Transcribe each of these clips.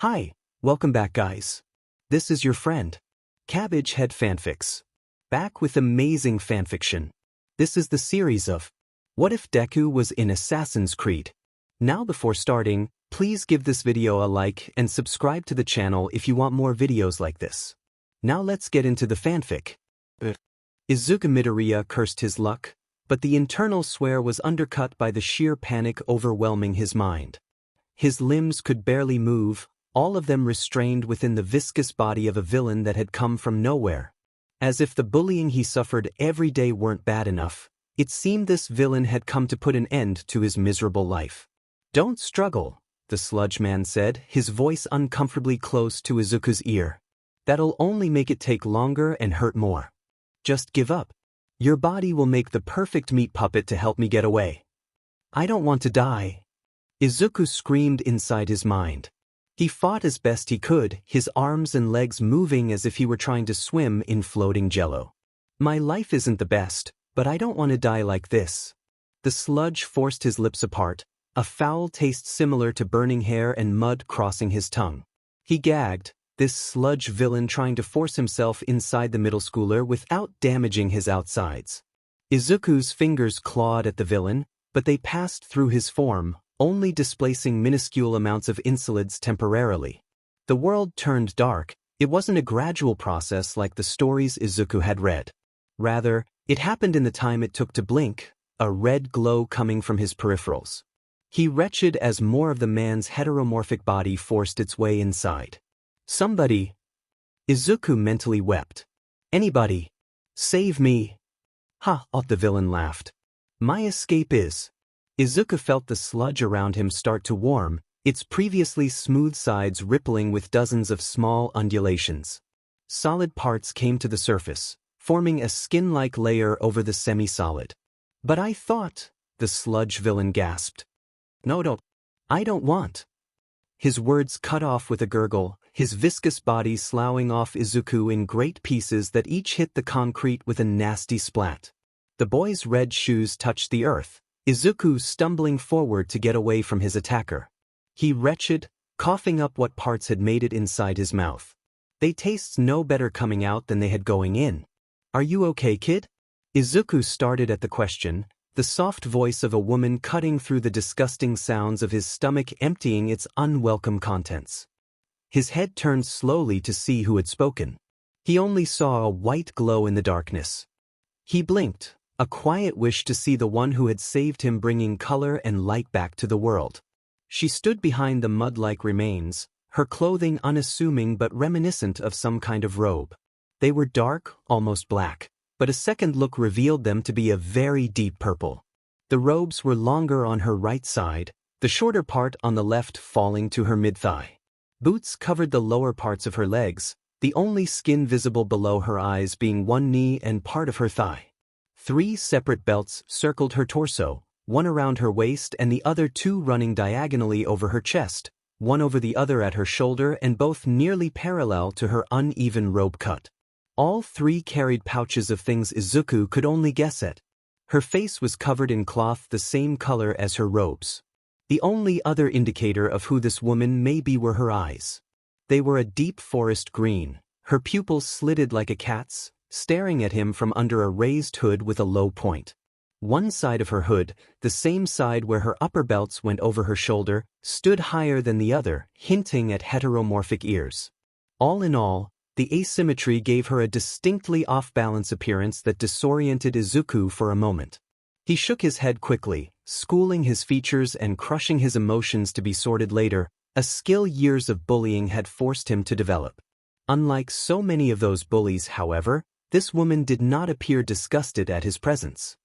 Hi, welcome back guys. This is your friend, Cabbage Head Fanfics. Back with amazing fanfiction. This is the series of What If Deku Was in Assassin's Creed? Now before starting, please give this video a like and subscribe to the channel if you want more videos like this. Now let's get into the fanfic. Izuku Midoriya cursed his luck, but the internal swear was undercut by the sheer panic overwhelming his mind. His limbs could barely move, all of them restrained within the viscous body of a villain that had come from nowhere. As if the bullying he suffered every day weren't bad enough, it seemed this villain had come to put an end to his miserable life. "Don't struggle," the sludge man said, his voice uncomfortably close to Izuku's ear. "That'll only make it take longer and hurt more. Just give up. Your body will make the perfect meat puppet to help me get away." "I don't want to die," Izuku screamed inside his mind. He fought as best he could, his arms and legs moving as if he were trying to swim in floating jello. "My life isn't the best, but I don't want to die like this." The sludge forced his lips apart, a foul taste similar to burning hair and mud crossing his tongue. He gagged, this sludge villain trying to force himself inside the middle schooler without damaging his outsides. Izuku's fingers clawed at the villain, but they passed through his form, only displacing minuscule amounts of insolids temporarily. The world turned dark. It wasn't a gradual process like the stories Izuku had read. Rather, it happened in the time it took to blink, a red glow coming from his peripherals. He retched as more of the man's heteromorphic body forced its way inside. "Somebody," Izuku mentally wept. "Anybody, save me." "Ha!" the villain laughed. "My escape is..." Izuku felt the sludge around him start to warm, its previously smooth sides rippling with dozens of small undulations. Solid parts came to the surface, forming a skin-like layer over the semi-solid. "But I thought," the sludge villain gasped. "No, I don't want." His words cut off with a gurgle, his viscous body sloughing off Izuku in great pieces that each hit the concrete with a nasty splat. The boy's red shoes touched the earth, Izuku stumbling forward to get away from his attacker. He retched, coughing up what parts had made it inside his mouth. They taste no better coming out than they had going in. "Are you okay, kid?" Izuku started at the question, the soft voice of a woman cutting through the disgusting sounds of his stomach emptying its unwelcome contents. His head turned slowly to see who had spoken. He only saw a white glow in the darkness. He blinked, a quiet wish to see the one who had saved him, bringing color and light back to the world. She stood behind the mud-like remains, her clothing unassuming but reminiscent of some kind of robe. They were dark, almost black, but a second look revealed them to be a very deep purple. The robes were longer on her right side, the shorter part on the left falling to her mid-thigh. Boots covered the lower parts of her legs, the only skin visible below her eyes being one knee and part of her thigh. 3 separate belts circled her torso, one around her waist and the other 2 running diagonally over her chest, one over the other at her shoulder and both nearly parallel to her uneven robe cut. All 3 carried pouches of things Izuku could only guess at. Her face was covered in cloth the same color as her robes. The only other indicator of who this woman may be were her eyes. They were a deep forest green, her pupils slitted like a cat's, staring at him from under a raised hood with a low point. One side of her hood, the same side where her upper belts went over her shoulder, stood higher than the other, hinting at heteromorphic ears. All in all, the asymmetry gave her a distinctly off-balance appearance that disoriented Izuku for a moment. He shook his head quickly, schooling his features and crushing his emotions to be sorted later, a skill years of bullying had forced him to develop. Unlike so many of those bullies, however, this woman did not appear disgusted at his presence.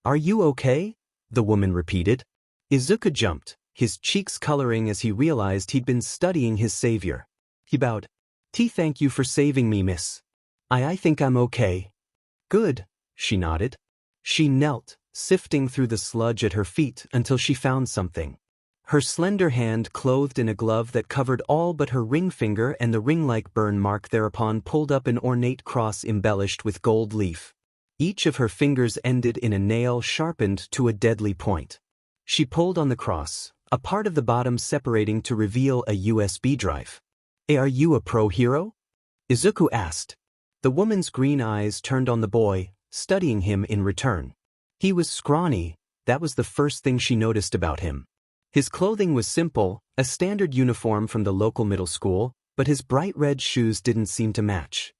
"Are you okay?" the woman repeated. Izuku jumped, his cheeks coloring as he realized he'd been studying his savior. He bowed. Thank you for saving me, miss. I think I'm okay." "Good," she nodded. She knelt, sifting through the sludge at her feet until she found something. Her slender hand clothed in a glove that covered all but her ring finger and the ring-like burn mark thereupon pulled up an ornate cross embellished with gold leaf. Each of her fingers ended in a nail sharpened to a deadly point. She pulled on the cross, a part of the bottom separating to reveal a USB drive. Hey, are you a pro hero? Izuku asked. The woman's green eyes turned on the boy, studying him in return. He was scrawny, that was the first thing she noticed about him. His clothing was simple, a standard uniform from the local middle school, but his bright red shoes didn't seem to match.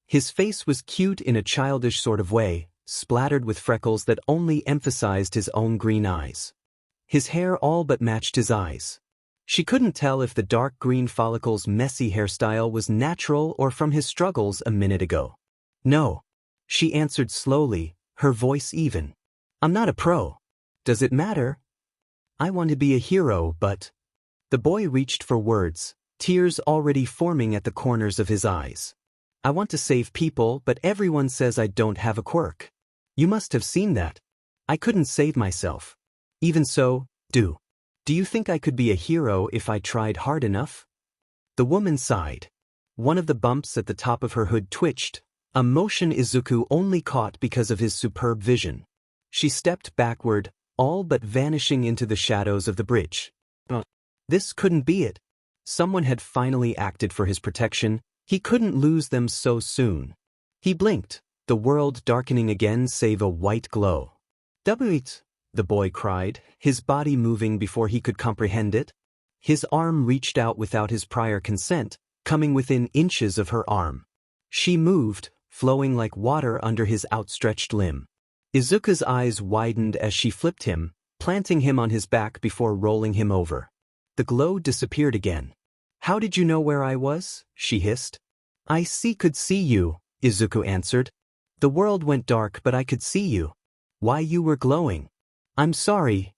His face was cute in a childish sort of way, splattered with freckles that only emphasized his own green eyes. His hair all but matched his eyes. She couldn't tell if the dark green follicle's messy hairstyle was natural or from his struggles a minute ago. No, she answered slowly, her voice even. I'm not a pro. Does it matter? I want to be a hero, but... The boy reached for words, tears already forming at the corners of his eyes. I want to save people, but everyone says I don't have a quirk. You must have seen that. I couldn't save myself. Even so, do you think I could be a hero if I tried hard enough? The woman sighed. One of the bumps at the top of her hood twitched, a motion Izuku only caught because of his superb vision. She stepped backward, all but vanishing into the shadows of the bridge. This couldn't be it. Someone had finally acted for his protection. He couldn't lose them so soon. He blinked, the world darkening again save a white glow. "Wait," the boy cried, his body moving before he could comprehend it. His arm reached out without his prior consent, coming within inches of her arm. She moved, flowing like water under his outstretched limb. Izuku's eyes widened as she flipped him, planting him on his back before rolling him over. The glow disappeared again. How did you know where I was? She hissed. I could see you, Izuku answered. The world went dark but I could see you. Why you were glowing. I'm sorry.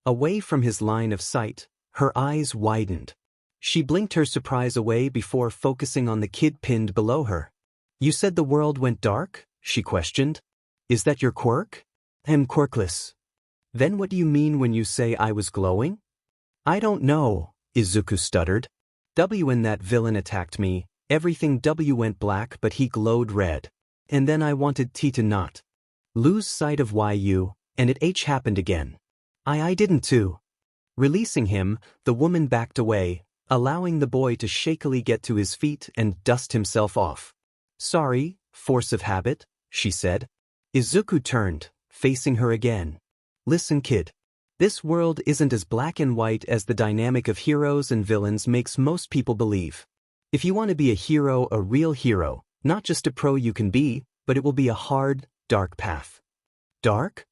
Away from his line of sight, her eyes widened. She blinked her surprise away before focusing on the kid pinned below her. You said the world went dark? She questioned. Is that your quirk? I'm quirkless. Then what do you mean when you say I was glowing? I don't know, Izuku stuttered. When that villain attacked me, everything went black but he glowed red. And then I wanted T to not lose sight of YU, and it happened again. I didn't too. Releasing him, the woman backed away, allowing the boy to shakily get to his feet and dust himself off. Sorry, force of habit, she said. Izuku turned, facing her again. Listen, kid. This world isn't as black and white as the dynamic of heroes and villains makes most people believe. If you want to be a hero, a real hero, not just a pro you can be, but it will be a hard, dark path. Dark?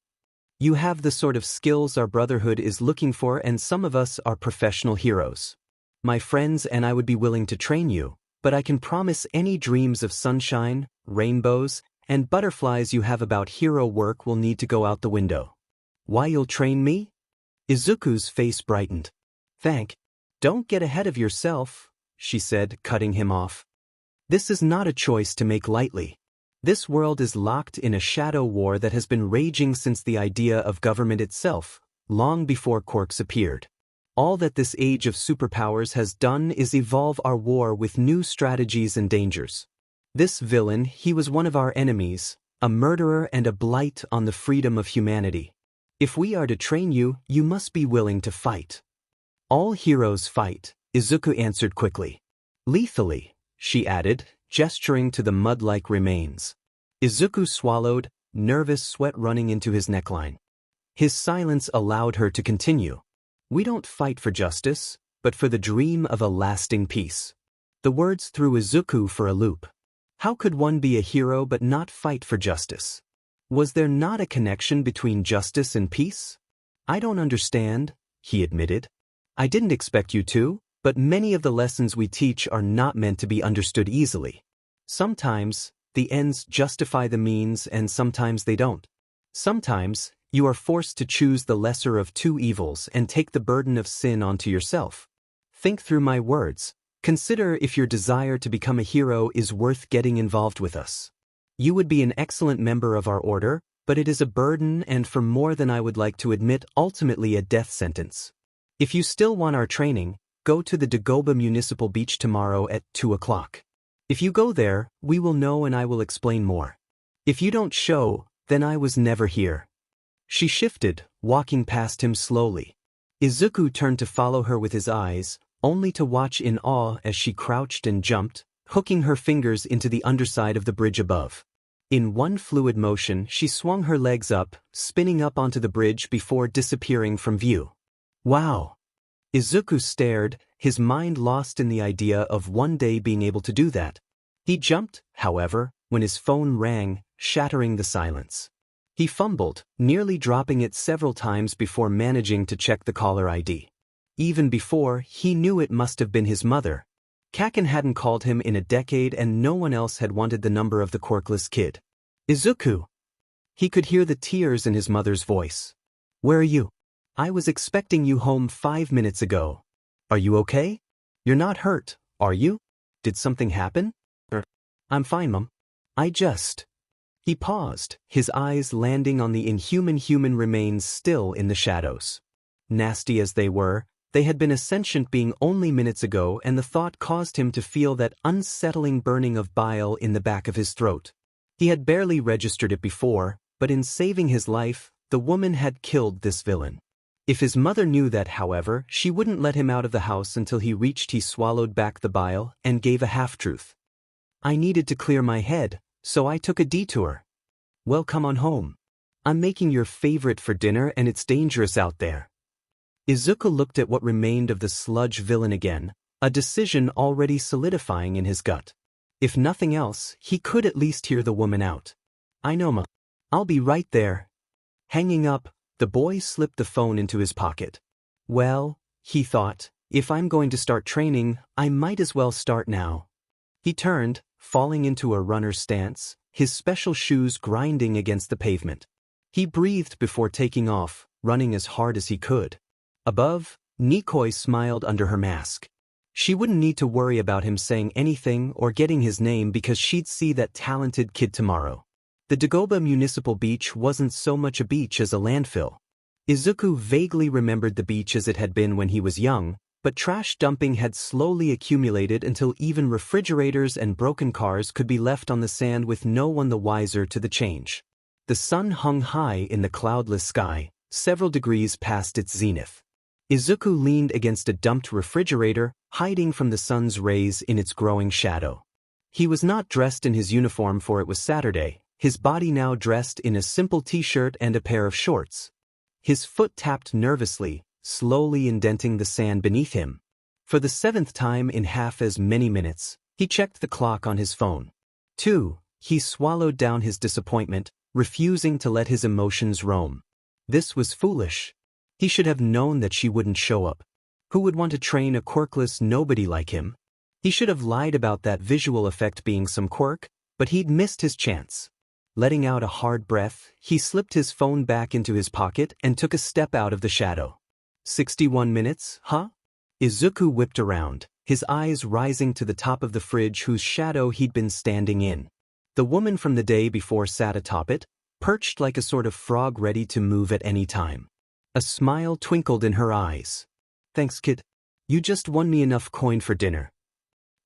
You have the sort of skills our Brotherhood is looking for, and some of us are professional heroes. My friends and I would be willing to train you, but I can promise any dreams of sunshine, rainbows, and butterflies you have about hero work will need to go out the window. Why you'll train me? Izuku's face brightened. Don't get ahead of yourself, she said, cutting him off. This is not a choice to make lightly. This world is locked in a shadow war that has been raging since the idea of government itself, long before quirks appeared. All that this age of superpowers has done is evolve our war with new strategies and dangers. This villain, he was one of our enemies, a murderer and a blight on the freedom of humanity. If we are to train you, you must be willing to fight. All heroes fight, Izuku answered quickly. Lethally, she added, gesturing to the mud-like remains. Izuku swallowed, nervous sweat running into his neckline. His silence allowed her to continue. We don't fight for justice, but for the dream of a lasting peace. The words threw Izuku for a loop. How could one be a hero but not fight for justice? Was there not a connection between justice and peace? I don't understand, he admitted. I didn't expect you to, but many of the lessons we teach are not meant to be understood easily. Sometimes, the ends justify the means and sometimes they don't. Sometimes, you are forced to choose the lesser of two evils and take the burden of sin onto yourself. Think through my words. Consider if your desire to become a hero is worth getting involved with us. You would be an excellent member of our order, but it is a burden and for more than I would like to admit, ultimately a death sentence. If you still want our training, go to the Dagoba Municipal Beach tomorrow at 2 o'clock. If you go there, we will know and I will explain more. If you don't show, then I was never here. She shifted, walking past him slowly. Izuku turned to follow her with his eyes, only to watch in awe as she crouched and jumped, hooking her fingers into the underside of the bridge above. In one fluid motion, she swung her legs up, spinning up onto the bridge before disappearing from view. Wow! Izuku stared, his mind lost in the idea of one day being able to do that. He jumped, however, when his phone rang, shattering the silence. He fumbled, nearly dropping it several times before managing to check the caller ID. Even before, he knew it must have been his mother. Kaken hadn't called him in a decade and no one else had wanted the number of the quirkless kid. Izuku! He could hear the tears in his mother's voice. Where are you? I was expecting you home 5 minutes ago. Are you okay? You're not hurt, are you? Did something happen? I'm fine, Mom. He paused, his eyes landing on the inhuman human remains still in the shadows. Nasty as they were, they had been a sentient being only minutes ago, and the thought caused him to feel that unsettling burning of bile in the back of his throat. He had barely registered it before, but in saving his life, the woman had killed this villain. If his mother knew that, however, she wouldn't let him out of the house until he swallowed back the bile and gave a half-truth. I needed to clear my head, so I took a detour. Well, come on home. I'm making your favorite for dinner and it's dangerous out there. Izuku looked at what remained of the sludge villain again, a decision already solidifying in his gut. If nothing else, he could at least hear the woman out. I know, Ma. I'll be right there. Hanging up, the boy slipped the phone into his pocket. Well, he thought, if I'm going to start training, I might as well start now. He turned, falling into a runner's stance, his special shoes grinding against the pavement. He breathed before taking off, running as hard as he could. Above, Nikoi smiled under her mask. She wouldn't need to worry about him saying anything or getting his name because she'd see that talented kid tomorrow. The Dagoba Municipal Beach wasn't so much a beach as a landfill. Izuku vaguely remembered the beach as it had been when he was young, but trash dumping had slowly accumulated until even refrigerators and broken cars could be left on the sand with no one the wiser to the change. The sun hung high in the cloudless sky, several degrees past its zenith. Izuku leaned against a dumped refrigerator, hiding from the sun's rays in its growing shadow. He was not dressed in his uniform, for it was Saturday, his body now dressed in a simple t-shirt and a pair of shorts. His foot tapped nervously, slowly indenting the sand beneath him. For the 7th time in half as many minutes, he checked the clock on his phone. 2. He swallowed down his disappointment, refusing to let his emotions roam. This was foolish. He should have known that she wouldn't show up. Who would want to train a quirkless nobody like him? He should have lied about that visual effect being some quirk, but he'd missed his chance. Letting out a hard breath, he slipped his phone back into his pocket and took a step out of the shadow. 61 minutes, huh? Izuku whipped around, his eyes rising to the top of the fridge whose shadow he'd been standing in. The woman from the day before sat atop it, perched like a sort of frog ready to move at any time. A smile twinkled in her eyes. Thanks, kid. You just won me enough coin for dinner.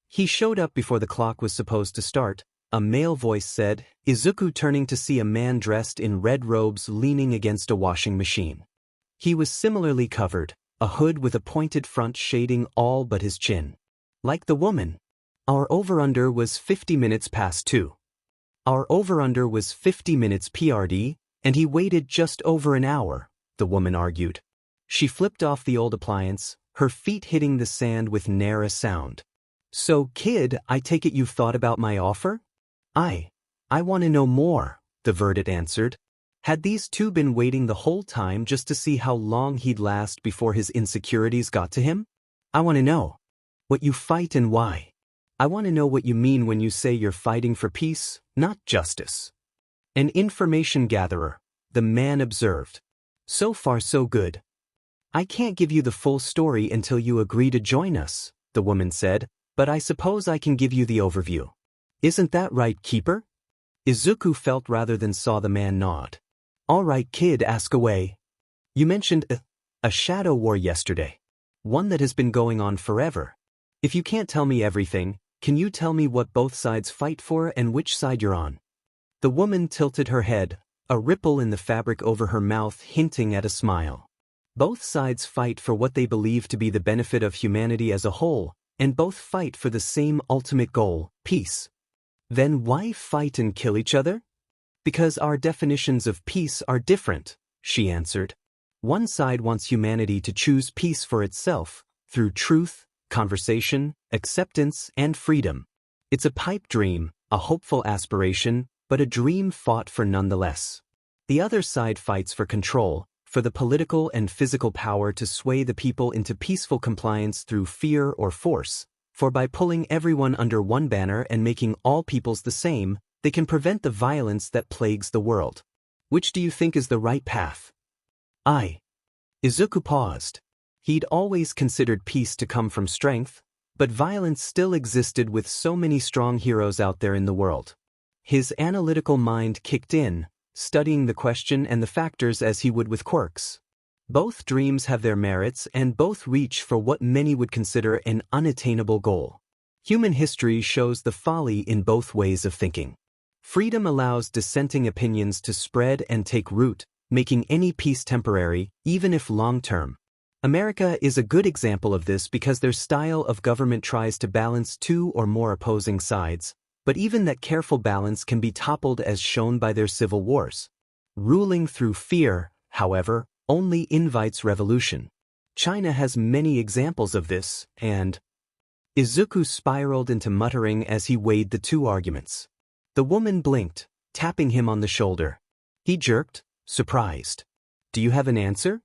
He showed up before the clock was supposed to start, a male voice said, Izuku turning to see a man dressed in red robes leaning against a washing machine. He was similarly covered, a hood with a pointed front shading all but his chin. Like the woman. Our over-under was 50 minutes past 2. Our over-under was 50 minutes PRD, and he waited just over an hour, the woman argued. She flipped off the old appliance, her feet hitting the sand with ne'er a sound. So, kid, I take it you've thought about my offer? I want to know more, the verdict answered. Had these two been waiting the whole time just to see how long he'd last before his insecurities got to him? I want to know what you fight and why. I want to know what you mean when you say you're fighting for peace, not justice. An information gatherer, the man observed. So far so good. I can't give you the full story until you agree to join us, the woman said, but I suppose I can give you the overview. Isn't that right, Keeper? Izuku felt rather than saw the man nod. All right, kid, ask away. You mentioned a shadow war yesterday. One that has been going on forever. If you can't tell me everything, can you tell me what both sides fight for and which side you're on? The woman tilted her head, a ripple in the fabric over her mouth hinting at a smile. Both sides fight for what they believe to be the benefit of humanity as a whole, and both fight for the same ultimate goal, peace. Then why fight and kill each other? Because our definitions of peace are different, she answered. One side wants humanity to choose peace for itself, through truth, conversation, acceptance, and freedom. It's a pipe dream, a hopeful aspiration, but a dream fought for nonetheless. The other side fights for control, for the political and physical power to sway the people into peaceful compliance through fear or force, for by pulling everyone under one banner and making all peoples the same, they can prevent the violence that plagues the world. Which do you think is the right path? Izuku paused. He'd always considered peace to come from strength, but violence still existed with so many strong heroes out there in the world. His analytical mind kicked in, studying the question and the factors as he would with quirks. Both dreams have their merits and both reach for what many would consider an unattainable goal. Human history shows the folly in both ways of thinking. Freedom allows dissenting opinions to spread and take root, making any peace temporary, even if long-term. America is a good example of this because their style of government tries to balance two or more opposing sides, but even that careful balance can be toppled as shown by their civil wars. Ruling through fear, however, only invites revolution. China has many examples of this, and Izuku spiraled into muttering as he weighed the two arguments. The woman blinked, tapping him on the shoulder. He jerked, surprised. Do you have an answer?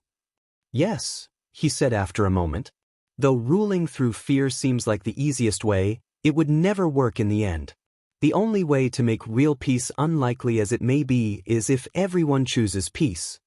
Yes, he said after a moment. Though ruling through fear seems like the easiest way, it would never work in the end. The only way to make real peace, unlikely as it may be, is if everyone chooses peace.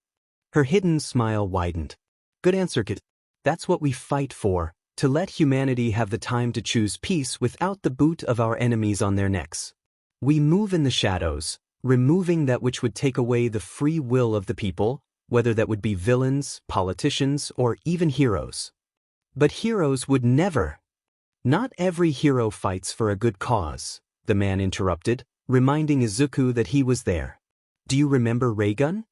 Her hidden smile widened. Good answer, kid. That's what we fight for, to let humanity have the time to choose peace without the boot of our enemies on their necks. We move in the shadows, removing that which would take away the free will of the people, whether that would be villains, politicians, or even heroes. But heroes would never. Not every hero fights for a good cause, the man interrupted, reminding Izuku that he was there. Do you remember Raygun?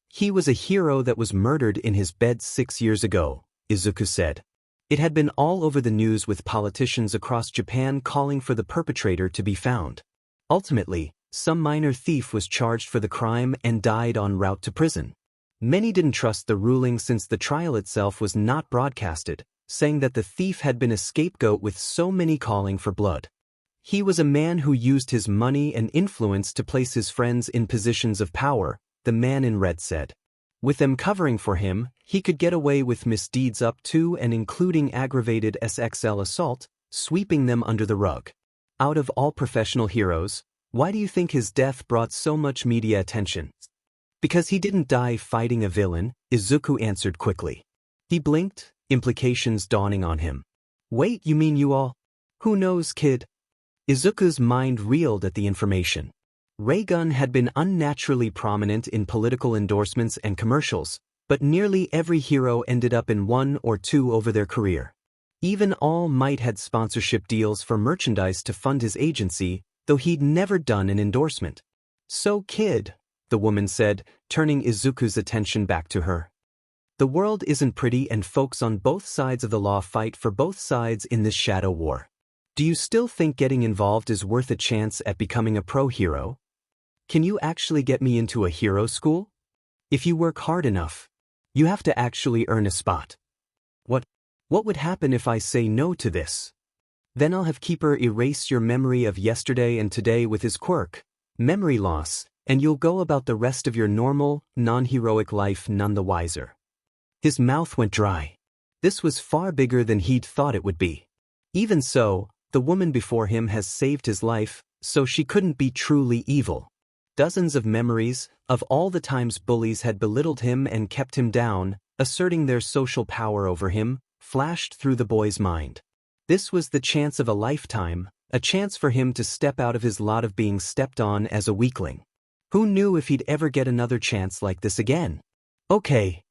He was a hero that was murdered in his bed 6 years ago, Izuku said. It had been all over the news with politicians across Japan calling for the perpetrator to be found. Ultimately, some minor thief was charged for the crime and died en route to prison. Many didn't trust the ruling since the trial itself was not broadcasted, saying that the thief had been a scapegoat with so many calling for blood. He was a man who used his money and influence to place his friends in positions of power, the man in red said. With them covering for him, he could get away with misdeeds up to and including aggravated SXL assault, sweeping them under the rug. Out of all professional heroes, why do you think his death brought so much media attention? Because he didn't die fighting a villain, Izuku answered quickly. He blinked, implications dawning on him. Wait, you mean you all? Who knows, kid? Izuku's mind reeled at the information. Raygun had been unnaturally prominent in political endorsements and commercials, but nearly every hero ended up in one or two over their career. Even All Might had sponsorship deals for merchandise to fund his agency, though he'd never done an endorsement. So kid, the woman said, turning Izuku's attention back to her. The world isn't pretty and folks on both sides of the law fight for both sides in this shadow war. Do you still think getting involved is worth a chance at becoming a pro-hero? Can you actually get me into a hero school? If you work hard enough, you have to actually earn a spot. What would happen if I say no to this? Then I'll have Keeper erase your memory of yesterday and today with his quirk, memory loss, and you'll go about the rest of your normal, non-heroic life none the wiser. His mouth went dry. This was far bigger than he'd thought it would be. Even so, the woman before him has saved his life, so she couldn't be truly evil. Dozens of memories, of all the times bullies had belittled him and kept him down, asserting their social power over him, flashed through the boy's mind. This was the chance of a lifetime, a chance for him to step out of his lot of being stepped on as a weakling. Who knew if he'd ever get another chance like this again? Okay.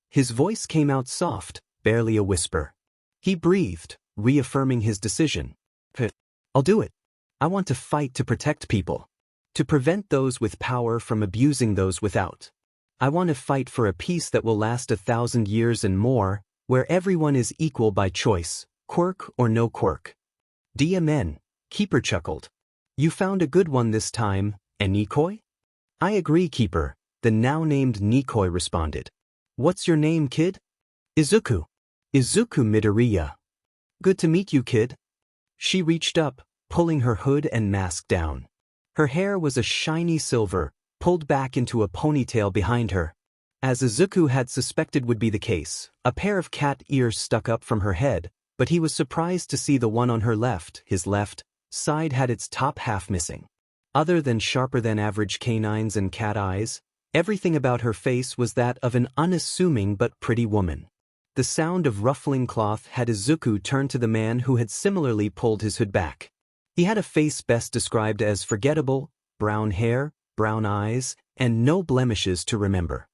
His voice came out soft, barely a whisper. He breathed, reaffirming his decision. I'll do it. I want to fight to protect people. To prevent those with power from abusing those without. I want to fight for a peace that will last 1,000 years and more, where everyone is equal by choice, quirk or no quirk. DMN, Keeper chuckled. You found a good one this time, Nikoi? I agree, Keeper, the now-named Nikoi responded. What's your name, kid? Izuku. Izuku Midoriya. Good to meet you, kid. She reached up, pulling her hood and mask down. Her hair was a shiny silver, pulled back into a ponytail behind her. As Izuku had suspected would be the case, a pair of cat ears stuck up from her head, but he was surprised to see the one on her left, his left, side had its top half missing. Other than sharper-than-average canines and cat eyes, everything about her face was that of an unassuming but pretty woman. The sound of ruffling cloth had Izuku turn to the man who had similarly pulled his hood back. He had a face best described as forgettable, brown hair, brown eyes, and no blemishes to remember.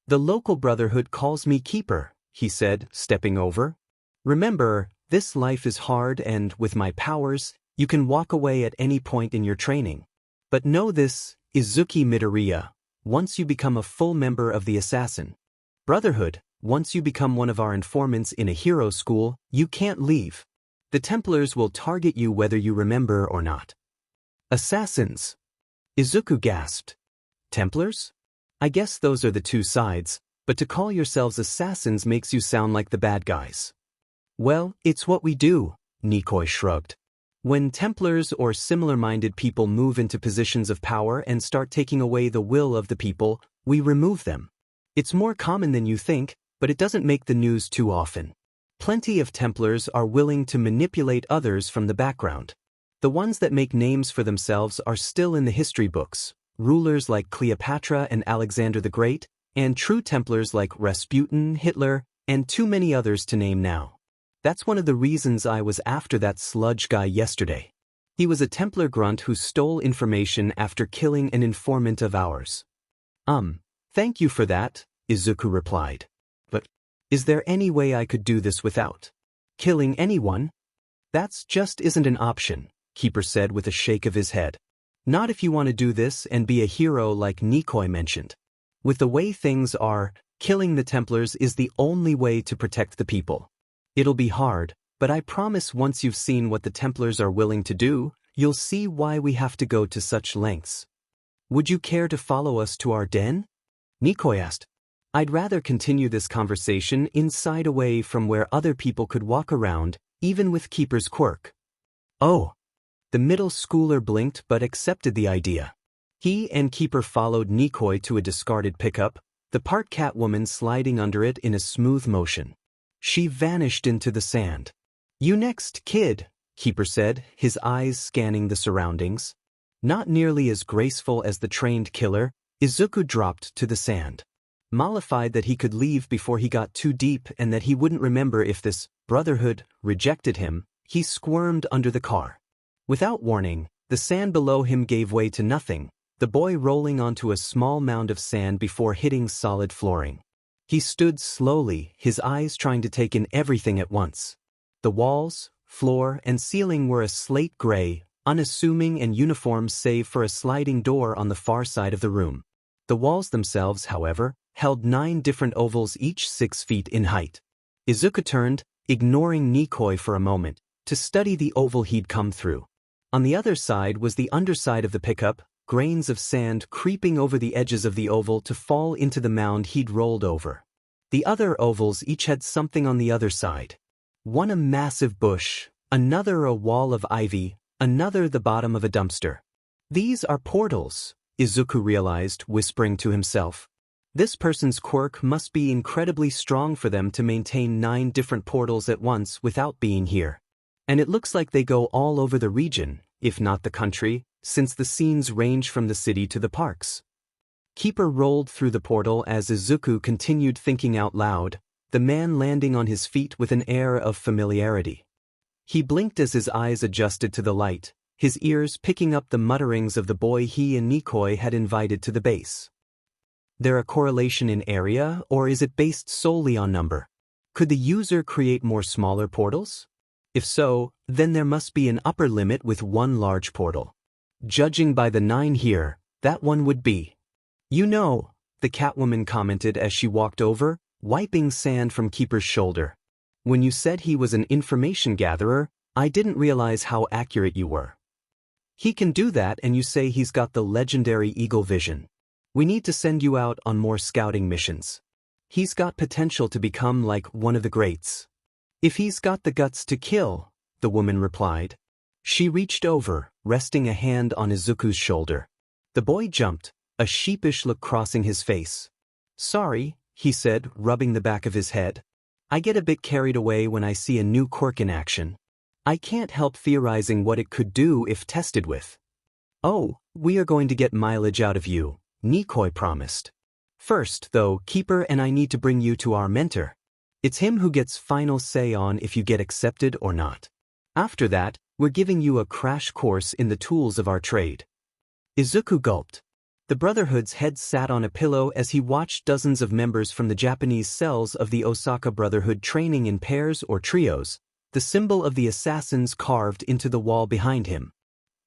The local Brotherhood calls me Keeper, he said, stepping over. Remember, this life is hard and, with my powers, you can walk away at any point in your training. But know this, Izuku Midoriya, once you become a full member of the Assassin Brotherhood, once you become one of our informants in a hero school, you can't leave. The Templars will target you whether you remember or not. Assassins? Izuku gasped. Templars? I guess those are the two sides, but to call yourselves assassins makes you sound like the bad guys. Well, it's what we do, Nikoi shrugged. When Templars or similar-minded people move into positions of power and start taking away the will of the people, we remove them. It's more common than you think, but it doesn't make the news too often. Plenty of Templars are willing to manipulate others from the background. The ones that make names for themselves are still in the history books, rulers like Cleopatra and Alexander the Great, and true Templars like Rasputin, Hitler, and too many others to name now. That's one of the reasons I was after that sludge guy yesterday. He was a Templar grunt who stole information after killing an informant of ours. Thank you for that, Izuku replied. But, is there any way I could do this without killing anyone? That's just isn't an option, Keeper said with a shake of his head. Not if you want to do this and be a hero like Nikoi mentioned. With the way things are, killing the Templars is the only way to protect the people. It'll be hard, but I promise once you've seen what the Templars are willing to do, you'll see why we have to go to such lengths. Would you care to follow us to our den? Nikoi asked. I'd rather continue this conversation inside away from where other people could walk around, even with Keeper's quirk. Oh. The middle schooler blinked but accepted the idea. He and Keeper followed Nikoi to a discarded pickup, the part cat woman sliding under it in a smooth motion. She vanished into the sand. You next, kid, Keeper said, his eyes scanning the surroundings. Not nearly as graceful as the trained killer, Izuku dropped to the sand. Mollified that he could leave before he got too deep and that he wouldn't remember if this Brotherhood rejected him, he squirmed under the car. Without warning, the sand below him gave way to nothing, the boy rolling onto a small mound of sand before hitting solid flooring. He stood slowly, his eyes trying to take in everything at once. The walls, floor, and ceiling were a slate gray, unassuming and uniform save for a sliding door on the far side of the room. The walls themselves, however, held 9 different ovals each 6 feet in height. Izuku turned, ignoring Nikoi for a moment, to study the oval he'd come through. On the other side was the underside of the pickup, grains of sand creeping over the edges of the oval to fall into the mound he'd rolled over. The other ovals each had something on the other side. One a massive bush, another a wall of ivy, another the bottom of a dumpster. These are portals, Izuku realized, whispering to himself. This person's quirk must be incredibly strong for them to maintain 9 different portals at once without being here. And it looks like they go all over the region, if not the country, since the scenes range from the city to the parks. Keeper rolled through the portal as Izuku continued thinking out loud, the man landing on his feet with an air of familiarity. He blinked as his eyes adjusted to the light, his ears picking up the mutterings of the boy he and Nikoi had invited to the base. There a correlation in area, or is it based solely on number? Could the user create more smaller portals? If so, then there must be an upper limit with 1 large portal. Judging by the 9 here, that one would be. You know, the Catwoman commented as she walked over, wiping sand from Keeper's shoulder. When you said he was an information gatherer, I didn't realize how accurate you were. He can do that, and you say he's got the legendary eagle vision. We need to send you out on more scouting missions. He's got potential to become like one of the greats. If he's got the guts to kill, the woman replied. She reached over, resting a hand on Izuku's shoulder. The boy jumped, a sheepish look crossing his face. Sorry, he said, rubbing the back of his head. I get a bit carried away when I see a new quirk in action. I can't help theorizing what it could do if tested with. Oh, we are going to get mileage out of you, Nikoi promised. First, though, Keeper and I need to bring you to our mentor. It's him who gets final say on if you get accepted or not. After that, we're giving you a crash course in the tools of our trade. Izuku gulped. The Brotherhood's head sat on a pillow as he watched dozens of members from the Japanese cells of the Osaka Brotherhood training in pairs or trios, the symbol of the assassins carved into the wall behind him.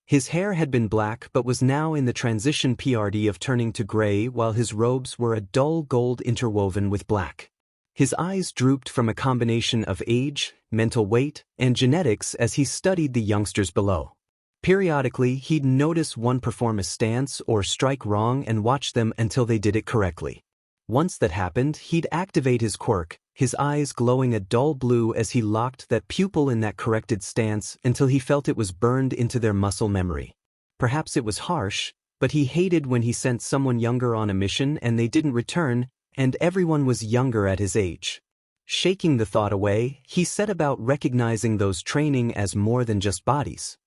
His hair had been black but was now in the transition period of turning to gray, while his robes were a dull gold interwoven with black. His eyes drooped from a combination of age, mental weight, and genetics as he studied the youngsters below. Periodically, he'd notice one perform a stance or strike wrong and watch them until they did it correctly. Once that happened, he'd activate his quirk, his eyes glowing a dull blue as he locked that pupil in that corrected stance until he felt it was burned into their muscle memory. Perhaps it was harsh, but he hated when he sent someone younger on a mission and they didn't return, and everyone was younger at his age. Shaking the thought away, he set about recognizing those training as more than just bodies.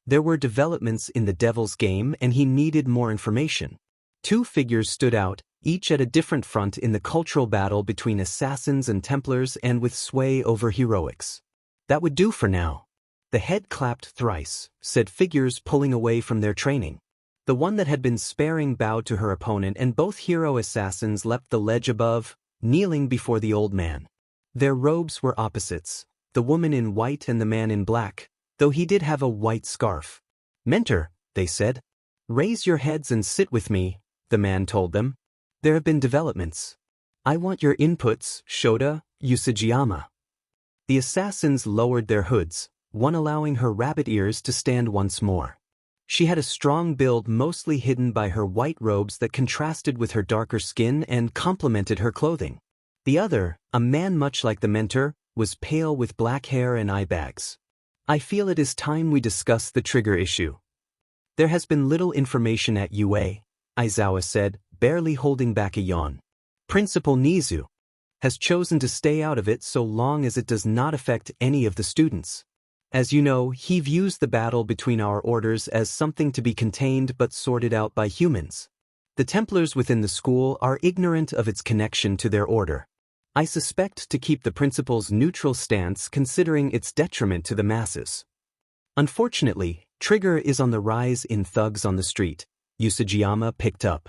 There were developments in the Devil's game and he needed more information. Two figures stood out, each at a different front in the cultural battle between assassins and Templars and with sway over heroics. That would do for now. The head clapped thrice, said figures pulling away from their training. The one that had been sparing bowed to her opponent and both hero assassins leapt the ledge above, kneeling before the old man. Their robes were opposites, the woman in white and the man in black, though he did have a white scarf. Mentor, they said. Raise your heads and sit with me, the man told them. There have been developments. I want your inputs, Shota, Usajiyama. The assassins lowered their hoods, one allowing her rabbit ears to stand once more. She had a strong build mostly hidden by her white robes that contrasted with her darker skin and complemented her clothing. The other, a man much like the mentor, was pale with black hair and eye bags. I feel it is time we discuss the trigger issue. There has been little information at UA, Aizawa said, barely holding back a yawn. Principal Nizu has chosen to stay out of it so long as it does not affect any of the students. As you know, he views the battle between our orders as something to be contained but sorted out by humans. The Templars within the school are ignorant of its connection to their order. I suspect to keep the principal's neutral stance considering its detriment to the masses. Unfortunately, Trigger is on the rise in thugs on the street, Usajiyama picked up.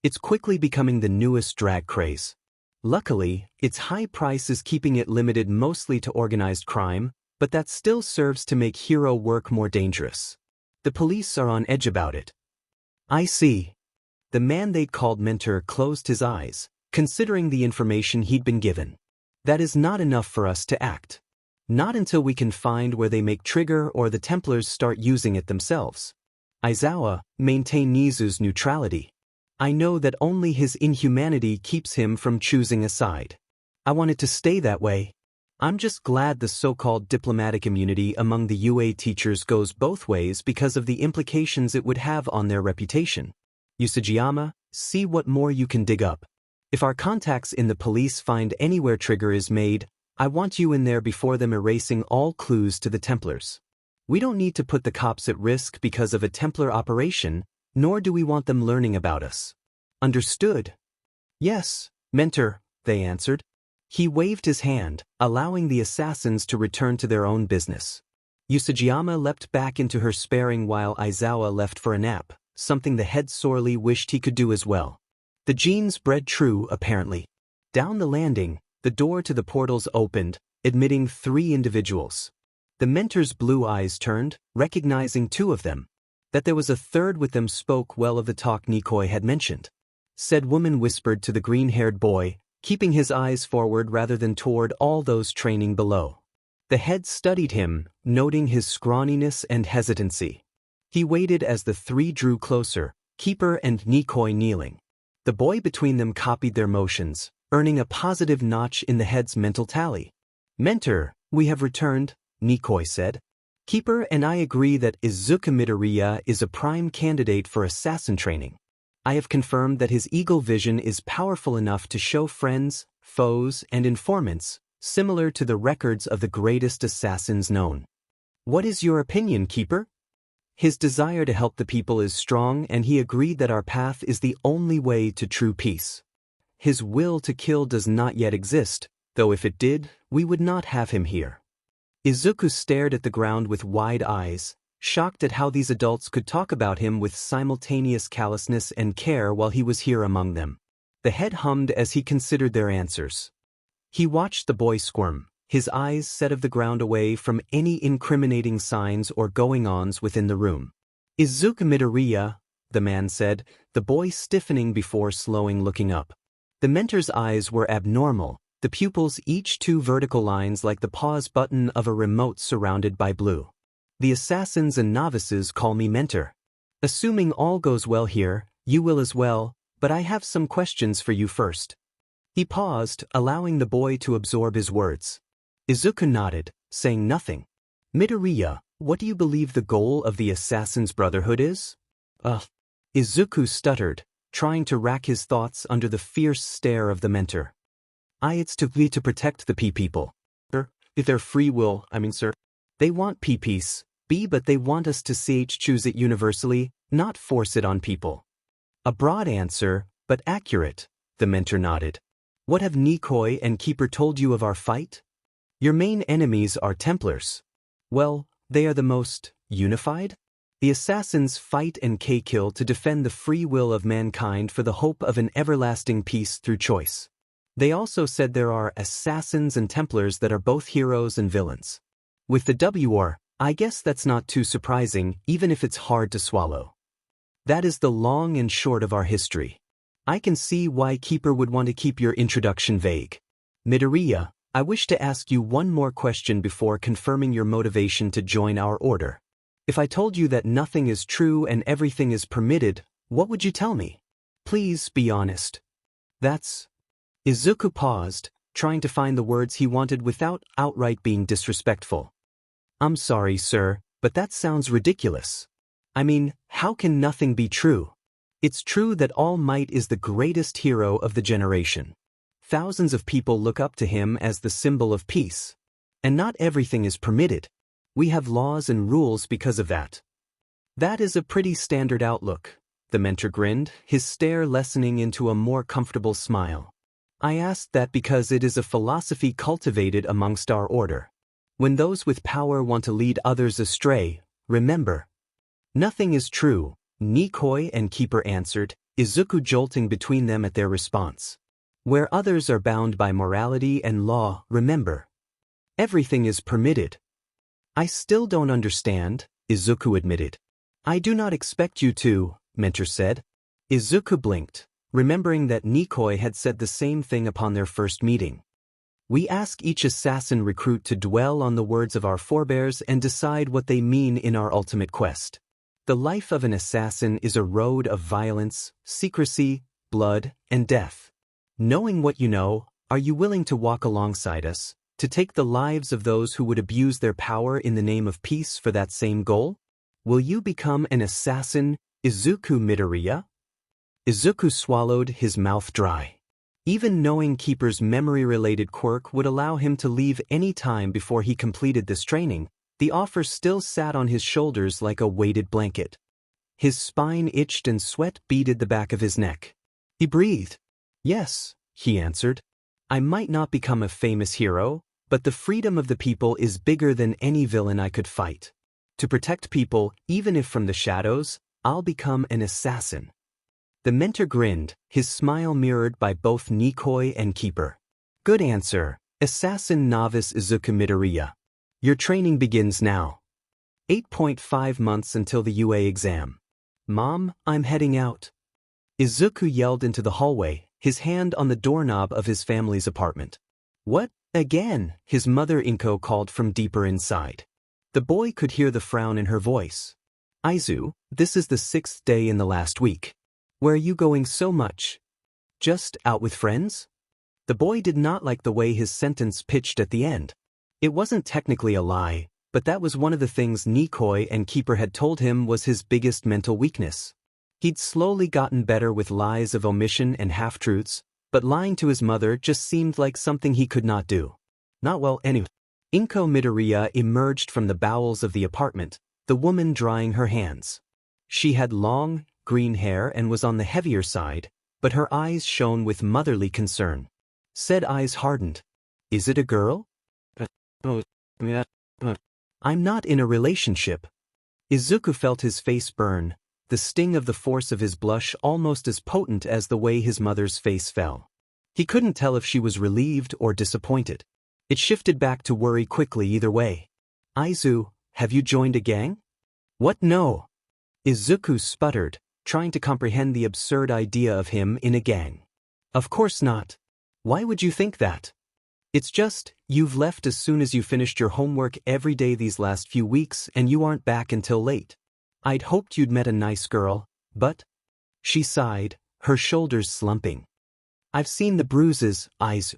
It's quickly becoming the newest drag craze. Luckily, its high price is keeping it limited mostly to organized crime, but that still serves to make hero work more dangerous. The police are on edge about it. I see. The man they'd called mentor closed his eyes, considering the information he'd been given. That is not enough for us to act. Not until we can find where they make Trigger or the Templars start using it themselves. Aizawa, maintain Nizu's neutrality. I know that only his inhumanity keeps him from choosing a side. I want it to stay that way. I'm just glad the so-called diplomatic immunity among the UA teachers goes both ways because of the implications it would have on their reputation. Usajiyama, see what more you can dig up. If our contacts in the police find anywhere Trigger is made, I want you in there before them erasing all clues to the Templars. We don't need to put the cops at risk because of a Templar operation, nor do we want them learning about us. Understood? Yes, mentor, they answered. He waved his hand, allowing the assassins to return to their own business. Usajiyama leapt back into her sparring while Aizawa left for a nap, something the head sorely wished he could do as well. The genes bred true, apparently. Down the landing, the door to the portals opened, admitting 3 individuals. The mentor's blue eyes turned, recognizing 2 of them. That there was a third with them spoke well of the talk Nikoi had mentioned. said woman whispered to the green-haired boy, keeping his eyes forward rather than toward all those training below. The head studied him, noting his scrawniness and hesitancy. He waited as the three drew closer, Keeper and Nikoi kneeling. The boy between them copied their motions, earning a positive notch in the head's mental tally. "Mentor, we have returned," Nikoi said. "Keeper and I agree that Izuku Midoriya is a prime candidate for assassin training. I have confirmed that his eagle vision is powerful enough to show friends, foes, and informants, similar to the records of the greatest assassins known. What is your opinion, Keeper?" His desire to help the people is strong, and he agreed that our path is the only way to true peace. His will to kill does not yet exist, though if it did, we would not have him here. Izuku stared at the ground with wide eyes, shocked at how these adults could talk about him with simultaneous callousness and care while he was here among them. The head hummed as he considered their answers. He watched the boy squirm, his eyes set of the ground away from any incriminating signs or going-ons within the room. "Izuku Midoriya," the man said, the boy stiffening before slowing looking up. The mentor's eyes were abnormal, the pupils each 2 vertical lines like the pause button of a remote surrounded by blue. "The assassins and novices call me mentor. Assuming all goes well here, you will as well, but I have some questions for you first." He paused, allowing the boy to absorb his words. Izuku nodded, saying nothing. "Midoriya, what do you believe the goal of the Assassin's Brotherhood is?" Izuku stuttered, trying to rack his thoughts under the fierce stare of the mentor. It's to protect the people. Sir, if their free will, sir. They want peace, but they want us to choose it universally, not force it on people." A broad answer, but accurate, the mentor nodded. "What have Nikoi and Keeper told you of our fight?" "Your main enemies are Templars." "Well, they are the most unified? The assassins fight and kill to defend the free will of mankind for the hope of an everlasting peace through choice. They also said there are assassins and Templars that are both heroes and villains. With the WR, I guess that's not too surprising, even if it's hard to swallow. That is the long and short of our history. I can see why Keeper would want to keep your introduction vague. Midoriya, I wish to ask you one more question before confirming your motivation to join our order. If I told you that nothing is true and everything is permitted, what would you tell me? Please be honest." "That's..." Izuku paused, trying to find the words he wanted without outright being disrespectful. "I'm sorry, sir, but that sounds ridiculous. How can nothing be true? It's true that All Might is the greatest hero of the generation. Thousands of people look up to him as the symbol of peace. And not everything is permitted. We have laws and rules because of that." "That is a pretty standard outlook," the mentor grinned, his stare lessening into a more comfortable smile. "I asked that because it is a philosophy cultivated amongst our order. When those with power want to lead others astray, remember." "Nothing is true," Nikoi and Keeper answered, Izuku jolting between them at their response. "Where others are bound by morality and law, remember. Everything is permitted." "I still don't understand," Izuku admitted. "I do not expect you to," Mentor said. Izuku blinked, remembering that Nikoi had said the same thing upon their first meeting. "We ask each assassin recruit to dwell on the words of our forebears and decide what they mean in our ultimate quest. The life of an assassin is a road of violence, secrecy, blood, and death. Knowing what you know, are you willing to walk alongside us, to take the lives of those who would abuse their power in the name of peace for that same goal? Will you become an assassin, Izuku Midoriya?" Izuku swallowed, his mouth dry. Even knowing Keeper's memory-related quirk would allow him to leave any time before he completed this training, the offer still sat on his shoulders like a weighted blanket. His spine itched and sweat beaded the back of his neck. He breathed. "Yes," he answered. "I might not become a famous hero, but the freedom of the people is bigger than any villain I could fight. To protect people, even if from the shadows, I'll become an assassin." The mentor grinned, his smile mirrored by both Nikoi and Keeper. "Good answer, Assassin Novice Izuku Midoriya. Your training begins now. 8.5 months until the UA exam. Mom, I'm heading out." Izuku yelled into the hallway, his hand on the doorknob of his family's apartment. What? Again? His mother Inko called from deeper inside. The boy could hear the frown in her voice. Izu, this is the 6th day in the last week. Where are you going so much? Just out with friends? The boy did not like the way his sentence pitched at the end. It wasn't technically a lie, but that was one of the things Nikoi and Keeper had told him was his biggest mental weakness. He'd slowly gotten better with lies of omission and half-truths, but lying to his mother just seemed like something he could not do. Not well anyway. Inko Midoriya emerged from the bowels of the apartment, the woman drying her hands. She had long, green hair and was on the heavier side, but her eyes shone with motherly concern. Said eyes hardened. Is it a girl? I'm not in a relationship. Izuku felt his face burn, the sting of the force of his blush almost as potent as the way his mother's face fell. He couldn't tell if she was relieved or disappointed. It shifted back to worry quickly either way. Izu, have you joined a gang? What? No. Izuku sputtered, trying to comprehend the absurd idea of him in a gang. Of course not. Why would you think that? It's just, you've left as soon as you finished your homework every day these last few weeks and you aren't back until late. I'd hoped you'd met a nice girl, but... She sighed, her shoulders slumping. I've seen the bruises, Izu.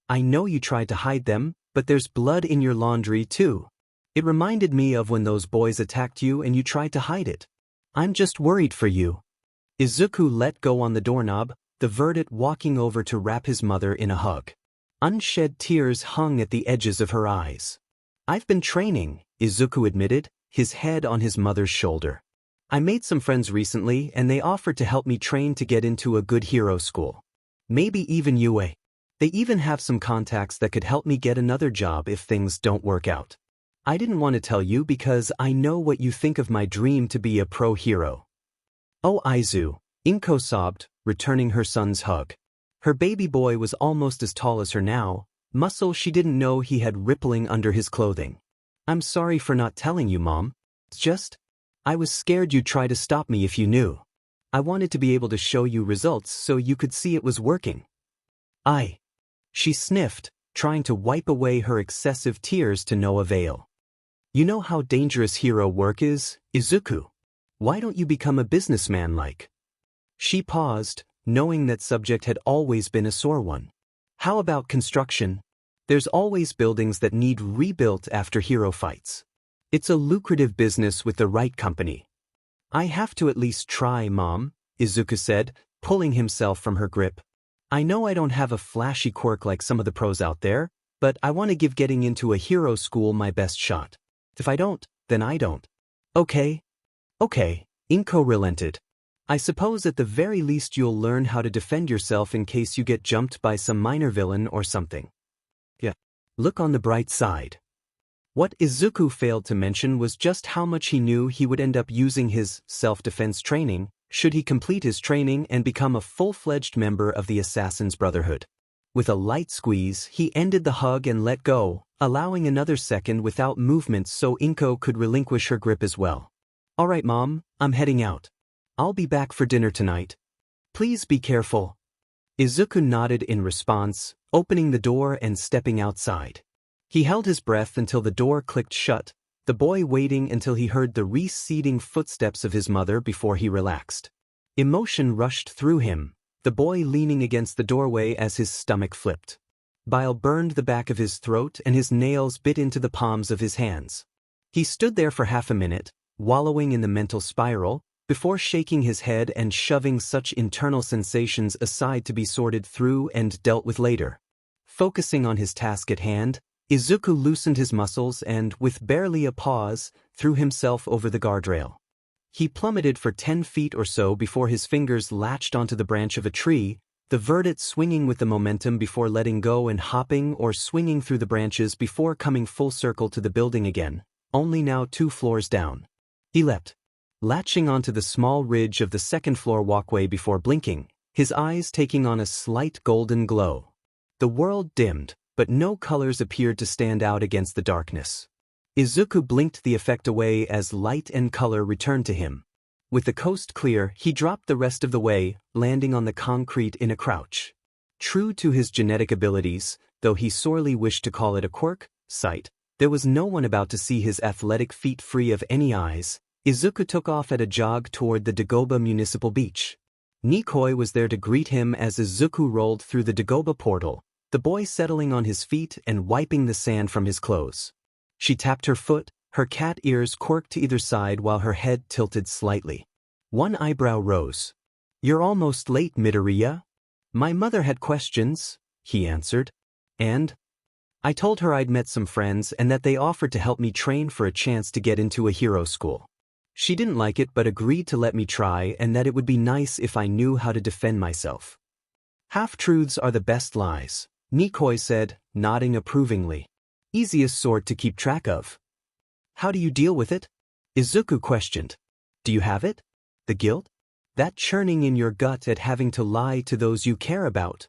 I know you tried to hide them, but there's blood in your laundry too. It reminded me of when those boys attacked you and you tried to hide it. I'm just worried for you. Izuku let go on the doorknob, the verdict walking over to wrap his mother in a hug. Unshed tears hung at the edges of her eyes. I've been training, Izuku admitted, his head on his mother's shoulder. I made some friends recently and they offered to help me train to get into a good hero school. Maybe even UA. They even have some contacts that could help me get another job if things don't work out. I didn't want to tell you because I know what you think of my dream to be a pro hero. Oh Izu, Inko sobbed, returning her son's hug. Her baby boy was almost as tall as her now, muscle she didn't know he had rippling under his clothing. I'm sorry for not telling you, Mom. It's just, I was scared you'd try to stop me if you knew. I wanted to be able to show you results so you could see it was working. She sniffed, trying to wipe away her excessive tears to no avail. You know how dangerous hero work is, Izuku. Why don't you become a businessman like? She paused, knowing that subject had always been a sore one. How about construction? There's always buildings that need rebuilt after hero fights. It's a lucrative business with the right company. I have to at least try, Mom, Izuku said, pulling himself from her grip. I know I don't have a flashy quirk like some of the pros out there, but I want to give getting into a hero school my best shot. If I don't, then I don't. Okay, Inko relented. I suppose at the very least you'll learn how to defend yourself in case you get jumped by some minor villain or something. Yeah. Look on the bright side. What Izuku failed to mention was just how much he knew he would end up using his self-defense training should he complete his training and become a full-fledged member of the Assassin's Brotherhood. With a light squeeze, he ended the hug and let go, allowing another second without movement so Inko could relinquish her grip as well. All right, Mom, I'm heading out. I'll be back for dinner tonight. Please be careful. Izuku nodded in response, opening the door and stepping outside. He held his breath until the door clicked shut, the boy waiting until he heard the receding footsteps of his mother before he relaxed. Emotion rushed through him, the boy leaning against the doorway as his stomach flipped. Bile burned the back of his throat and his nails bit into the palms of his hands. He stood there for half a minute, wallowing in the mental spiral, before shaking his head and shoving such internal sensations aside to be sorted through and dealt with later. Focusing on his task at hand, Izuku loosened his muscles and, with barely a pause, threw himself over the guardrail. He plummeted for 10 feet or so before his fingers latched onto the branch of a tree, the verdict swinging with the momentum before letting go and hopping or swinging through the branches before coming full circle to the building again, only now 2 floors down. He leapt, latching onto the small ridge of the second-floor walkway before blinking, his eyes taking on a slight golden glow. The world dimmed, but no colors appeared to stand out against the darkness. Izuku blinked the effect away as light and color returned to him. With the coast clear, he dropped the rest of the way, landing on the concrete in a crouch. True to his genetic abilities, though he sorely wished to call it a quirk, sight, there was no one about to see his athletic feet free of any eyes. Izuku took off at a jog toward the Dagoba Municipal Beach. Nikoi was there to greet him as Izuku rolled through the Dagoba portal, the boy settling on his feet and wiping the sand from his clothes. She tapped her foot, her cat ears quirked to either side while her head tilted slightly. One eyebrow rose. "You're almost late, Midoriya." "My mother had questions," he answered. "And?" "I told her I'd met some friends and that they offered to help me train for a chance to get into a hero school. She didn't like it but agreed to let me try and that it would be nice if I knew how to defend myself." "Half-truths are the best lies," Nikoi said, nodding approvingly. "Easiest sort to keep track of." "How do you deal with it?" Izuku questioned. "Do you have it? The guilt? That churning in your gut at having to lie to those you care about?"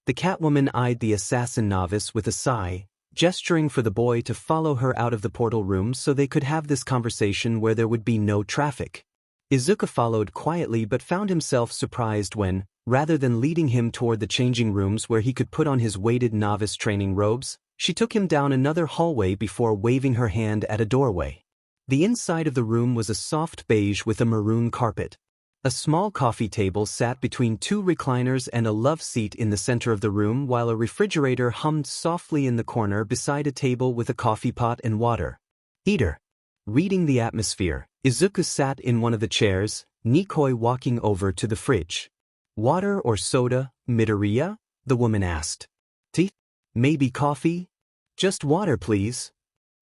The Catwoman eyed the assassin novice with a sigh, gesturing for the boy to follow her out of the portal room so they could have this conversation where there would be no traffic. Izuku followed quietly but found himself surprised when, rather than leading him toward the changing rooms where he could put on his weighted novice training robes, she took him down another hallway before waving her hand at a doorway. The inside of the room was a soft beige with a maroon carpet. A small coffee table sat between two recliners and a love seat in the center of the room while a refrigerator hummed softly in the corner beside a table with a coffee pot and water. Eater. Reading the atmosphere, Izuku sat in one of the chairs, Nikoi walking over to the fridge. "Water or soda, Midoriya?" the woman asked. "Tea? Maybe coffee?" "Just water, please."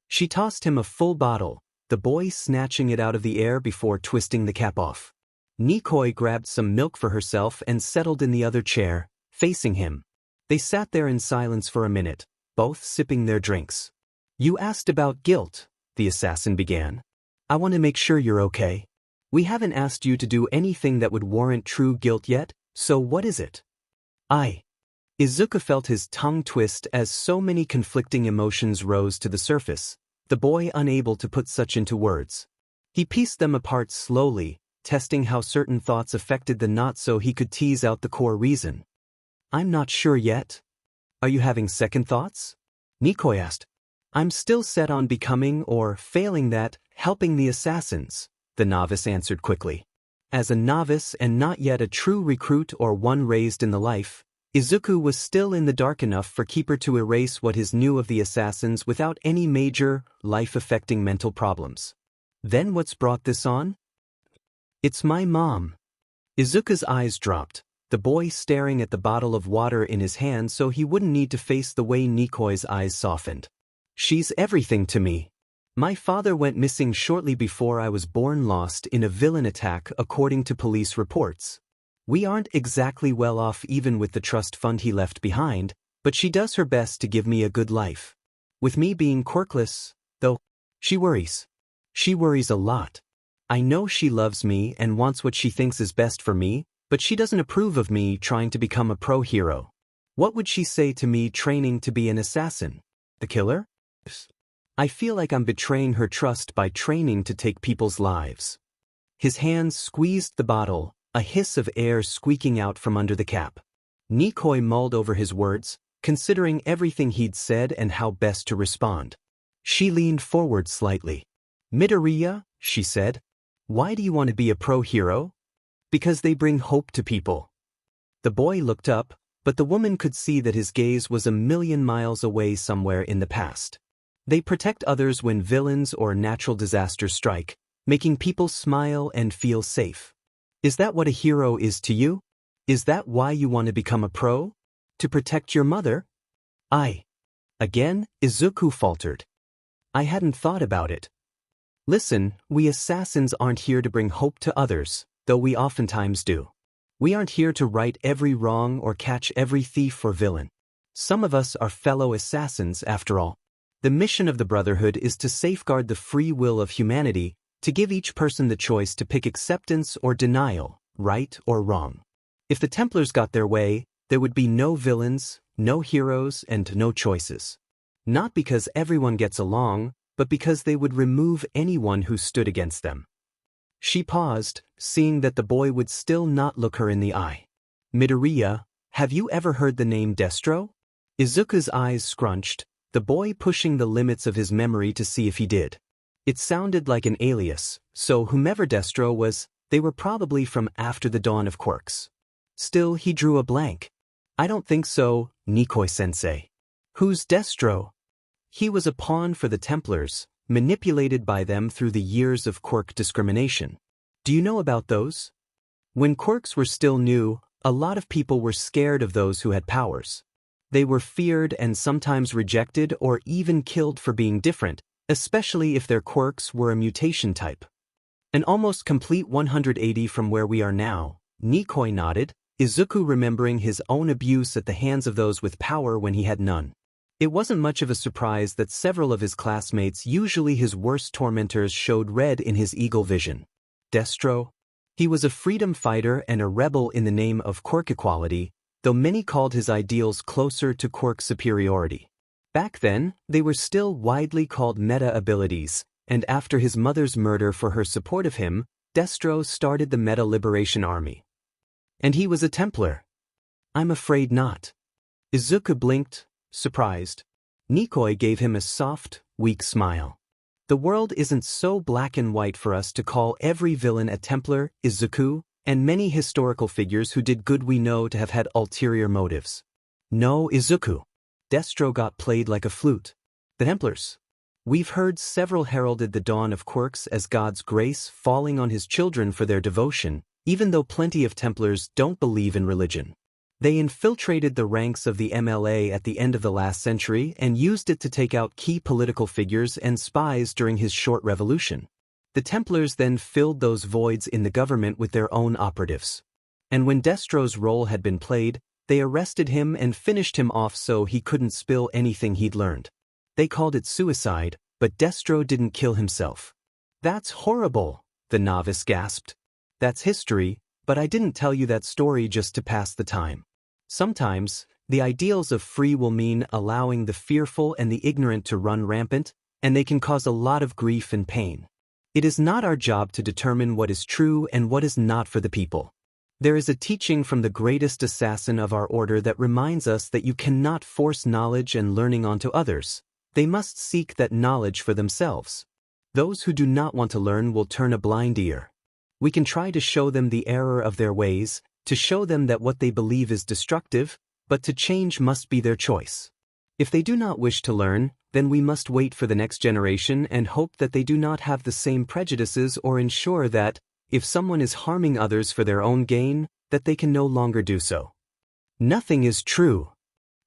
She tossed him a full bottle, the boy snatching it out of the air before twisting the cap off. Nikoi grabbed some milk for herself and settled in the other chair, facing him. They sat there in silence for a minute, both sipping their drinks. "You asked about guilt," the assassin began. "I want to make sure you're okay. We haven't asked you to do anything that would warrant true guilt yet, so what is it?" Izuku felt his tongue twist as so many conflicting emotions rose to the surface, the boy unable to put such into words. He pieced them apart slowly, testing how certain thoughts affected the knot so he could tease out the core reason. "I'm not sure yet." "Are you having second thoughts?" Nikoi asked. "I'm still set on becoming or failing that, helping the assassins," the novice answered quickly. As a novice and not yet a true recruit or one raised in the life, Izuku was still in the dark enough for Keeper to erase what his knew of the assassins without any major, life-affecting mental problems. "Then what's brought this on?" "It's my mom." Izuku's eyes dropped, the boy staring at the bottle of water in his hand so he wouldn't need to face the way Nikoi's eyes softened. "She's everything to me. My father went missing shortly before I was born, lost in a villain attack according to police reports. We aren't exactly well off even with the trust fund he left behind, but she does her best to give me a good life. With me being quirkless, though, she worries. She worries a lot. I know she loves me and wants what she thinks is best for me, but she doesn't approve of me trying to become a pro hero. What would she say to me training to be an assassin? The killer? I feel like I'm betraying her trust by training to take people's lives." His hands squeezed the bottle, a hiss of air squeaking out from under the cap. Nikoi mulled over his words, considering everything he'd said and how best to respond. She leaned forward slightly. "Midoriya," she said, "why do you want to be a pro hero?" "Because they bring hope to people." The boy looked up, but the woman could see that his gaze was a million miles away somewhere in the past. "They protect others when villains or natural disasters strike, making people smile and feel safe. Is that what a hero is to you? Is that why you want to become a pro? To protect your mother?" Again, Izuku faltered. "I hadn't thought about it." "Listen, we assassins aren't here to bring hope to others, though we oftentimes do. We aren't here to right every wrong or catch every thief or villain. Some of us are fellow assassins after all. The mission of the Brotherhood is to safeguard the free will of humanity, to give each person the choice to pick acceptance or denial, right or wrong. If the Templars got their way, there would be no villains, no heroes, and no choices. Not because everyone gets along, but because they would remove anyone who stood against them." She paused, seeing that the boy would still not look her in the eye. Midoriya, have you ever heard the name Destro? Izuku's eyes scrunched, the boy pushing the limits of his memory to see if he did. It sounded like an alias, so whomever Destro was, they were probably from after the dawn of quirks. Still, he drew a blank. I don't think so, Nikoi-sensei. Who's Destro? He was a pawn for the Templars, manipulated by them through the years of quirk discrimination. Do you know about those? When quirks were still new, a lot of people were scared of those who had powers. They were feared and sometimes rejected or even killed for being different, especially if their quirks were a mutation type. An almost complete 180 from where we are now, Nikoi nodded, Izuku remembering his own abuse at the hands of those with power when he had none. It wasn't much of a surprise that several of his classmates, usually his worst tormentors, showed red in his eagle vision. Destro? He was a freedom fighter and a rebel in the name of quirk equality, though many called his ideals closer to quirk superiority. Back then, they were still widely called meta abilities, and after his mother's murder for her support of him, Destro started the Meta Liberation Army. And he was a Templar? I'm afraid not. Izuku blinked, surprised. Nikoi gave him a soft, weak smile. The world isn't so black and white for us to call every villain a Templar, Izuku, and many historical figures who did good we know to have had ulterior motives. No, Izuku. Destro got played like a flute. The Templars. We've heard several heralded the dawn of quirks as God's grace falling on his children for their devotion, even though plenty of Templars don't believe in religion. They infiltrated the ranks of the MLA at the end of the last century and used it to take out key political figures and spies during his short revolution. The Templars then filled those voids in the government with their own operatives. And when Destro's role had been played, they arrested him and finished him off so he couldn't spill anything he'd learned. They called it suicide, but Destro didn't kill himself. That's horrible, the novice gasped. That's history, but I didn't tell you that story just to pass the time. Sometimes, the ideals of free will mean allowing the fearful and the ignorant to run rampant, and they can cause a lot of grief and pain. It is not our job to determine what is true and what is not for the people. There is a teaching from the greatest assassin of our order that reminds us that you cannot force knowledge and learning onto others. They must seek that knowledge for themselves. Those who do not want to learn will turn a blind ear. We can try to show them the error of their ways, to show them that what they believe is destructive, but to change must be their choice. If they do not wish to learn, then we must wait for the next generation and hope that they do not have the same prejudices or ensure that, if someone is harming others for their own gain, that they can no longer do so. Nothing is true.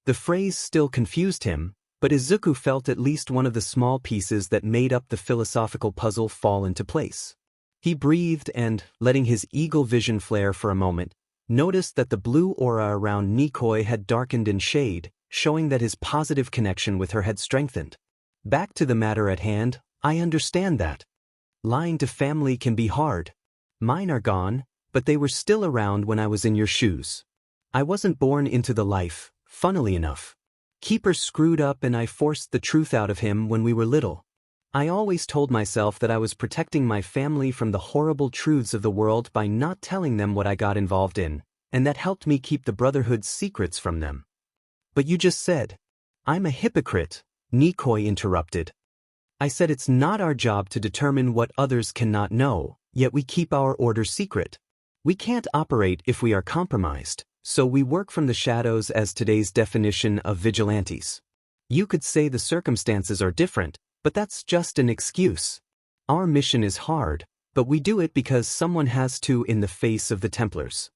The phrase still confused him, but Izuku felt at least one of the small pieces that made up the philosophical puzzle fall into place. He breathed and, letting his eagle vision flare for a moment, noticed that the blue aura around Nikoi had darkened in shade, showing that his positive connection with her had strengthened. Back to the matter at hand, I understand that. Lying to family can be hard. Mine are gone, but they were still around when I was in your shoes. I wasn't born into the life, funnily enough. Keeper screwed up and I forced the truth out of him when we were little. I always told myself that I was protecting my family from the horrible truths of the world by not telling them what I got involved in, and that helped me keep the Brotherhood's secrets from them. But you just said, I'm a hypocrite, Nikoi interrupted. I said it's not our job to determine what others cannot know, yet we keep our order secret. We can't operate if we are compromised, so we work from the shadows as today's definition of vigilantes. You could say the circumstances are different, but that's just an excuse. Our mission is hard, but we do it because someone has to in the face of the Templars.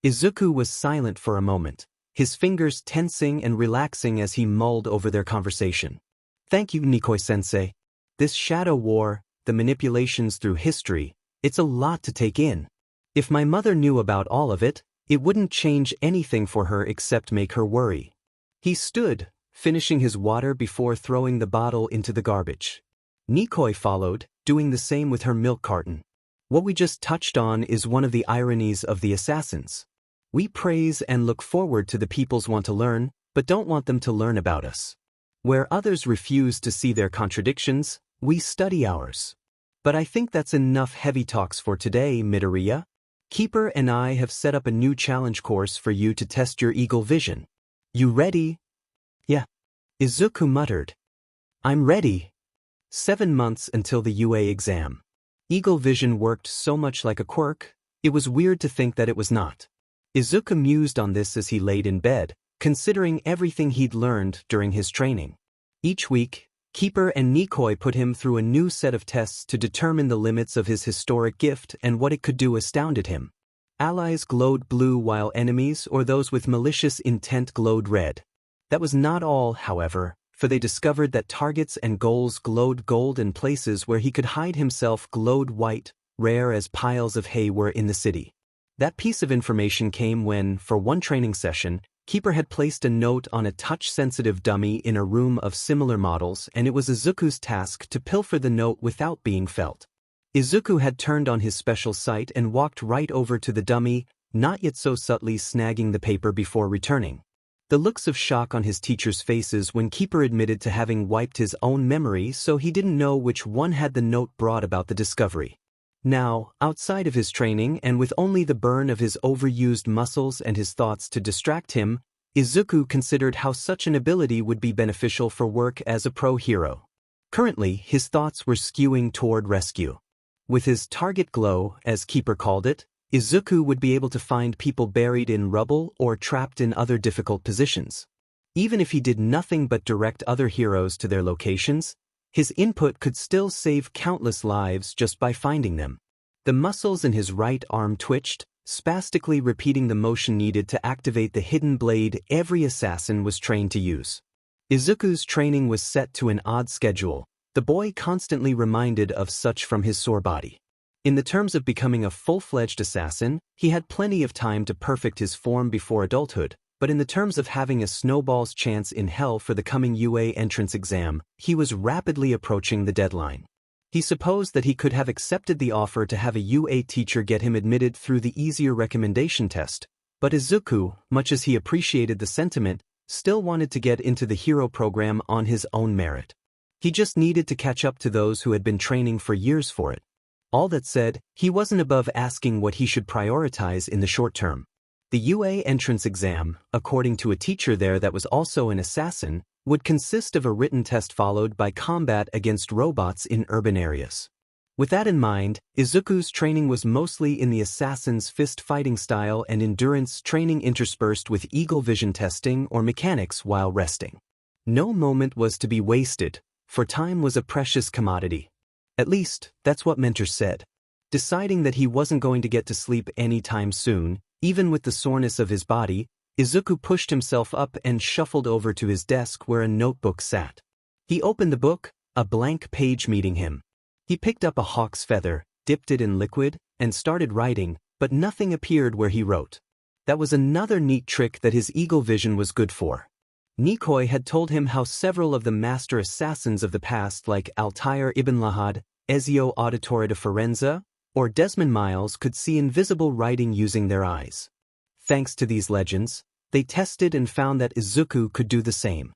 Izuku was silent for a moment, his fingers tensing and relaxing as he mulled over their conversation. Thank you, Nikoi-sensei. This shadow war, the manipulations through history, it's a lot to take in. If my mother knew about all of it, it wouldn't change anything for her except make her worry. He stood, finishing his water before throwing the bottle into the garbage. Nikoi followed, doing the same with her milk carton. What we just touched on is one of the ironies of the assassins. We praise and look forward to the peoples want to learn, but don't want them to learn about us. Where others refuse to see their contradictions, we study ours. But I think that's enough heavy talks for today, Midoriya. Keeper and I have set up a new challenge course for you to test your eagle vision. You ready? Yeah. Izuku muttered. I'm ready. 7 months until the UA exam. Eagle vision worked so much like a quirk, it was weird to think that it was not. Izuku mused on this as he laid in bed, considering everything he'd learned during his training. Each week, Keeper and Nikoi put him through a new set of tests to determine the limits of his historic gift and what it could do astounded him. Allies glowed blue while enemies or those with malicious intent glowed red. That was not all, however, for they discovered that targets and goals glowed gold and places where he could hide himself glowed white, rare as piles of hay were in the city. That piece of information came when, for one training session, Keeper had placed a note on a touch-sensitive dummy in a room of similar models, and it was Izuku's task to pilfer the note without being felt. Izuku had turned on his special sight and walked right over to the dummy, not yet so subtly snagging the paper before returning. The looks of shock on his teachers' faces when Keeper admitted to having wiped his own memory so he didn't know which one had the note brought about the discovery. Now, outside of his training and with only the burn of his overused muscles and his thoughts to distract him, Izuku considered how such an ability would be beneficial for work as a pro hero. Currently, his thoughts were skewing toward rescue. With his target glow, as Keeper called it, Izuku would be able to find people buried in rubble or trapped in other difficult positions. Even if he did nothing but direct other heroes to their locations, his input could still save countless lives just by finding them. The muscles in his right arm twitched, spastically repeating the motion needed to activate the hidden blade every assassin was trained to use. Izuku's training was set to an odd schedule, the boy constantly reminded of such from his sore body. In the terms of becoming a full-fledged assassin, he had plenty of time to perfect his form before adulthood, but in the terms of having a snowball's chance in hell for the coming UA entrance exam, he was rapidly approaching the deadline. He supposed that he could have accepted the offer to have a UA teacher get him admitted through the easier recommendation test, but Izuku, much as he appreciated the sentiment, still wanted to get into the hero program on his own merit. He just needed to catch up to those who had been training for years for it. All that said, he wasn't above asking what he should prioritize in the short term. The UA entrance exam, according to a teacher there that was also an assassin, would consist of a written test followed by combat against robots in urban areas. With that in mind, Izuku's training was mostly in the assassin's fist fighting style and endurance training interspersed with eagle vision testing or mechanics while resting. No moment was to be wasted, for time was a precious commodity. At least, that's what Mentor said. Deciding that he wasn't going to get to sleep anytime soon, even with the soreness of his body, Izuku pushed himself up and shuffled over to his desk where a notebook sat. He opened the book, a blank page meeting him. He picked up a hawk's feather, dipped it in liquid, and started writing, but nothing appeared where he wrote. That was another neat trick that his eagle vision was good for. Nikoi had told him how several of the master assassins of the past like Altair ibn Lahad, Ezio Auditore de Firenze, or Desmond Miles could see invisible writing using their eyes. Thanks to these legends, they tested and found that Izuku could do the same.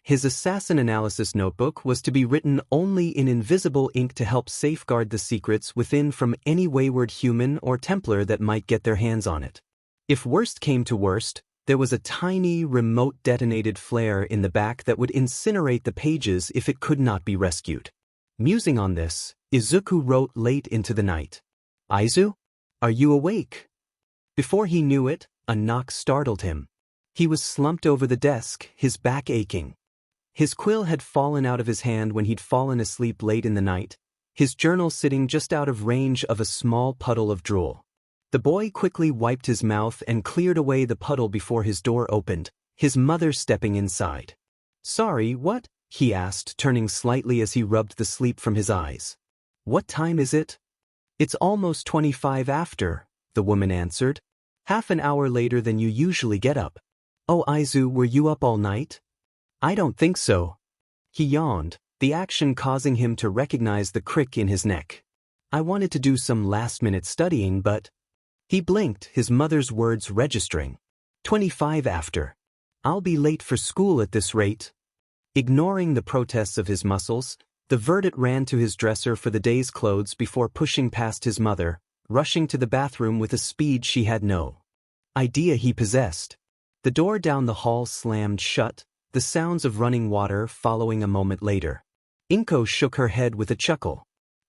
His assassin analysis notebook was to be written only in invisible ink to help safeguard the secrets within from any wayward human or Templar that might get their hands on it. If worst came to worst, there was a tiny, remote detonated flare in the back that would incinerate the pages if it could not be rescued. Musing on this, Izuku wrote late into the night. "Aizu? Are you awake?" Before he knew it, a knock startled him. He was slumped over the desk, his back aching. His quill had fallen out of his hand when he'd fallen asleep late in the night, his journal sitting just out of range of a small puddle of drool. The boy quickly wiped his mouth and cleared away the puddle before his door opened, his mother stepping inside. "Sorry, what?" he asked, turning slightly as he rubbed the sleep from his eyes. "What time is it?" "It's almost 25 after," the woman answered. "Half an hour later than you usually get up." "Oh, Aizu, were you up all night?" "I don't think so." He yawned, the action causing him to recognize the crick in his neck. "I wanted to do some last-minute studying, but—" He blinked, his mother's words registering. 25 after. "I'll be late for school at this rate." Ignoring the protests of his muscles, The verdict ran to his dresser for the day's clothes before pushing past his mother, rushing to the bathroom with a speed she had no idea he possessed. The door down the hall slammed shut, the sounds of running water following a moment later. Inko shook her head with a chuckle.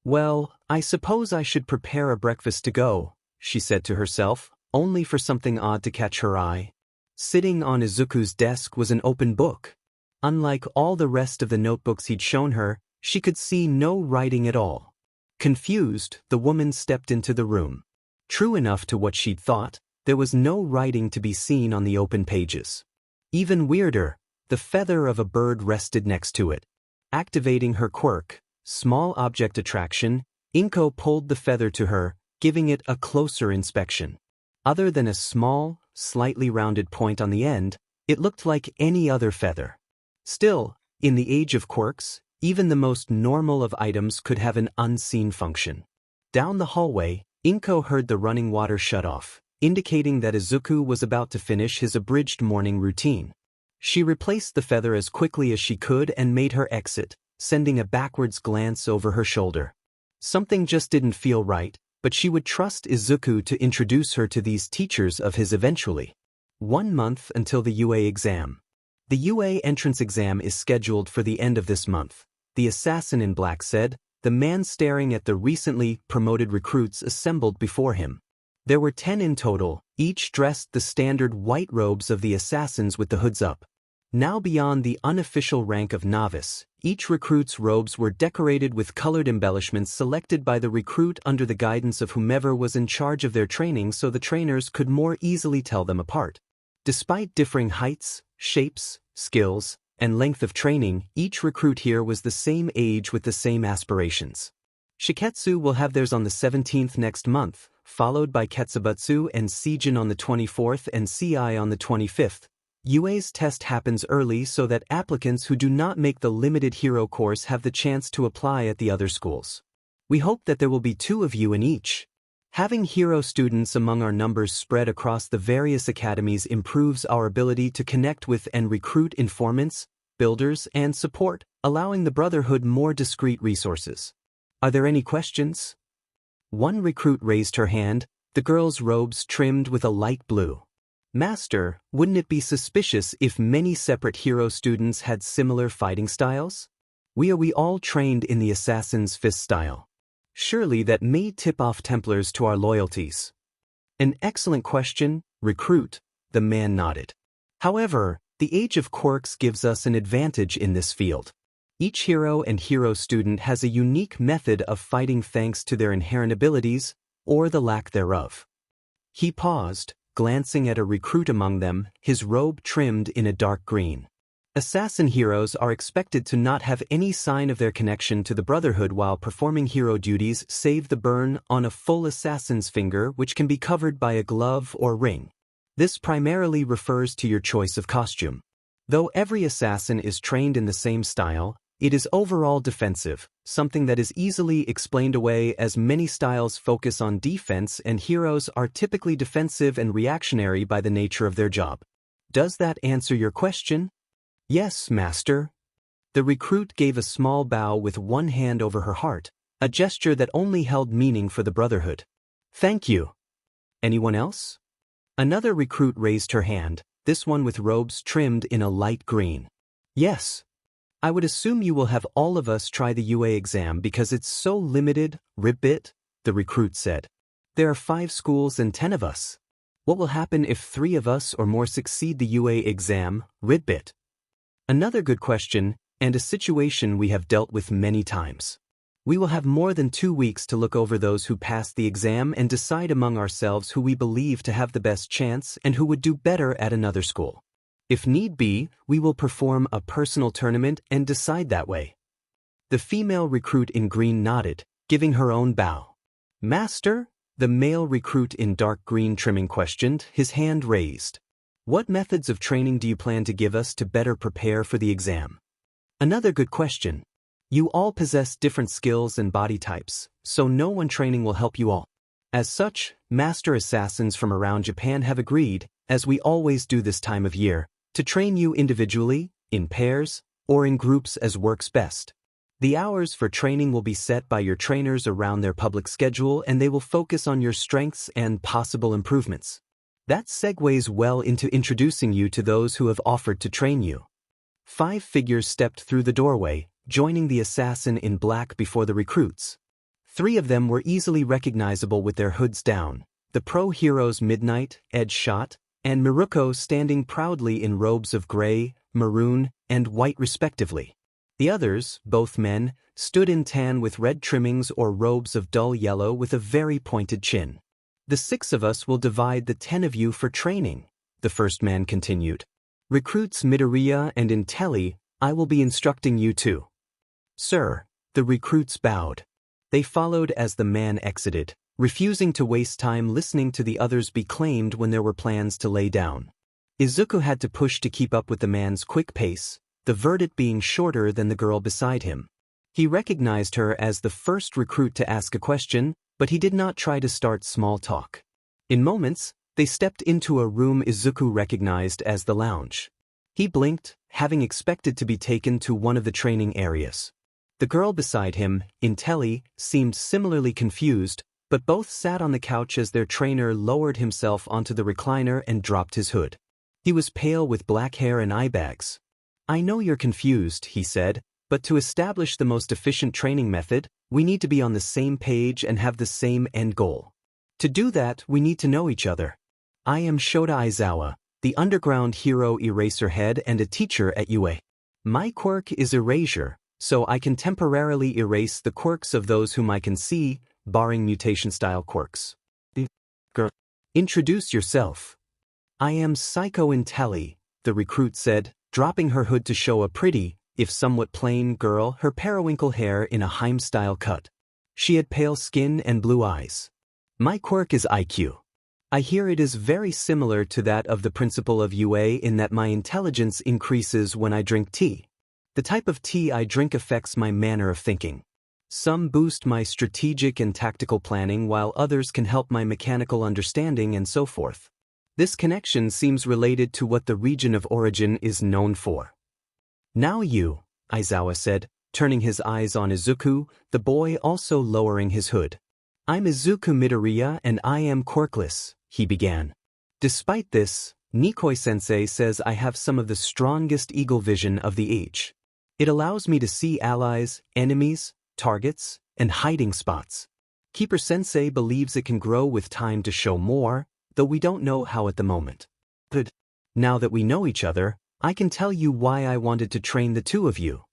"Well, I suppose I should prepare a breakfast to go," she said to herself, only for something odd to catch her eye. Sitting on Izuku's desk was an open book. Unlike all the rest of the notebooks he'd shown her, she could see no writing at all. Confused, the woman stepped into the room. True enough to what she'd thought, there was no writing to be seen on the open pages. Even weirder, the feather of a bird rested next to it. Activating her quirk, small object attraction, Inko pulled the feather to her, giving it a closer inspection. Other than a small, slightly rounded point on the end, it looked like any other feather. Still, in the age of quirks, even the most normal of items could have an unseen function. Down the hallway, Inko heard the running water shut off, indicating that Izuku was about to finish his abridged morning routine. She replaced the feather as quickly as she could and made her exit, sending a backwards glance over her shoulder. Something just didn't feel right, but she would trust Izuku to introduce her to these teachers of his eventually. 1 month until the UA exam. The UA entrance exam is scheduled for the end of this month, the assassin in black said, the man staring at the recently promoted recruits assembled before him. There were 10 in total, each dressed the standard white robes of the assassins with the hoods up. Now beyond the unofficial rank of novice, each recruit's robes were decorated with colored embellishments selected by the recruit under the guidance of whomever was in charge of their training so the trainers could more easily tell them apart. Despite differing heights, shapes, skills, and length of training, each recruit here was the same age with the same aspirations. Shiketsu will have theirs on the 17th next month, followed by Ketsubutsu and Seijin on the 24th and CI on the 25th. UA's test happens early so that applicants who do not make the limited hero course have the chance to apply at the other schools. We hope that there will be 2 of you in each. Having hero students among our numbers spread across the various academies improves our ability to connect with and recruit informants, builders, and support, allowing the Brotherhood more discreet resources. Are there any questions? One recruit raised her hand, the girl's robes trimmed with a light blue. Master, wouldn't it be suspicious if many separate hero students had similar fighting styles? We all trained in the assassin's fist style. Surely that may tip off Templars to our loyalties. An excellent question, recruit, the man nodded. However, the age of quirks gives us an advantage in this field. Each hero and hero student has a unique method of fighting thanks to their inherent abilities, or the lack thereof. He paused, glancing at a recruit among them, his robe trimmed in a dark green. Assassin heroes are expected to not have any sign of their connection to the Brotherhood while performing hero duties save the burn on a full assassin's finger which can be covered by a glove or ring. This primarily refers to your choice of costume. Though every assassin is trained in the same style, it is overall defensive, something that is easily explained away as many styles focus on defense and heroes are typically defensive and reactionary by the nature of their job. Does that answer your question? Yes, Master. The recruit gave a small bow with one hand over her heart, a gesture that only held meaning for the Brotherhood. Thank you. Anyone else? Another recruit raised her hand, this one with robes trimmed in a light green. Yes. I would assume you will have all of us try the UA exam because it's so limited, Ribbit, the recruit said. There are 5 schools and 10 of us. What will happen if 3 of us or more succeed the UA exam, Ribbit? Another good question, and a situation we have dealt with many times. We will have more than 2 weeks to look over those who passed the exam and decide among ourselves who we believe to have the best chance and who would do better at another school. If need be, we will perform a personal tournament and decide that way. The female recruit in green nodded, giving her own bow. Master? The male recruit in dark green trimming questioned, his hand raised. What methods of training do you plan to give us to better prepare for the exam? Another good question. You all possess different skills and body types, so no one training will help you all. As such, master assassins from around Japan have agreed, as we always do this time of year, to train you individually, in pairs, or in groups as works best. The hours for training will be set by your trainers around their public schedule, and they will focus on your strengths and possible improvements. That segues well into introducing you to those who have offered to train you. 5 figures stepped through the doorway, joining the assassin in black before the recruits. 3 of them were easily recognizable with their hoods down: the pro heroes Midnight, Edge Shot, and Miruko, standing proudly in robes of gray, maroon, and white respectively. The others, both men, stood in tan with red trimmings or robes of dull yellow with a very pointed chin. The 6 of us will divide the 10 of you for training, the first man continued. Recruits Midoriya and Intelli, I will be instructing you too. Sir, the recruits bowed. They followed as the man exited, refusing to waste time listening to the others be claimed when there were plans to lay down. Izuku had to push to keep up with the man's quick pace, the verdict being shorter than the girl beside him. He recognized her as the first recruit to ask a question, but he did not try to start small talk. In moments, they stepped into a room Izuku recognized as the lounge. He blinked, having expected to be taken to one of the training areas. The girl beside him, Intelli, seemed similarly confused, but both sat on the couch as their trainer lowered himself onto the recliner and dropped his hood. He was pale with black hair and eye bags. I know you're confused, he said, but to establish the most efficient training method, we need to be on the same page and have the same end goal. To do that, we need to know each other. I am Shota Aizawa, the underground hero Eraserhead and a teacher at UA. My quirk is Erasure, so I can temporarily erase the quirks of those whom I can see, barring mutation-style quirks. Girl, introduce yourself. I am Psycho Intelli, the recruit said, dropping her hood to show a pretty, if somewhat plain girl, her periwinkle hair in a Heim-style cut. She had pale skin and blue eyes. My quirk is IQ. I hear it is very similar to that of the principal of UA in that my intelligence increases when I drink tea. The type of tea I drink affects my manner of thinking. Some boost my strategic and tactical planning while others can help my mechanical understanding and so forth. This connection seems related to what the region of origin is known for. Now you, Aizawa said, turning his eyes on Izuku, the boy also lowering his hood. I'm Izuku Midoriya and I am quirkless, he began. Despite this, Nikoi-sensei says I have some of the strongest eagle vision of the age. It allows me to see allies, enemies, targets, and hiding spots. Keeper-sensei believes it can grow with time to show more, though we don't know how at the moment. But now that we know each other, I can tell you why I wanted to train the 2 of you.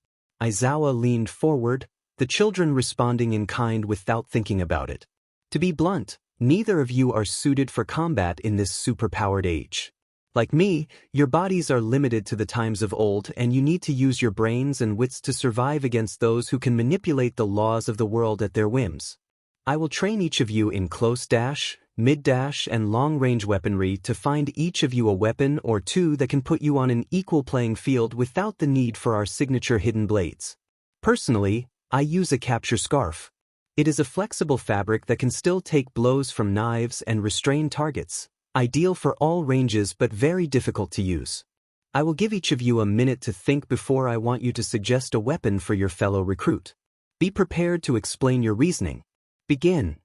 Aizawa leaned forward, the children responding in kind without thinking about it. To be blunt, neither of you are suited for combat in this superpowered age. Like me, your bodies are limited to the times of old and you need to use your brains and wits to survive against those who can manipulate the laws of the world at their whims. I will train each of you in close dash, mid-dash, and long-range weaponry to find each of you a weapon or 2 that can put you on an equal playing field without the need for our signature hidden blades. Personally, I use a capture scarf. It is a flexible fabric that can still take blows from knives and restrain targets, ideal for all ranges but very difficult to use. I will give each of you a minute to think before I want you to suggest a weapon for your fellow recruit. Be prepared to explain your reasoning. Begin.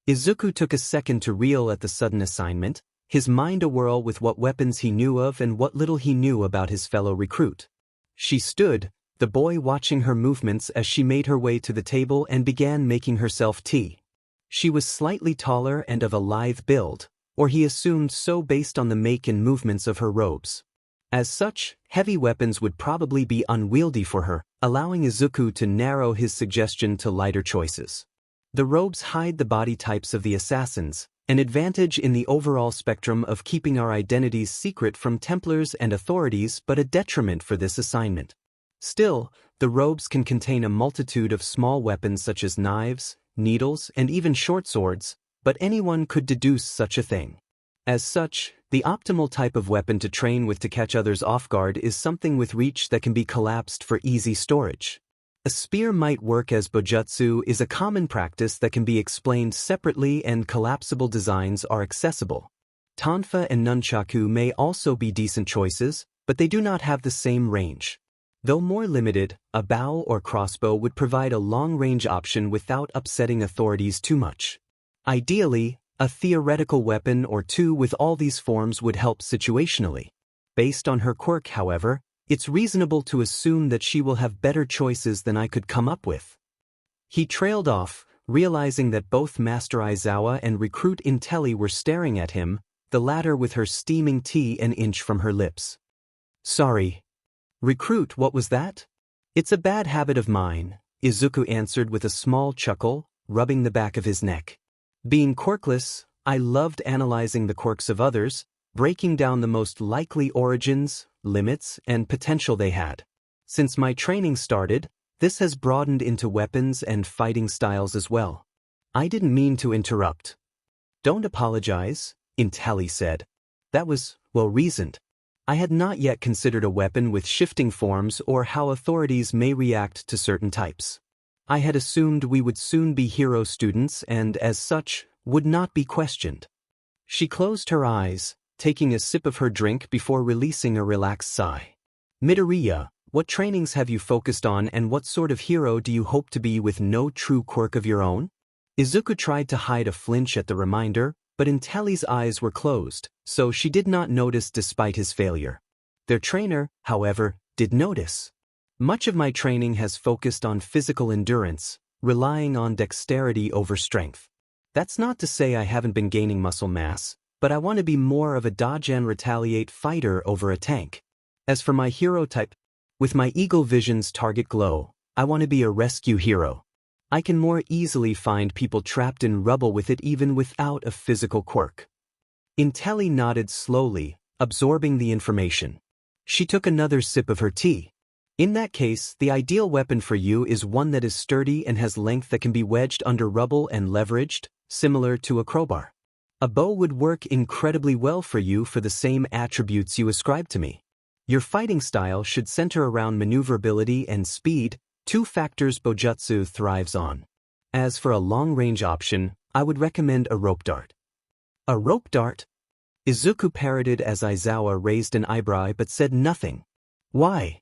Izuku took a second to reel at the sudden assignment, his mind awhirl with what weapons he knew of and what little he knew about his fellow recruit. She stood, the boy watching her movements as she made her way to the table and began making herself tea. She was slightly taller and of a lithe build, or he assumed so based on the make and movements of her robes. As such, heavy weapons would probably be unwieldy for her, allowing Izuku to narrow his suggestion to lighter choices. The robes hide the body types of the assassins, an advantage in the overall spectrum of keeping our identities secret from Templars and authorities but a detriment for this assignment. Still, the robes can contain a multitude of small weapons such as knives, needles, and even short swords, but anyone could deduce such a thing. As such, the optimal type of weapon to train with to catch others off guard is something with reach that can be collapsed for easy storage. A spear might work as bojutsu is a common practice that can be explained separately and collapsible designs are accessible. Tonfa and nunchaku may also be decent choices, but they do not have the same range. Though more limited, a bow or crossbow would provide a long-range option without upsetting authorities too much. Ideally, a theoretical weapon or two with all these forms would help situationally. Based on her quirk, however, it's reasonable to assume that she will have better choices than I could come up with. He trailed off, realizing that both Master Aizawa and Recruit Intelli were staring at him, the latter with her steaming tea an inch from her lips. Sorry. Recruit, what was that? It's a bad habit of mine, Izuku answered with a small chuckle, rubbing the back of his neck. Being quirkless, I loved analyzing the quirks of others, breaking down the most likely origins, limits, and potential they had. Since my training started, this has broadened into weapons and fighting styles as well. I didn't mean to interrupt. Don't apologize, Intelli said. That was, well-reasoned. I had not yet considered a weapon with shifting forms or how authorities may react to certain types. I had assumed we would soon be hero students and, as such, would not be questioned. She closed her eyes, taking a sip of her drink before releasing a relaxed sigh. Midoriya, what trainings have you focused on and what sort of hero do you hope to be with no true quirk of your own? Izuku tried to hide a flinch at the reminder, but Intelli's eyes were closed, so she did not notice despite his failure. Their trainer, however, did notice. Much of my training has focused on physical endurance, relying on dexterity over strength. That's not to say I haven't been gaining muscle mass, but I want to be more of a dodge and retaliate fighter over a tank. As for my hero type, with my Eagle Vision's target glow, I want to be a rescue hero. I can more easily find people trapped in rubble with it even without a physical quirk. Intelli nodded slowly, absorbing the information. She took another sip of her tea. In that case, the ideal weapon for you is one that is sturdy and has length that can be wedged under rubble and leveraged, similar to a crowbar. A bow would work incredibly well for you for the same attributes you ascribe to me. Your fighting style should center around maneuverability and speed, two factors Bojutsu thrives on. As for a long-range option, I would recommend a rope dart. A rope dart? Izuku parroted as Aizawa raised an eyebrow but said nothing. Why?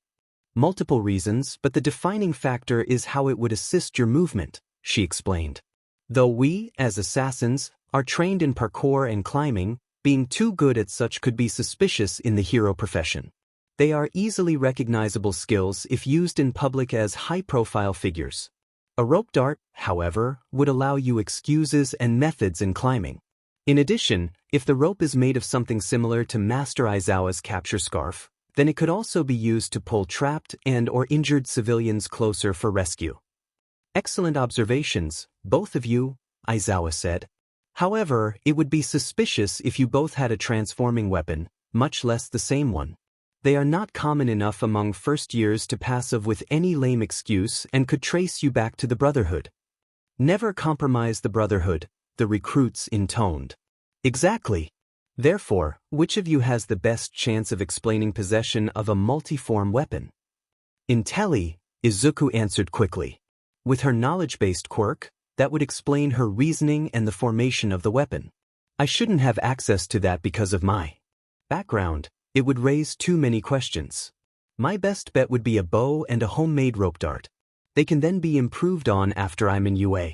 Multiple reasons, but the defining factor is how it would assist your movement, she explained. Though we, as assassins, are trained in parkour and climbing, being too good at such could be suspicious in the hero profession. They are easily recognizable skills if used in public as high-profile figures. A rope dart, however, would allow you excuses and methods in climbing. In addition, if the rope is made of something similar to Master Aizawa's capture scarf, then it could also be used to pull trapped and/or injured civilians closer for rescue. Excellent observations, both of you, Aizawa said. However, it would be suspicious if you both had a transforming weapon, much less the same one. They are not common enough among first years to pass off with any lame excuse and could trace you back to the Brotherhood. Never compromise the Brotherhood, the recruits intoned. Exactly. Therefore, which of you has the best chance of explaining possession of a multiform weapon? Intelli, Izuku answered quickly. With her knowledge-based quirk, that would explain her reasoning and the formation of the weapon. I shouldn't have access to that because of my background. It would raise too many questions. My best bet would be a bow and a homemade rope dart. They can then be improved on after I'm in UA.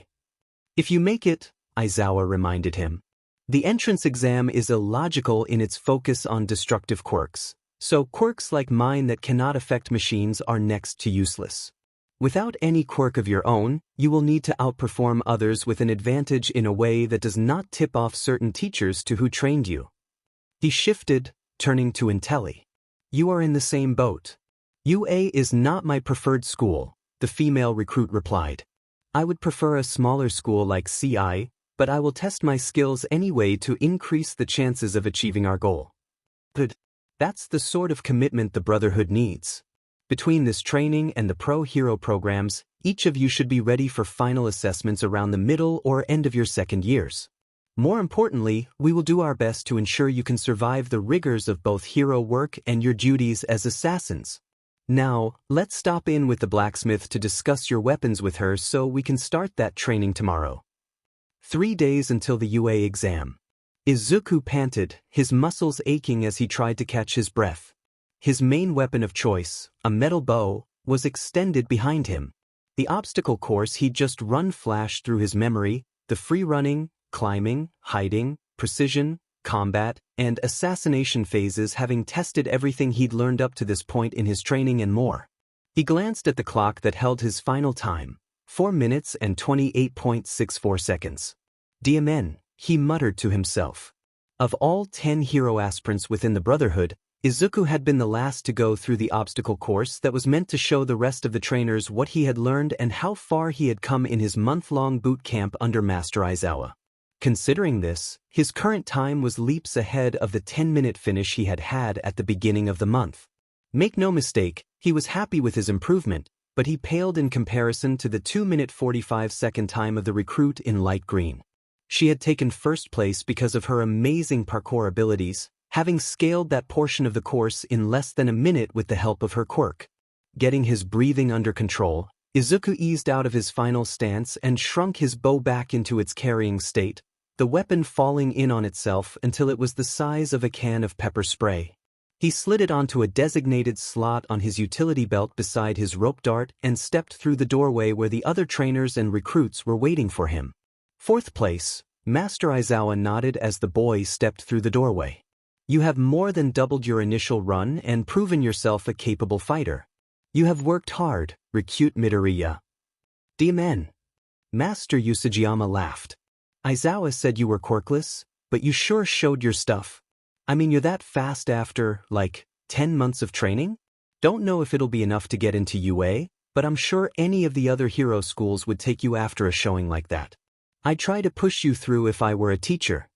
If you make it, Aizawa reminded him. The entrance exam is illogical in its focus on destructive quirks, so quirks like mine that cannot affect machines are next to useless. Without any quirk of your own, you will need to outperform others with an advantage in a way that does not tip off certain teachers to who trained you. He shifted, turning to Intelli. You are in the same boat. UA is not my preferred school, the female recruit replied. I would prefer a smaller school like CI, but I will test my skills anyway to increase the chances of achieving our goal. Good. That's the sort of commitment the Brotherhood needs. Between this training and the pro-hero programs, each of you should be ready for final assessments around the middle or end of your second years. More importantly, we will do our best to ensure you can survive the rigors of both hero work and your duties as assassins. Now, let's stop in with the blacksmith to discuss your weapons with her so we can start that training tomorrow. 3 days until the UA exam. Izuku panted, his muscles aching as he tried to catch his breath. His main weapon of choice, a metal bow, was extended behind him. The obstacle course he'd just run flashed through his memory, the free running, climbing, hiding, precision, combat, and assassination phases, having tested everything he'd learned up to this point in his training and more. He glanced at the clock that held his final time, 4 minutes and 28.64 seconds. DMN, he muttered to himself. Of all 10 hero aspirants within the Brotherhood, Izuku had been the last to go through the obstacle course that was meant to show the rest of the trainers what he had learned and how far he had come in his month-long boot camp under Master Aizawa. Considering this, his current time was leaps ahead of the 10-minute finish he had had at the beginning of the month. Make no mistake, he was happy with his improvement, but he paled in comparison to the 2-minute 45-second time of the recruit in light green. She had taken first place because of her amazing parkour abilities, having scaled that portion of the course in less than a minute with the help of her quirk. Getting his breathing under control, Izuku eased out of his final stance and shrunk his bow back into its carrying state, the weapon falling in on itself until it was the size of a can of pepper spray. He slid it onto a designated slot on his utility belt beside his rope dart and stepped through the doorway where the other trainers and recruits were waiting for him. Fourth place, Master Aizawa nodded as the boy stepped through the doorway. You have more than doubled your initial run and proven yourself a capable fighter. You have worked hard, recruit Midoriya. DMN. Master Usajiyama laughed. Aizawa said you were quirkless, but you sure showed your stuff. I mean, you're that fast after, 10 months of training? Don't know if it'll be enough to get into UA, but I'm sure any of the other hero schools would take you after a showing like that. I'd try to push you through if I were a teacher.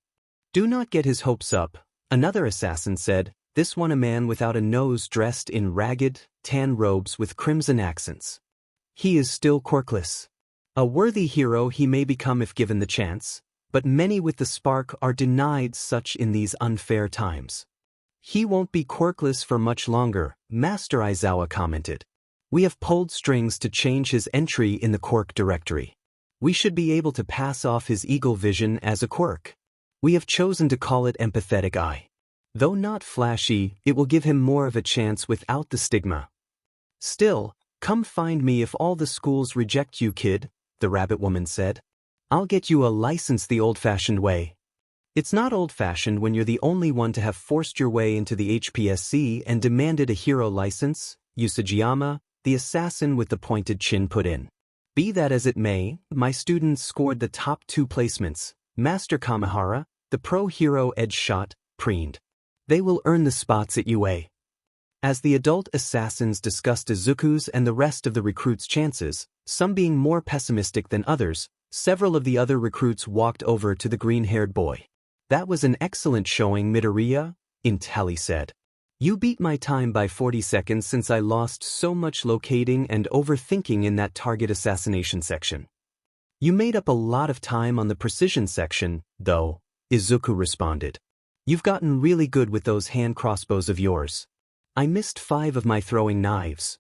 Do not get his hopes up, another assassin said, this one a man without a nose dressed in ragged, tan robes with crimson accents. He is still quirkless. A worthy hero he may become if given the chance, but many with the spark are denied such in these unfair times. He won't be quirkless for much longer, Master Aizawa commented. We have pulled strings to change his entry in the quirk directory. We should be able to pass off his eagle vision as a quirk. We have chosen to call it empathetic eye. Though not flashy, it will give him more of a chance without the stigma. Still, come find me if all the schools reject you, kid, the rabbit woman said. I'll get you a license the old-fashioned way. It's not old-fashioned when you're the only one to have forced your way into the HPSC and demanded a hero license, Usajiyama, the assassin with the pointed chin put in. Be that as it may, my students scored the top 2 placements. Master Kamihara, the pro hero edge shot, preened. They will earn the spots at UA. As the adult assassins discussed Izuku's and the rest of the recruits' chances, some being more pessimistic than others, several of the other recruits walked over to the green-haired boy. That was an excellent showing, Midoriya, Intali said. You beat my time by 40 seconds since I lost so much locating and overthinking in that target assassination section. You made up a lot of time on the precision section, though, Izuku responded. You've gotten really good with those hand crossbows of yours. I missed 5 of my throwing knives.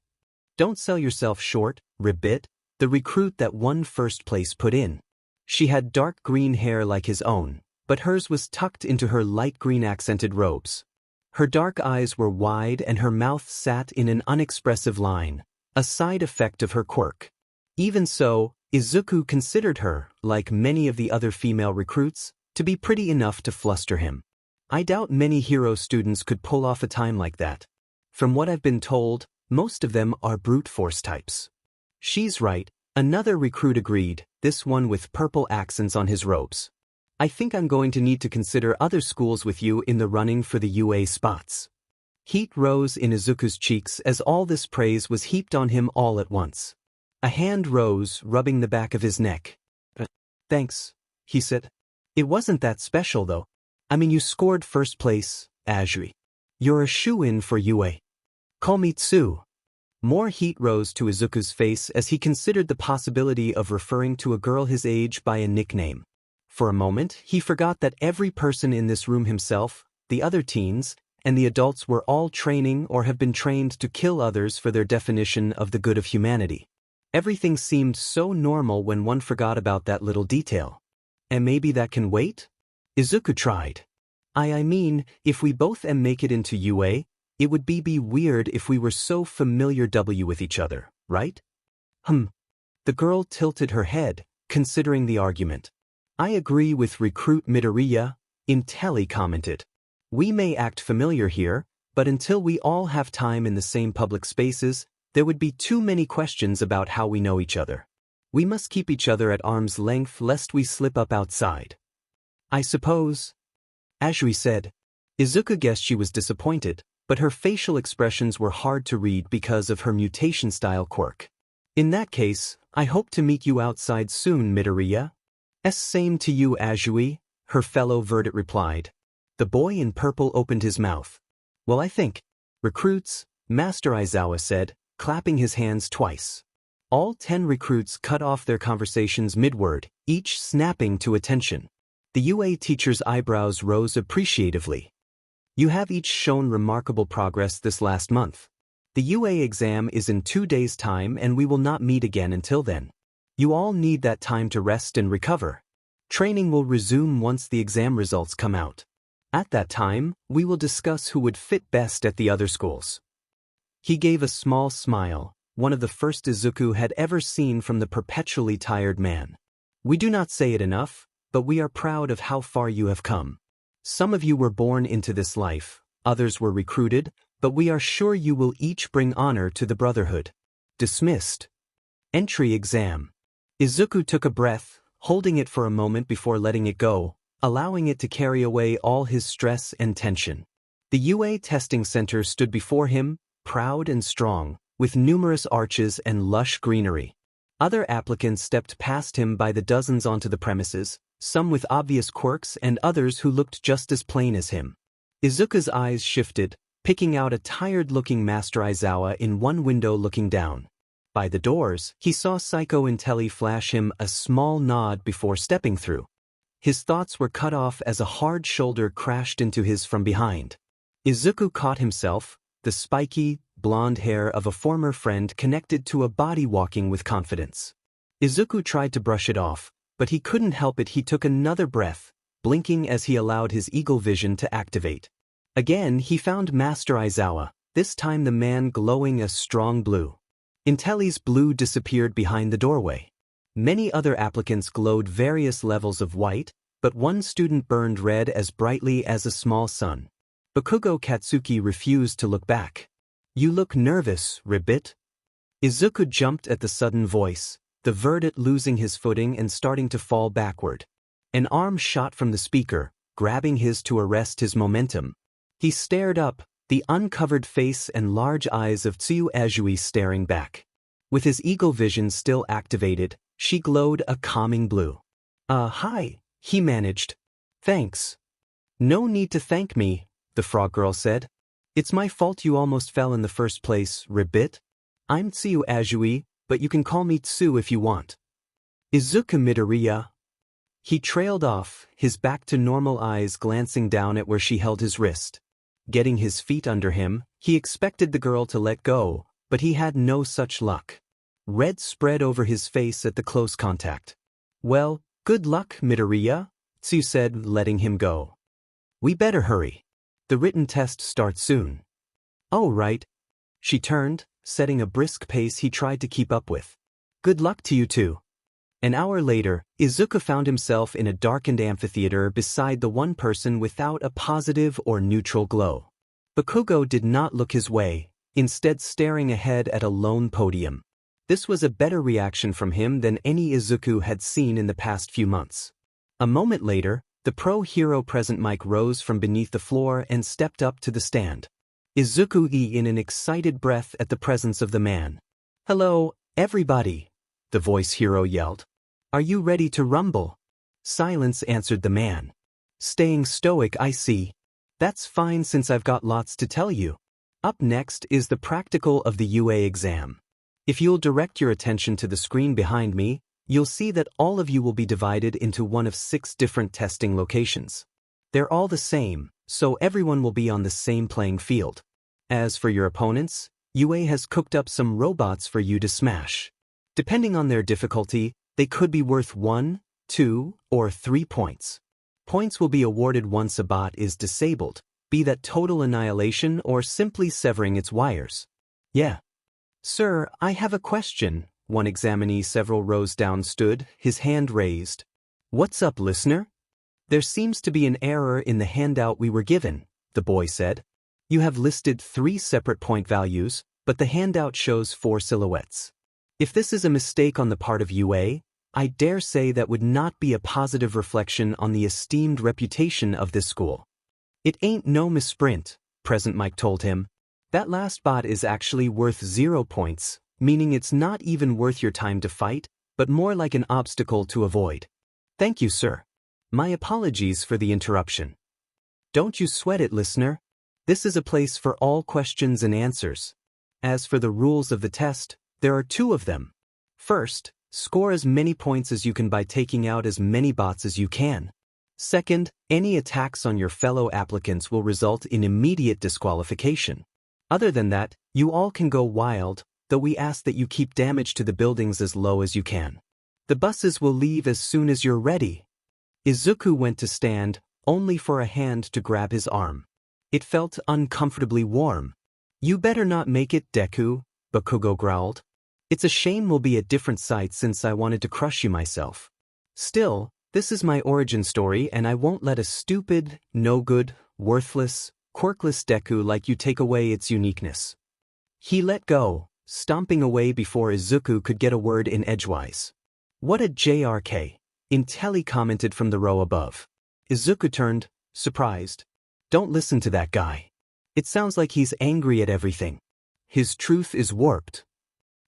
Don't sell yourself short, Ribbit, the recruit that won first place put in. She had dark green hair like his own, but hers was tucked into her light green accented robes. Her dark eyes were wide and her mouth sat in an unexpressive line, a side effect of her quirk. Even so, Izuku considered her, like many of the other female recruits, to be pretty enough to fluster him. I doubt many hero students could pull off a time like that. From what I've been told, most of them are brute force types. She's right, another recruit agreed, this one with purple accents on his robes. I think I'm going to need to consider other schools with you in the running for the UA spots. Heat rose in Izuku's cheeks as all this praise was heaped on him all at once. A hand rose, rubbing the back of his neck. Thanks, he said. It wasn't that special though. I mean, you scored first place, Azuri. You're a shoo-in for UA. Call me Tsu. More heat rose to Izuku's face as he considered the possibility of referring to a girl his age by a nickname. For a moment, he forgot that every person in this room himself, the other teens, and the adults were all training or have been trained to kill others for their definition of the good of humanity. Everything seemed so normal when one forgot about that little detail. And maybe that can wait? Izuku tried. I mean, if we both make it into UA, It would be weird if we were so familiar with each other, right? The girl tilted her head, considering the argument. I agree with recruit Midoriya, Intelli commented. We may act familiar here, but until we all have time in the same public spaces, there would be too many questions about how we know each other. We must keep each other at arm's length lest we slip up outside. I suppose. Azui said. Izuku guessed she was disappointed, but her facial expressions were hard to read because of her mutation-style quirk. In that case, I hope to meet you outside soon, Midoriya. Same to you, Azui, her fellow Verdant replied. The boy in purple opened his mouth. Well, I think. Recruits, Master Aizawa said, clapping his hands twice. All 10 recruits cut off their conversations mid-word, each snapping to attention. The UA teacher's eyebrows rose appreciatively. You have each shown remarkable progress this last month. The UA exam is in 2 days' time and we will not meet again until then. You all need that time to rest and recover. Training will resume once the exam results come out. At that time, we will discuss who would fit best at the other schools. He gave a small smile, one of the first Izuku had ever seen from the perpetually tired man. We do not say it enough, but we are proud of how far you have come. Some of you were born into this life, others were recruited, but we are sure you will each bring honor to the Brotherhood. Dismissed. Entry exam. Izuku took a breath, holding it for a moment before letting it go, allowing it to carry away all his stress and tension. The UA testing center stood before him, proud and strong, with numerous arches and lush greenery. Other applicants stepped past him by the dozens onto the premises, some with obvious quirks and others who looked just as plain as him. Izuku's eyes shifted, picking out a tired-looking Master Aizawa in one window looking down. By the doors, he saw Psycho Intelli flash him a small nod before stepping through. His thoughts were cut off as a hard shoulder crashed into his from behind. Izuku caught himself, the spiky, blonde hair of a former friend connected to a body walking with confidence. Izuku tried to brush it off, but he couldn't help it. He took another breath, blinking as he allowed his eagle vision to activate. Again he found Master Aizawa, this time the man glowing a strong blue. Intelli's blue disappeared behind the doorway. Many other applicants glowed various levels of white, but one student burned red as brightly as a small sun. Bakugo Katsuki refused to look back. You look nervous, Ribbit. Izuku jumped at the sudden voice, the Verdant losing his footing and starting to fall backward. An arm shot from the speaker, grabbing his to arrest his momentum. He stared up, the uncovered face and large eyes of Tsuyu Azui staring back. With his eagle vision still activated, she glowed a calming blue. Hi, he managed. Thanks. No need to thank me, the frog girl said. It's my fault you almost fell in the first place, Ribbit. I'm Tsuyu Azui, but you can call me Tsu if you want. Izuku Midoriya. He trailed off, his back to normal eyes glancing down at where she held his wrist. Getting his feet under him, he expected the girl to let go, but he had no such luck. Red spread over his face at the close contact. Well, good luck, Midoriya, Tsu said, letting him go. We better hurry. The written test starts soon. Oh, right. She turned, setting a brisk pace he tried to keep up with. Good luck to you too. An hour later, Izuku found himself in a darkened amphitheater beside the one person without a positive or neutral glow. Bakugo did not look his way, instead staring ahead at a lone podium. This was a better reaction from him than any Izuku had seen in the past few months. A moment later, the pro-hero present mic rose from beneath the floor and stepped up to the stand. Izuku in an excited breath at the presence of the man. Hello, everybody, the voice hero yelled. Are you ready to rumble? Silence, answered the man. Staying stoic, I see. That's fine since I've got lots to tell you. Up next is the practical of the UA exam. If you'll direct your attention to the screen behind me, you'll see that all of you will be divided into one of 6 different testing locations. They're all the same, so everyone will be on the same playing field. As for your opponents, UA has cooked up some robots for you to smash. Depending on their difficulty, they could be worth 1, 2, or 3 points. Points will be awarded once a bot is disabled, be that total annihilation or simply severing its wires. Yeah. Sir, I have a question. One examinee several rows down stood, his hand raised. What's up, listener? There seems to be an error in the handout we were given, the boy said. You have listed 3 separate point values, but the handout shows 4 silhouettes. If this is a mistake on the part of UA, I dare say that would not be a positive reflection on the esteemed reputation of this school. It ain't no misprint, Present Mike told him. That last bot is actually worth 0 points, meaning it's not even worth your time to fight, but more like an obstacle to avoid. Thank you, sir. My apologies for the interruption. Don't you sweat it, listener. This is a place for all questions and answers. As for the rules of the test, there are 2 of them. First, score as many points as you can by taking out as many bots as you can. Second, any attacks on your fellow applicants will result in immediate disqualification. Other than that, you all can go wild, though we ask that you keep damage to the buildings as low as you can. The buses will leave as soon as you're ready. Izuku went to stand, only for a hand to grab his arm. It felt uncomfortably warm. You better not make it, Deku, Bakugo growled. It's a shame we'll be at different sites since I wanted to crush you myself. Still, this is my origin story and I won't let a stupid, no-good, worthless, quirkless Deku like you take away its uniqueness. He let go, stomping away before Izuku could get a word in edgewise. What a JRK, Intelli commented from the row above. Izuku turned, surprised. Don't listen to that guy. It sounds like he's angry at everything. His truth is warped.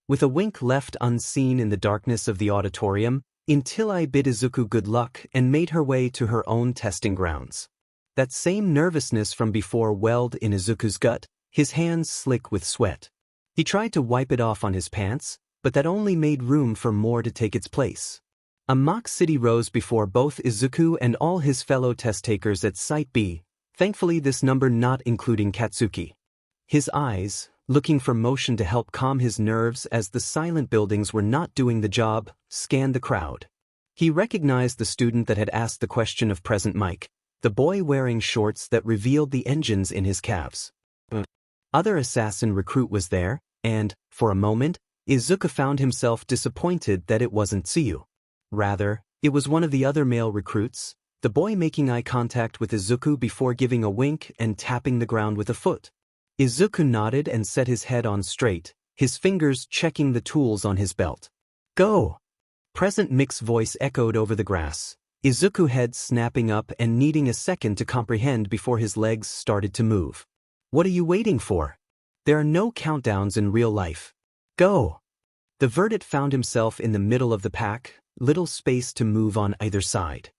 With a wink left unseen in the darkness of the auditorium, Intilli bid Izuku good luck and made her way to her own testing grounds. That same nervousness from before welled in Izuku's gut, his hands slick with sweat. He tried to wipe it off on his pants, but that only made room for more to take its place. A mock city rose before both Izuku and all his fellow test-takers at Site B, thankfully this number not including Katsuki. His eyes, looking for motion to help calm his nerves as the silent buildings were not doing the job, scanned the crowd. He recognized the student that had asked the question of Present Mike, the boy wearing shorts that revealed the engines in his calves. Other assassin recruit was there, and, for a moment, Izuku found himself disappointed that it wasn't Tsuyu. Rather, it was one of the other male recruits, the boy making eye contact with Izuku before giving a wink and tapping the ground with a foot. Izuku nodded and set his head on straight, his fingers checking the tools on his belt. Go! Present Mick's voice echoed over the grass, Izuku's head snapping up and needing a second to comprehend before his legs started to move. What are you waiting for? There are no countdowns in real life. Go! The Verdant found himself in the middle of the pack, little space to move on either side.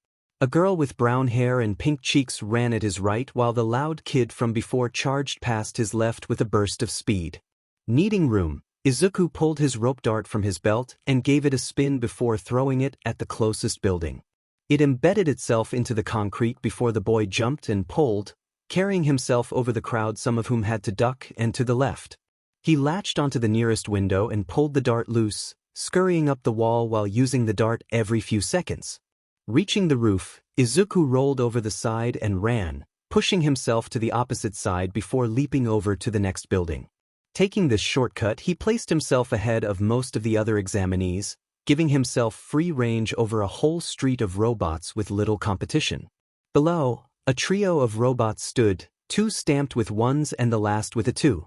A girl with brown hair and pink cheeks ran at his right while the loud kid from before charged past his left with a burst of speed. Needing room, Izuku pulled his rope dart from his belt and gave it a spin before throwing it at the closest building. It embedded itself into the concrete before the boy jumped and pulled, carrying himself over the crowd, some of whom had to duck and to the left. He latched onto the nearest window and pulled the dart loose, scurrying up the wall while using the dart every few seconds. Reaching the roof, Izuku rolled over the side and ran, pushing himself to the opposite side before leaping over to the next building. Taking this shortcut, he placed himself ahead of most of the other examinees, giving himself free range over a whole street of robots with little competition. Below, a trio of robots stood, 2 stamped with 1s and the last with a 2.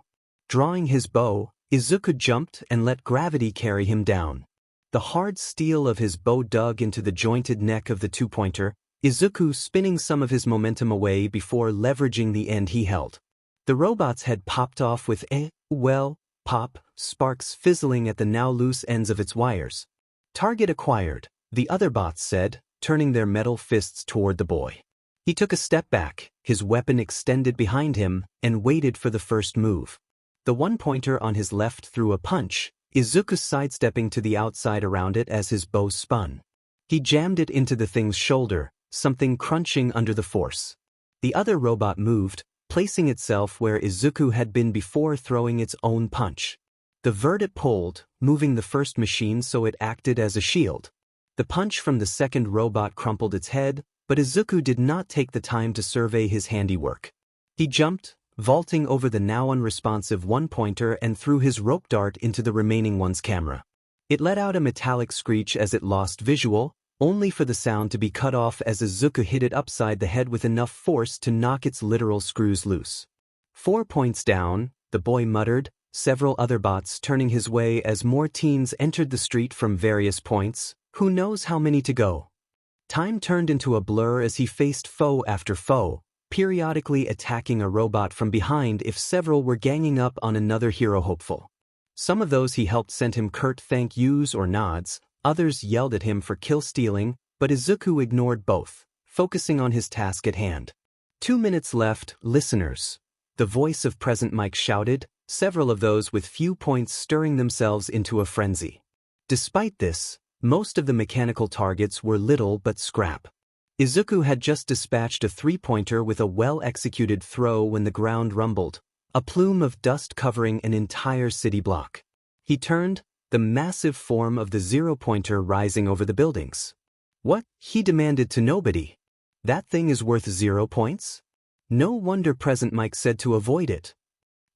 Drawing his bow, Izuku jumped and let gravity carry him down. The hard steel of his bow dug into the jointed neck of the 2-pointer, Izuku spinning some of his momentum away before leveraging the end he held. The robot's head popped off with pop, sparks fizzling at the now loose ends of its wires. Target acquired, the other bots said, turning their metal fists toward the boy. He took a step back, his weapon extended behind him, and waited for the first move. The 1-pointer on his left threw a punch, Izuku sidestepping to the outside around it as his bow spun. He jammed it into the thing's shoulder, something crunching under the force. The other robot moved, placing itself where Izuku had been before throwing its own punch. The Verdant pulled, moving the first machine so it acted as a shield. The punch from the second robot crumpled its head, but Izuku did not take the time to survey his handiwork. He jumped, vaulting over the now unresponsive one-pointer and threw his rope dart into the remaining one's camera. It let out a metallic screech as it lost visual, only for the sound to be cut off as Izuku hit it upside the head with enough force to knock its literal screws loose. 4 points down, the boy muttered, several other bots turning his way as more teens entered the street from various points, who knows how many to go. Time turned into a blur as he faced foe after foe, periodically attacking a robot from behind if several were ganging up on another hero hopeful. Some of those he helped sent him curt thank yous or nods, others yelled at him for kill stealing, but Izuku ignored both, focusing on his task at hand. 2 minutes left, listeners. The voice of Present Mike shouted, several of those with few points stirring themselves into a frenzy. Despite this, most of the mechanical targets were little but scrap. Izuku had just dispatched a 3-pointer with a well-executed throw when the ground rumbled, a plume of dust covering an entire city block. He turned, the massive form of the 0-pointer rising over the buildings. What? He demanded to nobody. That thing is worth 0 points? No wonder Present Mike said to avoid it.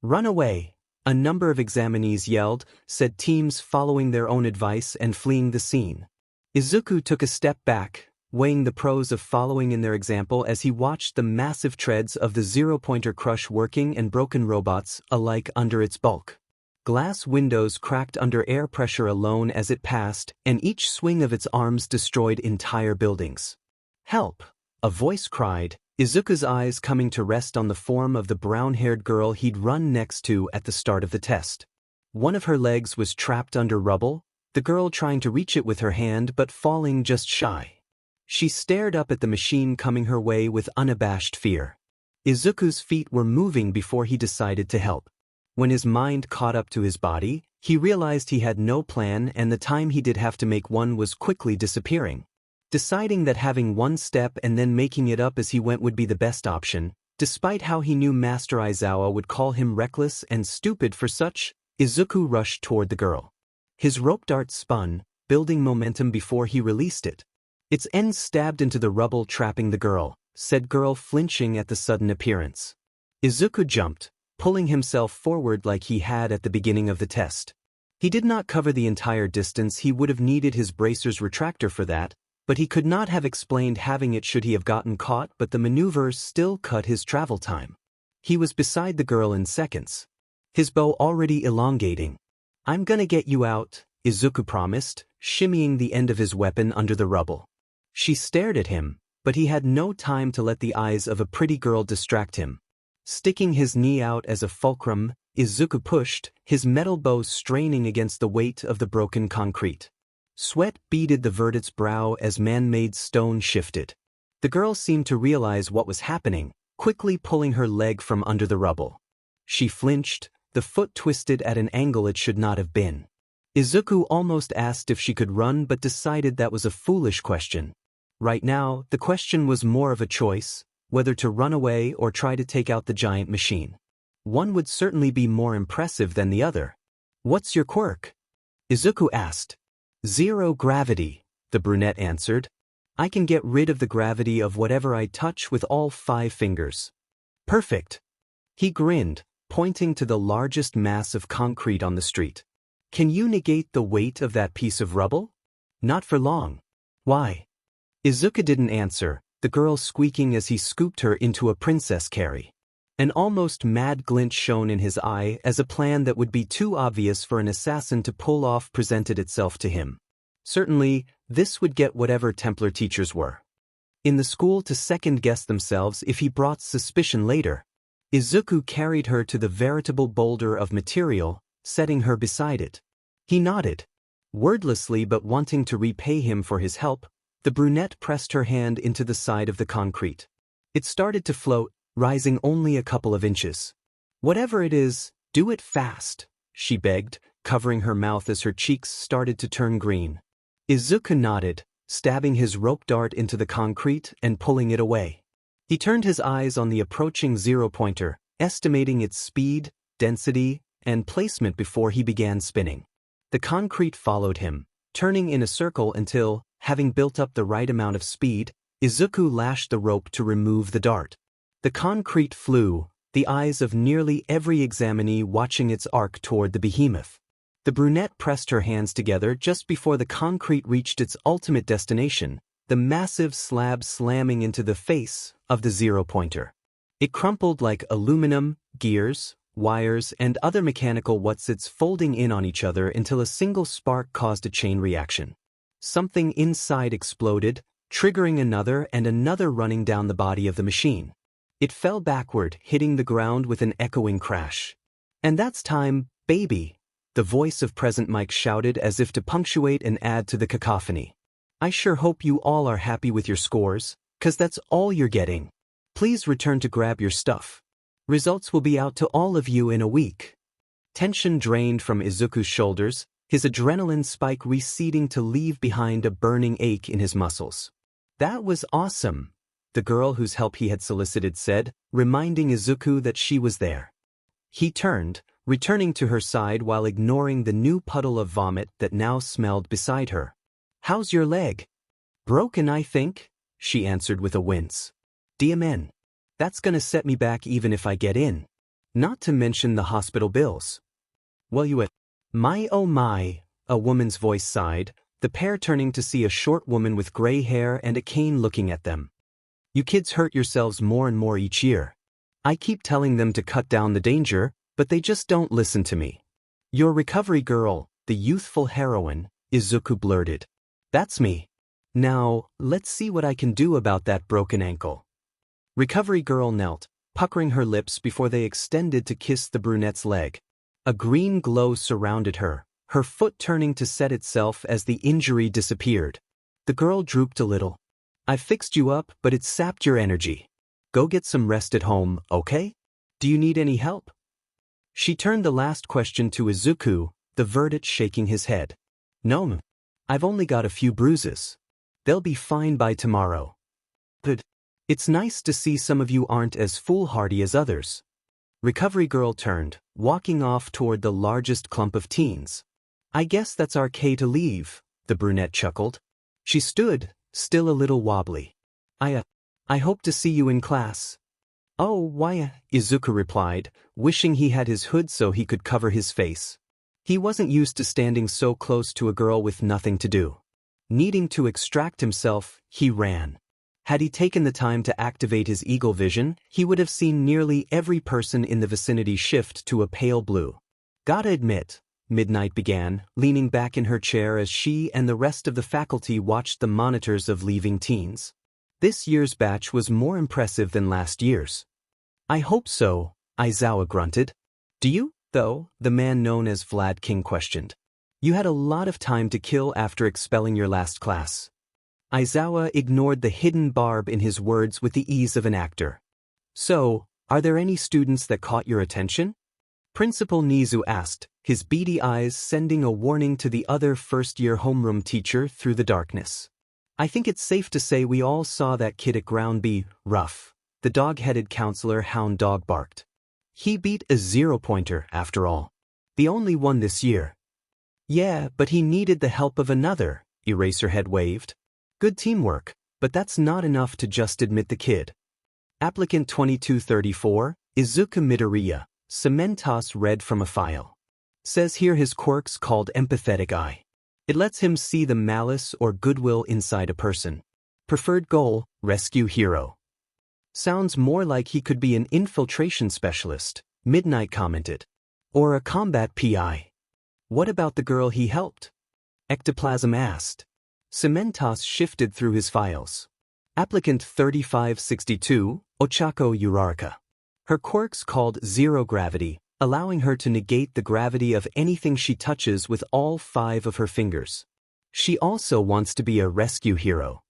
Run away, a number of examinees yelled, said teams following their own advice and fleeing the scene. Izuku took a step back, weighing the pros of following in their example as he watched the massive treads of the 0-pointer crush working and broken robots alike under its bulk. Glass windows cracked under air pressure alone as it passed, and each swing of its arms destroyed entire buildings. Help! A voice cried, Izuku's eyes coming to rest on the form of the brown-haired girl he'd run next to at the start of the test. One of her legs was trapped under rubble, the girl trying to reach it with her hand but falling just shy. She stared up at the machine coming her way with unabashed fear. Izuku's feet were moving before he decided to help. When his mind caught up to his body, he realized he had no plan and the time he did have to make one was quickly disappearing. Deciding that having one step and then making it up as he went would be the best option, despite how he knew Master Aizawa would call him reckless and stupid for such, Izuku rushed toward the girl. His rope dart spun, building momentum before he released it. Its end stabbed into the rubble trapping the girl, said girl flinching at the sudden appearance. Izuku jumped, pulling himself forward like he had at the beginning of the test. He did not cover the entire distance, he would have needed his bracer's retractor for that, but he could not have explained having it should he have gotten caught, but the maneuvers still cut his travel time. He was beside the girl in seconds, his bow already elongating. I'm gonna get you out, Izuku promised, shimmying the end of his weapon under the rubble. She stared at him, but he had no time to let the eyes of a pretty girl distract him. Sticking his knee out as a fulcrum, Izuku pushed, his metal bow straining against the weight of the broken concrete. Sweat beaded the verte's brow as man-made stone shifted. The girl seemed to realize what was happening, quickly pulling her leg from under the rubble. She flinched, the foot twisted at an angle it should not have been. Izuku almost asked if she could run but decided that was a foolish question. Right now, the question was more of a choice, whether to run away or try to take out the giant machine. One would certainly be more impressive than the other. What's your quirk? Izuku asked. 0 gravity, the brunette answered. I can get rid of the gravity of whatever I touch with all 5 fingers. Perfect. He grinned, pointing to the largest mass of concrete on the street. Can you negate the weight of that piece of rubble? Not for long. Why? Izuku didn't answer, the girl squeaking as he scooped her into a princess carry. An almost mad glint shone in his eye as a plan that would be too obvious for an assassin to pull off presented itself to him. Certainly, this would get whatever Templar teachers were in the school to second-guess themselves if he brought suspicion later. Izuku carried her to the veritable boulder of material, setting her beside it. He nodded. Wordlessly but wanting to repay him for his help, the brunette pressed her hand into the side of the concrete. It started to float, rising only a couple of inches. Whatever it is, do it fast, she begged, covering her mouth as her cheeks started to turn green. Izuku nodded, stabbing his rope dart into the concrete and pulling it away. He turned his eyes on the approaching 0-pointer, estimating its speed, density, and placement before he began spinning. The concrete followed him, turning in a circle until, having built up the right amount of speed, Izuku lashed the rope to remove the dart. The concrete flew, the eyes of nearly every examinee watching its arc toward the behemoth. The brunette pressed her hands together just before the concrete reached its ultimate destination, the massive slab slamming into the face of the zero-pointer. It crumpled like aluminum, gears, wires, and other mechanical whatsits folding in on each other until a single spark caused a chain reaction. Something inside exploded, triggering another and another running down the body of the machine. It fell backward, hitting the ground with an echoing crash. "And that's time, baby," the voice of Present Mike shouted as if to punctuate and add to the cacophony. "I sure hope you all are happy with your scores, 'cause that's all you're getting. Please return to grab your stuff. Results will be out to all of you in a week." Tension drained from Izuku's shoulders, his adrenaline spike receding to leave behind a burning ache in his muscles. "That was awesome," the girl whose help he had solicited said, reminding Izuku that she was there. He turned, returning to her side while ignoring the new puddle of vomit that now smelled beside her. "How's your leg?" "Broken, I think," she answered with a wince. "DMN. That's gonna set me back even if I get in. Not to mention the hospital bills." "Well, my oh my," a woman's voice sighed, the pair turning to see a short woman with gray hair and a cane looking at them. "You kids hurt yourselves more and more each year. I keep telling them to cut down the danger, but they just don't listen to me." "Your recovery girl, the youthful heroine," Izuku blurted. "That's me. Now, let's see what I can do about that broken ankle." Recovery girl knelt, puckering her lips before they extended to kiss the brunette's leg. A green glow surrounded her, her foot turning to set itself as the injury disappeared. The girl drooped a little. "I fixed you up, but it sapped your energy. Go get some rest at home, okay? Do you need any help?" She turned the last question to Izuku, the verdict shaking his head. "No, I've only got a few bruises. They'll be fine by tomorrow." "Good. It's nice to see some of you aren't as foolhardy as others." Recovery girl turned, walking off toward the largest clump of teens. "I guess that's our K to leave," the brunette chuckled. She stood, still a little wobbly. I hope to see you in class." "Oh, why," Izuku replied, wishing he had his hood so he could cover his face. He wasn't used to standing so close to a girl with nothing to do. Needing to extract himself, he ran. Had he taken the time to activate his eagle vision, he would have seen nearly every person in the vicinity shift to a pale blue. "Gotta admit," Midnight began, leaning back in her chair as she and the rest of the faculty watched the monitors of leaving teens. "This year's batch was more impressive than last year's." "I hope so," Aizawa grunted. "Do you, though?" the man known as Vlad King questioned. "You had a lot of time to kill after expelling your last class." Aizawa ignored the hidden barb in his words with the ease of an actor. "So, are there any students that caught your attention?" Principal Nizu asked, his beady eyes sending a warning to the other first-year homeroom teacher through the darkness. "I think it's safe to say we all saw that kid at Ground B, rough," the dog-headed counselor Hound Dog barked. "He beat a zero-pointer, after all. The only one this year." "Yeah, but he needed the help of another," Eraserhead waved. "Good teamwork, but that's not enough to just admit the kid." Applicant 2234, Izuku Midoriya, Cementos read from a file. Says here his quirk's called Empathetic Eye. It lets him see the malice or goodwill inside a person. Preferred goal, rescue hero. Sounds more like he could be an infiltration specialist, Midnight commented. Or a combat PI. What about the girl he helped? Ectoplasm asked. Cementos shifted through his files. Applicant 3562, Ochako Uraraka. Her quirk's called Zero Gravity, allowing her to negate the gravity of anything she touches with all 5 of her fingers. She also wants to be a rescue hero.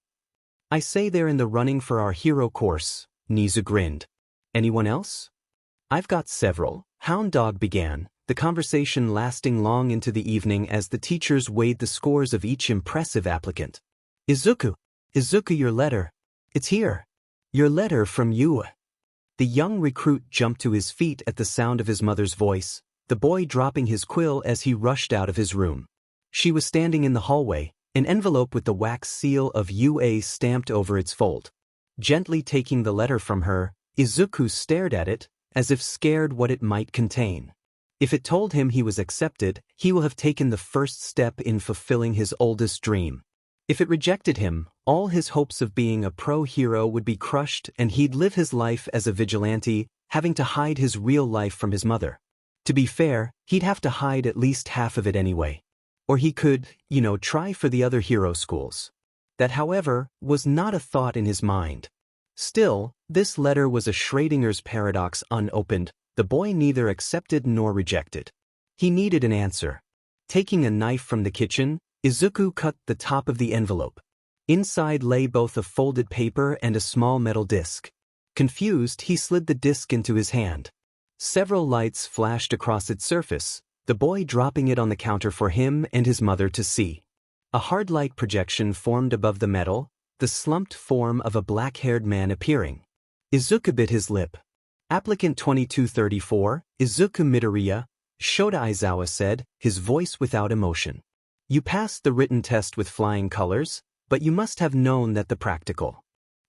"I say they're in the running for our hero course," Nizu grinned. "Anyone else?" "I've got several," Hound Dog began, the conversation lasting long into the evening as the teachers weighed the scores of each impressive applicant. Izuku, your letter. It's here. Your letter from you." The young recruit jumped to his feet at the sound of his mother's voice, the boy dropping his quill as he rushed out of his room. She was standing in the hallway, an envelope with the wax seal of UA stamped over its fold. Gently taking the letter from her, Izuku stared at it, as if scared what it might contain. If it told him he was accepted, he will have taken the first step in fulfilling his oldest dream. If it rejected him, all his hopes of being a pro-hero would be crushed and he'd live his life as a vigilante, having to hide his real life from his mother. To be fair, he'd have to hide at least half of it anyway. Or he could, try for the other hero schools. That, however, was not a thought in his mind. Still, this letter was a Schrödinger's paradox unopened. The boy neither accepted nor rejected. He needed an answer. Taking a knife from the kitchen, Izuku cut the top of the envelope. Inside lay both a folded paper and a small metal disc. Confused, he slid the disc into his hand. Several lights flashed across its surface, the boy dropping it on the counter for him and his mother to see. A hard light projection formed above the metal, the slumped form of a black-haired man appearing. Izuku bit his lip. Applicant 2234, Izuku Midoriya, Shota Aizawa said, his voice without emotion. You passed the written test with flying colors, but you must have known that the practical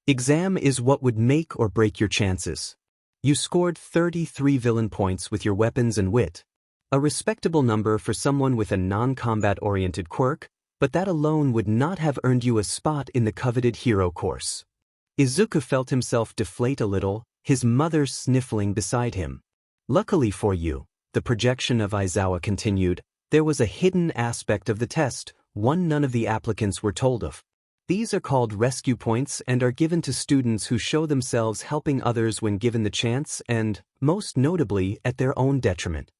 exam is what would make or break your chances. You scored 33 villain points with your weapons and wit. A respectable number for someone with a non-combat-oriented quirk, but that alone would not have earned you a spot in the coveted hero course. Izuku felt himself deflate a little, his mother sniffling beside him. Luckily for you, the projection of Aizawa continued, there was a hidden aspect of the test, one none of the applicants were told of. These are called rescue points and are given to students who show themselves helping others when given the chance and, most notably, at their own detriment.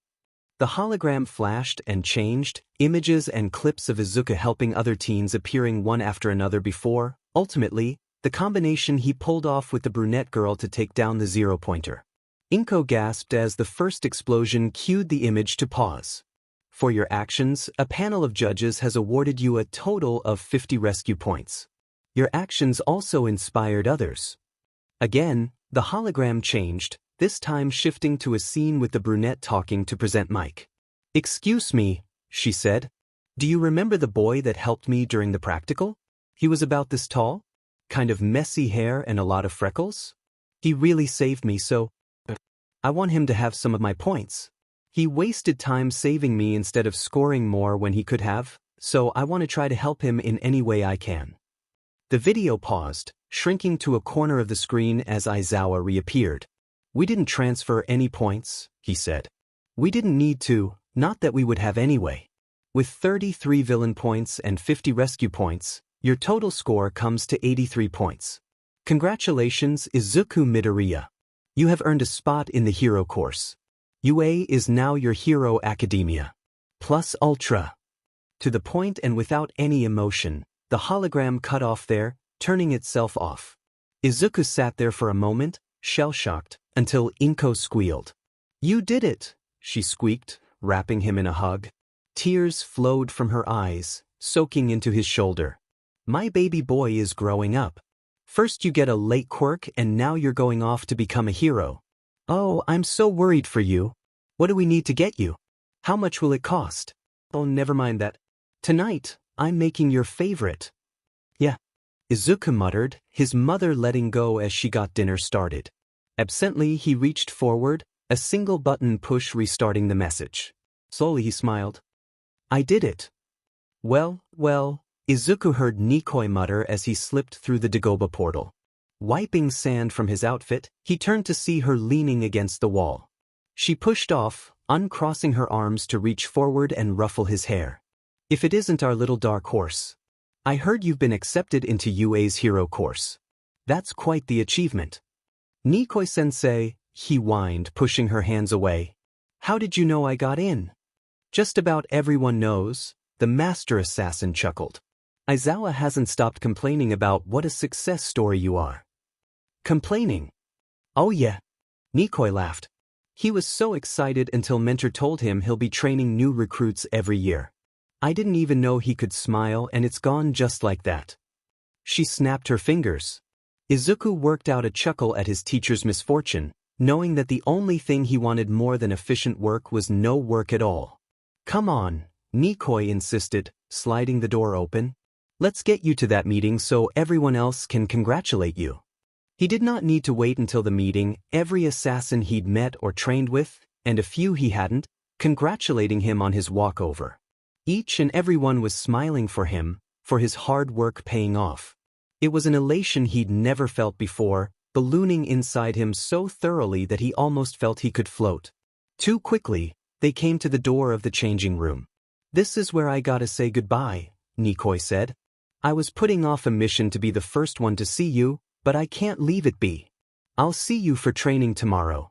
The hologram flashed and changed, images and clips of Izuku helping other teens appearing one after another before, ultimately, the combination he pulled off with the brunette girl to take down the zero-pointer. Inko gasped as the first explosion cued the image to pause. For your actions, a panel of judges has awarded you a total of 50 rescue points. Your actions also inspired others. Again, the hologram changed, this time shifting to a scene with the brunette talking to present Mike. Excuse me, she said. Do you remember the boy that helped me during the practical? He was about this tall? Kind of messy hair and a lot of freckles? He really saved me, so I want him to have some of my points. He wasted time saving me instead of scoring more when he could have, so I want to try to help him in any way I can. The video paused, shrinking to a corner of the screen as Aizawa reappeared. We didn't transfer any points, he said. We didn't need to, not that we would have anyway. With 33 villain points and 50 rescue points, your total score comes to 83 points. Congratulations, Izuku Midoriya. You have earned a spot in the hero course. UA is now your hero academia. Plus Ultra. To the point and without any emotion, the hologram cut off there, turning itself off. Izuku sat there for a moment, shell-shocked, until Inko squealed. You did it, she squeaked, wrapping him in a hug. Tears flowed from her eyes, soaking into his shoulder. My baby boy is growing up. First you get a late quirk and now you're going off to become a hero. Oh, I'm so worried for you. What do we need to get you? How much will it cost? Oh, never mind that. Tonight, I'm making your favorite. Yeah, Izuku muttered, his mother letting go as she got dinner started. Absently, he reached forward, a single button push restarting the message. Slowly he smiled. I did it. Well, Izuku heard Nikoi mutter as he slipped through the Dagoba portal. Wiping sand from his outfit, he turned to see her leaning against the wall. She pushed off, uncrossing her arms to reach forward and ruffle his hair. If it isn't our little dark horse. I heard you've been accepted into UA's hero course. That's quite the achievement. Nikoi-sensei, he whined, pushing her hands away. How did you know I got in? Just about everyone knows, the master assassin chuckled. Aizawa hasn't stopped complaining about what a success story you are. Complaining? Oh yeah. Nikoi laughed. He was so excited until Mentor told him he'll be training new recruits every year. I didn't even know he could smile and it's gone just like that. She snapped her fingers. Izuku worked out a chuckle at his teacher's misfortune, knowing that the only thing he wanted more than efficient work was no work at all. Come on, Nikoi insisted, sliding the door open. Let's get you to that meeting so everyone else can congratulate you. He did not need to wait until the meeting. Every assassin he'd met or trained with, and a few he hadn't, congratulating him on his walkover. Each and every one was smiling for him, for his hard work paying off. It was an elation he'd never felt before, ballooning inside him so thoroughly that he almost felt he could float. Too quickly, they came to the door of the changing room. "This is where I gotta say goodbye," Nikoi said. "I was putting off a mission to be the first one to see you, but I can't leave it be. I'll see you for training tomorrow."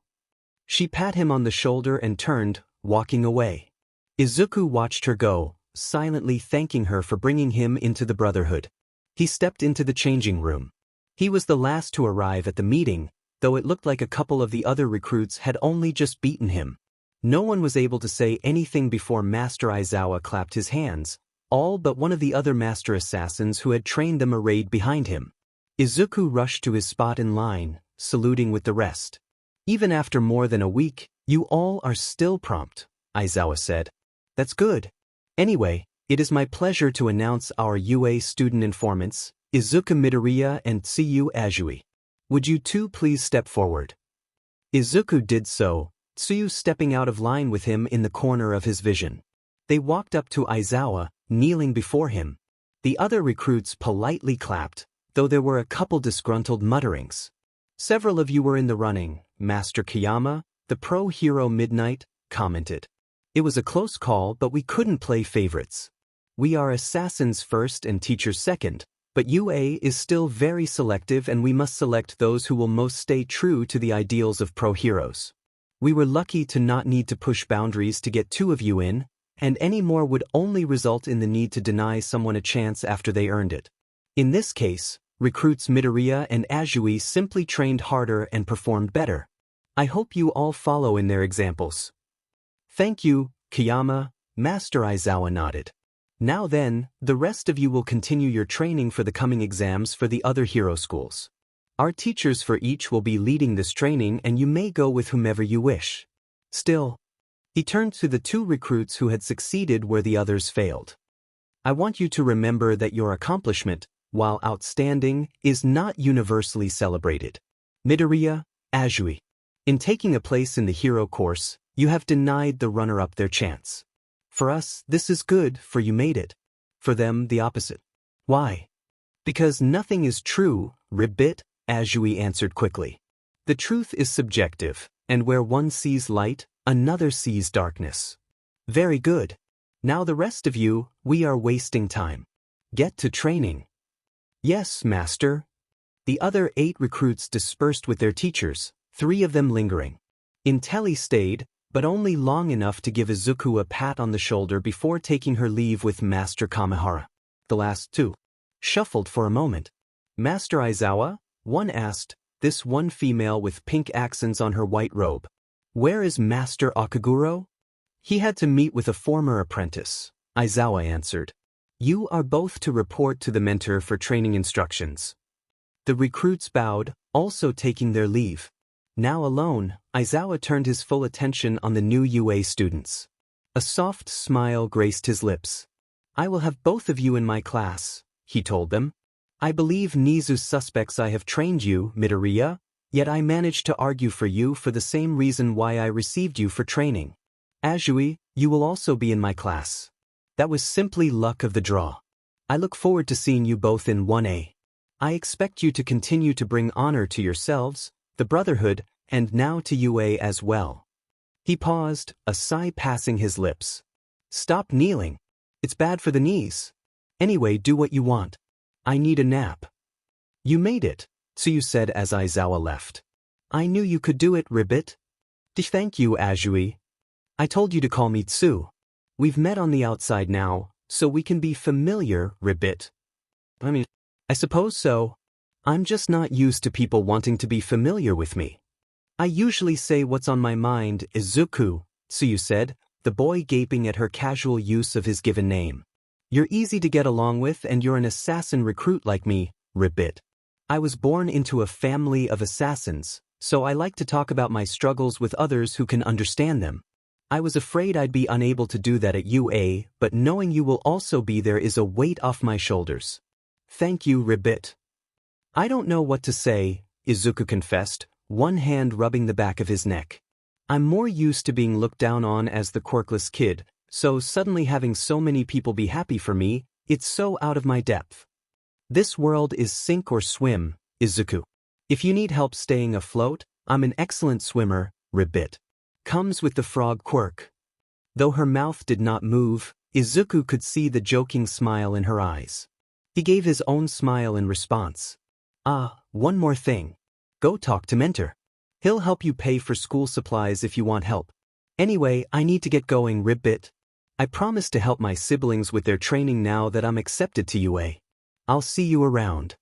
She pat him on the shoulder and turned, walking away. Izuku watched her go, silently thanking her for bringing him into the Brotherhood. He stepped into the changing room. He was the last to arrive at the meeting, though it looked like a couple of the other recruits had only just beaten him. No one was able to say anything before Master Aizawa clapped his hands, all but one of the other master assassins who had trained them arrayed behind him. Izuku rushed to his spot in line, saluting with the rest. "Even after more than a week, you all are still prompt," Aizawa said. "That's good. Anyway, it is my pleasure to announce our UA student informants, Izuku Midoriya and Tsuyu Azui. Would you two please step forward?" Izuku did so, Tsuyu stepping out of line with him in the corner of his vision. They walked up to Aizawa, kneeling before him. The other recruits politely clapped, though there were a couple disgruntled mutterings. "Several of you were in the running," Master Kiyama, the pro-hero Midnight, commented. "It was a close call, but we couldn't play favorites. We are assassins first and teachers second, but UA is still very selective and we must select those who will most stay true to the ideals of pro-heroes. We were lucky to not need to push boundaries to get 2 of you in, and any more would only result in the need to deny someone a chance after they earned it. In this case, recruits Midoriya and Azui simply trained harder and performed better. I hope you all follow in their examples." "Thank you, Kiyama," Master Aizawa nodded. "Now then, the rest of you will continue your training for the coming exams for the other hero schools. Our teachers for each will be leading this training and you may go with whomever you wish. Still," he turned to the 2 recruits who had succeeded where the others failed. "I want you to remember that your accomplishment, while outstanding, is not universally celebrated. Midoriya, Azui. In taking a place in the hero course, you have denied the runner-up their chance. For us, this is good, for you made it. For them, the opposite. Why? Because nothing is true, Ribbit," Azui answered quickly. "The truth is subjective, and where one sees light, another sees darkness." "Very good. Now the rest of you, we are wasting time. Get to training." "Yes, Master." The other 8 recruits dispersed with their teachers, 3 of them lingering. Intelli stayed, but only long enough to give Izuku a pat on the shoulder before taking her leave with Master Kamihara. The last 2 shuffled for a moment. "Master Aizawa?" one asked, this one female with pink accents on her white robe. "Where is Master Okaguro?" "He had to meet with a former apprentice," Aizawa answered. "You are both to report to the mentor for training instructions." The recruits bowed, also taking their leave. Now alone, Aizawa turned his full attention on the new UA students. A soft smile graced his lips. "I will have both of you in my class," he told them. "I believe Nizu suspects I have trained you, Midoriya, yet I managed to argue for you for the same reason why I received you for training. Azui, you will also be in my class. That was simply luck of the draw. I look forward to seeing you both in 1A. I expect you to continue to bring honor to yourselves, the Brotherhood, and now to UA as well." He paused, a sigh passing his lips. "Stop kneeling. It's bad for the knees. Anyway, do what you want. I need a nap." "You made it," Tsuyu said as Aizawa left. "I knew you could do it, Ribbit." "Thank you, Azui. I told you to call me Tsu. We've met on the outside now, so we can be familiar, Ribbit." I suppose so. I'm just not used to people wanting to be familiar with me. I usually say what's on my mind, Izuku, Tsuyu said, the boy gaping at her casual use of his given name. "You're easy to get along with and you're an assassin recruit like me, Ribbit. I was born into a family of assassins, so I like to talk about my struggles with others who can understand them. I was afraid I'd be unable to do that at UA, but knowing you will also be there is a weight off my shoulders. Thank you, Ribbit." "I don't know what to say," Izuku confessed, one hand rubbing the back of his neck. I'm more used to being looked down on as the quirkless kid, so suddenly having so many people be happy for me, it's so out of my depth. This world is sink or swim, Izuku. If you need help staying afloat, I'm an excellent swimmer, ribbit. Comes with the frog quirk. Though her mouth did not move, Izuku could see the joking smile in her eyes. He gave his own smile in response. One more thing. Go talk to Mentor. He'll help you pay for school supplies if you want help. Anyway, I need to get going, ribbit. I promise to help my siblings with their training now that I'm accepted to UA. I'll see you around.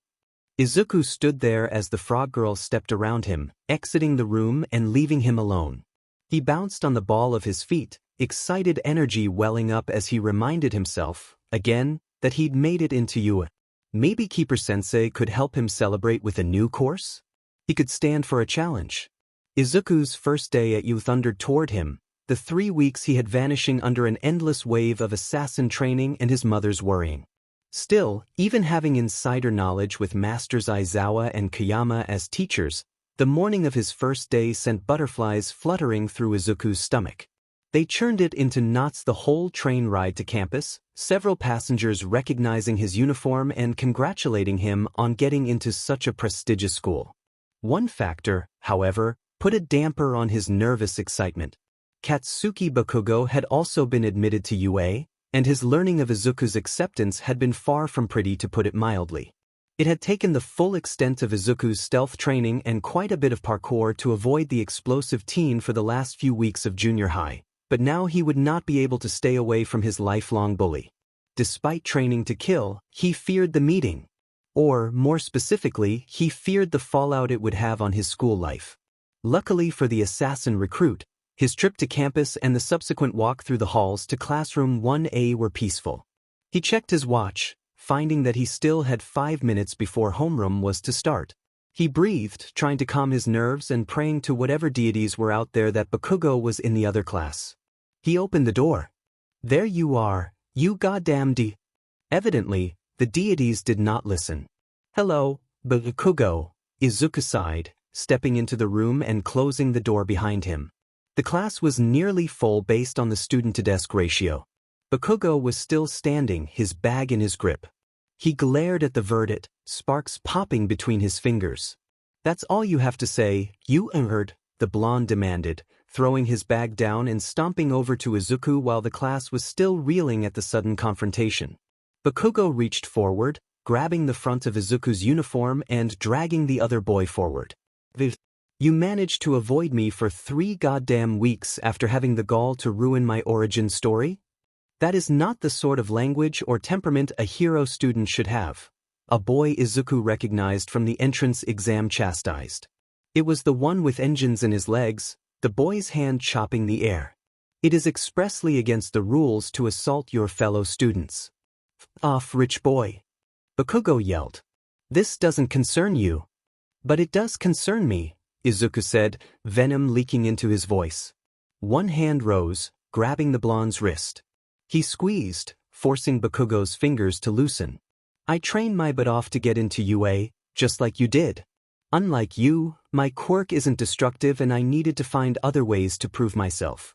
Izuku stood there as the frog girl stepped around him, exiting the room and leaving him alone. He bounced on the ball of his feet, excited energy welling up as he reminded himself, again, that he'd made it into UA. Maybe Keeper-sensei could help him celebrate with a new course? He could stand for a challenge. Izuku's first day at UA thundered toward him, the 3 weeks he had vanishing under an endless wave of assassin training and his mother's worrying. Still, even having insider knowledge with Masters Aizawa and Kayama as teachers, the morning of his first day sent butterflies fluttering through Izuku's stomach. They churned it into knots the whole train ride to campus, several passengers recognizing his uniform and congratulating him on getting into such a prestigious school. One factor, however, put a damper on his nervous excitement. Katsuki Bakugo had also been admitted to UA, and his learning of Izuku's acceptance had been far from pretty, to put it mildly. It had taken the full extent of Izuku's stealth training and quite a bit of parkour to avoid the explosive teen for the last few weeks of junior high, but now he would not be able to stay away from his lifelong bully. Despite training to kill, he feared the meeting. Or, more specifically, he feared the fallout it would have on his school life. Luckily for the assassin recruit, his trip to campus and the subsequent walk through the halls to classroom 1A were peaceful. He checked his watch, finding that he still had 5 minutes before homeroom was to start. He breathed, trying to calm his nerves and praying to whatever deities were out there that Bakugo was in the other class. He opened the door. There you are, you goddamn Evidently, the deities did not listen. Hello, Bakugo, Izuku sighed, stepping into the room and closing the door behind him. The class was nearly full based on the student-to-desk ratio. Bakugo was still standing, his bag in his grip. He glared at the verdict, sparks popping between his fingers. That's all you have to say, you heard, the blonde demanded, throwing his bag down and stomping over to Izuku while the class was still reeling at the sudden confrontation. Bakugo reached forward, grabbing the front of Izuku's uniform and dragging the other boy forward. You managed to avoid me for 3 goddamn weeks after having the gall to ruin my origin story? That is not the sort of language or temperament a hero student should have. A boy Izuku recognized from the entrance exam chastised. It was the one with engines in his legs, the boy's hand chopping the air. It is expressly against the rules to assault your fellow students. F off, rich boy. Bakugo yelled. This doesn't concern you. But it does concern me, Izuku said, venom leaking into his voice. One hand rose, grabbing the blonde's wrist. He squeezed, forcing Bakugo's fingers to loosen. I trained my butt off to get into UA, just like you did. Unlike you, my quirk isn't destructive and I needed to find other ways to prove myself.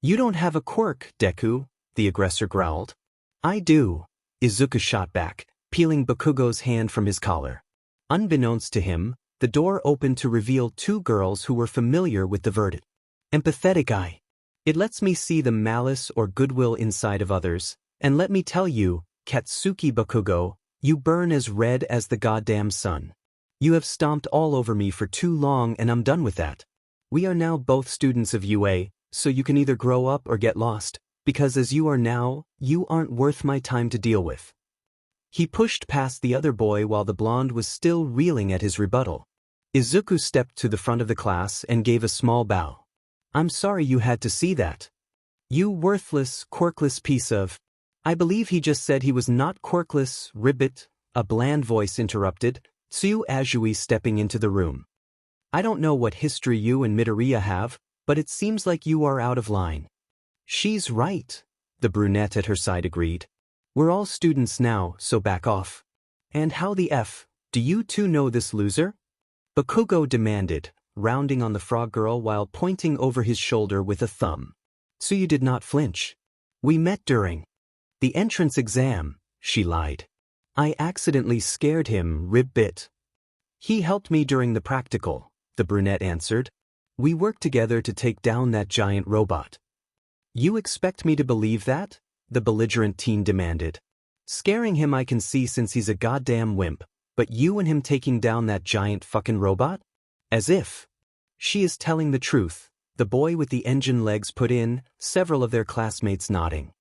You don't have a quirk, Deku, the aggressor growled. I do, Izuku shot back, peeling Bakugo's hand from his collar. Unbeknownst to him, the door opened to reveal 2 girls who were familiar with the verdict. Empathetic eye. It lets me see the malice or goodwill inside of others, and let me tell you, Katsuki Bakugo, you burn as red as the goddamn sun. You have stomped all over me for too long and I'm done with that. We are now both students of UA, so you can either grow up or get lost, because as you are now, you aren't worth my time to deal with. He pushed past the other boy while the blonde was still reeling at his rebuttal. Izuku stepped to the front of the class and gave a small bow. I'm sorry you had to see that. You worthless, quirkless piece of... I believe he just said he was not quirkless, ribbit, a bland voice interrupted, Tsuyu Azui stepping into the room. I don't know what history you and Midoriya have, but it seems like you are out of line. She's right, the brunette at her side agreed. We're all students now, so back off. And how the F, do you two know this loser? Bakugo demanded, rounding on the frog girl while pointing over his shoulder with a thumb. Tsuyu did not flinch. We met during the entrance exam, she lied. I accidentally scared him, rib bit. He helped me during the practical, the brunette answered. We worked together to take down that giant robot. You expect me to believe that? The belligerent teen demanded. Scaring him I can see since he's a goddamn wimp, but you and him taking down that giant fucking robot? As if. She is telling the truth, the boy with the engine legs put in, several of their classmates nodding.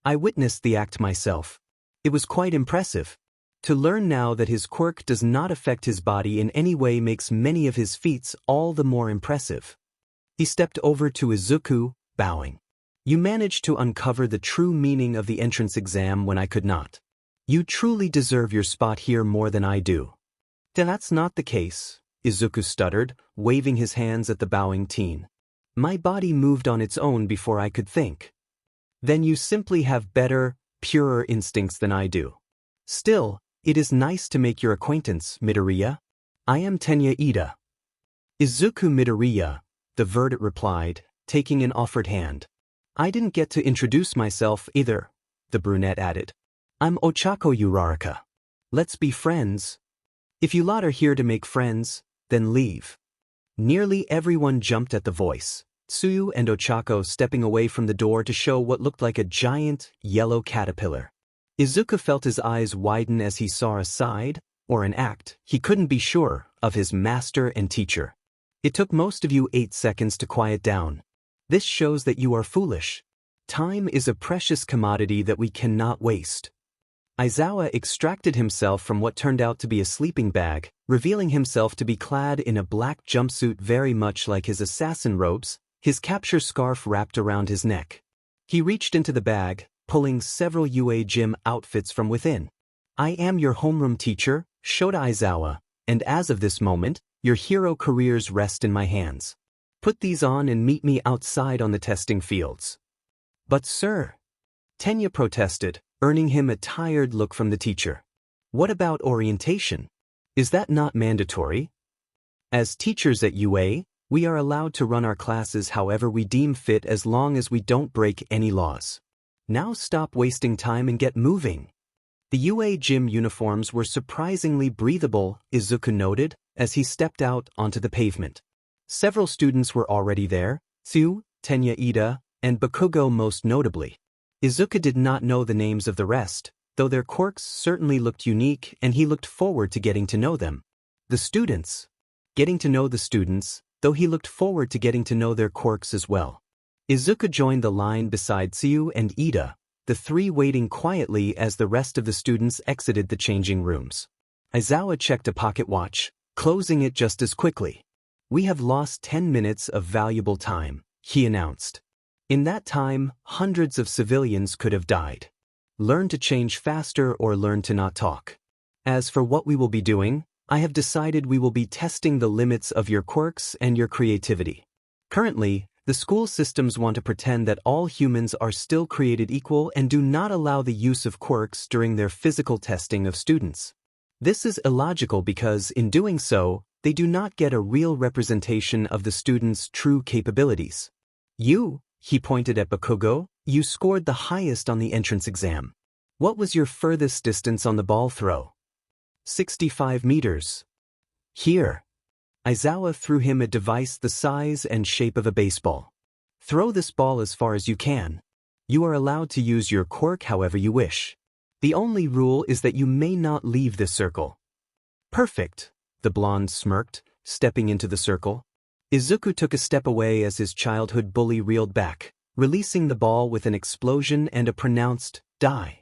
I witnessed the act myself. It was quite impressive. To learn now that his quirk does not affect his body in any way makes many of his feats all the more impressive. He stepped over to Izuku, bowing. You managed to uncover the true meaning of the entrance exam when I could not. You truly deserve your spot here more than I do. That's not the case, Izuku stuttered, waving his hands at the bowing teen. My body moved on its own before I could think. Then you simply have better, purer instincts than I do. Still, it is nice to make your acquaintance, Midoriya. I am Tenya Ida. Izuku Midoriya, the verdict replied, taking an offered hand. I didn't get to introduce myself either, the brunette added. I'm Ochako Uraraka. Let's be friends. If you lot are here to make friends, then leave. Nearly everyone jumped at the voice, Tsuyu and Ochako stepping away from the door to show what looked like a giant, yellow caterpillar. Izuku felt his eyes widen as he saw a side, or an act, he couldn't be sure, of his master and teacher. It took most of you 8 seconds to quiet down. This shows that you are foolish. Time is a precious commodity that we cannot waste. Aizawa extracted himself from what turned out to be a sleeping bag, revealing himself to be clad in a black jumpsuit very much like his assassin robes, his capture scarf wrapped around his neck. He reached into the bag, pulling several UA gym outfits from within. I am your homeroom teacher, Shota Aizawa, and as of this moment, your hero careers rest in my hands. Put these on and meet me outside on the testing fields. But sir, Tenya protested, earning him a tired look from the teacher. What about orientation? Is that not mandatory? As teachers at UA, we are allowed to run our classes however we deem fit as long as we don't break any laws. Now stop wasting time and get moving. The UA gym uniforms were surprisingly breathable, Izuku noted, as he stepped out onto the pavement. Several students were already there, Tsuyu, Tenya Ida, and Bakugo most notably. Izuku did not know the names of the rest, though their quirks certainly looked unique and he looked forward to getting to know them. The students. Getting to know the students, though he looked forward to getting to know their quirks as well. Izuku joined the line beside Tsuyu and Ida, the three waiting quietly as the rest of the students exited the changing rooms. Aizawa checked a pocket watch, closing it just as quickly. We have lost 10 minutes of valuable time, he announced. In that time, hundreds of civilians could have died. Learn to change faster or learn to not talk. As for what we will be doing, I have decided we will be testing the limits of your quirks and your creativity. Currently, the school systems want to pretend that all humans are still created equal and do not allow the use of quirks during their physical testing of students. This is illogical because, in doing so, they do not get a real representation of the students' true capabilities. He pointed at Bakugo, you scored the highest on the entrance exam. What was your furthest distance on the ball throw? 65 meters. Here. Aizawa threw him a device the size and shape of a baseball. Throw this ball as far as you can. You are allowed to use your quirk however you wish. The only rule is that you may not leave this circle. Perfect, the blonde smirked, stepping into the circle. Izuku took a step away as his childhood bully reeled back, releasing the ball with an explosion and a pronounced, die.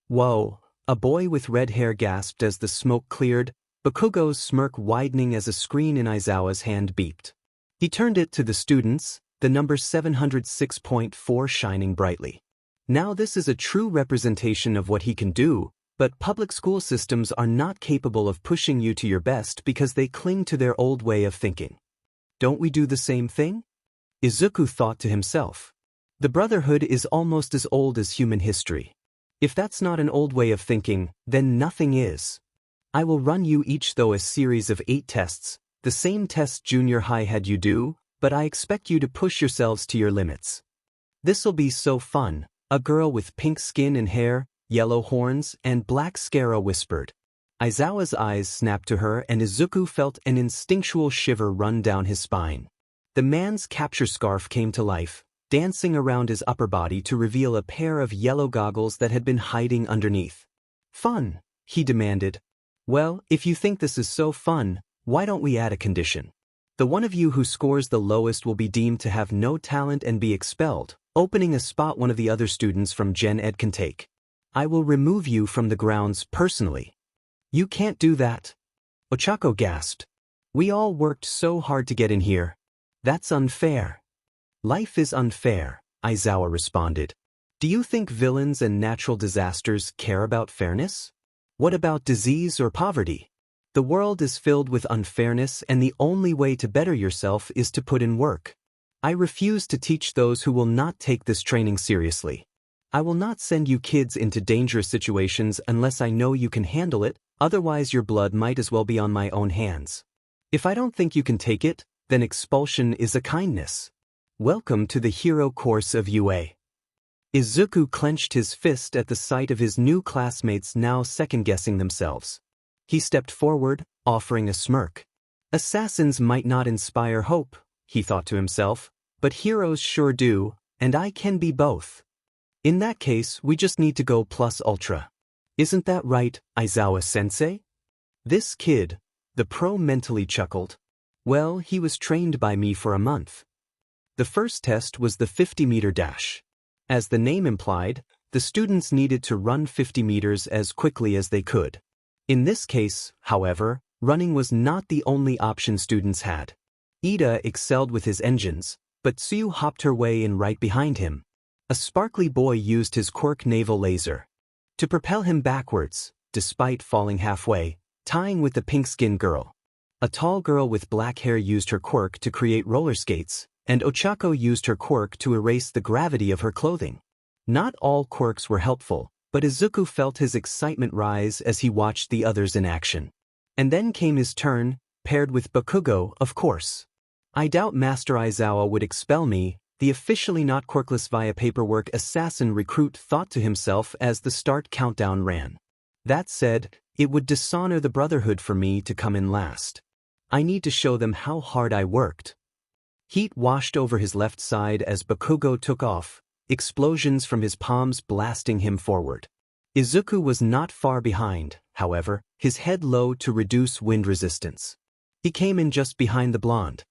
Whoa, a boy with red hair gasped as the smoke cleared, Bakugo's smirk widening as a screen in Aizawa's hand beeped. He turned it to the students, the number 706.4 shining brightly. Now this is a true representation of what he can do, but public school systems are not capable of pushing you to your best because they cling to their old way of thinking. Don't we do the same thing? Izuku thought to himself. The Brotherhood is almost as old as human history. If that's not an old way of thinking, then nothing is. I will run you each through a series of 8 tests, The same test junior high had you do, but I expect you to push yourselves to your limits. This'll be so fun, a girl with pink skin and hair, yellow horns, and black scara whispered. Aizawa's eyes snapped to her and Izuku felt an instinctual shiver run down his spine. The man's capture scarf came to life, dancing around his upper body to reveal a pair of yellow goggles that had been hiding underneath. Fun, he demanded. Well, if you think this is so fun, why don't we add a condition? The one of you who scores the lowest will be deemed to have no talent and be expelled, opening a spot one of the other students from Gen Ed can take. I will remove you from the grounds personally. You can't do that. Ochako gasped. We all worked so hard to get in here. That's unfair. Life is unfair, Aizawa responded. Do you think villains and natural disasters care about fairness? What about disease or poverty? The world is filled with unfairness and the only way to better yourself is to put in work. I refuse to teach those who will not take this training seriously. I will not send you kids into dangerous situations unless I know you can handle it, otherwise your blood might as well be on my own hands. If I don't think you can take it, then expulsion is a kindness. Welcome to the hero course of UA. Izuku clenched his fist at the sight of his new classmates now second-guessing themselves. He stepped forward, offering a smirk. Assassins might not inspire hope, he thought to himself, but heroes sure do, and I can be both. In that case, we just need to go plus ultra. Isn't that right, Aizawa-sensei? This kid, the pro mentally chuckled. Well, he was trained by me for a month. The first test was the 50-meter dash. As the name implied, the students needed to run 50 meters as quickly as they could. In this case, however, running was not the only option students had. Ida excelled with his engines, but Tsuyu hopped her way in right behind him. A sparkly boy used his quirk naval laser to propel him backwards, despite falling halfway, tying with the pink-skinned girl. A tall girl with black hair used her quirk to create roller skates, and Ochako used her quirk to erase the gravity of her clothing. Not all quirks were helpful, but Izuku felt his excitement rise as he watched the others in action. And then came his turn, paired with Bakugo, of course. I doubt Master Aizawa would expel me, the officially not quirkless via paperwork assassin recruit thought to himself as the start countdown ran. That said, it would dishonor the Brotherhood for me to come in last. I need to show them how hard I worked. Heat washed over his left side as Bakugo took off, explosions from his palms blasting him forward. Izuku was not far behind, however, his head low to reduce wind resistance. He came in just behind the blonde.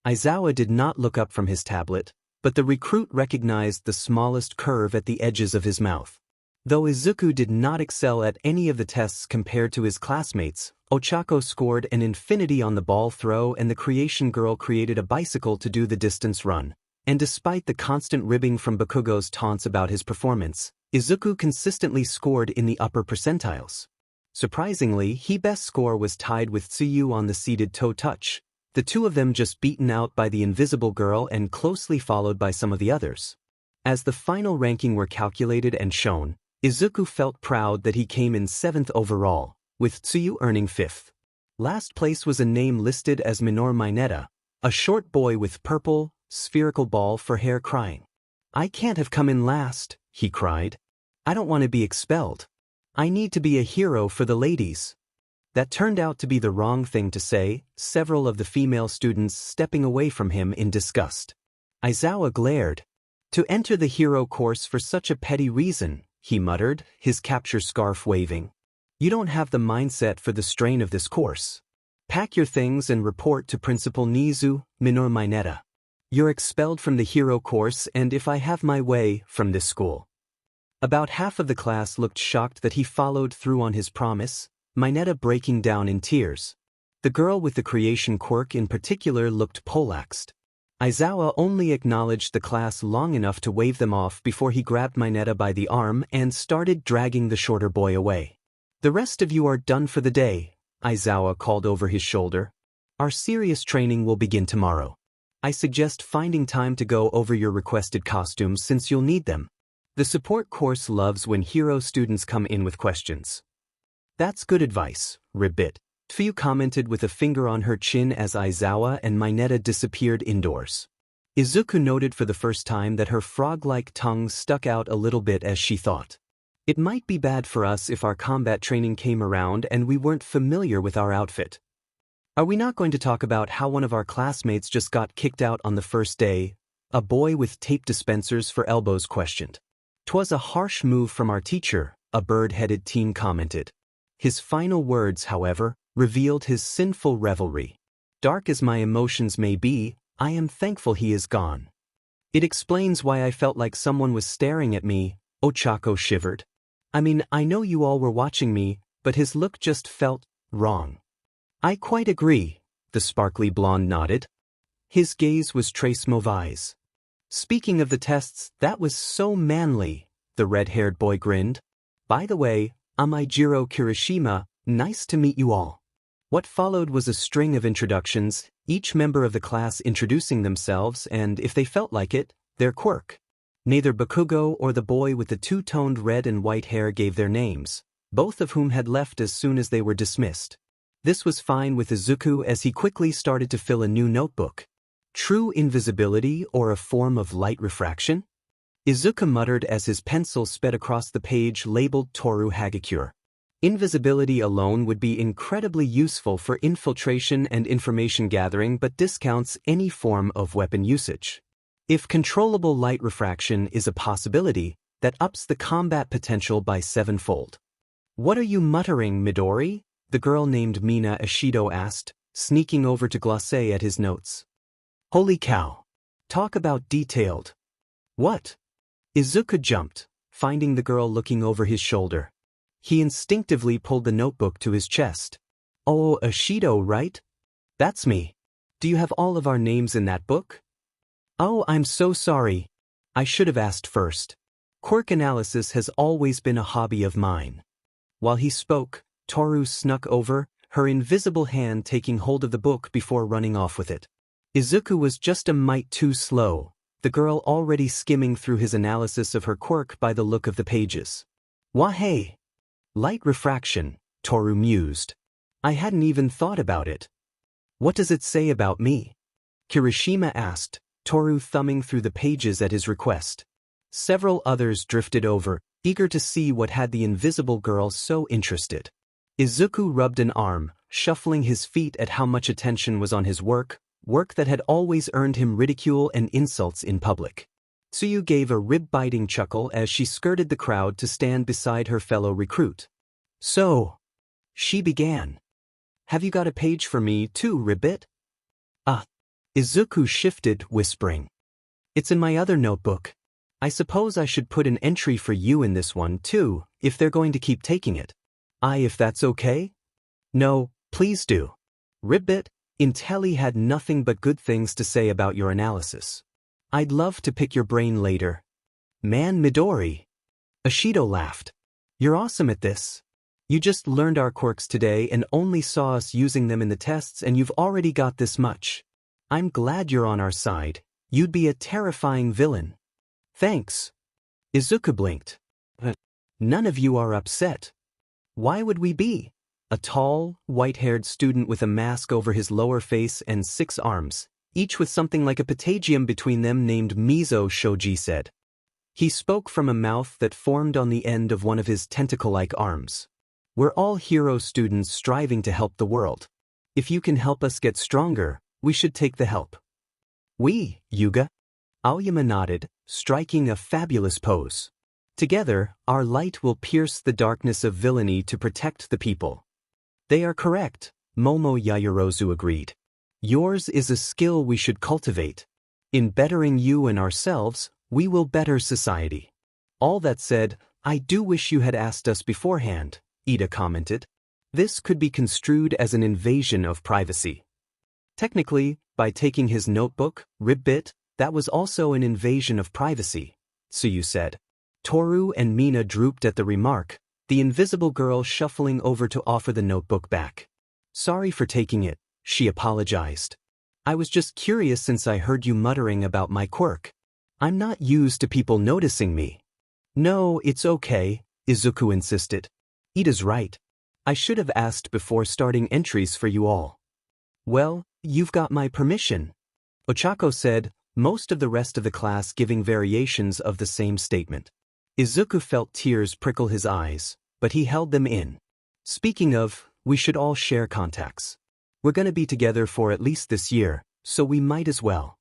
Aizawa did not look up from his tablet, but the recruit recognized the smallest curve at the edges of his mouth. Though Izuku did not excel at any of the tests compared to his classmates, Ochako scored an infinity on the ball throw and the creation girl created a bicycle to do the distance run. And despite the constant ribbing from Bakugo's taunts about his performance, Izuku consistently scored in the upper percentiles. Surprisingly, his best score was tied with Tsuyu on the seated toe touch, the two of them just beaten out by the invisible girl and closely followed by some of the others. As the final ranking were calculated and shown, Izuku felt proud that he came in 7th overall, with Tsuyu earning 5th. Last place was a name listed as Minor Mineta, a short boy with purple, spherical ball for hair crying. I can't have come in last, he cried. I don't want to be expelled. I need to be a hero for the ladies. That turned out to be the wrong thing to say, several of the female students stepping away from him in disgust. Aizawa glared. To enter the hero course for such a petty reason, he muttered, his capture scarf waving. You don't have the mindset for the strain of this course. Pack your things and report to Principal Nizu, Minor Mineta. You're expelled from the hero course and if I have my way, from this school. About half of the class looked shocked that he followed through on his promise, Mineta breaking down in tears. The girl with the creation quirk in particular looked poleaxed. Aizawa only acknowledged the class long enough to wave them off before he grabbed Mineta by the arm and started dragging the shorter boy away. The rest of you are done for the day, Aizawa called over his shoulder. Our serious training will begin tomorrow. I suggest finding time to go over your requested costumes since you'll need them. The support course loves when hero students come in with questions. That's good advice, Ribbit. Tsuyu commented with a finger on her chin as Aizawa and Mineta disappeared indoors. Izuku noted for the first time that her frog-like tongue stuck out a little bit as she thought. It might be bad for us if our combat training came around and we weren't familiar with our outfit. Are we not going to talk about how one of our classmates just got kicked out on the first day? A boy with tape dispensers for elbows questioned. "'Twas a harsh move from our teacher," a bird-headed teen commented. His final words, however, revealed his sinful revelry. "Dark as my emotions may be, I am thankful he is gone. It explains why I felt like someone was staring at me," Ochako shivered. "I mean, I know you all were watching me, but his look just felt wrong." "I quite agree," the sparkly blonde nodded. His gaze was très mauvais. "Speaking of the tests, that was so manly," the red-haired boy grinned. "By the way, I'm Eijiro Kirishima, nice to meet you all." What followed was a string of introductions, each member of the class introducing themselves and, if they felt like it, their quirk. Neither Bakugo or the boy with the two-toned red and white hair gave their names, both of whom had left as soon as they were dismissed. This was fine with Izuku as he quickly started to fill a new notebook. True invisibility or a form of light refraction? Izuku muttered as his pencil sped across the page labeled Toru Hagakure. Invisibility alone would be incredibly useful for infiltration and information gathering but discounts any form of weapon usage. If controllable light refraction is a possibility, that ups the combat potential by 7-fold. "What are you muttering, Midori?" the girl named Mina Ishido asked, sneaking over to glance at his notes. "Holy cow. Talk about detailed." "What?" Izuku jumped, finding the girl looking over his shoulder. He instinctively pulled the notebook to his chest. "Oh, Ishido, right? That's me. Do you have all of our names in that book?" "Oh, I'm so sorry. I should have asked first. Quirk analysis has always been a hobby of mine." While he spoke, Toru snuck over, her invisible hand taking hold of the book before running off with it. Izuku was just a mite too slow, the girl already skimming through his analysis of her quirk by the look of the pages. "Wahey! Light refraction," Toru mused. "I hadn't even thought about it." "What does it say about me?" Kirishima asked, Toru thumbing through the pages at his request. Several others drifted over, eager to see what had the invisible girl so interested. Izuku rubbed an arm, shuffling his feet at how much attention was on his work that had always earned him ridicule and insults in public. Tsuyu gave a rib-biting chuckle as she skirted the crowd to stand beside her fellow recruit. "So," she began. "Have you got a page for me too, Ribbit?" Izuku shifted, whispering. "It's in my other notebook. I suppose I should put an entry for you in this one too, if they're going to keep taking it." If that's okay?" "No, please do. Ribbit, Intelli had nothing but good things to say about your analysis. I'd love to pick your brain later." "Man, Midori." Ishido laughed. "You're awesome at this. You just learned our quirks today and only saw us using them in the tests and you've already got this much. I'm glad you're on our side. You'd be a terrifying villain." "Thanks." Izuku blinked. "None of you are upset. Why would we be?" A tall, white-haired student with a mask over his lower face and 6 arms, each with something like a patagium between them named Mizo Shoji said. He spoke from a mouth that formed on the end of one of his tentacle-like arms. "We're all hero students striving to help the world. If you can help us get stronger, we should take the help." "We, Yuga?" Aoyama nodded, striking a fabulous pose. "Together, our light will pierce the darkness of villainy to protect the people." "They are correct," Momo Yayorozu agreed. "Yours is a skill we should cultivate. In bettering you and ourselves, we will better society." "All that said, I do wish you had asked us beforehand," Ida commented. "This could be construed as an invasion of privacy." "Technically, by taking his notebook, Ribbit, that was also an invasion of privacy," Tsuyu said. Toru and Mina drooped at the remark, the invisible girl shuffling over to offer the notebook back. "Sorry for taking it," she apologized. "I was just curious since I heard you muttering about my quirk. I'm not used to people noticing me." "No, it's okay," Izuku insisted. "Ida's right. I should have asked before starting entries for you all. Well, you've got my permission, Ochako said, most of the rest of the class giving variations of the same statement. Izuku felt tears prickle his eyes, but he held them in. Speaking of, we should all share contacts. We're gonna be together for at least this year, so we might as well.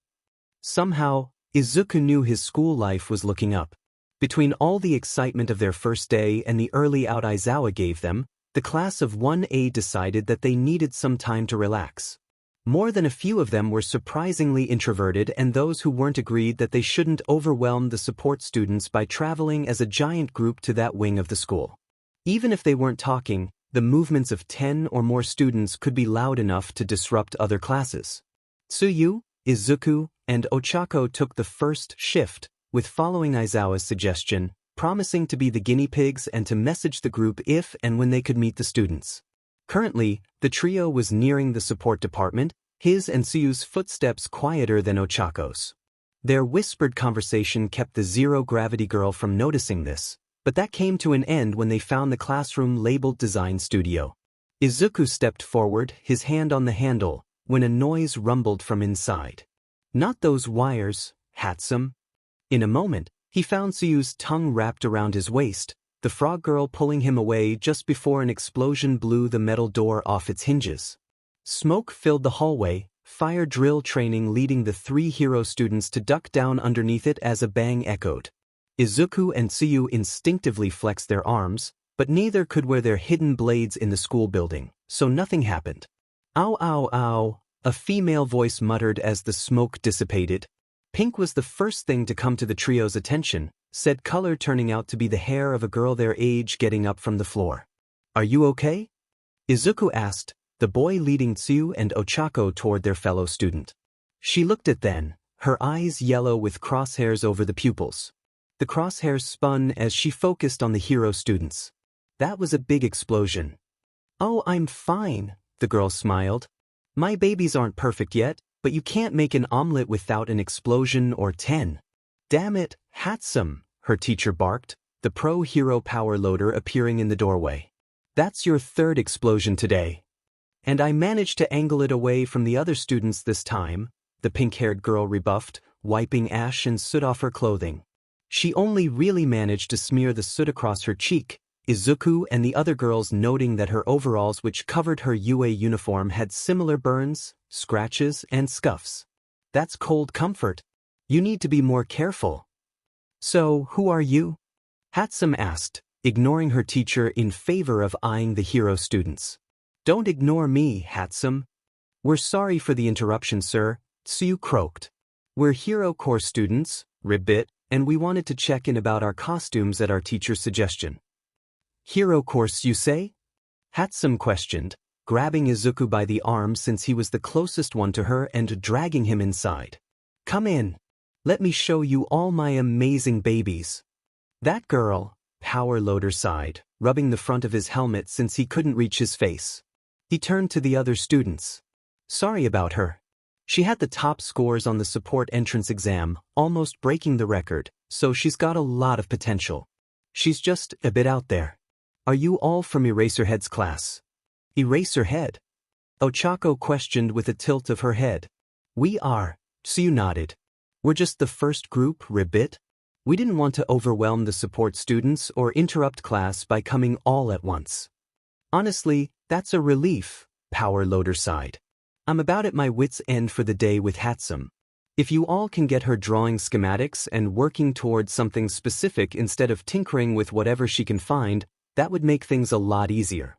Somehow, Izuku knew his school life was looking up. Between all the excitement of their first day and the early out Aizawa gave them, the class of 1A decided that they needed some time to relax. More than a few of them were surprisingly introverted, and those who weren't agreed that they shouldn't overwhelm the support students by traveling as a giant group to that wing of the school. Even if they weren't talking, the movements of 10 or more students could be loud enough to disrupt other classes. Tsuyu, Izuku, and Ochako took the first shift, with following Aizawa's suggestion, promising to be the guinea pigs and to message the group if and when they could meet the students. Currently, the trio was nearing the support department, his and Tsuyu's footsteps quieter than Ochako's. Their whispered conversation kept the zero-gravity girl from noticing this, but that came to an end when they found the classroom labeled Design Studio. Izuku stepped forward, his hand on the handle, when a noise rumbled from inside. Not those wires, Hatsum. In a moment, he found Tsuyu's tongue wrapped around his waist, the frog girl pulling him away just before an explosion blew the metal door off its hinges. Smoke filled the hallway, fire drill training leading the 3 hero students to duck down underneath it as a bang echoed. Izuku and Tsuyu instinctively flexed their arms, but neither could wear their hidden blades in the school building, so nothing happened. Ow ow ow, a female voice muttered as the smoke dissipated. Pink was the first thing to come to the trio's attention, said color turning out to be the hair of a girl their age getting up from the floor. Are you okay? Izuku asked, the boy leading Tsuyu and Ochako toward their fellow student. She looked at them, her eyes yellow with crosshairs over the pupils. The crosshairs spun as she focused on the hero students. That was a big explosion. Oh, I'm fine, the girl smiled. My babies aren't perfect yet, but you can't make an omelet without an explosion or 10. Damn it, Hatsum, her teacher barked, the pro-hero power loader appearing in the doorway. That's your 3rd explosion today. And I managed to angle it away from the other students this time, the pink-haired girl rebuffed, wiping ash and soot off her clothing. She only really managed to smear the soot across her cheek, Izuku and the other girls noting that her overalls which covered her UA uniform had similar burns, scratches, and scuffs. That's cold comfort. You need to be more careful. So, who are you? Hatsum asked, ignoring her teacher in favor of eyeing the hero students. Don't ignore me, Hatsum. We're sorry for the interruption, sir, Tsuyu croaked. We're hero course students, Ribbit, and we wanted to check in about our costumes at our teacher's suggestion. Hero course, you say? Hatsum questioned, grabbing Izuku by the arm since he was the closest one to her and dragging him inside. Come in. Let me show you all my amazing babies. That girl, Power Loader sighed, rubbing the front of his helmet since he couldn't reach his face. He turned to the other students. Sorry about her. She had the top scores on the support entrance exam, almost breaking the record, so she's got a lot of potential. She's just a bit out there. Are you all from Eraserhead's class? Eraserhead? Ochako questioned with a tilt of her head. We are, Tsuyu nodded. We're just the first group, Ribbit. We didn't want to overwhelm the support students or interrupt class by coming all at once. Honestly, that's a relief, Power Loader sighed. I'm about at my wit's end for the day with Hatsum. If you all can get her drawing schematics and working towards something specific instead of tinkering with whatever she can find, that would make things a lot easier.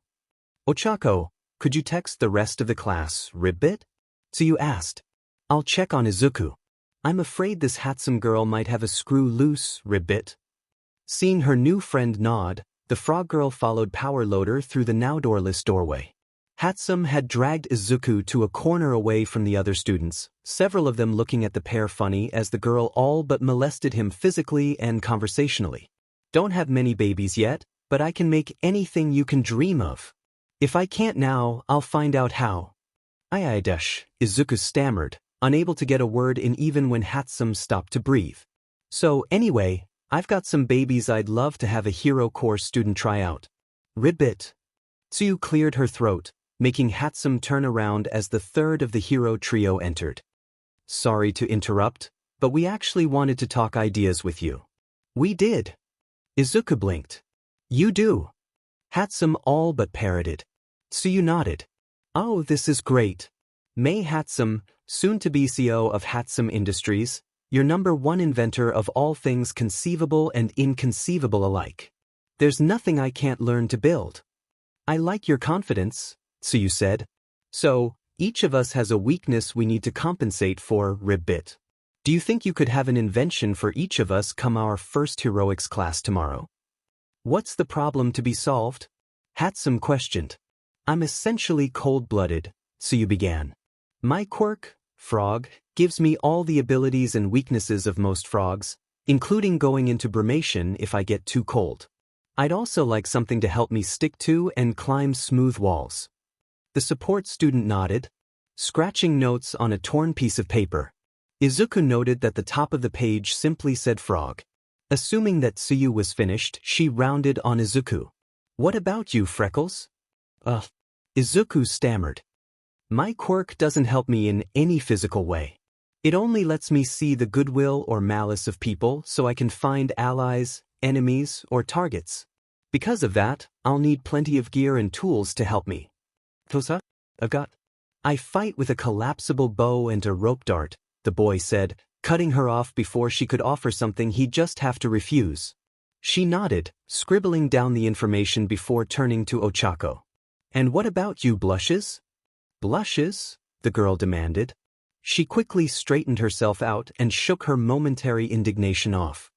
Ochako, could you text the rest of the class, Ribbit? Tsuyu asked. I'll check on Izuku. I'm afraid this Hatsum girl might have a screw loose, Ribbit. Seeing her new friend nod, the frog girl followed Power Loader through the now doorless doorway. Hatsum had dragged Izuku to a corner away from the other students, several of them looking at the pair funny as the girl all but molested him physically and conversationally. Don't have many babies yet, but I can make anything you can dream of. If I can't now, I'll find out how. Izuku, Izuku stammered, unable to get a word in even when Hatsum stopped to breathe. So anyway, I've got some babies I'd love to have a hero course student try out. Ribbit. Tsuyu cleared her throat, making Hatsum turn around as the third of the hero trio entered. Sorry to interrupt, but we actually wanted to talk ideas with you. We did. Izuku blinked. You do. Hatsum all but parroted. Tsuyu nodded. Oh, this is great. Mei Hatsum, soon-to-be CEO of Hatsum Industries, your #1 inventor of all things conceivable and inconceivable alike. There's nothing I can't learn to build. I like your confidence, Tsuyu said. So, each of us has a weakness we need to compensate for, Ribbit. Do you think you could have an invention for each of us come our first heroics class tomorrow? What's the problem to be solved? Hatsum questioned. I'm essentially cold-blooded, Tsuyu began. My quirk, frog, gives me all the abilities and weaknesses of most frogs, including going into brimation if I get too cold. I'd also like something to help me stick to and climb smooth walls. The support student nodded, scratching notes on a torn piece of paper. Izuku noted that the top of the page simply said frog. Assuming that Tsuyu was finished, she rounded on Izuku. What about you, Freckles? Izuku stammered. My quirk doesn't help me in any physical way. It only lets me see the goodwill or malice of people so I can find allies, enemies, or targets. Because of that, I'll need plenty of gear and tools to help me. Tosa? I fight with a collapsible bow and a rope dart, the boy said, cutting her off before she could offer something he'd just have to refuse. She nodded, scribbling down the information before turning to Ochako. And what about you, Blushes? Blushes? The girl demanded. She quickly straightened herself out and shook her momentary indignation off.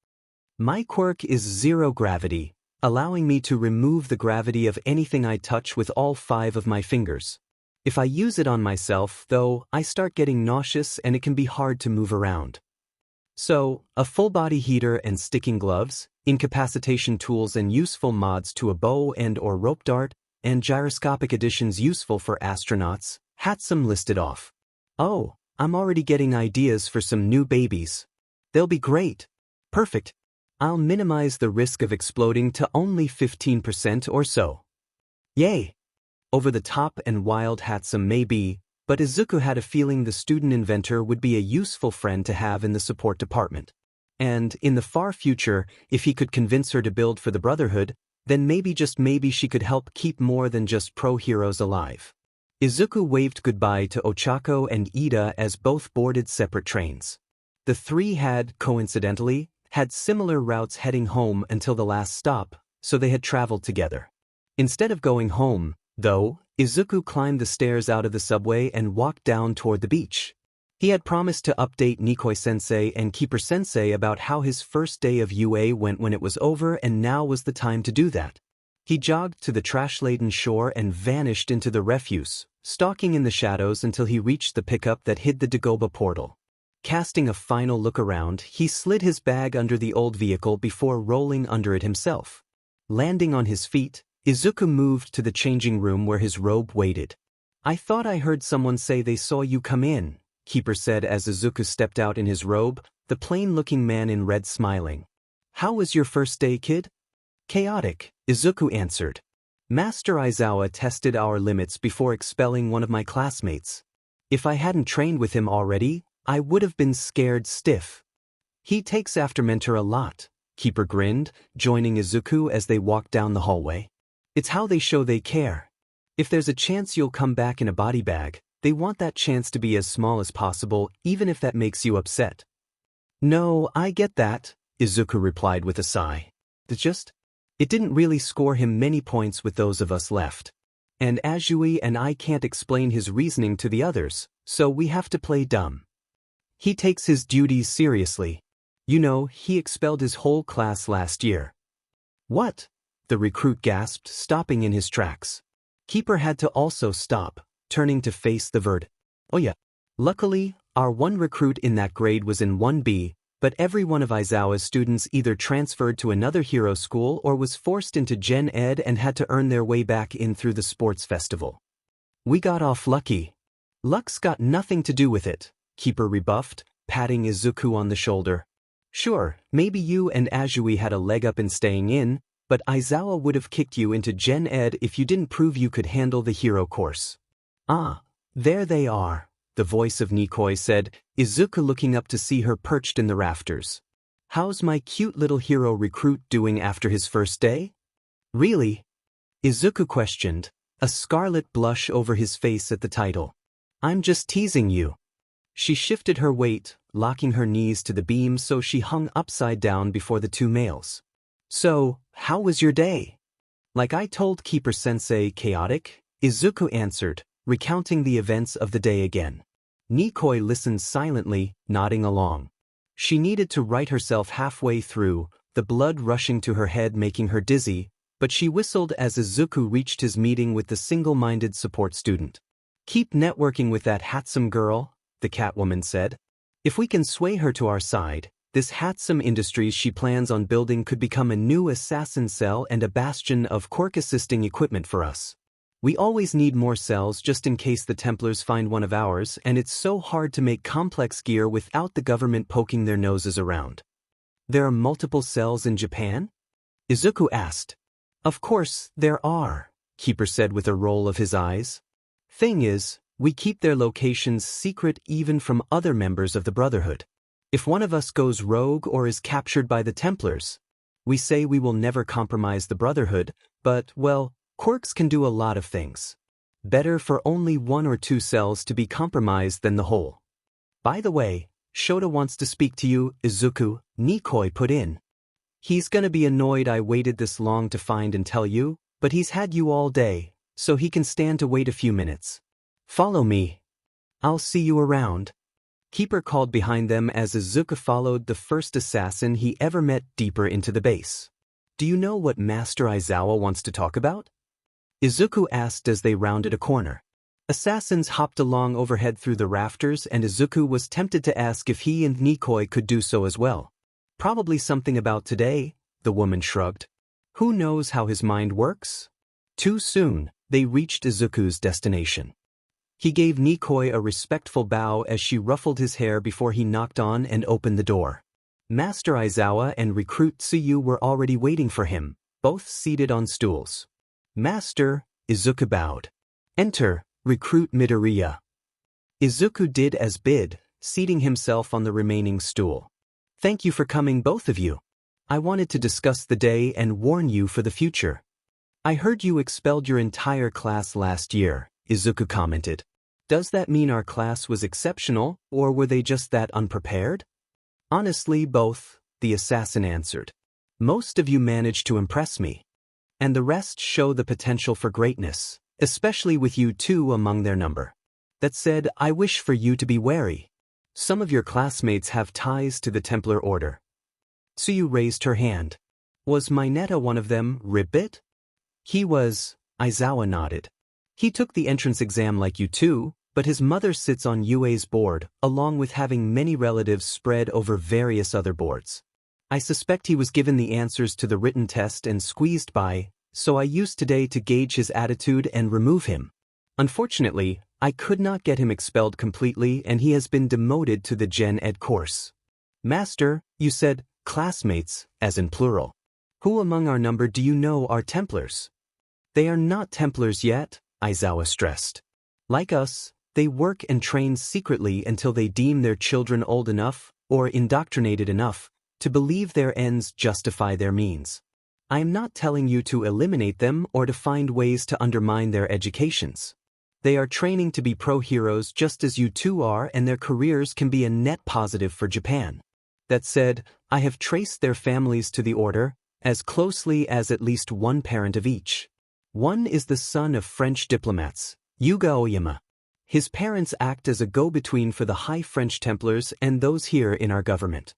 My quirk is zero gravity, allowing me to remove the gravity of anything I touch with all 5 of my fingers. If I use it on myself, though, I start getting nauseous and it can be hard to move around. So, a full-body heater and sticking gloves, incapacitation tools and useful mods to a bow and/or rope dart, and gyroscopic additions useful for astronauts, Hatsum listed off. Oh, I'm already getting ideas for some new babies. They'll be great. Perfect. I'll minimize the risk of exploding to only 15% or so. Yay! Over the top and wild Hatsum may be, but Izuku had a feeling the student inventor would be a useful friend to have in the support department. And, in the far future, if he could convince her to build for the Brotherhood, then maybe just maybe she could help keep more than just pro-heroes alive. Izuku waved goodbye to Ochako and Ida as both boarded separate trains. The three had, coincidentally, had similar routes heading home until the last stop, so they had traveled together. Instead of going home, though, Izuku climbed the stairs out of the subway and walked down toward the beach. He had promised to update Nikoi-sensei and Keeper-sensei about how his first day of UA went when it was over, and now was the time to do that. He jogged to the trash-laden shore and vanished into the refuse, stalking in the shadows until he reached the pickup that hid the Dagoba portal. Casting a final look around, he slid his bag under the old vehicle before rolling under it himself. Landing on his feet, Izuku moved to the changing room where his robe waited. I thought I heard someone say they saw you come in, Keeper said as Izuku stepped out in his robe, the plain-looking man in red smiling. How was your first day, kid? Chaotic, Izuku answered. Master Aizawa tested our limits before expelling one of my classmates. If I hadn't trained with him already, I would have been scared stiff. He takes after Mentor a lot, Keeper grinned, joining Izuku as they walked down the hallway. It's how they show they care. If there's a chance you'll come back in a body bag, they want that chance to be as small as possible, even if that makes you upset. No, I get that, Izuku replied with a sigh. It didn't really score him many points with those of us left. And Azui and I can't explain his reasoning to the others, so we have to play dumb. He takes his duties seriously. You know, he expelled his whole class last year. What? The recruit gasped, stopping in his tracks. Keeper had to also stop, turning to face the verd. Oh yeah. Luckily, our one recruit in that grade was in 1B, but every one of Aizawa's students either transferred to another hero school or was forced into Gen Ed and had to earn their way back in through the sports festival. We got off lucky. Luck's got nothing to do with it, Keeper rebuffed, patting Izuku on the shoulder. Sure, maybe you and Azui had a leg up in staying in, but Aizawa would have kicked you into Gen Ed if you didn't prove you could handle the hero course. Ah, there they are, the voice of Nikoi said, Izuku looking up to see her perched in the rafters. How's my cute little hero recruit doing after his first day? Really? Izuku questioned, a scarlet blush over his face at the title. I'm just teasing you. She shifted her weight, locking her knees to the beam so she hung upside down before the two males. So, how was your day? Like I told Keeper-sensei, chaotic, Izuku answered, recounting the events of the day again. Nikoi listened silently, nodding along. She needed to right herself halfway through, the blood rushing to her head making her dizzy, but she whistled as Izuku reached his meeting with the single-minded support student. Keep networking with that handsome girl, the Catwoman said. If we can sway her to our side, this handsome industries she plans on building could become a new assassin cell and a bastion of quirk-assisting equipment for us. We always need more cells just in case the Templars find one of ours, and it's so hard to make complex gear without the government poking their noses around. There are multiple cells in Japan? Izuku asked. Of course, there are, Keeper said with a roll of his eyes. Thing is, we keep their locations secret even from other members of the Brotherhood. If one of us goes rogue or is captured by the Templars, we say we will never compromise the Brotherhood, but, well, quirks can do a lot of things. Better for only one or two cells to be compromised than the whole. By the way, Shota wants to speak to you, Izuku, Nikoi put in. He's gonna be annoyed I waited this long to find and tell you, but he's had you all day, so he can stand to wait a few minutes. Follow me. I'll see you around. Keeper called behind them as Izuku followed the first assassin he ever met deeper into the base. Do you know what Master Aizawa wants to talk about? Izuku asked as they rounded a corner. Assassins hopped along overhead through the rafters and Izuku was tempted to ask if he and Nikoi could do so as well. Probably something about today, the woman shrugged. Who knows how his mind works? Too soon, they reached Izuku's destination. He gave Nikoi a respectful bow as she ruffled his hair before he knocked on and opened the door. Master Aizawa and Recruit Tsuyu were already waiting for him, both seated on stools. Master, Izuku bowed. Enter, Recruit Midoriya. Izuku did as bid, seating himself on the remaining stool. Thank you for coming, both of you. I wanted to discuss the day and warn you for the future. I heard you expelled your entire class last year, Izuku commented. Does that mean our class was exceptional, or were they just that unprepared? Honestly, both, the assassin answered. Most of you managed to impress me. And the rest show the potential for greatness, especially with you two among their number. That said, I wish for you to be wary. Some of your classmates have ties to the Templar Order. Tsuyu raised her hand. Was Mineta one of them, Ribbit? He was, Aizawa nodded. He took the entrance exam like you too, but his mother sits on UA's board, along with having many relatives spread over various other boards. I suspect he was given the answers to the written test and squeezed by, so I used today to gauge his attitude and remove him. Unfortunately, I could not get him expelled completely and he has been demoted to the Gen Ed course. Master, you said, classmates, as in plural. Who among our number do you know are Templars? They are not Templars yet, Aizawa stressed. Like us, they work and train secretly until they deem their children old enough, or indoctrinated enough, to believe their ends justify their means. I am not telling you to eliminate them or to find ways to undermine their educations. They are training to be pro-heroes just as you two are, and their careers can be a net positive for Japan. That said, I have traced their families to the order, as closely as at least one parent of each. One is the son of French diplomats, Yuga Oyama. His parents act as a go-between for the High French Templars and those here in our government.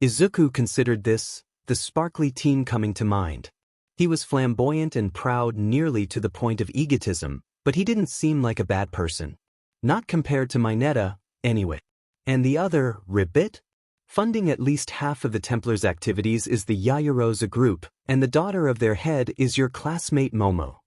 Izuku considered this, the sparkly teen coming to mind. He was flamboyant and proud nearly to the point of egotism, but he didn't seem like a bad person. Not compared to Mineta, anyway. And the other, Ribbit? Funding at least half of the Templars' activities is the Yayarosa group, and the daughter of their head is your classmate Momo.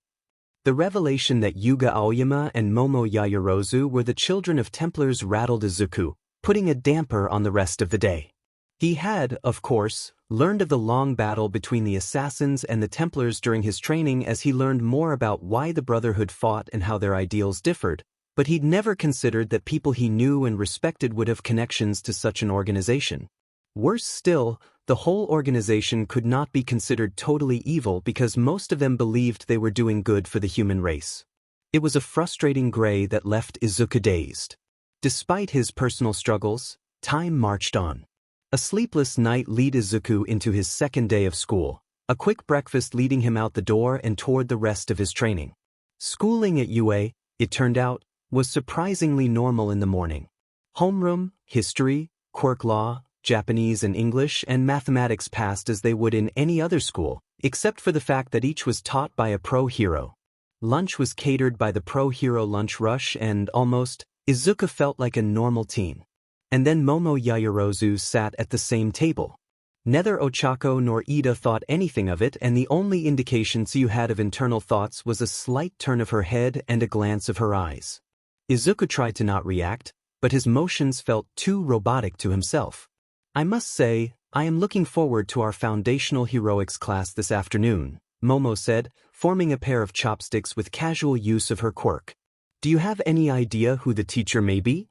The revelation that Yuga Aoyama and Momo Yayarozu were the children of Templars rattled Izuku, putting a damper on the rest of the day. He had, of course, learned of the long battle between the assassins and the Templars during his training as he learned more about why the Brotherhood fought and how their ideals differed, but he'd never considered that people he knew and respected would have connections to such an organization. Worse still, the whole organization could not be considered totally evil because most of them believed they were doing good for the human race. It was a frustrating gray that left Izuku dazed. Despite his personal struggles, time marched on. A sleepless night led Izuku into his second day of school, a quick breakfast leading him out the door and toward the rest of his training. Schooling at UA, it turned out, was surprisingly normal in the morning. Homeroom, history, quirk law, Japanese and English and mathematics passed as they would in any other school, except for the fact that each was taught by a pro-hero. Lunch was catered by the pro-hero lunch rush and almost, Izuku felt like a normal teen. And then Momo Yaoyorozu sat at the same table. Neither Ochako nor Ida thought anything of it, and the only indication Tsuyu had of internal thoughts was a slight turn of her head and a glance of her eyes. Izuku tried to not react, but his motions felt too robotic to himself. I must say, I am looking forward to our foundational heroics class this afternoon, Momo said, forming a pair of chopsticks with casual use of her quirk. Do you have any idea who the teacher may be?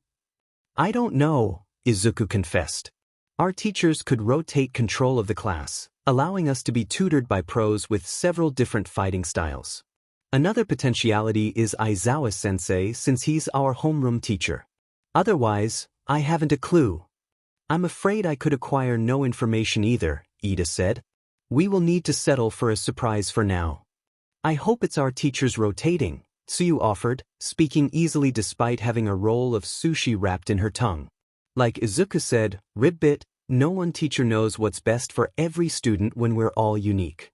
I don't know, Izuku confessed. Our teachers could rotate control of the class, allowing us to be tutored by pros with several different fighting styles. Another potentiality is Aizawa-sensei since he's our homeroom teacher. Otherwise, I haven't a clue. I'm afraid I could acquire no information either, Ida said. We will need to settle for a surprise for now. I hope it's our teachers rotating, Tsuyu offered, speaking easily despite having a roll of sushi wrapped in her tongue. Like Izuku said, Ribbit, no one teacher knows what's best for every student when we're all unique.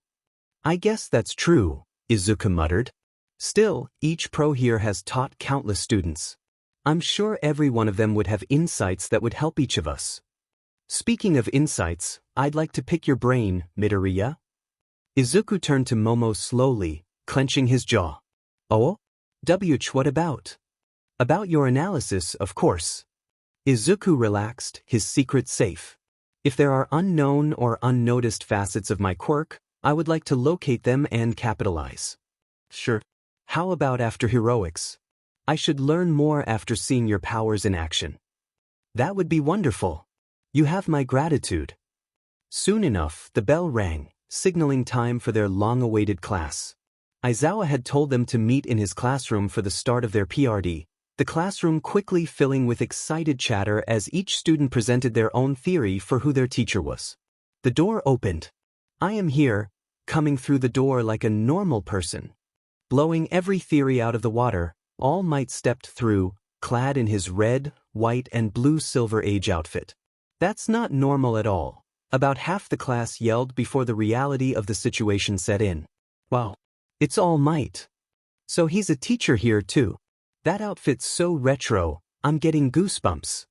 I guess that's true, Izuku muttered. Still, each pro here has taught countless students. I'm sure every one of them would have insights that would help each of us. Speaking of insights, I'd like to pick your brain, Midoriya. Izuku turned to Momo slowly, clenching his jaw. Oh? What about? About your analysis, of course. Izuku relaxed, his secret safe. If there are unknown or unnoticed facets of my quirk, I would like to locate them and capitalize. Sure. How about after heroics? I should learn more after seeing your powers in action. That would be wonderful. You have my gratitude. Soon enough, the bell rang, signaling time for their long-awaited class. Aizawa had told them to meet in his classroom for the start of their PRD, the classroom quickly filling with excited chatter as each student presented their own theory for who their teacher was. The door opened. I am here, coming through the door like a normal person. Blowing every theory out of the water, All Might stepped through, clad in his red, white and blue Silver Age outfit. That's not normal at all. About half the class yelled before the reality of the situation set in. Wow. It's All Might. So he's a teacher here too. That outfit's so retro, I'm getting goosebumps.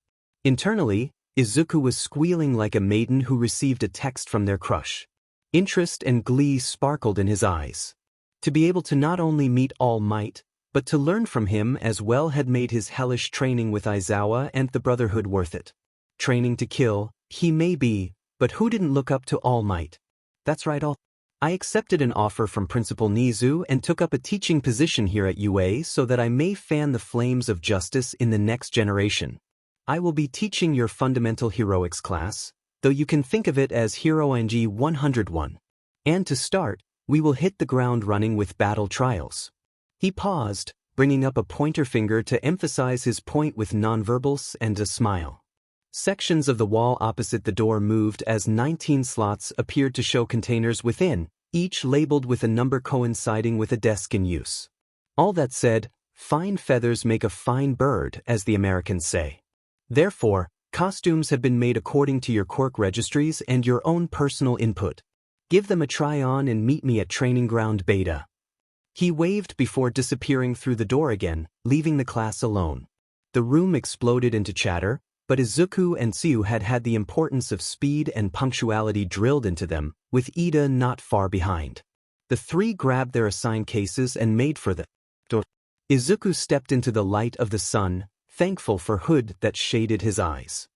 Internally, Izuku was squealing like a maiden who received a text from their crush. Interest and glee sparkled in his eyes. To be able to not only meet All Might, but to learn from him as well had made his hellish training with Aizawa and the Brotherhood worth it. Training to kill, he may be, but who didn't look up to All Might? That's right, I accepted an offer from Principal Nizu and took up a teaching position here at UA so that I may fan the flames of justice in the next generation. I will be teaching your fundamental heroics class, though you can think of it as Hero NG 101. And to start, we will hit the ground running with battle trials. He paused, bringing up a pointer finger to emphasize his point with nonverbals and a smile. Sections of the wall opposite the door moved as 19 slots appeared to show containers within, each labeled with a number coinciding with a desk in use. All that said, fine feathers make a fine bird, as the Americans say. Therefore, costumes have been made according to your quirk registries and your own personal input. Give them a try on and meet me at Training Ground Beta. He waved before disappearing through the door again, leaving the class alone. The room exploded into chatter, but Izuku and Tsuyu had had the importance of speed and punctuality drilled into them, with Ida not far behind. The three grabbed their assigned cases and made for the door. Izuku stepped into the light of the sun, thankful for hood that shaded his eyes.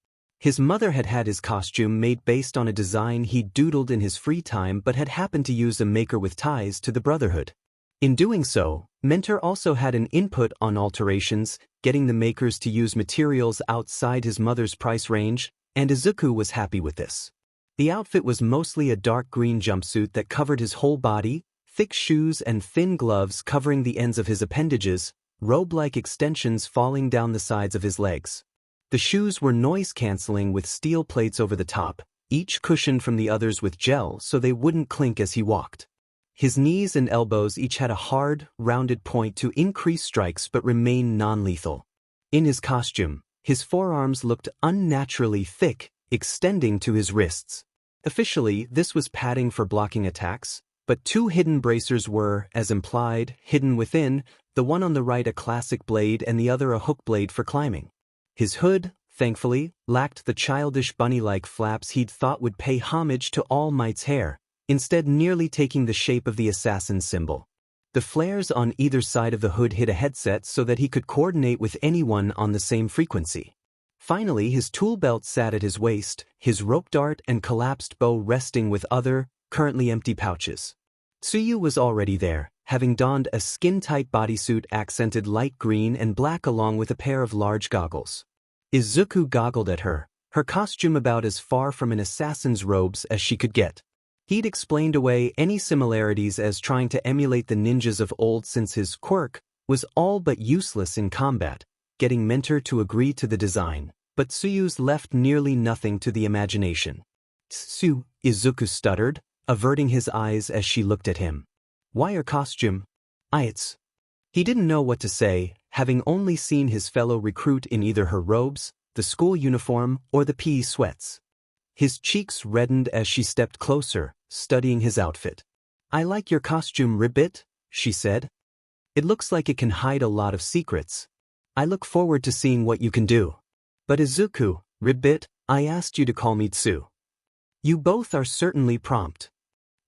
His mother had had his costume made based on a design he'd doodled in his free time but had happened to use a maker with ties to the Brotherhood. In doing so, Mentor also had an input on alterations, getting the makers to use materials outside his mother's price range, and Izuku was happy with this. The outfit was mostly a dark green jumpsuit that covered his whole body, thick shoes and thin gloves covering the ends of his appendages, robe-like extensions falling down the sides of his legs. The shoes were noise-canceling with steel plates over the top, each cushioned from the others with gel so they wouldn't clink as he walked. His knees and elbows each had a hard, rounded point to increase strikes but remain non-lethal. In his costume, his forearms looked unnaturally thick, extending to his wrists. Officially, this was padding for blocking attacks, but two hidden bracers were, as implied, hidden within, the one on the right a classic blade and the other a hook blade for climbing. His hood, thankfully, lacked the childish bunny-like flaps he'd thought would pay homage to All Might's hair, instead nearly taking the shape of the assassin's symbol. The flares on either side of the hood hid a headset so that he could coordinate with anyone on the same frequency. Finally, his tool belt sat at his waist, his rope dart and collapsed bow resting with other, currently empty pouches. Tsuyu was already there, having donned a skin-tight bodysuit accented light green and black along with a pair of large goggles. Izuku goggled at her, her costume about as far from an assassin's robes as she could get. He'd explained away any similarities as trying to emulate the ninjas of old since his quirk was all but useless in combat, getting Mentor to agree to the design, but Tsuyu's left nearly nothing to the imagination. "Tsu," Izuku stuttered, averting his eyes as she looked at him. "Why your costume?" "It's." He didn't know what to say, having only seen his fellow recruit in either her robes, the school uniform, or the PE sweats. His cheeks reddened as she stepped closer, studying his outfit. "I like your costume, Ribbit," she said. "It looks like it can hide a lot of secrets. I look forward to seeing what you can do." "But Izuku, Ribbit, I asked you to call me Tsu." "You both are certainly prompt."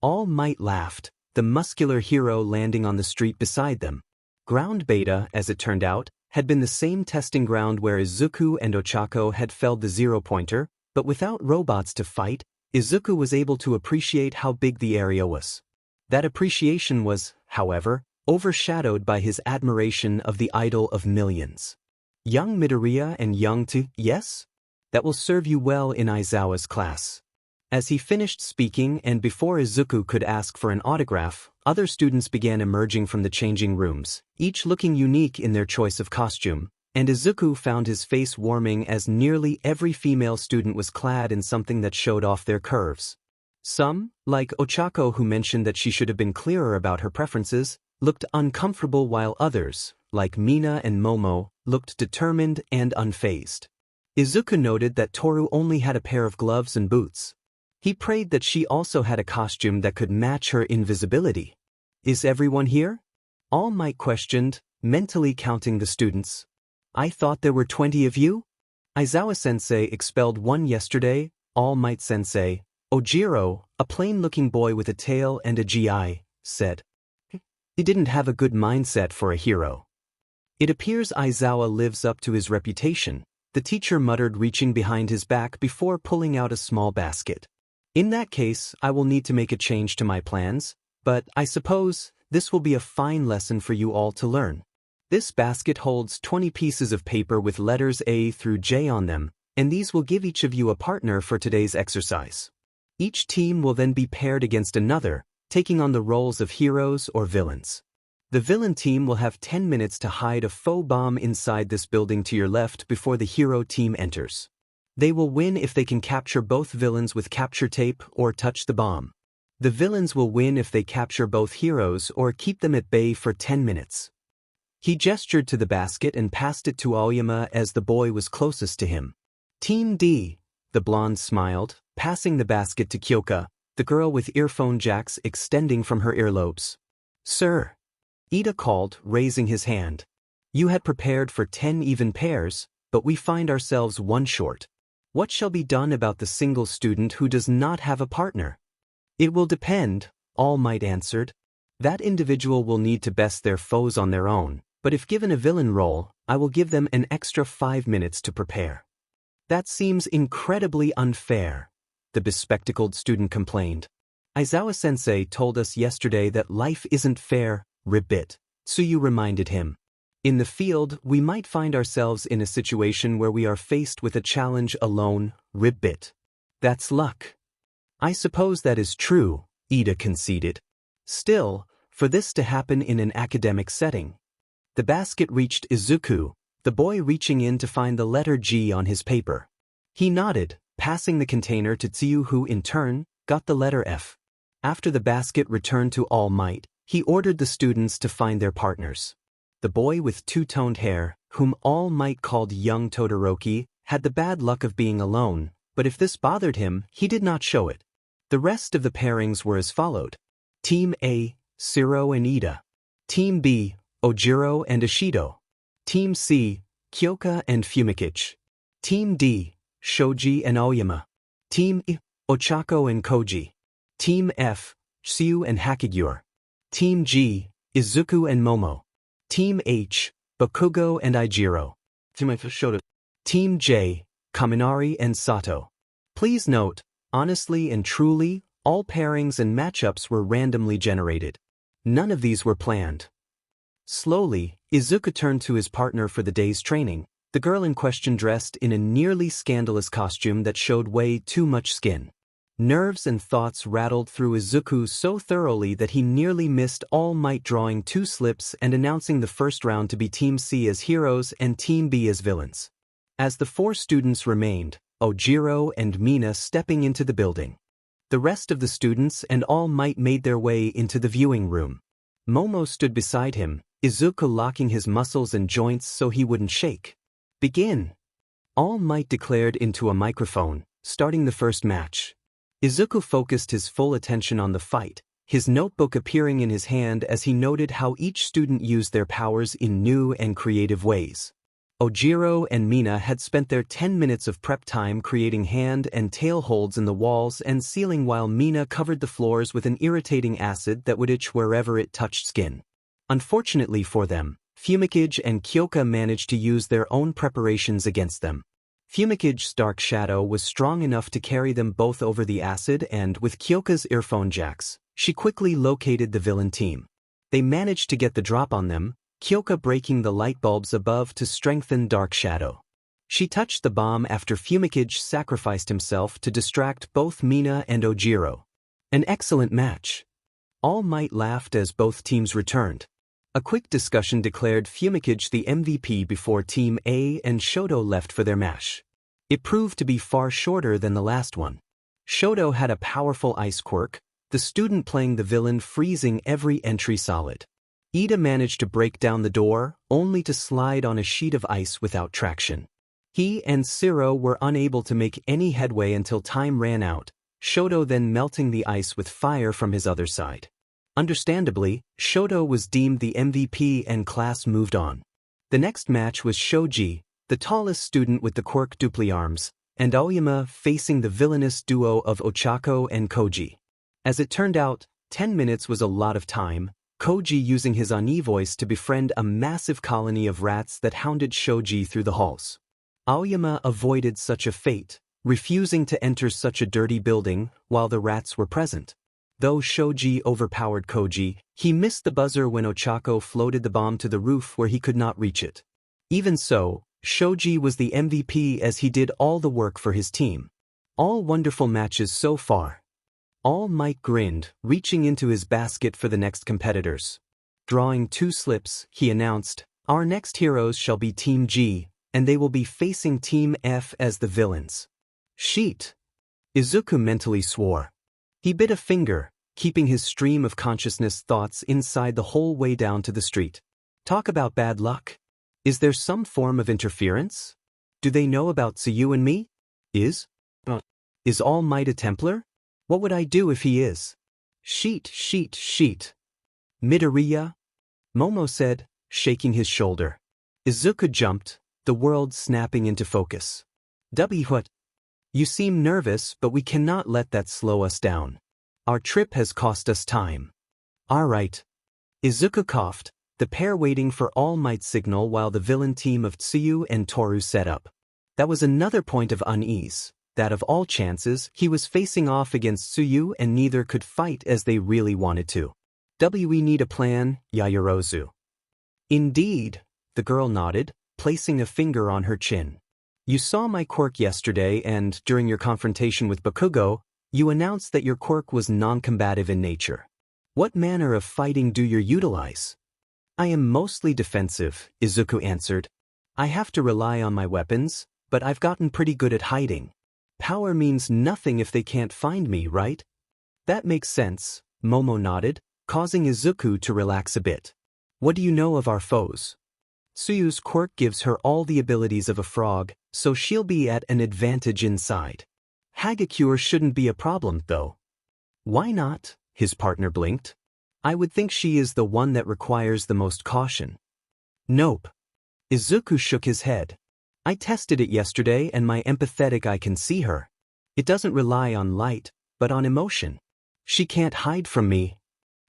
All Might laughed, the muscular hero landing on the street beside them. Ground Beta, as it turned out, had been the same testing ground where Izuku and Ochako had felled the zero-pointer, but without robots to fight, Izuku was able to appreciate how big the area was. That appreciation was, however, overshadowed by his admiration of the idol of millions. "Young Midoriya and young Tsu, yes? That will serve you well in Aizawa's class." As he finished speaking and before Izuku could ask for an autograph, other students began emerging from the changing rooms, each looking unique in their choice of costume, and Izuku found his face warming as nearly every female student was clad in something that showed off their curves. Some, like Ochako who mentioned that she should have been clearer about her preferences, looked uncomfortable while others, like Mina and Momo, looked determined and unfazed. Izuku noted that Toru only had a pair of gloves and boots. He prayed that she also had a costume that could match her invisibility. "Is everyone here?" All Might questioned, mentally counting the students. "I thought there were 20 of you?" Aizawa-sensei expelled one yesterday, All Might-sensei. Ojiro, a plain-looking boy with a tail and a GI, said. He didn't have a good mindset for a hero. "It appears Aizawa lives up to his reputation," the teacher muttered, reaching behind his back before pulling out a small basket. "In that case, I will need to make a change to my plans, but I suppose this will be a fine lesson for you all to learn. This basket holds 20 pieces of paper with letters A through J on them, and these will give each of you a partner for today's exercise. Each team will then be paired against another, taking on the roles of heroes or villains. The villain team will have 10 minutes to hide a faux bomb inside this building to your left before the hero team enters. They will win if they can capture both villains with capture tape or touch the bomb. The villains will win if they capture both heroes or keep them at bay for 10 minutes. He gestured to the basket and passed it to Aoyama as the boy was closest to him. Team D, the blonde smiled, passing the basket to Kyoka, the girl with earphone jacks extending from her earlobes. Sir, Ida called, raising his hand. You had prepared for 10 even pairs, but we find ourselves one short. What shall be done about the single student who does not have a partner? It will depend, All Might answered. That individual will need to best their foes on their own, but if given a villain role, I will give them an extra 5 minutes to prepare. That seems incredibly unfair, the bespectacled student complained. Aizawa-sensei told us yesterday that life isn't fair, ribbit, Tsuyu reminded him. In the field, we might find ourselves in a situation where we are faced with a challenge alone, ribbit. That's luck. I suppose that is true, Ida conceded. Still, for this to happen in an academic setting. The basket reached Izuku, the boy reaching in to find the letter G on his paper. He nodded, passing the container to Tsuyu, who in turn got the letter F. After the basket returned to All Might, he ordered the students to find their partners. The boy with two-toned hair, whom All Might called young Todoroki, had the bad luck of being alone, but if this bothered him, he did not show it. The rest of the pairings were as followed. Team A, Shiro and Ida. Team B, Ojiro and Ishido. Team C, Kyoka and Fumikichi. Team D, Shoji and Aoyama. Team E, Ochako and Koji. Team F, Tsuyu and Hakigure. Team G, Izuku and Momo. Team H, Bakugo and Ijiro. Team J, Kaminari and Sato. Please note, honestly and truly, all pairings and matchups were randomly generated. None of these were planned. Slowly, Izuku turned to his partner for the day's training, the girl in question dressed in a nearly scandalous costume that showed way too much skin. Nerves and thoughts rattled through Izuku so thoroughly that he nearly missed All Might drawing two slips and announcing the first round to be Team C as heroes and Team B as villains. As the four students remained, Ojiro and Mina stepping into the building. The rest of the students and All Might made their way into the viewing room. Momo stood beside him, Izuku locking his muscles and joints so he wouldn't shake. Begin! All Might declared into a microphone, starting the first match. Izuku focused his full attention on the fight, his notebook appearing in his hand as he noted how each student used their powers in new and creative ways. Ojiro and Mina had spent their 10 minutes of prep time creating hand and tail holds in the walls and ceiling, while Mina covered the floors with an irritating acid that would itch wherever it touched skin. Unfortunately for them, Fumikichi and Kyoka managed to use their own preparations against them. Fumikichi's dark shadow was strong enough to carry them both over the acid, and with Kyoka's earphone jacks, she quickly located the villain team. They managed to get the drop on them, Kyoka breaking the light bulbs above to strengthen dark shadow. She touched the bomb after Fumikichi sacrificed himself to distract both Mina and Ojiro. An excellent match. All Might laughed as both teams returned. A quick discussion declared Fumikichi the MVP before Team A and Shoto left for their match. It proved to be far shorter than the last one. Shoto had a powerful ice quirk, the student playing the villain freezing every entry solid. Ida managed to break down the door, only to slide on a sheet of ice without traction. He and Shiro were unable to make any headway until time ran out, Shoto then melting the ice with fire from his other side. Understandably, Shoto was deemed the MVP and class moved on. The next match was Shoji, the tallest student with the quirk Dupliarms, and Aoyama facing the villainous duo of Ochako and Koji. As it turned out, 10 minutes was a lot of time, Koji using his Ani voice to befriend a massive colony of rats that hounded Shoji through the halls. Aoyama avoided such a fate, refusing to enter such a dirty building while the rats were present. Though Shoji overpowered Koji, he missed the buzzer when Ochako floated the bomb to the roof where he could not reach it. Even so, Shoji was the MVP as he did all the work for his team. All wonderful matches so far. All Might grinned, reaching into his basket for the next competitors. Drawing two slips, he announced, "Our next heroes shall be Team G, and they will be facing Team F as the villains." Sheet! Izuku mentally swore. He bit a finger, keeping his stream of consciousness thoughts inside the whole way down to the street. Talk about bad luck. Is there some form of interference? Do they know about Tsuyu and me? Is All Might a Templar? What would I do if he is? Sheet. Midoriya? Momo said, shaking his shoulder. Izuku jumped, the world snapping into focus. What? You seem nervous, but we cannot let that slow us down. Our trip has cost us time. Alright. Izuku coughed, the pair waiting for All Might's signal while the villain team of Tsuyu and Toru set up. That was another point of unease, that of all chances, he was facing off against Tsuyu and neither could fight as they really wanted to. We need a plan, Yaoyorozu. Indeed, the girl nodded, placing a finger on her chin. You saw my quirk yesterday and, during your confrontation with Bakugo, you announced that your quirk was non-combative in nature. What manner of fighting do you utilize? I am mostly defensive, Izuku answered. I have to rely on my weapons, but I've gotten pretty good at hiding. Power means nothing if they can't find me, right? That makes sense, Momo nodded, causing Izuku to relax a bit. What do you know of our foes? Tsuyu's quirk gives her all the abilities of a frog, so she'll be at an advantage inside. Hagakure shouldn't be a problem, though. Why not? His partner blinked. I would think she is the one that requires the most caution. Nope. Izuku shook his head. I tested it yesterday and my empathetic eye can see her. It doesn't rely on light, but on emotion. She can't hide from me.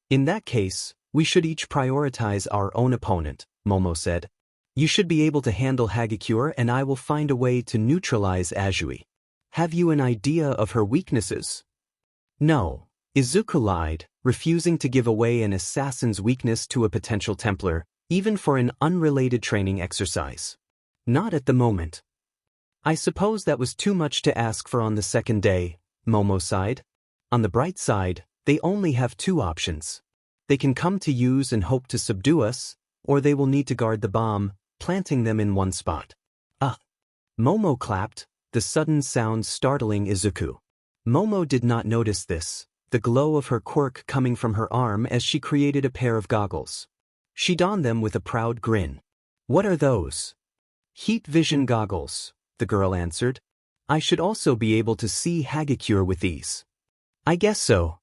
In that case, we should each prioritize our own opponent, Momo said. You should be able to handle Hagakure and I will find a way to neutralize Azui. Have you an idea of her weaknesses? No, Izuku lied, refusing to give away an assassin's weakness to a potential Templar, even for an unrelated training exercise. Not at the moment. I suppose that was too much to ask for on the second day, Momo sighed. On the bright side, they only have two options. They can come to use and hope to subdue us, or they will need to guard the bomb, planting them in one spot. Momo clapped, the sudden sound startling Izuku. Momo did not notice this, the glow of her quirk coming from her arm as she created a pair of goggles. She donned them with a proud grin. What are those? Heat vision goggles, the girl answered. I should also be able to see Hagakure with these. I guess so.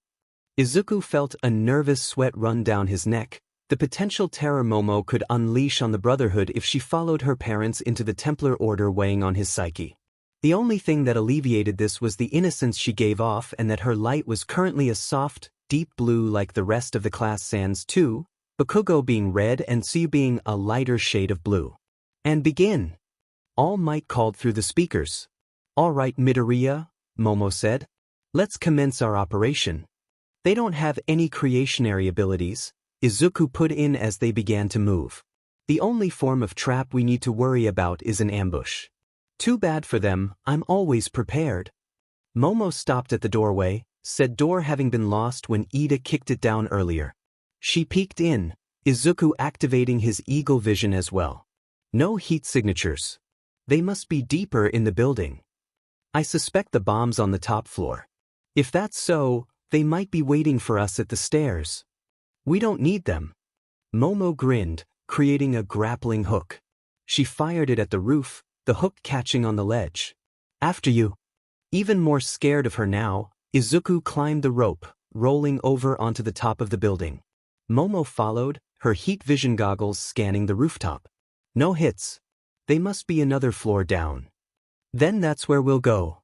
Izuku felt a nervous sweat run down his neck, the potential terror Momo could unleash on the Brotherhood if she followed her parents into the Templar Order weighing on his psyche. The only thing that alleviated this was the innocence she gave off and that her light was currently a soft, deep blue like the rest of the class sans too, Bakugo being red and Tsuyu being a lighter shade of blue. And begin. All Might called through the speakers. All right, Midoriya, Momo said. Let's commence our operation. They don't have any creationary abilities, Izuku put in as they began to move. The only form of trap we need to worry about is an ambush. Too bad for them, I'm always prepared. Momo stopped at the doorway, said door having been lost when Ida kicked it down earlier. She peeked in, Izuku activating his eagle vision as well. No heat signatures. They must be deeper in the building. I suspect the bomb's on the top floor. If that's so, they might be waiting for us at the stairs. We don't need them. Momo grinned, creating a grappling hook. She fired it at the roof, the hook catching on the ledge. After you. Even more scared of her now, Izuku climbed the rope, rolling over onto the top of the building. Momo followed, her heat vision goggles scanning the rooftop. No hits. They must be another floor down. Then that's where we'll go.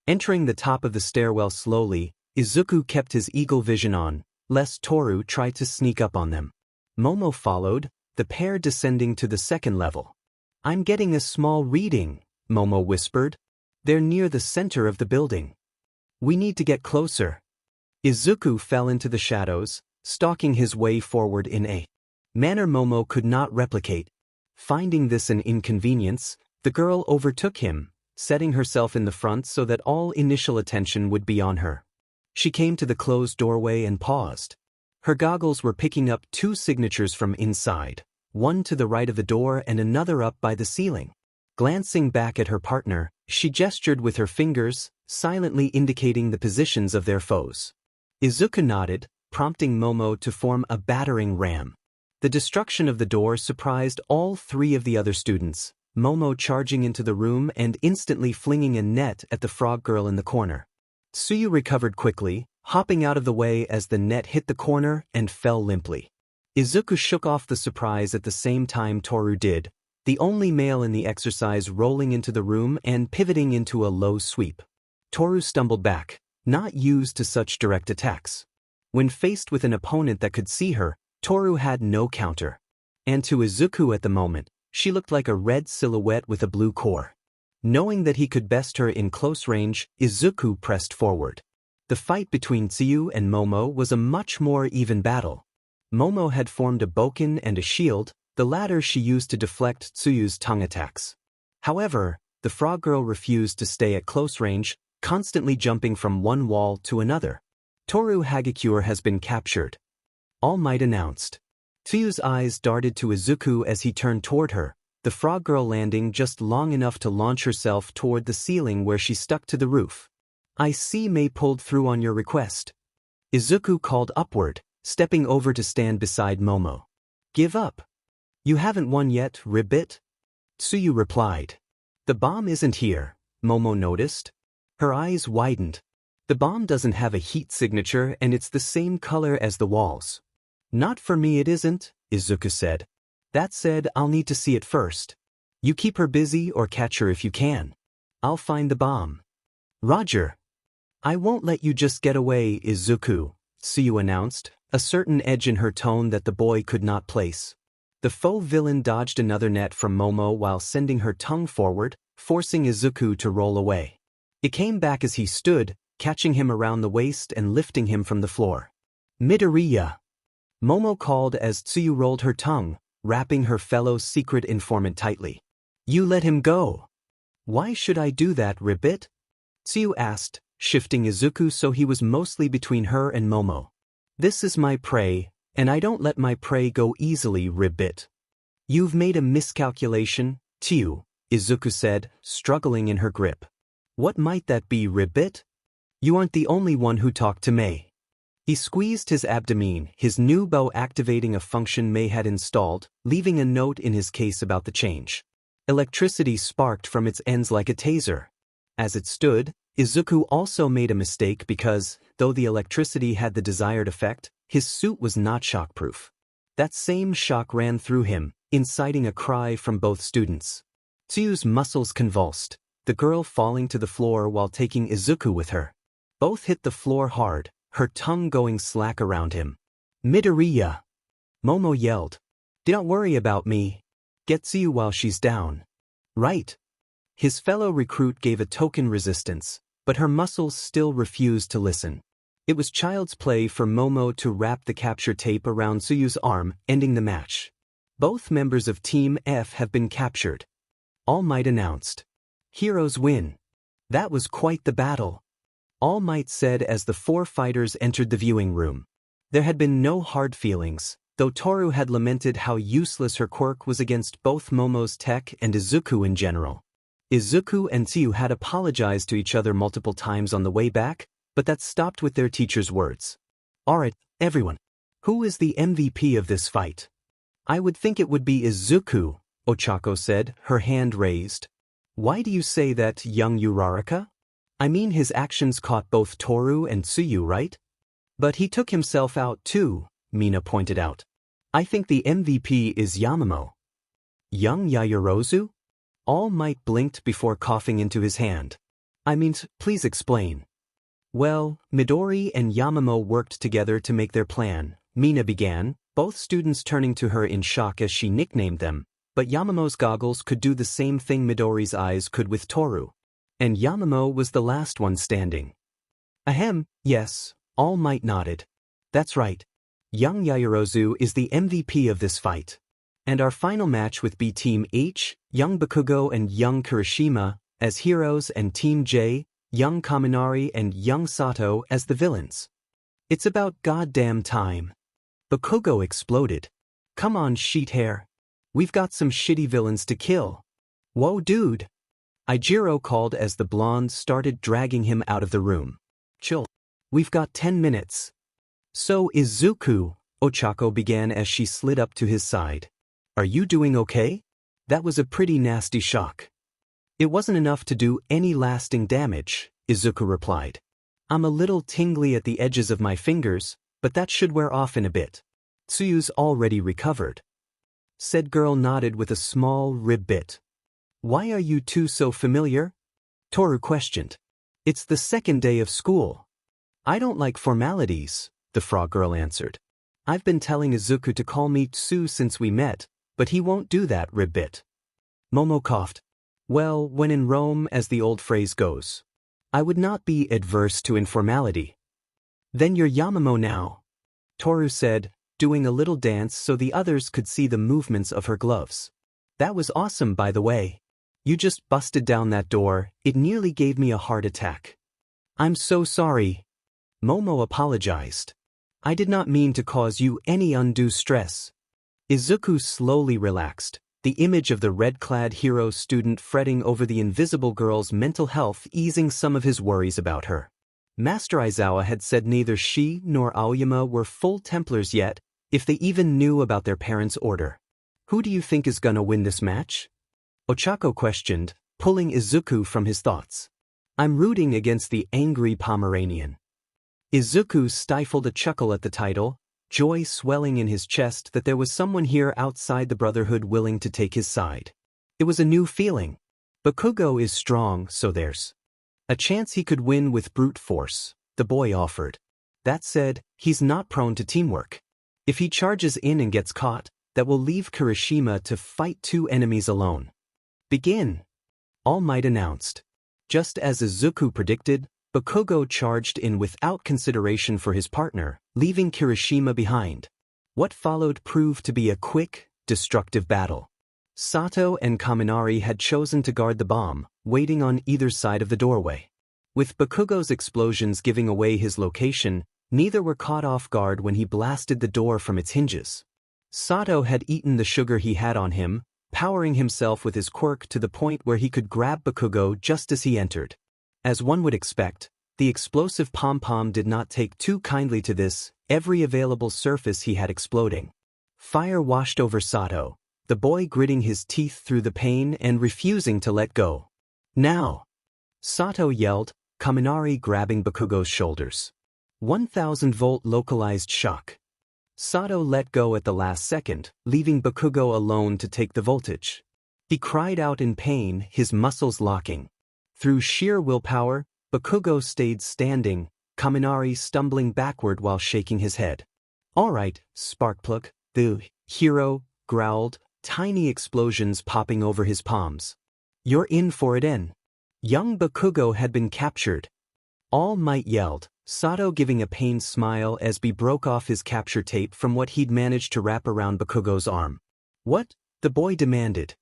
Entering the top of the stairwell slowly, Izuku kept his eagle vision on, lest Toru tried to sneak up on them. Momo followed, the pair descending to the second level. I'm getting a small reading, Momo whispered. They're near the center of the building. We need to get closer. Izuku fell into the shadows, stalking his way forward in a manner Momo could not replicate. Finding this an inconvenience, the girl overtook him, setting herself in the front so that all initial attention would be on her. She came to the closed doorway and paused. Her goggles were picking up two signatures from inside, one to the right of the door and another up by the ceiling. Glancing back at her partner, she gestured with her fingers, silently indicating the positions of their foes. Izuku nodded, prompting Momo to form a battering ram. The destruction of the door surprised all three of the other students, Momo charging into the room and instantly flinging a net at the frog girl in the corner. Tsuyu recovered quickly, hopping out of the way as the net hit the corner and fell limply. Izuku shook off the surprise at the same time Toru did, the only male in the exercise rolling into the room and pivoting into a low sweep. Toru stumbled back, not used to such direct attacks. When faced with an opponent that could see her, Toru had no counter. And to Izuku at the moment, she looked like a red silhouette with a blue core. Knowing that he could best her in close range, Izuku pressed forward. The fight between Tsuyu and Momo was a much more even battle. Momo had formed a bokken and a shield, the latter she used to deflect Tsuyu's tongue attacks. However, the frog girl refused to stay at close range, constantly jumping from one wall to another. Toru Hagakure has been captured, All Might announced. Tsuyu's eyes darted to Izuku as he turned toward her, the frog girl landing just long enough to launch herself toward the ceiling where she stuck to the roof. I see Mei pulled through on your request. Izuku called upward, stepping over to stand beside Momo. Give up. You haven't won yet, Ribbit? Tsuyu replied. The bomb isn't here, Momo noticed. Her eyes widened. The bomb doesn't have a heat signature and it's the same color as the walls. Not for me it isn't, Izuku said. That said, I'll need to see it first. You keep her busy or catch her if you can. I'll find the bomb. Roger. I won't let you just get away, Izuku, Tsuyu announced, a certain edge in her tone that the boy could not place. The faux villain dodged another net from Momo while sending her tongue forward, forcing Izuku to roll away. It came back as he stood, catching him around the waist and lifting him from the floor. Midoriya. Momo called as Tsuyu rolled her tongue, wrapping her fellow secret informant tightly. You let him go. Why should I do that, Ribbit? Tsuyu asked, shifting Izuku so he was mostly between her and Momo. This is my prey, and I don't let my prey go easily, Ribbit. You've made a miscalculation, Tsuyu, Izuku said, struggling in her grip. What might that be, Ribbit? You aren't the only one who talked to Mei. He squeezed his abdomen, his new bow activating a function Mei had installed, leaving a note in his case about the change. Electricity sparked from its ends like a taser. As it stood, Izuku also made a mistake because, though the electricity had the desired effect, his suit was not shockproof. That same shock ran through him, inciting a cry from both students. Tsuyu's muscles convulsed, the girl falling to the floor while taking Izuku with her. Both hit the floor hard, her tongue going slack around him. Midoriya. Momo yelled. Don't worry about me. Get Tsuyu while she's down. Right. His fellow recruit gave a token resistance, but her muscles still refused to listen. It was child's play for Momo to wrap the capture tape around Tsuyu's arm, ending the match. Both members of Team F have been captured. All Might announced. Heroes win. That was quite the battle. All Might said as the four fighters entered the viewing room. There had been no hard feelings, though Toru had lamented how useless her quirk was against both Momo's tech and Izuku in general. Izuku and Tsuyu had apologized to each other multiple times on the way back, but that stopped with their teacher's words. Alright, everyone. Who is the MVP of this fight? I would think it would be Izuku, Ochako said, her hand raised. Why do you say that, young Uraraka? I mean his actions caught both Toru and Tsuyu, right? But he took himself out too, Mina pointed out. I think the MVP is Yamamoto. Young Yaoyorozu? All Might blinked before coughing into his hand. I mean, please explain. Well, Midori and Yamamoto worked together to make their plan, Mina began, both students turning to her in shock as she nicknamed them, but Yamamoto's goggles could do the same thing Midori's eyes could with Toru. And Yamamoto was the last one standing. Ahem, yes, All Might nodded. That's right. Young Yaoyorozu is the MVP of this fight. And our final match with B Team H, Young Bakugo and Young Kirishima, as heroes and Team J, Young Kaminari and Young Sato as the villains. It's about goddamn time. Bakugo exploded. Come on, sheet hair. We've got some shitty villains to kill. Whoa, dude. Ijiro called as the blonde started dragging him out of the room. Chill. We've got 10 minutes. So Izuku, Ochako began as she slid up to his side. Are you doing okay? That was a pretty nasty shock. It wasn't enough to do any lasting damage, Izuku replied. I'm a little tingly at the edges of my fingers, but that should wear off in a bit. Tsuyu's already recovered. Said girl nodded with a small rib bit. Why are you two so familiar? Toru questioned. It's the second day of school. I don't like formalities, the frog girl answered. I've been telling Izuku to call me Tsu since we met, but he won't do that, Ribbit. Momo coughed. Well, when in Rome, as the old phrase goes. I would not be adverse to informality. Then you're Yamamo now, Toru said, doing a little dance so the others could see the movements of her gloves. That was awesome, by the way. You just busted down that door, it nearly gave me a heart attack. I'm so sorry. Momo apologized. I did not mean to cause you any undue stress. Izuku slowly relaxed, the image of the red-clad hero student fretting over the invisible girl's mental health easing some of his worries about her. Master Aizawa had said neither she nor Aoyama were full Templars yet, if they even knew about their parents' order. Who do you think is gonna win this match? Ochako questioned, pulling Izuku from his thoughts. I'm rooting against the angry Pomeranian. Izuku stifled a chuckle at the title, joy swelling in his chest that there was someone here outside the Brotherhood willing to take his side. It was a new feeling. Bakugo is strong, so there's a chance he could win with brute force, the boy offered. That said, he's not prone to teamwork. If he charges in and gets caught, that will leave Kirishima to fight two enemies alone. Begin, All Might announced. Just as Izuku predicted, Bakugo charged in without consideration for his partner, leaving Kirishima behind. What followed proved to be a quick, destructive battle. Sato and Kaminari had chosen to guard the bomb, waiting on either side of the doorway. With Bakugo's explosions giving away his location, neither were caught off guard when he blasted the door from its hinges. Sato had eaten the sugar he had on him, powering himself with his quirk to the point where he could grab Bakugo just as he entered. As one would expect, the explosive pom-pom did not take too kindly to this, every available surface he had exploding. Fire washed over Sato, the boy gritting his teeth through the pain and refusing to let go. Now! Sato yelled, Kaminari grabbing Bakugo's shoulders. 1000-volt localized shock. Sato let go at the last second, leaving Bakugo alone to take the voltage. He cried out in pain, his muscles locking. Through sheer willpower, Bakugo stayed standing, Kaminari stumbling backward while shaking his head. All right, Sparkplug, the hero growled, tiny explosions popping over his palms. You're in for it, en. Young Bakugo had been captured. All Might yelled, Sato giving a pained smile as B broke off his capture tape from what he'd managed to wrap around Bakugo's arm. What? The boy demanded.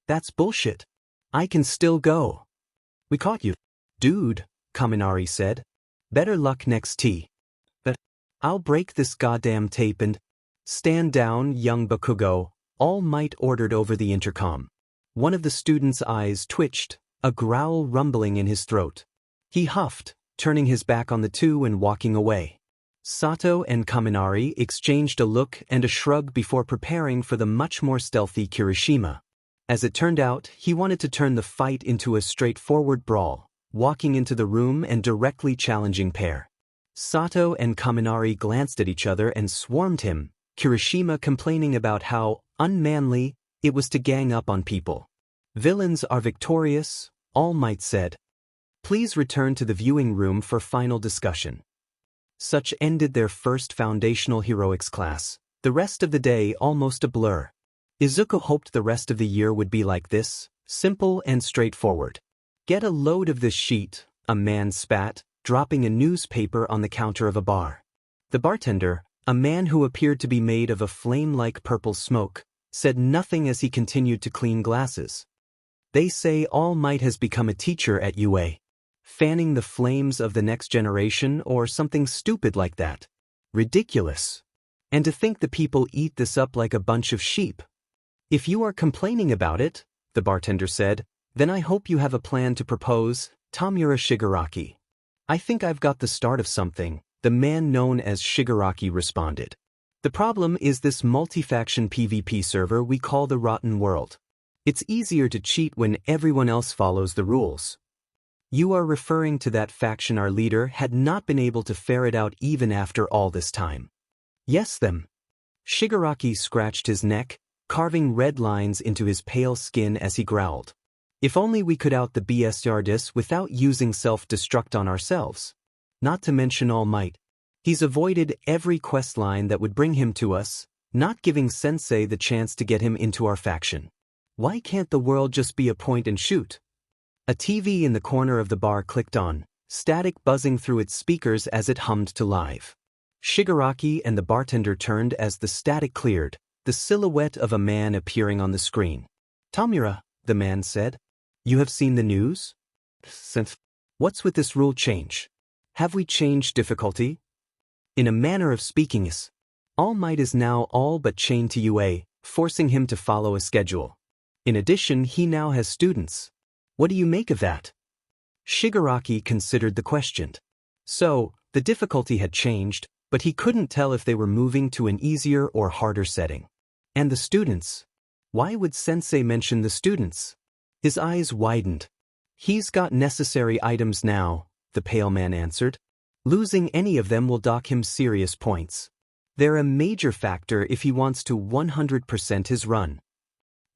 That's bullshit. I can still go. We caught you. Dude, Kaminari said. Better luck next tee. But I'll break this goddamn tape and... Stand down, young Bakugo, All Might ordered over the intercom. One of the student's eyes twitched, a growl rumbling in his throat. He huffed, turning his back on the two and walking away. Sato and Kaminari exchanged a look and a shrug before preparing for the much more stealthy Kirishima. As it turned out, he wanted to turn the fight into a straightforward brawl, walking into the room and directly challenging pair. Sato and Kaminari glanced at each other and swarmed him, Kirishima complaining about how unmanly it was to gang up on people. Villains are victorious, All Might said. Please return to the viewing room for final discussion. Such ended their first foundational heroics class, the rest of the day almost a blur. Izuku hoped the rest of the year would be like this, simple and straightforward. Get a load of this sheet, a man spat, dropping a newspaper on the counter of a bar. The bartender, a man who appeared to be made of a flame-like purple smoke, said nothing as he continued to clean glasses. They say All Might has become a teacher at UA. Fanning the flames of the next generation or something stupid like that. Ridiculous. And to think the people eat this up like a bunch of sheep. If you are complaining about it, the bartender said, then I hope you have a plan to propose, Tamura Shigaraki. I think I've got the start of something, the man known as Shigaraki responded. The problem is this multi-faction PvP server we call the Rotten World. It's easier to cheat when everyone else follows the rules. You are referring to that faction our leader had not been able to ferret out even after all this time. Yes, them. Shigaraki scratched his neck, carving red lines into his pale skin as he growled. If only we could out the BSRDIS without using self-destruct on ourselves. Not to mention All Might. He's avoided every questline that would bring him to us, not giving Sensei the chance to get him into our faction. Why can't the world just be a point and shoot? A TV in the corner of the bar clicked on, static buzzing through its speakers as it hummed to live. Shigaraki and the bartender turned as the static cleared, the silhouette of a man appearing on the screen. "Tamura," the man said. "You have seen the news? What's with this rule change? Have we changed difficulty?" In a manner of speaking, All Might is now all but chained to UA, forcing him to follow a schedule. In addition, he now has students. What do you make of that? Shigaraki considered the question. So, the difficulty had changed, but he couldn't tell if they were moving to an easier or harder setting. And the students? Why would Sensei mention the students? His eyes widened. "He's got necessary items now," the pale man answered. "Losing any of them will dock him serious points. They're a major factor if he wants to 100% his run."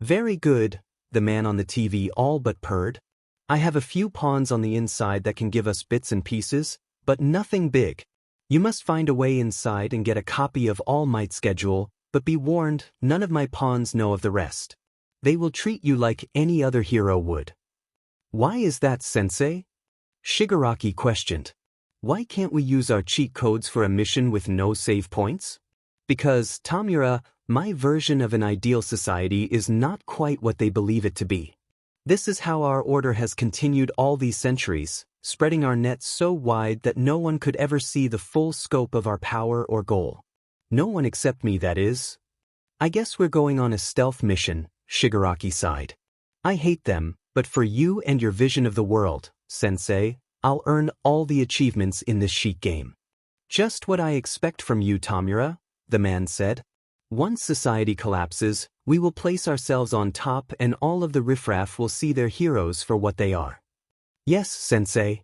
"Very good," the man on the TV all but purred. "I have a few pawns on the inside that can give us bits and pieces, but nothing big. You must find a way inside and get a copy of All Might's schedule, but be warned, none of my pawns know of the rest. They will treat you like any other hero would." "Why is that, Sensei?" Shigaraki questioned. "Why can't we use our cheat codes for a mission with no save points?" "Because, Tamura, my version of an ideal society is not quite what they believe it to be. This is how our order has continued all these centuries, spreading our net so wide that no one could ever see the full scope of our power or goal. No one except me, that is. I guess we're going on a stealth mission," Shigaraki sighed. "I hate them, but for you and your vision of the world, Sensei, I'll earn all the achievements in this sheet game." "Just what I expect from you, Tamura," the man said. "Once society collapses, we will place ourselves on top and all of the riffraff will see their heroes for what they are." "Yes, Sensei."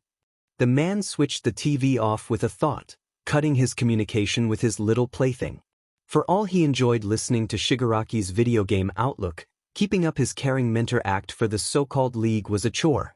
The man switched the TV off with a thought, cutting his communication with his little plaything. For all he enjoyed listening to Shigaraki's video game outlook, keeping up his caring mentor act for the so-called league was a chore.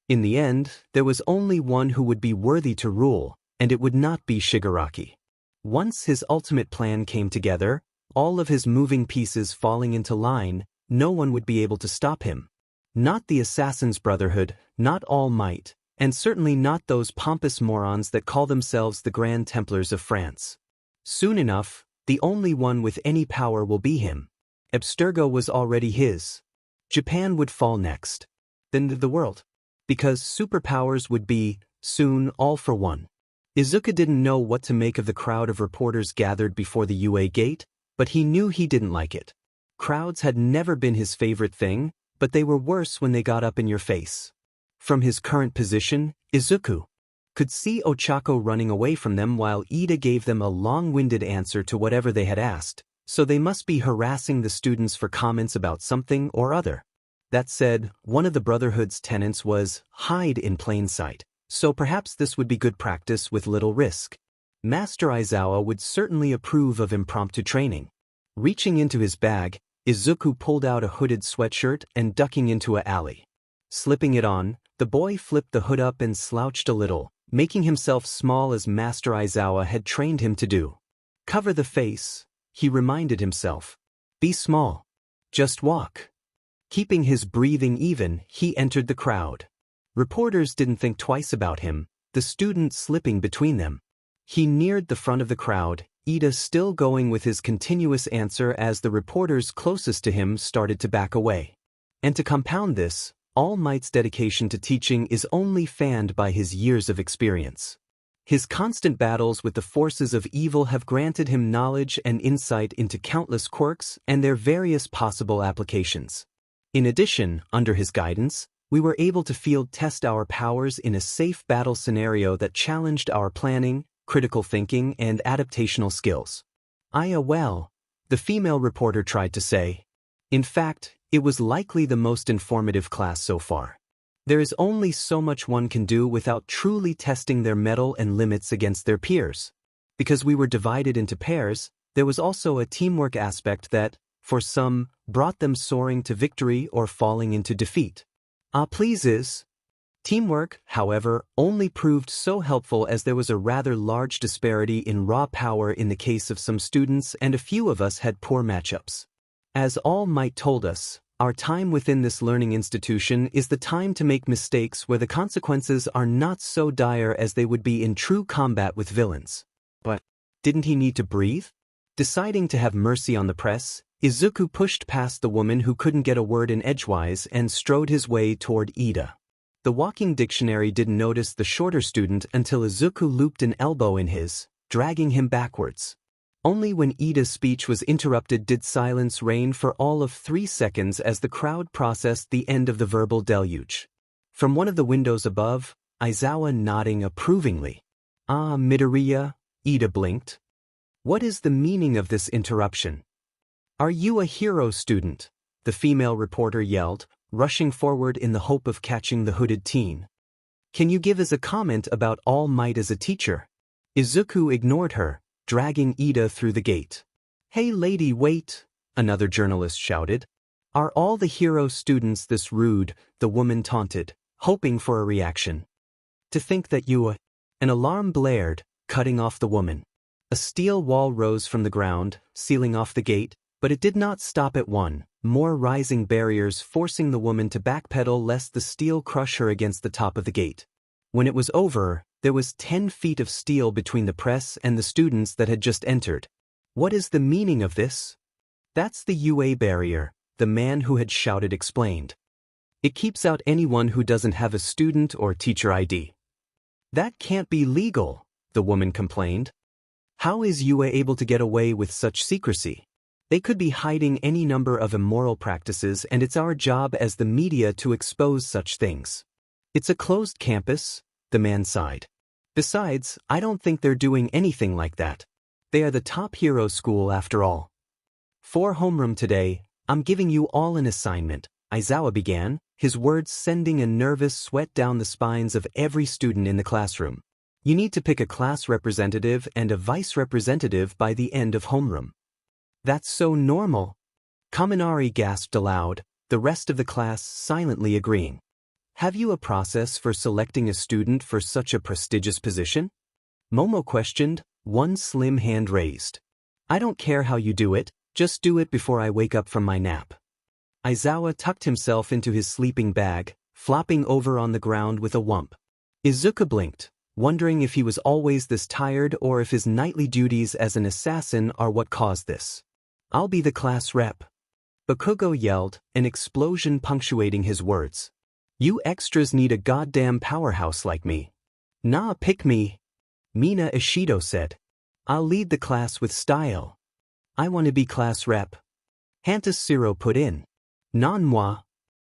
In the end, there was only one who would be worthy to rule, and it would not be Shigaraki. Once his ultimate plan came together, all of his moving pieces falling into line, no one would be able to stop him. Not the Assassin's Brotherhood, not All Might, and certainly not those pompous morons that call themselves the Grand Templars of France. Soon enough, the only one with any power will be him. Abstergo was already his. Japan would fall next. Then the world. Because superpowers would be, soon, all for one. Izuku didn't know what to make of the crowd of reporters gathered before the UA gate, but he knew he didn't like it. Crowds had never been his favorite thing, but they were worse when they got up in your face. From his current position, Izuku could see Ochako running away from them while Ida gave them a long-winded answer to whatever they had asked, so they must be harassing the students for comments about something or other. That said, one of the Brotherhood's tenets was hide in plain sight, so perhaps this would be good practice with little risk. Master Aizawa would certainly approve of impromptu training. Reaching into his bag, Izuku pulled out a hooded sweatshirt and ducking into an alley. Slipping it on, the boy flipped the hood up and slouched a little, making himself small as Master Aizawa had trained him to do. Cover the face, he reminded himself. Be small. Just walk. Keeping his breathing even, he entered the crowd. Reporters didn't think twice about him, the student slipping between them. He neared the front of the crowd, Ida still going with his continuous answer as the reporters closest to him started to back away. And to compound this, All Might's dedication to teaching is only fanned by his years of experience. His constant battles with the forces of evil have granted him knowledge and insight into countless quirks and their various possible applications. In addition, under his guidance, we were able to field test our powers in a safe battle scenario that challenged our planning, critical thinking, and adaptational skills. Well, the female reporter tried to say. In fact, it was likely the most informative class so far. There is only so much one can do without truly testing their mettle and limits against their peers. Because we were divided into pairs, there was also a teamwork aspect that, for some, brought them soaring to victory or falling into defeat. Pleases. Teamwork, however, only proved so helpful as there was a rather large disparity in raw power in the case of some students and a few of us had poor matchups. As All Might told us, Our time within this learning institution is the time to make mistakes where the consequences are not so dire as they would be in true combat with villains. But didn't he need to breathe? Deciding to have mercy on the press, Izuku pushed past the woman who couldn't get a word in edgewise and strode his way toward Ida. The walking dictionary didn't notice the shorter student until Izuku looped an elbow in his, dragging him backwards. Only when Ida's speech was interrupted did silence reign for all of 3 seconds as the crowd processed the end of the verbal deluge. From one of the windows above, Aizawa nodding approvingly. "Ah, Midoriya," Ida blinked. "What is the meaning of this interruption?" "Are you a hero student?" the female reporter yelled, rushing forward in the hope of catching the hooded teen. "Can you give us a comment about All Might as a teacher?" Izuku ignored her, dragging Ida through the gate. "Hey lady, wait," another journalist shouted. "Are all the hero students this rude?" the woman taunted, hoping for a reaction. "To think that you..." An alarm blared, cutting off the woman. A steel wall rose from the ground, sealing off the gate, but it did not stop at one, more rising barriers forcing the woman to backpedal lest the steel crush her against the top of the gate. When it was over, there was 10 feet of steel between the press and the students that had just entered. "What is the meaning of this?" "That's the UA barrier," the man who had shouted explained. "It keeps out anyone who doesn't have a student or teacher ID." "That can't be legal," the woman complained. "How is UA able to get away with such secrecy? They could be hiding any number of immoral practices, and it's our job as the media to expose such things." "It's a closed campus," the man sighed. "Besides, I don't think they're doing anything like that. They are the top hero school after all." "For homeroom today, I'm giving you all an assignment," Aizawa began, his words sending a nervous sweat down the spines of every student in the classroom. "You need to pick a class representative and a vice representative by the end of homeroom." "That's so normal," Kaminari gasped aloud, the rest of the class silently agreeing. "Have you a process for selecting a student for such a prestigious position?" Momo questioned, one slim hand raised. "I don't care how you do it, just do it before I wake up from my nap." Aizawa tucked himself into his sleeping bag, flopping over on the ground with a whump. Izuku blinked, wondering if he was always this tired or if his nightly duties as an assassin are what caused this. "I'll be the class rep," Bakugo yelled, an explosion punctuating his words. "You extras need a goddamn powerhouse like me." "Nah, pick me," Mina Ishido said. "I'll lead the class with style." "I want to be class rep," Hantas Siro put in. "Non moi,"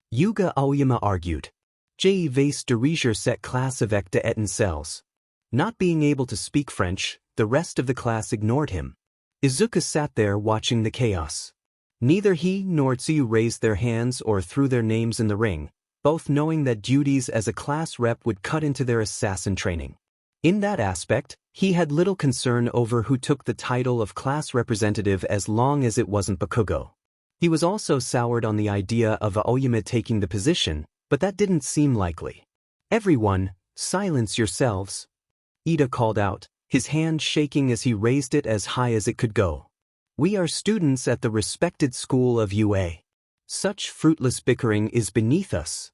Yuga Aoyama argued. "Je vais diriger cette classe avec de étincelles." Not being able to speak French, the rest of the class ignored him. Izuku sat there watching the chaos. Neither he nor Tsuyu raised their hands or threw their names in the ring, both knowing that duties as a class rep would cut into their assassin training. In that aspect, he had little concern over who took the title of class representative as long as it wasn't Bakugo. He was also soured on the idea of Aoyama taking the position, but that didn't seem likely. "Everyone, silence yourselves," Ida called out, his hand shaking as he raised it as high as it could go. "We are students at the respected school of UA. Such fruitless bickering is beneath us."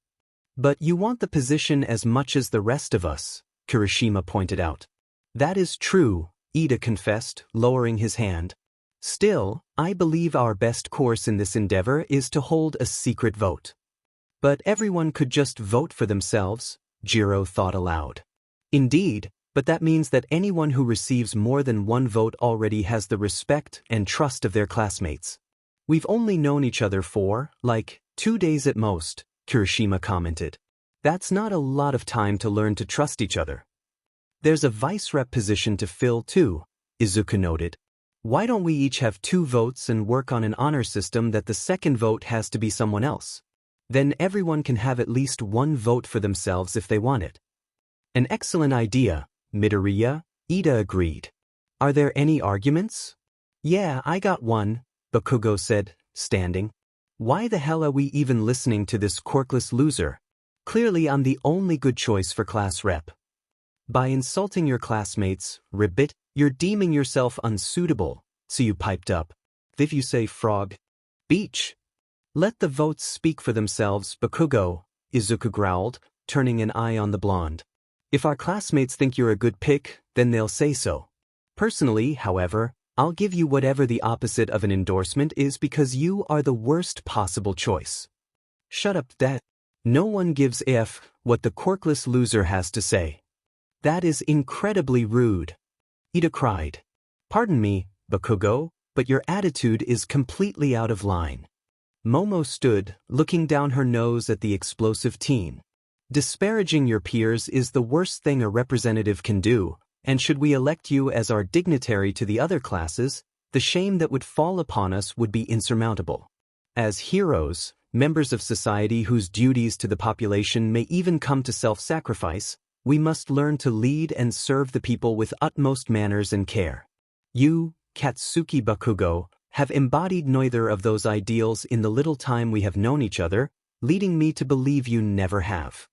"But you want the position as much as the rest of us," Kirishima pointed out. "That is true," Ida confessed, lowering his hand. "Still, I believe our best course in this endeavor is to hold a secret vote." "But everyone could just vote for themselves," Jiro thought aloud. "Indeed, but that means that anyone who receives more than one vote already has the respect and trust of their classmates." "We've only known each other for, 2 days at most," Kirishima commented. "That's not a lot of time to learn to trust each other." "There's a vice rep position to fill too," Izuku noted. "Why don't we each have 2 votes and work on an honor system that the second vote has to be someone else? Then everyone can have at least 1 vote for themselves if they want it." "An excellent idea, Midoriya," Ida agreed. "Are there any arguments?" "Yeah, I got one," Bakugo said, standing. "Why the hell are we even listening to this quirkless loser? Clearly I'm the only good choice for class rep." "By insulting your classmates, Ribbit, you're deeming yourself unsuitable," Tsuyu piped up. "If you say frog, beach." Let the votes speak for themselves, Bakugo, Izuku growled, turning an eye on the blonde. If our classmates think you're a good pick, then they'll say so. Personally, however, I'll give you whatever the opposite of an endorsement is because you are the worst possible choice. Shut up, that. No one gives a f what the quirkless loser has to say. That is incredibly rude. Ida cried. Pardon me, Bakugo, but your attitude is completely out of line. Momo stood, looking down her nose at the explosive teen. Disparaging your peers is the worst thing a representative can do, and should we elect you as our dignitary to the other classes, the shame that would fall upon us would be insurmountable. As heroes, members of society whose duties to the population may even come to self-sacrifice, we must learn to lead and serve the people with utmost manners and care. You, Katsuki Bakugo, have embodied neither of those ideals in the little time we have known each other, leading me to believe you never have.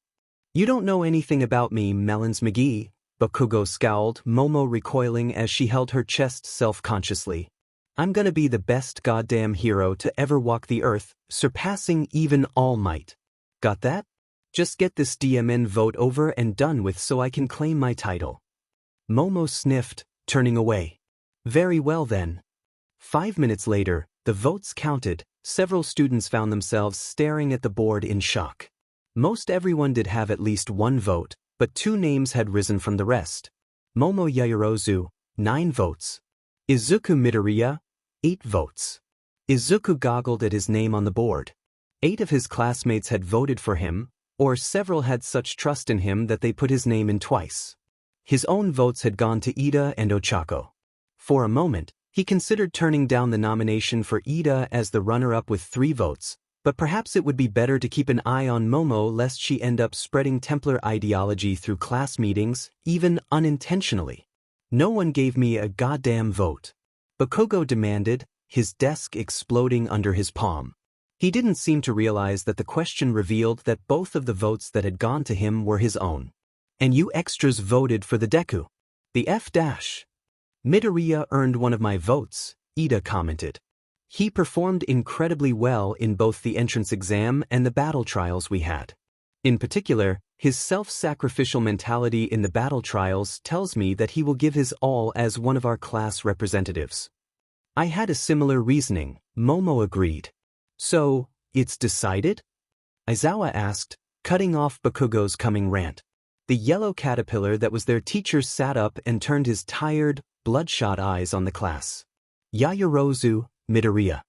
You don't know anything about me, Melons McGee, Bakugo scowled, Momo recoiling as she held her chest self-consciously. I'm gonna be the best goddamn hero to ever walk the earth, surpassing even All Might. Got that? Just get this DMN vote over and done with so I can claim my title. Momo sniffed, turning away. Very well then. 5 minutes later, the votes counted. Several students found themselves staring at the board in shock. Most everyone did have at least one vote, but 2 names had risen from the rest. Momo Yaoyorozu, 9 votes. Izuku Midoriya, 8 votes. Izuku goggled at his name on the board. 8 of his classmates had voted for him, or several had such trust in him that they put his name in twice. His own votes had gone to Ida and Ochako. For a moment, he considered turning down the nomination for Ida as the runner-up with 3 votes, but perhaps it would be better to keep an eye on Momo lest she end up spreading Templar ideology through class meetings, even unintentionally. No one gave me a goddamn vote. Bakugo demanded, his desk exploding under his palm. He didn't seem to realize that the question revealed that both of the votes that had gone to him were his own. And you extras voted for the Deku. The F-. Midoriya earned one of my votes, Ida commented. He performed incredibly well in both the entrance exam and the battle trials we had. In particular, his self-sacrificial mentality in the battle trials tells me that he will give his all as one of our class representatives. I had a similar reasoning, Momo agreed. So, it's decided? Aizawa asked, cutting off Bakugo's coming rant. The yellow caterpillar that was their teacher sat up and turned his tired, bloodshot eyes on the class. Yaoyorozu, Midoriya.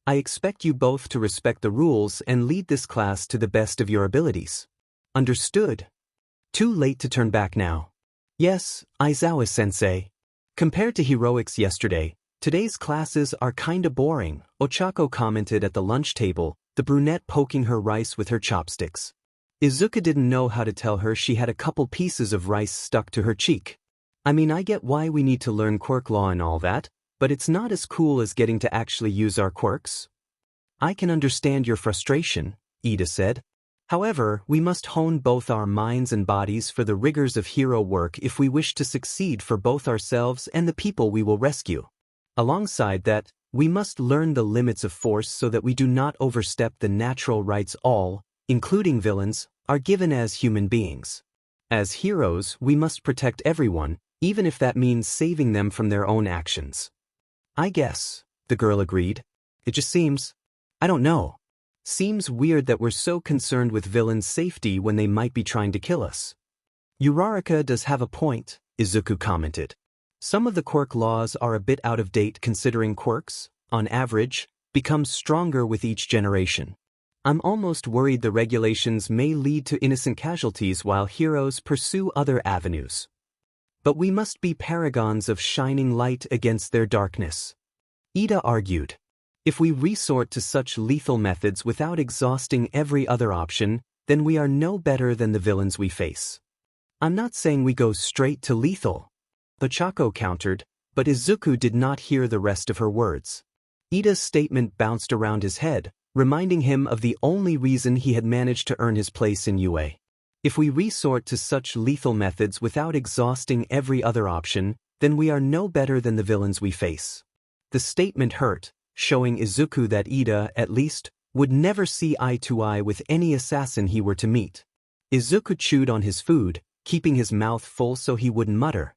I expect you both to respect the rules and lead this class to the best of your abilities. Understood? Too late to turn back now. Yes, Aizawa-sensei. Compared to heroics yesterday, today's classes are kinda boring, Ochako commented at the lunch table, the brunette poking her rice with her chopsticks. Izuku didn't know how to tell her she had a couple pieces of rice stuck to her cheek. I mean, I get why we need to learn quirk law and all that, but it's not as cool as getting to actually use our quirks. I can understand your frustration, Ida said. However, we must hone both our minds and bodies for the rigors of hero work if we wish to succeed for both ourselves and the people we will rescue. Alongside that, we must learn the limits of force so that we do not overstep the natural rights all, including villains, are given as human beings. As heroes, we must protect everyone, even if that means saving them from their own actions. I guess, the girl agreed. It just seems, I don't know. Seems weird that we're so concerned with villains' safety when they might be trying to kill us. Uraraka does have a point, Izuku commented. Some of the quirk laws are a bit out of date considering quirks, on average, become stronger with each generation. I'm almost worried the regulations may lead to innocent casualties while heroes pursue other avenues. But we must be paragons of shining light against their darkness. Ida argued. If we resort to such lethal methods without exhausting every other option, then we are no better than the villains we face. I'm not saying we go straight to lethal. Ochako countered, but Izuku did not hear the rest of her words. Ida's statement bounced around his head, reminding him of the only reason he had managed to earn his place in UA. If we resort to such lethal methods without exhausting every other option, then we are no better than the villains we face. The statement hurt, showing Izuku that Ida, at least, would never see eye to eye with any assassin he were to meet. Izuku chewed on his food, keeping his mouth full so he wouldn't mutter.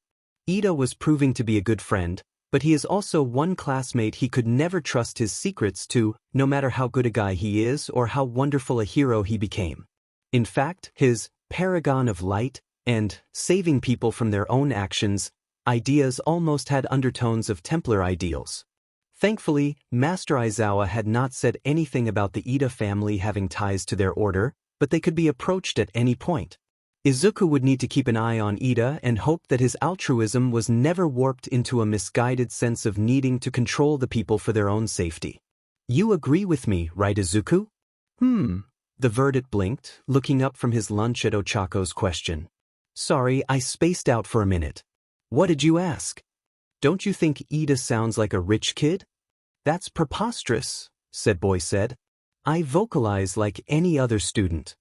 Ida was proving to be a good friend, but he is also one classmate he could never trust his secrets to, no matter how good a guy he is or how wonderful a hero he became. In fact, his paragon of light and saving people from their own actions ideas almost had undertones of Templar ideals. Thankfully, Master Aizawa had not said anything about the Ida family having ties to their order, but they could be approached at any point. Izuku would need to keep an eye on Ida and hope that his altruism was never warped into a misguided sense of needing to control the people for their own safety. You agree with me, right, Izuku? The Verdant blinked, looking up from his lunch at Ochako's question. Sorry, I spaced out for a minute. What did you ask? Don't you think Ida sounds like a rich kid? That's preposterous, said Boy said. I vocalize like any other student.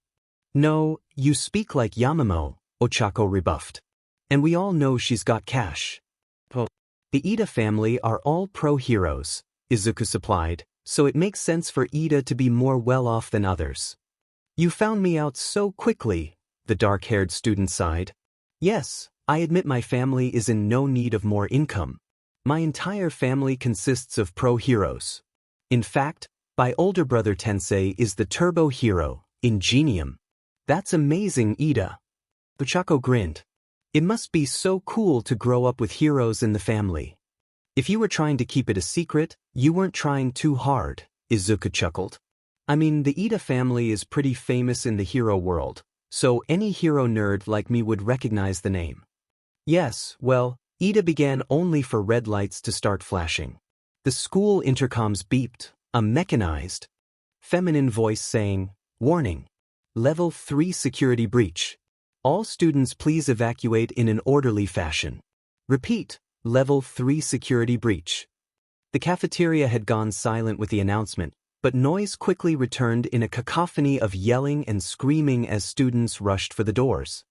No, you speak like Yamamo, Ochako rebuffed. And we all know she's got cash. The Ida family are all pro-heroes, Izuku supplied, so it makes sense for Ida to be more well-off than others. You found me out so quickly, the dark-haired student sighed. Yes, I admit my family is in no need of more income. My entire family consists of pro-heroes. In fact, my older brother Tensei is the turbo hero, Ingenium. That's amazing, Ida. Ochako grinned. It must be so cool to grow up with heroes in the family. If you were trying to keep it a secret, you weren't trying too hard, Izuku chuckled. I mean, the Ida family is pretty famous in the hero world, so any hero nerd like me would recognize the name. Yes, well, Ida began only for red lights to start flashing. The school intercoms beeped, a mechanized, feminine voice saying, "Warning. Level 3 security breach. All students please evacuate in an orderly fashion. Repeat, Level 3 security breach." The cafeteria had gone silent with the announcement, but noise quickly returned in a cacophony of yelling and screaming as students rushed for the doors.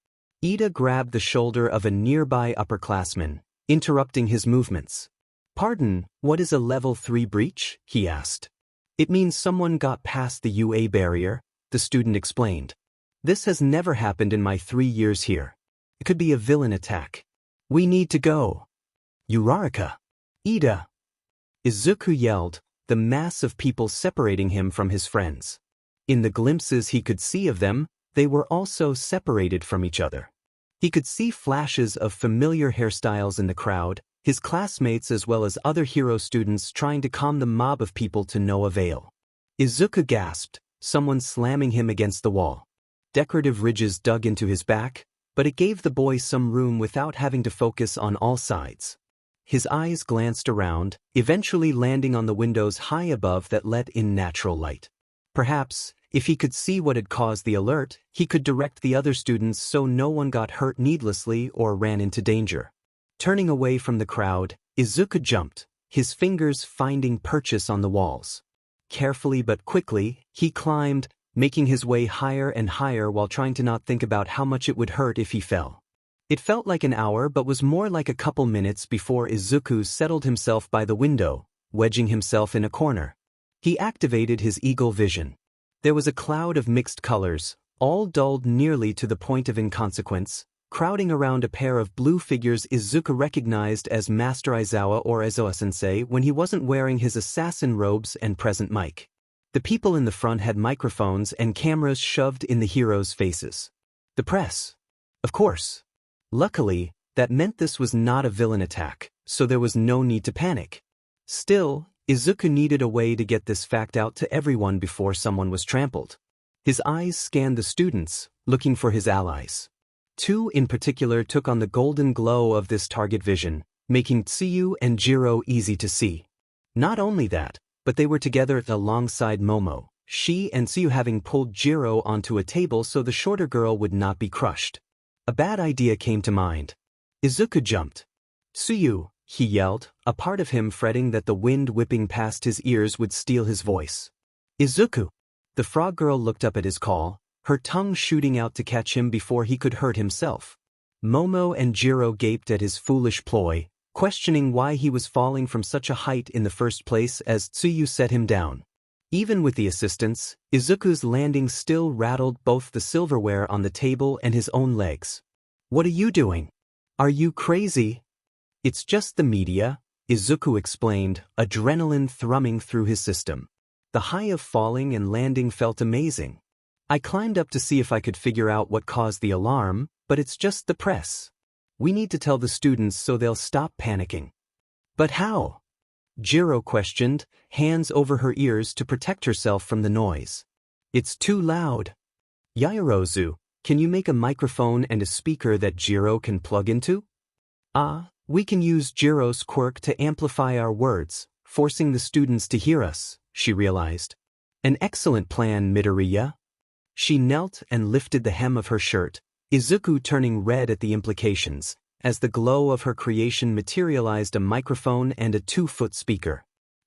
Ida grabbed the shoulder of a nearby upperclassman, interrupting his movements. "Pardon, what is a Level 3 breach?" he asked. "It means someone got past the UA barrier," the student explained. "This has never happened in my 3 years here. It could be a villain attack. We need to go." "Uraraka! Ida!" Izuku yelled, the mass of people separating him from his friends. In the glimpses he could see of them, they were also separated from each other. He could see flashes of familiar hairstyles in the crowd, his classmates as well as other hero students trying to calm the mob of people to no avail. Izuku gasped, someone slamming him against the wall. Decorative ridges dug into his back, but it gave the boy some room without having to focus on all sides. His eyes glanced around, eventually landing on the windows high above that let in natural light. Perhaps, if he could see what had caused the alert, he could direct the other students so no one got hurt needlessly or ran into danger. Turning away from the crowd, Izuku jumped, his fingers finding purchase on the walls. Carefully but quickly, he climbed, making his way higher and higher while trying to not think about how much it would hurt if he fell. It felt like an hour but was more like a couple minutes before Izuku settled himself by the window, wedging himself in a corner. He activated his eagle vision. There was a cloud of mixed colors, all dulled nearly to the point of inconsequence, crowding around a pair of blue figures Izuku recognized as Master Aizawa or Aizawa-sensei when he wasn't wearing his assassin robes and present mic. The people in the front had microphones and cameras shoved in the heroes' faces. The press. Of course. Luckily, that meant this was not a villain attack, so there was no need to panic. Still, Izuku needed a way to get this fact out to everyone before someone was trampled. His eyes scanned the students, looking for his allies. 2 in particular took on the golden glow of this target vision, making Tsuyu and Jiro easy to see. Not only that, but they were together alongside Momo, she and Tsuyu having pulled Jiro onto a table so the shorter girl would not be crushed. A bad idea came to mind. Izuku jumped. "Tsuyu," he yelled, a part of him fretting that the wind whipping past his ears would steal his voice. "Izuku!" The frog girl looked up at his call, her tongue shooting out to catch him before he could hurt himself. Momo and Jiro gaped at his foolish ploy, questioning why he was falling from such a height in the first place as Tsuyu set him down. Even with the assistance, Izuku's landing still rattled both the silverware on the table and his own legs. "What are you doing? Are you crazy?" "It's just the media," Izuku explained, adrenaline thrumming through his system. The high of falling and landing felt amazing. "I climbed up to see if I could figure out what caused the alarm, but it's just the press. We need to tell the students so they'll stop panicking." "But how?" Jiro questioned, hands over her ears to protect herself from the noise. "It's too loud." "Yaoyorozu, can you make a microphone and a speaker that Jiro can plug into?" We can use Jiro's quirk to amplify our words, forcing the students to hear us," she realized. "An excellent plan, Midoriya." She knelt and lifted the hem of her shirt, Izuku turning red at the implications, as the glow of her creation materialized a microphone and a 2-foot speaker.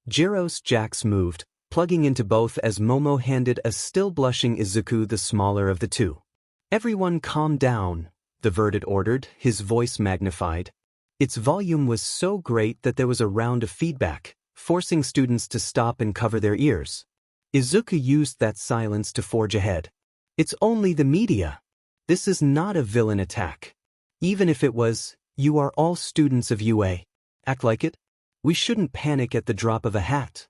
Jiro's jacks moved, plugging into both as Momo handed a still blushing Izuku the smaller of the two. "Everyone calm down," the Verdant ordered, his voice magnified. Its volume was so great that there was a round of feedback, forcing students to stop and cover their ears. Izuku used that silence to forge ahead. "It's only the media. This is not a villain attack. Even if it was, you are all students of UA. Act like it. We shouldn't panic at the drop of a hat."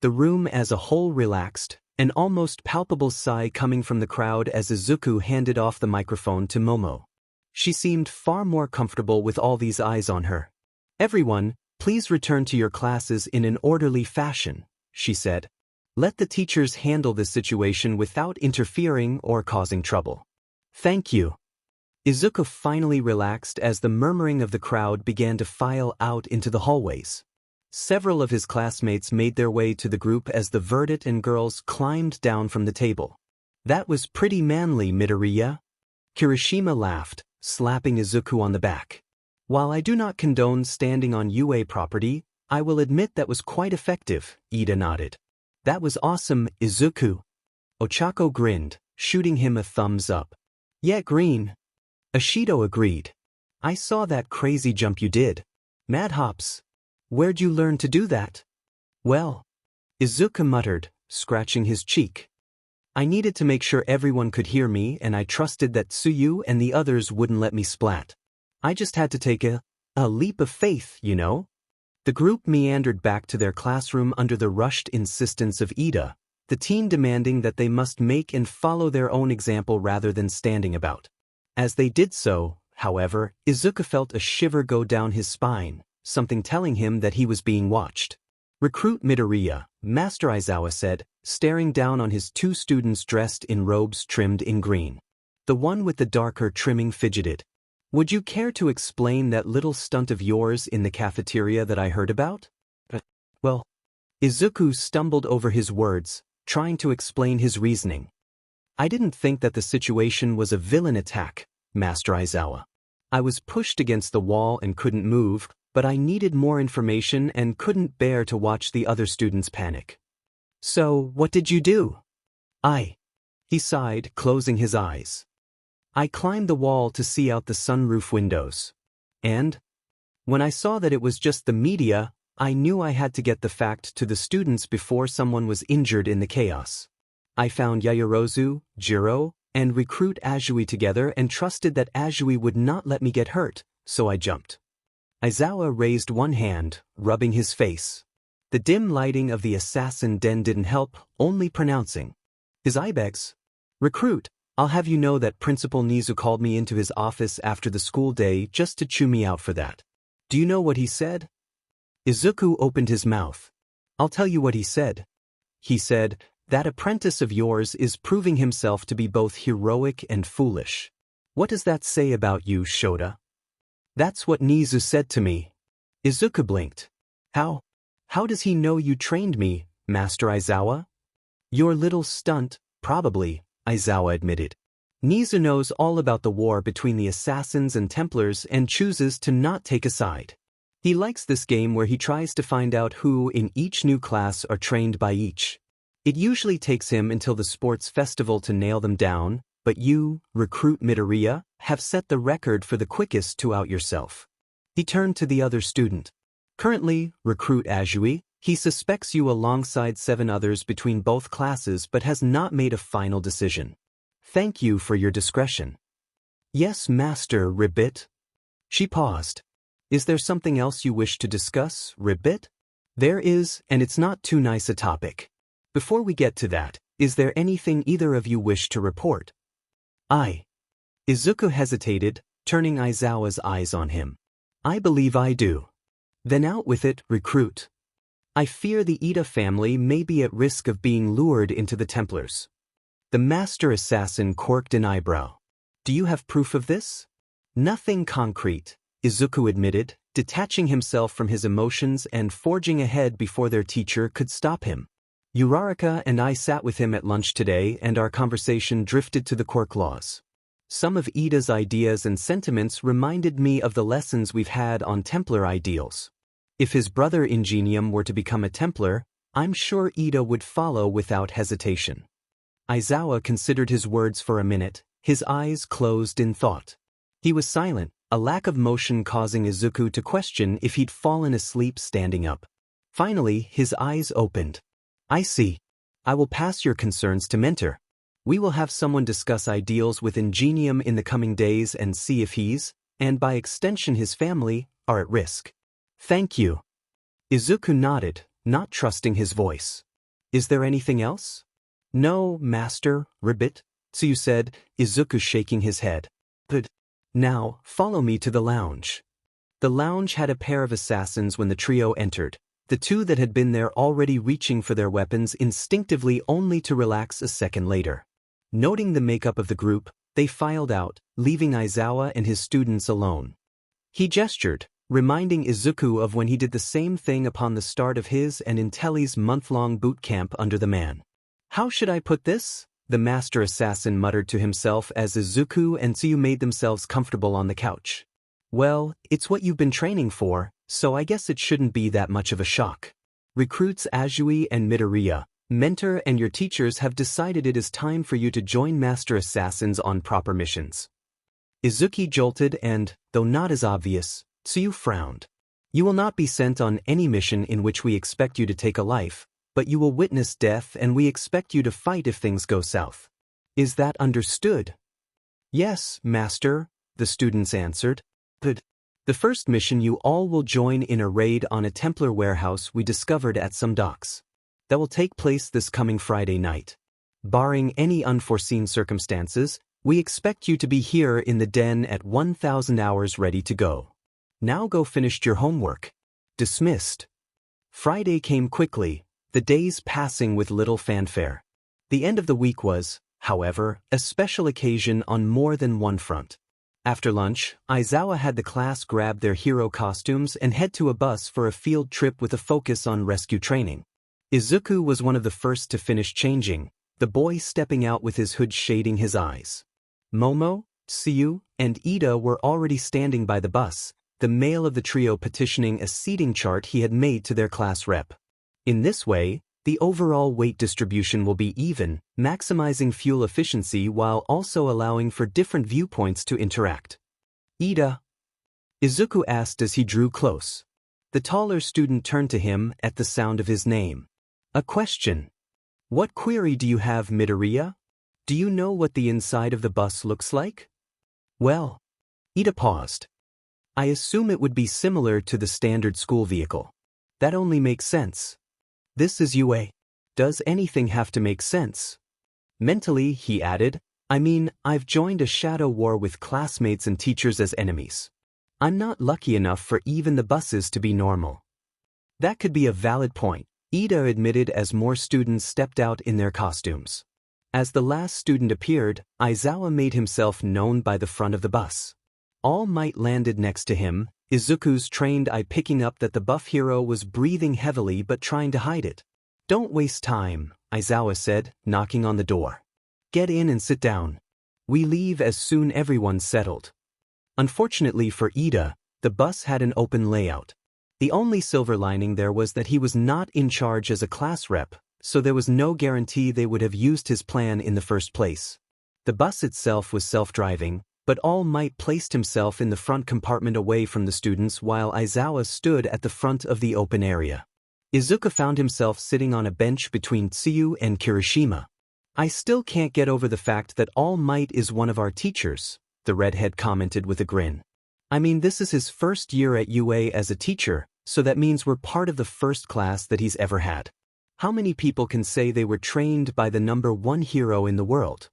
The room as a whole relaxed, an almost palpable sigh coming from the crowd as Izuku handed off the microphone to Momo. She seemed far more comfortable with all these eyes on her. "Everyone, please return to your classes in an orderly fashion," she said. "Let the teachers handle this situation without interfering or causing trouble." "Thank you." Izuku finally relaxed as the murmuring of the crowd began to file out into the hallways. Several of his classmates made their way to the group as the Verdant and girls climbed down from the table. "That was pretty manly, Midoriya." Kirishima laughed, slapping Izuku on the back. "While I do not condone standing on UA property, I will admit that was quite effective," Ida nodded. "That was awesome, Izuku." Ochako grinned, shooting him a thumbs up. "Yeah, green." Ashido agreed. "I saw that crazy jump you did. Mad hops. Where'd you learn to do that?" "Well," Izuku muttered, scratching his cheek. "I needed to make sure everyone could hear me, and I trusted that Tsuyu and the others wouldn't let me splat. I just had to take a leap of faith, you know?" The group meandered back to their classroom under the rushed insistence of Ida, the teen demanding that they must make and follow their own example rather than standing about. As they did so, however, Izuku felt a shiver go down his spine, something telling him that he was being watched. "Recruit Midoriya," Master Aizawa said, staring down on his 2 students dressed in robes trimmed in green. The one with the darker trimming fidgeted. "Would you care to explain that little stunt of yours in the cafeteria that I heard about?" Well, Izuku stumbled over his words, trying to explain his reasoning. "I didn't think that the situation was a villain attack, Master Aizawa. I was pushed against the wall and couldn't move, but I needed more information and couldn't bear to watch the other students panic." "So, what did you do?" He sighed, closing his eyes. "I climbed the wall to see out the sunroof windows. And when I saw that it was just the media, I knew I had to get the fact to the students before someone was injured in the chaos. I found Yaoyorozu, Jiro, and Recruit Azui together and trusted that Azui would not let me get hurt, so I jumped." Aizawa raised one hand, rubbing his face. The dim lighting of the assassin den didn't help, only pronouncing his ibex. "Recruit, I'll have you know that Principal Nizu called me into his office after the school day just to chew me out for that. Do you know what he said?" Izuku opened his mouth. "I'll tell you what he said. He said, that apprentice of yours is proving himself to be both heroic and foolish. What does that say about you, Shota?" "That's what Nizu said to me." Izuku blinked. How does he know you trained me, Master Aizawa?" "Your little stunt, probably," Aizawa admitted. "Nizu knows all about the war between the Assassins and Templars and chooses to not take a side. He likes this game where he tries to find out who in each new class are trained by each. It usually takes him until the sports festival to nail them down, but you, Recruit Midoriya, have set the record for the quickest to out yourself." He turned to the other student. "Currently, Recruit Azui, He suspects you alongside 7 others between both classes but has not made a final decision. Thank you for your discretion. Yes, Master Ribbit. She paused. Is there something else you wish to discuss, Ribbit? There is, and it's not too nice a topic. Before we get to that, is there anything either of you wish to report? Izuku hesitated, turning Aizawa's eyes on him. I believe I do. Then out with it, recruit. I fear the Ida family may be at risk of being lured into the Templars. The master assassin quirked an eyebrow. Do you have proof of this? Nothing concrete, Izuku admitted, detaching himself from his emotions and forging ahead before their teacher could stop him. Uraraka and I sat with him at lunch today and our conversation drifted to the quirk laws. Some of Ida's ideas and sentiments reminded me of the lessons we've had on Templar ideals. If his brother Ingenium were to become a Templar, I'm sure Ida would follow without hesitation. Aizawa considered his words for a minute, his eyes closed in thought. He was silent, a lack of motion causing Izuku to question if he'd fallen asleep standing up. Finally, his eyes opened. I see. I will pass your concerns to Mentor. We will have someone discuss ideals with Ingenium in the coming days and see if he's, and by extension his family, are at risk. Thank you. Izuku nodded, not trusting his voice. Is there anything else? No, Master Ribbit, Tsuyu said, Izuku shaking his head. Good. Now, follow me to the lounge. The lounge had a pair of assassins when the trio entered, the 2 that had been there already reaching for their weapons instinctively only to relax a second later. Noting the makeup of the group, they filed out, leaving Aizawa and his students alone. He gestured, reminding Izuku of when he did the same thing upon the start of his and Intelli's month-long boot camp under the man. How should I put this? The master assassin muttered to himself as Izuku and Tsuyu made themselves comfortable on the couch. Well, it's what you've been training for, so I guess it shouldn't be that much of a shock. Recruits Azui and Midoriya, Mentor and your teachers have decided it is time for you to join Master Assassins on proper missions. Izuku jolted and, though not as obvious, Tsuyu frowned. You will not be sent on any mission in which we expect you to take a life, but you will witness death and we expect you to fight if things go south. Is that understood? Yes, Master, the students answered. Good. The first mission you all will join in a raid on a Templar warehouse we discovered at some docks. That will take place this coming Friday night. Barring any unforeseen circumstances, we expect you to be here in the den at 1,000 hours ready to go. Now go finish your homework. Dismissed. Friday came quickly, the days passing with little fanfare. The end of the week was, however, a special occasion on more than one front. After lunch, Aizawa had the class grab their hero costumes and head to a bus for a field trip with a focus on rescue training. Izuku was one of the first to finish changing, the boy stepping out with his hood shading his eyes. Momo, Tsuyu, and Ida were already standing by the bus, the male of the trio petitioning a seating chart he had made to their class rep. In this way, the overall weight distribution will be even, maximizing fuel efficiency while also allowing for different viewpoints to interact. Ida? Izuku asked as he drew close. The taller student turned to him at the sound of his name. A question. What query do you have, Midoriya? Do you know what the inside of the bus looks like? Well, Ida paused. I assume it would be similar to the standard school vehicle. That only makes sense. This is UA. Does anything have to make sense? Mentally, he added, I mean, I've joined a shadow war with classmates and teachers as enemies. I'm not lucky enough for even the buses to be normal. That could be a valid point, Ida admitted as more students stepped out in their costumes. As the last student appeared, Aizawa made himself known by the front of the bus. All Might landed next to him, Izuku's trained eye picking up that the buff hero was breathing heavily but trying to hide it. Don't waste time, Aizawa said, knocking on the door. Get in and sit down. We leave as soon everyone's settled. Unfortunately for Ida, the bus had an open layout. The only silver lining there was that he was not in charge as a class rep, so there was no guarantee they would have used his plan in the first place. The bus itself was self-driving, but All Might placed himself in the front compartment away from the students while Aizawa stood at the front of the open area. Izuku found himself sitting on a bench between Tsuyu and Kirishima. I still can't get over the fact that All Might is one of our teachers, the redhead commented with a grin. I mean, this is his first year at UA as a teacher, so that means we're part of the first class that he's ever had. How many people can say they were trained by the #1 hero in the world?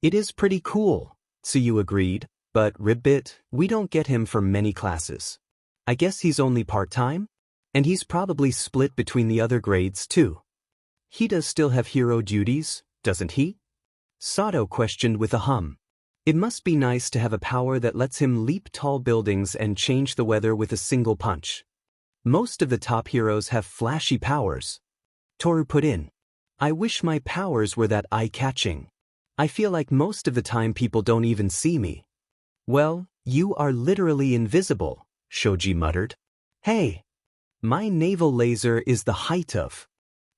It is pretty cool, Tsuyu agreed, but Ribbit, we don't get him for many classes. I guess he's only part-time? And he's probably split between the other grades too. He does still have hero duties, doesn't he? Sato questioned with a hum. It must be nice to have a power that lets him leap tall buildings and change the weather with a single punch. Most of the top heroes have flashy powers. Toru put in. I wish my powers were that eye-catching. I feel like most of the time people don't even see me. Well, you are literally invisible, Shoji muttered. Hey! My naval laser is the height of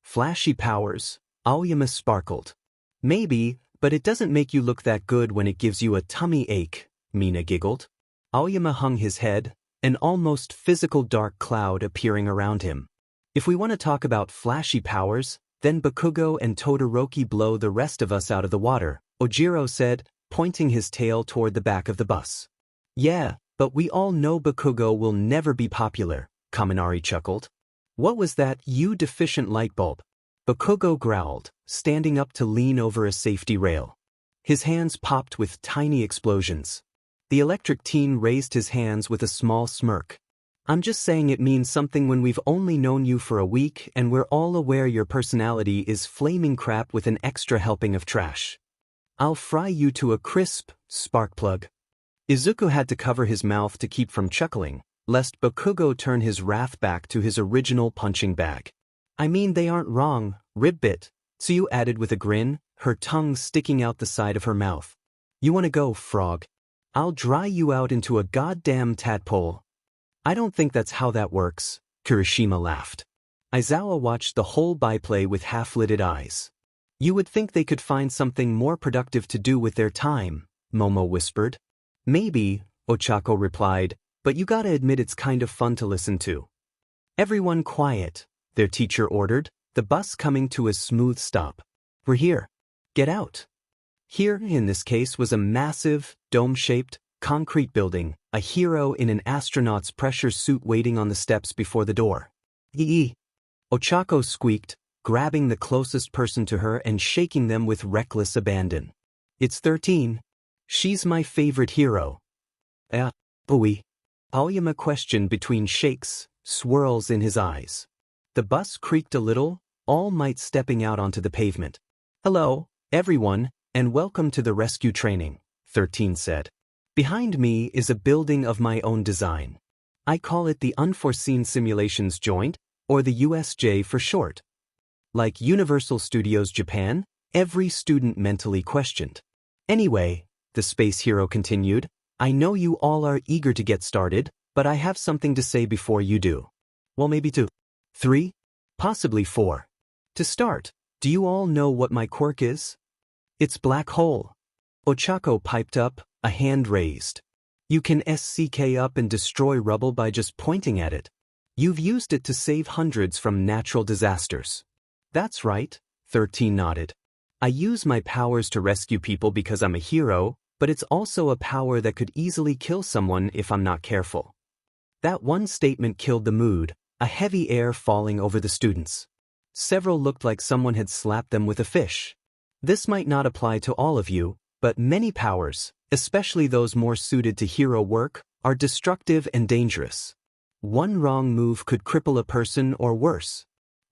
flashy powers, Aoyama sparkled. Maybe, but it doesn't make you look that good when it gives you a tummy ache, Mina giggled. Aoyama hung his head, an almost physical dark cloud appearing around him. If we want to talk about flashy powers, then Bakugo and Todoroki blow the rest of us out of the water, Ojiro said, pointing his tail toward the back of the bus. Yeah, but we all know Bakugo will never be popular, Kaminari chuckled. What was that, you deficient light bulb? Bakugo growled, standing up to lean over a safety rail. His hands popped with tiny explosions. The electric teen raised his hands with a small smirk. I'm just saying it means something when we've only known you for a week and we're all aware your personality is flaming crap with an extra helping of trash. I'll fry you to a crisp, sparkplug. Izuku had to cover his mouth to keep from chuckling, lest Bakugo turn his wrath back to his original punching bag. I mean, they aren't wrong, Ribbit, Tsuyu added with a grin, her tongue sticking out the side of her mouth. You want to go, frog? I'll dry you out into a goddamn tadpole. I don't think that's how that works, Kirishima laughed. Aizawa watched the whole byplay with half-lidded eyes. You would think they could find something more productive to do with their time, Momo whispered. Maybe, Ochako replied, but you gotta admit it's kind of fun to listen to. Everyone quiet, their teacher ordered, the bus coming to a smooth stop. We're here. Get out. Here, in this case, was a massive, dome-shaped, concrete building, a hero in an astronaut's pressure suit waiting on the steps before the door. Ee. Ochako squeaked, grabbing the closest person to her and shaking them with reckless abandon. It's 13. She's my favorite hero. Bowie. Aoyama questioned between shakes, swirls in his eyes. The bus creaked a little, All Might stepping out onto the pavement. Hello, everyone, and welcome to the rescue training, 13 said. Behind me is a building of my own design. I call it the Unforeseen Simulations Joint, or the USJ for short. Like Universal Studios Japan, every student mentally questioned. Anyway, the space hero continued, I know you all are eager to get started, but I have something to say before you do. Well, maybe 2, 3, possibly 4. To start, do you all know what my quirk is? It's black hole. Ochako piped up, a hand raised. You can SCK up and destroy rubble by just pointing at it. You've used it to save hundreds from natural disasters. That's right, 13 nodded. I use my powers to rescue people because I'm a hero, but it's also a power that could easily kill someone if I'm not careful. That one statement killed the mood, a heavy air falling over the students. Several looked like someone had slapped them with a fish. This might not apply to all of you, but many powers, especially those more suited to hero work, are destructive and dangerous. One wrong move could cripple a person or worse.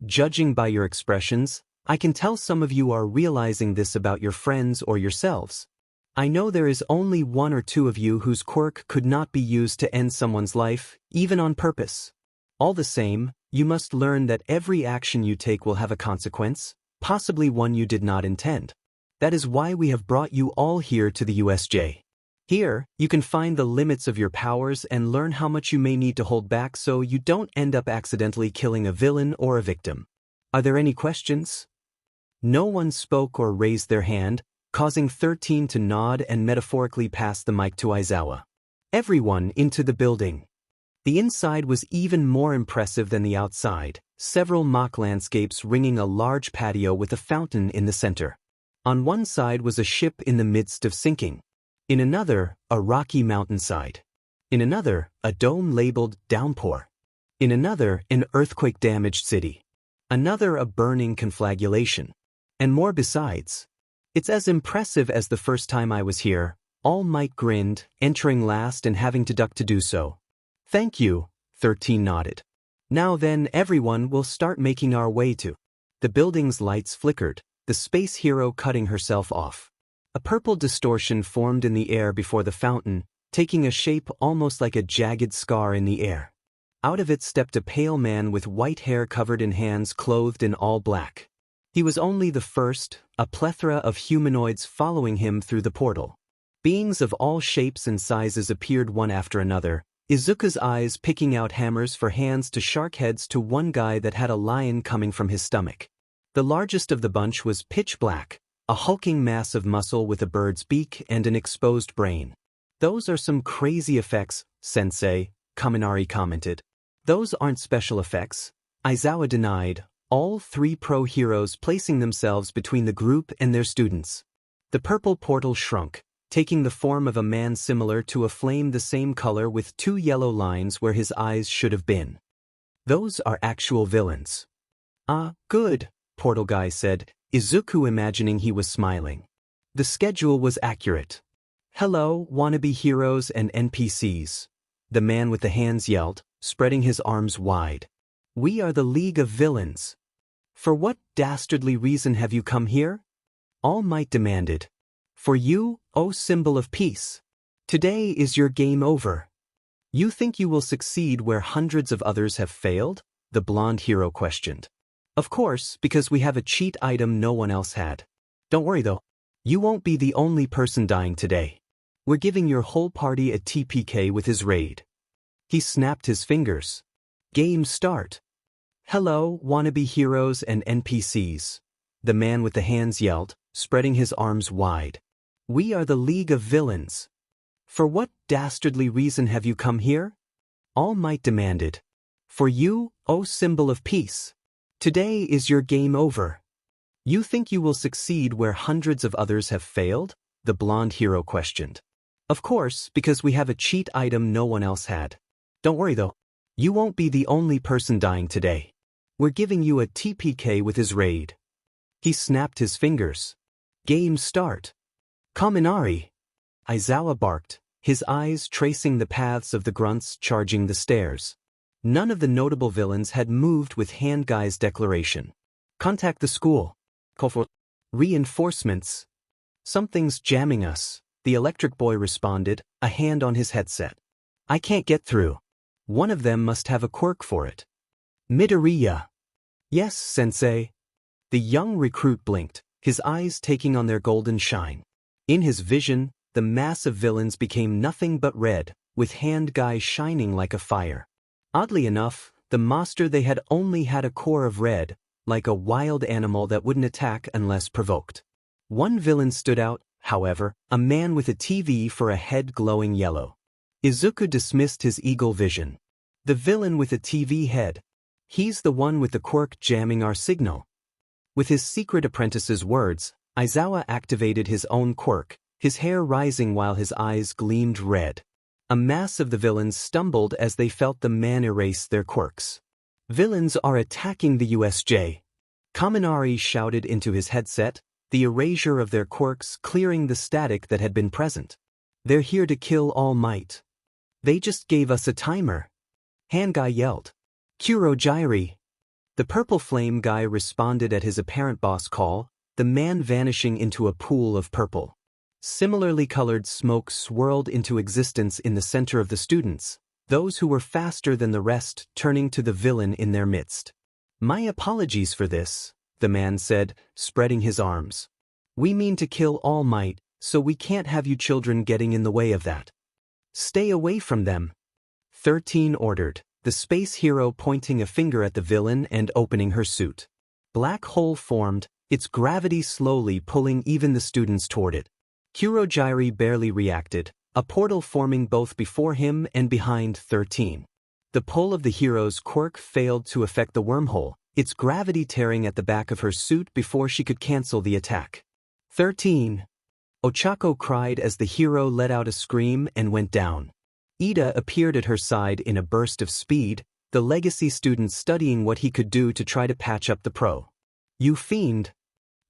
Judging by your expressions, I can tell some of you are realizing this about your friends or yourselves. I know there is only 1 or 2 of you whose quirk could not be used to end someone's life, even on purpose. All the same, you must learn that every action you take will have a consequence, possibly one you did not intend. That is why we have brought you all here to the USJ. Here, you can find the limits of your powers and learn how much you may need to hold back so you don't end up accidentally killing a villain or a victim. Are there any questions? No one spoke or raised their hand, causing 13 to nod and metaphorically pass the mic to Aizawa. Everyone into the building. The inside was even more impressive than the outside, several mock landscapes ringing a large patio with a fountain in the center. On one side was a ship in the midst of sinking. In another, a rocky mountainside. In another, a dome labeled Downpour. In another, an earthquake-damaged city. Another, a burning conflagration. And more besides. It's as impressive as the first time I was here. All Might grinned, entering last and having to duck to do so. Thank you, 13 nodded. Now then, everyone will start making our way to. The building's lights flickered, the space hero cutting herself off. A purple distortion formed in the air before the fountain, taking a shape almost like a jagged scar in the air. Out of it stepped a pale man with white hair covered in hands clothed in all black. He was only the first, a plethora of humanoids following him through the portal. Beings of all shapes and sizes appeared one after another, Izuku's eyes picking out hammers for hands to shark heads to one guy that had a lion coming from his stomach. The largest of the bunch was pitch black, a hulking mass of muscle with a bird's beak and an exposed brain. Those are some crazy effects, Sensei, Kaminari commented. Those aren't special effects, Aizawa denied, all three pro heroes placing themselves between the group and their students. The purple portal shrunk, taking the form of a man similar to a flame the same color with two yellow lines where his eyes should have been. Those are actual villains. Ah, good, Portal Guy said, Izuku imagining he was smiling. The schedule was accurate. Hello, wannabe heroes and NPCs. The man with the hands yelled, spreading his arms wide. We are the League of Villains. For what dastardly reason have you come here? All Might demanded. For you, O symbol of peace. Today is your game over. You think you will succeed where hundreds of others have failed? The blonde hero questioned. Of course, because we have a cheat item no one else had. Don't worry though. You won't be the only person dying today. We're giving your whole party a TPK with his raid. He snapped his fingers. Game start. Hello, wannabe heroes and NPCs. The man with the hands yelled, spreading his arms wide. We are the League of Villains. For what dastardly reason have you come here? All Might demanded. For you, O symbol of peace. Today is your game over. You think you will succeed where hundreds of others have failed? The blonde hero questioned. Of course, because we have a cheat item no one else had. Don't worry though. You won't be the only person dying today. We're giving you a TPK with his raid. He snapped his fingers. Game start. Kaminari. Aizawa barked, his eyes tracing the paths of the grunts charging the stairs. None of the notable villains had moved with Hand Guy's declaration. Contact the school. Call for reinforcements. Something's jamming us, the electric boy responded, a hand on his headset. I can't get through. One of them must have a quirk for it. Midoriya. Yes, Sensei. The young recruit blinked, his eyes taking on their golden shine. In his vision, the mass of villains became nothing but red, with Hand Guy shining like a fire. Oddly enough, the monster they had only had a core of red, like a wild animal that wouldn't attack unless provoked. One villain stood out, however, a man with a TV for a head glowing yellow. Izuku dismissed his eagle vision. The villain with a TV head. He's the one with the quirk jamming our signal. With his secret apprentice's words, Aizawa activated his own quirk, his hair rising while his eyes gleamed red. A mass of the villains stumbled as they felt the man erase their quirks. Villains are attacking the USJ. Kaminari shouted into his headset, the erasure of their quirks clearing the static that had been present. They're here to kill All Might. They just gave us a timer. Hand Guy yelled. Kurogyri. The purple flame guy responded at his apparent boss call, the man vanishing into a pool of purple. Similarly colored smoke swirled into existence in the center of the students, those who were faster than the rest turning to the villain in their midst. My apologies for this, the man said, spreading his arms. We mean to kill All Might, so we can't have you children getting in the way of that. Stay away from them. 13 ordered, the space hero pointing a finger at the villain and opening her suit. Black hole formed, its gravity slowly pulling even the students toward it. Kurogyri barely reacted, a portal forming both before him and behind 13. The pull of the hero's quirk failed to affect the wormhole, its gravity tearing at the back of her suit before she could cancel the attack. 13. Ochako cried as the hero let out a scream and went down. Ida appeared at her side in a burst of speed, the legacy student studying what he could do to try to patch up the pro. "You fiend!"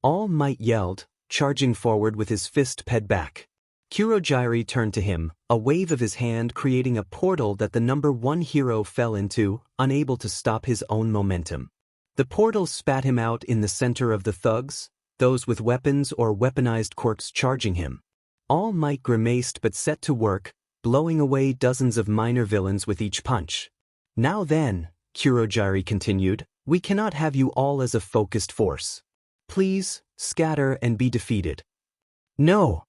All Might yelled, charging forward with his fist ped back. Kurogyari turned to him, a wave of his hand creating a portal that the number 1 hero fell into, unable to stop his own momentum. The portal spat him out in the center of the thugs, those with weapons or weaponized quirks charging him. All Might grimaced but set to work, blowing away dozens of minor villains with each punch. "Now then," Kurogyari continued, "we cannot have you all as a focused force. Please, scatter and be defeated." "No!"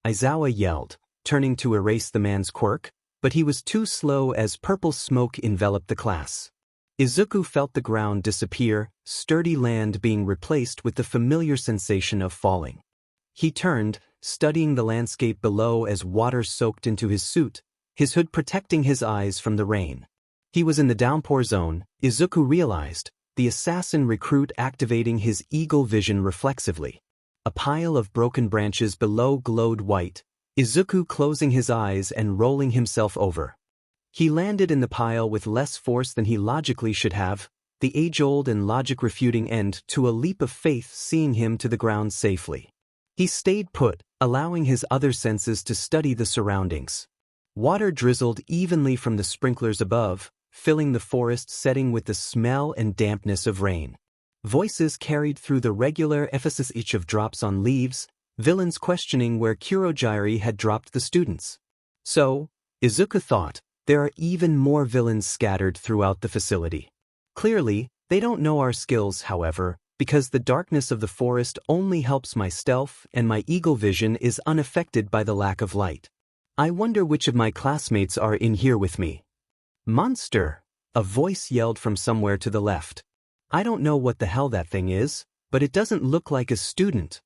Aizawa yelled, turning to erase the man's quirk, but he was too slow as purple smoke enveloped the class. Izuku felt the ground disappear, sturdy land being replaced with the familiar sensation of falling. He turned, studying the landscape below as water soaked into his suit, his hood protecting his eyes from the rain. He was in the downpour zone, Izuku realized, the assassin recruit activating his eagle vision reflexively. A pile of broken branches below glowed white, Izuku closing his eyes and rolling himself over. He landed in the pile with less force than he logically should have, the age-old and logic-refuting end to a leap of faith seeing him to the ground safely. He stayed put, allowing his other senses to study the surroundings. Water drizzled evenly from the sprinklers above, filling the forest setting with the smell and dampness of rain. Voices carried through the regular emphasis each of drops on leaves, villains questioning where Kurogyari had dropped the students. So, Izuku thought, there are even more villains scattered throughout the facility. Clearly, they don't know our skills, however, because the darkness of the forest only helps my stealth and my eagle vision is unaffected by the lack of light. I wonder which of my classmates are in here with me. "Monster!" a voice yelled from somewhere to the left. "I don't know what the hell that thing is, but it doesn't look like a student."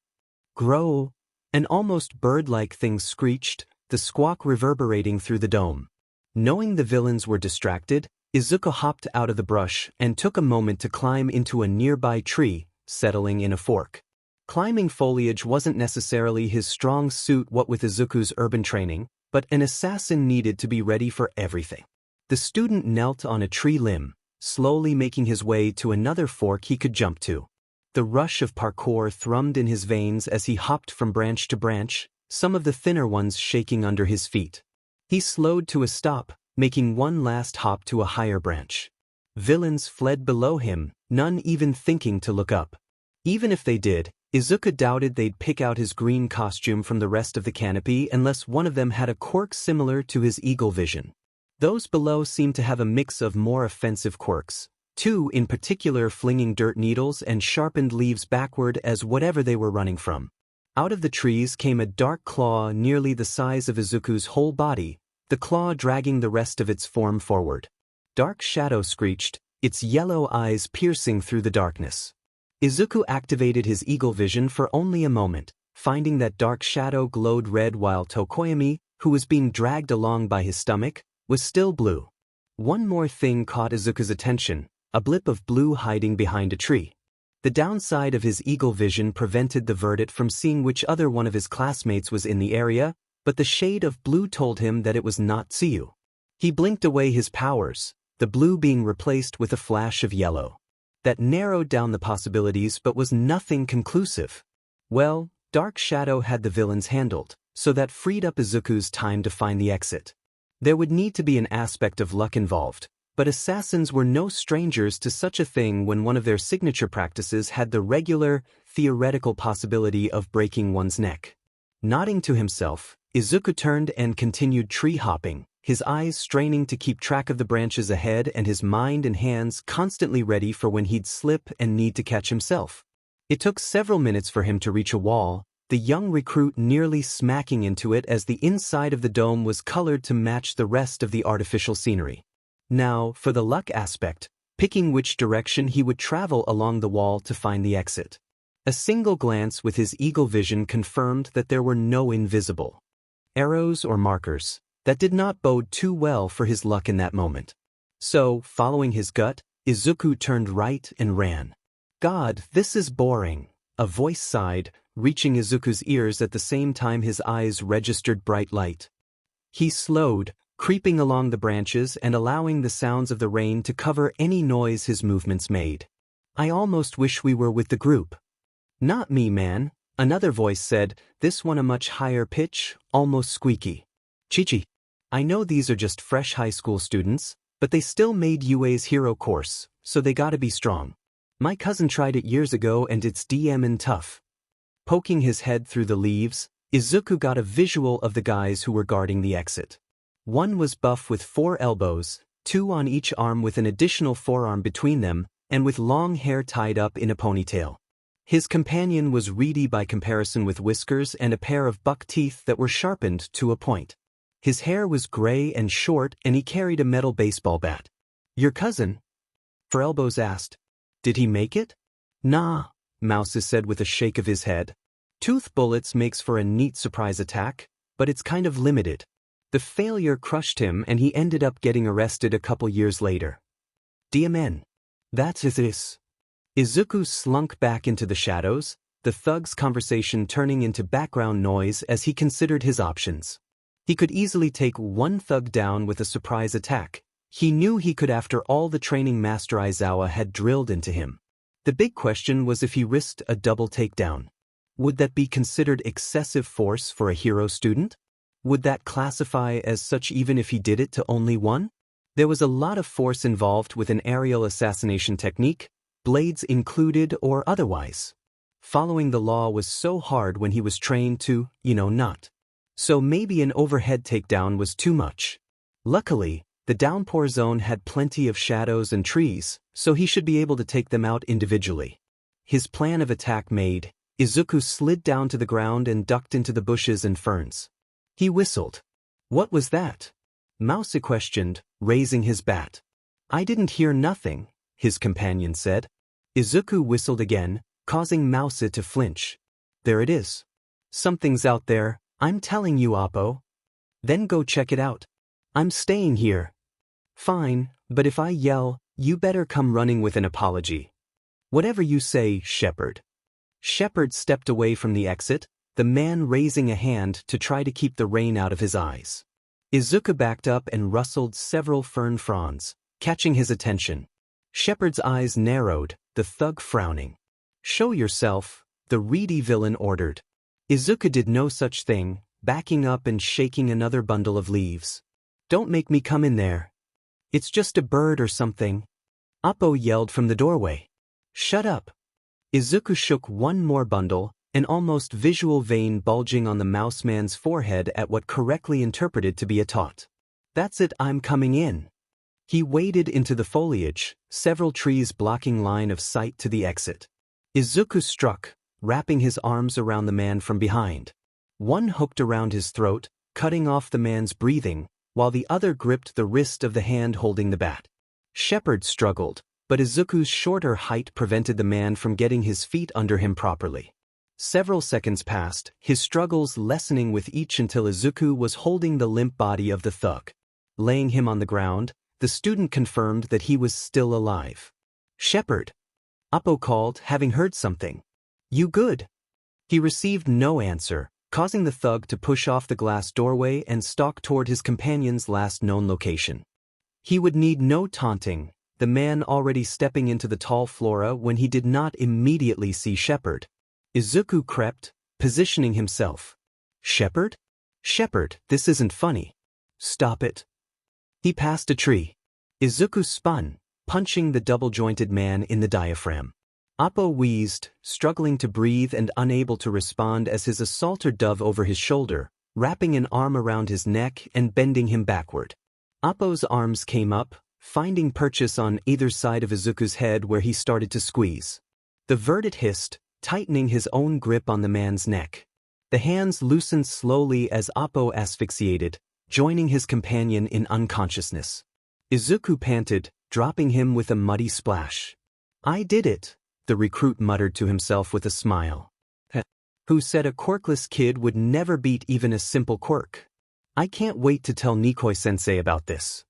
"Grow!" an almost bird-like thing screeched, the squawk reverberating through the dome. Knowing the villains were distracted, Izuku hopped out of the brush and took a moment to climb into a nearby tree, settling in a fork. Climbing foliage wasn't necessarily his strong suit what with Izuku's urban training, but an assassin needed to be ready for everything. The student knelt on a tree limb, slowly making his way to another fork he could jump to. The rush of parkour thrummed in his veins as he hopped from branch to branch, some of the thinner ones shaking under his feet. He slowed to a stop, making one last hop to a higher branch. Villains fled below him, none even thinking to look up. Even if they did, Izuku doubted they'd pick out his green costume from the rest of the canopy unless one of them had a quirk similar to his eagle vision. Those below seemed to have a mix of more offensive quirks, 2 in particular flinging dirt needles and sharpened leaves backward as whatever they were running from. Out of the trees came a dark claw nearly the size of Izuku's whole body, the claw dragging the rest of its form forward. Dark Shadow screeched, its yellow eyes piercing through the darkness. Izuku activated his eagle vision for only a moment, finding that Dark Shadow glowed red while Tokoyami, who was being dragged along by his stomach, was still blue. One more thing caught Izuku's attention, a blip of blue hiding behind a tree. The downside of his eagle vision prevented the verdict from seeing which other one of his classmates was in the area, but the shade of blue told him that it was not Tsuyu. He blinked away his powers, the blue being replaced with a flash of yellow. That narrowed down the possibilities but was nothing conclusive. Well, Dark Shadow had the villains handled, so that freed up Izuku's time to find the exit. There would need to be an aspect of luck involved, but assassins were no strangers to such a thing when one of their signature practices had the regular, theoretical possibility of breaking one's neck. Nodding to himself, Izuku turned and continued tree-hopping, his eyes straining to keep track of the branches ahead and his mind and hands constantly ready for when he'd slip and need to catch himself. It took several minutes for him to reach a wall, the young recruit nearly smacking into it as the inside of the dome was colored to match the rest of the artificial scenery. Now, for the luck aspect, picking which direction he would travel along the wall to find the exit. A single glance with his eagle vision confirmed that there were no invisible arrows or markers. That did not bode too well for his luck in that moment. So, following his gut, Izuku turned right and ran. God, this is boring. A voice sighed, reaching Izuku's ears at the same time his eyes registered bright light. He slowed, creeping along the branches and allowing the sounds of the rain to cover any noise his movements made. I almost wish we were with the group. Not me, man, another voice said, this one a much higher pitch, almost squeaky. Chichi. I know these are just fresh high school students, but they still made UA's hero course, so they gotta be strong. My cousin tried it years ago and it's DM'n tough. Poking his head through the leaves, Izuku got a visual of the guys who were guarding the exit. One was buff with 4 elbows, 2 on each arm with an additional forearm between them, and with long hair tied up in a ponytail. His companion was reedy by comparison with whiskers and a pair of buck teeth that were sharpened to a point. His hair was gray and short and he carried a metal baseball bat. Your cousin? For Elbows asked. Did he make it? Nah, Mouses said with a shake of his head. Tooth bullets makes for a neat surprise attack, but it's kind of limited. The failure crushed him and he ended up getting arrested a couple years later. DMN. That's this. Izuku slunk back into the shadows, the thug's conversation turning into background noise as he considered his options. He could easily take one thug down with a surprise attack. He knew he could after all the training Master Aizawa had drilled into him. The big question was if he risked a double takedown. Would that be considered excessive force for a hero student? Would that classify as such even if he did it to only one? There was a lot of force involved with an aerial assassination technique, blades included or otherwise. Following the law was so hard when he was trained to, not. So maybe an overhead takedown was too much. Luckily, the downpour zone had plenty of shadows and trees, so he should be able to take them out individually. His plan of attack made, Izuku slid down to the ground and ducked into the bushes and ferns. He whistled. What was that? Mouse questioned, raising his bat. I didn't hear nothing, his companion said. Izuku whistled again, causing Mouse to flinch. There it is. Something's out there, I'm telling you, Oppo. Then go check it out. I'm staying here. Fine, but if I yell, you better come running with an apology. Whatever you say, Shepard. Shepard stepped away from the exit, the man raising a hand to try to keep the rain out of his eyes. Izuku backed up and rustled several fern fronds, catching his attention. Shepard's eyes narrowed, the thug frowning. Show yourself, the reedy villain ordered. Izuku did no such thing, backing up and shaking another bundle of leaves. Don't make me come in there. It's just a bird or something. Oppo yelled from the doorway. Shut up. Izuku shook one more bundle, an almost visual vein bulging on the mouse man's forehead at what correctly interpreted to be a taunt. That's it, I'm coming in. He waded into the foliage, several trees blocking line of sight to the exit. Izuku struck, wrapping his arms around the man from behind. One hooked around his throat, cutting off the man's breathing, while the other gripped the wrist of the hand holding the bat. Shepard struggled, but Izuku's shorter height prevented the man from getting his feet under him properly. Several seconds passed, his struggles lessening with each until Izuku was holding the limp body of the thug. Laying him on the ground, the student confirmed that he was still alive. Shepard. Oppo called, having heard something. You good? He received no answer, causing the thug to push off the glass doorway and stalk toward his companion's last known location. He would need no taunting, the man already stepping into the tall flora when he did not immediately see Shepard. Izuku crept, positioning himself. Shepard? Shepard, this isn't funny. Stop it. He passed a tree. Izuku spun, punching the double-jointed man in the diaphragm. Oppo wheezed, struggling to breathe and unable to respond as his assaulter dove over his shoulder, wrapping an arm around his neck and bending him backward. Oppo's arms came up, finding purchase on either side of Izuku's head where he started to squeeze. The verdict hissed, tightening his own grip on the man's neck. The hands loosened slowly as Oppo asphyxiated, joining his companion in unconsciousness. Izuku panted, dropping him with a muddy splash. I did it, the recruit muttered to himself with a smile. Who said a quirkless kid would never beat even a simple quirk? I can't wait to tell Nikoi-sensei about this.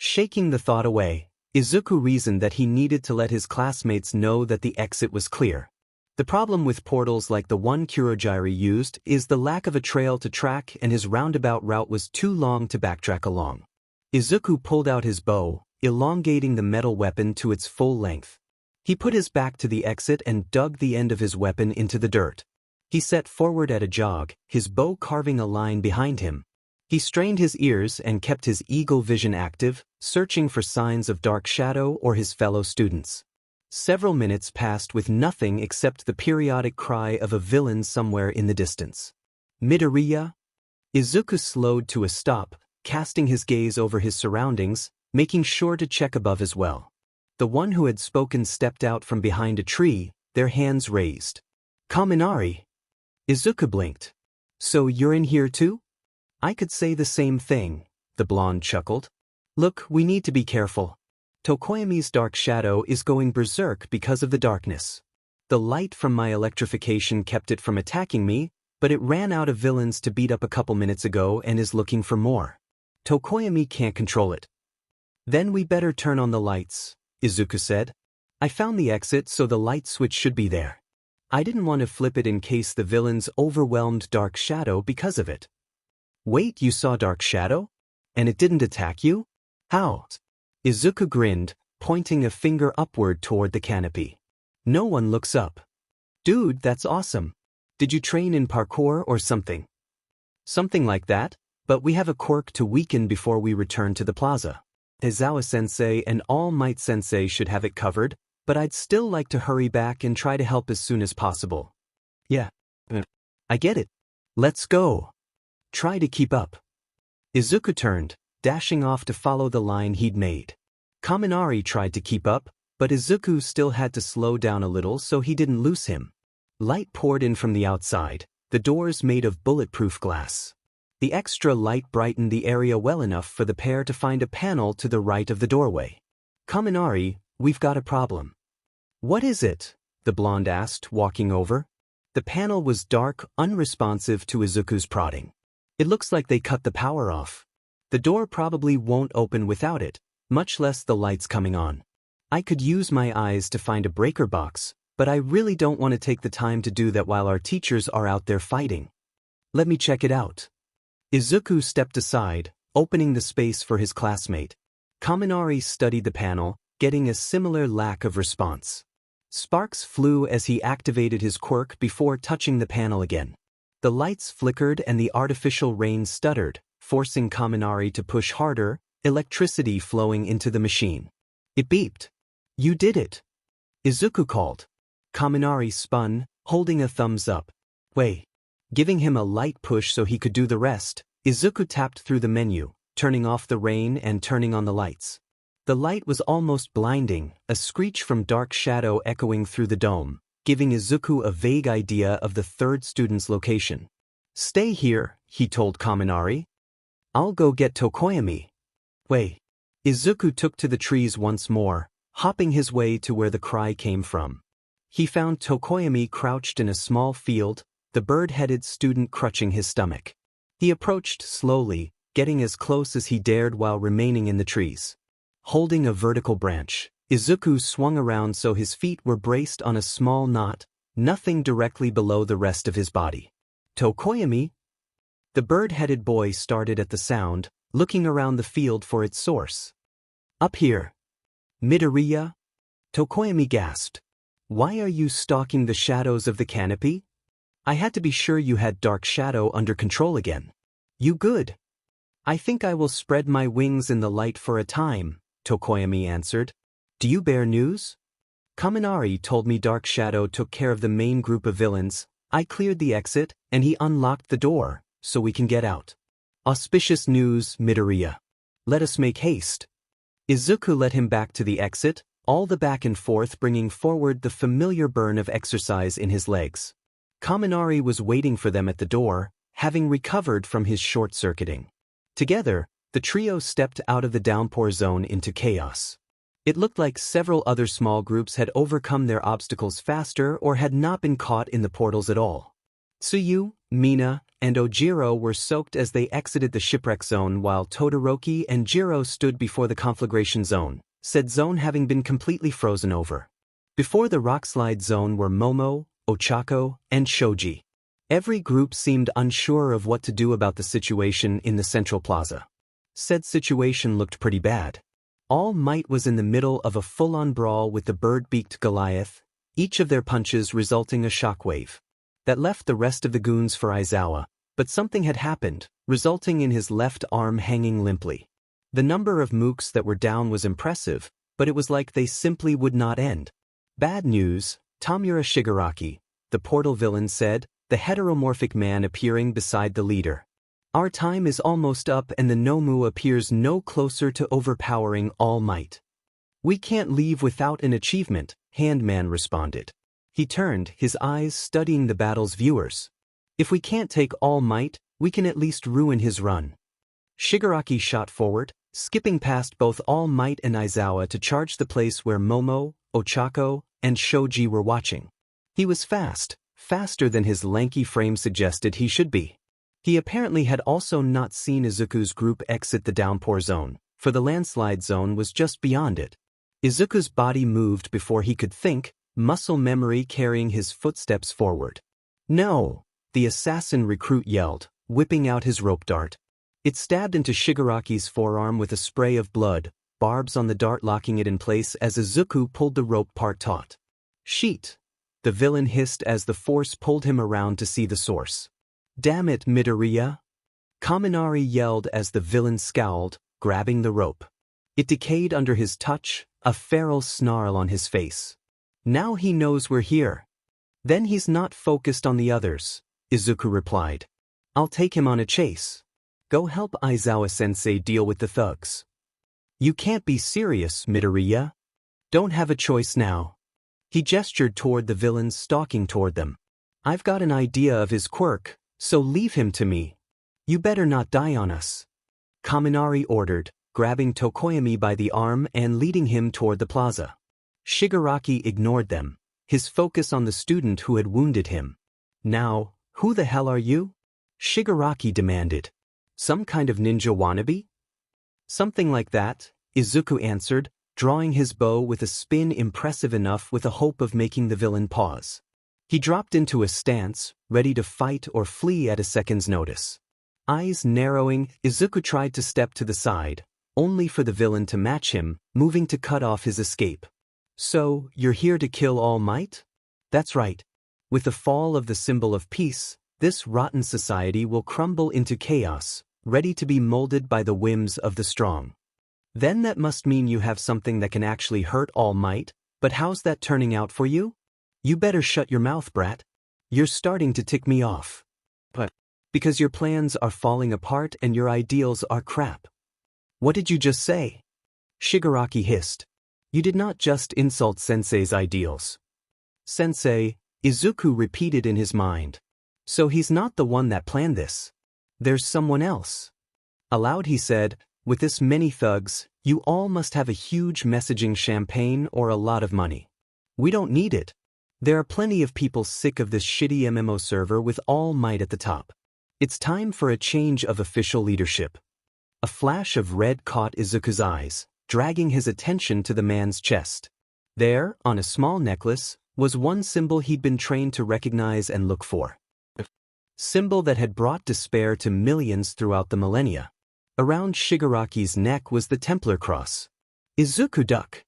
Shaking the thought away, Izuku reasoned that he needed to let his classmates know that the exit was clear. The problem with portals like the one Kurogiri used is the lack of a trail to track, and his roundabout route was too long to backtrack along. Izuku pulled out his bow, elongating the metal weapon to its full length. He put his back to the exit and dug the end of his weapon into the dirt. He set forward at a jog, his bow carving a line behind him. He strained his ears and kept his eagle vision active, searching for signs of Dark Shadow or his fellow students. Several minutes passed with nothing except the periodic cry of a villain somewhere in the distance. Midoriya? Izuku slowed to a stop, casting his gaze over his surroundings, making sure to check above as well. The one who had spoken stepped out from behind a tree, their hands raised. Kaminari? Izuku blinked. So you're in here too? I could say the same thing, the blonde chuckled. Look, we need to be careful. Tokoyami's Dark Shadow is going berserk because of the darkness. The light from my electrification kept it from attacking me, but it ran out of villains to beat up a couple minutes ago and is looking for more. Tokoyami can't control it. Then we better turn on the lights, Izuku said. I found the exit, so the light switch should be there. I didn't want to flip it in case the villains overwhelmed Dark Shadow because of it. Wait, you saw Dark Shadow? And it didn't attack you? How? Izuku grinned, pointing a finger upward toward the canopy. No one looks up. Dude, that's awesome. Did you train in parkour or something? Something like that, but we have a quirk to weaken before we return to the plaza. Tezawa-sensei and All Might Sensei should have it covered, but I'd still like to hurry back and try to help as soon as possible. Yeah. I get it. Let's go. Try to keep up. Izuku turned, dashing off to follow the line he'd made. Kaminari tried to keep up, but Izuku still had to slow down a little so he didn't lose him. Light poured in from the outside, the doors made of bulletproof glass. The extra light brightened the area well enough for the pair to find a panel to the right of the doorway. Kaminari, we've got a problem. What is it? The blonde asked, walking over. The panel was dark, unresponsive to Izuku's prodding. It looks like they cut the power off. The door probably won't open without it, much less the lights coming on. I could use my eyes to find a breaker box, but I really don't want to take the time to do that while our teachers are out there fighting. Let me check it out. Izuku stepped aside, opening the space for his classmate. Kaminari studied the panel, getting a similar lack of response. Sparks flew as he activated his quirk before touching the panel again. The lights flickered and the artificial rain stuttered, forcing Kaminari to push harder, electricity flowing into the machine. It beeped. You did it. Izuku called. Kaminari spun, holding a thumbs up. Wait. Giving him a light push so he could do the rest, Izuku tapped through the menu, turning off the rain and turning on the lights. The light was almost blinding, a screech from Dark Shadow echoing through the dome, giving Izuku a vague idea of the third student's location. Stay here, he told Kaminari. I'll go get Tokoyami. Wait. Izuku took to the trees once more, hopping his way to where the cry came from. He found Tokoyami crouched in a small field, the bird-headed student crutching his stomach. He approached slowly, getting as close as he dared while remaining in the trees. Holding a vertical branch, Izuku swung around so his feet were braced on a small knot, nothing directly below the rest of his body. Tokoyami? The bird-headed boy started at the sound, looking around the field for its source. Up here. Midoriya? Tokoyami gasped. Why are you stalking the shadows of the canopy? I had to be sure you had Dark Shadow under control again. You good? I think I will spread my wings in the light for a time, Tokoyami answered. Do you bear news? Kaminari told me Dark Shadow took care of the main group of villains. I cleared the exit, and he unlocked the door, so we can get out. Auspicious news, Midoriya. Let us make haste. Izuku led him back to the exit, all the back and forth bringing forward the familiar burn of exercise in his legs. Kaminari was waiting for them at the door, having recovered from his short-circuiting. Together, the trio stepped out of the downpour zone into chaos. It looked like several other small groups had overcome their obstacles faster or had not been caught in the portals at all. Tsuyu, Mina, and Ojiro were soaked as they exited the shipwreck zone while Todoroki and Jiro stood before the conflagration zone, said zone having been completely frozen over. Before the rockslide zone were Momo, Ochako, and Shoji. Every group seemed unsure of what to do about the situation in the central plaza. Said situation looked pretty bad. All Might was in the middle of a full-on brawl with the bird-beaked Goliath, each of their punches resulting a shockwave that left the rest of the goons for Aizawa, but something had happened, resulting in his left arm hanging limply. The number of mooks that were down was impressive, but it was like they simply would not end. Bad news, Tamura Shigaraki, the portal villain said, the heteromorphic man appearing beside the leader. Our time is almost up and the Nomu appears no closer to overpowering All Might. We can't leave without an achievement, Handman responded. He turned, his eyes studying the battle's viewers. If we can't take All Might, we can at least ruin his run. Shigaraki shot forward, skipping past both All Might and Aizawa to charge the place where Momo, Ochako, and Shoji were watching. He was fast, faster than his lanky frame suggested he should be. He apparently had also not seen Izuku's group exit the downpour zone, for the landslide zone was just beyond it. Izuku's body moved before he could think, muscle memory carrying his footsteps forward. No! The assassin recruit yelled, whipping out his rope dart. It stabbed into Shigaraki's forearm with a spray of blood, barbs on the dart locking it in place as Izuku pulled the rope part taut. Sheet! The villain hissed as the force pulled him around to see the source. Damn it, Midoriya! Kaminari yelled as the villain scowled, grabbing the rope. It decayed under his touch, a feral snarl on his face. Now he knows we're here. Then he's not focused on the others, Izuku replied. I'll take him on a chase. Go help Aizawa-sensei deal with the thugs. You can't be serious, Midoriya. Don't have a choice now. He gestured toward the villains stalking toward them. I've got an idea of his quirk, so leave him to me. You better not die on us. Kaminari ordered, grabbing Tokoyami by the arm and leading him toward the plaza. Shigaraki ignored them, his focus on the student who had wounded him. Now, who the hell are you? Shigaraki demanded. Some kind of ninja wannabe? Something like that, Izuku answered, drawing his bow with a spin impressive enough with a hope of making the villain pause. He dropped into a stance, ready to fight or flee at a second's notice. Eyes narrowing, Izuku tried to step to the side, only for the villain to match him, moving to cut off his escape. So, you're here to kill All Might? That's right. With the fall of the symbol of peace, this rotten society will crumble into chaos, ready to be molded by the whims of the strong. Then that must mean you have something that can actually hurt All Might, but how's that turning out for you? You better shut your mouth, brat. You're starting to tick me off. But, because your plans are falling apart and your ideals are crap. What did you just say? Shigaraki hissed. You did not just insult Sensei's ideals. Sensei, Izuku repeated in his mind. So he's not the one that planned this. There's someone else. Aloud he said, with this many thugs, you all must have a huge messaging champagne or a lot of money. We don't need it. There are plenty of people sick of this shitty MMO server with All Might at the top. It's time for a change of official leadership. A flash of red caught Izuku's eyes, dragging his attention to the man's chest. There, on a small necklace, was one symbol he'd been trained to recognize and look for. A symbol that had brought despair to millions throughout the millennia. Around Shigaraki's neck was the Templar cross. Izuku duck.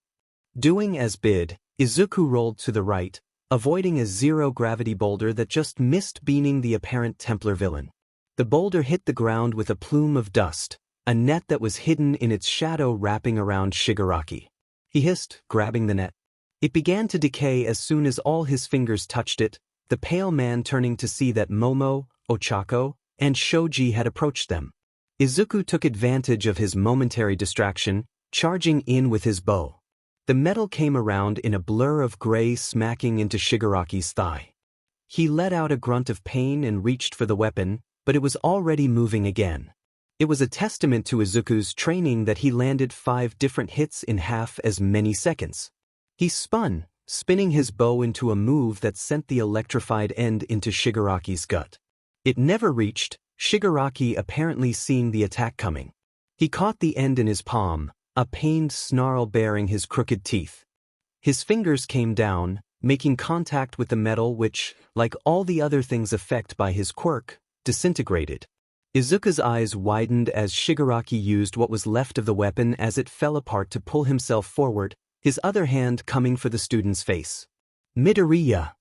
Doing as bid, Izuku rolled to the right, avoiding a zero-gravity boulder that just missed beaning the apparent Templar villain. The boulder hit the ground with a plume of dust, a net that was hidden in its shadow wrapping around Shigaraki. He hissed, grabbing the net. It began to decay as soon as all his fingers touched it, the pale man turning to see that Momo, Ochako, and Shoji had approached them. Izuku took advantage of his momentary distraction, charging in with his bow. The metal came around in a blur of gray smacking into Shigaraki's thigh. He let out a grunt of pain and reached for the weapon, but it was already moving again. It was a testament to Izuku's training that he landed 5 different hits in half as many seconds. He spun, spinning his bow into a move that sent the electrified end into Shigaraki's gut. It never reached, Shigaraki apparently seeing the attack coming. He caught the end in his palm, a pained snarl baring his crooked teeth. His fingers came down, making contact with the metal which, like all the other things affected by his quirk, disintegrated. Izuku's eyes widened as Shigaraki used what was left of the weapon as it fell apart to pull himself forward, his other hand coming for the student's face. Midoriya!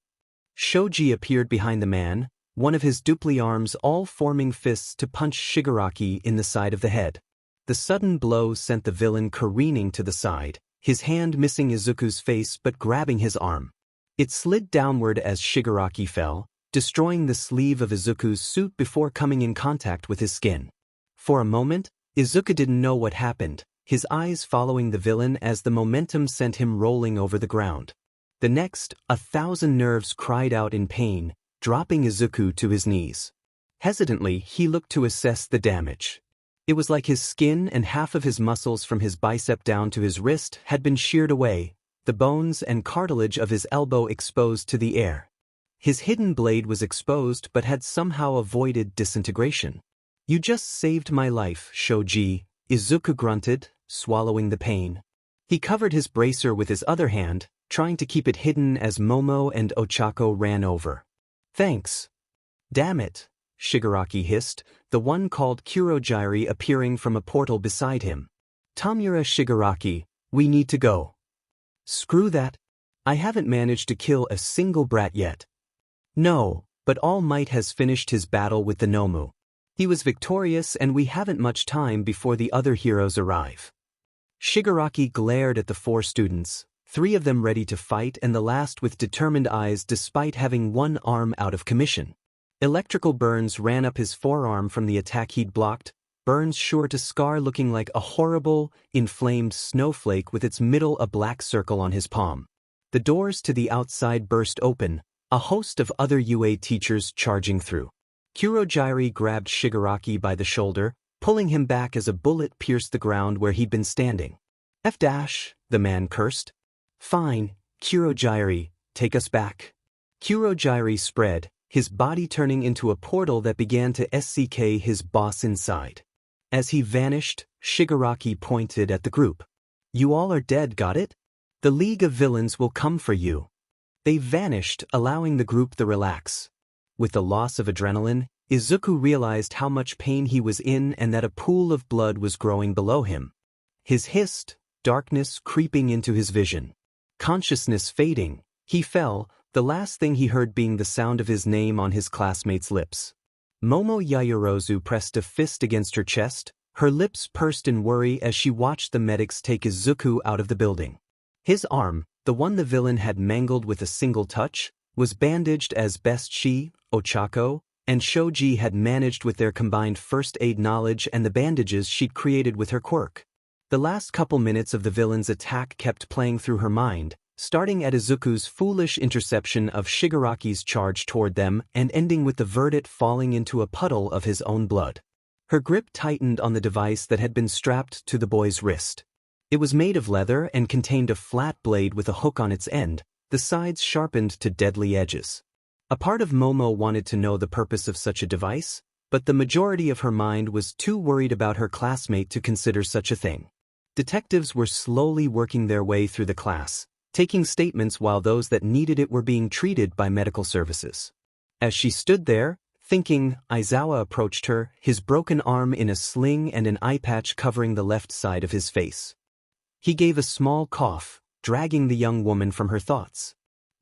Shoji appeared behind the man, one of his dupli arms all forming fists to punch Shigaraki in the side of the head. The sudden blow sent the villain careening to the side, his hand missing Izuku's face but grabbing his arm. It slid downward as Shigaraki fell, destroying the sleeve of Izuku's suit before coming in contact with his skin. For a moment, Izuku didn't know what happened, his eyes following the villain as the momentum sent him rolling over the ground. The next, 1,000 nerves cried out in pain, dropping Izuku to his knees. Hesitantly, he looked to assess the damage. It was like his skin and half of his muscles from his bicep down to his wrist had been sheared away, the bones and cartilage of his elbow exposed to the air. His hidden blade was exposed but had somehow avoided disintegration. "You just saved my life, Shoji," Izuku grunted, swallowing the pain. He covered his bracer with his other hand, trying to keep it hidden as Momo and Ochako ran over. "Thanks." "Damn it," Shigaraki hissed, the one called Kurogiri appearing from a portal beside him. "Tamura Shigaraki, we need to go." "Screw that. I haven't managed to kill a single brat yet." "No, but All Might has finished his battle with the Nomu. He was victorious and we haven't much time before the other heroes arrive." Shigaraki glared at the 4 students, 3 of them ready to fight and the last with determined eyes despite having one arm out of commission. Electrical burns ran up his forearm from the attack he'd blocked, burns sure to scar looking like a horrible, inflamed snowflake with its middle a black circle on his palm. The doors to the outside burst open, a host of other UA teachers charging through. Kurogiri grabbed Shigaraki by the shoulder, pulling him back as a bullet pierced the ground where he'd been standing. The man cursed. "Fine, Kurogiri, take us back." Kurogiri spread, his body turning into a portal that began to SCK his boss inside. As he vanished, Shigaraki pointed at the group. "You all are dead, got it? The League of Villains will come for you." They vanished, allowing the group to relax. With the loss of adrenaline, Izuku realized how much pain he was in and that a pool of blood was growing below him. His hissed, darkness creeping into his vision. Consciousness fading, he fell, the last thing he heard being the sound of his name on his classmate's lips. Momo Yaoyorozu pressed a fist against her chest, her lips pursed in worry as she watched the medics take Izuku out of the building. His arm, the one the villain had mangled with a single touch, was bandaged as best she, Ochako, and Shoji had managed with their combined first aid knowledge and the bandages she'd created with her quirk. The last couple minutes of the villain's attack kept playing through her mind, starting at Izuku's foolish interception of Shigaraki's charge toward them and ending with the verdict falling into a puddle of his own blood. Her grip tightened on the device that had been strapped to the boy's wrist. It was made of leather and contained a flat blade with a hook on its end, the sides sharpened to deadly edges. A part of Momo wanted to know the purpose of such a device, but the majority of her mind was too worried about her classmate to consider such a thing. Detectives were slowly working their way through the class, taking statements while those that needed it were being treated by medical services. As she stood there, thinking, Aizawa approached her, his broken arm in a sling and an eye patch covering the left side of his face. He gave a small cough, dragging the young woman from her thoughts.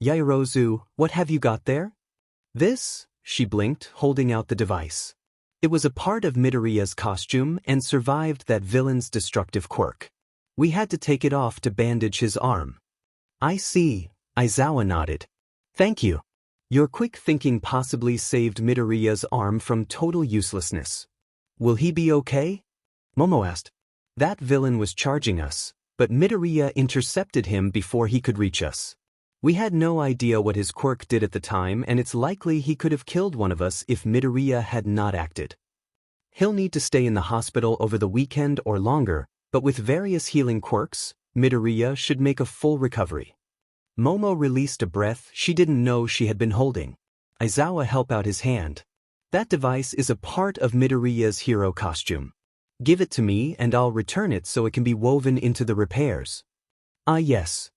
"Yaoyorozu, what have you got there?" "This," she blinked, holding out the device. It was a part of Midoriya's costume and survived that villain's destructive quirk. "We had to take it off to bandage his arm." "I see," Aizawa nodded. "Thank you. Your quick thinking possibly saved Midoriya's arm from total uselessness." "Will he be okay?" Momo asked. "That villain was charging us, but Midoriya intercepted him before he could reach us. We had no idea what his quirk did at the time, and it's likely he could have killed one of us if Midoriya had not acted. He'll need to stay in the hospital over the weekend or longer, but with various healing quirks, Midoriya should make a full recovery." Momo released a breath she didn't know she had been holding. Aizawa held out his hand. That device is a part of Midoriya's hero costume. Give it to me and I'll return it so it can be woven into the repairs. Ah yes.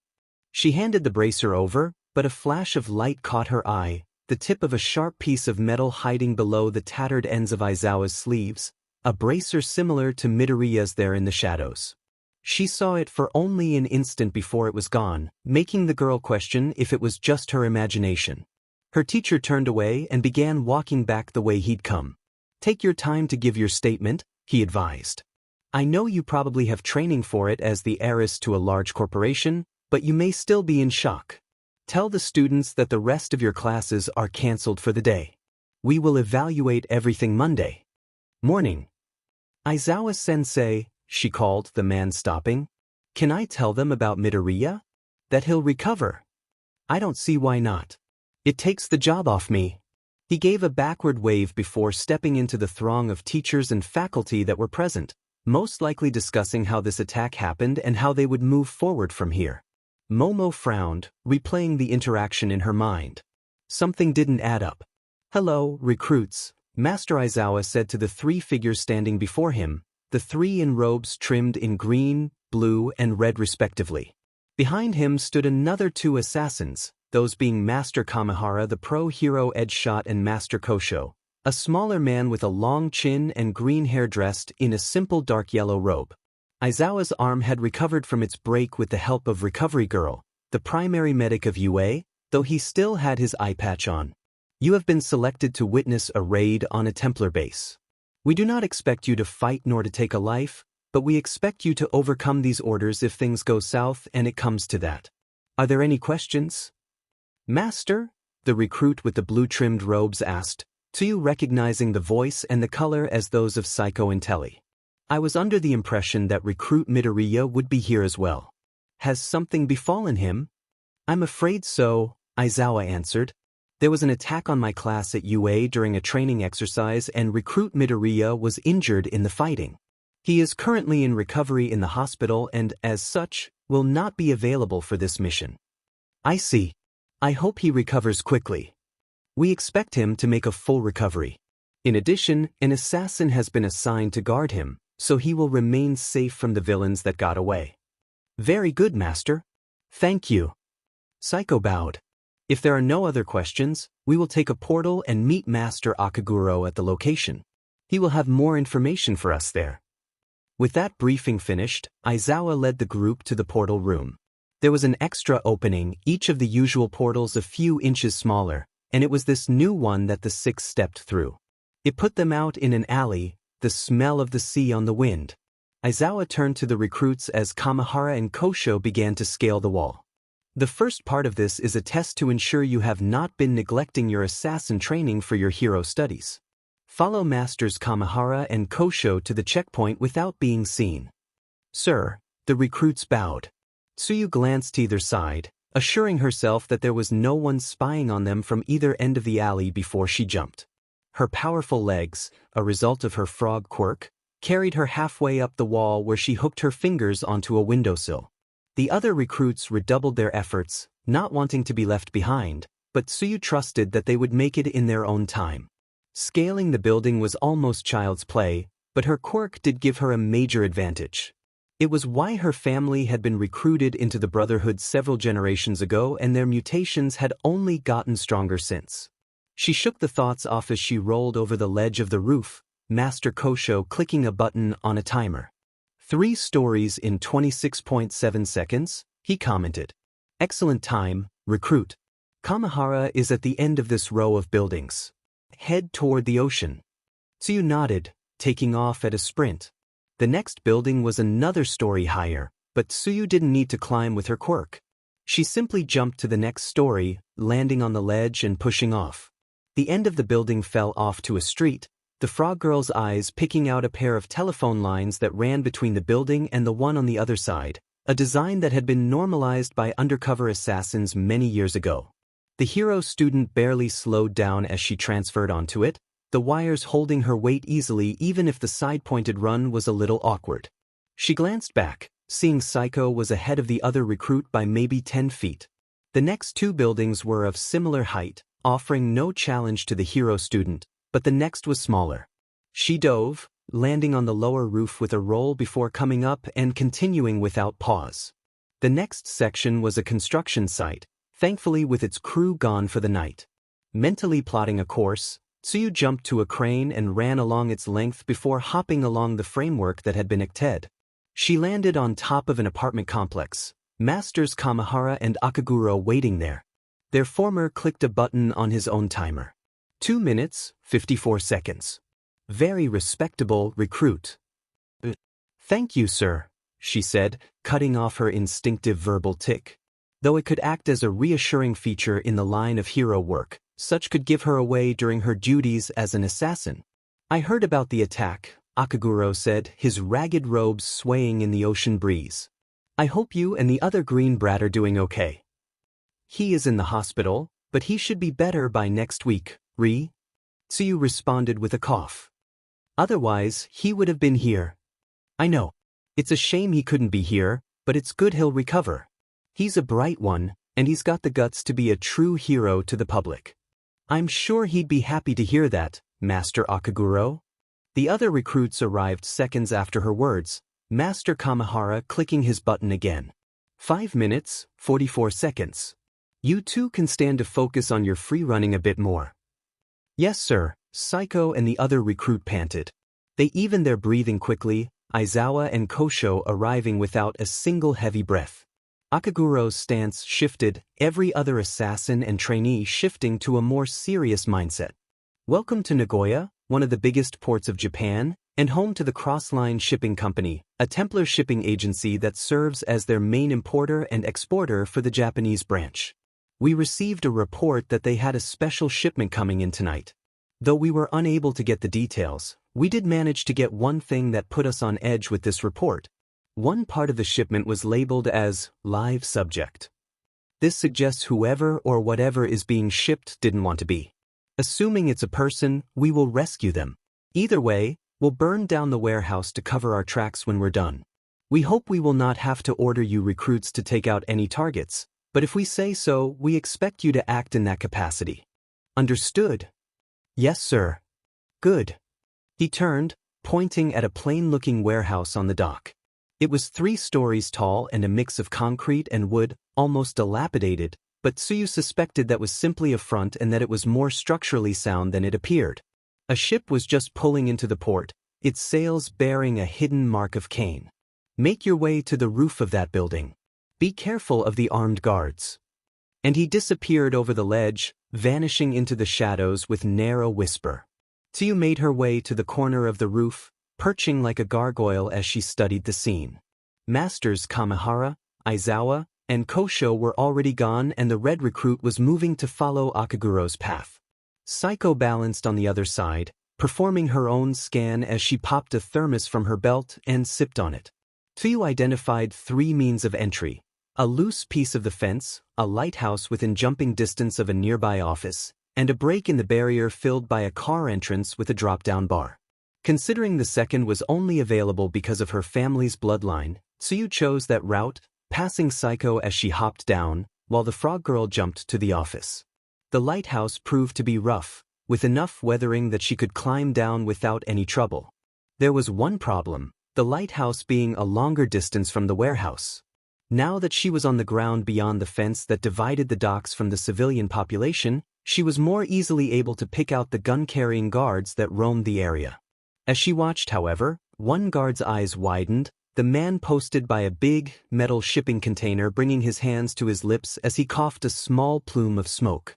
She handed the bracer over, but a flash of light caught her eye, the tip of a sharp piece of metal hiding below the tattered ends of Aizawa's sleeves, a bracer similar to Midoriya's there in the shadows. She saw it for only an instant before it was gone, making the girl question if it was just her imagination. Her teacher turned away and began walking back the way he'd come. Take your time to give your statement, he advised. I know you probably have training for it as the heiress to a large corporation, but you may still be in shock. Tell the students that the rest of your classes are cancelled for the day. We will evaluate everything Monday morning. Aizawa-sensei, she called the man stopping. Can I tell them about Midoriya? That he'll recover? I don't see why not. It takes the job off me. He gave a backward wave before stepping into the throng of teachers and faculty that were present, most likely discussing how this attack happened and how they would move forward from here. Momo frowned, replaying the interaction in her mind. Something didn't add up. Hello, recruits, Master Aizawa said to the three figures standing before him, the three in robes trimmed in green, blue, and red respectively. Behind him stood another two assassins, those being Master Kamihara the pro-hero Edgeshot and Master Kosho, a smaller man with a long chin and green hair dressed in a simple dark yellow robe. Aizawa's arm had recovered from its break with the help of Recovery Girl, the primary medic of UA, though he still had his eye patch on. You have been selected to witness a raid on a Templar base. We do not expect you to fight nor to take a life, but we expect you to overcome these orders if things go south and it comes to that. Are there any questions? Master? The recruit with the blue-trimmed robes asked, Tsuyu recognizing the voice and the color as those of Psycho and Telly. I was under the impression that recruit Midoriya would be here as well. Has something befallen him? I'm afraid so, Aizawa answered. There was an attack on my class at UA during a training exercise and recruit Midoriya was injured in the fighting. He is currently in recovery in the hospital and, as such, will not be available for this mission. I see. I hope he recovers quickly. We expect him to make a full recovery. In addition, an assassin has been assigned to guard him, so he will remain safe from the villains that got away. Very good, Master. Thank you. Psycho bowed. If there are no other questions, we will take a portal and meet Master Akaguro at the location. He will have more information for us there. With that briefing finished, Aizawa led the group to the portal room. There was an extra opening, each of the usual portals a few inches smaller, and it was this new one that the six stepped through. It put them out in an alley, the smell of the sea on the wind. Aizawa turned to the recruits as Kamihara and Kosho began to scale the wall. The first part of this is a test to ensure you have not been neglecting your assassin training for your hero studies. Follow Masters Kamihara and Kosho to the checkpoint without being seen. Sir, the recruits bowed. Tsuyu glanced to either side, assuring herself that there was no one spying on them from either end of the alley before she jumped. Her powerful legs, a result of her frog quirk, carried her halfway up the wall where she hooked her fingers onto a windowsill. The other recruits redoubled their efforts, not wanting to be left behind, but Tsuyu trusted that they would make it in their own time. Scaling the building was almost child's play, but her quirk did give her a major advantage. It was why her family had been recruited into the Brotherhood several generations ago and their mutations had only gotten stronger since. She shook the thoughts off as she rolled over the ledge of the roof, Master Kosho clicking a button on a timer. 3 stories in 26.7 seconds, he commented. Excellent time, recruit. Kamihara is at the end of this row of buildings. Head toward the ocean. Tsuyu nodded, taking off at a sprint. The next building was another story higher, but Tsuyu didn't need to climb with her quirk. She simply jumped to the next story, landing on the ledge and pushing off. The end of the building fell off to a street, the frog girl's eyes picking out a pair of telephone lines that ran between the building and the one on the other side, a design that had been normalized by undercover assassins many years ago. The hero student barely slowed down as she transferred onto it, the wires holding her weight easily even if the side-pointed run was a little awkward. She glanced back, seeing Psycho was ahead of the other recruit by maybe 10 feet. The next 2 buildings were of similar height, offering no challenge to the hero student, but the next was smaller. She dove, landing on the lower roof with a roll before coming up and continuing without pause. The next section was a construction site, thankfully with its crew gone for the night. Mentally plotting a course, Tsuyu jumped to a crane and ran along its length before hopping along the framework that had been ekted. She landed on top of an apartment complex, Masters Kamihara and Akaguro waiting there. Their former clicked a button on his own timer. 2 minutes, 54 seconds. Very respectable recruit. Thank you, sir, she said, cutting off her instinctive verbal tick. Though it could act as a reassuring feature in the line of hero work, such could give her away during her duties as an assassin. I heard about the attack, Akaguro said, his ragged robes swaying in the ocean breeze. I hope you and the other green brat are doing okay. He is in the hospital, but he should be better by next week, Tsuyu responded with a cough. Otherwise, he would have been here. I know. It's a shame he couldn't be here, but it's good he'll recover. He's a bright one, and he's got the guts to be a true hero to the public. I'm sure he'd be happy to hear that, Master Akaguro. The other recruits arrived seconds after her words, Master Kamihara clicking his button again. 5 minutes, 44 seconds. You two can stand to focus on your free running a bit more. Yes, sir, Psycho and the other recruit panted. They evened their breathing quickly, Aizawa and Kosho arriving without a single heavy breath. Akaguro's stance shifted, every other assassin and trainee shifting to a more serious mindset. Welcome to Nagoya, one of the biggest ports of Japan, and home to the Crossline Shipping Company, a Templar shipping agency that serves as their main importer and exporter for the Japanese branch. We received a report that they had a special shipment coming in tonight. Though we were unable to get the details, we did manage to get one thing that put us on edge with this report. One part of the shipment was labeled as live subject. This suggests whoever or whatever is being shipped didn't want to be. Assuming it's a person, we will rescue them. Either way, we'll burn down the warehouse to cover our tracks when we're done. We hope we will not have to order you recruits to take out any targets, but if we say so, we expect you to act in that capacity. Understood? Yes, sir. Good. He turned, pointing at a plain-looking warehouse on the dock. It was 3 stories tall and a mix of concrete and wood, almost dilapidated, but Tsuyu suspected that was simply a front and that it was more structurally sound than it appeared. A ship was just pulling into the port, its sails bearing a hidden mark of Cain. Make your way to the roof of that building. Be careful of the armed guards. And he disappeared over the ledge, vanishing into the shadows with narrow whisper. Tsuyu made her way to the corner of the roof, perching like a gargoyle as she studied the scene. Masters Kamihara, Aizawa, and Kosho were already gone and the red recruit was moving to follow Akaguro's path. Psycho balanced on the other side, performing her own scan as she popped a thermos from her belt and sipped on it. Tsuyu identified 3 means of entry: a loose piece of the fence, a lighthouse within jumping distance of a nearby office, and a break in the barrier filled by a car entrance with a drop-down bar. Considering the second was only available because of her family's bloodline, Tsuyu chose that route, passing Psycho as she hopped down, while the frog girl jumped to the office. The lighthouse proved to be rough, with enough weathering that she could climb down without any trouble. There was one problem, the lighthouse being a longer distance from the warehouse. Now that she was on the ground beyond the fence that divided the docks from the civilian population, she was more easily able to pick out the gun-carrying guards that roamed the area. As she watched, however, one guard's eyes widened, the man posted by a big, metal shipping container bringing his hands to his lips as he coughed a small plume of smoke.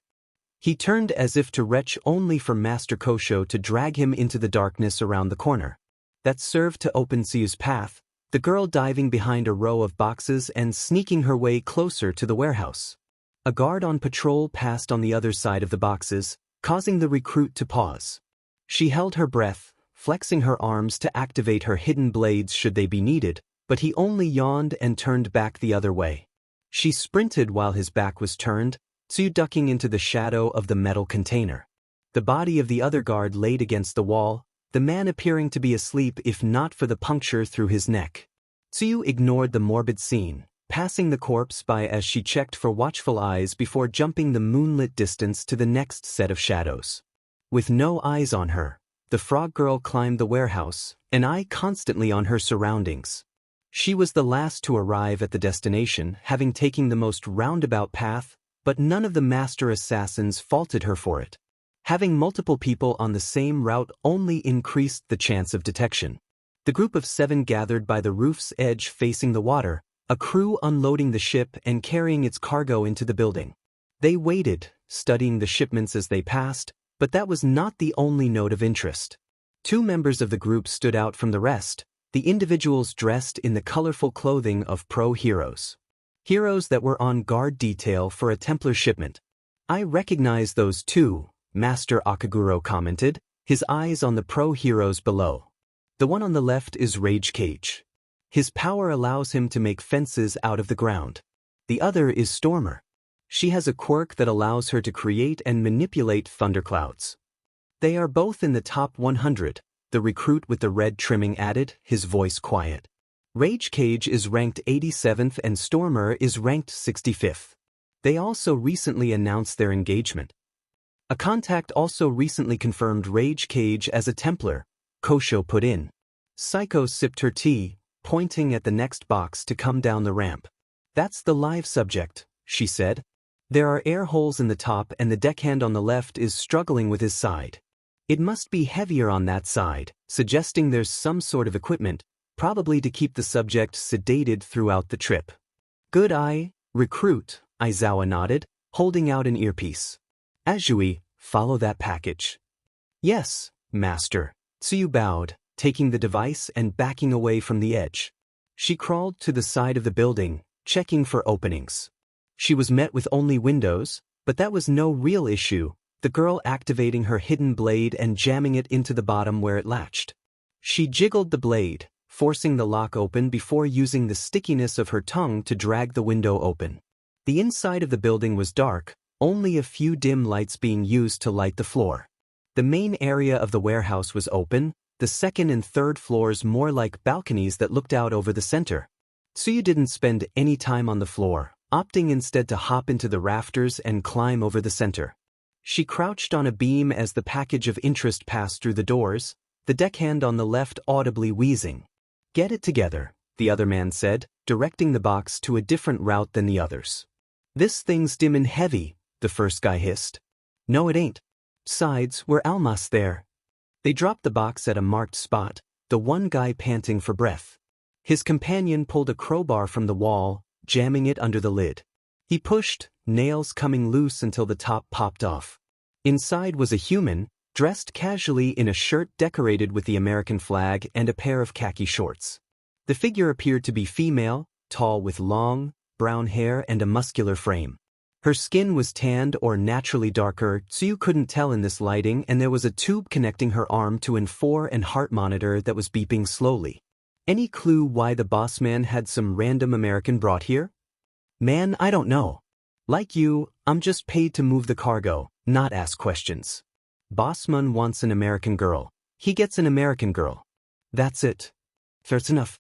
He turned as if to retch only for Master Kosho to drag him into the darkness around the corner. That served to open Tsuyu's path, the girl diving behind a row of boxes and sneaking her way closer to the warehouse. A guard on patrol passed on the other side of the boxes, causing the recruit to pause. She held her breath, flexing her arms to activate her hidden blades should they be needed, but he only yawned and turned back the other way. She sprinted while his back was turned, Tsuyu ducking into the shadow of the metal container. The body of the other guard laid against the wall, the man appearing to be asleep if not for the puncture through his neck. Tsuyu ignored the morbid scene, passing the corpse by as she checked for watchful eyes before jumping the moonlit distance to the next set of shadows. With no eyes on her, the frog girl climbed the warehouse, an eye constantly on her surroundings. She was the last to arrive at the destination, having taken the most roundabout path, but none of the master assassins faulted her for it. Having multiple people on the same route only increased the chance of detection. The group of 7 gathered by the roof's edge facing the water, a crew unloading the ship and carrying its cargo into the building. They waited, studying the shipments as they passed, but that was not the only note of interest. 2 members of the group stood out from the rest, the individuals dressed in the colorful clothing of pro-heroes. Heroes that were on guard detail for a Templar shipment. "I recognize those 2, Master Akaguro commented, his eyes on the pro-heroes below. "The one on the left is Rage Cage. His power allows him to make fences out of the ground. The other is Stormer. She has a quirk that allows her to create and manipulate thunderclouds. They are both in the top 100, the recruit with the red trimming added, his voice quiet. Rage Cage is ranked 87th and Stormer is ranked 65th. They also recently announced their engagement. A contact also recently confirmed Rage Cage as a Templar, Kosho put in. Psycho sipped her tea, pointing at the next box to come down the ramp. "That's the live subject," she said. "There are air holes in the top and the deckhand on the left is struggling with his side. It must be heavier on that side, suggesting there's some sort of equipment, probably to keep the subject sedated throughout the trip." "Good eye, recruit," Aizawa nodded, holding out an earpiece. "Azui, follow that package." "Yes, master." Tsuyu bowed, taking the device and backing away from the edge. She crawled to the side of the building, checking for openings. She was met with only windows, but that was no real issue, the girl activating her hidden blade and jamming it into the bottom where it latched. She jiggled the blade, forcing the lock open before using the stickiness of her tongue to drag the window open. The inside of the building was dark, only a few dim lights being used to light the floor. The main area of the warehouse was open, the second and third floors more like balconies that looked out over the center. Tsuyu didn't spend any time on the floor, opting instead to hop into the rafters and climb over the center. She crouched on a beam as the package of interest passed through the doors, the deckhand on the left audibly wheezing. "Get it together," the other man said, directing the box to a different route than the others. "This thing's dim and heavy," the first guy hissed. "No it ain't. Besides, we're almost there." They dropped the box at a marked spot, the one guy panting for breath. His companion pulled a crowbar from the wall, jamming it under the lid. He pushed, nails coming loose until the top popped off. Inside was a human, dressed casually in a shirt decorated with the American flag and a pair of khaki shorts. The figure appeared to be female, tall with long, brown hair and a muscular frame. Her skin was tanned or naturally darker, so you couldn't tell in this lighting, and there was a tube connecting her arm to an IV and heart monitor that was beeping slowly. "Any clue why the boss man had some random American brought here?" "Man, I don't know. Like you, I'm just paid to move the cargo, not ask questions. Bossman wants an American girl. He gets an American girl. That's it. That's enough."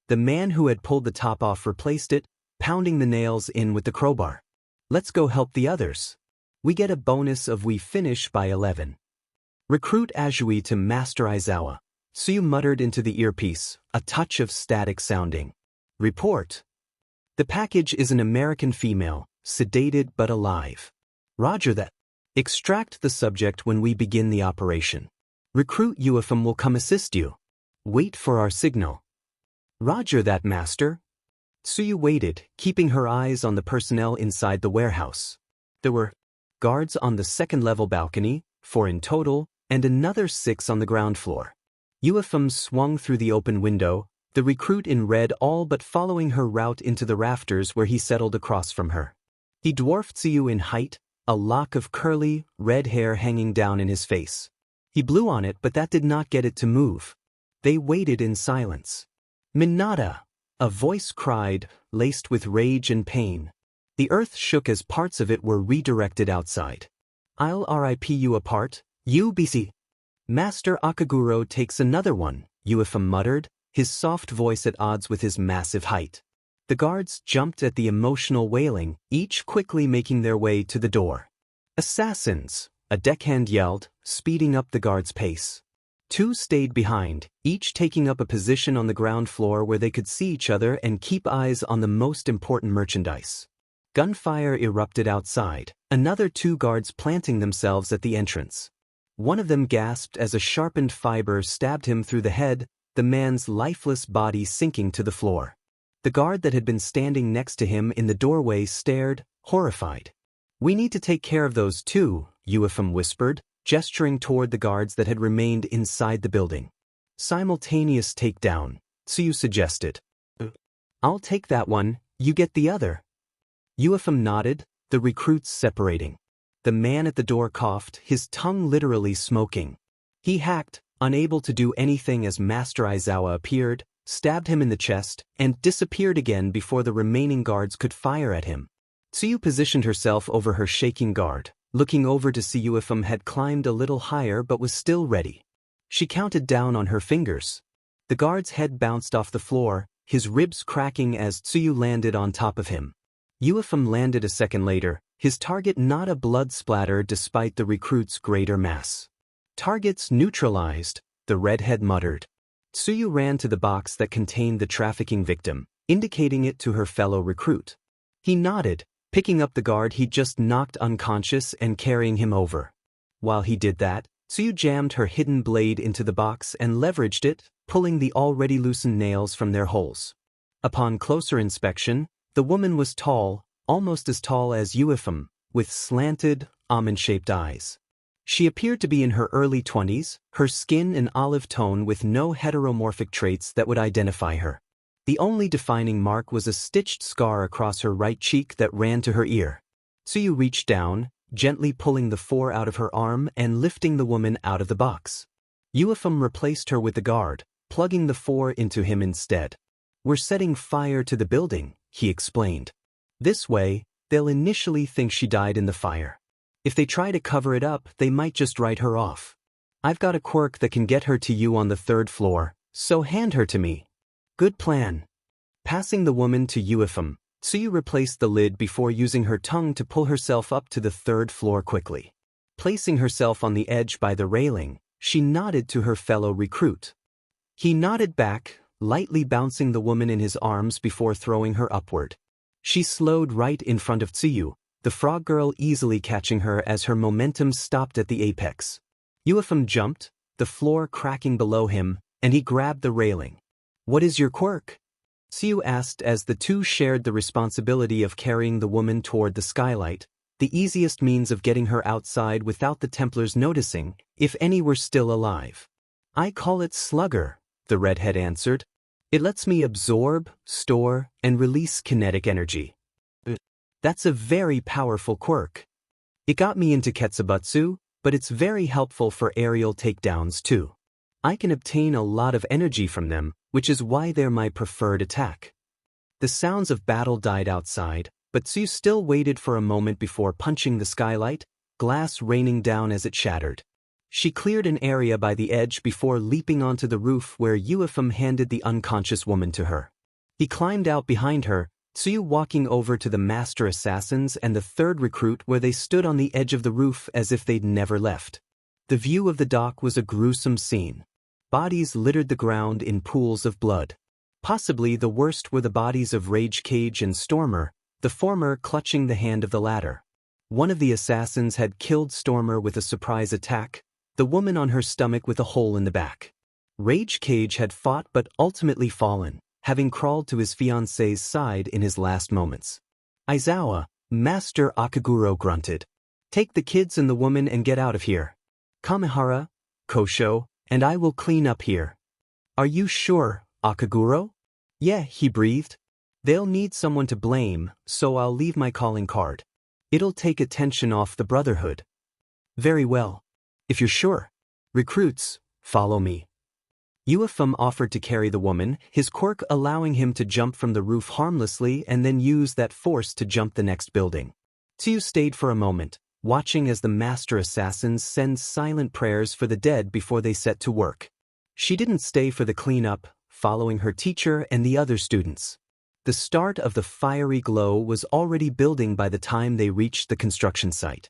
The man who had pulled the top off replaced it, pounding the nails in with the crowbar. "Let's go help the others. We get a bonus if we finish by 11. Recruit Azui to Master Aizawa." Tsuyu muttered into the earpiece, a touch of static sounding. "Report. The package is an American female, sedated but alive." "Roger that. Extract the subject when we begin the operation. Recruit Uefum will come assist you. Wait for our signal." "Roger that, master." Tsuyu waited, keeping her eyes on the personnel inside the warehouse. There were guards on the second-level balcony, 4 in total, and another 6 on the ground floor. Uefum swung through the open window, the recruit in red all but following her route into the rafters where he settled across from her. He dwarfed Tsuyu in height, a lock of curly, red hair hanging down in his face. He blew on it, but that did not get it to move. They waited in silence. "Minata!" a voice cried, laced with rage and pain. The earth shook as parts of it were redirected outside. "I'll rip you apart, UBC. Master Akaguro takes another one," Uefum muttered, his soft voice at odds with his massive height. The guards jumped at the emotional wailing, each quickly making their way to the door. "Assassins!" a deckhand yelled, speeding up the guard's pace. Two stayed behind, each taking up a position on the ground floor where they could see each other and keep eyes on the most important merchandise. Gunfire erupted outside, another two guards planting themselves at the entrance. One of them gasped as a sharpened fiber stabbed him through the head, the man's lifeless body sinking to the floor. The guard that had been standing next to him in the doorway stared, horrified. "We need to take care of those two," Uefim whispered, gesturing toward the guards that had remained inside the building. "Simultaneous takedown," Tsuyu suggested. "I'll take that one, you get the other." Uefim nodded, the recruits separating. The man at the door coughed, his tongue literally smoking. He hacked, unable to do anything as Master Aizawa appeared, stabbed him in the chest, and disappeared again before the remaining guards could fire at him. Tsuyu positioned herself over her shaking guard, looking over to see Uefim had climbed a little higher but was still ready. She counted down on her fingers. The guard's head bounced off the floor, his ribs cracking as Tsuyu landed on top of him. Uefim landed a second later, his target not a blood splatter despite the recruit's greater mass. "Targets neutralized," the redhead muttered. Tsuyu ran to the box that contained the trafficking victim, indicating it to her fellow recruit. He nodded, picking up the guard he'd just knocked unconscious and carrying him over. While he did that, Tsuyu jammed her hidden blade into the box and leveraged it, pulling the already loosened nails from their holes. Upon closer inspection, the woman was tall, almost as tall as Uefim, with slanted, almond-shaped eyes. She appeared to be in her early 20s, her skin an olive tone with no heteromorphic traits that would identify her. The only defining mark was a stitched scar across her right cheek that ran to her ear. Tsuyu reached down, gently pulling the four out of her arm and lifting the woman out of the box. Uefim replaced her with the guard, plugging the four into him instead. "We're setting fire to the building," he explained. "This way, they'll initially think she died in the fire. If they try to cover it up, they might just write her off. I've got a quirk that can get her to you on the 3rd floor, so hand her to me." "Good plan." Passing the woman to Uefim, Tsuyu replaced the lid before using her tongue to pull herself up to the 3rd floor quickly. Placing herself on the edge by the railing, she nodded to her fellow recruit. He nodded back, lightly bouncing the woman in his arms before throwing her upward. She slowed right in front of Tsuyu, the frog girl easily catching her as her momentum stopped at the apex. Uefim jumped, the floor cracking below him, and he grabbed the railing. "What is your quirk?" Tsuyu asked as the two shared the responsibility of carrying the woman toward the skylight, the easiest means of getting her outside without the Templars noticing, if any were still alive. "I call it Slugger," the redhead answered. "It lets me absorb, store, and release kinetic energy." "That's a very powerful quirk. It got me into Ketsubutsu, but it's very helpful for aerial takedowns too. I can obtain a lot of energy from them, which is why they're my preferred attack." The sounds of battle died outside, but Tsuyu still waited for a moment before punching the skylight, glass raining down as it shattered. She cleared an area by the edge before leaping onto the roof where Uefim handed the unconscious woman to her. He climbed out behind her, Tsuyu walking over to the master assassins and the 3rd recruit where they stood on the edge of the roof as if they'd never left. The view of the dock was a gruesome scene. Bodies littered the ground in pools of blood. Possibly the worst were the bodies of Rage Cage and Stormer, the former clutching the hand of the latter. One of the assassins had killed Stormer with a surprise attack, the woman on her stomach with a hole in the back. Rage Cage had fought but ultimately fallen, having crawled to his fiancée's side in his last moments. "Aizawa," Master Akaguro grunted. "Take the kids and the woman and get out of here. Kamihara, Kosho, and I will clean up here." "Are you sure, Akaguro?" "Yeah," he breathed. "They'll need someone to blame, so I'll leave my calling card. It'll take attention off the Brotherhood." "Very well. If you're sure. Recruits, follow me." Uefim offered to carry the woman, his quirk allowing him to jump from the roof harmlessly and then use that force to jump the next building. Tsuyu stayed for a moment, watching as the master assassins send silent prayers for the dead before they set to work. She didn't stay for the cleanup, following her teacher and the other students. The start of the fiery glow was already building by the time they reached the construction site.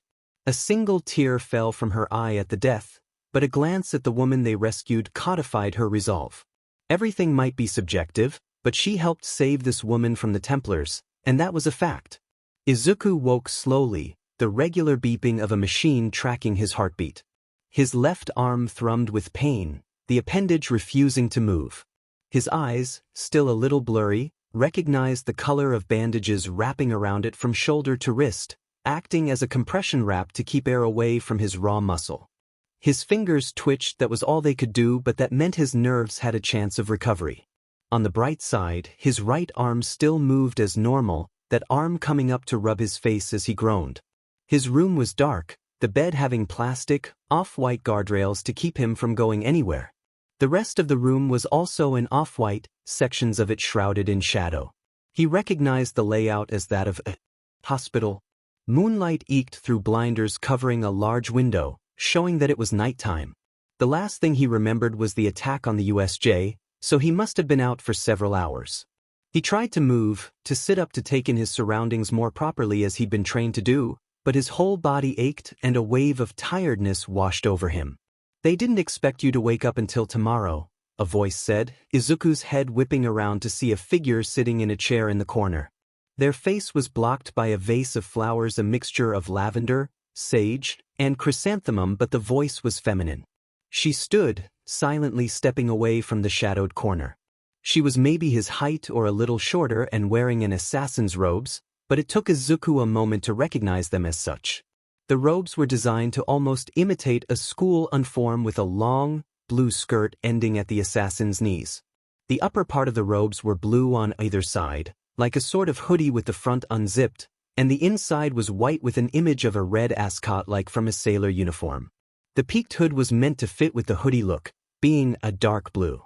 A single tear fell from her eye at the death, but a glance at the woman they rescued codified her resolve. Everything might be subjective, but she helped save this woman from the Templars, and that was a fact. Izuku woke slowly, the regular beeping of a machine tracking his heartbeat. His left arm thrummed with pain, the appendage refusing to move. His eyes, still a little blurry, recognized the color of bandages wrapping around it from shoulder to wrist, acting as a compression wrap to keep air away from his raw muscle. His fingers twitched, that was all they could do, but that meant his nerves had a chance of recovery. On the bright side, his right arm still moved as normal, that arm coming up to rub his face as he groaned. His room was dark, the bed having plastic, off-white guardrails to keep him from going anywhere. The rest of the room was also in off-white, sections of it shrouded in shadow. He recognized the layout as that of a hospital. Moonlight eked through blinders covering a large window, showing that it was nighttime. The last thing he remembered was the attack on the USJ, so he must have been out for several hours. He tried to move, to sit up to take in his surroundings more properly as he'd been trained to do, but his whole body ached and a wave of tiredness washed over him. "They didn't expect you to wake up until tomorrow," a voice said, Izuku's head whipping around to see a figure sitting in a chair in the corner. Their face was blocked by a vase of flowers, a mixture of lavender, sage, and chrysanthemum, but the voice was feminine. She stood, silently stepping away from the shadowed corner. She was maybe his height or a little shorter and wearing an assassin's robes, but it took Izuku a moment to recognize them as such. The robes were designed to almost imitate a school uniform with a long, blue skirt ending at the assassin's knees. The upper part of the robes were blue on either side, like a sort of hoodie with the front unzipped, and the inside was white with an image of a red ascot like from a sailor uniform. The peaked hood was meant to fit with the hoodie look, being a dark blue.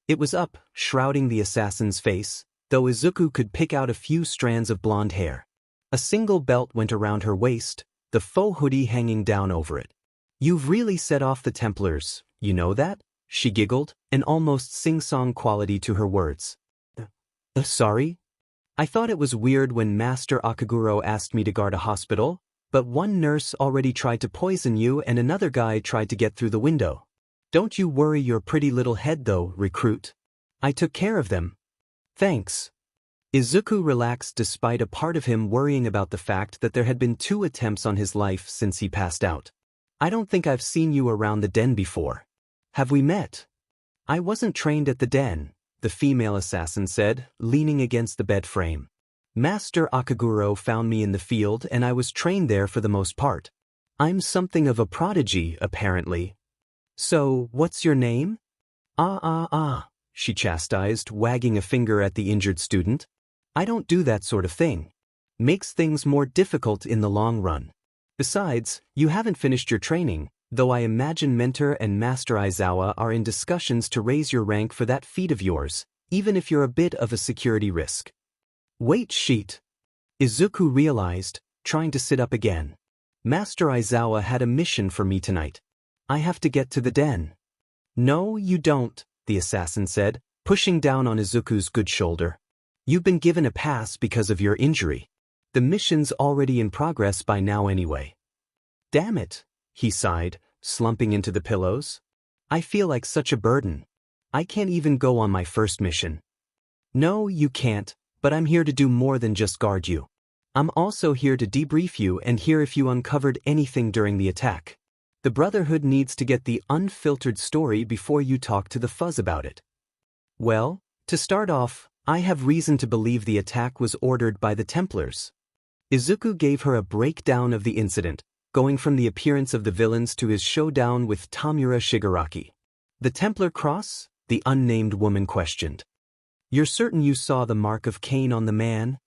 It was up, shrouding the assassin's face, though Izuku could pick out a few strands of blonde hair. A single belt went around her waist, the faux hoodie hanging down over it. "You've really set off the Templars, you know that?" she giggled, an almost sing-song quality to her words. Sorry? I thought it was weird when Master Akaguro asked me to guard a hospital, but one nurse already tried to poison you and another guy tried to get through the window. Don't you worry your pretty little head though, recruit. I took care of them. Thanks." Izuku relaxed despite a part of him worrying about the fact that there had been 2 attempts on his life since he passed out. "I don't think I've seen you around the den before. Have we met?" "I wasn't trained at the den," the female assassin said, leaning against the bed frame. "Master Akaguro found me in the field and I was trained there for the most part. I'm something of a prodigy, apparently." "So, what's your name?" She chastised, wagging a finger at the injured student. "I don't do that sort of thing. Makes things more difficult in the long run. Besides, you haven't finished your training, though I imagine Mentor and Master Aizawa are in discussions to raise your rank for that feat of yours, even if you're a bit of a security risk." "Wait, sheet," Izuku realized, trying to sit up again. "Master Aizawa had a mission for me tonight. I have to get to the den." "No, you don't," the assassin said, pushing down on Izuku's good shoulder. "You've been given a pass because of your injury. The mission's already in progress by now anyway." "Damn it," he sighed, slumping into the pillows. "I feel like such a burden. I can't even go on my first mission." "No, you can't, but I'm here to do more than just guard you. I'm also here to debrief you and hear if you uncovered anything during the attack. The Brotherhood needs to get the unfiltered story before you talk to the fuzz about it." "Well, to start off, I have reason to believe the attack was ordered by the Templars." Izuku gave her a breakdown of the incident, going from the appearance of the villains to his showdown with Tamura Shigaraki. "The Templar cross?" the unnamed woman questioned. "You're certain you saw the mark of Cain on the man?"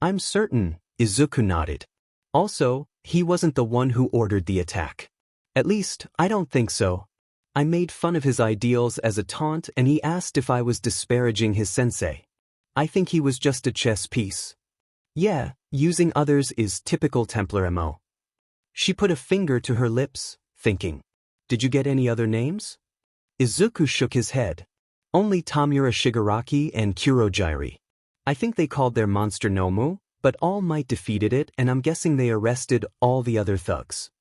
"I'm certain," Izuku nodded. "Also, he wasn't the one who ordered the attack. At least, I don't think so. I made fun of his ideals as a taunt and he asked if I was disparaging his sensei. I think he was just a chess piece. Yeah, using others is typical Templar MO." She put a finger to her lips, thinking. "Did you get any other names?" Izuku shook his head. "Only Tamura Shigaraki and Kurojairi. I think they called their monster Nomu, but All Might defeated it and I'm guessing they arrested all the other thugs."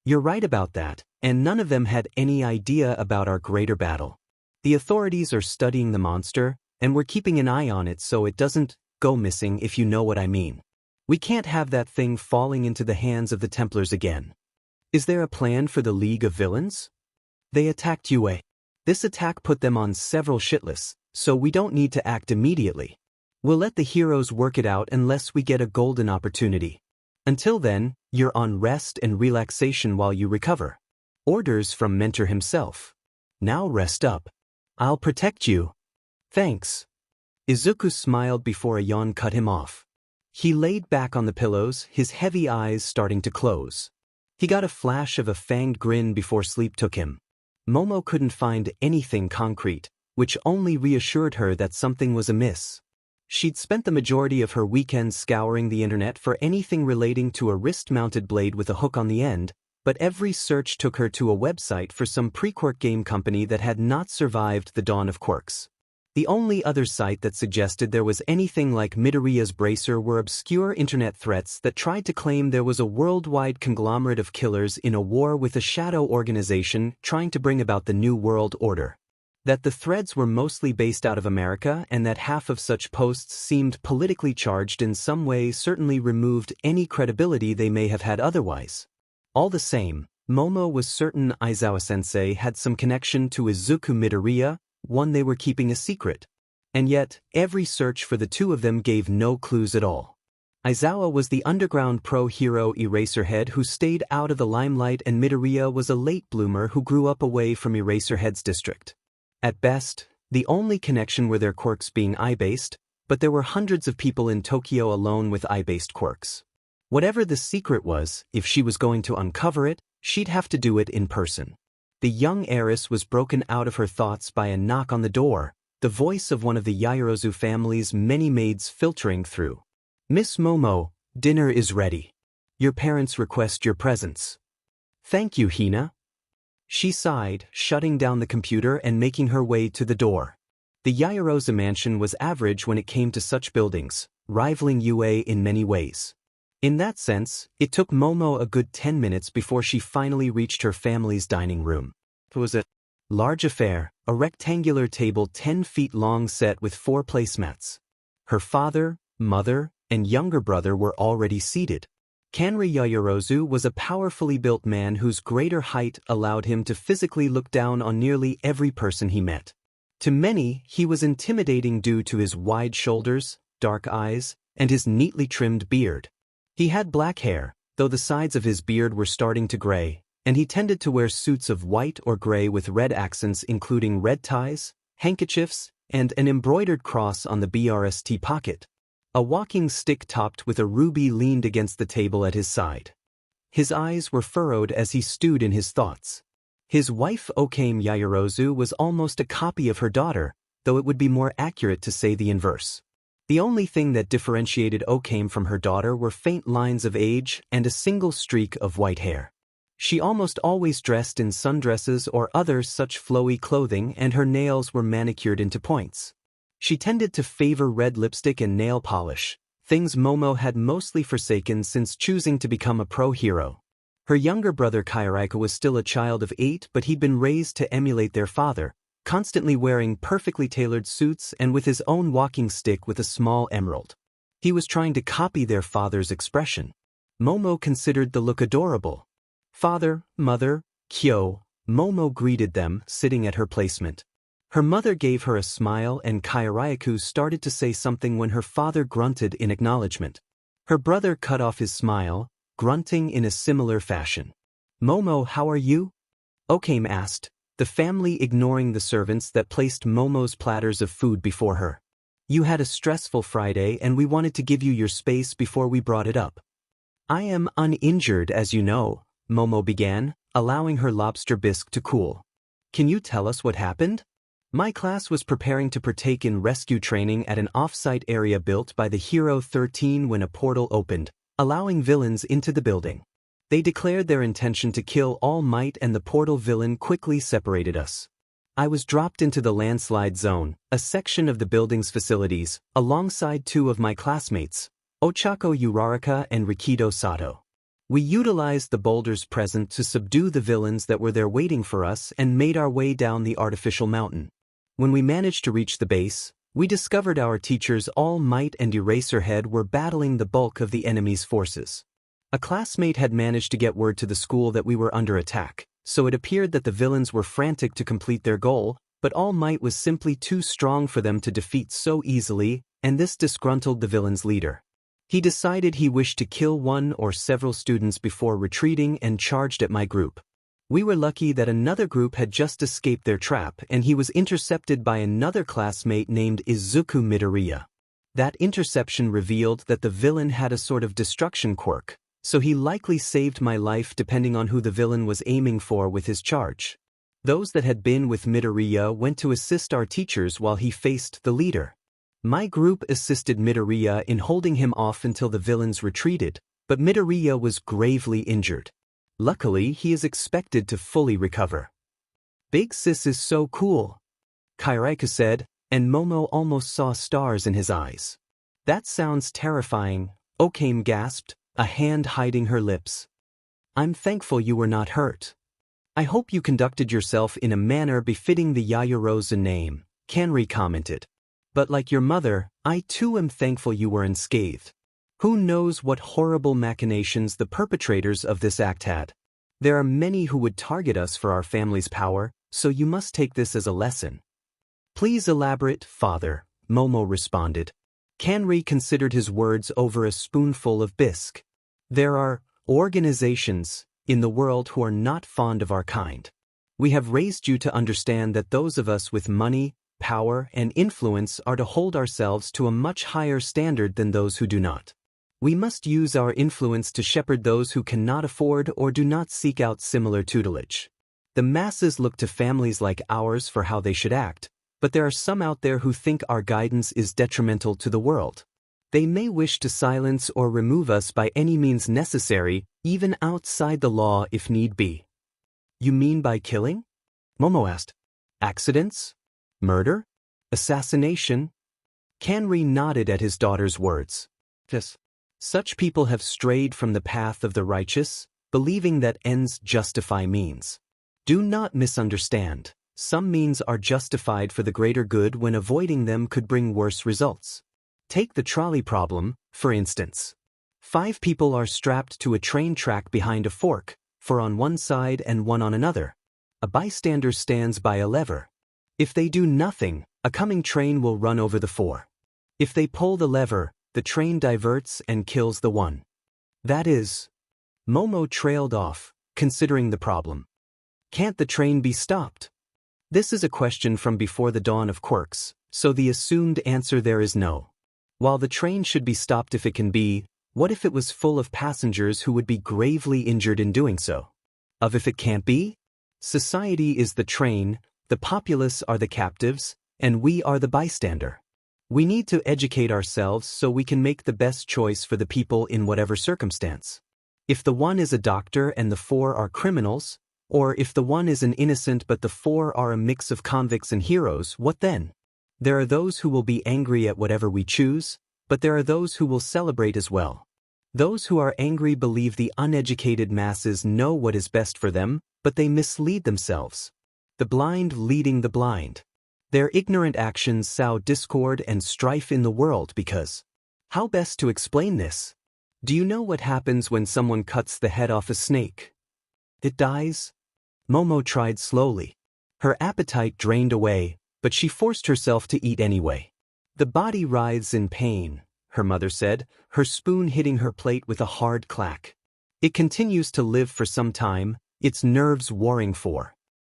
You're right about that, and none of them had any idea about our greater battle. The authorities are studying the monster, and we're keeping an eye on it so it doesn't go missing, if you know what I mean. We can't have that thing falling into the hands of the Templars again. Is there a plan for the League of Villains? They attacked UA. This attack put them on several shitlists, so we don't need to act immediately. We'll let the heroes work it out unless we get a golden opportunity. Until then, you're on rest and relaxation while you recover. Orders from Mentor himself. Now rest up. I'll protect you. Thanks. Izuku smiled before a yawn cut him off. He laid back on the pillows, his heavy eyes starting to close. He got a flash of a fanged grin before sleep took him. Momo couldn't find anything concrete, which only reassured her that something was amiss. She'd spent the majority of her weekends scouring the internet for anything relating to a wrist-mounted blade with a hook on the end, but every search took her to a website for some pre-quirk game company that had not survived the dawn of quirks. The only other site that suggested there was anything like Midoriya's Bracer were obscure internet threats that tried to claim there was a worldwide conglomerate of killers in a war with a shadow organization trying to bring about the New World Order. That the threads were mostly based out of America and that half of such posts seemed politically charged in some way certainly removed any credibility they may have had otherwise. All the same, Momo was certain Aizawa-sensei had some connection to Izuku Midoriya, one they were keeping a secret. And yet, every search for the two of them gave no clues at all. Aizawa was the underground pro-hero Eraserhead who stayed out of the limelight, and Midoriya was a late bloomer who grew up away from Eraserhead's district. At best, the only connection were their quirks being eye-based, but there were hundreds of people in Tokyo alone with eye-based quirks. Whatever the secret was, if she was going to uncover it, she'd have to do it in person. The young heiress was broken out of her thoughts by a knock on the door, the voice of one of the Yaoyorozu family's many maids filtering through. "Miss Momo, dinner is ready. Your parents request your presence." "Thank you, Hina." She sighed, shutting down the computer and making her way to the door. The Yaoyorozu mansion was average when it came to such buildings, rivaling UA in many ways. In that sense, it took Momo a good 10 minutes before she finally reached her family's dining room. It was a large affair, a rectangular table 10 feet long set with 4 placemats. Her father, mother, and younger brother were already seated. Kanri Yaoyorozu was a powerfully built man whose greater height allowed him to physically look down on nearly every person he met. To many, he was intimidating due to his wide shoulders, dark eyes, and his neatly trimmed beard. He had black hair, though the sides of his beard were starting to gray, and he tended to wear suits of white or gray with red accents including red ties, handkerchiefs, and an embroidered cross on the BRST pocket. A walking stick topped with a ruby leaned against the table at his side. His eyes were furrowed as he stewed in his thoughts. His wife Okame Yaoyorozu was almost a copy of her daughter, though it would be more accurate to say the inverse. The only thing that differentiated Okame from her daughter were faint lines of age and a single streak of white hair. She almost always dressed in sundresses or other such flowy clothing, and her nails were manicured into points. She tended to favor red lipstick and nail polish, things Momo had mostly forsaken since choosing to become a pro-hero. Her younger brother Kairaika was still a child of 8, but he'd been raised to emulate their father, constantly wearing perfectly tailored suits and with his own walking stick with a small emerald. He was trying to copy their father's expression. Momo considered the look adorable. "Father, mother, Kyo," Momo greeted them, sitting at her placement. Her mother gave her a smile and Kairaika started to say something when her father grunted in acknowledgement. Her brother cut off his smile, grunting in a similar fashion. "Momo, how are you?" Okame asked, the family ignoring the servants that placed Momo's platters of food before her. "You had a stressful Friday and we wanted to give you your space before we brought it up." "I am uninjured, as you know," Momo began, allowing her lobster bisque to cool. "Can you tell us what happened?" "My class was preparing to partake in rescue training at an off-site area built by the Hero 13 when a portal opened, allowing villains into the building. They declared their intention to kill All Might and the portal villain quickly separated us. I was dropped into the landslide zone, a section of the building's facilities, alongside 2 of my classmates, Ochako Uraraka and Rikido Sato. We utilized the boulders present to subdue the villains that were there waiting for us and made our way down the artificial mountain. When we managed to reach the base, we discovered our teachers All Might and Eraserhead were battling the bulk of the enemy's forces. A classmate had managed to get word to the school that we were under attack, so it appeared that the villains were frantic to complete their goal, but All Might was simply too strong for them to defeat so easily, and this disgruntled the villain's leader. He decided he wished to kill one or several students before retreating and charged at my group. We were lucky that another group had just escaped their trap and he was intercepted by another classmate named Izuku Midoriya. That interception revealed that the villain had a sort of destruction quirk, so he likely saved my life depending on who the villain was aiming for with his charge. Those that had been with Midoriya went to assist our teachers while he faced the leader. My group assisted Midoriya in holding him off until the villains retreated, but Midoriya was gravely injured. Luckily, he is expected to fully recover. Big Sis is so cool, Kairaiku said, and Momo almost saw stars in his eyes. That sounds terrifying, Okame gasped, a hand hiding her lips. I'm thankful you were not hurt. I hope you conducted yourself in a manner befitting the Yaoyorozu name, Kanri commented. But like your mother, I too am thankful you were unscathed. Who knows what horrible machinations the perpetrators of this act had? There are many who would target us for our family's power, so you must take this as a lesson. Please elaborate, Father, Momo responded. Kanri considered his words over a spoonful of bisque. There are organizations in the world who are not fond of our kind. We have raised you to understand that those of us with money, power, and influence are to hold ourselves to a much higher standard than those who do not. We must use our influence to shepherd those who cannot afford or do not seek out similar tutelage. The masses look to families like ours for how they should act, but there are some out there who think our guidance is detrimental to the world. They may wish to silence or remove us by any means necessary, even outside the law if need be. You mean by killing? Momo asked. Accidents? Murder? Assassination? Kanri nodded at his daughter's words. Yes. Such people have strayed from the path of the righteous, believing that ends justify means. Do not misunderstand. Some means are justified for the greater good when avoiding them could bring worse results. Take the trolley problem, for instance. 5 people are strapped to a train track behind a fork, 4 on one side and 1 on another. A bystander stands by a lever. If they do nothing, a coming train will run over the 4. If they pull the lever, the train diverts and kills the 1. That is. Momo trailed off, considering the problem. Can't the train be stopped? This is a question from before the dawn of quirks, so the assumed answer there is no. While the train should be stopped if it can be, what if it was full of passengers who would be gravely injured in doing so? Of if it can't be? Society is the train, the populace are the captives, and we are the bystander. We need to educate ourselves so we can make the best choice for the people in whatever circumstance. If the 1 is a doctor and the 4 are criminals, or if the 1 is an innocent but the 4 are a mix of convicts and heroes, what then? There are those who will be angry at whatever we choose, but there are those who will celebrate as well. Those who are angry believe the uneducated masses know what is best for them, but they mislead themselves. The blind leading the blind. Their ignorant actions sow discord and strife in the world because. How best to explain this? Do you know what happens when someone cuts the head off a snake? It dies? Momo tried slowly. Her appetite drained away, but she forced herself to eat anyway. The body writhes in pain, her mother said, her spoon hitting her plate with a hard clack. It continues to live for some time, its nerves warring for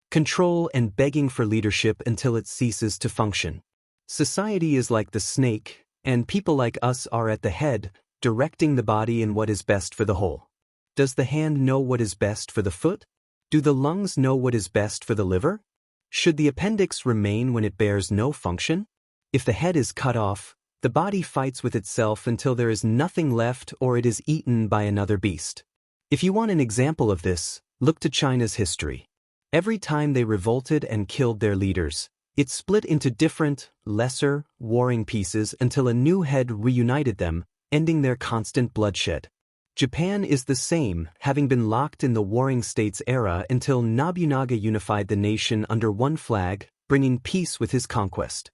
control and begging for leadership until it ceases to function. Society is like the snake, and people like us are at the head, directing the body in what is best for the whole. Does the hand know what is best for the foot? Do the lungs know what is best for the liver? Should the appendix remain when it bears no function? If the head is cut off, the body fights with itself until there is nothing left or it is eaten by another beast. If you want an example of this, look to China's history. Every time they revolted and killed their leaders, it split into different, lesser, warring pieces until a new head reunited them, ending their constant bloodshed. Japan is the same, having been locked in the Warring States era until Nobunaga unified the nation under one flag, bringing peace with his conquest.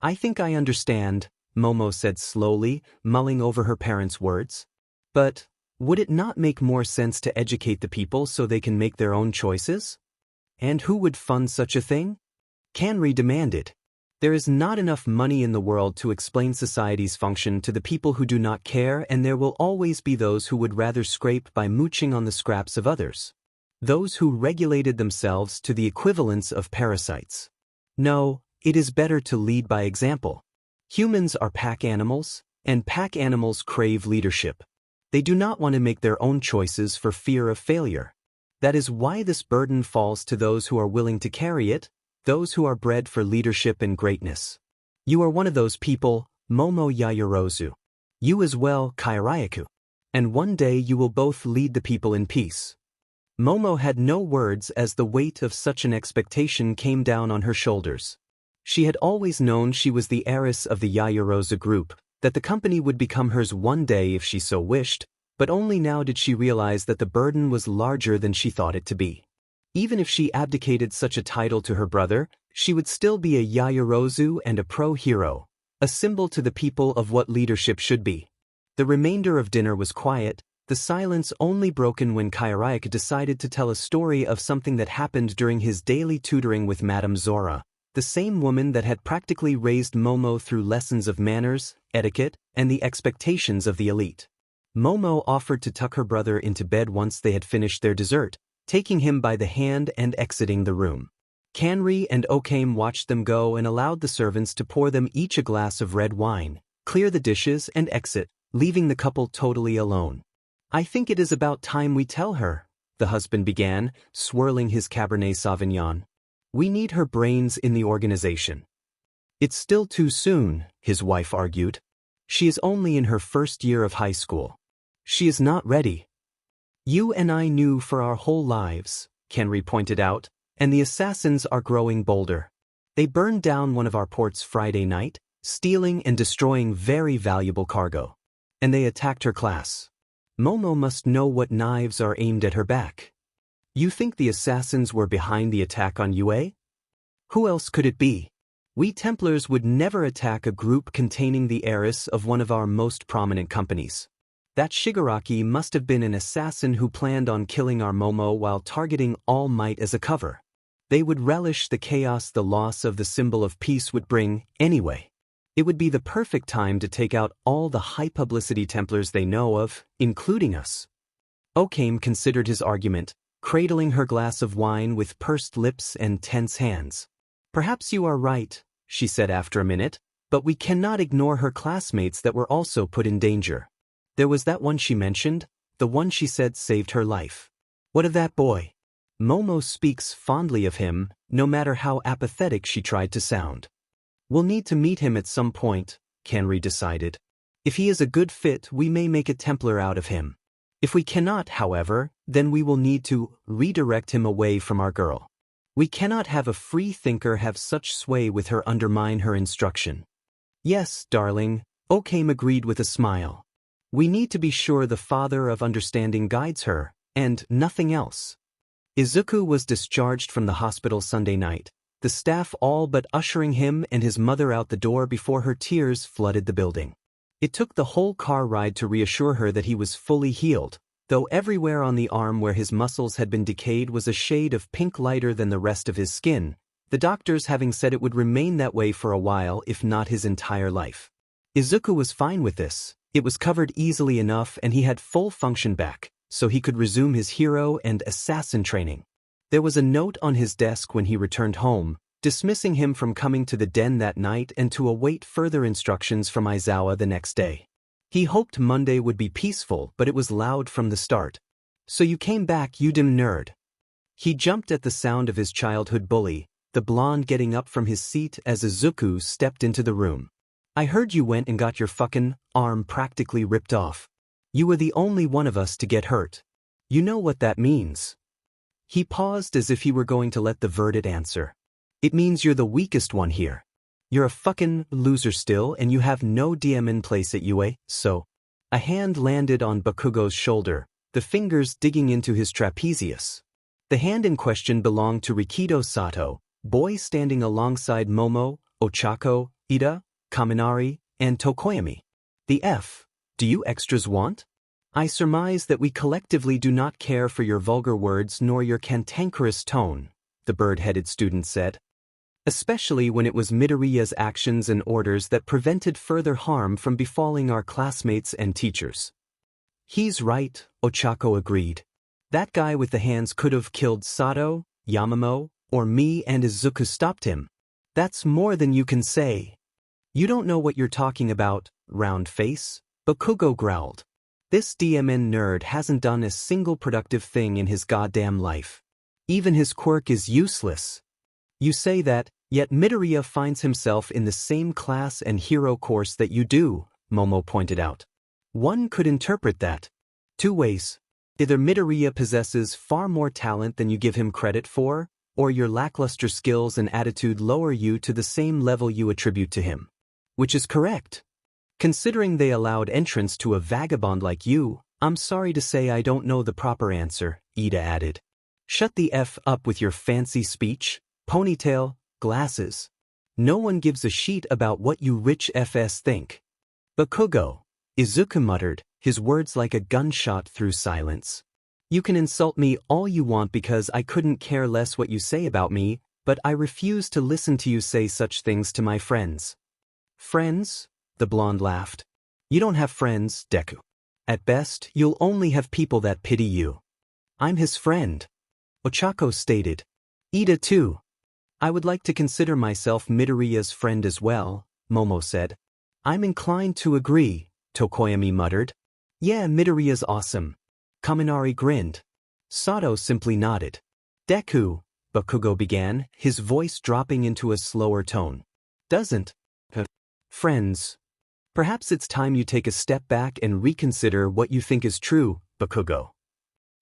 I think I understand, Momo said slowly, mulling over her parents' words. But would it not make more sense to educate the people so they can make their own choices? And who would fund such a thing? Kanri demanded. There is not enough money in the world to explain society's function to the people who do not care, and there will always be those who would rather scrape by mooching on the scraps of others. Those who regulated themselves to the equivalence of parasites. No, it is better to lead by example. Humans are pack animals, and pack animals crave leadership. They do not want to make their own choices for fear of failure. That is why this burden falls to those who are willing to carry it, those who are bred for leadership and greatness. You are one of those people, Momo Yaoyorozu. You as well, Kairyaku. And one day you will both lead the people in peace. Momo had no words as the weight of such an expectation came down on her shoulders. She had always known she was the heiress of the Yaoyorozu group, that the company would become hers one day if she so wished, but only now did she realize that the burden was larger than she thought it to be. Even if she abdicated such a title to her brother, she would still be a Yaoyorozu and a pro-hero, a symbol to the people of what leadership should be. The remainder of dinner was quiet, the silence only broken when Kairyaku decided to tell a story of something that happened during his daily tutoring with Madame Zora, the same woman that had practically raised Momo through lessons of manners, etiquette, and the expectations of the elite. Momo offered to tuck her brother into bed once they had finished their dessert, taking him by the hand and exiting the room. Kanri and Okame watched them go and allowed the servants to pour them each a glass of red wine, clear the dishes and exit, leaving the couple totally alone. I think it is about time we tell her, the husband began, swirling his Cabernet Sauvignon. We need her brains in the organization. It's still too soon, his wife argued. She is only in her first year of high school. She is not ready. You and I knew for our whole lives, Kanri pointed out, and the assassins are growing bolder. They burned down one of our ports Friday night, stealing and destroying very valuable cargo. And they attacked her class. Momo must know what knives are aimed at her back. You think the assassins were behind the attack on UA? Who else could it be? We Templars would never attack a group containing the heiress of one of our most prominent companies. That Shigaraki must have been an assassin who planned on killing our Momo while targeting All Might as a cover. They would relish the chaos the loss of the symbol of peace would bring, anyway. It would be the perfect time to take out all the high-publicity Templars they know of, including us. Okame considered his argument, cradling her glass of wine with pursed lips and tense hands. Perhaps you are right, she said after a minute, but we cannot ignore her classmates that were also put in danger. There was that one she mentioned, the one she said saved her life. What of that boy? Momo speaks fondly of him, no matter how apathetic she tried to sound. We'll need to meet him at some point, Kanri decided. If he is a good fit, we may make a Templar out of him. If we cannot, however, then we will need to redirect him away from our girl. We cannot have a free thinker have such sway with her undermine her instruction. Yes, darling, Okame agreed with a smile. We need to be sure the Father of Understanding guides her, and nothing else. Izuku was discharged from the hospital Sunday night, the staff all but ushering him and his mother out the door before her tears flooded the building. It took the whole car ride to reassure her that he was fully healed, though everywhere on the arm where his muscles had been decayed was a shade of pink lighter than the rest of his skin, the doctors having said it would remain that way for a while if not his entire life. Izuku was fine with this. It was covered easily enough and he had full function back, so he could resume his hero and assassin training. There was a note on his desk when he returned home, dismissing him from coming to the den that night and to await further instructions from Aizawa the next day. He hoped Monday would be peaceful, but it was loud from the start. So you came back, you dim nerd. He jumped at the sound of his childhood bully, the blonde getting up from his seat as Izuku stepped into the room. I heard you went and got your fucking arm practically ripped off. You were the only one of us to get hurt. You know what that means. He paused as if he were going to let the verdict answer. It means you're the weakest one here. You're a fucking loser still and you have no DM in place at UA, so. A hand landed on Bakugo's shoulder, the fingers digging into his trapezius. The hand in question belonged to Rikido Sato, boy standing alongside Momo, Ochako, Ida, Kaminari, and Tokoyami. The F. Do you extras want? I surmise that we collectively do not care for your vulgar words nor your cantankerous tone, the bird-headed student said. Especially when it was Midoriya's actions and orders that prevented further harm from befalling our classmates and teachers. He's right, Ochako agreed. That guy with the hands could have killed Sato, Yamamo, or me, and Izuku stopped him. That's more than you can say. You don't know what you're talking about, round face, Bakugo growled. This DMN nerd hasn't done a single productive thing in his goddamn life. Even his quirk is useless. You say that, yet Midoriya finds himself in the same class and hero course that you do, Momo pointed out. One could interpret that two ways. Either Midoriya possesses far more talent than you give him credit for, or your lackluster skills and attitude lower you to the same level you attribute to him. Which is correct. Considering they allowed entrance to a vagabond like you, I'm sorry to say I don't know the proper answer, Ida added. Shut the F up with your fancy speech, ponytail, glasses. No one gives a shit about what you rich FS think. Bakugo, Izuku muttered, his words like a gunshot through silence. You can insult me all you want because I couldn't care less what you say about me, but I refuse to listen to you say such things to my friends. Friends? The blonde laughed. You don't have friends, Deku. At best, you'll only have people that pity you. I'm his friend, Ochako stated. Ida too. I would like to consider myself Midoriya's friend as well, Momo said. I'm inclined to agree, Tokoyami muttered. Yeah, Midoriya's awesome. Kaminari grinned. Sato simply nodded. Deku, Bakugo began, his voice dropping into a slower tone. Doesn't. Friends. Perhaps it's time you take a step back and reconsider what you think is true, Bakugo.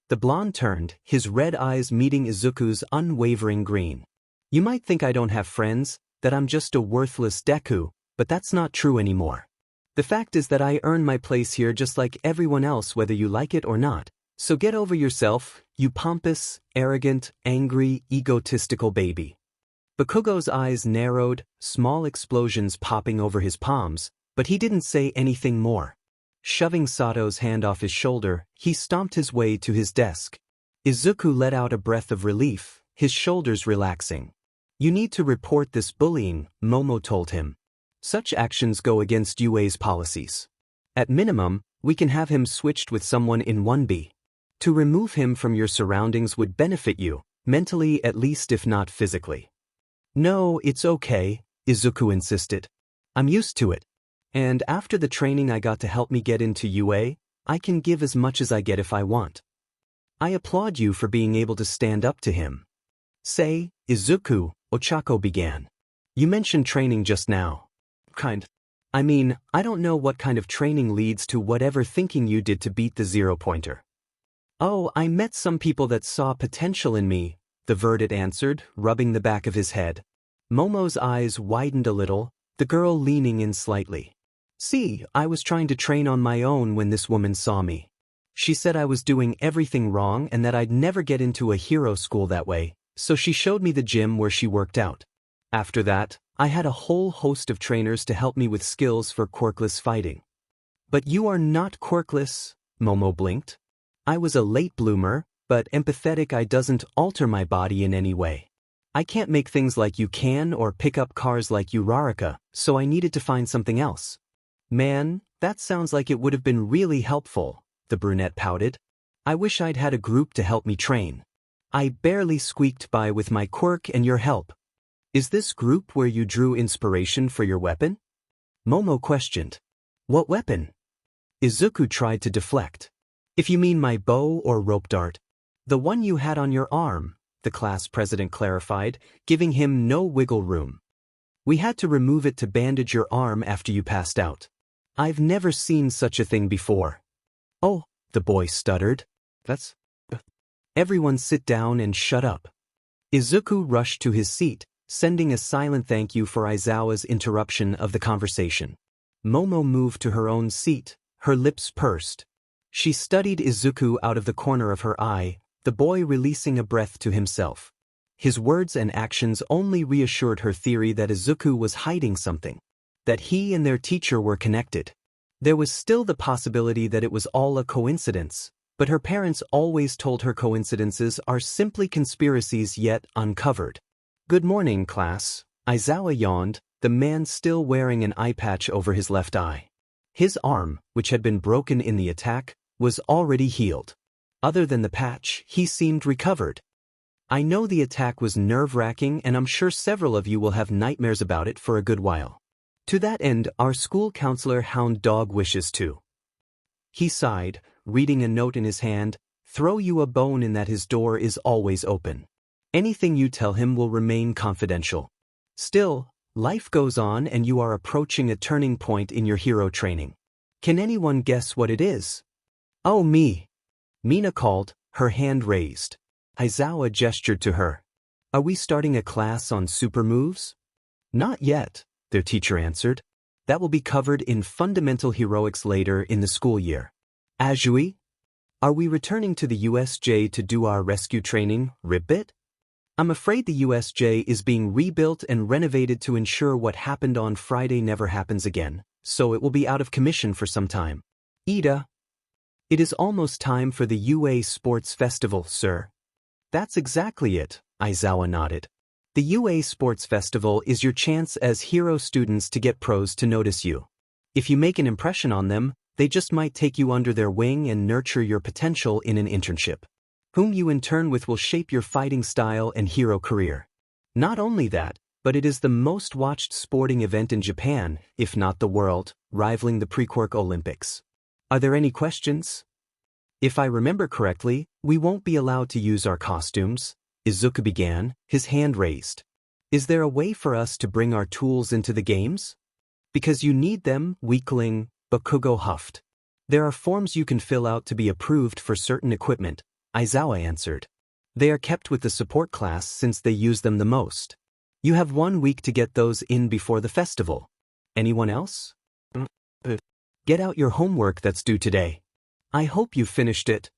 The blonde turned, his red eyes meeting Izuku's unwavering green. You might think I don't have friends, that I'm just a worthless Deku, but that's not true anymore. The fact is that I earn my place here just like everyone else whether you like it or not, so get over yourself, you pompous, arrogant, angry, egotistical baby. Bakugo's eyes narrowed, small explosions popping over his palms, but he didn't say anything more. Shoving Sato's hand off his shoulder, he stomped his way to his desk. Izuku let out a breath of relief, his shoulders relaxing. You need to report this bullying, Momo told him. Such actions go against UA's policies. At minimum, we can have him switched with someone in 1B. To remove him from your surroundings would benefit you, mentally at least if not physically. No, it's okay, Izuku insisted. I'm used to it. And after the training I got to help me get into UA, I can give as much as I get if I want. I applaud you for being able to stand up to him. Say, Izuku, Ochako began. You mentioned training just now. I mean, I don't know what kind of training leads to whatever thinking you did to beat the zero-pointer. Oh, I met some people that saw potential in me, the verdant answered, rubbing the back of his head. Momo's eyes widened a little, the girl leaning in slightly. See, I was trying to train on my own when this woman saw me. She said I was doing everything wrong and that I'd never get into a hero school that way, so she showed me the gym where she worked out. After that, I had a whole host of trainers to help me with skills for quirkless fighting. But you are not quirkless, Momo blinked. I was a late bloomer, but empathetic I doesn't alter my body in any way. I can't make things like you can or pick up cars like you Rarika, so I needed to find something else. Man, that sounds like it would have been really helpful, the brunette pouted. I wish I'd had a group to help me train. I barely squeaked by with my quirk and your help. Is this group where you drew inspiration for your weapon? Momo questioned. What weapon? Izuku tried to deflect. If you mean my bow or rope dart. The one you had on your arm, the class president clarified, giving him no wiggle room. We had to remove it to bandage your arm after you passed out. I've never seen such a thing before. Oh, the boy stuttered. That's... Everyone sit down and shut up. Izuku rushed to his seat, sending a silent thank you for Aizawa's interruption of the conversation. Momo moved to her own seat, her lips pursed. She studied Izuku out of the corner of her eye, the boy releasing a breath to himself. His words and actions only reassured her theory that Izuku was hiding something, that he and their teacher were connected. There was still the possibility that it was all a coincidence, but her parents always told her coincidences are simply conspiracies yet uncovered. "Good morning, class," Izawa yawned, the man still wearing an eye patch over his left eye. His arm, which had been broken in the attack, was already healed. Other than the patch, he seemed recovered. "I know the attack was nerve-wracking and I'm sure several of you will have nightmares about it for a good while. To that end, our school counselor Hound Dog wishes to." He sighed, reading a note in his hand, "Throw you a bone in that his door is always open. Anything you tell him will remain confidential. Still, life goes on and you are approaching a turning point in your hero training. Can anyone guess what it is?" "Oh, me," Mina called, her hand raised. Izawa gestured to her. "Are we starting a class on super moves?" "Not yet," their teacher answered. "That will be covered in Fundamental Heroics later in the school year." "Ajui? Are we returning to the USJ to do our rescue training, Ribbit?" "I'm afraid the USJ is being rebuilt and renovated to ensure what happened on Friday never happens again, so it will be out of commission for some time." "Ida?" "It is almost time for the UA Sports Festival, sir." "That's exactly it," Izawa nodded. "The UA Sports Festival is your chance as hero students to get pros to notice you. If you make an impression on them, they just might take you under their wing and nurture your potential in an internship. Whom you intern with will shape your fighting style and hero career. Not only that, but it is the most watched sporting event in Japan, if not the world, rivaling the Pre-Quirk Olympics. Are there any questions?" "If I remember correctly, we won't be allowed to use our costumes," Izuku began, his hand raised. "Is there a way for us to bring our tools into the games?" "Because you need them, weakling," Bakugo huffed. "There are forms you can fill out to be approved for certain equipment," Izawa answered. "They are kept with the support class since they use them the most. You have 1 week to get those in before the festival. Anyone else? Get out your homework that's due today. I hope you finished it."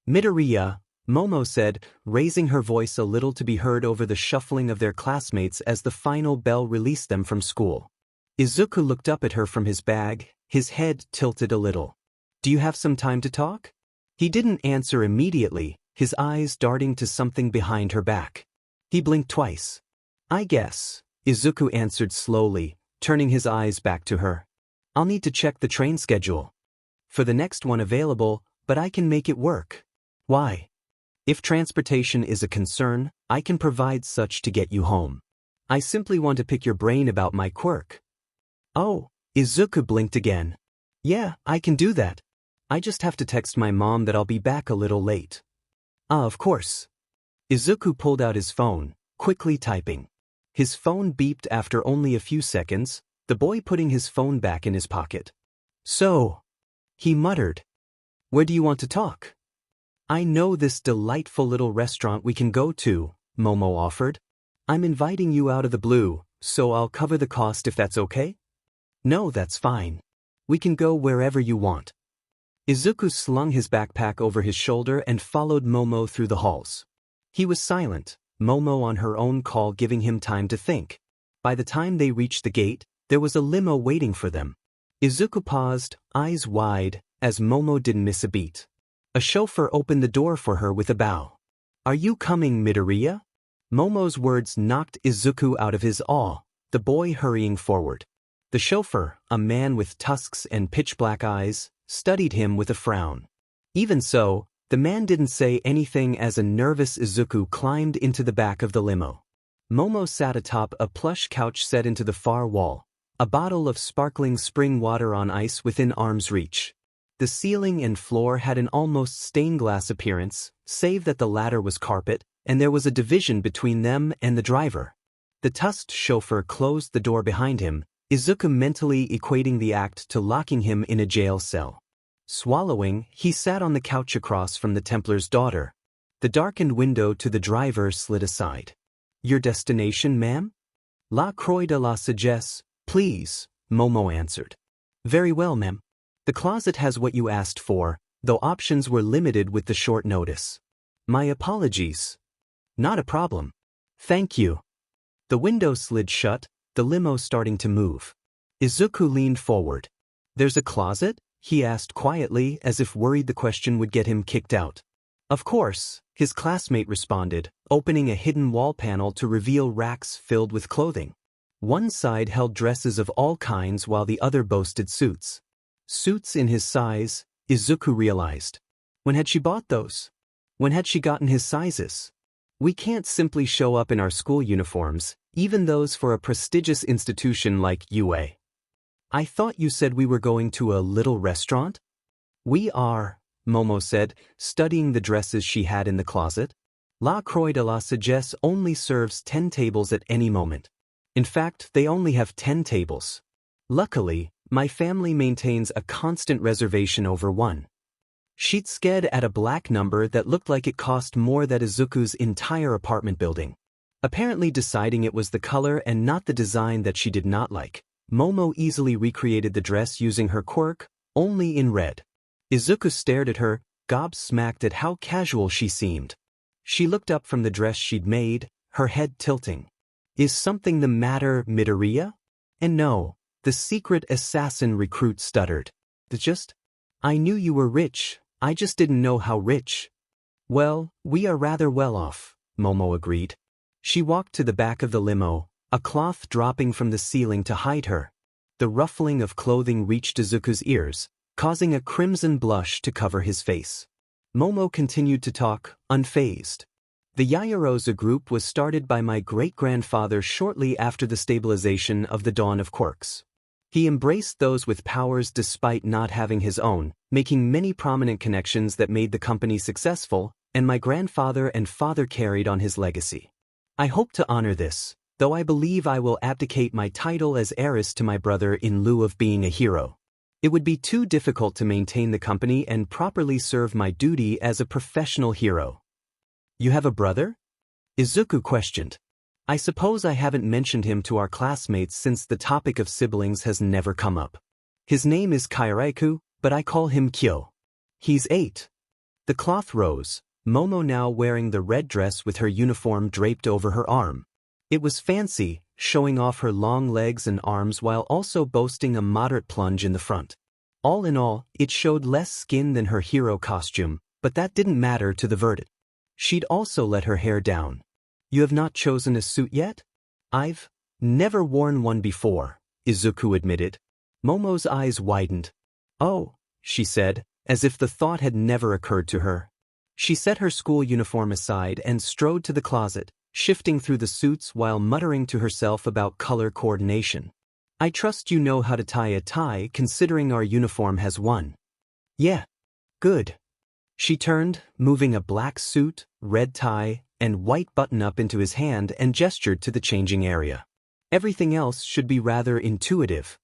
"Midoriya," Momo said, raising her voice a little to be heard over the shuffling of their classmates as the final bell released them from school. Izuku looked up at her from his bag, his head tilted a little. "Do you have some time to talk?" He didn't answer immediately, his eyes darting to something behind her back. He blinked twice. "I guess," Izuku answered slowly, turning his eyes back to her. "I'll need to check the train schedule for the next one available, but I can make it work." "Why?" "If transportation is a concern, I can provide such to get you home. I simply want to pick your brain about my quirk." "Oh," Izuku blinked again. "Yeah, I can do that. I just have to text my mom that I'll be back a little late." "Ah, of course." Izuku pulled out his phone, quickly typing. His phone beeped after only a few seconds, the boy putting his phone back in his pocket. "So," he muttered, "where do you want to talk?" "I know this delightful little restaurant we can go to," Momo offered. "I'm inviting you out of the blue, so I'll cover the cost if that's okay?" "No, that's fine. We can go wherever you want." Izuku slung his backpack over his shoulder and followed Momo through the halls. He was silent, Momo on her own call giving him time to think. By the time they reached the gate, there was a limo waiting for them. Izuku paused, eyes wide, as Momo didn't miss a beat. A chauffeur opened the door for her with a bow. "Are you coming, Midoriya?" Momo's words knocked Izuku out of his awe, the boy hurrying forward. The chauffeur, a man with tusks and pitch-black eyes, studied him with a frown. Even so, the man didn't say anything as a nervous Izuku climbed into the back of the limo. Momo sat atop a plush couch set into the far wall, a bottle of sparkling spring water on ice within arm's reach. The ceiling and floor had an almost stained glass appearance, save that the latter was carpet, and there was a division between them and the driver. The tusked chauffeur closed the door behind him, Izuku mentally equating the act to locking him in a jail cell. Swallowing, he sat on the couch across from the Templar's daughter. The darkened window to the driver slid aside. "Your destination, ma'am?" "La Croix de la Sagesse, please," Momo answered. "Very well, ma'am." The closet has what you asked for, though options were limited with the short notice. My apologies. Not a problem. Thank you. The window slid shut, the limo starting to move. Izuku leaned forward. There's a closet? He asked quietly, as if worried the question would get him kicked out. Of course, his classmate responded, opening a hidden wall panel to reveal racks filled with clothing. One side held dresses of all kinds while the other boasted suits. Suits in his size, Izuku realized. When had she bought those? When had she gotten his sizes? We can't simply show up in our school uniforms, even those for a prestigious institution like UA. I thought you said we were going to a little restaurant? We are, Momo said, studying the dresses she had in the closet. La Croix de la Sagesse only serves 10 tables at any moment. In fact, they only have 10 tables. Luckily, my family maintains a constant reservation over one. She'd sked at a black number that looked like it cost more than Izuku's entire apartment building. Apparently deciding it was the color and not the design that she did not like, Momo easily recreated the dress using her quirk, only in red. Izuku stared at her, gobsmacked at how casual she seemed. She looked up from the dress she'd made, her head tilting. Is something the matter, Midoriya? And no, the secret assassin recruit stuttered. I knew you were rich, I just didn't know how rich. Well, we are rather well off, Momo agreed. She walked to the back of the limo, a cloth dropping from the ceiling to hide her. The ruffling of clothing reached Izuku's ears, causing a crimson blush to cover his face. Momo continued to talk, unfazed. The Yaoyorozu group was started by my great-grandfather shortly after the stabilization of the Dawn of Quirks. He embraced those with powers despite not having his own, making many prominent connections that made the company successful, and my grandfather and father carried on his legacy. I hope to honor this, though I believe I will abdicate my title as heiress to my brother in lieu of being a hero. It would be too difficult to maintain the company and properly serve my duty as a professional hero. You have a brother? Izuku questioned. I suppose I haven't mentioned him to our classmates since the topic of siblings has never come up. His name is Kairaku, but I call him Kyo. He's 8. The cloth rose, Momo now wearing the red dress with her uniform draped over her arm. It was fancy, showing off her long legs and arms while also boasting a moderate plunge in the front. All in all, it showed less skin than her hero costume, but that didn't matter to the verdict. She'd also let her hair down. You have not chosen a suit yet? I've never worn one before, Izuku admitted. Momo's eyes widened. Oh, she said, as if the thought had never occurred to her. She set her school uniform aside and strode to the closet, shifting through the suits while muttering to herself about color coordination. I trust you know how to tie a tie considering our uniform has one. Yeah. Good. She turned, moving a black suit, red tie, and white button-up into his hand and gestured to the changing area. Everything else should be rather intuitive.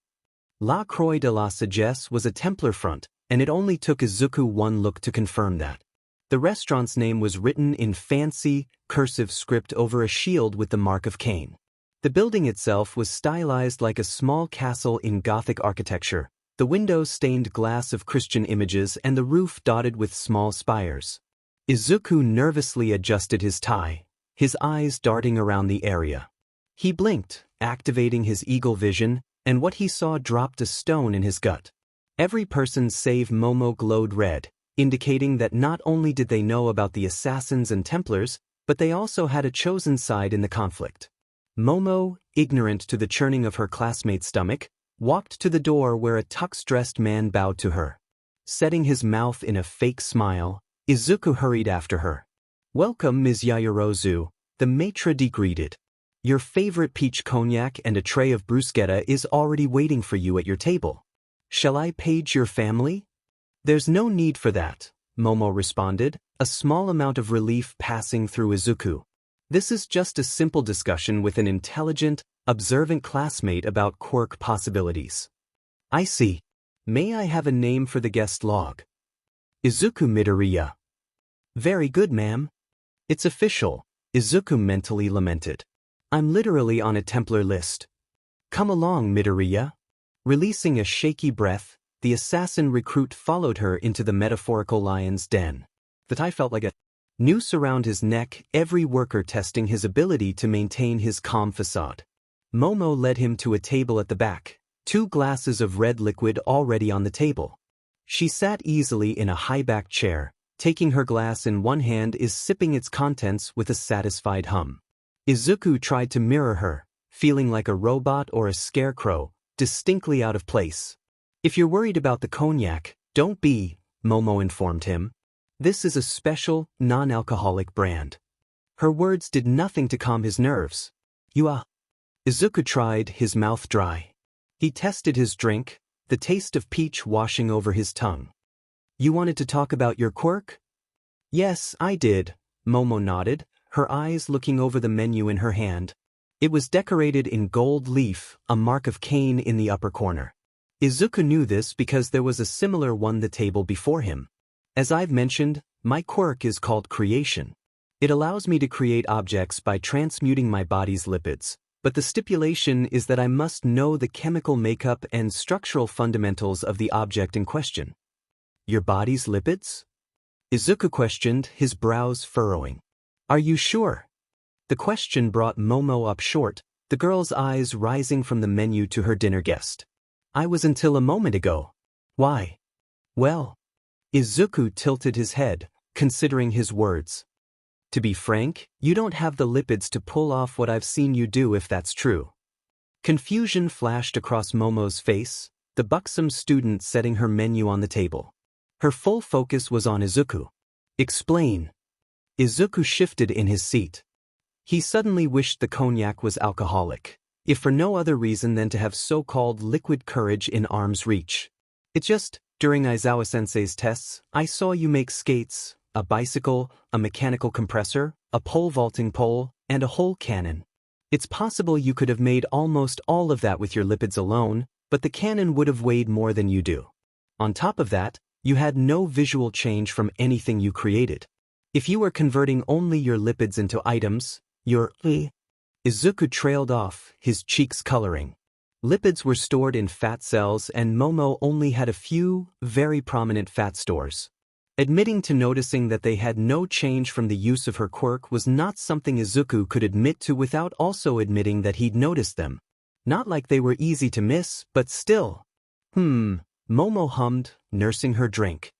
La Croix de la Sagesse was a Templar front, and it only took Izuku one look to confirm that. The restaurant's name was written in fancy, cursive script over a shield with the mark of Cain. The building itself was stylized like a small castle in Gothic architecture, the windows stained glass of Christian images and the roof dotted with small spires. Izuku nervously adjusted his tie, his eyes darting around the area. He blinked, activating his eagle vision, and what he saw dropped a stone in his gut. Every person save Momo glowed red, indicating that not only did they know about the assassins and Templars, but they also had a chosen side in the conflict. Momo, ignorant to the churning of her classmate's stomach, walked to the door where a tux-dressed man bowed to her. Setting his mouth in a fake smile, Izuku hurried after her. Welcome, Ms. Yaoyorozu, the maitre d' greeted. Your favorite peach cognac and a tray of bruschetta is already waiting for you at your table. Shall I page your family? There's no need for that, Momo responded, a small amount of relief passing through Izuku. This is just a simple discussion with an intelligent, observant classmate about quirk possibilities. I see. May I have a name for the guest log? Izuku Midoriya. Very good, ma'am. It's official, Izuku mentally lamented. I'm literally on a Templar list. Come along, Midoriya. Releasing a shaky breath, the assassin recruit followed her into the metaphorical lion's den. The tie felt like a noose around his neck, every worker testing his ability to maintain his calm facade. Momo led him to a table at the back, 2 glasses of red liquid already on the table. She sat easily in a high-backed chair, taking her glass in one hand is sipping its contents with a satisfied hum. Izuku tried to mirror her, feeling like a robot or a scarecrow, distinctly out of place. If you're worried about the cognac, don't be, Momo informed him. This is a special, non-alcoholic brand. Her words did nothing to calm his nerves. Izuku tried, his mouth dry. He tested his drink, the taste of peach washing over his tongue. You wanted to talk about your quirk? Yes, I did, Momo nodded, her eyes looking over the menu in her hand. It was decorated in gold leaf, a mark of Cain in the upper corner. Izuku knew this because there was a similar one the table before him. As I've mentioned, my quirk is called creation. It allows me to create objects by transmuting my body's lipids, but the stipulation is that I must know the chemical makeup and structural fundamentals of the object in question. Your body's lipids? Izuku questioned, his brows furrowing. Are you sure? The question brought Momo up short, the girl's eyes rising from the menu to her dinner guest. I was until a moment ago. Why? Well, Izuku tilted his head, considering his words. To be frank, you don't have the lipids to pull off what I've seen you do if that's true. Confusion flashed across Momo's face, the buxom student setting her menu on the table. Her full focus was on Izuku. Explain. Izuku shifted in his seat. He suddenly wished the cognac was alcoholic, if for no other reason than to have so-called liquid courage in arm's reach. It's just, during Aizawa-sensei's tests, I saw you make skates, a bicycle, a mechanical compressor, a pole vaulting pole, and a whole cannon. It's possible you could have made almost all of that with your lipids alone, but the cannon would have weighed more than you do. On top of that, you had no visual change from anything you created. If you were converting only your lipids into items, Izuku trailed off, his cheeks coloring. Lipids were stored in fat cells and Momo only had a few, very prominent fat stores. Admitting to noticing that they had no change from the use of her quirk was not something Izuku could admit to without also admitting that he'd noticed them. Not like they were easy to miss, but still. Momo hummed, nursing her drink.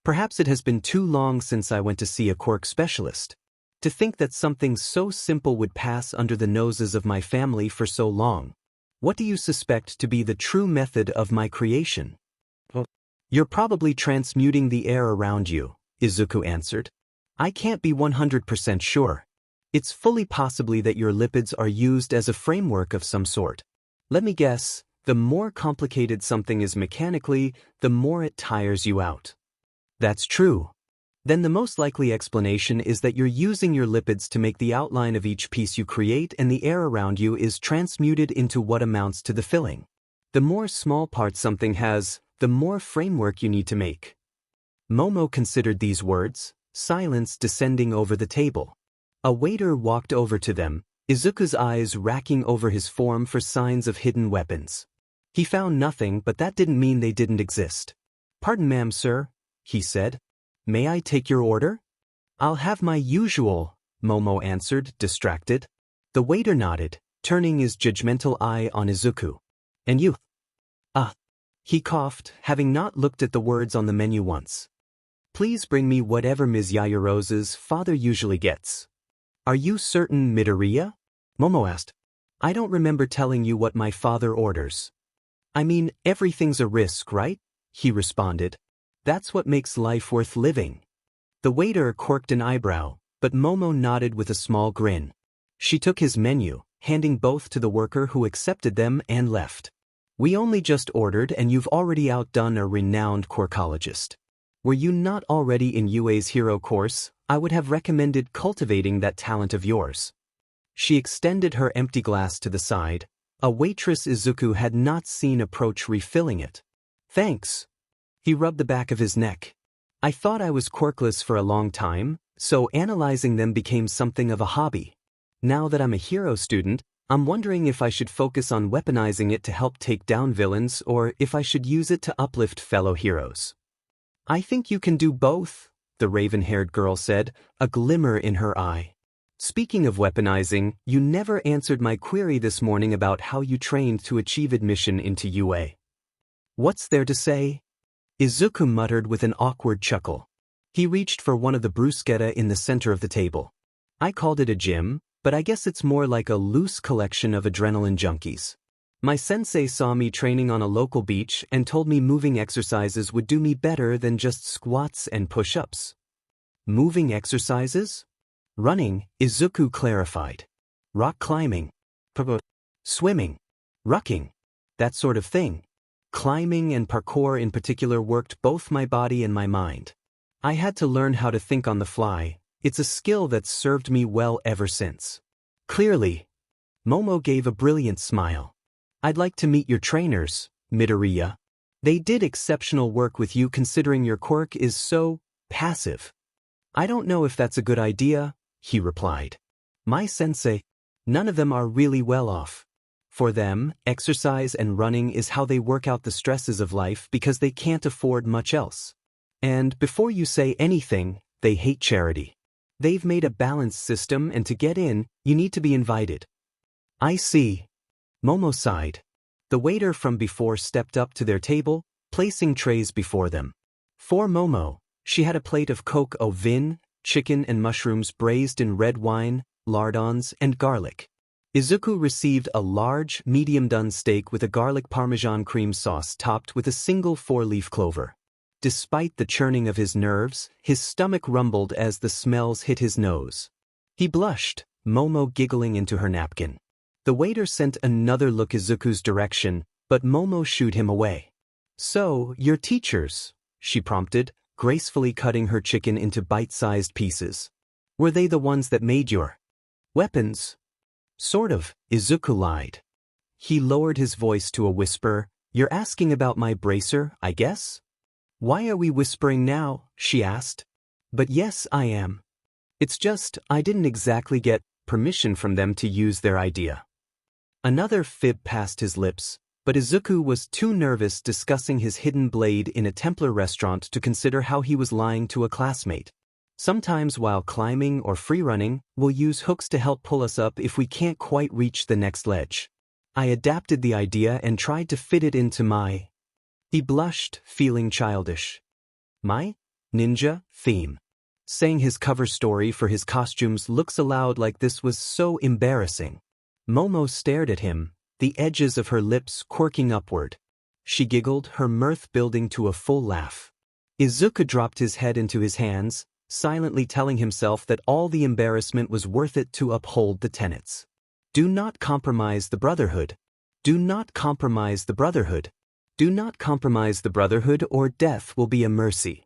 Perhaps it has been too long since I went to see a quirk specialist. To think that something so simple would pass under the noses of my family for so long. What do you suspect to be the true method of my creation? You're probably transmuting the air around you, Izuku answered. I can't be 100% sure. It's fully possibly that your lipids are used as a framework of some sort. Let me guess, the more complicated something is mechanically, the more it tires you out. That's true. Then the most likely explanation is that you're using your lipids to make the outline of each piece you create and the air around you is transmuted into what amounts to the filling. The more small parts something has, the more framework you need to make. Momo considered these words, silence descending over the table. A waiter walked over to them, Izuku's eyes racking over his form for signs of hidden weapons. He found nothing, but that didn't mean they didn't exist. Pardon, ma'am, sir, he said. May I take your order? I'll have my usual, Momo answered, distracted. The waiter nodded, turning his judgmental eye on Izuku. And you? He coughed, having not looked at the words on the menu once. Please bring me whatever Ms. Yayarose's father usually gets. Are you certain, Midoriya? Momo asked. I don't remember telling you what my father orders. I mean, everything's a risk, right? He responded. That's what makes life worth living. The waiter quirked an eyebrow, but Momo nodded with a small grin. She took his menu, handing both to the worker who accepted them and left. We only just ordered and you've already outdone a renowned quirkologist. Were you not already in UA's hero course, I would have recommended cultivating that talent of yours. She extended her empty glass to the side, a waitress Izuku had not seen approach refilling it. Thanks. He rubbed the back of his neck. I thought I was quirkless for a long time, so analyzing them became something of a hobby. Now that I'm a hero student, I'm wondering if I should focus on weaponizing it to help take down villains or if I should use it to uplift fellow heroes. I think you can do both, the raven-haired girl said, a glimmer in her eye. Speaking of weaponizing, you never answered my query this morning about how you trained to achieve admission into UA. What's there to say? Izuku muttered with an awkward chuckle. He reached for one of the bruschetta in the center of the table. I called it a gym, but I guess it's more like a loose collection of adrenaline junkies. My sensei saw me training on a local beach and told me moving exercises would do me better than just squats and push-ups. Moving exercises? Running, Izuku clarified. Rock climbing. Swimming. Rucking. That sort of thing. Climbing and parkour in particular worked both my body and my mind. I had to learn how to think on the fly. It's a skill that's served me well ever since. Clearly. Momo gave a brilliant smile. I'd like to meet your trainers, Midoriya. They did exceptional work with you considering your quirk is so passive. I don't know if that's a good idea, he replied. My sensei, none of them are really well off. For them, exercise and running is how they work out the stresses of life because they can't afford much else. And before you say anything, they hate charity. They've made a balanced system and to get in, you need to be invited. I see. Momo sighed. The waiter from before stepped up to their table, placing trays before them. For Momo, she had a plate of coq au vin, chicken and mushrooms braised in red wine, lardons, and garlic. Izuku received a large, medium-done steak with a garlic parmesan cream sauce topped with a single 4-leaf clover. Despite the churning of his nerves, his stomach rumbled as the smells hit his nose. He blushed, Momo giggling into her napkin. The waiter sent another look Izuku's direction, but Momo shooed him away. So, your teachers, she prompted, gracefully cutting her chicken into bite-sized pieces. Were they the ones that made your weapons? Sort of, Izuku lied. He lowered his voice to a whisper. You're asking about my bracer, I guess? Why are we whispering now? She asked. But yes, I am. It's just, I didn't exactly get permission from them to use their idea. Another fib passed his lips, but Izuku was too nervous discussing his hidden blade in a Templar restaurant to consider how he was lying to a classmate. Sometimes while climbing or free-running, we'll use hooks to help pull us up if we can't quite reach the next ledge. I adapted the idea and tried to fit it into my... He blushed, feeling childish. My ninja theme. Saying his cover story for his costumes looks aloud like this was so embarrassing. Momo stared at him, the edges of her lips quirking upward. She giggled, her mirth building to a full laugh. Izuku dropped his head into his hands, silently telling himself that all the embarrassment was worth it to uphold the tenets. Do not compromise the Brotherhood. Do not compromise the Brotherhood. Do not compromise the Brotherhood or death will be a mercy.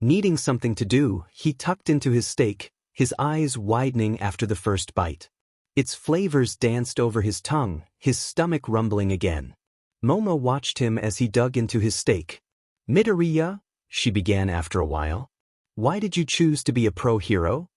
Needing something to do, he tucked into his steak, his eyes widening after the first bite. Its flavors danced over his tongue, his stomach rumbling again. Momo watched him as he dug into his steak. Midoriya, she began after a while. Why did you choose to be a pro-hero?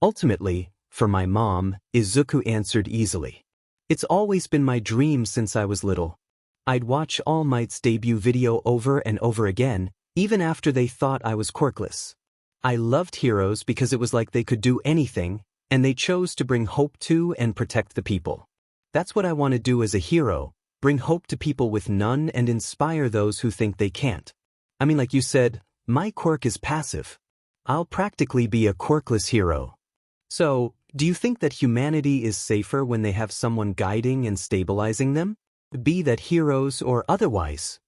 Ultimately, for my mom, Izuku answered easily. It's always been my dream since I was little. I'd watch All Might's debut video over and over again, even after they thought I was quirkless. I loved heroes because it was like they could do anything, and they chose to bring hope to and protect the people. That's what I want to do as a hero, bring hope to people with none and inspire those who think they can't. I mean, like you said, my quirk is passive. I'll practically be a quirkless hero. So, do you think that humanity is safer when they have someone guiding and stabilizing them? Be that heroes or otherwise?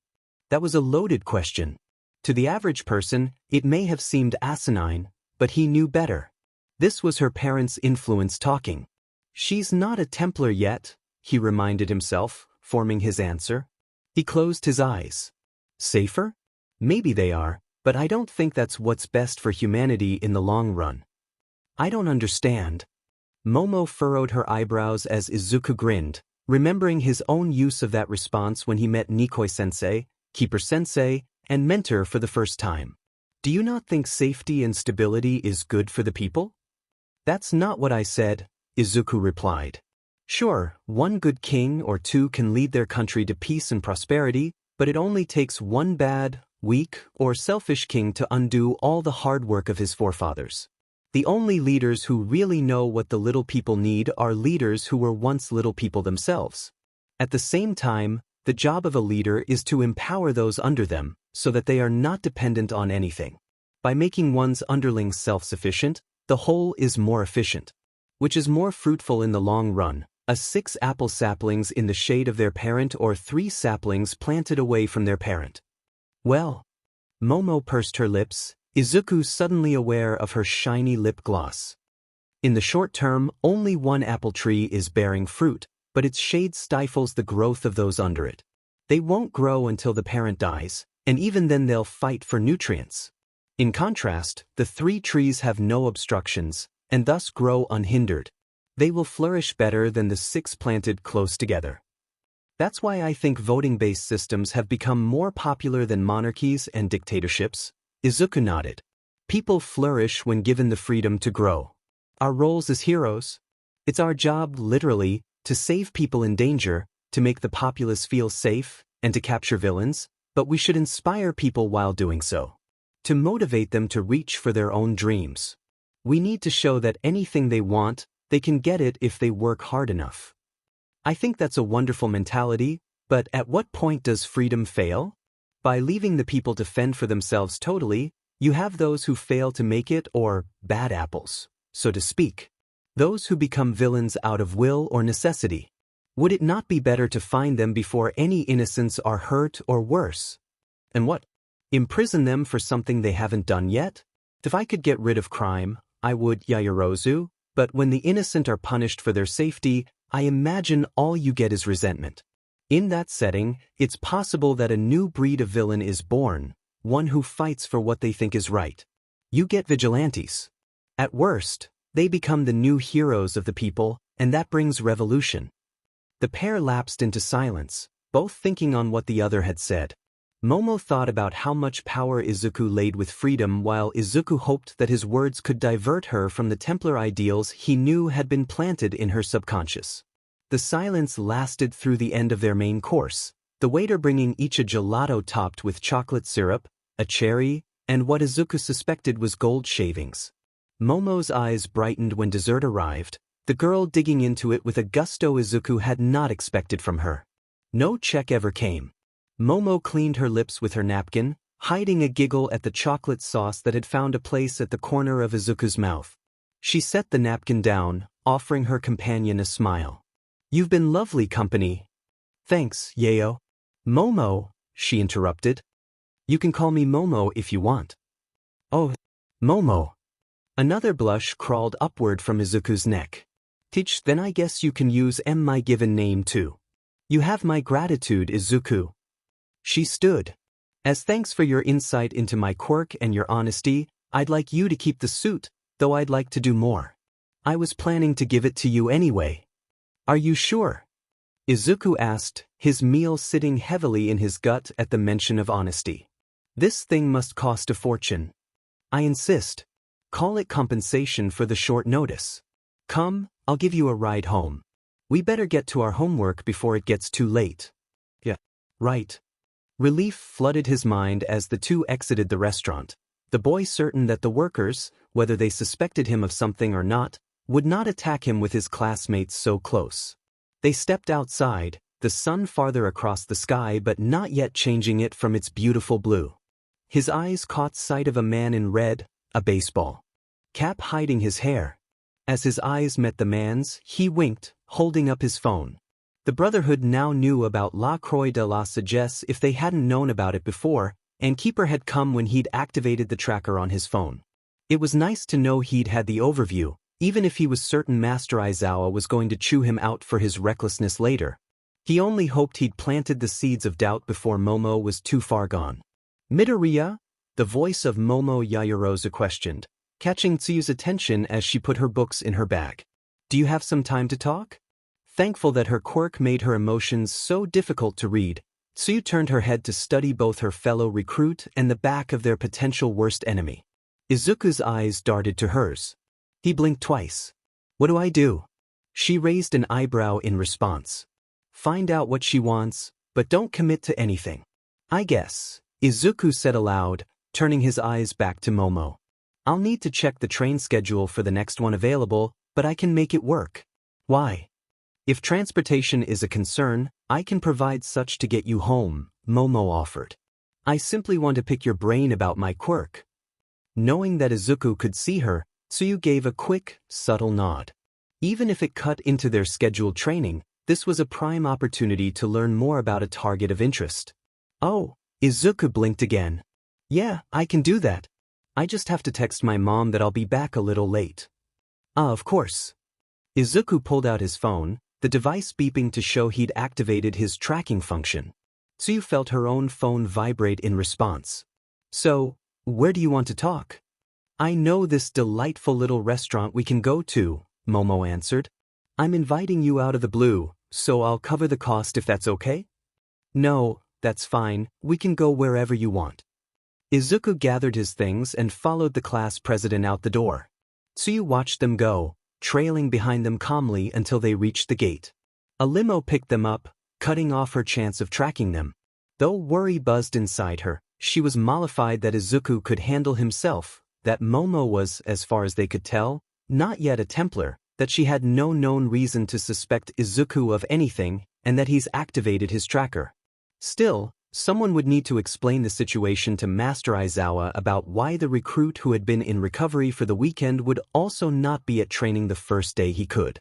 That was a loaded question. To the average person, it may have seemed asinine, but he knew better. This was her parents' influence talking. She's not a Templar yet, he reminded himself, forming his answer. He closed his eyes. Safer? Maybe they are, but I don't think that's what's best for humanity in the long run. I don't understand. Momo furrowed her eyebrows as Izuku grinned, remembering his own use of that response when he met Nikoi-sensei, Keeper-sensei, and Mentor for the first time. Do you not think safety and stability is good for the people? That's not what I said, Izuku replied. Sure, one good king or two can lead their country to peace and prosperity, but it only takes one bad, weak, or selfish king to undo all the hard work of his forefathers. The only leaders who really know what the little people need are leaders who were once little people themselves. At the same time, the job of a leader is to empower those under them, so that they are not dependent on anything. By making one's underlings self-sufficient, the whole is more efficient. Which is more fruitful in the long run, a 6 apple saplings in the shade of their parent or 3 saplings planted away from their parent? Well, Momo pursed her lips, Izuku suddenly aware of her shiny lip gloss. In the short term, only one apple tree is bearing fruit, but its shade stifles the growth of those under it. They won't grow until the parent dies, and even then they'll fight for nutrients. In contrast, the 3 trees have no obstructions, and thus grow unhindered. They will flourish better than the 6 planted close together. That's why I think voting-based systems have become more popular than monarchies and dictatorships. Izuku nodded. People flourish when given the freedom to grow. Our roles as heroes? It's our job, literally, to save people in danger, to make the populace feel safe, and to capture villains, but we should inspire people while doing so. To motivate them to reach for their own dreams. We need to show that anything they want, they can get it if they work hard enough. I think that's a wonderful mentality, but at what point does freedom fail? By leaving the people to fend for themselves totally, you have those who fail to make it, or bad apples, so to speak. Those who become villains out of will or necessity. Would it not be better to find them before any innocents are hurt or worse? And what? Imprison them for something they haven't done yet? If I could get rid of crime, I would, Yaoyorozu, but when the innocent are punished for their safety, I imagine all you get is resentment. In that setting, it's possible that a new breed of villain is born, one who fights for what they think is right. You get vigilantes. At worst, they become the new heroes of the people, and that brings revolution. The pair lapsed into silence, both thinking on what the other had said. Momo thought about how much power Izuku laid with freedom, while Izuku hoped that his words could divert her from the Templar ideals he knew had been planted in her subconscious. The silence lasted through the end of their main course, the waiter bringing each a gelato topped with chocolate syrup, a cherry, and what Izuku suspected was gold shavings. Momo's eyes brightened when dessert arrived, the girl digging into it with a gusto Izuku had not expected from her. No check ever came. Momo cleaned her lips with her napkin, hiding a giggle at the chocolate sauce that had found a place at the corner of Izuku's mouth. She set the napkin down, offering her companion a smile. "You've been lovely company." "Thanks, Yayo." "Momo," she interrupted. "You can call me Momo if you want." "Oh, Momo." Another blush crawled upward from Izuku's neck. "Teach, then I guess you can use my given name too. You have my gratitude, Izuku." She stood. "As thanks for your insight into my quirk and your honesty, I'd like you to keep the suit, though I'd like to do more. I was planning to give it to you anyway." "Are you sure?" Izuku asked, his meal sitting heavily in his gut at the mention of honesty. "This thing must cost a fortune." "I insist. Call it compensation for the short notice. Come, I'll give you a ride home. We better get to our homework before it gets too late." "Yeah, right." Relief flooded his mind as the two exited the restaurant, the boy certain that the workers, whether they suspected him of something or not, would not attack him with his classmates so close. They stepped outside, the sun farther across the sky but not yet changing it from its beautiful blue. His eyes caught sight of a man in red, a baseball cap hiding his hair. As his eyes met the man's, he winked, holding up his phone. The Brotherhood now knew about La Croix de la Sagesse if they hadn't known about it before, and Keeper had come when he'd activated the tracker on his phone. It was nice to know he'd had the overview, even if he was certain Master Aizawa was going to chew him out for his recklessness later. He only hoped he'd planted the seeds of doubt before Momo was too far gone. "Midoriya?" the voice of Momo Yaoyorozu questioned, catching Tsuyu's attention as she put her books in her bag. "Do you have some time to talk?" Thankful that her quirk made her emotions so difficult to read, Tsuyu turned her head to study both her fellow recruit and the back of their potential worst enemy. Izuku's eyes darted to hers. He blinked twice. "What do I do?" She raised an eyebrow in response. Find out what she wants, but don't commit to anything. I guess, Izuku said aloud, turning his eyes back to Momo. I'll need to check the train schedule for the next one available, but I can make it work. Why? If transportation is a concern, I can provide such to get you home, Momo offered. I simply want to pick your brain about my quirk. Knowing that Izuku could see her, Tsuyu gave a quick, subtle nod. Even if it cut into their scheduled training, this was a prime opportunity to learn more about a target of interest. Oh, Izuku blinked again. Yeah, I can do that. I just have to text my mom that I'll be back a little late. Of course. Izuku pulled out his phone, the device beeping to show he'd activated his tracking function. Tsuyu felt her own phone vibrate in response. So, where do you want to talk? I know this delightful little restaurant we can go to, Momo answered. I'm inviting you out of the blue, so I'll cover the cost if that's okay? No, that's fine, we can go wherever you want. Izuku gathered his things and followed the class president out the door. Tsuyu watched them go, trailing behind them calmly until they reached the gate. A limo picked them up, cutting off her chance of tracking them. Though worry buzzed inside her, she was mollified that Izuku could handle himself, that Momo was, as far as they could tell, not yet a Templar, that she had no known reason to suspect Izuku of anything, and that he's activated his tracker. Still, someone would need to explain the situation to Master Aizawa about why the recruit who had been in recovery for the weekend would also not be at training the first day he could.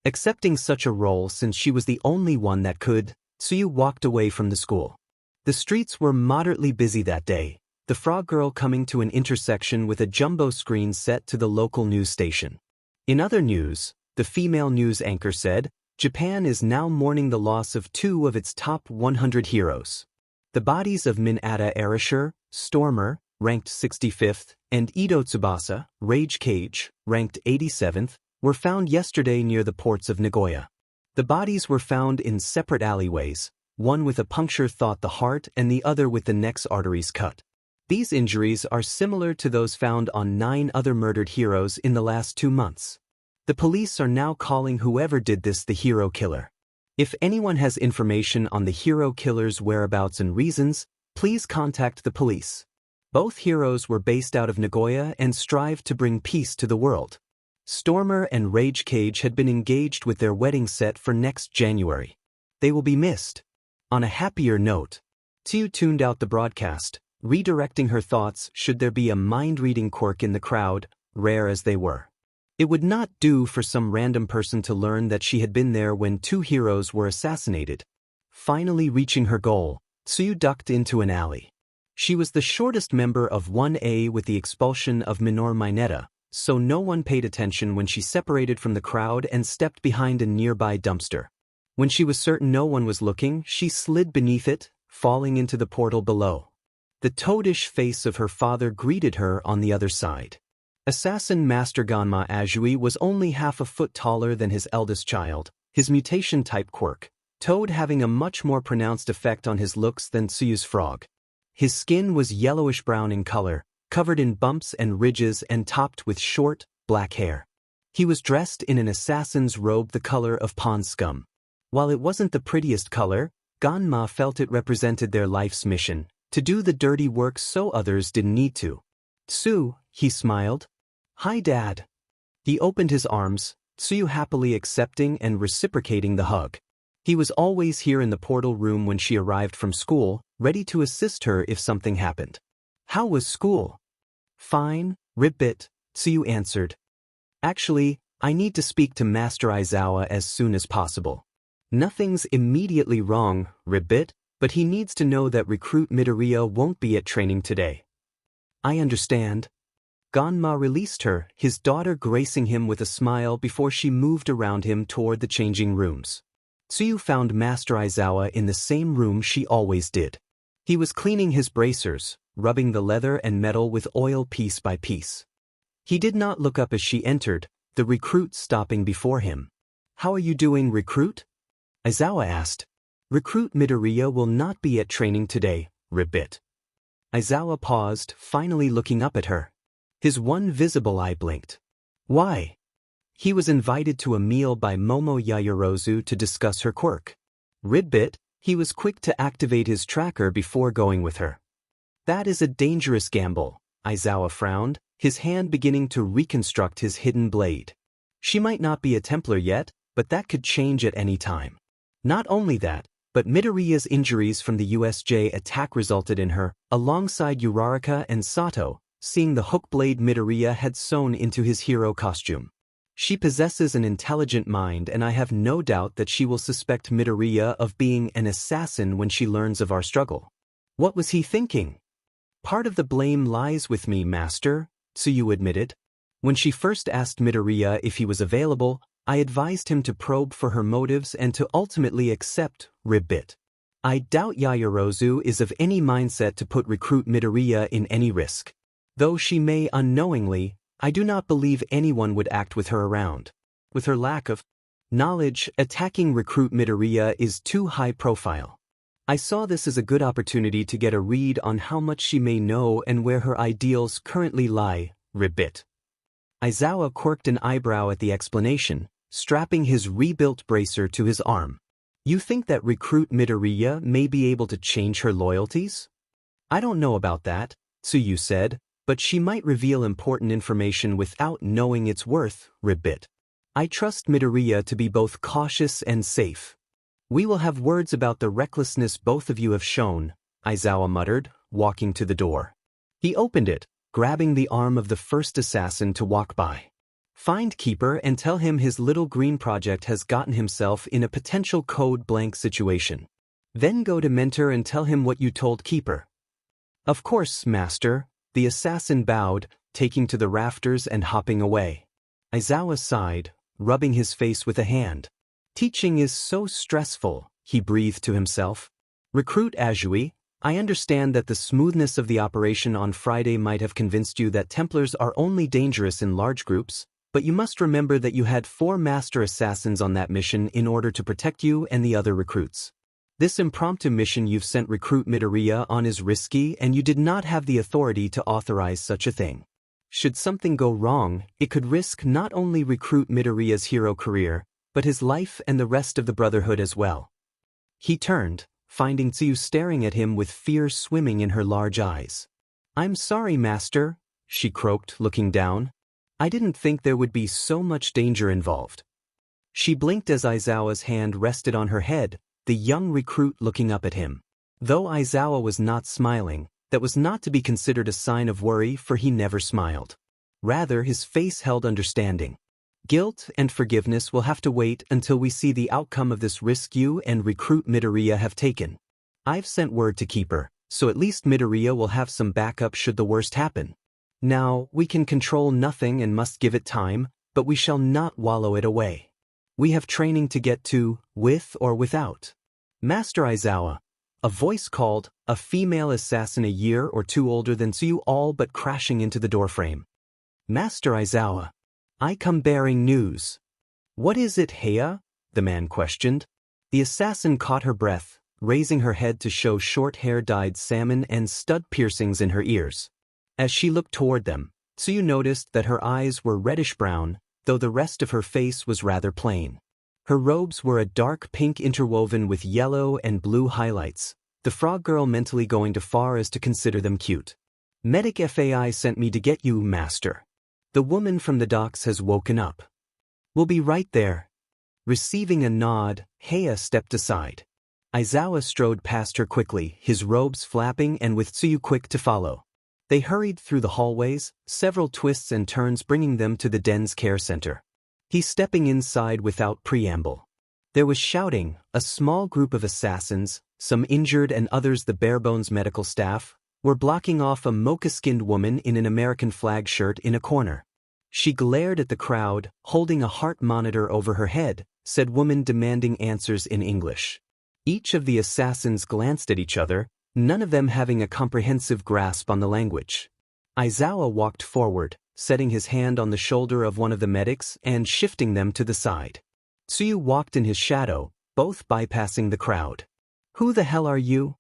Accepting such a role since she was the only one that could, Tsuyu walked away from the school. The streets were moderately busy that day, the frog girl coming to an intersection with a jumbo screen set to the local news station. In other news, the female news anchor said, Japan is now mourning the loss of 2 of its top 100 heroes. The bodies of Minata Erasure, Stormer, ranked 65th, and Ito Tsubasa, Rage Cage, ranked 87th, were found yesterday near the ports of Nagoya. The bodies were found in separate alleyways, one with a puncture through the heart and the other with the neck's arteries cut. These injuries are similar to those found on 9 other murdered heroes in the last 2 months. The police are now calling whoever did this the hero killer. If anyone has information on the hero killer's whereabouts and reasons, please contact the police. Both heroes were based out of Nagoya and strived to bring peace to the world. Stormer and Rage Cage had been engaged with their wedding set for next January. They will be missed. On a happier note, Tsuyu tuned out the broadcast, redirecting her thoughts should there be a mind-reading quirk in the crowd, rare as they were. It would not do for some random person to learn that she had been there when 2 heroes were assassinated. Finally reaching her goal, Tsuyu ducked into an alley. She was the shortest member of 1A with the expulsion of Minor Mineta, so no one paid attention when she separated from the crowd and stepped behind a nearby dumpster. When she was certain no one was looking, she slid beneath it, falling into the portal below. The toadish face of her father greeted her on the other side. Assassin Master Ganma Azui was only half a foot taller than his eldest child, his mutation-type quirk, Toad having a much more pronounced effect on his looks than Tsuyu's frog. His skin was yellowish-brown in color, covered in bumps and ridges and topped with short, black hair. He was dressed in an assassin's robe the color of pond scum. While it wasn't the prettiest color, Ganma felt it represented their life's mission, to do the dirty work so others didn't need to. Tsu, he smiled. Hi, Dad. He opened his arms, Tsuyu happily accepting and reciprocating the hug. He was always here in the portal room when she arrived from school, ready to assist her if something happened. How was school? Fine, Ribbit, Tsuyu answered. Actually, I need to speak to Master Aizawa as soon as possible. Nothing's immediately wrong, Ribbit, but he needs to know that recruit Midoriya won't be at training today. I understand. Ganma released her, his daughter gracing him with a smile before she moved around him toward the changing rooms. Tsuyu found Master Aizawa in the same room she always did. He was cleaning his bracers, rubbing the leather and metal with oil piece by piece. He did not look up as she entered, the recruit stopping before him. How are you doing, recruit? Aizawa asked. Recruit Midoriya will not be at training today, Ribbit. Aizawa paused, finally looking up at her. His one visible eye blinked. Why? He was invited to a meal by Momo Yaoyorozu to discuss her quirk. Ribbit, he was quick to activate his tracker before going with her. That is a dangerous gamble, Aizawa frowned, his hand beginning to reconstruct his hidden blade. She might not be a Templar yet, but that could change at any time. Not only that, but Midoriya's injuries from the USJ attack resulted in her, alongside Uraraka and Sato, seeing the hook blade Midoriya had sewn into his hero costume. She possesses an intelligent mind, and I have no doubt that she will suspect Midoriya of being an assassin when she learns of our struggle. What was he thinking? Part of the blame lies with me, Master, Tsuyu admitted. When she first asked Midoriya if he was available, I advised him to probe for her motives and to ultimately accept Ribbit. I doubt Yaoyorozu is of any mindset to put recruit Midoriya in any risk. Though she may unknowingly, I do not believe anyone would act with her around. With her lack of knowledge, attacking recruit Midoriya is too high profile. I saw this as a good opportunity to get a read on how much she may know and where her ideals currently lie, Ribbit. Aizawa quirked an eyebrow at the explanation, strapping his rebuilt bracer to his arm. You think that recruit Midoriya may be able to change her loyalties? I don't know about that, Tsuyu said, but she might reveal important information without knowing its worth, Ribbit. I trust Midoriya to be both cautious and safe. We will have words about the recklessness both of you have shown, Aizawa muttered, walking to the door. He opened it, grabbing the arm of the first assassin to walk by. Find Keeper and tell him his little green project has gotten himself in a potential code blank situation. Then go to Mentor and tell him what you told Keeper. Of course, Master, the assassin bowed, taking to the rafters and hopping away. Aizawa sighed, rubbing his face with a hand. Teaching is so stressful, he breathed to himself. Recruit Azui, I understand that the smoothness of the operation on Friday might have convinced you that Templars are only dangerous in large groups, but you must remember that you had 4 master assassins on that mission in order to protect you and the other recruits. This impromptu mission you've sent recruit Midoriya on is risky, and you did not have the authority to authorize such a thing. Should something go wrong, it could risk not only recruit Midoriya's hero career, but his life and the rest of the Brotherhood as well. He turned, finding Tsuyu staring at him with fear swimming in her large eyes. I'm sorry, Master, she croaked, looking down. I didn't think there would be so much danger involved. She blinked as Aizawa's hand rested on her head, the young recruit looking up at him. Though Aizawa was not smiling, that was not to be considered a sign of worry, for he never smiled. Rather, his face held understanding. Guilt and forgiveness will have to wait until we see the outcome of this risk you and recruit Midoriya have taken. I've sent word to Keeper, so at least Midoriya will have some backup should the worst happen. Now, we can control nothing and must give it time, but we shall not wallow it away. We have training to get to, with or without. Master Aizawa, a voice called, a female assassin a year or two older than Tsuyu, all but crashing into the doorframe. Master Aizawa, I come bearing news. What is it, Heya? The man questioned. The assassin caught her breath, raising her head to show short hair dyed salmon and stud piercings in her ears. As she looked toward them, Tsuyu noticed that her eyes were reddish-brown, though the rest of her face was rather plain. Her robes were a dark pink interwoven with yellow and blue highlights, the frog girl mentally going too far as to consider them cute. Medic FAI sent me to get you, Master. The woman from the docks has woken up. We'll be right there. Receiving a nod, Heya stepped aside. Aizawa strode past her quickly, his robes flapping and with Tsuyu quick to follow. They hurried through the hallways, several twists and turns bringing them to the den's care center. He stepping inside without preamble. There was shouting, a small group of assassins, some injured and others the bare-bones medical staff, were blocking off a mocha-skinned woman in an American flag shirt in a corner. She glared at the crowd, holding a heart monitor over her head, said woman demanding answers in English. Each of the assassins glanced at each other, none of them having a comprehensive grasp on the language. Aizawa walked forward, setting his hand on the shoulder of one of the medics and shifting them to the side. Tsuyu walked in his shadow, both bypassing the crowd. Who the hell are you?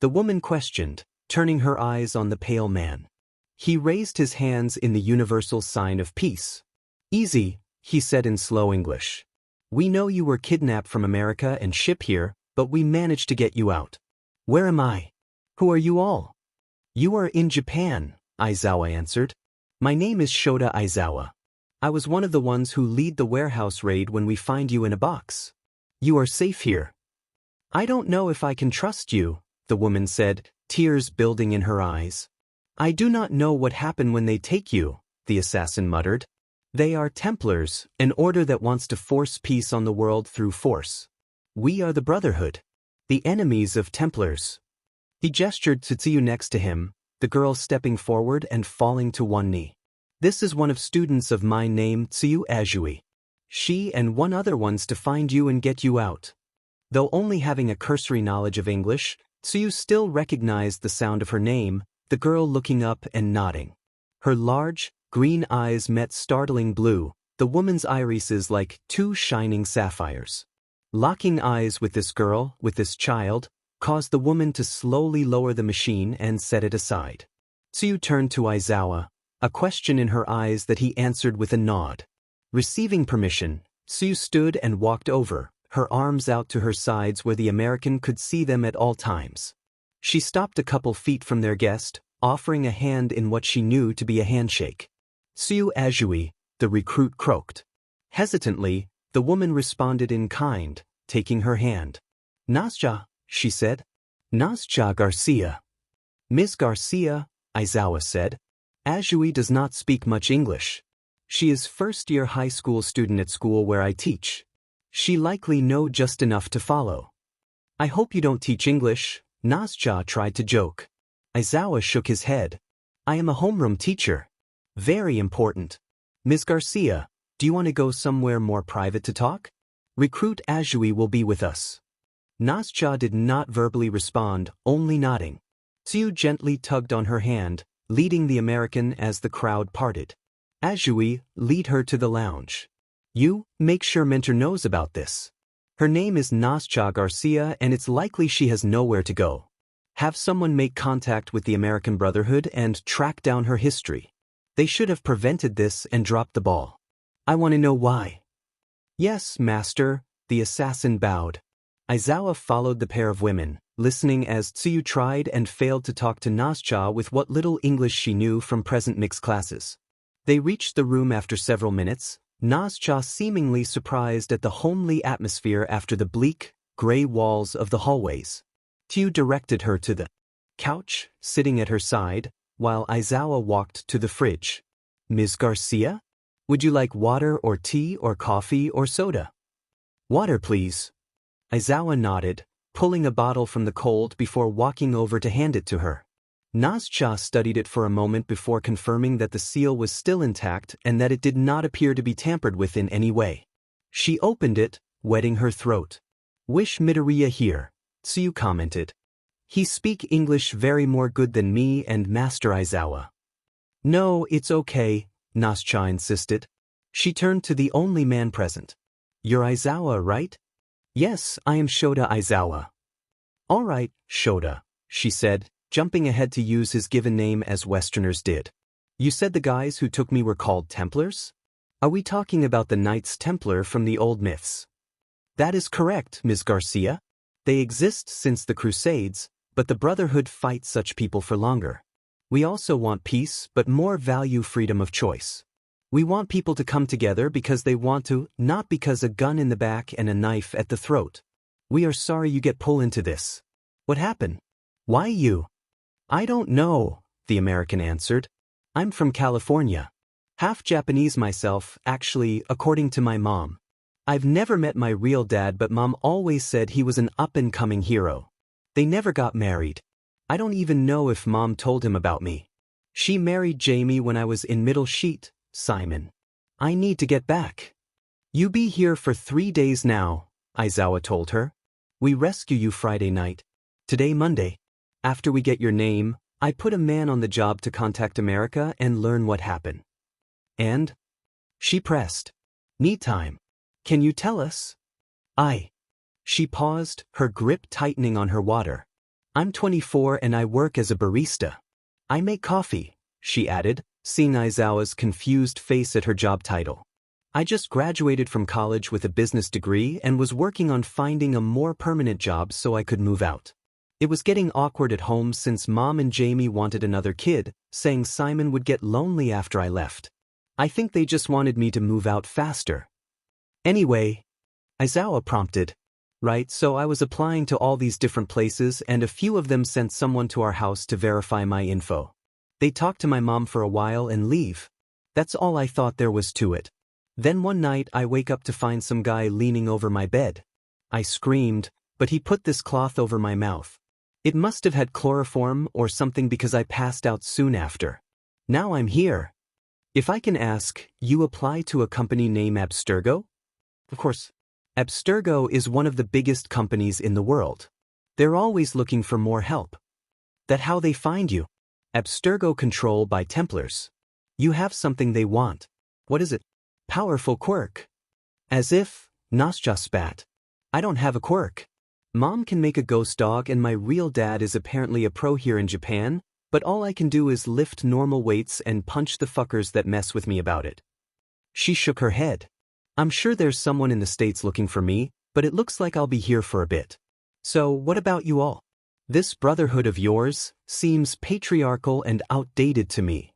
The woman questioned, turning her eyes on the pale man. He raised his hands in the universal sign of peace. Easy, he said in slow English. We know you were kidnapped from America and shipped here, but we managed to get you out. Where am I? Who are you all? You are in Japan, Aizawa answered. My name is Shota Aizawa. I was one of the ones who lead the warehouse raid when we find you in a box. You are safe here. I don't know if I can trust you, the woman said, tears building in her eyes. I do not know what happened when they take you, the assassin muttered. They are Templars, an order that wants to force peace on the world through force. We are the Brotherhood, the enemies of Templars. He gestured to Tsuyu next to him, the girl stepping forward and falling to one knee. This is one of students of mine named Tsuyu Azui. She and one other wants to find you and get you out. Though only having a cursory knowledge of English, Tsuyu still recognized the sound of her name, the girl looking up and nodding. Her large, green eyes met startling blue, the woman's irises like two shining sapphires. Locking eyes with this girl, with this child, caused the woman to slowly lower the machine and set it aside. Tsuyu turned to Aizawa, a question in her eyes that he answered with a nod. Receiving permission, Tsuyu stood and walked over, her arms out to her sides where the American could see them at all times. She stopped a couple feet from their guest, offering a hand in what she knew to be a handshake. Tsuyu Azui, the recruit croaked. Hesitantly, the woman responded in kind, taking her hand. Nasja, she said. Nasja Garcia. Ms. Garcia, Aizawa said. Azui does not speak much English. She is first-year high school student at school where I teach. She likely know just enough to follow. I hope you don't teach English, Nasja tried to joke. Aizawa shook his head. I am a homeroom teacher. Very important. Ms. Garcia, do you want to go somewhere more private to talk? Recruit Azui will be with us. Nasja did not verbally respond, only nodding. Tsuyu gently tugged on her hand, leading the American as the crowd parted. Azui, lead her to the lounge. You, make sure Mentor knows about this. Her name is Nasja Garcia and it's likely she has nowhere to go. Have someone make contact with the American Brotherhood and track down her history. They should have prevented this and dropped the ball. I want to know why. Yes, master, the assassin bowed. Aizawa followed the pair of women, listening as Tsuyu tried and failed to talk to Nasja with what little English she knew from present mixed classes. They reached the room after several minutes, Nasja seemingly surprised at the homely atmosphere after the bleak, gray walls of the hallways. Tsuyu directed her to the couch, sitting at her side, while Aizawa walked to the fridge. Ms. Garcia? Would you like water or tea or coffee or soda? Water, please. Aizawa nodded, pulling a bottle from the cold before walking over to hand it to her. Nasja studied it for a moment before confirming that the seal was still intact and that it did not appear to be tampered with in any way. She opened it, wetting her throat. Wish Midoriya here, Tsuyu commented. He speak English very more good than me and Master Aizawa. No, it's okay, Nasja insisted. She turned to the only man present. You're Aizawa, right? Yes, I am Shota Aizawa. All right, Shota, she said, jumping ahead to use his given name as Westerners did. You said the guys who took me were called Templars? Are we talking about the Knights Templar from the old myths? That is correct, Ms. Garcia. They exist since the Crusades, but the Brotherhood fights such people for longer. We also want peace, but more value freedom of choice. We want people to come together because they want to, not because a gun in the back and a knife at the throat. We are sorry you get pulled into this. What happened? Why you? I don't know, the American answered. I'm from California. Half Japanese myself, actually, according to my mom. I've never met my real dad, but Mom always said he was an up-and-coming hero. They never got married. I don't even know if Mom told him about me. She married Jamie when I was in middle sheet, Simon. I need to get back. You be here for 3 days now, Aizawa told her. We rescue you Friday night. Today Monday. After we get your name, I put a man on the job to contact America and learn what happened. And? She pressed. Need time. Can you tell us? She paused, her grip tightening on her water. I'm 24 and I work as a barista. I make coffee, she added, seeing Aizawa's confused face at her job title. I just graduated from college with a business degree and was working on finding a more permanent job so I could move out. It was getting awkward at home since Mom and Jamie wanted another kid, saying Simon would get lonely after I left. I think they just wanted me to move out faster. Anyway, Izawa prompted. Right, so I was applying to all these different places and a few of them sent someone to our house to verify my info. They talked to my mom for a while and leave. That's all I thought there was to it. Then one night I wake up to find some guy leaning over my bed. I screamed, but he put this cloth over my mouth. It must have had chloroform or something because I passed out soon after. Now I'm here. If I can ask, you apply to a company named Abstergo? Of course. Abstergo is one of the biggest companies in the world. They're always looking for more help. That how they find you? Abstergo control by Templars. You have something they want. What is it? Powerful quirk. As if, Nasja spat. I don't have a quirk. Mom can make a ghost dog and my real dad is apparently a pro here in Japan, but all I can do is lift normal weights and punch the fuckers that mess with me about it. She shook her head. I'm sure there's someone in the States looking for me, but it looks like I'll be here for a bit. So what about you all? This brotherhood of yours seems patriarchal and outdated to me.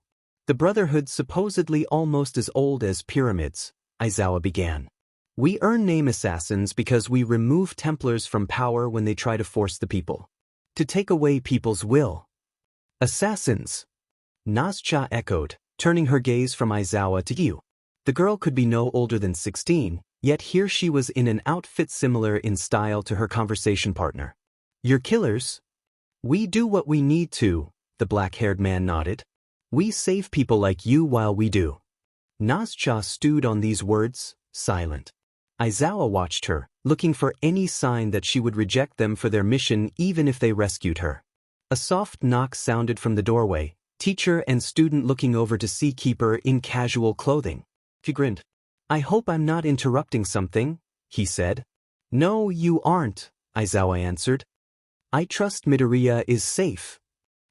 The Brotherhood supposedly almost as old as pyramids, Izawa began. We earn name assassins because we remove Templars from power when they try to force the people. To take away people's will. Assassins. Nasja echoed, turning her gaze from Izawa to you. The girl could be no older than 16, yet here she was in an outfit similar in style to her conversation partner. You're killers? We do what we need to, the black-haired man nodded. We save people like you while we do. Nasja stewed on these words, silent. Izawa watched her, looking for any sign that she would reject them for their mission even if they rescued her. A soft knock sounded from the doorway, teacher and student looking over to see Keeper in casual clothing. He grinned. I hope I'm not interrupting something, he said. No, you aren't, Izawa answered. I trust Midoriya is safe.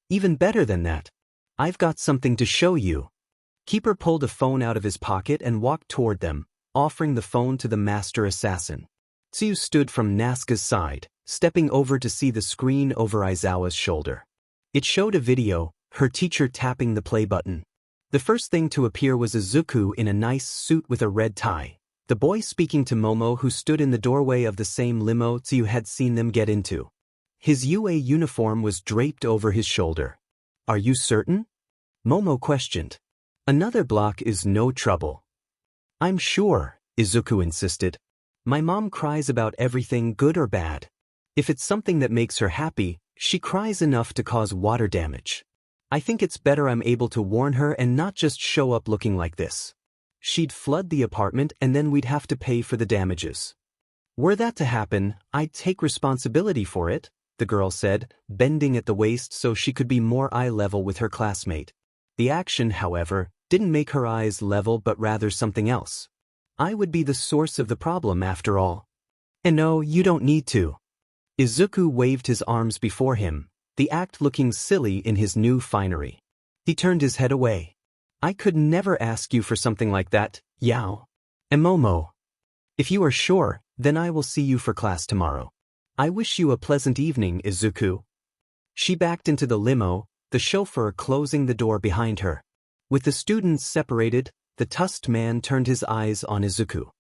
Even better than that. I've got something to show you. Keeper pulled a phone out of his pocket and walked toward them, offering the phone to the master assassin. Tsuyu stood from Nazca's side, stepping over to see the screen over Izawa's shoulder. It showed a video, her teacher tapping the play button. The first thing to appear was Izuku in a nice suit with a red tie, the boy speaking to Momo who stood in the doorway of the same limo Tsuyu had seen them get into. His UA uniform was draped over his shoulder. Are you certain? Momo questioned. Another block is no trouble. I'm sure, Izuku insisted. My mom cries about everything good or bad. If it's something that makes her happy, she cries enough to cause water damage. I think it's better I'm able to warn her and not just show up looking like this. She'd flood the apartment and then we'd have to pay for the damages. Were that to happen, I'd take responsibility for it, the girl said, bending at the waist so she could be more eye level with her classmate. The action, however, didn't make her eyes level but rather something else. I would be the source of the problem after all. And no, you don't need to. Izuku waved his arms before him, the act looking silly in his new finery. He turned his head away. I could never ask you for something like that, Yao. And Momo. If you are sure, then I will see you for class tomorrow. I wish you a pleasant evening, Izuku. She backed into the limo, the chauffeur closing the door behind her. With the students separated, the tusked man turned his eyes on Izuku.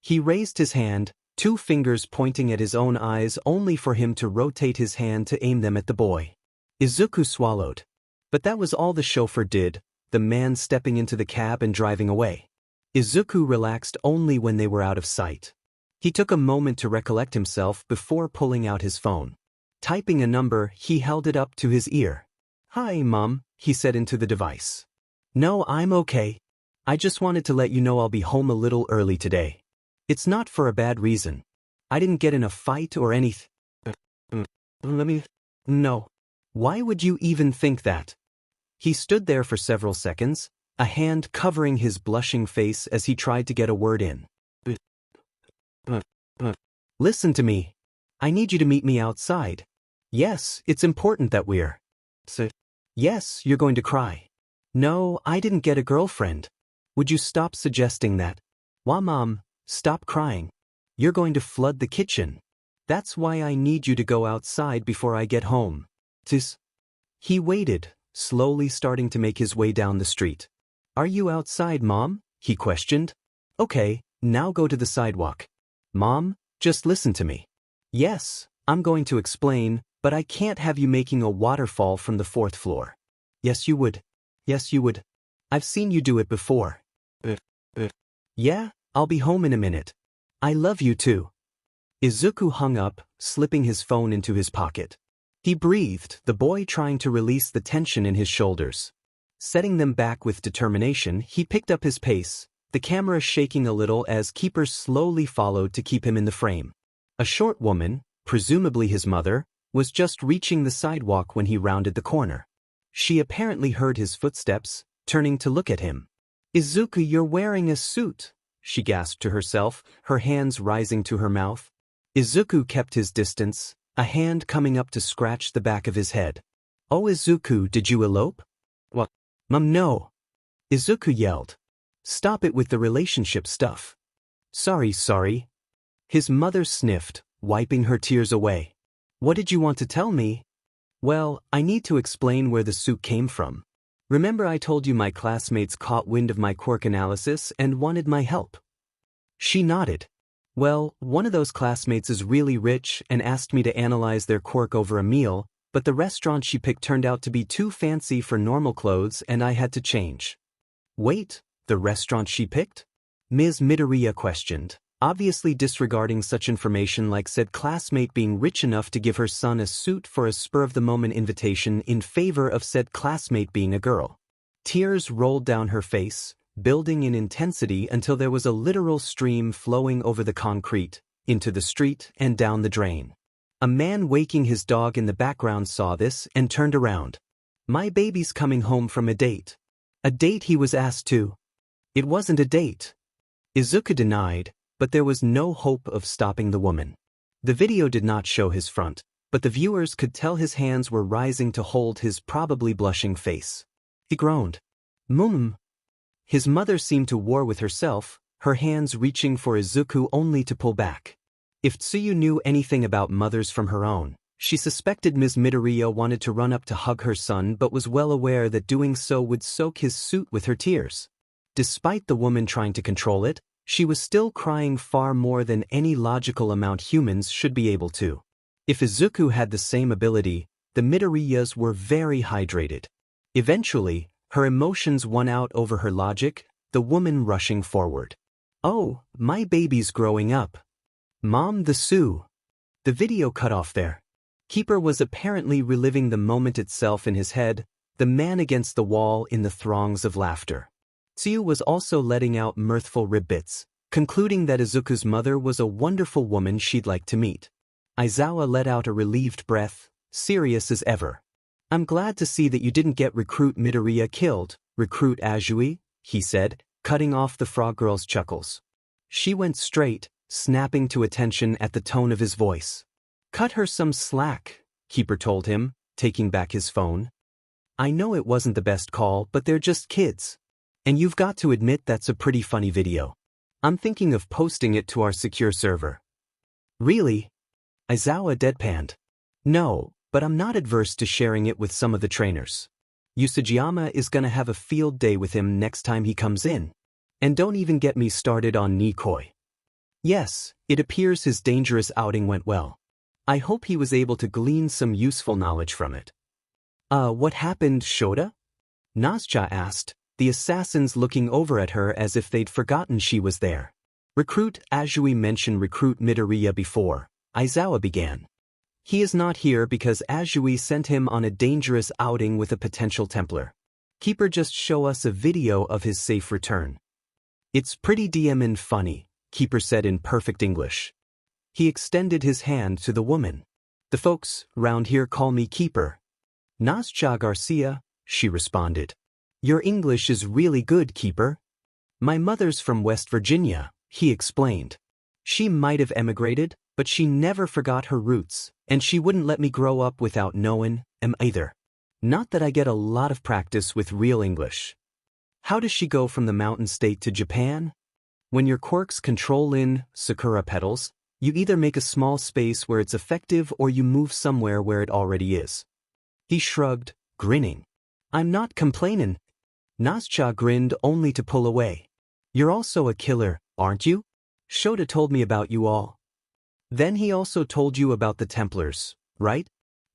He raised his hand, 2 fingers pointing at his own eyes only for him to rotate his hand to aim them at the boy. Izuku swallowed. But that was all the chauffeur did, the man stepping into the cab and driving away. Izuku relaxed only when they were out of sight. He took a moment to recollect himself before pulling out his phone. Typing a number, he held it up to his ear. Hi, Mom, he said into the device. No, I'm okay. I just wanted to let you know I'll be home a little early today. It's not for a bad reason. I didn't get in a fight or anything. No. Why would you even think that? He stood there for several seconds, a hand covering his blushing face as he tried to get a word in. Listen to me. I need you to meet me outside. Yes, it's important that we're. Yes, you're going to cry. No, I didn't get a girlfriend. Would you stop suggesting that? Wah mom, stop crying. You're going to flood the kitchen. That's why I need you to go outside before I get home. Tis. He waited, slowly starting to make his way down the street. Are you outside, Mom? He questioned. Okay, now go to the sidewalk. Mom, just listen to me. Yes, I'm going to explain, but I can't have you making a waterfall from the 4th floor. Yes, you would. Yes, you would. I've seen you do it before. Yeah, I'll be home in a minute. I love you too. Izuku hung up, slipping his phone into his pocket. He breathed, the boy trying to release the tension in his shoulders. Setting them back with determination, he picked up his pace, the camera shaking a little as keepers slowly followed to keep him in the frame. A short woman, presumably his mother, was just reaching the sidewalk when he rounded the corner. She apparently heard his footsteps, turning to look at him. Izuku, you're wearing a suit, she gasped to herself, her hands rising to her mouth. Izuku kept his distance, a hand coming up to scratch the back of his head. Oh Izuku, did you elope? What? Mom, no. Izuku yelled. Stop it with the relationship stuff. Sorry. His mother sniffed, wiping her tears away. What did you want to tell me? Well, I need to explain where the suit came from. Remember I told you my classmates caught wind of my quirk analysis and wanted my help? She nodded. Well, one of those classmates is really rich and asked me to analyze their quirk over a meal, but the restaurant she picked turned out to be too fancy for normal clothes and I had to change. Wait, the restaurant she picked? Ms. Midoriya questioned, obviously disregarding such information like said classmate being rich enough to give her son a suit for a spur-of-the-moment invitation in favor of said classmate being a girl. Tears rolled down her face, building in intensity until there was a literal stream flowing over the concrete, into the street and down the drain. A man waking his dog in the background saw this and turned around. My baby's coming home from a date. A date he was asked to. It wasn't a date. Izuku denied, but there was no hope of stopping the woman. The video did not show his front, but the viewers could tell his hands were rising to hold his probably blushing face. He groaned. Mum. His mother seemed to war with herself, her hands reaching for Izuku only to pull back. If Tsuyu knew anything about mothers from her own, she suspected Ms. Midoriya wanted to run up to hug her son but was well aware that doing so would soak his suit with her tears. Despite the woman trying to control it, she was still crying far more than any logical amount humans should be able to. If Izuku had the same ability, the Midoriyas were very hydrated. Eventually, her emotions won out over her logic, the woman rushing forward. Oh, my baby's growing up. Mom, the Sue. The video cut off there. Keeper was apparently reliving the moment itself in his head, the man against the wall in the throngs of laughter. Tsuyu was also letting out mirthful rib bits, concluding that Izuku's mother was a wonderful woman she'd like to meet. Aizawa let out a relieved breath, serious as ever. I'm glad to see that you didn't get Recruit Midoriya killed, Recruit Azui, he said, cutting off the frog girl's chuckles. She went straight, snapping to attention at the tone of his voice. Cut her some slack, Keeper told him, taking back his phone. I know it wasn't the best call, but they're just kids. And you've got to admit that's a pretty funny video. I'm thinking of posting it to our secure server. Really? Aizawa deadpanned. No, but I'm not adverse to sharing it with some of the trainers. Usajiyama is gonna have a field day with him next time he comes in. And don't even get me started on Nikoi. Yes, it appears his dangerous outing went well. I hope he was able to glean some useful knowledge from it. What happened, Shota? Nazca asked, the assassins looking over at her as if they'd forgotten she was there. Recruit Azui mentioned Recruit Midoriya before, Aizawa began. He is not here because Azui sent him on a dangerous outing with a potential Templar. Keeper just show us a video of his safe return. It's pretty DM and funny, Keeper said in perfect English. He extended his hand to the woman. The folks round here call me Keeper. Nazca Garcia, she responded. Your English is really good, Keeper. My mother's from West Virginia, he explained. She might have emigrated, but she never forgot her roots, and she wouldn't let me grow up without knowing 'em either. Not that I get a lot of practice with real English. How does she go from the mountain state to Japan? When your quirks control in Sakura petals, you either make a small space where it's effective or you move somewhere where it already is. He shrugged, grinning. I'm not complainin'. Nazca grinned only to pull away. You're also a killer, aren't you? Shota told me about you all. Then he also told you about the Templars, right?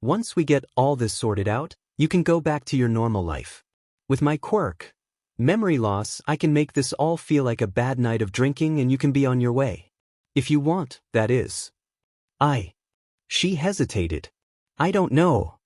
Once we get all this sorted out, you can go back to your normal life. With my quirk, memory loss, I can make this all feel like a bad night of drinking and you can be on your way. If you want, that is. She hesitated. I don't know.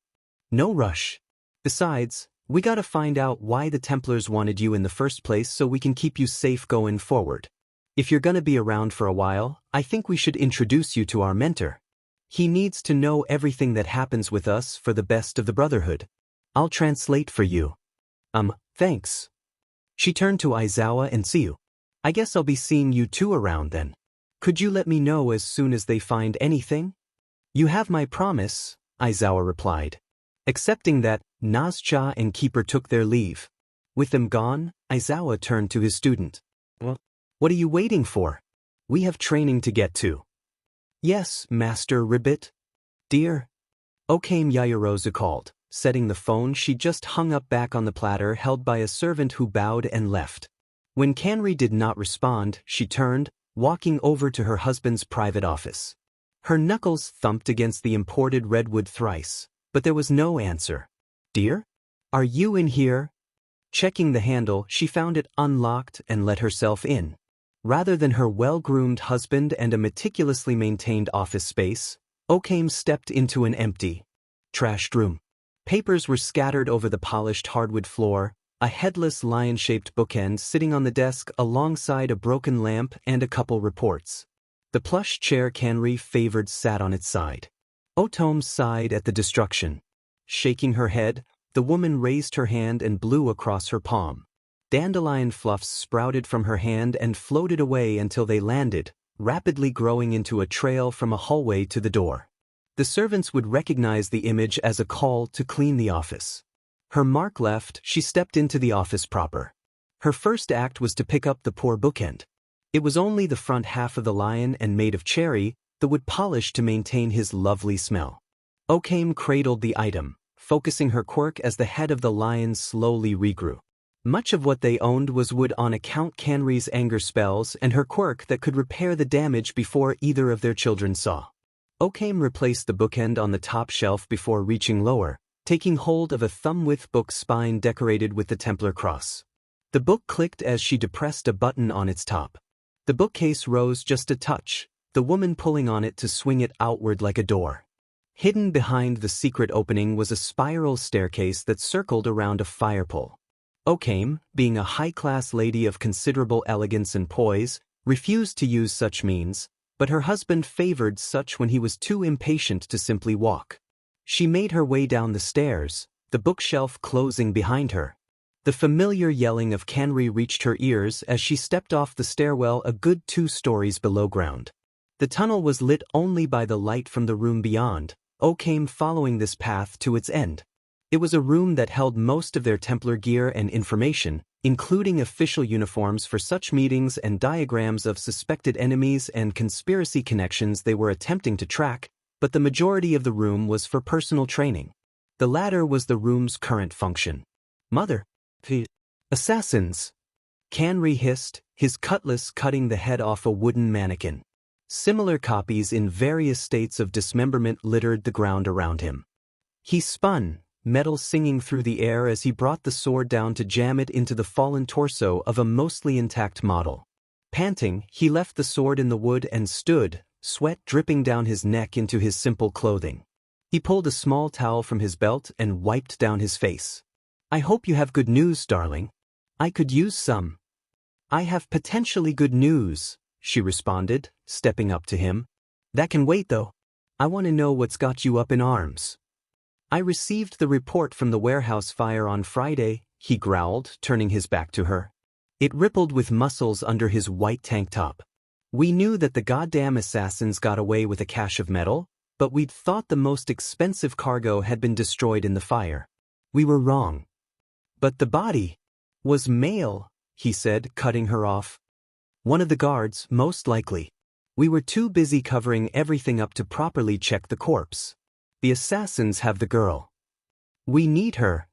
No rush. Besides, we gotta find out why the Templars wanted you in the first place so we can keep you safe going forward. If you're gonna be around for a while, I think we should introduce you to our mentor. He needs to know everything that happens with us for the best of the Brotherhood. I'll translate for you. Thanks. She turned to Aizawa and Tsuyu. I guess I'll be seeing you two around then. Could you let me know as soon as they find anything? You have my promise, Aizawa replied. Accepting that, Nazca and Keeper took their leave. With them gone, Aizawa turned to his student. Well, what are you waiting for? We have training to get to. Yes, Master Ribbit. Dear. Okame Yayarozu called. Setting the phone, she just hung up back on the platter held by a servant who bowed and left. When Kanri did not respond, she turned, walking over to her husband's private office. Her knuckles thumped against the imported redwood thrice, but there was no answer. Dear? Are you in here? Checking the handle, she found it unlocked and let herself in. Rather than her well-groomed husband and a meticulously maintained office space, Okame stepped into an empty, trashed room. Papers were scattered over the polished hardwood floor, a headless lion-shaped bookend sitting on the desk alongside a broken lamp and a couple reports. The plush chair Kanri favored sat on its side. Otome sighed at the destruction. Shaking her head, the woman raised her hand and blew across her palm. Dandelion fluffs sprouted from her hand and floated away until they landed, rapidly growing into a trail from a hallway to the door. The servants would recognize the image as a call to clean the office. Her mark left, she stepped into the office proper. Her first act was to pick up the poor bookend. It was only the front half of the lion and made of cherry, the wood polished to maintain his lovely smell. Okame cradled the item, focusing her quirk as the head of the lion slowly regrew. Much of what they owned was wood on account Kanri's anger spells and her quirk that could repair the damage before either of their children saw. Okame replaced the bookend on the top shelf before reaching lower, taking hold of a thumb-width book spine decorated with the Templar cross. The book clicked as she depressed a button on its top. The bookcase rose just a touch, the woman pulling on it to swing it outward like a door. Hidden behind the secret opening was a spiral staircase that circled around a fire pole. Okame, being a high-class lady of considerable elegance and poise, refused to use such means, but her husband favored such when he was too impatient to simply walk. She made her way down the stairs, the bookshelf closing behind her. The familiar yelling of Kanri reached her ears as she stepped off the stairwell a good 2 stories below ground. The tunnel was lit only by the light from the room beyond, Okame following this path to its end. It was a room that held most of their Templar gear and information, including official uniforms for such meetings and diagrams of suspected enemies and conspiracy connections they were attempting to track, but the majority of the room was for personal training. The latter was the room's current function. Mother. Assassins. Kanri hissed, his cutlass cutting the head off a wooden mannequin. Similar copies in various states of dismemberment littered the ground around him. He spun, metal singing through the air as he brought the sword down to jam it into the fallen torso of a mostly intact model. Panting, he left the sword in the wood and stood, sweat dripping down his neck into his simple clothing. He pulled a small towel from his belt and wiped down his face. I hope you have good news, darling. I could use some. I have potentially good news, she responded, stepping up to him. That can wait though. I want to know what's got you up in arms. I received the report from the warehouse fire on Friday, he growled, turning his back to her. It rippled with muscles under his white tank top. We knew that the goddamn assassins got away with a cache of metal, but we'd thought the most expensive cargo had been destroyed in the fire. We were wrong. But the body was male, he said, cutting her off. One of the guards, most likely. We were too busy covering everything up to properly check the corpse. The assassins have the girl. We need her.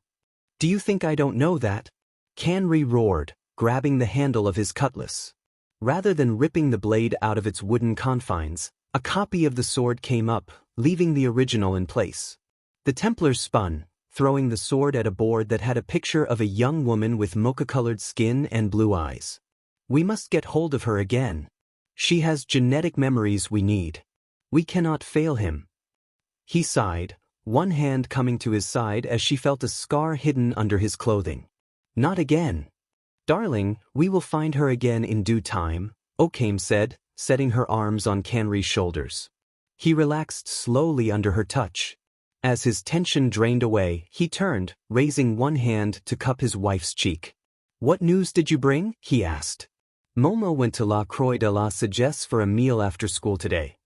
Do you think I don't know that? Kanri roared, grabbing the handle of his cutlass. Rather than ripping the blade out of its wooden confines, a copy of the sword came up, leaving the original in place. The Templars spun, throwing the sword at a board that had a picture of a young woman with mocha-colored skin and blue eyes. We must get hold of her again. She has genetic memories we need. We cannot fail him. He sighed, one hand coming to his side as she felt a scar hidden under his clothing. Not again. Darling, we will find her again in due time, Okame said, setting her arms on Kanri's shoulders. He relaxed slowly under her touch. As his tension drained away, he turned, raising one hand to cup his wife's cheek. What news did you bring? He asked. Momo went to La Croix de la Sagesse for a meal after school today.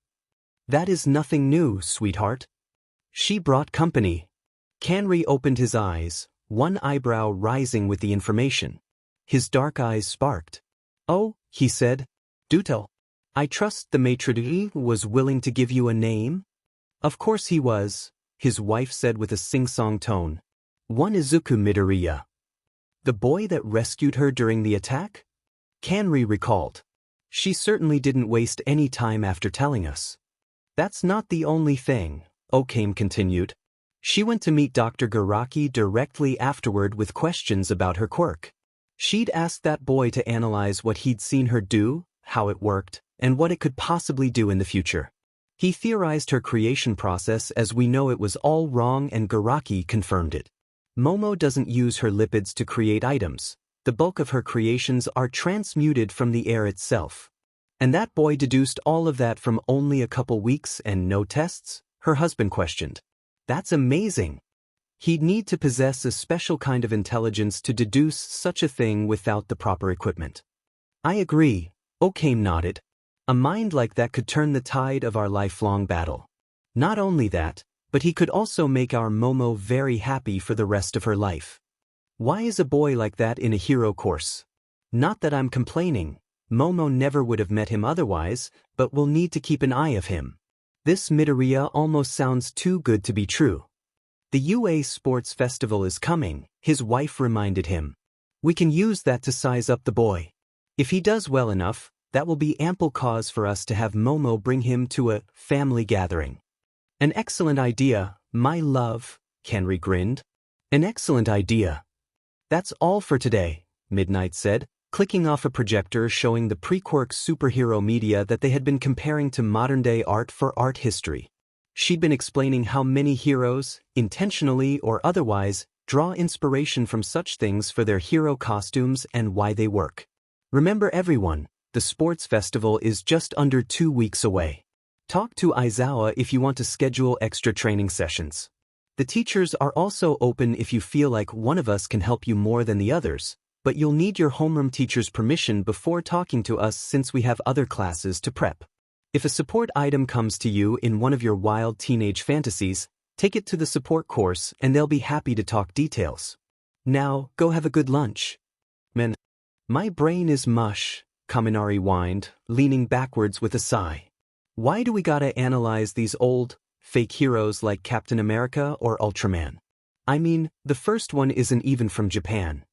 That is nothing new, sweetheart. She brought company. Kanri opened his eyes, one eyebrow rising with the information. His dark eyes sparked. Oh, he said. Do tell. I trust the maitre d' was willing to give you a name? Of course he was, his wife said with a sing-song tone. One Izuku Midoriya. The boy that rescued her during the attack? Kanri recalled. She certainly didn't waste any time after telling us. That's not the only thing, Okame continued. She went to meet Dr. Garaki directly afterward with questions about her quirk. She'd asked that boy to analyze what he'd seen her do, how it worked, and what it could possibly do in the future. He theorized her creation process as we know it was all wrong, and Garaki confirmed it. Momo doesn't use her lipids to create items. The bulk of her creations are transmuted from the air itself. And that boy deduced all of that from only a couple weeks and no tests? Her husband questioned. That's amazing. He'd need to possess a special kind of intelligence to deduce such a thing without the proper equipment. I agree, Okame nodded. A mind like that could turn the tide of our lifelong battle. Not only that, but he could also make our Momo very happy for the rest of her life. Why is a boy like that in a hero course? Not that I'm complaining. Momo never would have met him otherwise, but we'll need to keep an eye of him. This Midoriya almost sounds too good to be true. The UA Sports Festival is coming, his wife reminded him. We can use that to size up the boy. If he does well enough, that will be ample cause for us to have Momo bring him to a family gathering. An excellent idea, my love, Kanri grinned. An excellent idea. That's all for today, Midnight said, clicking off a projector showing the pre-quirk superhero media that they had been comparing to modern-day art for art history. She'd been explaining how many heroes, intentionally or otherwise, draw inspiration from such things for their hero costumes and why they work. Remember everyone, the sports festival is just under 2 weeks away. Talk to Aizawa if you want to schedule extra training sessions. The teachers are also open if you feel like one of us can help you more than the others, but you'll need your homeroom teacher's permission before talking to us since we have other classes to prep. If a support item comes to you in one of your wild teenage fantasies, take it to the support course and they'll be happy to talk details. Now, go have a good lunch. Man, my brain is mush, Kaminari whined, leaning backwards with a sigh. Why do we gotta analyze these old, fake heroes like Captain America or Ultraman? I mean, the first one isn't even from Japan.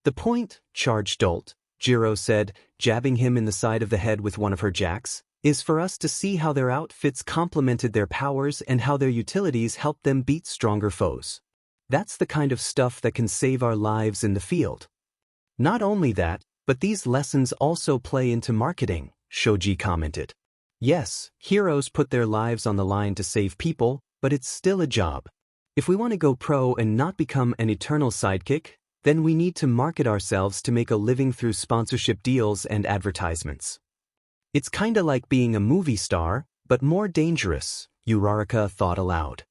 The point, charged dolt, Jiro said, jabbing him in the side of the head with one of her jacks, is for us to see how their outfits complemented their powers and how their utilities helped them beat stronger foes. That's the kind of stuff that can save our lives in the field. Not only that, but these lessons also play into marketing, Shoji commented. Yes, heroes put their lives on the line to save people, but it's still a job. If we want to go pro and not become an eternal sidekick, then we need to market ourselves to make a living through sponsorship deals and advertisements. It's kinda like being a movie star, but more dangerous, Uraraka thought aloud.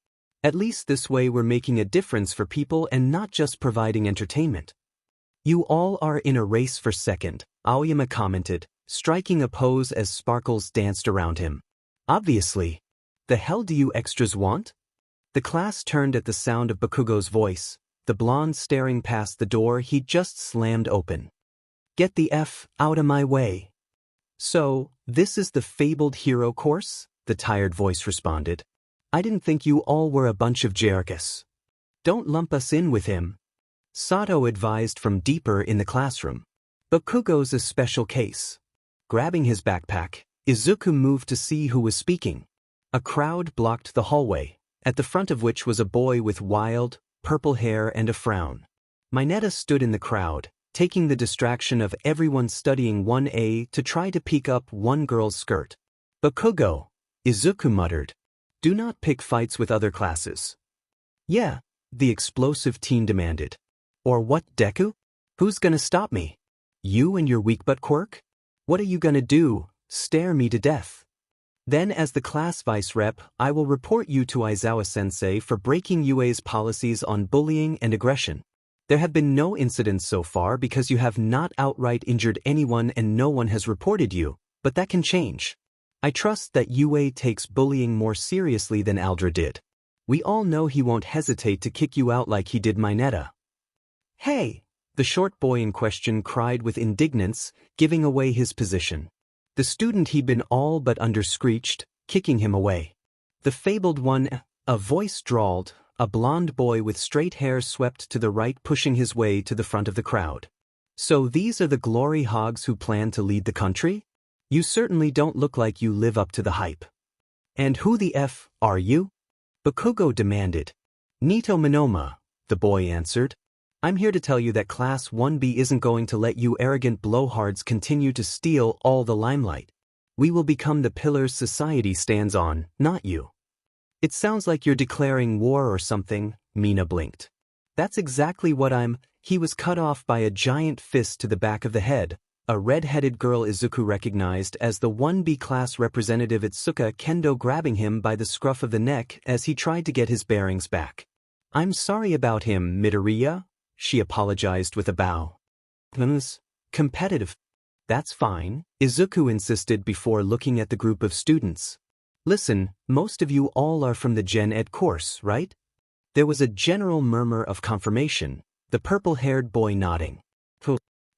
At least this way we're making a difference for people and not just providing entertainment. You all are in a race for second, Aoyama commented, striking a pose as sparkles danced around him. Obviously. The hell do you extras want? The class turned at the sound of Bakugo's voice, the blonde staring past the door he'd just slammed open. Get the F out of my way. So, this is the fabled hero course? The tired voice responded. I didn't think you all were a bunch of jerks. Don't lump us in with him. Sato advised from deeper in the classroom. Bakugo's a special case. Grabbing his backpack, Izuku moved to see who was speaking. A crowd blocked the hallway, at the front of which was a boy with wild, purple hair and a frown. Mineta stood in the crowd, taking the distraction of everyone studying 1A to try to peek up one girl's skirt. Bakugo, Izuku muttered. Do not pick fights with other classes. Yeah, the explosive teen demanded. Or what, Deku? Who's gonna stop me? You and your weak butt quirk? What are you gonna do, stare me to death? Then as the class vice rep, I will report you to Aizawa-sensei for breaking UA's policies on bullying and aggression. There have been no incidents so far because you have not outright injured anyone and no one has reported you, but that can change. I trust that UA takes bullying more seriously than Aldra did. We all know he won't hesitate to kick you out like he did Mineta. Hey! The short boy in question cried with indignance, giving away his position. The student he'd been all but under-screeched, kicking him away. The fabled one, a voice drawled, a blond boy with straight hair swept to the right pushing his way to the front of the crowd. So these are the glory hogs who plan to lead the country? You certainly don't look like you live up to the hype. And who the F are you? Bakugo demanded. Nito Minoma, the boy answered. I'm here to tell you that Class 1B isn't going to let you arrogant blowhards continue to steal all the limelight. We will become the pillars society stands on, not you. It sounds like you're declaring war or something, Mina blinked. That's exactly what I'm. He was cut off by a giant fist to the back of the head, a red-headed girl Izuku recognized as the 1B class representative Itsuka Kendo grabbing him by the scruff of the neck as he tried to get his bearings back. I'm sorry about him, Midoriya. She apologized with a bow. Competitive. That's fine, Izuku insisted before looking at the group of students. Listen, most of you all are from the Gen Ed course, right? There was a general murmur of confirmation, the purple-haired boy nodding.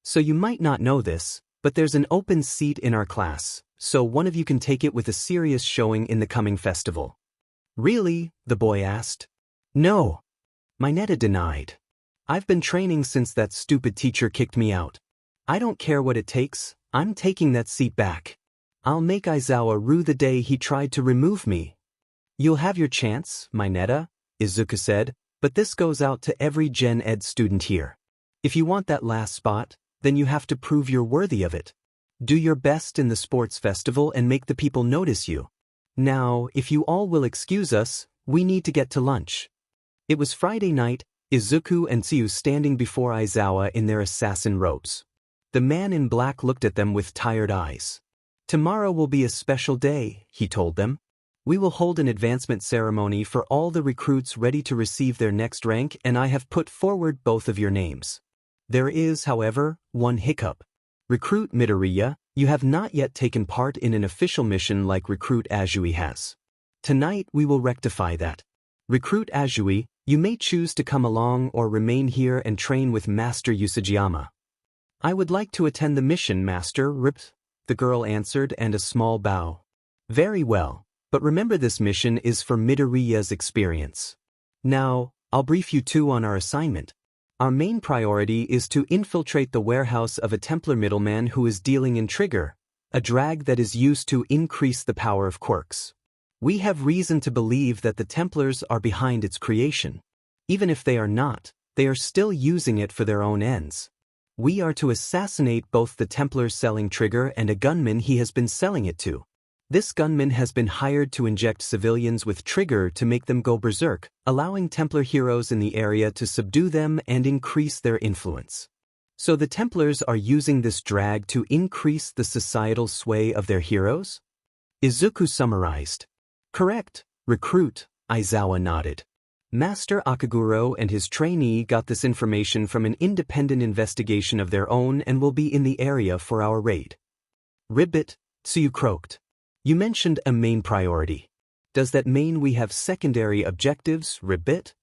So you might not know this, but there's an open seat in our class, so one of you can take it with a serious showing in the coming festival. Really? The boy asked. No. Mineta denied. I've been training since that stupid teacher kicked me out. I don't care what it takes, I'm taking that seat back. I'll make Aizawa rue the day he tried to remove me. You'll have your chance, Mineta, Izuku said, but this goes out to every Gen Ed student here. If you want that last spot, then you have to prove you're worthy of it. Do your best in the sports festival and make the people notice you. Now, if you all will excuse us, we need to get to lunch. It was Friday night, Izuku and Tsuyu standing before Aizawa in their assassin robes. The man in black looked at them with tired eyes. Tomorrow will be a special day, he told them. We will hold an advancement ceremony for all the recruits ready to receive their next rank and I have put forward both of your names. There is, however, one hiccup. Recruit Midoriya, you have not yet taken part in an official mission like Recruit Azui has. Tonight we will rectify that. Recruit Azui, you may choose to come along or remain here and train with Master Usajiyama. I would like to attend the mission, Master Rip, the girl answered and a small bow. Very well, but remember this mission is for Midoriya's experience. Now, I'll brief you two on our assignment. Our main priority is to infiltrate the warehouse of a Templar middleman who is dealing in trigger, a drag that is used to increase the power of quirks. We have reason to believe that the Templars are behind its creation. Even if they are not, they are still using it for their own ends. We are to assassinate both the Templars selling trigger and a gunman he has been selling it to. This gunman has been hired to inject civilians with trigger to make them go berserk, allowing Templar heroes in the area to subdue them and increase their influence. So the Templars are using this drag to increase the societal sway of their heroes? Izuku summarized. Correct, recruit, Aizawa nodded. Master Akaguro and his trainee got this information from an independent investigation of their own and will be in the area for our raid. Ribbit, Tsuyu croaked. You mentioned a main priority. Does that mean we have secondary objectives, Ribbit?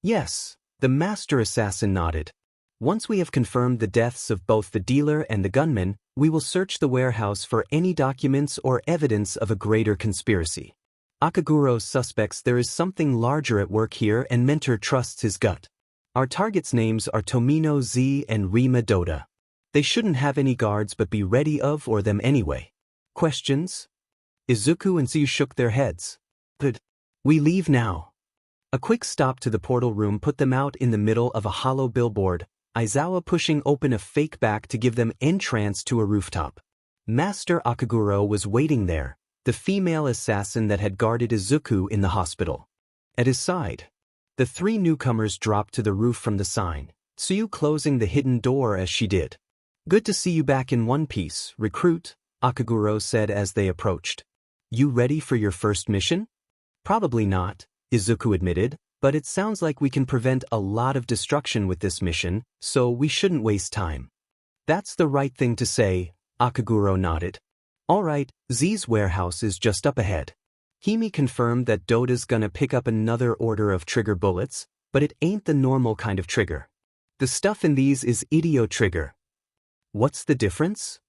Yes, the Master Assassin nodded. Once we have confirmed the deaths of both the dealer and the gunman, we will search the warehouse for any documents or evidence of a greater conspiracy. Akaguro suspects there is something larger at work here and Mentor trusts his gut. Our targets' names are Tomino Z and Rima Dota. They shouldn't have any guards but be ready of or them anyway. Questions? Izuku and Tsuyu shook their heads. Good. We leave now. A quick stop to the portal room put them out in the middle of a hollow billboard, Aizawa pushing open a fake back to give them entrance to a rooftop. Master Akaguro was waiting there, the female assassin that had guarded Izuku in the hospital. At his side, the three newcomers dropped to the roof from the sign, Tsuyu closing the hidden door as she did. Good to see you back in one piece, recruit, Akaguro said as they approached. You ready for your first mission? Probably not, Izuku admitted, but it sounds like we can prevent a lot of destruction with this mission, so we shouldn't waste time. That's the right thing to say, Akaguro nodded. Alright, Z's warehouse is just up ahead. Hime confirmed that Dota's gonna pick up another order of trigger bullets, but it ain't the normal kind of trigger. The stuff in these is Idio trigger. What's the difference?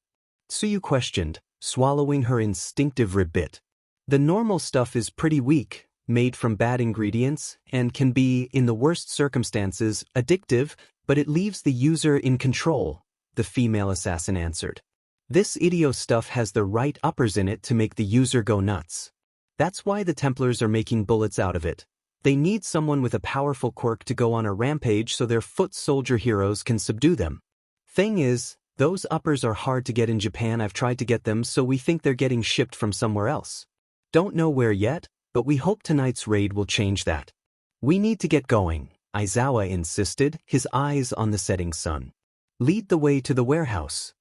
Tsuyu questioned, swallowing her instinctive ribbit. The normal stuff is pretty weak, made from bad ingredients, and can be, in the worst circumstances, addictive, but it leaves the user in control, the female assassin answered. This Idio stuff has the right uppers in it to make the user go nuts. That's why the Templars are making bullets out of it. They need someone with a powerful quirk to go on a rampage so their foot soldier heroes can subdue them. Thing is, those uppers are hard to get in Japan. I've tried to get them, so we think they're getting shipped from somewhere else. Don't know where yet, but we hope tonight's raid will change that. We need to get going, Aizawa insisted, his eyes on the setting sun. Lead the way to the warehouse.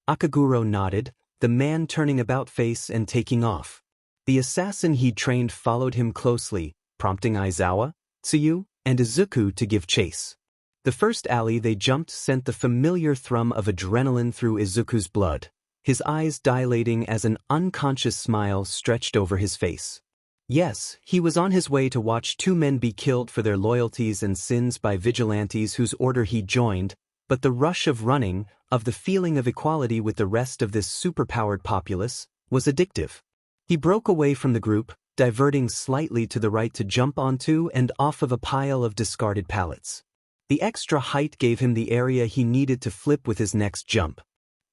Akaguro nodded, the man turning about face and taking off. The assassin he'd trained followed him closely, prompting Aizawa, Tsuyu, and Izuku to give chase. The first alley they jumped sent the familiar thrum of adrenaline through Izuku's blood, his eyes dilating as an unconscious smile stretched over his face. Yes, he was on his way to watch two men be killed for their loyalties and sins by vigilantes whose order he joined, but the rush of running, of the feeling of equality with the rest of this superpowered populace, was addictive. He broke away from the group, diverting slightly to the right to jump onto and off of a pile of discarded pallets. The extra height gave him the area he needed to flip with his next jump.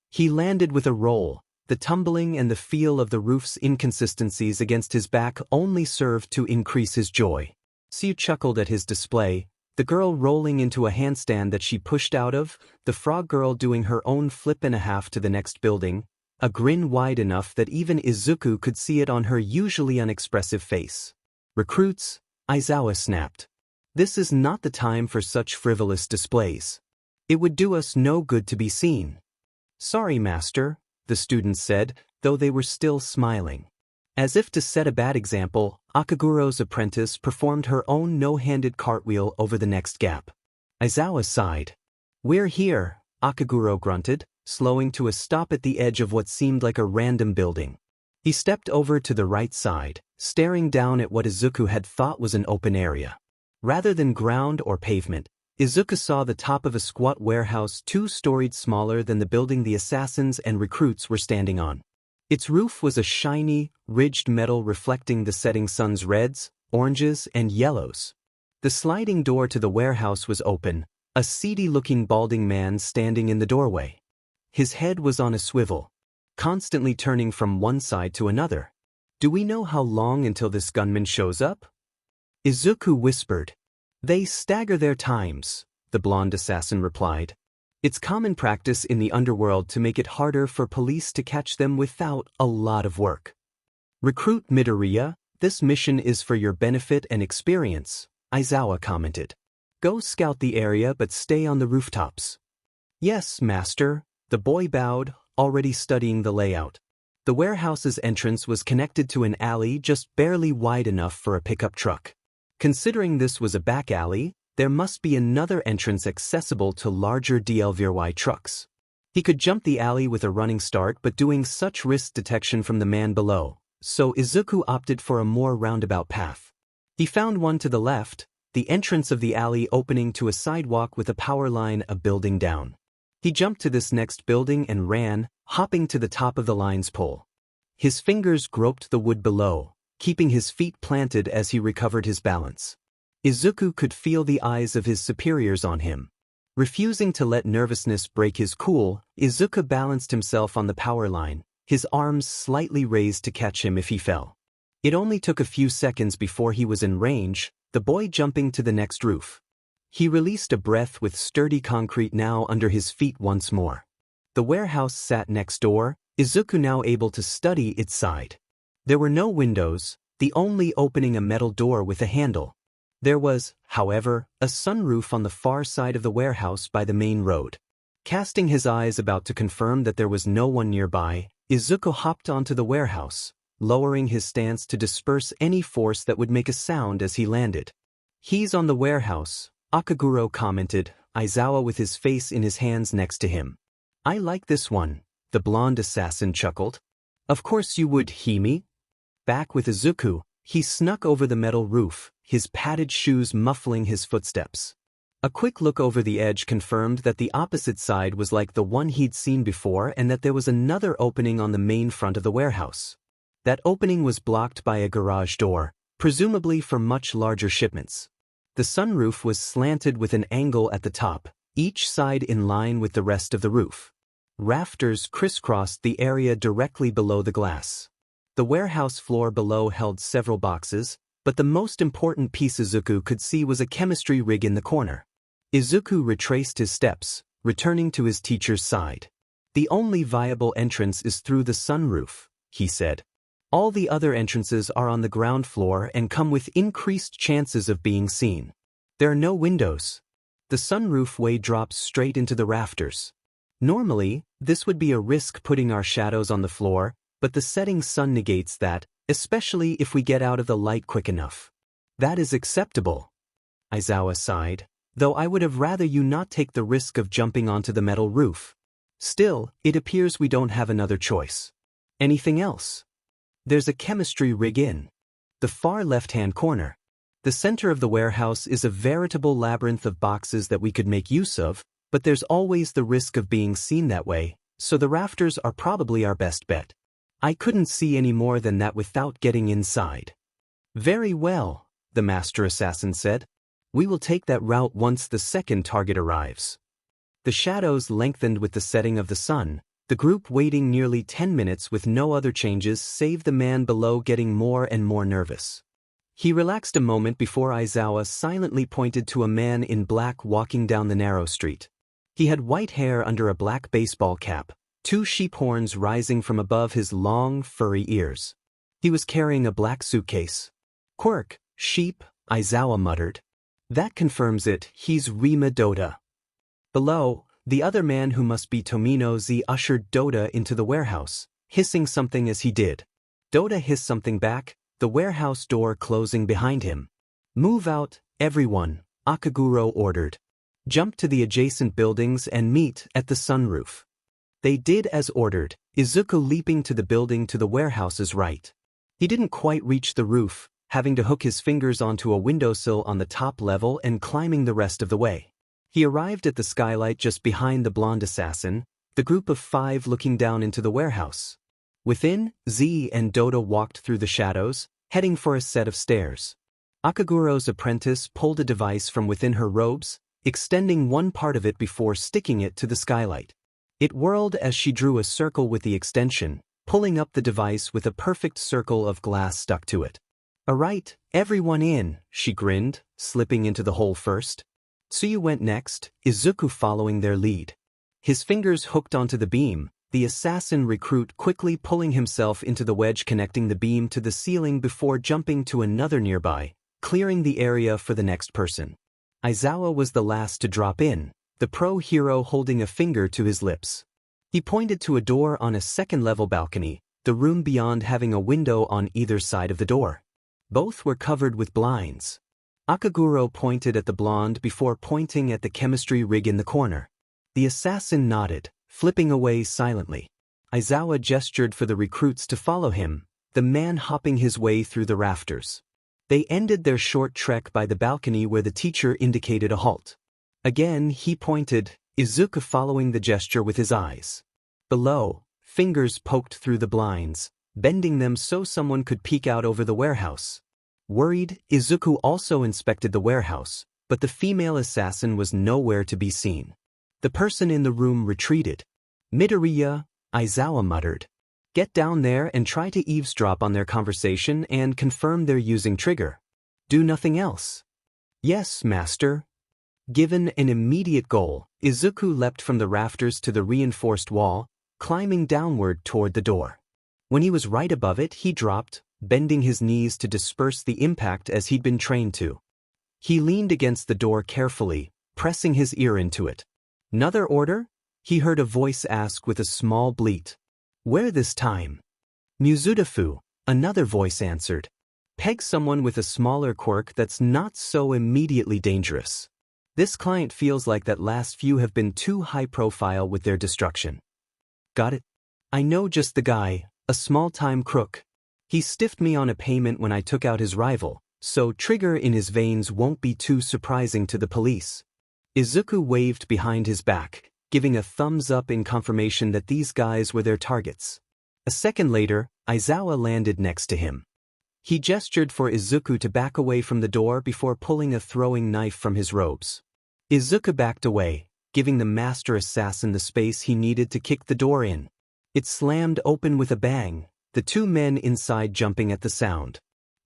He landed with a roll. The tumbling and the feel of the roof's inconsistencies against his back only served to increase his joy. Tsuyu chuckled at his display, the girl rolling into a handstand that she pushed out of, the frog girl doing her own flip and a half to the next building, a grin wide enough that even Izuku could see it on her usually unexpressive face. Recruits, Aizawa snapped. This is not the time for such frivolous displays. It would do us no good to be seen. Sorry, master, the students said, though they were still smiling. As if to set a bad example, Akaguro's apprentice performed her own no-handed cartwheel over the next gap. Aizawa sighed. We're here, Akaguro grunted, slowing to a stop at the edge of what seemed like a random building. He stepped over to the right side, staring down at what Izuku had thought was an open area. Rather than ground or pavement, Izuku saw the top of a squat warehouse 2-storied smaller than the building the assassins and recruits were standing on. Its roof was a shiny, ridged metal reflecting the setting sun's reds, oranges, and yellows. The sliding door to the warehouse was open, a seedy-looking balding man standing in the doorway. His head was on a swivel, constantly turning from one side to another. Do we know how long until this gunman shows up? Izuku whispered. They stagger their times, the blonde assassin replied. It's common practice in the underworld to make it harder for police to catch them without a lot of work. Recruit Midoriya, this mission is for your benefit and experience, Aizawa commented. Go scout the area but stay on the rooftops. Yes, master, the boy bowed, already studying the layout. The warehouse's entrance was connected to an alley just barely wide enough for a pickup truck. Considering this was a back alley, there must be another entrance accessible to larger DLVRY trucks. He could jump the alley with a running start but doing such risk detection from the man below, so Izuku opted for a more roundabout path. He found one to the left, the entrance of the alley opening to a sidewalk with a power line a building down. He jumped to this next building and ran, hopping to the top of the line's pole. His fingers groped the wood below, keeping his feet planted as he recovered his balance. Izuku could feel the eyes of his superiors on him. Refusing to let nervousness break his cool, Izuku balanced himself on the power line, his arms slightly raised to catch him if he fell. It only took a few seconds before he was in range, the boy jumping to the next roof. He released a breath with sturdy concrete now under his feet once more. The warehouse sat next door, Izuku now able to study its side. There were no windows, the only opening a metal door with a handle. There was, however, a sunroof on the far side of the warehouse by the main road. Casting his eyes about to confirm that there was no one nearby, Izuku hopped onto the warehouse, lowering his stance to disperse any force that would make a sound as he landed. "He's on the warehouse," Akaguro commented, Aizawa with his face in his hands next to him. "I like this one," the blonde assassin chuckled. "Of course you would, Hime." Back with Izuku, he snuck over the metal roof, his padded shoes muffling his footsteps. A quick look over the edge confirmed that the opposite side was like the one he'd seen before and that there was another opening on the main front of the warehouse. That opening was blocked by a garage door, presumably for much larger shipments. The sunroof was slanted with an angle at the top, each side in line with the rest of the roof. Rafters crisscrossed the area directly below the glass. The warehouse floor below held several boxes, but the most important piece Izuku could see was a chemistry rig in the corner. Izuku retraced his steps, returning to his teacher's side. "The only viable entrance is through the sunroof," he said. "All the other entrances are on the ground floor and come with increased chances of being seen. There are no windows. The sunroof way drops straight into the rafters. Normally, this would be a risk putting our shadows on the floor, but the setting sun negates that, especially if we get out of the light quick enough." "That is acceptable," Aizawa sighed, "though I would have rather you not take the risk of jumping onto the metal roof. Still, it appears we don't have another choice. Anything else?" "There's a chemistry rig in the far left-hand corner. The center of the warehouse is a veritable labyrinth of boxes that we could make use of, but there's always the risk of being seen that way, so the rafters are probably our best bet. I couldn't see any more than that without getting inside." "Very well," the master assassin said. "We will take that route once the second target arrives." The shadows lengthened with the setting of the sun, the group waiting nearly 10 minutes with no other changes save the man below getting more and more nervous. He relaxed a moment before Aizawa silently pointed to a man in black walking down the narrow street. He had white hair under a black baseball cap, two sheep horns rising from above his long, furry ears. He was carrying a black suitcase. "Quirk, sheep," Aizawa muttered. "That confirms it, he's Rima Dota." Below, the other man who must be Tomino Z ushered Dota into the warehouse, hissing something as he did. Dota hissed something back, the warehouse door closing behind him. "Move out, everyone," Akaguro ordered. "Jump to the adjacent buildings and meet at the sunroof." They did as ordered, Izuku leaping to the building to the warehouse's right. He didn't quite reach the roof, having to hook his fingers onto a windowsill on the top level and climbing the rest of the way. He arrived at the skylight just behind the blonde assassin, the group of 5 looking down into the warehouse. Within, Z and Dota walked through the shadows, heading for a set of stairs. Akaguro's apprentice pulled a device from within her robes, extending one part of it before sticking it to the skylight. It whirled as she drew a circle with the extension, pulling up the device with a perfect circle of glass stuck to it. "All right, everyone in," she grinned, slipping into the hole first. Tsuyu went next, Izuku following their lead. His fingers hooked onto the beam, the assassin recruit quickly pulling himself into the wedge connecting the beam to the ceiling before jumping to another nearby, clearing the area for the next person. Aizawa was the last to drop in, the pro hero holding a finger to his lips. He pointed to a door on a second-level balcony, the room beyond having a window on either side of the door. Both were covered with blinds. Akaguro pointed at the blonde before pointing at the chemistry rig in the corner. The assassin nodded, flipping away silently. Aizawa gestured for the recruits to follow him, the man hopping his way through the rafters. They ended their short trek by the balcony where the teacher indicated a halt. Again he pointed, Izuku following the gesture with his eyes. Below, fingers poked through the blinds, bending them so someone could peek out over the warehouse. Worried, Izuku also inspected the warehouse, but the female assassin was nowhere to be seen. The person in the room retreated. Midoriya, Aizawa muttered. Get down there and try to eavesdrop on their conversation and confirm they're using trigger. Do nothing else. Yes, master. Given an immediate goal, Izuku leapt from the rafters to the reinforced wall, climbing downward toward the door. When he was right above it, he dropped, bending his knees to disperse the impact as he'd been trained to. He leaned against the door carefully, pressing his ear into it. Another order? He heard a voice ask with a small bleat. Where this time? Muzudafu, another voice answered. Peg someone with a smaller quirk that's not so immediately dangerous. This client feels like that last few have been too high profile with their destruction. Got it? I know just the guy, a small-time crook. He stiffed me on a payment when I took out his rival, so trigger in his veins won't be too surprising to the police. Izuku waved behind his back, giving a thumbs up in confirmation that these guys were their targets. A second later, Aizawa landed next to him. He gestured for Izuku to back away from the door before pulling a throwing knife from his robes. Izuku backed away, giving the master assassin the space he needed to kick the door in. It slammed open with a bang, the two men inside jumping at the sound.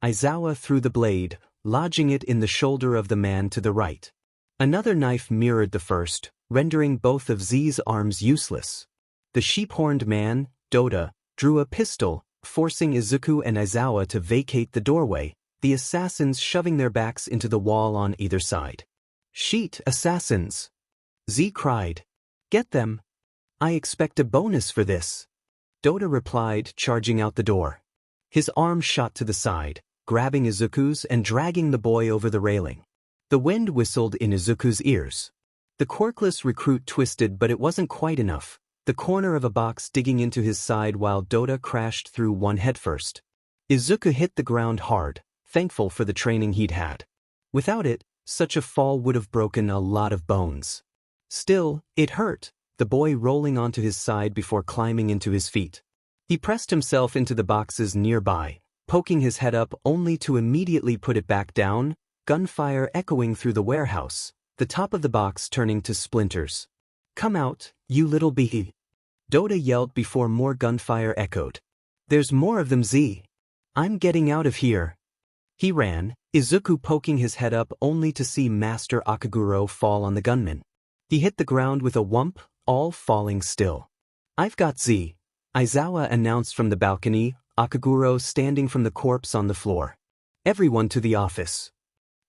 Aizawa threw the blade, lodging it in the shoulder of the man to the right. Another knife mirrored the first, rendering both of Z's arms useless. The sheep-horned man, Dota, drew a pistol, forcing Izuku and Aizawa to vacate the doorway, the assassins shoving their backs into the wall on either side. Sheet assassins! Z cried. Get them! I expect a bonus for this. Dota replied, charging out the door. His arm shot to the side, grabbing Izuku's and dragging the boy over the railing. The wind whistled in Izuku's ears. The quirkless recruit twisted, but it wasn't quite enough, the corner of a box digging into his side while Dota crashed through one headfirst. Izuku hit the ground hard, thankful for the training he'd had. Without it, such a fall would have broken a lot of bones. Still, it hurt, the boy rolling onto his side before climbing into his feet. He pressed himself into the boxes nearby, poking his head up only to immediately put it back down, gunfire echoing through the warehouse, the top of the box turning to splinters. Come out, you little bee! Dota yelled before more gunfire echoed. There's more of them, Z. I'm getting out of here. He ran, Izuku poking his head up only to see Master Akaguro fall on the gunman. He hit the ground with a whump, all falling still. I've got Z, Aizawa announced from the balcony, Akaguro standing from the corpse on the floor. Everyone to the office.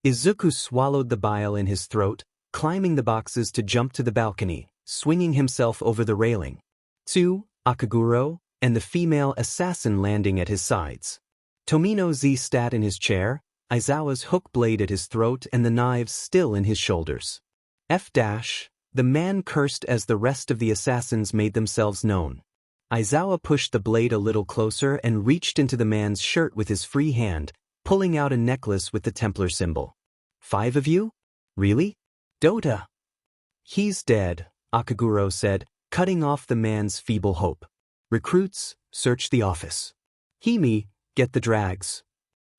Izuku swallowed the bile in his throat, climbing the boxes to jump to the balcony, swinging himself over the railing. Tsu, Akaguro, and the female assassin landing at his sides. Tomino Z sat in his chair, Aizawa's hook blade at his throat and the knives still in his shoulders. The man cursed as the rest of the assassins made themselves known. Aizawa pushed the blade a little closer and reached into the man's shirt with his free hand, pulling out a necklace with the Templar symbol. 5 of you? Really? Dota. He's dead, Akaguro said, cutting off the man's feeble hope. Recruits, search the office. Hime, get the drags.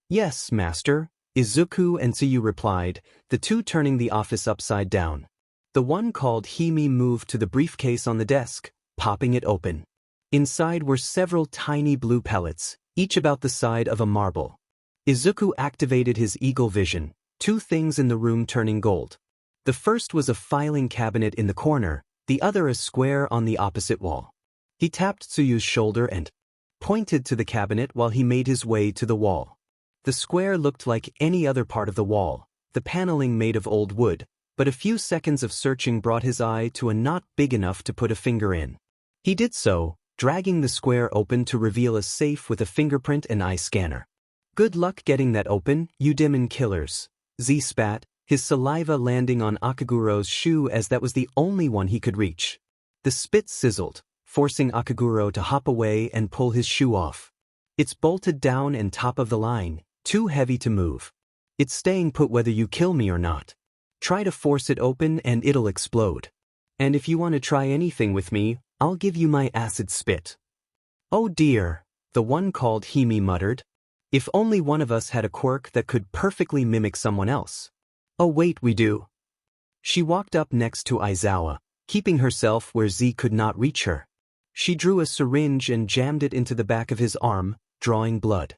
Yes, master, Izuku and Tsuyu replied, the two turning the office upside down. The one called Hime moved to the briefcase on the desk, popping it open. Inside were several tiny blue pellets, each about the side of a marble. Izuku activated his eagle vision, 2 things in the room turning gold. The first was a filing cabinet in the corner, the other a square on the opposite wall. He tapped Tsuyu's shoulder and pointed to the cabinet while he made his way to the wall. The square looked like any other part of the wall, the paneling made of old wood, but a few seconds of searching brought his eye to a knot big enough to put a finger in. He did so, dragging the square open to reveal a safe with a fingerprint and eye scanner. Good luck getting that open, you demon killers, Z spat, his saliva landing on Akaguro's shoe as that was the only one he could reach. The spit sizzled, forcing Akaguro to hop away and pull his shoe off. It's bolted down and top of the line, Too heavy to move. It's staying put whether you kill me or not. Try to force it open and it'll explode. And if you want to try anything with me, I'll give you my acid spit. Oh dear, the one called Hime muttered. If only one of us had a quirk that could perfectly mimic someone else. Oh wait, we do. She walked up next to Aizawa, keeping herself where Z could not reach her. She drew a syringe and jammed it into the back of his arm, drawing blood.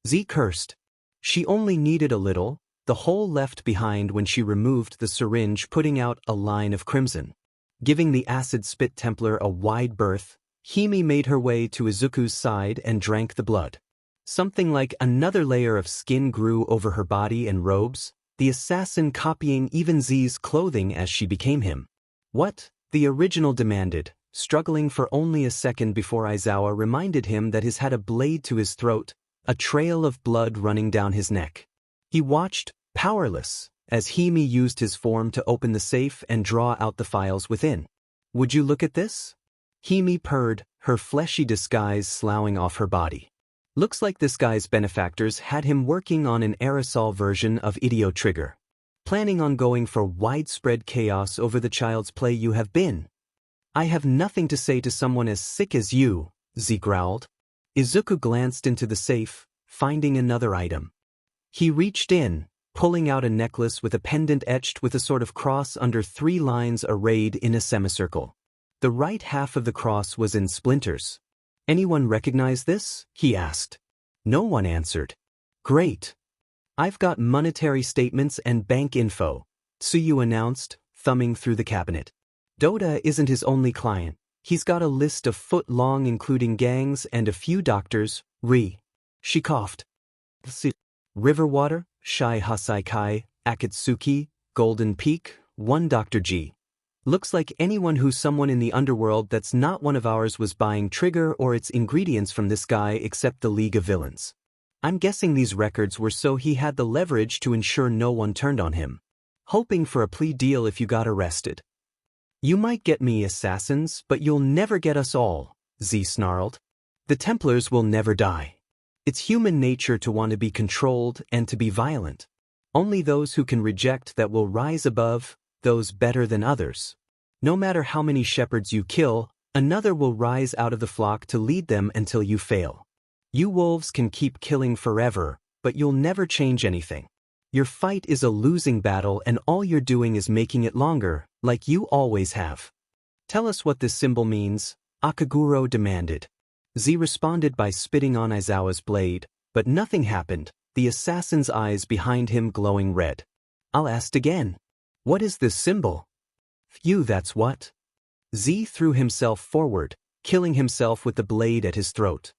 Z cursed. She only needed a little, the hole left behind when she removed the syringe, putting out a line of crimson. Giving the acid spit Templar a wide berth, Hime made her way to Izuku's side and drank the blood. Something like another layer of skin grew over her body and robes, the assassin copying even Z's clothing as she became him. What? The original demanded, struggling for only a second before Aizawa reminded him that his had a blade to his throat, a trail of blood running down his neck. He watched, powerless, as Hime used his form to open the safe and draw out the files within. Would you look at this? Hime purred, her fleshy disguise sloughing off her body. Looks like this guy's benefactors had him working on an aerosol version of Idio Trigger. Planning on going for widespread chaos over the child's play you have been. I have nothing to say to someone as sick as you, Z growled. Izuku glanced into the safe, finding another item. He reached in, pulling out a necklace with a pendant etched with a sort of cross under 3 lines arrayed in a semicircle. The right half of the cross was in splinters. Anyone recognize this? He asked. No one answered. Great. I've got monetary statements and bank info, Tsuyu announced, thumbing through the cabinet. Dota isn't his only client. He's got a list a foot long including gangs and a few doctors, She coughed. Riverwater, Shai Hasaikai, Akatsuki, Golden Peak, 1 Dr. G. Looks like anyone who's someone in the underworld that's not one of ours was buying Trigger or its ingredients from this guy except the League of Villains. I'm guessing these records were so he had the leverage to ensure no one turned on him. Hoping for a plea deal if you got arrested. You might get me assassins, but you'll never get us all, Z snarled. The Templars will never die. It's human nature to want to be controlled and to be violent. Only those who can reject that will rise above, those better than others. No matter how many shepherds you kill, another will rise out of the flock to lead them until you fail. You wolves can keep killing forever, but you'll never change anything. Your fight is a losing battle and all you're doing is making it longer, like you always have. Tell us what this symbol means, Akaguro demanded. Z responded by spitting on Aizawa's blade, but nothing happened, the assassin's eyes behind him glowing red. I'll ask again. What is this symbol? Phew, that's what. Z threw himself forward, killing himself with the blade at his throat.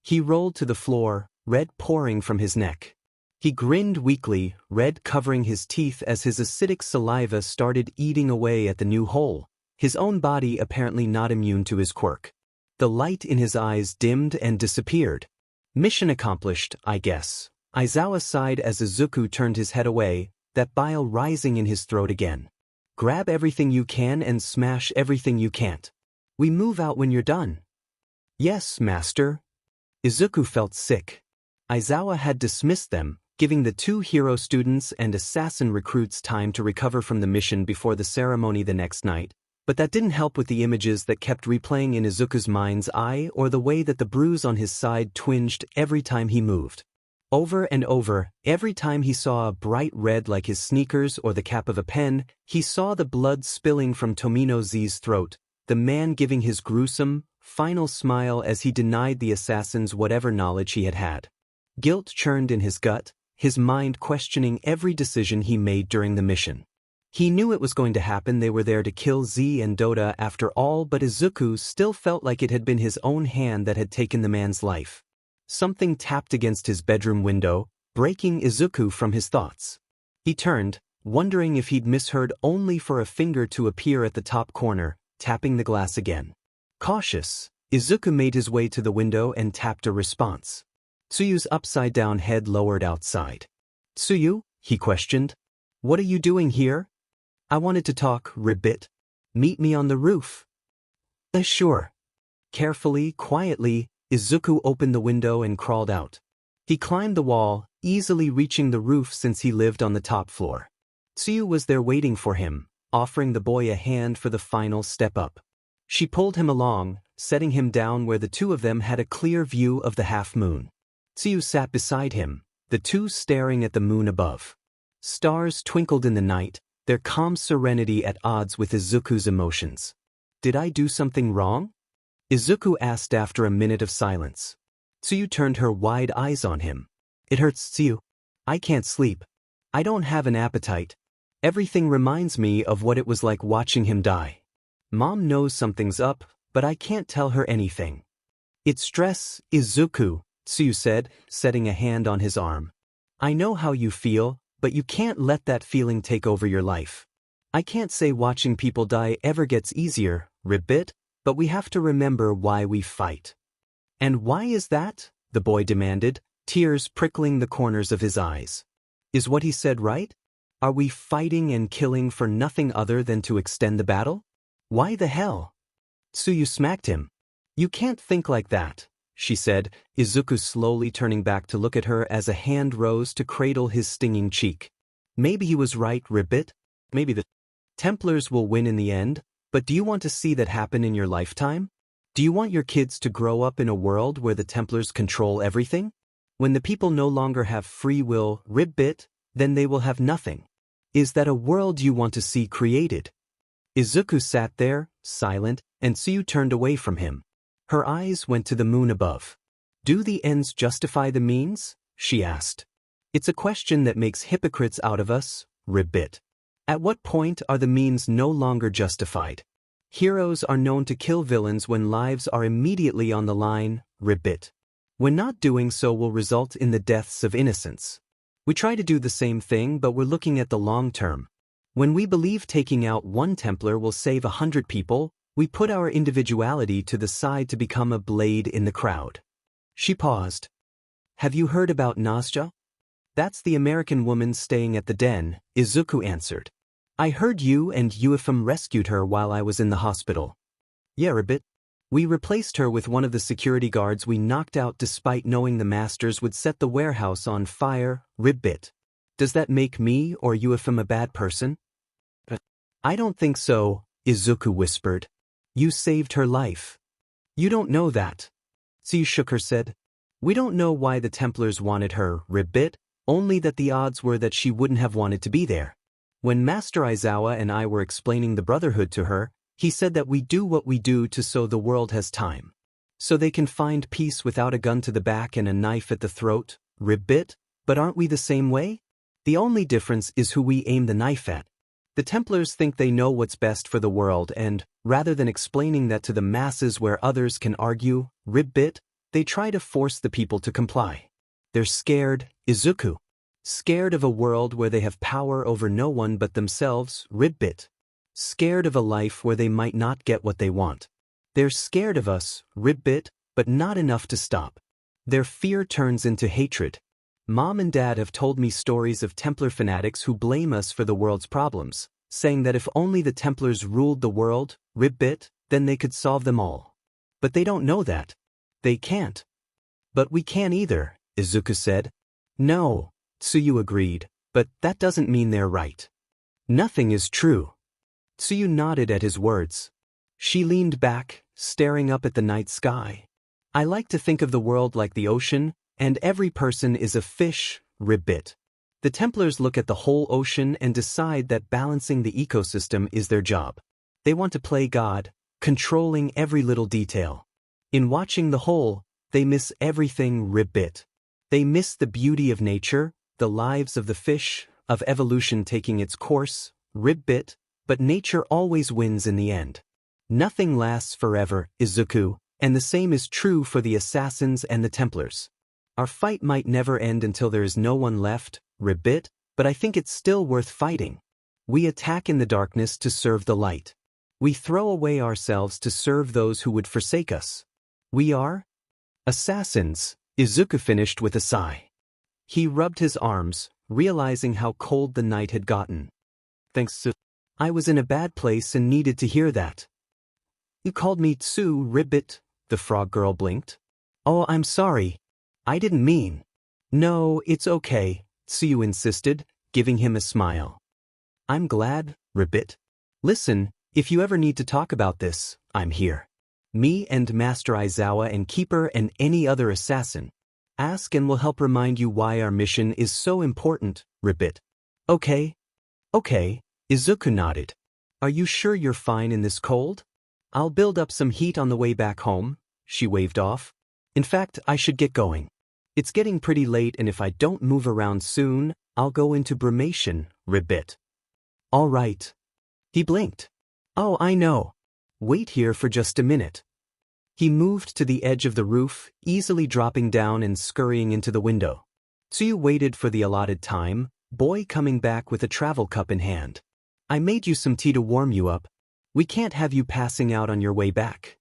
He rolled to the floor, red pouring from his neck. He grinned weakly, red covering his teeth as his acidic saliva started eating away at the new hole, his own body apparently not immune to his quirk. The light in his eyes dimmed and disappeared. Mission accomplished, I guess. Aizawa sighed as Izuku turned his head away, that bile rising in his throat again. Grab everything you can and smash everything you can't. We move out when you're done. Yes, master. Izuku felt sick. Aizawa had dismissed them, giving the 2 hero students and assassin recruits time to recover from the mission before the ceremony the next night, but that didn't help with the images that kept replaying in Izuku's mind's eye or the way that the bruise on his side twinged every time he moved. Over and over, every time he saw a bright red like his sneakers or the cap of a pen, he saw the blood spilling from Tomino Z's throat, the man giving his gruesome, final smile as he denied the assassins whatever knowledge he had had. Guilt churned in his gut, his mind questioning every decision he made during the mission. He knew it was going to happen, they were there to kill Z and Dota after all, but Izuku still felt like it had been his own hand that had taken the man's life. Something tapped against his bedroom window, breaking Izuku from his thoughts. He turned, wondering if he'd misheard, only for a finger to appear at the top corner, tapping the glass again. Cautious, Izuku made his way to the window and tapped a response. Tsuyu's upside-down head lowered outside. Tsuyu? He questioned. What are you doing here? I wanted to talk, Ribbit. Meet me on the roof. Sure. Carefully, quietly, Izuku opened the window and crawled out. He climbed the wall, easily reaching the roof since he lived on the top floor. Tsuyu was there waiting for him, offering the boy a hand for the final step up. She pulled him along, setting him down where the two of them had a clear view of the half-moon. Tsuyu sat beside him, the two staring at the moon above. Stars twinkled in the night, their calm serenity at odds with Izuku's emotions. "Did I do something wrong?" Izuku asked after a minute of silence. Tsuyu turned her wide eyes on him. "It hurts, Tsuyu. I can't sleep. I don't have an appetite. Everything reminds me of what it was like watching him die. Mom knows something's up, but I can't tell her anything." "It's stress, Izuku," Tsuyu said, setting a hand on his arm. "I know how you feel, but you can't let that feeling take over your life. I can't say watching people die ever gets easier, Ribbit, but we have to remember why we fight." "And why is that?" the boy demanded, tears prickling the corners of his eyes. "Is what he said right? Are we fighting and killing for nothing other than to extend the battle? Why the hell?" Tsuyu smacked him. "You can't think like that," she said, Izuku slowly turning back to look at her as a hand rose to cradle his stinging cheek. "Maybe he was right, Ribbit. Maybe the Templars will win in the end, but do you want to see that happen in your lifetime? Do you want your kids to grow up in a world where the Templars control everything? When the people no longer have free will, Ribbit, then they will have nothing. Is that a world you want to see created?" Izuku sat there, silent, and Tsuyu turned away from him. Her eyes went to the moon above. "Do the ends justify the means?" she asked. "It's a question that makes hypocrites out of us, Ribbit. At what point are the means no longer justified? Heroes are known to kill villains when lives are immediately on the line, Ribbit. When not doing so will result in the deaths of innocents. We try to do the same thing, but we're looking at the long term. When we believe taking out one Templar will save 100 people, we put our individuality to the side to become a blade in the crowd." She paused. "Have you heard about Nazja?" "That's the American woman staying at the den," Izuku answered. "I heard you and Uefim rescued her while I was in the hospital." "Yeah, Ribbit. We replaced her with one of the security guards we knocked out despite knowing the masters would set the warehouse on fire, Ribbit. Does that make me or Uefim a bad person?" "I don't think so," Izuku whispered. "You saved her life." "You don't know that." Tsuyu shook her head. "We don't know why the Templars wanted her, Ribbit, only that the odds were that she wouldn't have wanted to be there. When Master Aizawa and I were explaining the Brotherhood to her, he said that we do what we do to so the world has time. So they can find peace without a gun to the back and a knife at the throat, Ribbit, but aren't we the same way? The only difference is who we aim the knife at. The Templars think they know what's best for the world and, rather than explaining that to the masses where others can argue, Ribbit, they try to force the people to comply. They're scared, Izuku. Scared of a world where they have power over no one but themselves, Ribbit. Scared of a life where they might not get what they want. They're scared of us, Ribbit, but not enough to stop. Their fear turns into hatred. Mom and Dad have told me stories of Templar fanatics who blame us for the world's problems, saying that if only the Templars ruled the world, Ribbit, then they could solve them all. But they don't know that. They can't. But we can't either, Izuku said. No, Tsuyu agreed, but that doesn't mean they're right. Nothing is true. Tsuyu nodded at his words. She leaned back, staring up at the night sky. I like to think of the world like the ocean, and every person is a fish, Ribbit. The Templars look at the whole ocean and decide that balancing the ecosystem is their job. They want to play God, controlling every little detail. In watching the whole, they miss everything, Ribbit. They miss the beauty of nature, the lives of the fish, of evolution taking its course, Ribbit, but nature always wins in the end. Nothing lasts forever, Izuku, and the same is true for the assassins and the Templars. Our fight might never end until there is no one left, Ribbit, but I think it's still worth fighting. We attack in the darkness to serve the light. We throw away ourselves to serve those who would forsake us. We are assassins, Izuku finished with a sigh. He rubbed his arms, realizing how cold the night had gotten. Thanks to I was in a bad place and needed to hear that. You called me Tsu, Ribbit, the frog girl blinked. Oh, I'm sorry. I didn't mean. No, it's okay, Tsuyu insisted, giving him a smile. I'm glad, Ribbit. Listen, if you ever need to talk about this, I'm here. Me and Master Aizawa and Keeper and any other assassin. Ask and we'll help remind you why our mission is so important, Ribbit. Okay. Okay, Izuku nodded. Are you sure you're fine in this cold? I'll build up some heat on the way back home, she waved off. In fact, I should get going. It's getting pretty late and if I don't move around soon, I'll go into brumation, Ribbit. All right. He blinked. Oh, I know. Wait here for just a minute. He moved to the edge of the roof, easily dropping down and scurrying into the window. Tsuyu waited for the allotted time, boy coming back with a travel cup in hand. I made you some tea to warm you up. We can't have you passing out on your way back.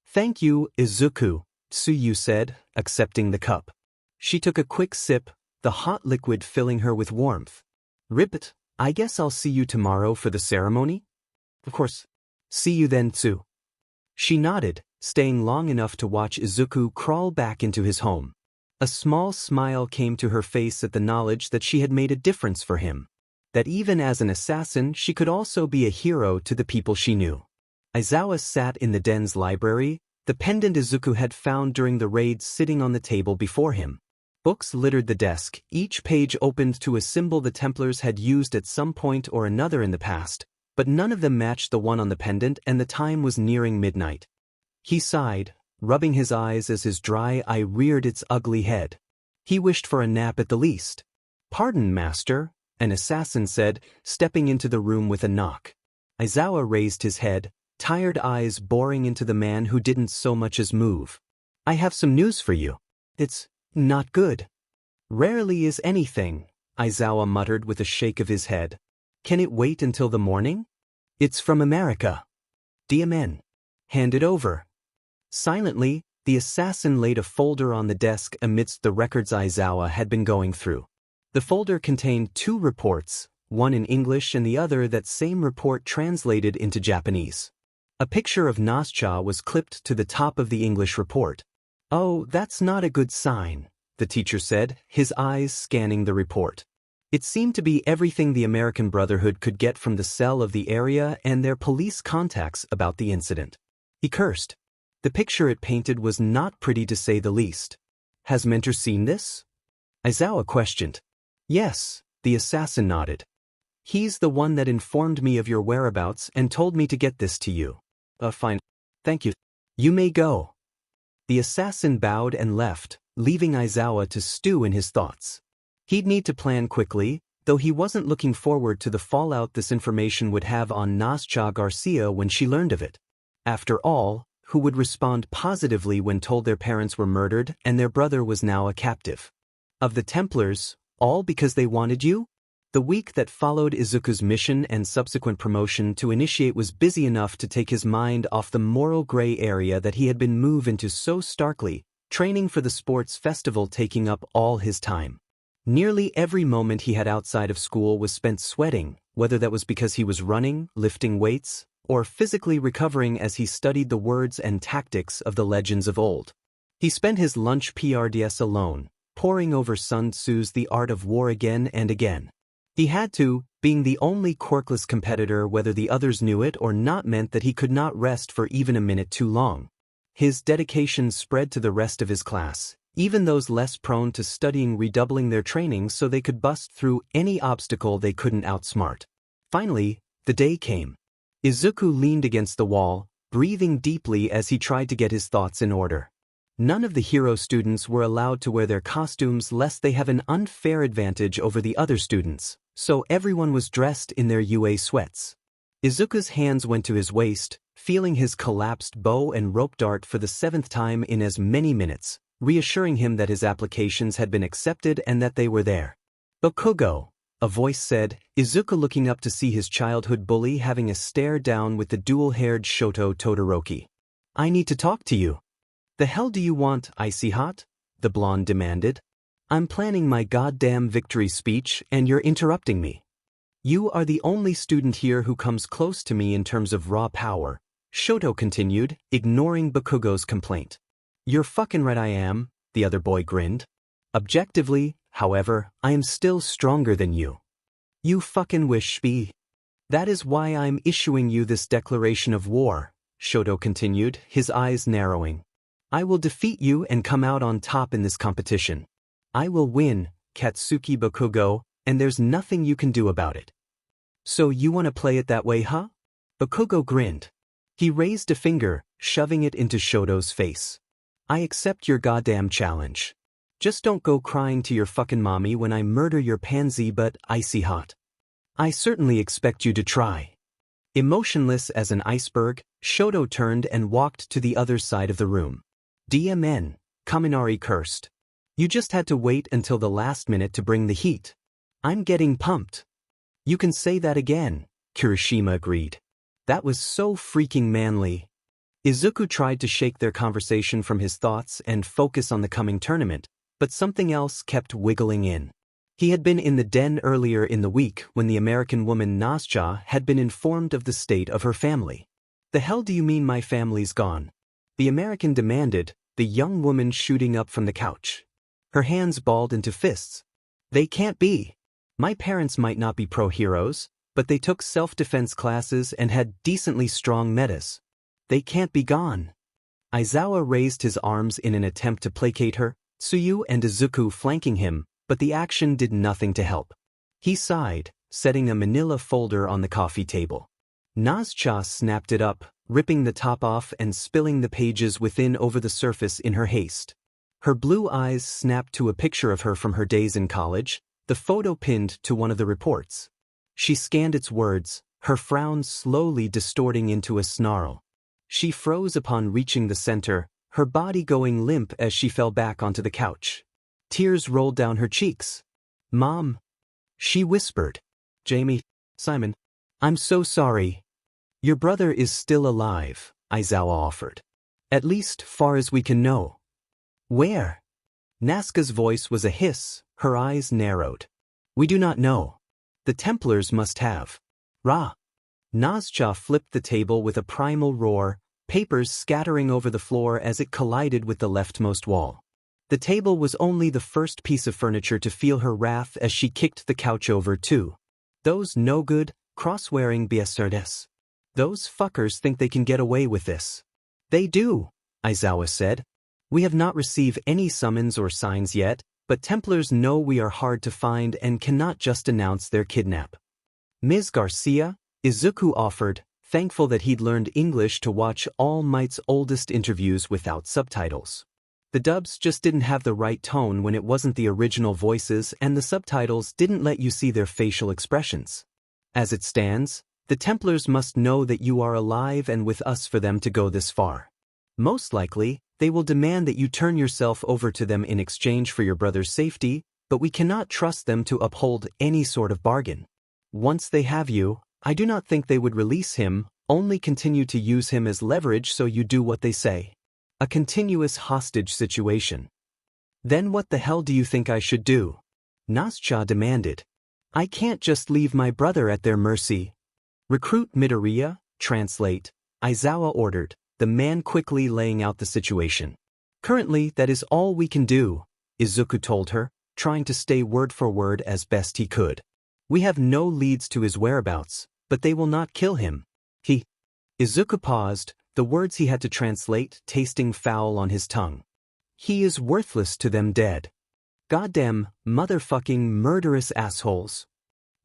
Thank you, Izuku, Tsuyu said, accepting the cup. She took a quick sip, the hot liquid filling her with warmth. Ribbit, I guess I'll see you tomorrow for the ceremony? Of course. See you then, Tsu. She nodded, staying long enough to watch Izuku crawl back into his home. A small smile came to her face at the knowledge that she had made a difference for him. That even as an assassin she could also be a hero to the people she knew. Aizawa sat in the den's library, the pendant Izuku had found during the raid sitting on the table before him. Books littered the desk, each page opened to a symbol the Templars had used at some point or another in the past, but none of them matched the one on the pendant and the time was nearing midnight. He sighed, rubbing his eyes as his dry eye reared its ugly head. He wished for a nap at the least. Pardon, master, an assassin said, stepping into the room with a knock. Aizawa raised his head, tired eyes boring into the man who didn't so much as move. I have some news for you. It's not good. Rarely is anything, Aizawa muttered with a shake of his head. Can it wait until the morning? It's from America. DMN. Hand it over. Silently, the assassin laid a folder on the desk amidst the records Aizawa had been going through. The folder contained 2 reports, one in English and the other that same report translated into Japanese. A picture of Nazca was clipped to the top of the English report. Oh, that's not a good sign, the teacher said, his eyes scanning the report. It seemed to be everything the American Brotherhood could get from the cell of the area and their police contacts about the incident. He cursed. The picture it painted was not pretty to say the least. Has Mentor seen this? Aizawa questioned. Yes, the assassin nodded. He's the one that informed me of your whereabouts and told me to get this to you. Fine. Thank you. You may go. The assassin bowed and left, leaving Aizawa to stew in his thoughts. He'd need to plan quickly, though he wasn't looking forward to the fallout this information would have on Nazca Garcia when she learned of it. After all, who would respond positively when told their parents were murdered and their brother was now a captive? Of the Templars, all because they wanted you? The week that followed Izuku's mission and subsequent promotion to initiate was busy enough to take his mind off the moral gray area that he had been moved into so starkly, training for the sports festival taking up all his time. Nearly every moment he had outside of school was spent sweating, whether that was because he was running, lifting weights, or physically recovering as he studied the words and tactics of the legends of old. He spent his lunch PRDS alone, poring over Sun Tzu's The Art of War again and again. He had to, being the only quirkless competitor, whether the others knew it or not meant that he could not rest for even a minute too long. His dedication spread to the rest of his class, even those less prone to studying redoubling their training so they could bust through any obstacle they couldn't outsmart. Finally, the day came. Izuku leaned against the wall, breathing deeply as he tried to get his thoughts in order. None of the hero students were allowed to wear their costumes lest they have an unfair advantage over the other students, so everyone was dressed in their UA sweats. Izuku's hands went to his waist, feeling his collapsed bow and rope dart for the 7th time in as many minutes, reassuring him that his applications had been accepted and that they were there. Bakugo, a voice said, Izuku looking up to see his childhood bully having a stare down with the dual-haired Shoto Todoroki. I need to talk to you. The hell do you want, Icy Hot? The blonde demanded. I'm planning my goddamn victory speech and you're interrupting me. You are the only student here who comes close to me in terms of raw power, Shoto continued, ignoring Bakugo's complaint. You're fucking right I am, the other boy grinned. Objectively, however, I am still stronger than you. You fucking wish me. That is why I'm issuing you this declaration of war, Shoto continued, his eyes narrowing. I will defeat you and come out on top in this competition. I will win, Katsuki Bakugo, and there's nothing you can do about it. So you want to play it that way, huh? Bakugo grinned. He raised a finger, shoving it into Shoto's face. I accept your goddamn challenge. Just don't go crying to your fucking mommy when I murder your pansy but icy hot. I certainly expect you to try. Emotionless as an iceberg, Shoto turned and walked to the other side of the room. DMN, Kaminari cursed. You just had to wait until the last minute to bring the heat. I'm getting pumped. You can say that again, Kirishima agreed. That was so freaking manly. Izuku tried to shake their conversation from his thoughts and focus on the coming tournament, but something else kept wiggling in. He had been in the den earlier in the week when the American woman Nazca had been informed of the state of her family. The hell do you mean my family's gone? The American demanded, the young woman shooting up from the couch. Her hands balled into fists. They can't be. My parents might not be pro-heroes, but they took self-defense classes and had decently strong metas. They can't be gone. Aizawa raised his arms in an attempt to placate her, Tsuyu and Izuku flanking him, but the action did nothing to help. He sighed, setting a manila folder on the coffee table. Nazca snapped it up, ripping the top off and spilling the pages within over the surface in her haste. Her blue eyes snapped to a picture of her from her days in college, the photo pinned to one of the reports. She scanned its words, her frown slowly distorting into a snarl. She froze upon reaching the center, her body going limp as she fell back onto the couch. Tears rolled down her cheeks. Mom, she whispered. Jamie, Simon, I'm so sorry. Your brother is still alive, Aizawa offered. At least far as we can know. Where? Nazca's voice was a hiss, her eyes narrowed. We do not know. The Templars must have. Ra. Nazca flipped the table with a primal roar, papers scattering over the floor as it collided with the leftmost wall. The table was only the first piece of furniture to feel her wrath as she kicked the couch over too. Those no-good, cross-wearing bastards. Those fuckers think they can get away with this. They do, Aizawa said. We have not received any summons or signs yet, but Templars know we are hard to find and cannot just announce their kidnap. Ms. Garcia, Izuku offered, thankful that he'd learned English to watch All Might's oldest interviews without subtitles. The dubs just didn't have the right tone when it wasn't the original voices and the subtitles didn't let you see their facial expressions. As it stands, the Templars must know that you are alive and with us for them to go this far. Most likely, they will demand that you turn yourself over to them in exchange for your brother's safety, but we cannot trust them to uphold any sort of bargain. Once they have you, I do not think they would release him, only continue to use him as leverage so you do what they say. A continuous hostage situation. Then what the hell do you think I should do? Nazca demanded. I can't just leave my brother at their mercy. Recruit Midoriya, translate, Aizawa ordered, the man quickly laying out the situation. Currently, that is all we can do, Izuku told her, trying to stay word for word as best he could. We have no leads to his whereabouts, but they will not kill him. Izuku paused, the words he had to translate tasting foul on his tongue. He is worthless to them dead. Goddamn, motherfucking murderous assholes.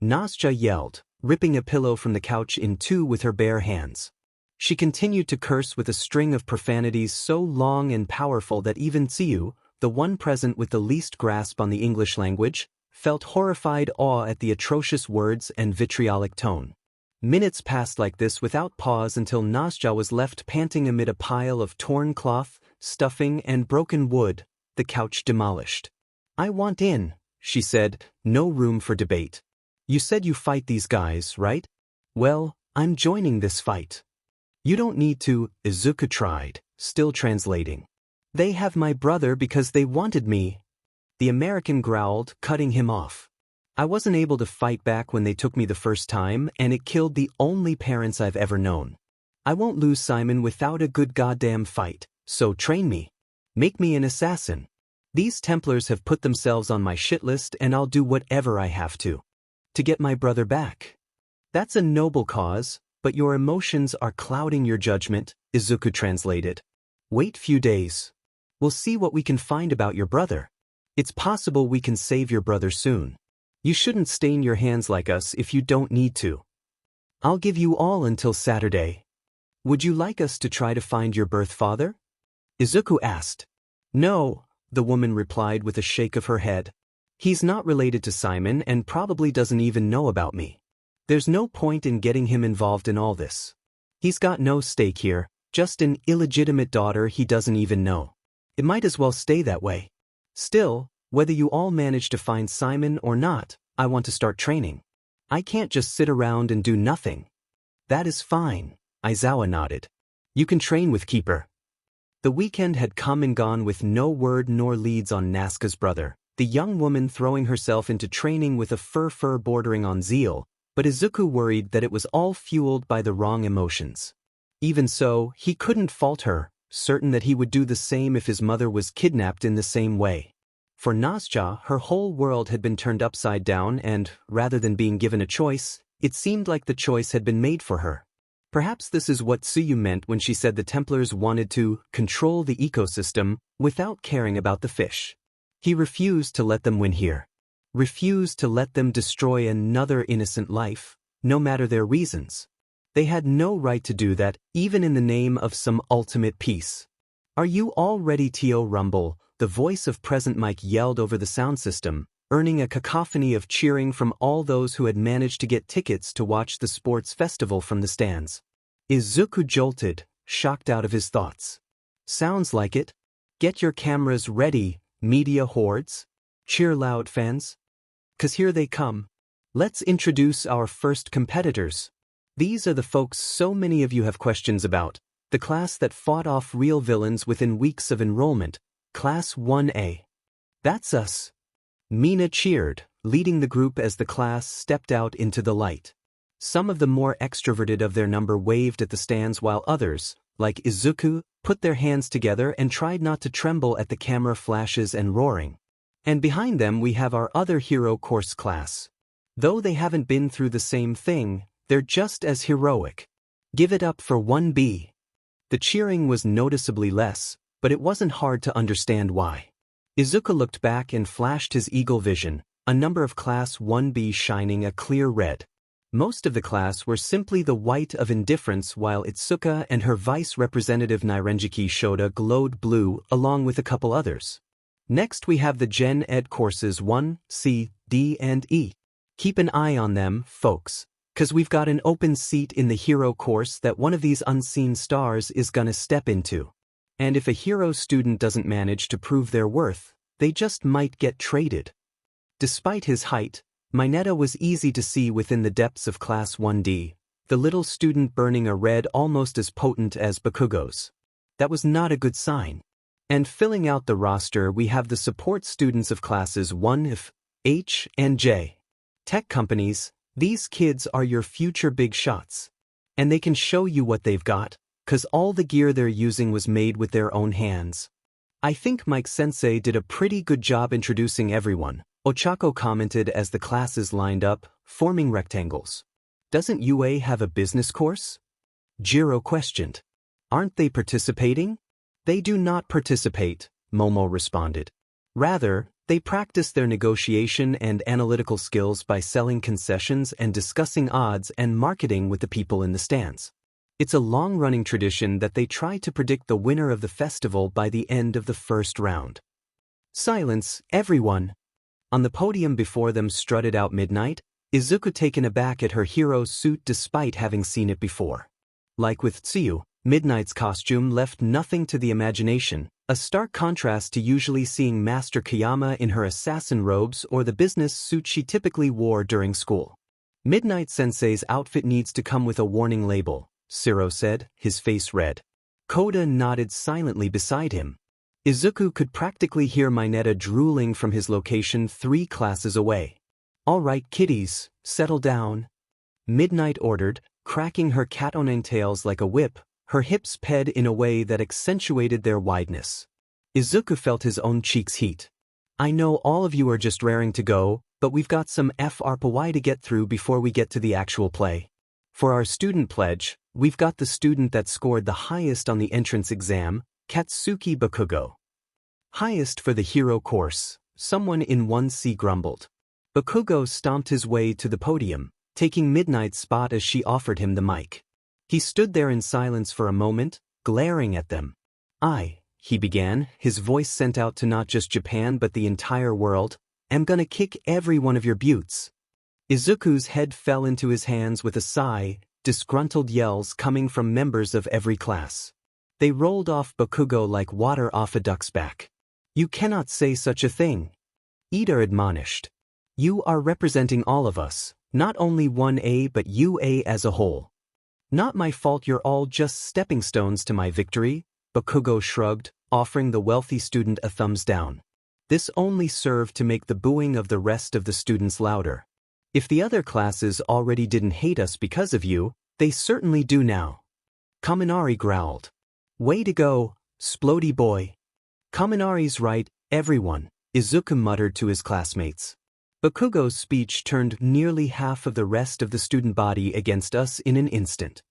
Nazca yelled, ripping a pillow from the couch in two with her bare hands. She continued to curse with a string of profanities so long and powerful that even Tsuyu, the one present with the least grasp on the English language, felt horrified awe at the atrocious words and vitriolic tone. Minutes passed like this without pause until Nazca was left panting amid a pile of torn cloth, stuffing, and broken wood, the couch demolished. I want in, she said, no room for debate. You said you fight these guys, right? Well, I'm joining this fight. You don't need to, Izuku tried, still translating. They have my brother because they wanted me. The American growled, cutting him off. I wasn't able to fight back when they took me the first time, and it killed the only parents I've ever known. I won't lose Simon without a good goddamn fight, so train me. Make me an assassin. These Templars have put themselves on my shit list and I'll do whatever I have to get my brother back. That's a noble cause, but your emotions are clouding your judgment, Izuku translated. Wait few days. We'll see what we can find about your brother. It's possible we can save your brother soon. You shouldn't stain your hands like us if you don't need to. I'll give you all until Saturday. Would you like us to try to find your birth father? Izuku asked. No, the woman replied with a shake of her head. He's not related to Simon and probably doesn't even know about me. There's no point in getting him involved in all this. He's got no stake here, just an illegitimate daughter he doesn't even know. It might as well stay that way. Still, whether you all manage to find Simon or not, I want to start training. I can't just sit around and do nothing. That is fine, Aizawa nodded. You can train with Keeper. The weekend had come and gone with no word nor leads on Nazca's brother, the young woman throwing herself into training with a fervor bordering on zeal, but Izuku worried that it was all fueled by the wrong emotions. Even so, he couldn't fault her, certain that he would do the same if his mother was kidnapped in the same way. For Nazca, her whole world had been turned upside down and, rather than being given a choice, it seemed like the choice had been made for her. Perhaps this is what Tsuyu meant when she said the Templars wanted to control the ecosystem without caring about the fish. He refused to let them win here. Refused to let them destroy another innocent life, no matter their reasons. They had no right to do that, even in the name of some ultimate peace. Are you all ready, Tio Rumble? The voice of Present Mike yelled over the sound system, earning a cacophony of cheering from all those who had managed to get tickets to watch the sports festival from the stands. Izuku jolted, shocked out of his thoughts. Sounds like it. Get your cameras ready, media hordes. Cheer loud, fans. 'Cause here they come. Let's introduce our first competitors. These are the folks so many of you have questions about, the class that fought off real villains within weeks of enrollment, Class 1A. That's us. Mina cheered, leading the group as the class stepped out into the light. Some of the more extroverted of their number waved at the stands while others, like Izuku, put their hands together and tried not to tremble at the camera flashes and roaring. And behind them we have our other hero course class. Though they haven't been through the same thing, they're just as heroic. Give it up for 1B. The cheering was noticeably less, but it wasn't hard to understand why. Izuku looked back and flashed his eagle vision, a number of Class 1B shining a clear red. Most of the class were simply the white of indifference while Itsuka and her vice representative Nairenjiki Shota glowed blue along with a couple others. Next we have the Gen Ed courses 1, C, D and E. Keep an eye on them, folks, 'cause we've got an open seat in the hero course that one of these unseen stars is gonna step into. And if a hero student doesn't manage to prove their worth, they just might get traded. Despite his height, Mineta was easy to see within the depths of Class 1D, the little student burning a red almost as potent as Bakugo's. That was not a good sign. And filling out the roster we have the support students of Classes 1F, H, and J. Tech companies, these kids are your future big shots. And they can show you what they've got, 'cause all the gear they're using was made with their own hands. I think Mike Sensei did a pretty good job introducing everyone, Ochako commented as the classes lined up, forming rectangles. Doesn't UA have a business course? Jiro questioned. Aren't they participating? They do not participate, Momo responded. Rather, they practice their negotiation and analytical skills by selling concessions and discussing odds and marketing with the people in the stands. It's a long-running tradition that they try to predict the winner of the festival by the end of the first round. Silence, everyone. On the podium before them strutted out Midnight, Izuku taken aback at her hero's suit despite having seen it before. Like with Tsuyu, Midnight's costume left nothing to the imagination, a stark contrast to usually seeing Master Kayama in her assassin robes or the business suit she typically wore during school. Midnight Sensei's outfit needs to come with a warning label, Siro said, his face red. Koda nodded silently beside him. Izuku could practically hear Mineta drooling from his location 3 classes away. All right, kiddies, settle down. Midnight ordered, cracking her cat-o'-nine tails like a whip, her hips ped in a way that accentuated their wideness. Izuku felt his own cheeks heat. I know all of you are just raring to go, but we've got some FRPY to get through before we get to the actual play. For our student pledge, we've got the student that scored the highest on the entrance exam, Katsuki Bakugo. Highest for the hero course, someone in 1C grumbled. Bakugo stomped his way to the podium, taking Midnight's spot as she offered him the mic. He stood there in silence for a moment, glaring at them. He began, his voice sent out to not just Japan but the entire world, am gonna kick every one of your buttes. Izuku's head fell into his hands with a sigh, disgruntled yells coming from members of every class. They rolled off Bakugo like water off a duck's back. You cannot say such a thing. Ida admonished. You are representing all of us, not only 1A but UA as a whole. Not my fault, you're all just stepping stones to my victory, Bakugo shrugged, offering the wealthy student a thumbs down. This only served to make the booing of the rest of the students louder. If the other classes already didn't hate us because of you, they certainly do now. Kaminari growled. Way to go, Splody boy. Kaminari's right, everyone, Izuku muttered to his classmates. Bakugo's speech turned nearly half of the rest of the student body against us in an instant.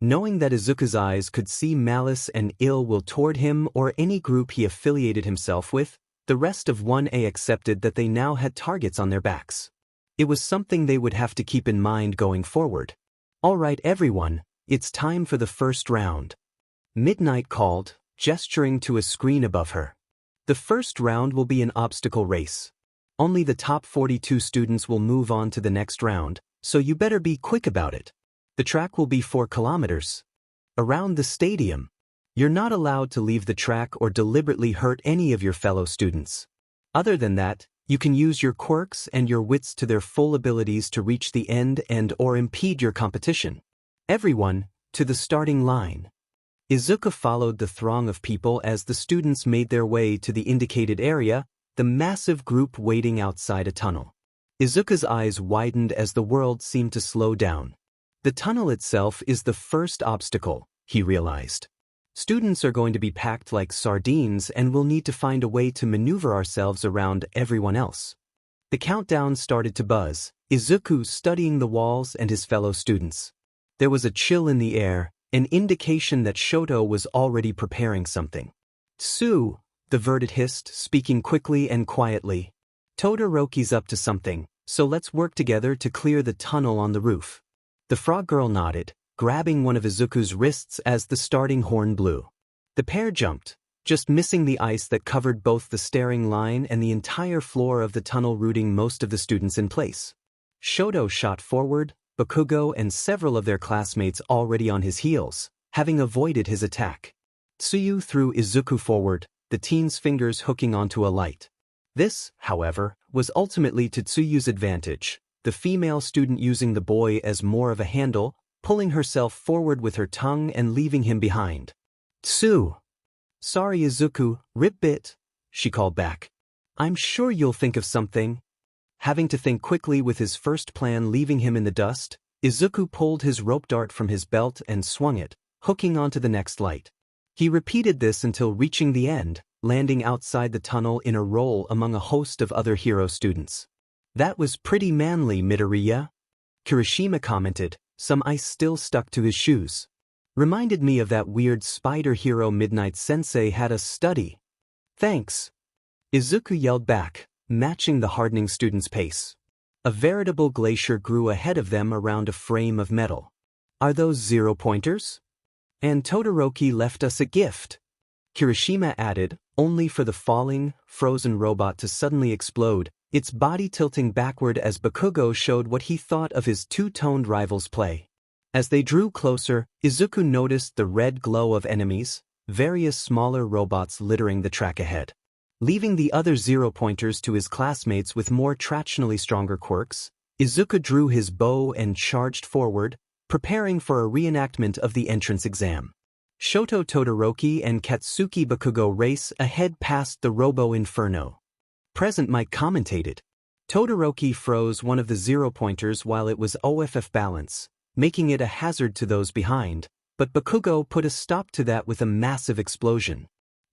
Knowing that Izuku's eyes could see malice and ill will toward him or any group he affiliated himself with, the rest of 1A accepted that they now had targets on their backs. It was something they would have to keep in mind going forward. All right, everyone, it's time for the first round. Midnight called, gesturing to a screen above her. The first round will be an obstacle race. Only the top 42 students will move on to the next round, so you better be quick about it. The track will be 4 kilometers. Around the stadium. You're not allowed to leave the track or deliberately hurt any of your fellow students. Other than that, you can use your quirks and your wits to their full abilities to reach the end and/or impede your competition. Everyone, to the starting line. Izuku followed the throng of people as the students made their way to the indicated area, the massive group waiting outside a tunnel. Izuku's eyes widened as the world seemed to slow down. The tunnel itself is the first obstacle, he realized. Students are going to be packed like sardines and we'll need to find a way to maneuver ourselves around everyone else. The countdown started to buzz, Izuku studying the walls and his fellow students. There was a chill in the air, an indication that Shoto was already preparing something. Tsu, the verdant hissed, speaking quickly and quietly. Todoroki's up to something, so let's work together to clear the tunnel on the roof. The frog girl nodded, grabbing one of Izuku's wrists as the starting horn blew. The pair jumped, just missing the ice that covered both the staring line and the entire floor of the tunnel, rooting most of the students in place. Shoto shot forward, Bakugo and several of their classmates already on his heels, having avoided his attack. Tsuyu threw Izuku forward, the teen's fingers hooking onto a light. This, however, was ultimately to Tsuyu's advantage, the female student using the boy as more of a handle, pulling herself forward with her tongue and leaving him behind. Tsu! Sorry Izuku, rip bit, she called back. I'm sure you'll think of something. Having to think quickly with his first plan leaving him in the dust, Izuku pulled his rope dart from his belt and swung it, hooking onto the next light. He repeated this until reaching the end, landing outside the tunnel in a roll among a host of other hero students. That was pretty manly, Midoriya, Kirishima commented, some ice still stuck to his shoes. Reminded me of that weird spider hero Midnight Sensei had us study. Thanks. Izuku yelled back, matching the hardening student's pace. A veritable glacier grew ahead of them around a frame of metal. Are those 0-pointers? And Todoroki left us a gift, Kirishima added, only for the falling, frozen robot to suddenly explode, its body tilting backward as Bakugo showed what he thought of his two-toned rival's play. As they drew closer, Izuku noticed the red glow of enemies, various smaller robots littering the track ahead. Leaving the other 0-pointers to his classmates with more tractionally stronger quirks, Izuku drew his bow and charged forward, preparing for a reenactment of the entrance exam. Shoto Todoroki and Katsuki Bakugo race ahead past the Robo Inferno. Present Mike commentated. Todoroki froze one of the 0-pointers while it was OFF balance, making it a hazard to those behind, but Bakugo put a stop to that with a massive explosion.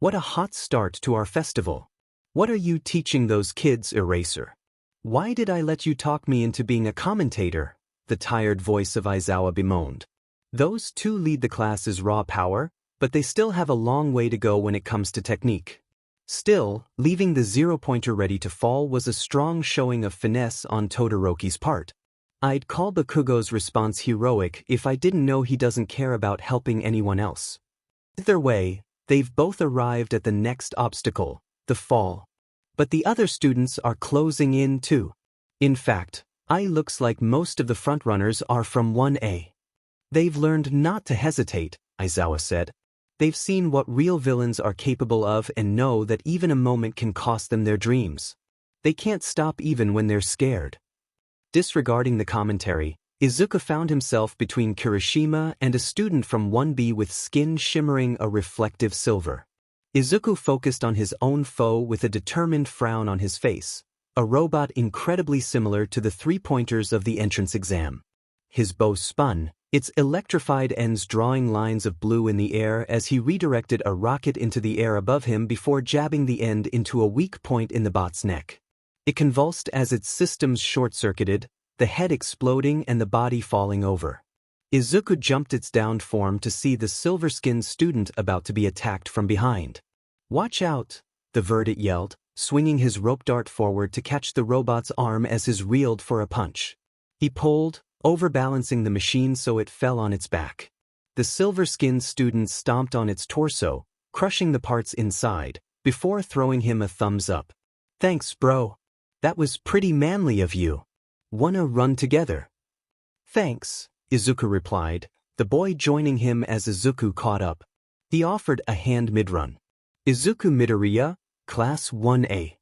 What a hot start to our festival. What are you teaching those kids, Eraser? Why did I let you talk me into being a commentator? The tired voice of Aizawa bemoaned. Those two lead the class's raw power, but they still have a long way to go when it comes to technique. Still, leaving the zero-pointer ready to fall was a strong showing of finesse on Todoroki's part. I'd call Bakugo's response heroic if I didn't know he doesn't care about helping anyone else. Either way, they've both arrived at the next obstacle, the fall. But the other students are closing in too. In fact, looks like most of the frontrunners are from 1A. They've learned not to hesitate, Aizawa said. They've seen what real villains are capable of and know that even a moment can cost them their dreams. They can't stop even when they're scared. Disregarding the commentary, Izuku found himself between Kirishima and a student from 1B with skin shimmering a reflective silver. Izuku focused on his own foe with a determined frown on his face, a robot incredibly similar to the three-pointers of the entrance exam. His bow spun, its electrified ends drawing lines of blue in the air as he redirected a rocket into the air above him before jabbing the end into a weak point in the bot's neck. It convulsed as its systems short-circuited, the head exploding and the body falling over. Izuku jumped its downed form to see the silver-skinned student about to be attacked from behind. "Watch out," the Verdant yelled, swinging his rope dart forward to catch the robot's arm as his reeled for a punch. He pulled, overbalancing the machine so it fell on its back. The silver-skinned student stomped on its torso, crushing the parts inside, before throwing him a thumbs up. "Thanks, bro. That was pretty manly of you. Wanna run together?" "Thanks," Izuku replied, the boy joining him as Izuku caught up. He offered a hand mid-run. "Izuku Midoriya, Class 1A.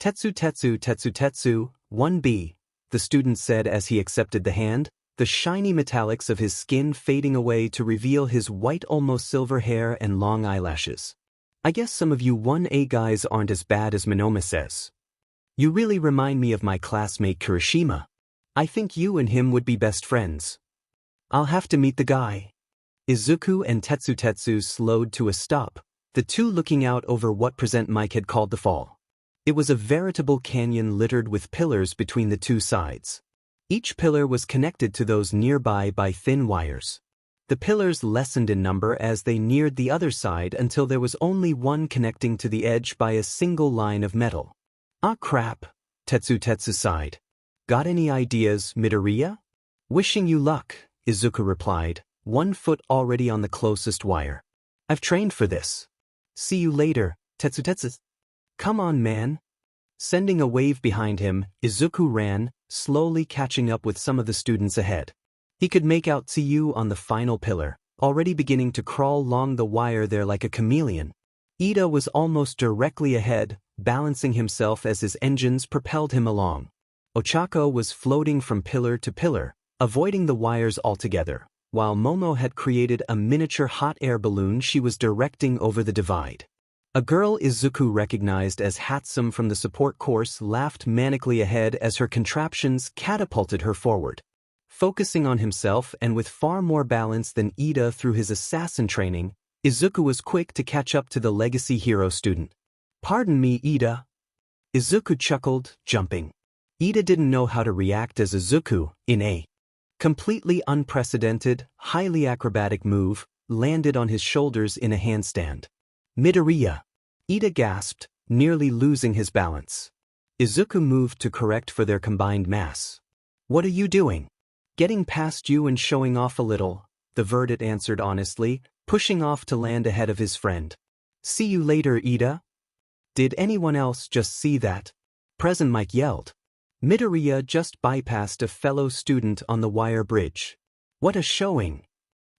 Tetsu Tetsu Tetsu Tetsu, 1B, the student said as he accepted the hand, the shiny metallics of his skin fading away to reveal his white almost silver hair and long eyelashes. "I guess some of you 1A guys aren't as bad as Minoma says. You really remind me of my classmate Kirishima. I think you and him would be best friends. I'll have to meet the guy." Izuku and Tetsu Tetsu slowed to a stop, the two looking out over what Present Mike had called the fall. It was a veritable canyon littered with pillars between the two sides. Each pillar was connected to those nearby by thin wires. The pillars lessened in number as they neared the other side until there was only one connecting to the edge by a single line of metal. "Ah crap," Tetsu Tetsu sighed. "Got any ideas, Midoriya?" "Wishing you luck," Izuku replied, 1 foot already on the closest wire. "I've trained for this. See you later, Tetsu Tetsu." "Come on, man." Sending a wave behind him, Izuku ran, slowly catching up with some of the students ahead. He could make out Tsuyu on the final pillar, already beginning to crawl along the wire there like a chameleon. Ida was almost directly ahead, balancing himself as his engines propelled him along. Ochako was floating from pillar to pillar, avoiding the wires altogether, while Momo had created a miniature hot air balloon she was directing over the divide. A girl Izuku recognized as Hatsum from the support course laughed manically ahead as her contraptions catapulted her forward. Focusing on himself and with far more balance than Ida through his assassin training, Izuku was quick to catch up to the legacy hero student. "Pardon me, Ida." Izuku chuckled, jumping. Ida didn't know how to react as Izuku, in a completely unprecedented, highly acrobatic move, landed on his shoulders in a handstand. "Midoriya," Ida gasped, nearly losing his balance. Izuku moved to correct for their combined mass. "What are you doing?" "Getting past you and showing off a little," the Verdant answered honestly, pushing off to land ahead of his friend. "See you later, Ida." Did anyone else just see that? Present Mike yelled. Midoriya just bypassed a fellow student on the wire bridge. "What a showing!"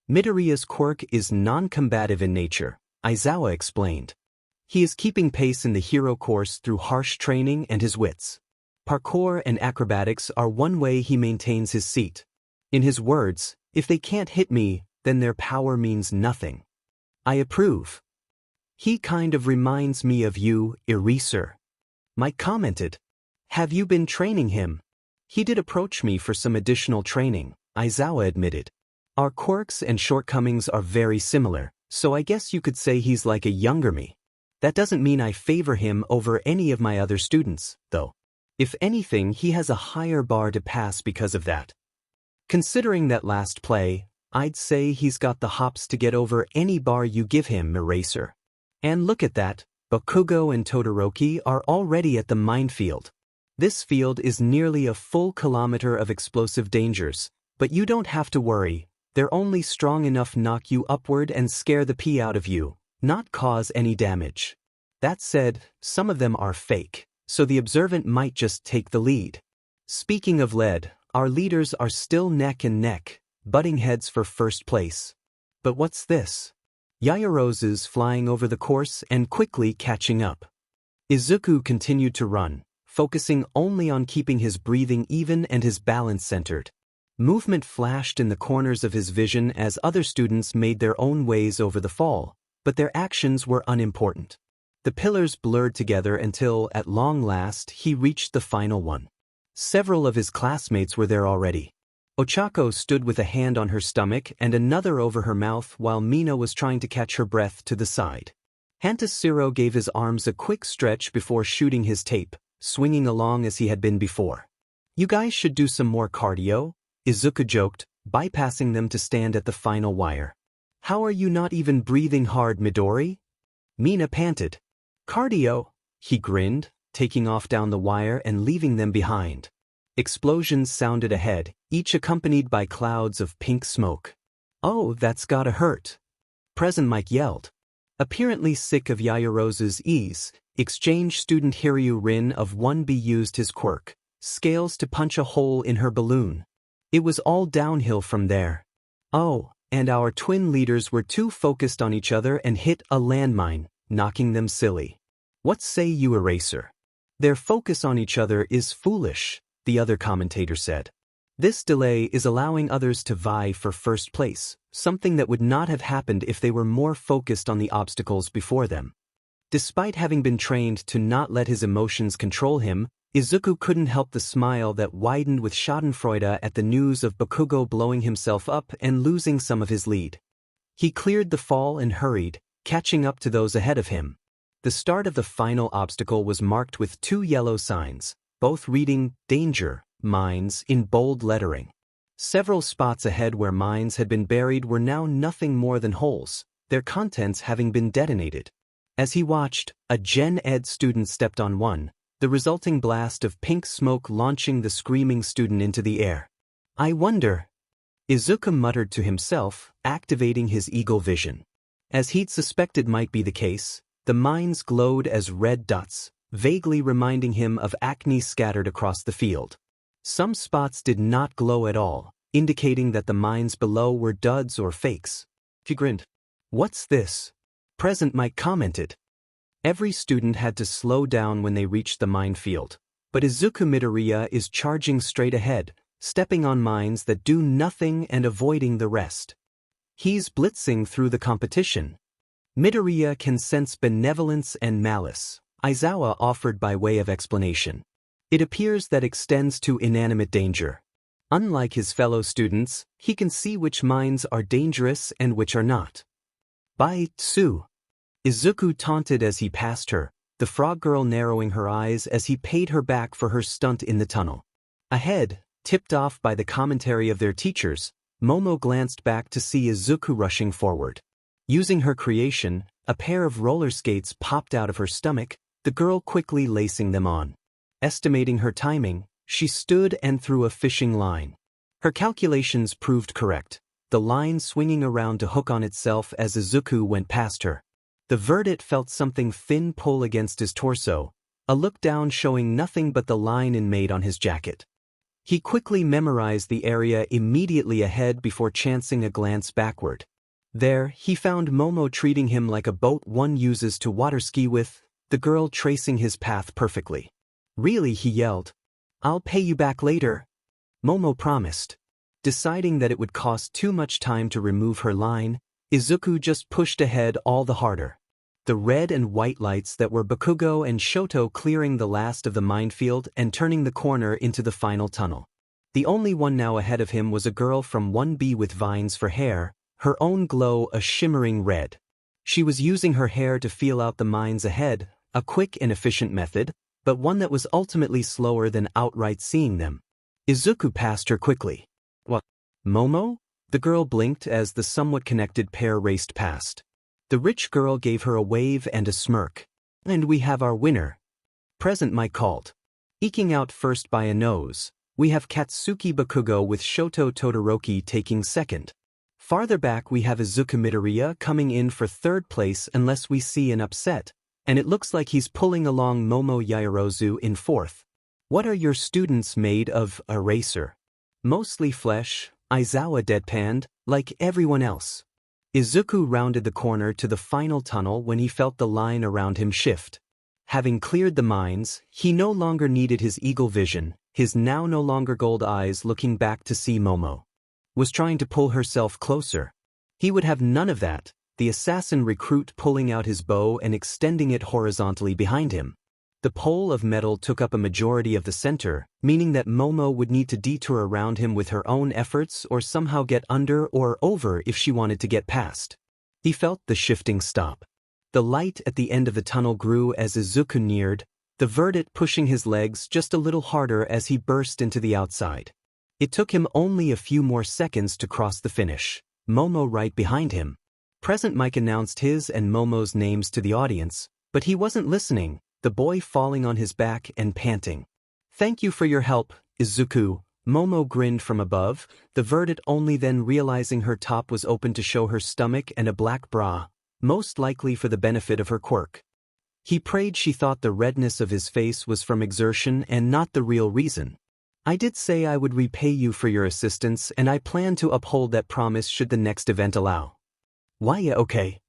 "Midoriya's quirk is non-combative in nature," Aizawa explained. "He is keeping pace in the hero course through harsh training and his wits. Parkour and acrobatics are one way he maintains his seat. In his words, if they can't hit me, then their power means nothing. I approve." "He kind of reminds me of you, Eraser," Mike commented. "Have you been training him?" "He did approach me for some additional training," Aizawa admitted. "Our quirks and shortcomings are very similar, so I guess you could say he's like a younger me." That doesn't mean I favor him over any of my other students, though. If anything, he has a higher bar to pass because of that. Considering that last play, I'd say he's got the hops to get over any bar you give him, Eraser. And look at that, Bakugo and Todoroki are already at the minefield. This field is nearly a full kilometer of explosive dangers, but you don't have to worry, they're only strong enough to knock you upward and scare the pee out of you, not cause any damage. That said, some of them are fake, so the observant might just take the lead. Speaking of lead, our leaders are still neck and neck, butting heads for first place. But what's this? Yaoyorozu's flying over the course and quickly catching up. Izuku continued to run, focusing only on keeping his breathing even and his balance centered. Movement flashed in the corners of his vision as other students made their own ways over the fall, but their actions were unimportant. The pillars blurred together until, at long last, he reached the final one. Several of his classmates were there already. Ochako stood with a hand on her stomach and another over her mouth while Mina was trying to catch her breath to the side. Hantashiro gave his arms a quick stretch before shooting his tape, swinging along as he had been before. "You guys should do some more cardio," Izuku joked, bypassing them to stand at the final wire. "How are you not even breathing hard, Midori?" Mina panted. "Cardio," he grinned, taking off down the wire and leaving them behind. Explosions sounded ahead, each accompanied by clouds of pink smoke. "Oh, that's gotta hurt," Present Mike yelled. Apparently sick of Yaoyorozu's ease, exchange student Hiryu Rin of 1B used his quirk, scales, to punch a hole in her balloon. It was all downhill from there. Oh, and our twin leaders were too focused on each other and hit a landmine, knocking them silly. "What say you, Eraser?" "Their focus on each other is foolish," the other commentator said. "This delay is allowing others to vie for first place, something that would not have happened if they were more focused on the obstacles before them." Despite having been trained to not let his emotions control him, Izuku couldn't help the smile that widened with schadenfreude at the news of Bakugo blowing himself up and losing some of his lead. He cleared the fall and hurried, catching up to those ahead of him. The start of the final obstacle was marked with 2 yellow signs, both reading "Danger, Mines" in bold lettering. Several spots ahead where mines had been buried were now nothing more than holes, their contents having been detonated. As he watched, a Gen Ed student stepped on one, the resulting blast of pink smoke launching the screaming student into the air. "I wonder," Izuku muttered to himself, activating his eagle vision. As he'd suspected might be the case, the mines glowed as red dots, vaguely reminding him of acne scattered across the field. Some spots did not glow at all, indicating that the mines below were duds or fakes. He grinned. "What's this?" Present Mike commented. Every student had to slow down when they reached the minefield, but Izuku Midoriya is charging straight ahead, stepping on mines that do nothing and avoiding the rest. He's blitzing through the competition. Midoriya can sense benevolence and malice, Aizawa offered by way of explanation. It appears that extends to inanimate danger. Unlike his fellow students, he can see which mines are dangerous and which are not. "Bye, Tsu," Izuku taunted as he passed her, the frog girl narrowing her eyes as he paid her back for her stunt in the tunnel. Ahead, tipped off by the commentary of their teachers, Momo glanced back to see Izuku rushing forward. Using her creation, a pair of roller skates popped out of her stomach, the girl quickly lacing them on. Estimating her timing, she stood and threw a fishing line. Her calculations proved correct, the line swinging around to hook on itself as Izuku went past her. The verdict felt something thin pull against his torso, a look down showing nothing but the line inmate on his jacket. He quickly memorized the area immediately ahead before chancing a glance backward. There, he found Momo treating him like a boat one uses to water ski with, the girl tracing his path perfectly. "Really?" he yelled. "I'll pay you back later," Momo promised. Deciding that it would cost too much time to remove her line, Izuku just pushed ahead all the harder. The red and white lights that were Bakugo and Shoto clearing the last of the minefield and turning the corner into the final tunnel. The only one now ahead of him was a girl from 1B with vines for hair, her own glow a shimmering red. She was using her hair to feel out the mines ahead, a quick and efficient method, but one that was ultimately slower than outright seeing them. Izuku passed her quickly. What? Momo? The girl blinked as the somewhat connected pair raced past. The rich girl gave her a wave and a smirk. And we have our winner. Present Mike called. Eking out first by a nose, we have Katsuki Bakugo with Shoto Todoroki taking second. Farther back we have Izuku Midoriya coming in for third place unless we see an upset, and it looks like he's pulling along Momo Yaoyorozu in fourth. What are your students made of? Eraser. Mostly flesh, Aizawa deadpanned, like everyone else. Izuku rounded the corner to the final tunnel when he felt the line around him shift. Having cleared the mines, he no longer needed his eagle vision, his now no longer gold eyes looking back to see Momo. Was trying to pull herself closer. He would have none of that, the assassin recruit pulling out his bow and extending it horizontally behind him. The pole of metal took up a majority of the center, meaning that Momo would need to detour around him with her own efforts or somehow get under or over if she wanted to get past. He felt the shifting stop. The light at the end of the tunnel grew as Izuku neared, the verdant pushing his legs just a little harder as he burst into the outside. It took him only a few more seconds to cross the finish, Momo right behind him. Present Mike announced his and Momo's names to the audience, but he wasn't listening, the boy falling on his back and panting. Thank you for your help, Izuku, Momo grinned from above, the verdant only then realizing her top was open to show her stomach and a black bra, most likely for the benefit of her quirk. He prayed she thought the redness of his face was from exertion and not the real reason. I did say I would repay you for your assistance and I plan to uphold that promise should the next event allow. Why yeah okay.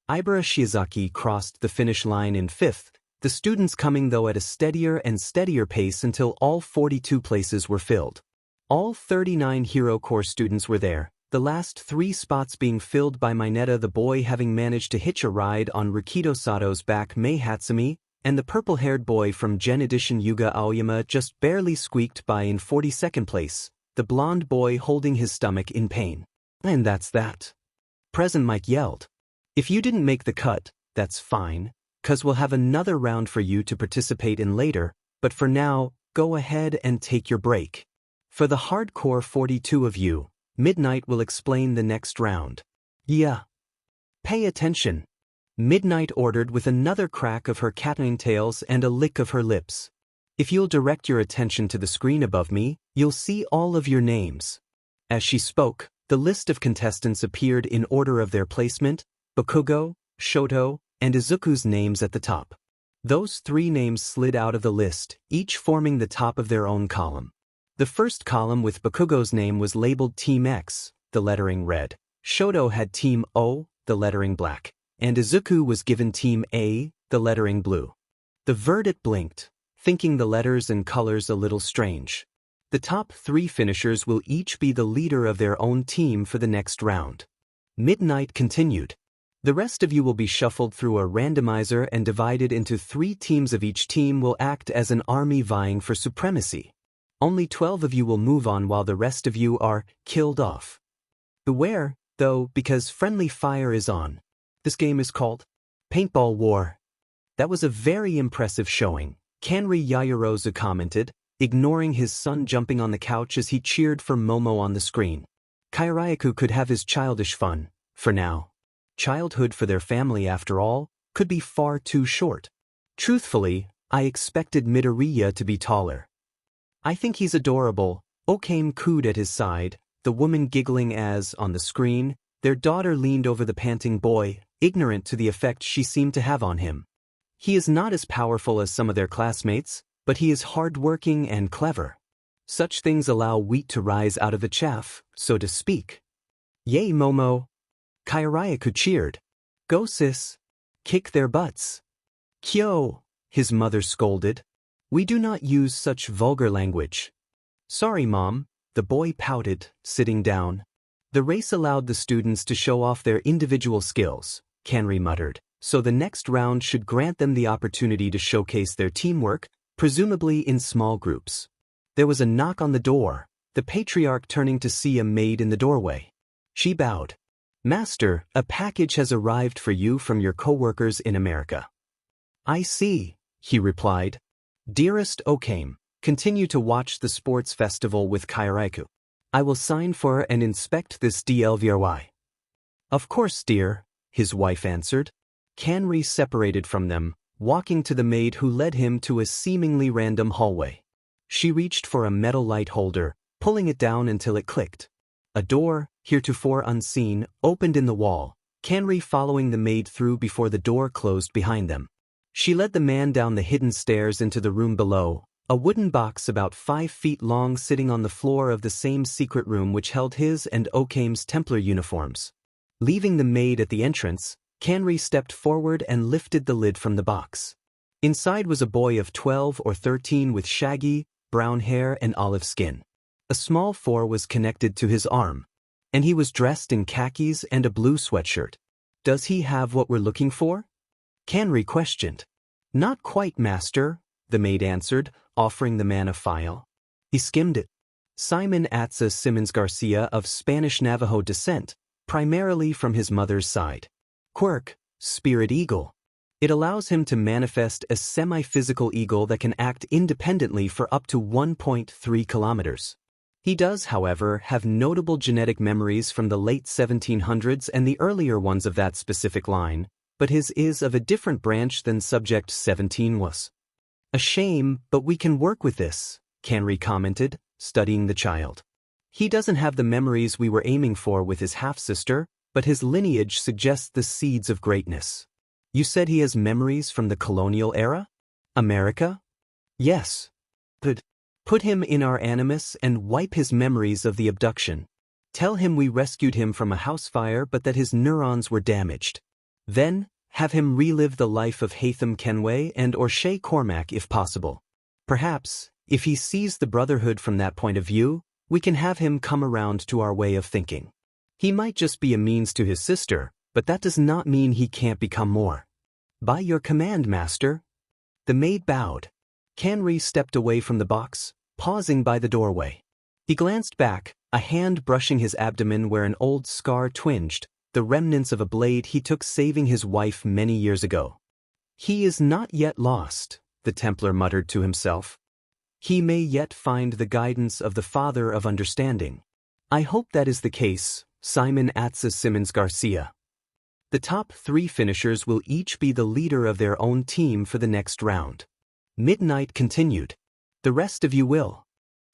Ibara Shiozaki crossed the finish line in fifth, the students coming though at a steadier and steadier pace until all 42 places were filled. All 39 Hero Corps students were there, the last 3 spots being filled by Mineta the boy having managed to hitch a ride on Rikido Sato's back Mei Hatsumi, and the purple-haired boy from Gen Edition Yuga Aoyama just barely squeaked by in 42nd place, the blonde boy holding his stomach in pain. And that's that. Present Mike yelled. If you didn't make the cut, that's fine, 'cause we'll have another round for you to participate in later, but for now, go ahead and take your break. For the hardcore 42 of you, Midnight will explain the next round. Yeah. Pay attention. Midnight ordered with another crack of her cattail tails and a lick of her lips. If you'll direct your attention to the screen above me, you'll see all of your names. As she spoke, the list of contestants appeared in order of their placement, Bakugo, Shoto, and Izuku's names at the top. Those 3 names slid out of the list, each forming the top of their own column. The first column with Bakugo's name was labeled Team X, the lettering red. Shoto had Team O, the lettering black. And Izuku was given Team A, the lettering blue. The verdant blinked, thinking the letters and colors a little strange. The top 3 finishers will each be the leader of their own team for the next round. Midnight continued. The rest of you will be shuffled through a randomizer and divided into 3 teams of each team will act as an army vying for supremacy. Only 12 of you will move on while the rest of you are killed off. Beware, though, because friendly fire is on. This game is called Paintball War. That was a very impressive showing, Kanri Yaoyorozu commented, ignoring his son jumping on the couch as he cheered for Momo on the screen. Kairyaku could have his childish fun, for now. Childhood for their family, after all, could be far too short. Truthfully, I expected Midoriya to be taller. I think he's adorable, Okame cooed at his side, the woman giggling as, on the screen, their daughter leaned over the panting boy, ignorant to the effect she seemed to have on him. He is not as powerful as some of their classmates, but he is hard-working and clever. Such things allow wheat to rise out of the chaff, so to speak. Yay, Momo! Kairyaku cheered. Go, sis! Kick their butts! Kyo! His mother scolded. We do not use such vulgar language. Sorry, Mom, the boy pouted, sitting down. The race allowed the students to show off their individual skills, Kanri muttered, so the next round should grant them the opportunity to showcase their teamwork, presumably in small groups. There was a knock on the door, the patriarch turning to see a maid in the doorway. She bowed. Master, a package has arrived for you from your co-workers in America. I see, he replied. Dearest Okame, continue to watch the sports festival with Kairaiku. I will sign for and inspect this DLVRY. Of course, dear, his wife answered. Kanri separated from them, walking to the maid who led him to a seemingly random hallway. She reached for a metal light holder, pulling it down until it clicked. A door, heretofore unseen, opened in the wall, Kanri following the maid through before the door closed behind them. She led the man down the hidden stairs into the room below, a wooden box about 5 feet long sitting on the floor of the same secret room which held his and Okame's Templar uniforms. Leaving the maid at the entrance, Kanri stepped forward and lifted the lid from the box. Inside was a boy of 12 or 13 with shaggy, brown hair and olive skin. A small 4 was connected to his arm, and he was dressed in khakis and a blue sweatshirt. Does he have what we're looking for? Kanri questioned. Not quite, master, the maid answered, offering the man a file. He skimmed it. Simon Atza Simmons Garcia of Spanish Navajo descent, primarily from his mother's side. Quirk, Spirit Eagle. It allows him to manifest a semi-physical eagle that can act independently for up to 1.3 kilometers. He does, however, have notable genetic memories from the late 1700s and the earlier ones of that specific line, but his is of a different branch than Subject 17 was. A shame, but we can work with this, Kanri commented, studying the child. He doesn't have the memories we were aiming for with his half-sister, but his lineage suggests the seeds of greatness. You said he has memories from the colonial era? America? Yes. Put him in our animus and wipe his memories of the abduction. Tell him we rescued him from a house fire but that his neurons were damaged. Then, have him relive the life of Hatham Kenway and or Shay Cormac if possible. Perhaps, if he sees the Brotherhood from that point of view, we can have him come around to our way of thinking. He might just be a means to his sister, but that does not mean he can't become more. By your command, master. The maid bowed. Kanri stepped away from the box, pausing by the doorway. He glanced back, a hand brushing his abdomen where an old scar twinged, the remnants of a blade he took saving his wife many years ago. He is not yet lost, the Templar muttered to himself. He may yet find the guidance of the Father of Understanding. I hope that is the case, Simon Atza Simmons Garcia. The top 3 finishers will each be the leader of their own team for the next round. Midnight continued. The rest of you will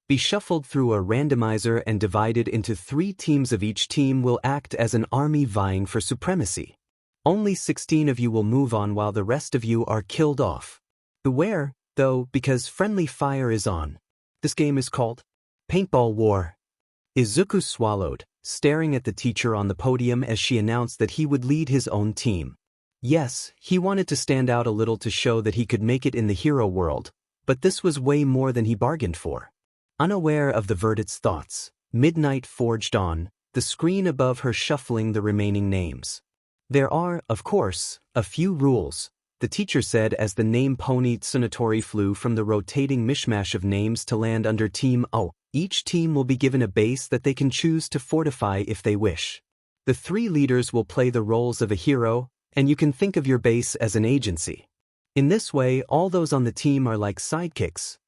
be shuffled through a randomizer and divided into 3 teams. Of each team will act as an army vying for supremacy. Only 16 of you will move on while the rest of you are killed off. Beware, though, because friendly fire is on. This game is called Paintball War. Izuku swallowed, staring at the teacher on the podium as she announced that he would lead his own team. Yes, he wanted to stand out a little to show that he could make it in the hero world, but this was way more than he bargained for. Unaware of the Verdict's thoughts, Midnight forged on, the screen above her shuffling the remaining names. There are, of course, a few rules, the teacher said as the name Pony Tsunatori flew from the rotating mishmash of names to land under Team O. Each team will be given a base that they can choose to fortify if they wish. The 3 leaders will play the roles of a hero, and you can think of your base as an agency. In this way, all those on the team are like sidekicks.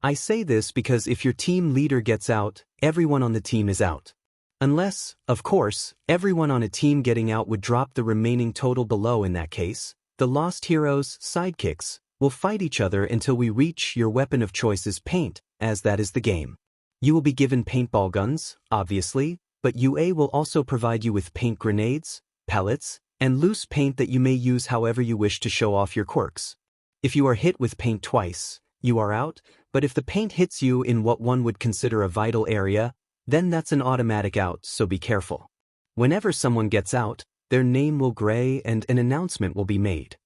I say this because if your team leader gets out, everyone on the team is out. Unless, of course, everyone on a team getting out would drop the remaining total below. In that case, the lost heroes, sidekicks, will fight each other until we reach your weapon of choice is paint, as that is the game. You will be given paintball guns, obviously, but UA will also provide you with paint grenades, pellets, and loose paint that you may use however you wish to show off your quirks. If you are hit with paint twice, you are out, but if the paint hits you in what one would consider a vital area, then that's an automatic out, so be careful. Whenever someone gets out, their name will gray and an announcement will be made.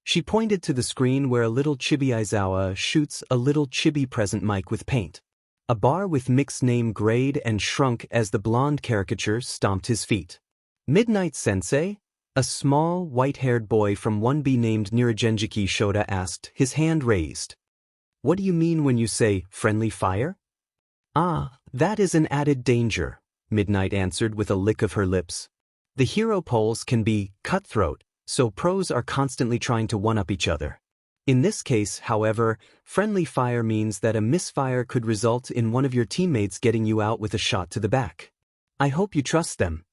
She pointed to the screen where a little Chibi Aizawa shoots a little Chibi present mic with paint. A bar with mixed name grayed and shrunk as the blonde caricature stomped his feet. Midnight Sensei? A small, white-haired boy from 1B named Niragenjiki Shoda asked, his hand raised. What do you mean when you say, friendly fire? Ah, that is an added danger, Midnight answered with a lick of her lips. The hero polls can be cutthroat, so pros are constantly trying to one-up each other. In this case, however, friendly fire means that a misfire could result in one of your teammates getting you out with a shot to the back. I hope you trust them.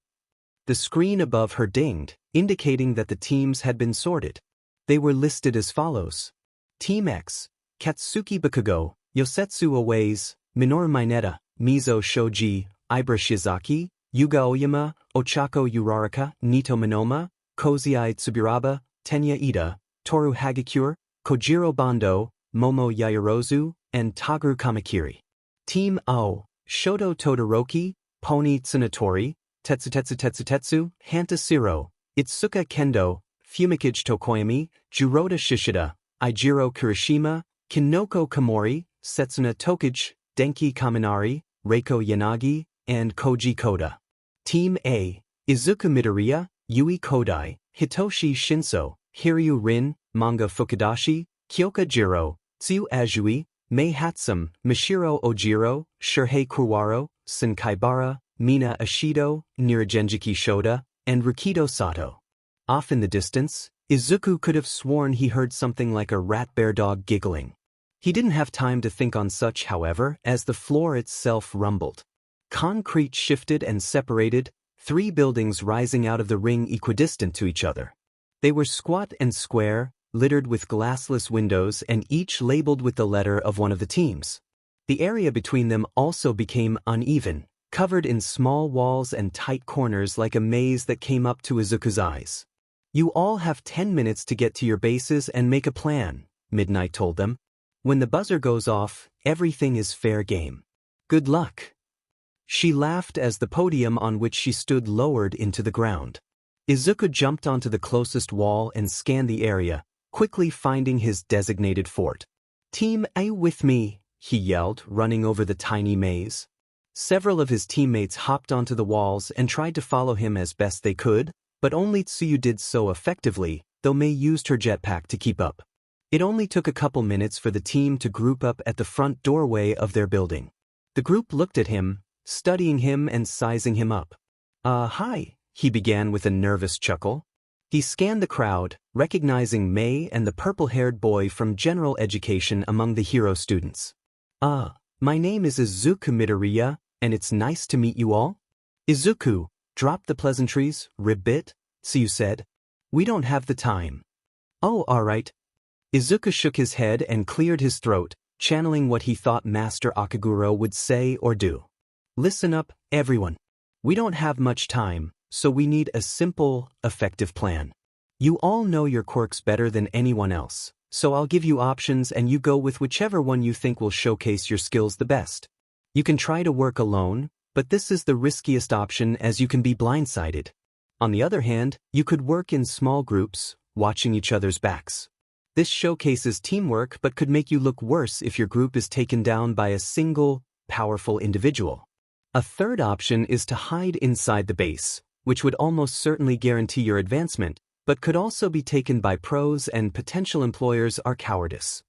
The screen above her dinged, indicating that the teams had been sorted. They were listed as follows. Team X, Katsuki Bakugo, Yosetsu Owaze, Minoru Mineta, Mizo Shoji, Ibra Shizaki, Yuga Oyama, Ochako Uraraka, Nito Minoma, Kozai Tsuburaba, Tenya Ida, Toru Hagakure, Kojiro Bando, Momo Yaoyorozu, and Taguru Kamakiri. Team O, Shoto Todoroki, Pony Tsunatori, Tetsu, Hanta Siro, Itsuka Kendo, Fumikage Tokoyami, Juroda Shishida, Eijiro Kirishima, Kinoko Komori, Setsuna Tokage, Denki Kaminari, Reiko Yanagi, and Koji Koda. Team A, Izuku Midoriya, Yui Kodai, Hitoshi Shinso, Hiryu Rin, Manga Fukudashi, Kyoka Jiro, Tsuyu Azui, Mei Hatsum, Mishiro Ojiro, Shurhei Kuwaro, Senkaibara, Mina Ashido, Niragenjiki Shoda, and Rikido Sato. Off in the distance, Izuku could have sworn he heard something like a rat-bear dog giggling. He didn't have time to think on such, however, as the floor itself rumbled. Concrete shifted and separated, 3 buildings rising out of the ring equidistant to each other. They were squat and square, littered with glassless windows and each labeled with the letter of one of the teams. The area between them also became uneven, covered in small walls and tight corners like a maze that came up to Izuku's eyes. You all have 10 minutes to get to your bases and make a plan, Midnight told them. When the buzzer goes off, everything is fair game. Good luck. She laughed as the podium on which she stood lowered into the ground. Izuku jumped onto the closest wall and scanned the area, quickly finding his designated fort. Team A with me, he yelled, running over the tiny maze. Several of his teammates hopped onto the walls and tried to follow him as best they could, but only Tsuyu did so effectively, though Mei used her jetpack to keep up. It only took a couple minutes for the team to group up at the front doorway of their building. The group looked at him, studying him and sizing him up. Hi, he began with a nervous chuckle. He scanned the crowd, recognizing Mei and the purple-haired boy from general education among the hero students. My name is Izuku Midoriya, and it's nice to meet you all. Izuku, drop the pleasantries, ribbit, Tsuyu said. We don't have the time. Oh, all right. Izuku shook his head and cleared his throat, channeling what he thought Master Akaguro would say or do. Listen up, everyone. We don't have much time, so we need a simple, effective plan. You all know your quirks better than anyone else, so I'll give you options and you go with whichever one you think will showcase your skills the best. You can try to work alone, but this is the riskiest option as you can be blindsided. On the other hand, you could work in small groups, watching each other's backs. This showcases teamwork but could make you look worse if your group is taken down by a single, powerful individual. A third option is to hide inside the base, which would almost certainly guarantee your advancement, but could also be taken by pros and potential employers are cowardice.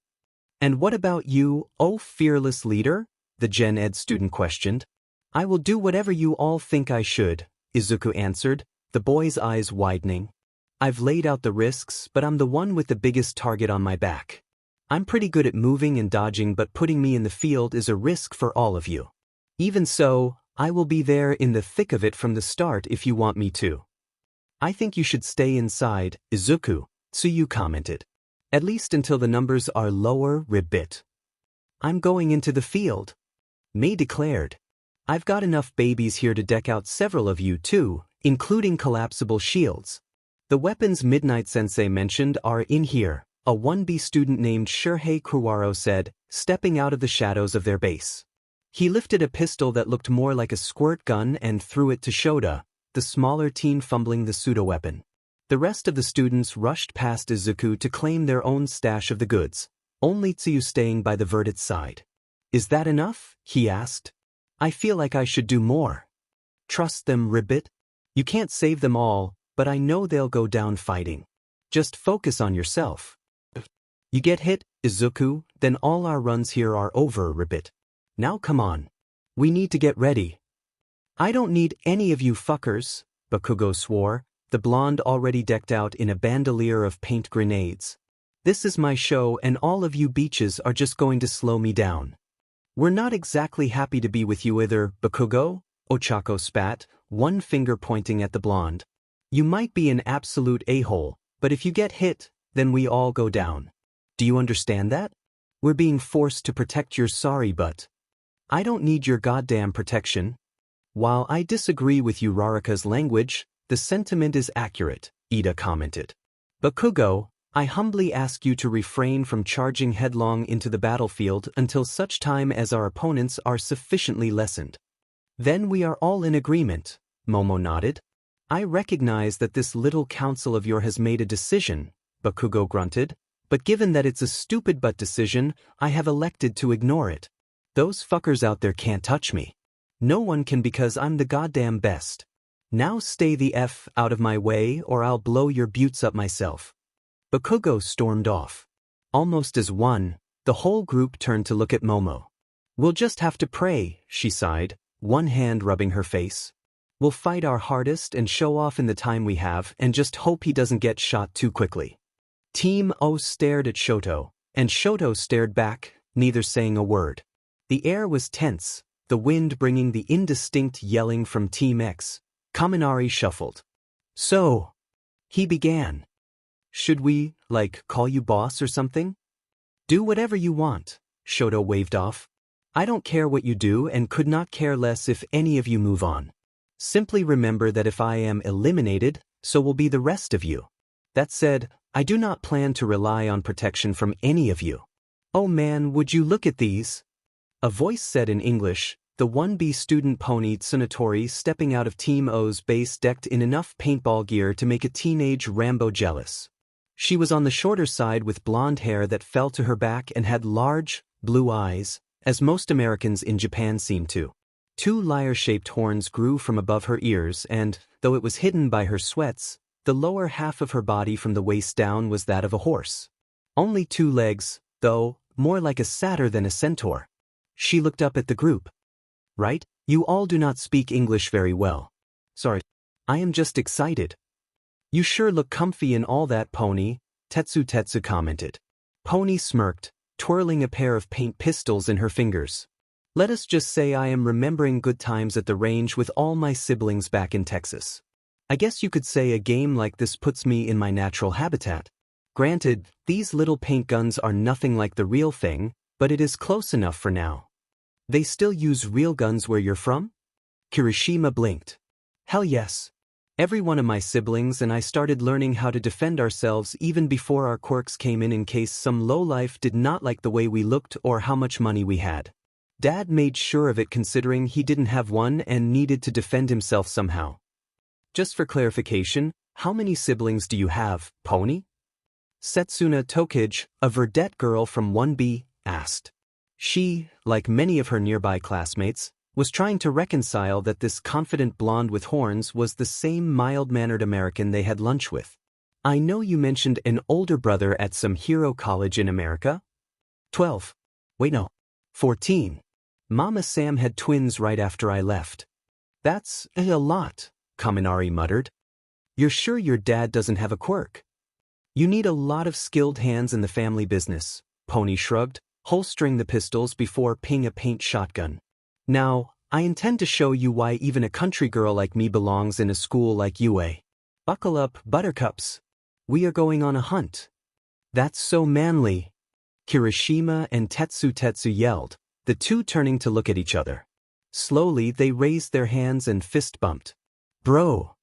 And what about you, oh fearless leader? The Gen Ed student questioned. I will do whatever you all think I should, Izuku answered, the boy's eyes widening. I've laid out the risks, but I'm the one with the biggest target on my back. I'm pretty good at moving and dodging, but putting me in the field is a risk for all of you. Even so, I will be there in the thick of it from the start if you want me to. I think you should stay inside, Izuku, Tsuyu commented. At least until the numbers are lower, ribbit. I'm going into the field, Mei declared. I've got enough babies here to deck out several of you too, including collapsible shields. The weapons Midnight-sensei mentioned are in here, a 1B student named Shurhei Kuwaro said, stepping out of the shadows of their base. He lifted a pistol that looked more like a squirt gun and threw it to Shoda, the smaller teen fumbling the pseudo-weapon. The rest of the students rushed past Izuku to claim their own stash of the goods, only Tsuyu staying by the verdict's side. Is that enough? He asked. I feel like I should do more. Trust them, ribbit. You can't save them all, but I know they'll go down fighting. Just focus on yourself. You get hit, Izuku, then all our runs here are over, ribbit. Now come on. We need to get ready. I don't need any of you fuckers, Bakugo swore, the blonde already decked out in a bandolier of paint grenades. This is my show and all of you beaches are just going to slow me down. We're not exactly happy to be with you either, Bakugo, Ochako spat, one finger pointing at the blonde. You might be an absolute a-hole, but if you get hit, then we all go down. Do you understand that? We're being forced to protect your sorry butt. I don't need your goddamn protection. While I disagree with you Rarika's language, the sentiment is accurate, Ida commented. Bakugo, I humbly ask you to refrain from charging headlong into the battlefield until such time as our opponents are sufficiently lessened. Then we are all in agreement, Momo nodded. I recognize that this little council of yours has made a decision, Bakugo grunted, but given that it's a stupid but decision, I have elected to ignore it. Those fuckers out there can't touch me. No one can because I'm the goddamn best. Now stay the F out of my way or I'll blow your buttes up myself. Bakugo stormed off. Almost as one, the whole group turned to look at Momo. We'll just have to pray, she sighed, one hand rubbing her face. We'll fight our hardest and show off in the time we have and just hope he doesn't get shot too quickly. Team O stared at Shoto, and Shoto stared back, neither saying a word. The air was tense, the wind bringing the indistinct yelling from Team X. Kaminari shuffled. So, he began. Should we, call you boss or something? Do whatever you want, Shoto waved off. I don't care what you do and could not care less if any of you move on. Simply remember that if I am eliminated, so will be the rest of you. That said, I do not plan to rely on protection from any of you. Oh man, would you look at these? A voice said in English, the 1B student Pony Tsunatori stepping out of Team O's base decked in enough paintball gear to make a teenage Rambo jealous. She was on the shorter side with blonde hair that fell to her back and had large, blue eyes, as most Americans in Japan seem to. 2 lyre-shaped horns grew from above her ears and, though it was hidden by her sweats, the lower half of her body from the waist down was that of a horse. Only 2 legs, though, more like a satyr than a centaur. She looked up at the group. Right? You all do not speak English very well. Sorry. I am just excited. You sure look comfy in all that, Pony, Tetsu commented. Pony smirked, twirling a pair of paint pistols in her fingers. Let us just say I am remembering good times at the range with all my siblings back in Texas. I guess you could say a game like this puts me in my natural habitat. Granted, these little paint guns are nothing like the real thing, but it is close enough for now. They still use real guns where you're from? Kirishima blinked. Hell yes. Every one of my siblings and I started learning how to defend ourselves even before our quirks came in case some lowlife did not like the way we looked or how much money we had. Dad made sure of it considering he didn't have one and needed to defend himself somehow. Just for clarification, how many siblings do you have, Pony? Setsuna Tokage, a verdette girl from 1B, asked. She, like many of her nearby classmates, was trying to reconcile that this confident blonde with horns was the same mild-mannered American they had lunch with. I know you mentioned an older brother at some hero college in America? 12. Wait no. 14. Mama Sam had twins right after I left. That's a lot, Kaminari muttered. You're sure your dad doesn't have a quirk? You need a lot of skilled hands in the family business, Pony shrugged, holstering the pistols before pinging a paint shotgun. Now, I intend to show you why even a country girl like me belongs in a school like UA. Buckle up, buttercups. We are going on a hunt. That's so manly. Kirishima and Tetsu yelled, the two turning to look at each other. Slowly they raised their hands and fist bumped. Bro.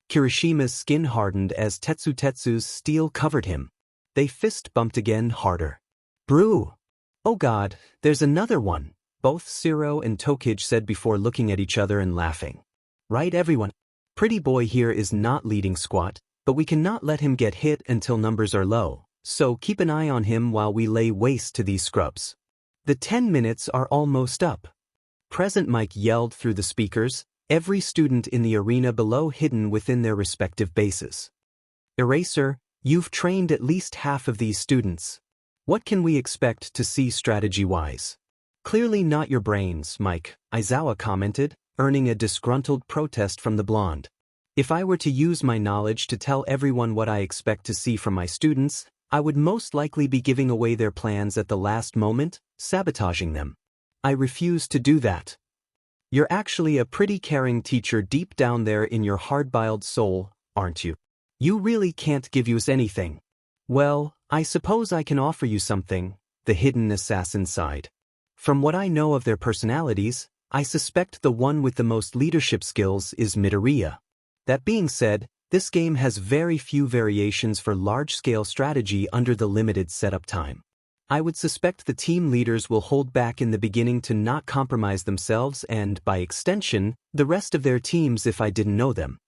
Kirishima's skin hardened as Tetsu's steel covered him. They fist bumped again harder. Brew. Oh god, there's another one, both Siro and Tokage said before looking at each other and laughing. Right everyone? Pretty boy here is not leading squat, but we cannot let him get hit until numbers are low, so keep an eye on him while we lay waste to these scrubs. The 10 minutes are almost up. Present Mike yelled through the speakers, every student in the arena below hidden within their respective bases. Eraser, you've trained at least half of these students. What can we expect to see strategy-wise? Clearly not your brains, Mike, Aizawa commented, earning a disgruntled protest from the blonde. If I were to use my knowledge to tell everyone what I expect to see from my students, I would most likely be giving away their plans at the last moment, sabotaging them. I refuse to do that. You're actually a pretty caring teacher deep down there in your hard-boiled soul, aren't you? You really can't give us anything. Well, I suppose I can offer you something, the hidden assassin sighed. From what I know of their personalities, I suspect the one with the most leadership skills is Midoriya. That being said, this game has very few variations for large-scale strategy under the limited setup time. I would suspect the team leaders will hold back in the beginning to not compromise themselves and, by extension, the rest of their teams if I didn't know them.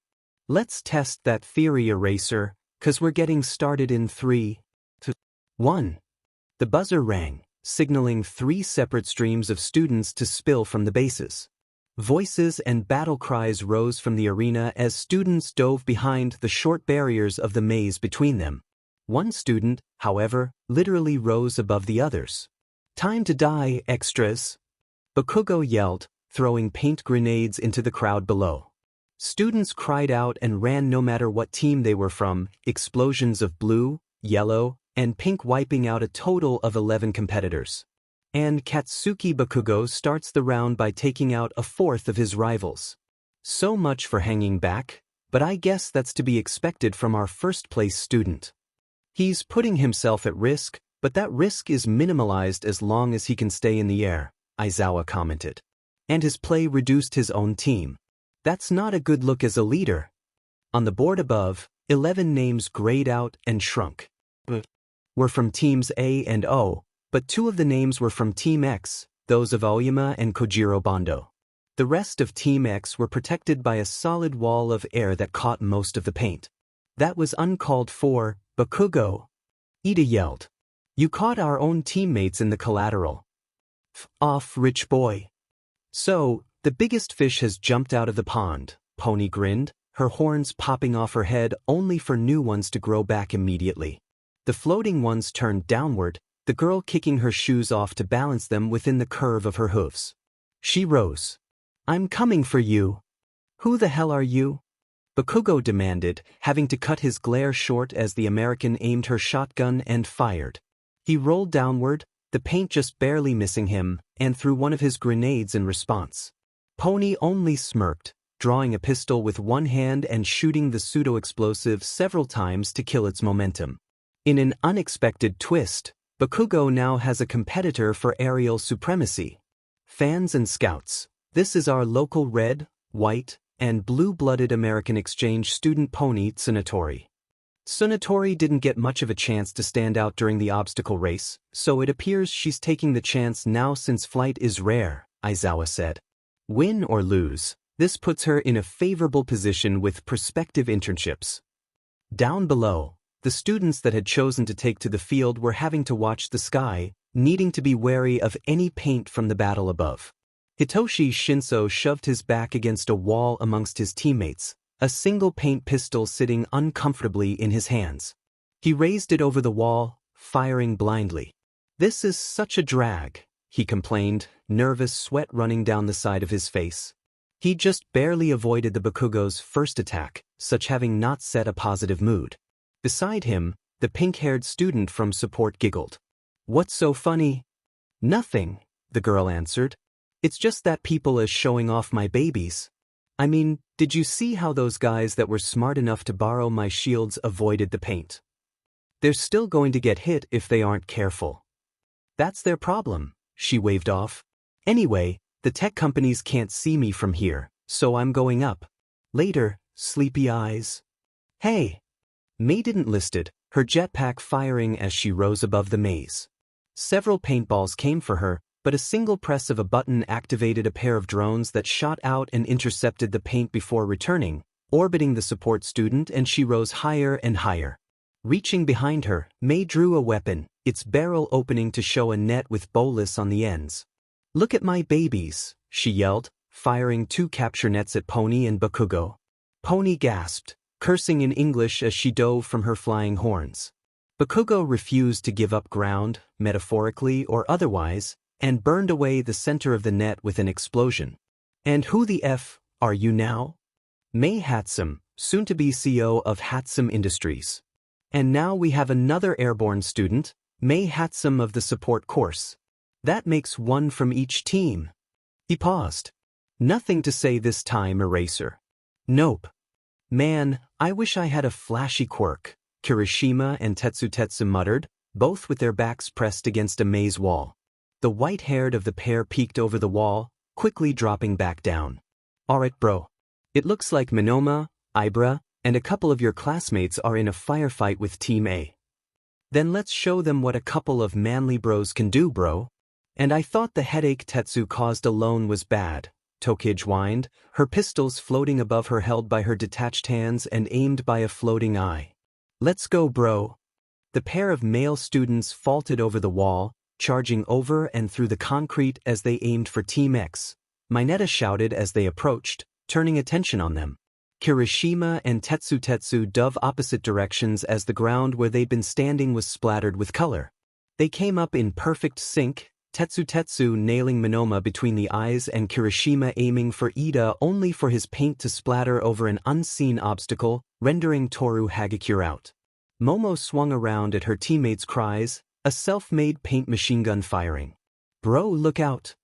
Let's test that theory, Eraser, 'cause we're getting started in 3, 2, 1. The buzzer rang, signaling 3 separate streams of students to spill from the bases. Voices and battle cries rose from the arena as students dove behind the short barriers of the maze between them. One student, however, literally rose above the others. "Time to die, extras!" Bakugo yelled, throwing paint grenades into the crowd below. Students cried out and ran no matter what team they were from, explosions of blue, yellow, and pink wiping out a total of 11 competitors. And Katsuki Bakugo starts the round by taking out a fourth of his rivals. So much for hanging back, but I guess that's to be expected from our first-place student. He's putting himself at risk, but that risk is minimalized as long as he can stay in the air, Aizawa commented. And his play reduced his own team. That's not a good look as a leader. On the board above, 11 names grayed out and shrunk. Were from teams A and O, but 2 of the names were from Team X, those of Aoyama and Kojiro Bondo. The rest of Team X were protected by a solid wall of air that caught most of the paint. That was uncalled for, Bakugo. Ida yelled. You caught our own teammates in the collateral. F off, rich boy. So, the biggest fish has jumped out of the pond, Pony grinned, her horns popping off her head only for new ones to grow back immediately. The floating ones turned downward, the girl kicking her shoes off to balance them within the curve of her hooves. She rose. I'm coming for you. Who the hell are you? Bakugo demanded, having to cut his glare short as the American aimed her shotgun and fired. He rolled downward, the paint just barely missing him, and threw one of his grenades in response. Pony only smirked, drawing a pistol with one hand and shooting the pseudo-explosive several times to kill its momentum. In an unexpected twist, Bakugo now has a competitor for aerial supremacy. Fans and scouts, this is our local red, white, and blue-blooded American exchange student Pony Tsunatori. Tsunatori didn't get much of a chance to stand out during the obstacle race, so it appears she's taking the chance now since flight is rare, Aizawa said. Win or lose, this puts her in a favorable position with prospective internships. Down below, the students that had chosen to take to the field were having to watch the sky, needing to be wary of any paint from the battle above. Hitoshi Shinso shoved his back against a wall amongst his teammates, a single paint pistol sitting uncomfortably in his hands. He raised it over the wall, firing blindly. This is such a drag, he complained, nervous sweat running down the side of his face. He just barely avoided the Bakugo's first attack, such having not set a positive mood. Beside him, the pink-haired student from support giggled. What's so funny? Nothing, the girl answered. It's just that people is showing off my babies. I mean, did you see how those guys that were smart enough to borrow my shields avoided the paint? They're still going to get hit if they aren't careful. That's their problem, she waved off. Anyway, the tech companies can't see me from here, so I'm going up. Later, sleepy eyes. Hey! May didn't listed, her jetpack firing as she rose above the maze. Several paintballs came for her, but a single press of a button activated a pair of drones that shot out and intercepted the paint before returning, orbiting the support student, and she rose higher and higher. Reaching behind her, May drew a weapon, its barrel opening to show a net with bolus on the ends. Look at my babies, she yelled, firing 2 capture nets at Pony and Bakugo. Pony gasped, cursing in English as she dove from her flying horns. Bakugo refused to give up ground, metaphorically or otherwise, and burned away the center of the net with an explosion. And who the F are you now? May Hatsum, soon-to-be CEO of Hatsum Industries. And now we have another airborne student, Mei Hatsum of the support course. That makes one from each team. He paused. Nothing to say this time, Eraser. Nope. Man, I wish I had a flashy quirk, Kirishima and Tetsu muttered, both with their backs pressed against a maze wall. The white-haired of the pair peeked over the wall, quickly dropping back down. Alright bro. It looks like Minoma, Ibra, and a couple of your classmates are in a firefight with Team A. Then let's show them what a couple of manly bros can do, bro. And I thought the headache Tetsu caused alone was bad, Tokij whined, her pistols floating above her held by her detached hands and aimed by a floating eye. Let's go, bro. The pair of male students vaulted over the wall, charging over and through the concrete as they aimed for Team X. Mineta shouted as they approached, turning attention on them. Kirishima and Tetsu dove opposite directions as the ground where they'd been standing was splattered with color. They came up in perfect sync, Tetsu nailing Minoma between the eyes and Kirishima aiming for Ida only for his paint to splatter over an unseen obstacle, rendering Toru Hagakure out. Momo swung around at her teammates' cries, a self-made paint machine gun firing. Bro, look out!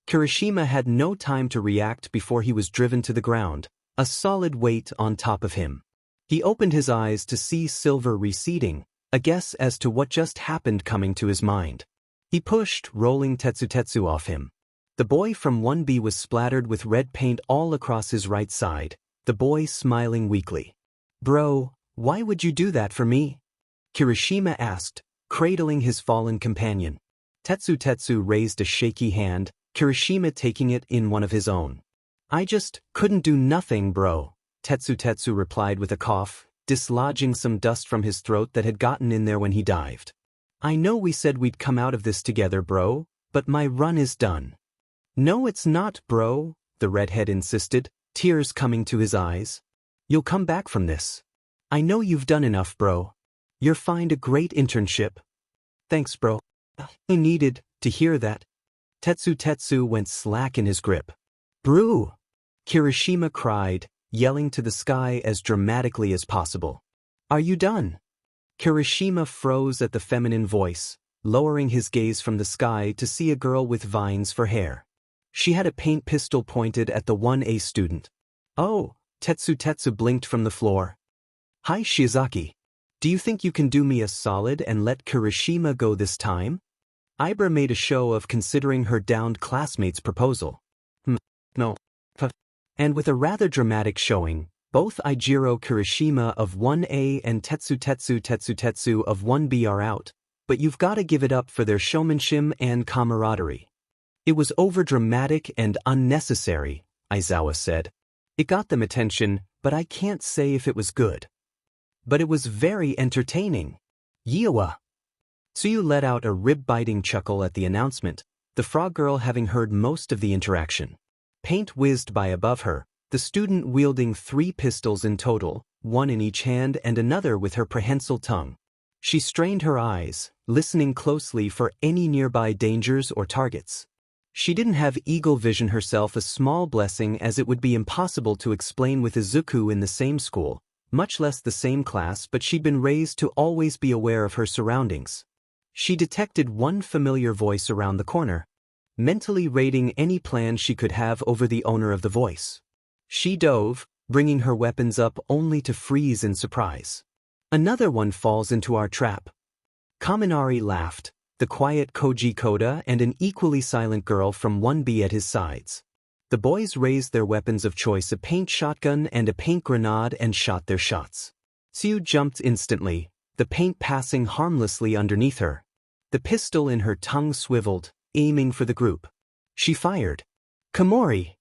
Kirishima had no time to react before he was driven to the ground, a solid weight on top of him. He opened his eyes to see silver receding, a guess as to what just happened coming to his mind. He pushed, rolling Tetsu off him. The boy from 1B was splattered with red paint all across his right side, the boy smiling weakly. Bro, why would you do that for me? Kirishima asked, cradling his fallen companion. Tetsu raised a shaky hand, Kirishima taking it in one of his own. I just couldn't do nothing, bro, Tetsu replied with a cough, dislodging some dust from his throat that had gotten in there when he dived. I know we said we'd come out of this together, bro, but my run is done. No, it's not, bro, the redhead insisted, tears coming to his eyes. You'll come back from this. I know you've done enough, bro. You'll find a great internship. Thanks, bro. I needed to hear that. Tetsu went slack in his grip. Brew! Kirishima cried, yelling to the sky as dramatically as possible. Are you done? Kirishima froze at the feminine voice, lowering his gaze from the sky to see a girl with vines for hair. She had a paint pistol pointed at the 1A student. Oh, Tetsu blinked from the floor. Hi Shiozaki. Do you think you can do me a solid and let Kirishima go this time? Ibra made a show of considering her downed classmate's proposal. No. And with a rather dramatic showing, both Ijiro Kirishima of 1A and Tetsu of 1B are out, but you've got to give it up for their showmanship and camaraderie. It was overdramatic and unnecessary, Aizawa said. It got them attention, but I can't say if it was good. But it was very entertaining. Yiwa. Tsuyu let out a rib-biting chuckle at the announcement, the frog girl having heard most of the interaction. Paint whizzed by above her, the student wielding 3 pistols in total, one in each hand and another with her prehensile tongue. She strained her eyes, listening closely for any nearby dangers or targets. She didn't have eagle vision herself, a small blessing as it would be impossible to explain with Izuku in the same school, much less the same class, but she'd been raised to always be aware of her surroundings. She detected one familiar voice around the corner, mentally rating any plan she could have over the owner of the voice. She dove, bringing her weapons up only to freeze in surprise. Another one falls into our trap. Kaminari laughed, the quiet Koji Koda and an equally silent girl from 1B at his sides. The boys raised their weapons of choice, a paint shotgun and a paint grenade, and shot their shots. Tsuyu jumped instantly, the paint passing harmlessly underneath her. The pistol in her tongue swiveled, aiming for the group. She fired. Komori!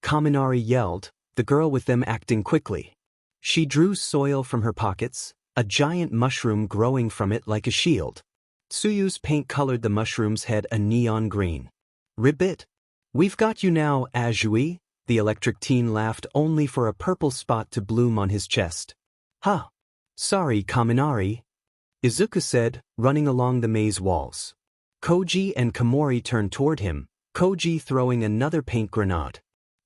Kaminari yelled, the girl with them acting quickly. She drew soil from her pockets, a giant mushroom growing from it like a shield. Tsuyu's paint colored the mushroom's head a neon green. Ribbit! We've got you now, Azui, the electric teen laughed only for a purple spot to bloom on his chest. Huh. Sorry, Kaminari, Izuku said, running along the maze walls. Koji and Komori turned toward him, Koji throwing another paint grenade.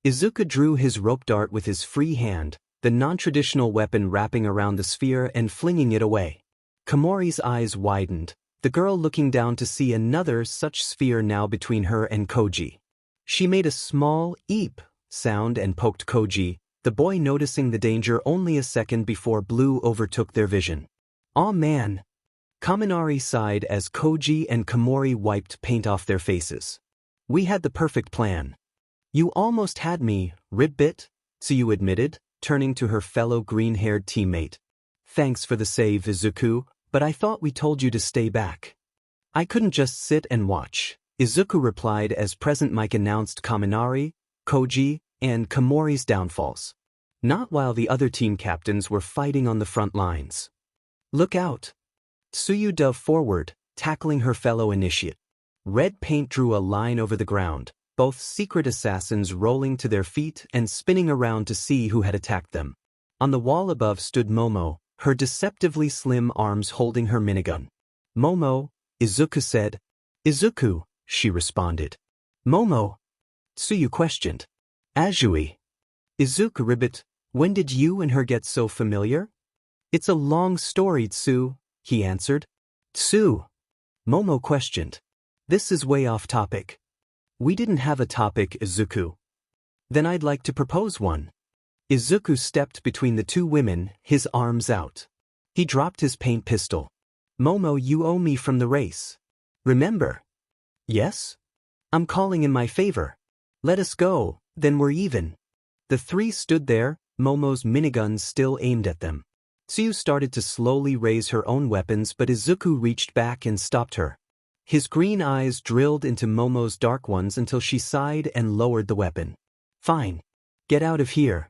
Izuku drew his rope dart with his free hand, the non-traditional weapon wrapping around the sphere and flinging it away. Komori's eyes widened, the girl looking down to see another such sphere now between her and Koji. She made a small eep sound and poked Koji, the boy noticing the danger only a second before blue overtook their vision. "Aw man." Kaminari sighed as Koji and Komori wiped paint off their faces. "We had the perfect plan." "You almost had me, Ribbit," Tsuyu admitted, turning to her fellow green-haired teammate. "Thanks for the save, Izuku, but I thought we told you to stay back." "I couldn't just sit and watch," Izuku replied as Present Mic announced Kaminari, Koji, and Komori's downfalls. Not while the other team captains were fighting on the front lines. "Look out." Tsuyu dove forward, tackling her fellow initiate. Red paint drew a line over the ground, both secret assassins rolling to their feet and spinning around to see who had attacked them. On the wall above stood Momo, her deceptively slim arms holding her minigun. "Momo," Izuku said. "Izuku," she responded. "Momo?" Tsuyu questioned. "Azui." "Izuku Ribbit, when did you and her get so familiar?" "It's a long story, Tsu," he answered. "Tsu?" Momo questioned. "This is way off topic." "We didn't have a topic, Izuku." "Then I'd like to propose one." Izuku stepped between the two women, his arms out. He dropped his paint pistol. "Momo, you owe me from the race. Remember?" "Yes?" "I'm calling in my favor. Let us go, then we're even." The three stood there, Momo's miniguns still aimed at them. Tsuyu started to slowly raise her own weapons, but Izuku reached back and stopped her. His green eyes drilled into Momo's dark ones until she sighed and lowered the weapon. "Fine. Get out of here."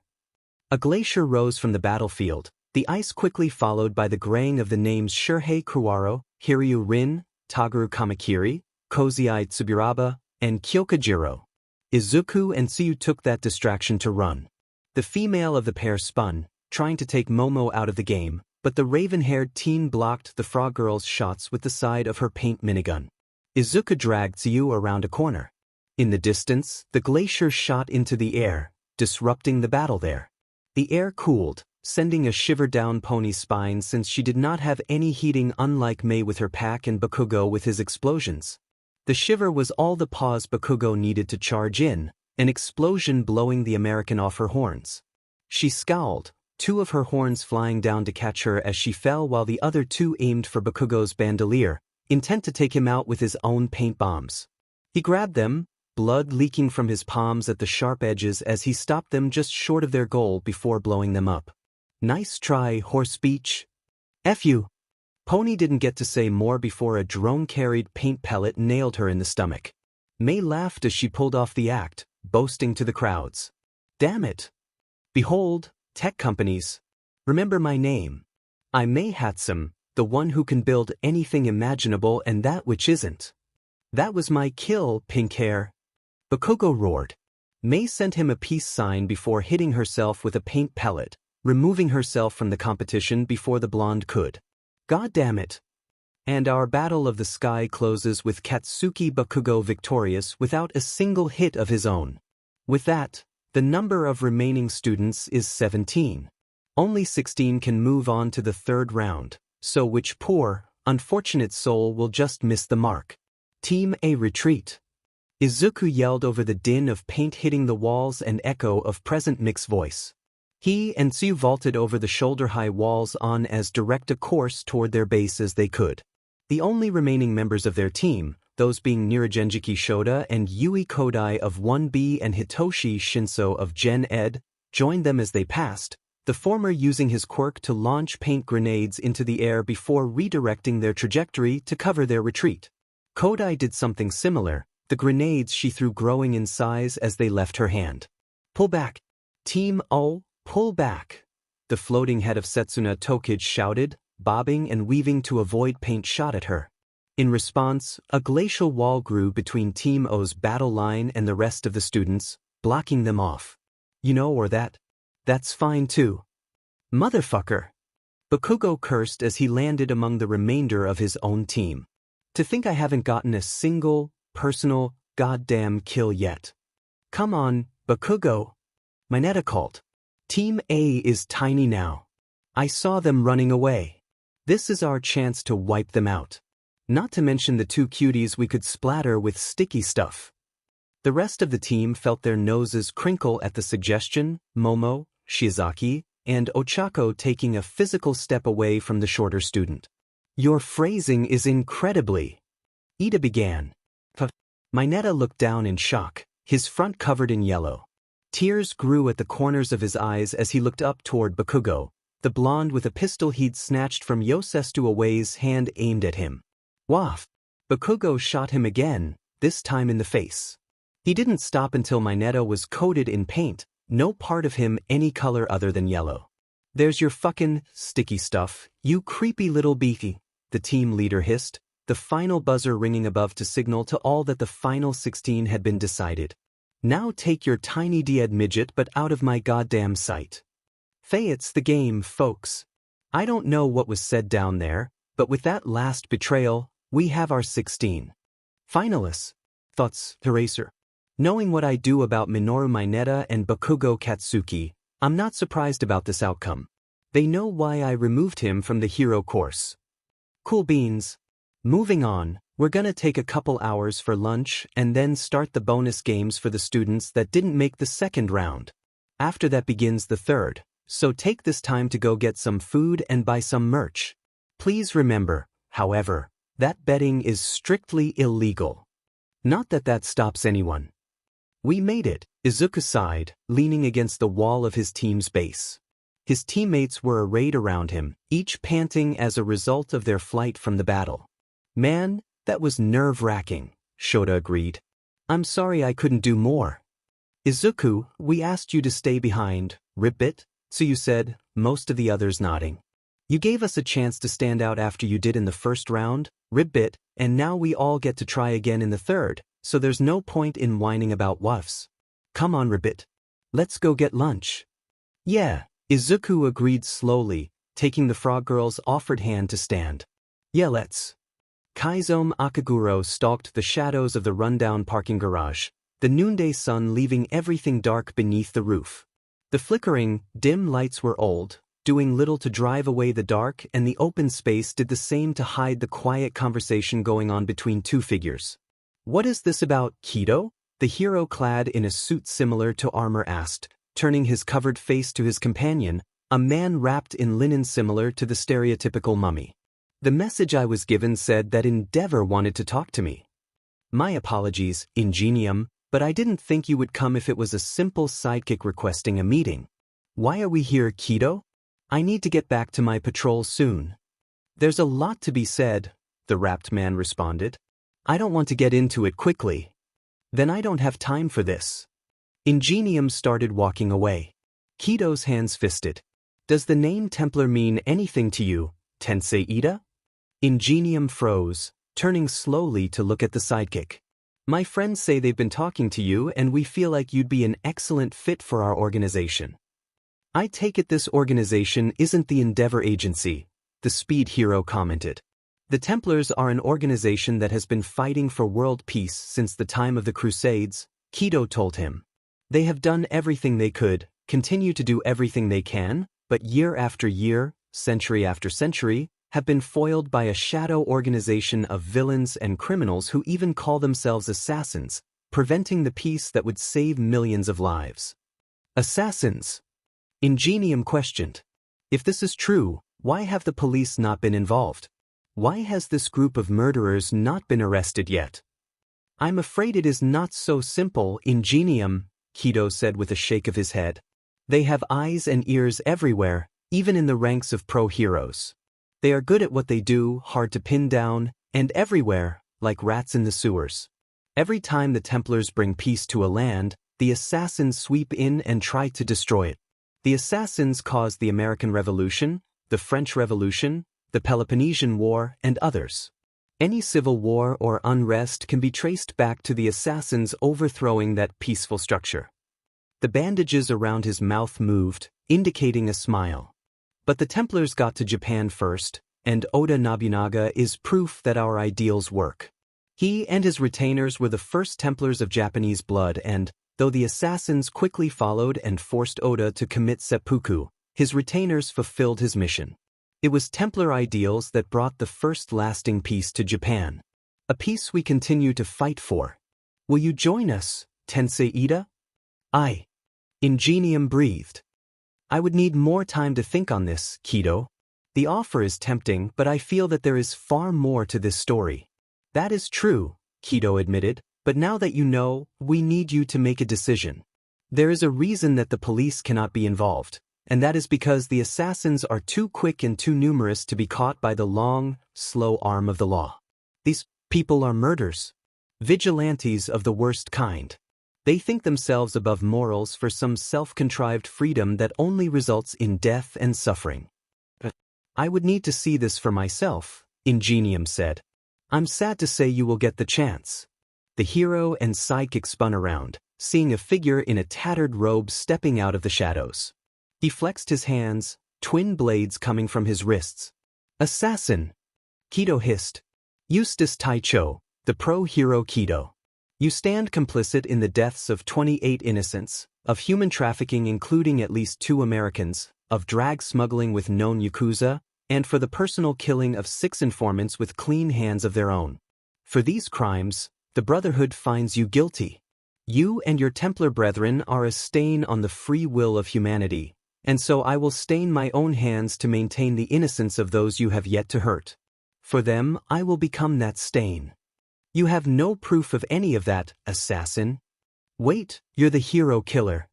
A glacier rose from the battlefield, the ice quickly followed by the graying of the names Shurhei Kuwaro, Hiryu Rin, Taguru Kamakiri, Kozai Tsuburaba, and Kyokujiro. Izuku and Tsuyu took that distraction to run. The female of the pair spun, trying to take Momo out of the game, but the raven-haired teen blocked the frog girl's shots with the side of her paint minigun. Izuku dragged Tsuyu around a corner. In the distance, the glacier shot into the air, disrupting the battle there. The air cooled, sending a shiver down Pony's spine since she did not have any heating, unlike Mei with her pack and Bakugo with his explosions. The shiver was all the pause Bakugo needed to charge in, an explosion blowing the American off her horns. She scowled, two of her horns flying down to catch her as she fell while the other two aimed for Bakugo's bandolier, intent to take him out with his own paint bombs. He grabbed them, blood leaking from his palms at the sharp edges as he stopped them just short of their goal before blowing them up. "Nice try, horse beach." "F you." Pony didn't get to say more before a drone-carried paint pellet nailed her in the stomach. Mei laughed as she pulled off the act, boasting to the crowds. "Damn it. Behold, tech companies. Remember my name. I'm Mei Hatsum, the one who can build anything imaginable and that which isn't." "That was my kill, pink hair." Bakugo roared. Mei sent him a peace sign before hitting herself with a paint pellet, removing herself from the competition before the blonde could. "God damn it." And our battle of the sky closes with Katsuki Bakugo victorious without a single hit of his own. With that, the number of remaining students is 17. Only 16 can move on to the third round, so which poor, unfortunate soul will just miss the mark. Team A retreat. Izuku yelled over the din of paint hitting the walls and echo of Present Mic's voice. He and Tsuyu vaulted over the shoulder-high walls on as direct a course toward their base as they could. The only remaining members of their team, those being Niragenjiki Shoda and Yui Kodai of 1B and Hitoshi Shinso of Gen Ed, joined them as they passed, the former using his quirk to launch paint grenades into the air before redirecting their trajectory to cover their retreat. Kodai did something similar, the grenades she threw growing in size as they left her hand. "Pull back. Team O, pull back," the floating head of Setsuna Tokage shouted, bobbing and weaving to avoid paint shot at her. In response, a glacial wall grew between Team O's battle line and the rest of the students, blocking them off. "You know, or that's fine too." "Motherfucker." Bakugo cursed as he landed among the remainder of his own team. "To think I haven't gotten a single, personal, goddamn kill yet. Come on, Bakugo." "Mineta called." Team A is tiny now. I saw them running away. This is our chance to wipe them out. Not to mention the two cuties we could splatter with sticky stuff. The rest of the team felt their noses crinkle at the suggestion, Momo, Shiozaki, and Ochako taking a physical step away from the shorter student. Your phrasing is incredibly... Ida began. Mineta looked down in shock, his front covered in yellow. Tears grew at the corners of his eyes as he looked up toward Bakugo, the blonde with a pistol he'd snatched from Yosestu Away's hand aimed at him. Waff! Bakugo shot him again, this time in the face. He didn't stop until Mineta was coated in paint, no part of him any color other than yellow. There's your fucking sticky stuff, you creepy little beefy, the team leader hissed, the final buzzer ringing above to signal to all that the final 16 had been decided. Now take your tiny dead midget but out of my goddamn sight. It's the game, folks. I don't know what was said down there, but with that last betrayal, we have our 16 finalists. Thoughts, Eraser? Knowing what I do about Minoru Mineta and Bakugo Katsuki, I'm not surprised about this outcome. They know why I removed him from the hero course. Cool beans. Moving on, we're gonna take a couple hours for lunch and then start the bonus games for the students that didn't make the second round. After that begins the third, so take this time to go get some food and buy some merch. Please remember, however, that betting is strictly illegal. Not that that stops anyone. We made it, Izuku sighed, leaning against the wall of his team's base. His teammates were arrayed around him, each panting as a result of their flight from the battle. Man, that was nerve-wracking, Shota agreed. I'm sorry I couldn't do more. Izuku, we asked you to stay behind, Ribbit, so you said, most of the others nodding. You gave us a chance to stand out after you did in the first round, Ribbit, and now we all get to try again in the third, so there's no point in whining about wuffs. Come on, Ribbit. Let's go get lunch. Yeah, Izuku agreed slowly, taking the frog girl's offered hand to stand. Yeah, let's. Kaizome Akaguro stalked the shadows of the rundown parking garage, the noonday sun leaving everything dark beneath the roof. The flickering, dim lights were old, doing little to drive away the dark, and the open space did the same to hide the quiet conversation going on between two figures. What is this about, Kido? The hero clad in a suit similar to armor asked, turning his covered face to his companion, a man wrapped in linen similar to the stereotypical mummy. The message I was given said that Endeavor wanted to talk to me. My apologies, Ingenium, but I didn't think you would come if it was a simple sidekick requesting a meeting. Why are we here, Kido? I need to get back to my patrol soon. There's a lot to be said, the wrapped man responded. I don't want to get into it quickly. Then I don't have time for this. Ingenium started walking away. Kido's hands fisted. Does the name Templar mean anything to you, Tensei Ida? Ingenium froze, turning slowly to look at the sidekick. My friends say they've been talking to you and we feel like you'd be an excellent fit for our organization. I take it this organization isn't the Endeavor Agency, the Speed Hero commented. The Templars are an organization that has been fighting for world peace since the time of the Crusades, Kido told him. They have done everything they could, continue to do everything they can, but year after year, century after century, have been foiled by a shadow organization of villains and criminals who even call themselves assassins, preventing the peace that would save millions of lives. Assassins? Ingenium questioned. If this is true, why have the police not been involved? Why has this group of murderers not been arrested yet? I'm afraid it is not so simple, Ingenium, Kido said with a shake of his head. They have eyes and ears everywhere, even in the ranks of pro-heroes. They are good at what they do, hard to pin down, and everywhere, like rats in the sewers. Every time the Templars bring peace to a land, the assassins sweep in and try to destroy it. The assassins caused the American Revolution, the French Revolution, the Peloponnesian War, and others. Any civil war or unrest can be traced back to the assassins overthrowing that peaceful structure. The bandages around his mouth moved, indicating a smile. But the Templars got to Japan first, and Oda Nobunaga is proof that our ideals work. He and his retainers were the first Templars of Japanese blood and, Though the assassins quickly followed and forced Oda to commit seppuku, his retainers fulfilled his mission. It was Templar ideals that brought the first lasting peace to Japan. A peace we continue to fight for. Will you join us, Tensei Ida? Ingenium breathed. I would need more time to think on this, Kido. The offer is tempting, but I feel that there is far more to this story. That is true, Kido admitted, but now that you know, we need you to make a decision. There is a reason that the police cannot be involved, and that is because the assassins are too quick and too numerous to be caught by the long, slow arm of the law. These people are murderers. Vigilantes of the worst kind. They think themselves above morals for some self-contrived freedom that only results in death and suffering. I would need to see this for myself, Ingenium said. I'm sad to say you will get the chance. The hero and sidekick spun around, seeing a figure in a tattered robe stepping out of the shadows. He flexed his hands, twin blades coming from his wrists. Assassin! Kido hissed. Eustace Taicho, the pro-hero Kido. You stand complicit in the deaths of 28 innocents, of human trafficking including at least 2 Americans, of drag smuggling with known Yakuza, and for the personal killing of 6 informants with clean hands of their own. For these crimes, the Brotherhood finds you guilty. You and your Templar brethren are a stain on the free will of humanity, and so I will stain my own hands to maintain the innocence of those you have yet to hurt. For them, I will become that stain. You have no proof of any of that, assassin. Wait, you're the hero killer.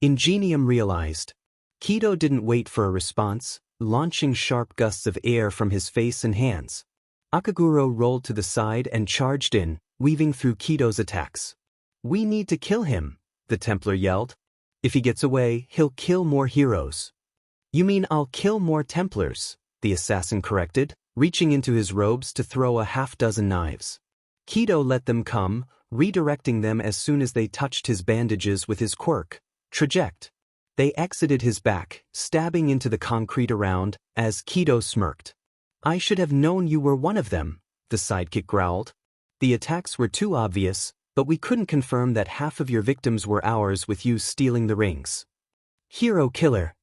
Ingenium realized. Kido didn't wait for a response, launching sharp gusts of air from his face and hands. Akaguro rolled to the side and charged in, weaving through Kido's attacks. We need to kill him, the Templar yelled. If he gets away, he'll kill more heroes. You mean I'll kill more Templars, the assassin corrected, reaching into his robes to throw a half-dozen knives. Kido let them come, redirecting them as soon as they touched his bandages with his quirk, traject. They exited his back, stabbing into the concrete around, as Kido smirked. I should have known you were one of them, the sidekick growled. The attacks were too obvious, but we couldn't confirm that half of your victims were ours with you stealing the rings. Hero killer.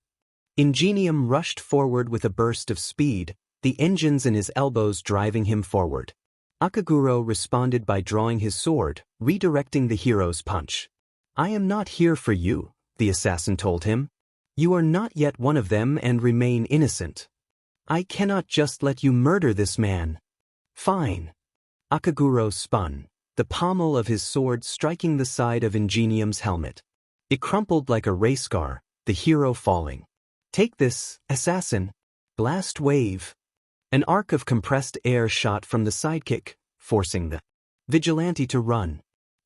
Ingenium rushed forward with a burst of speed, the engines in his elbows driving him forward. Akaguro responded by drawing his sword, redirecting the hero's punch. I am not here for you, the assassin told him. You are not yet one of them and remain innocent. I cannot just let you murder this man. Fine. Akaguro spun, the pommel of his sword striking the side of Ingenium's helmet. It crumpled like a race scar, the hero falling. Take this, assassin. Blast wave. An arc of compressed air shot from the sidekick, forcing the vigilante to run.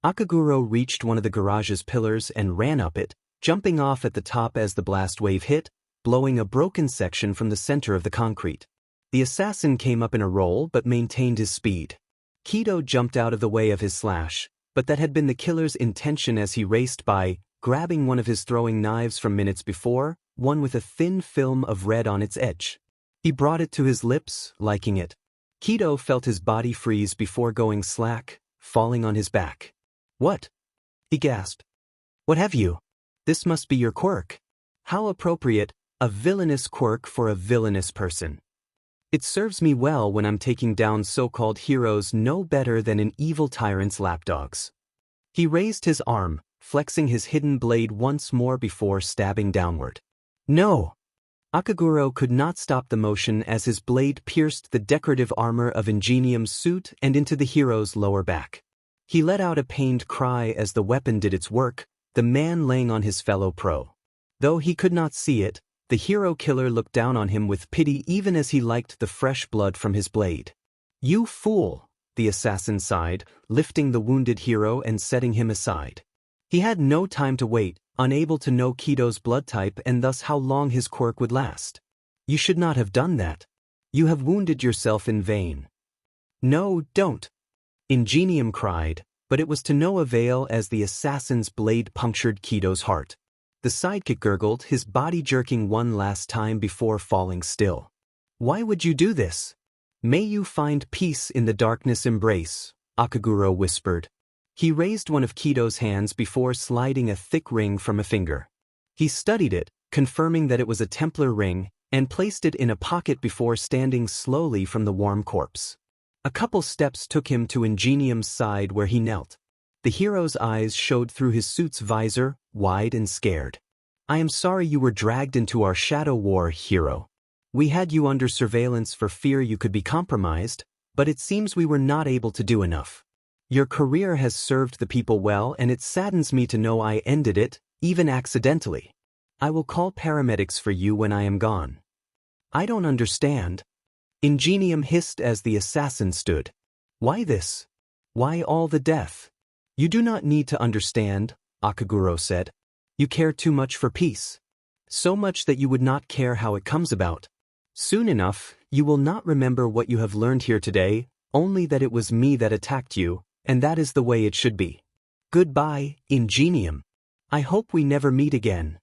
Akaguro reached one of the garage's pillars and ran up it, jumping off at the top as the blast wave hit, blowing a broken section from the center of the concrete. The assassin came up in a roll but maintained his speed. Kido jumped out of the way of his slash, but that had been the killer's intention as he raced by, grabbing one of his throwing knives from minutes before, one with a thin film of red on its edge. He brought it to his lips, liking it. Kido felt his body freeze before going slack, falling on his back. What? He gasped. What have you? This must be your quirk. How appropriate, a villainous quirk for a villainous person. It serves me well when I'm taking down so-called heroes no better than an evil tyrant's lapdogs. He raised his arm, flexing his hidden blade once more before stabbing downward. No! Akaguro could not stop the motion as his blade pierced the decorative armor of Ingenium's suit and into the hero's lower back. He let out a pained cry as the weapon did its work, the man laying on his fellow pro. Though he could not see it, the hero killer looked down on him with pity even as he liked the fresh blood from his blade. You fool, the assassin sighed, lifting the wounded hero and setting him aside. He had no time to wait, unable to know Kido's blood type and thus how long his quirk would last. You should not have done that. You have wounded yourself in vain. No, don't. Ingenium cried, but it was to no avail as the assassin's blade punctured Kido's heart. The sidekick gurgled, his body jerking one last time before falling still. Why would you do this? May you find peace in the darkness embrace, Akaguro whispered. He raised one of Kito's hands before sliding a thick ring from a finger. He studied it, confirming that it was a Templar ring, and placed it in a pocket before standing slowly from the warm corpse. A couple steps took him to Ingenium's side where he knelt. The hero's eyes showed through his suit's visor, wide and scared. "I am sorry you were dragged into our shadow war, hero. We had you under surveillance for fear you could be compromised, but it seems we were not able to do enough. Your career has served the people well, and it saddens me to know I ended it, even accidentally. I will call paramedics for you when I am gone." "I don't understand." Ingenium hissed as the assassin stood. "Why this? Why all the death?" "You do not need to understand," Akaguro said. "You care too much for peace. So much that you would not care how it comes about. Soon enough, you will not remember what you have learned here today, only that it was me that attacked you, and that is the way it should be. Goodbye, Ingenium. I hope we never meet again."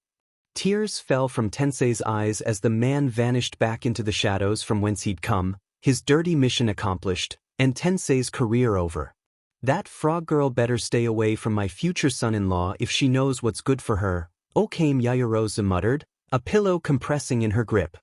Tears fell from Tensei's eyes as the man vanished back into the shadows from whence he'd come, his dirty mission accomplished, and Tensei's career over. "That frog girl better stay away from my future son-in-law if she knows what's good for her," Okame Yayarosa muttered, a pillow compressing in her grip.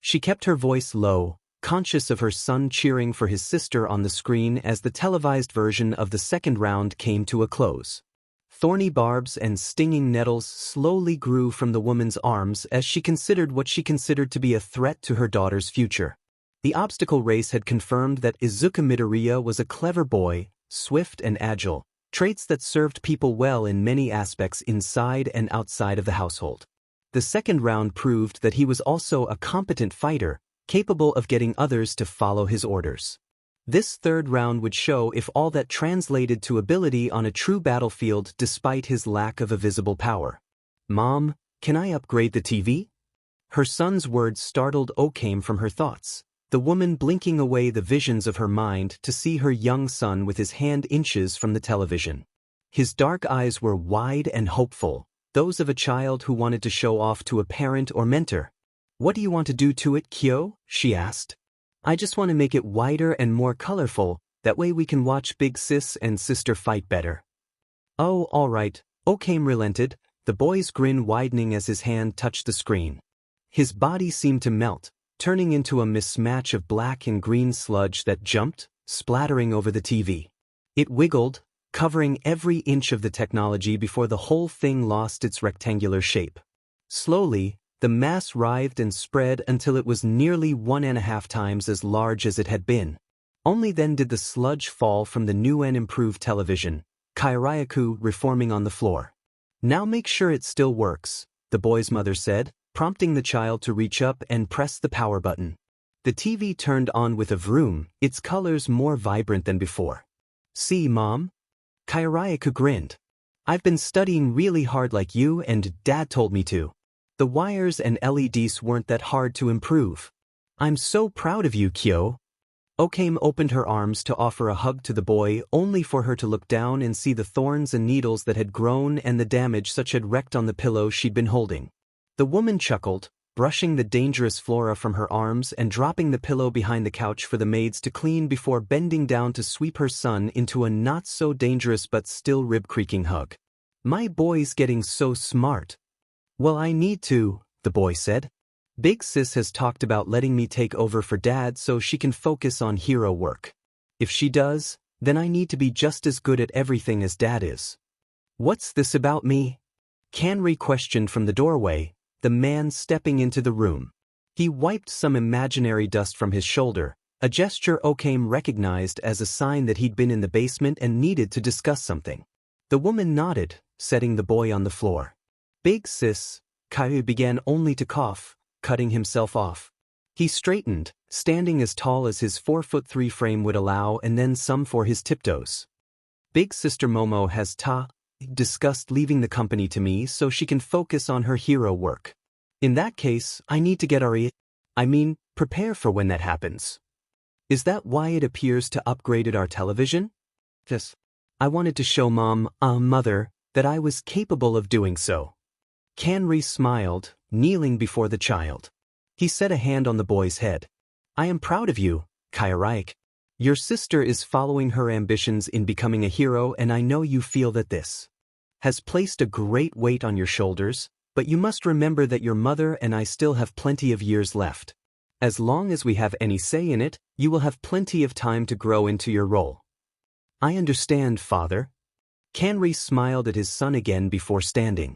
She kept her voice low, conscious of her son cheering for his sister on the screen as the televised version of the second round came to a close. Thorny barbs and stinging nettles slowly grew from the woman's arms as she considered what she considered to be a threat to her daughter's future. The obstacle race had confirmed that Izuku Midoriya was a clever boy, swift and agile, traits that served people well in many aspects inside and outside of the household. The second round proved that he was also a competent fighter, capable of getting others to follow his orders. This third round would show if all that translated to ability on a true battlefield despite his lack of a visible power. "Mom, can I upgrade the TV?" Her son's words startled Okame from her thoughts, the woman blinking away the visions of her mind to see her young son with his hand inches from the television. His dark eyes were wide and hopeful, those of a child who wanted to show off to a parent or mentor. "What do you want to do to it, Kyo?" she asked. "I just want to make it wider and more colorful, that way we can watch big sis and sister fight better." "Oh, all right," Okame relented, the boy's grin widening as his hand touched the screen. His body seemed to melt, turning into a mismatch of black and green sludge that jumped, splattering over the TV. It wiggled, covering every inch of the technology before the whole thing lost its rectangular shape. Slowly, the mass writhed and spread until it was nearly 1.5 times as large as it had been. Only then did the sludge fall from the new and improved television, Kairayaku reforming on the floor. "Now make sure it still works," the boy's mother said, prompting the child to reach up and press the power button. The TV turned on with a vroom, its colors more vibrant than before. "See, Mom?" Kairayaku grinned. "I've been studying really hard like you and Dad told me to. The wires and LEDs weren't that hard to improve. I'm so proud of you, Kyo." Okame opened her arms to offer a hug to the boy only for her to look down and see the thorns and needles that had grown and the damage such had wreaked on the pillow she'd been holding. The woman chuckled, brushing the dangerous flora from her arms and dropping the pillow behind the couch for the maids to clean before bending down to sweep her son into a not-so-dangerous but still rib-creaking hug. "My boy's getting so smart." "Well, I need to," the boy said. "Big Sis has talked about letting me take over for Dad so she can focus on hero work. If she does, then I need to be just as good at everything as Dad is." "What's this about me?" Kanri questioned from the doorway, the man stepping into the room. He wiped some imaginary dust from his shoulder, a gesture Okame recognized as a sign that he'd been in the basement and needed to discuss something. The woman nodded, setting the boy on the floor. "Big Sis," Kaiu began only to cough, cutting himself off. He straightened, standing as tall as his 4'3" frame would allow and then some for his tiptoes. "Big Sister Momo has discussed leaving the company to me so she can focus on her hero work. In that case, I need to get prepare for when that happens." "Is that why it appears to upgraded our television?" "Yes. I wanted to show Mother, that I was capable of doing so." Kanri smiled, kneeling before the child. He set a hand on the boy's head. "I am proud of you, Kairayak. Your sister is following her ambitions in becoming a hero, and I know you feel that this has placed a great weight on your shoulders, but you must remember that your mother and I still have plenty of years left. As long as we have any say in it, you will have plenty of time to grow into your role. I understand, father. Kanri smiled at his son again before standing.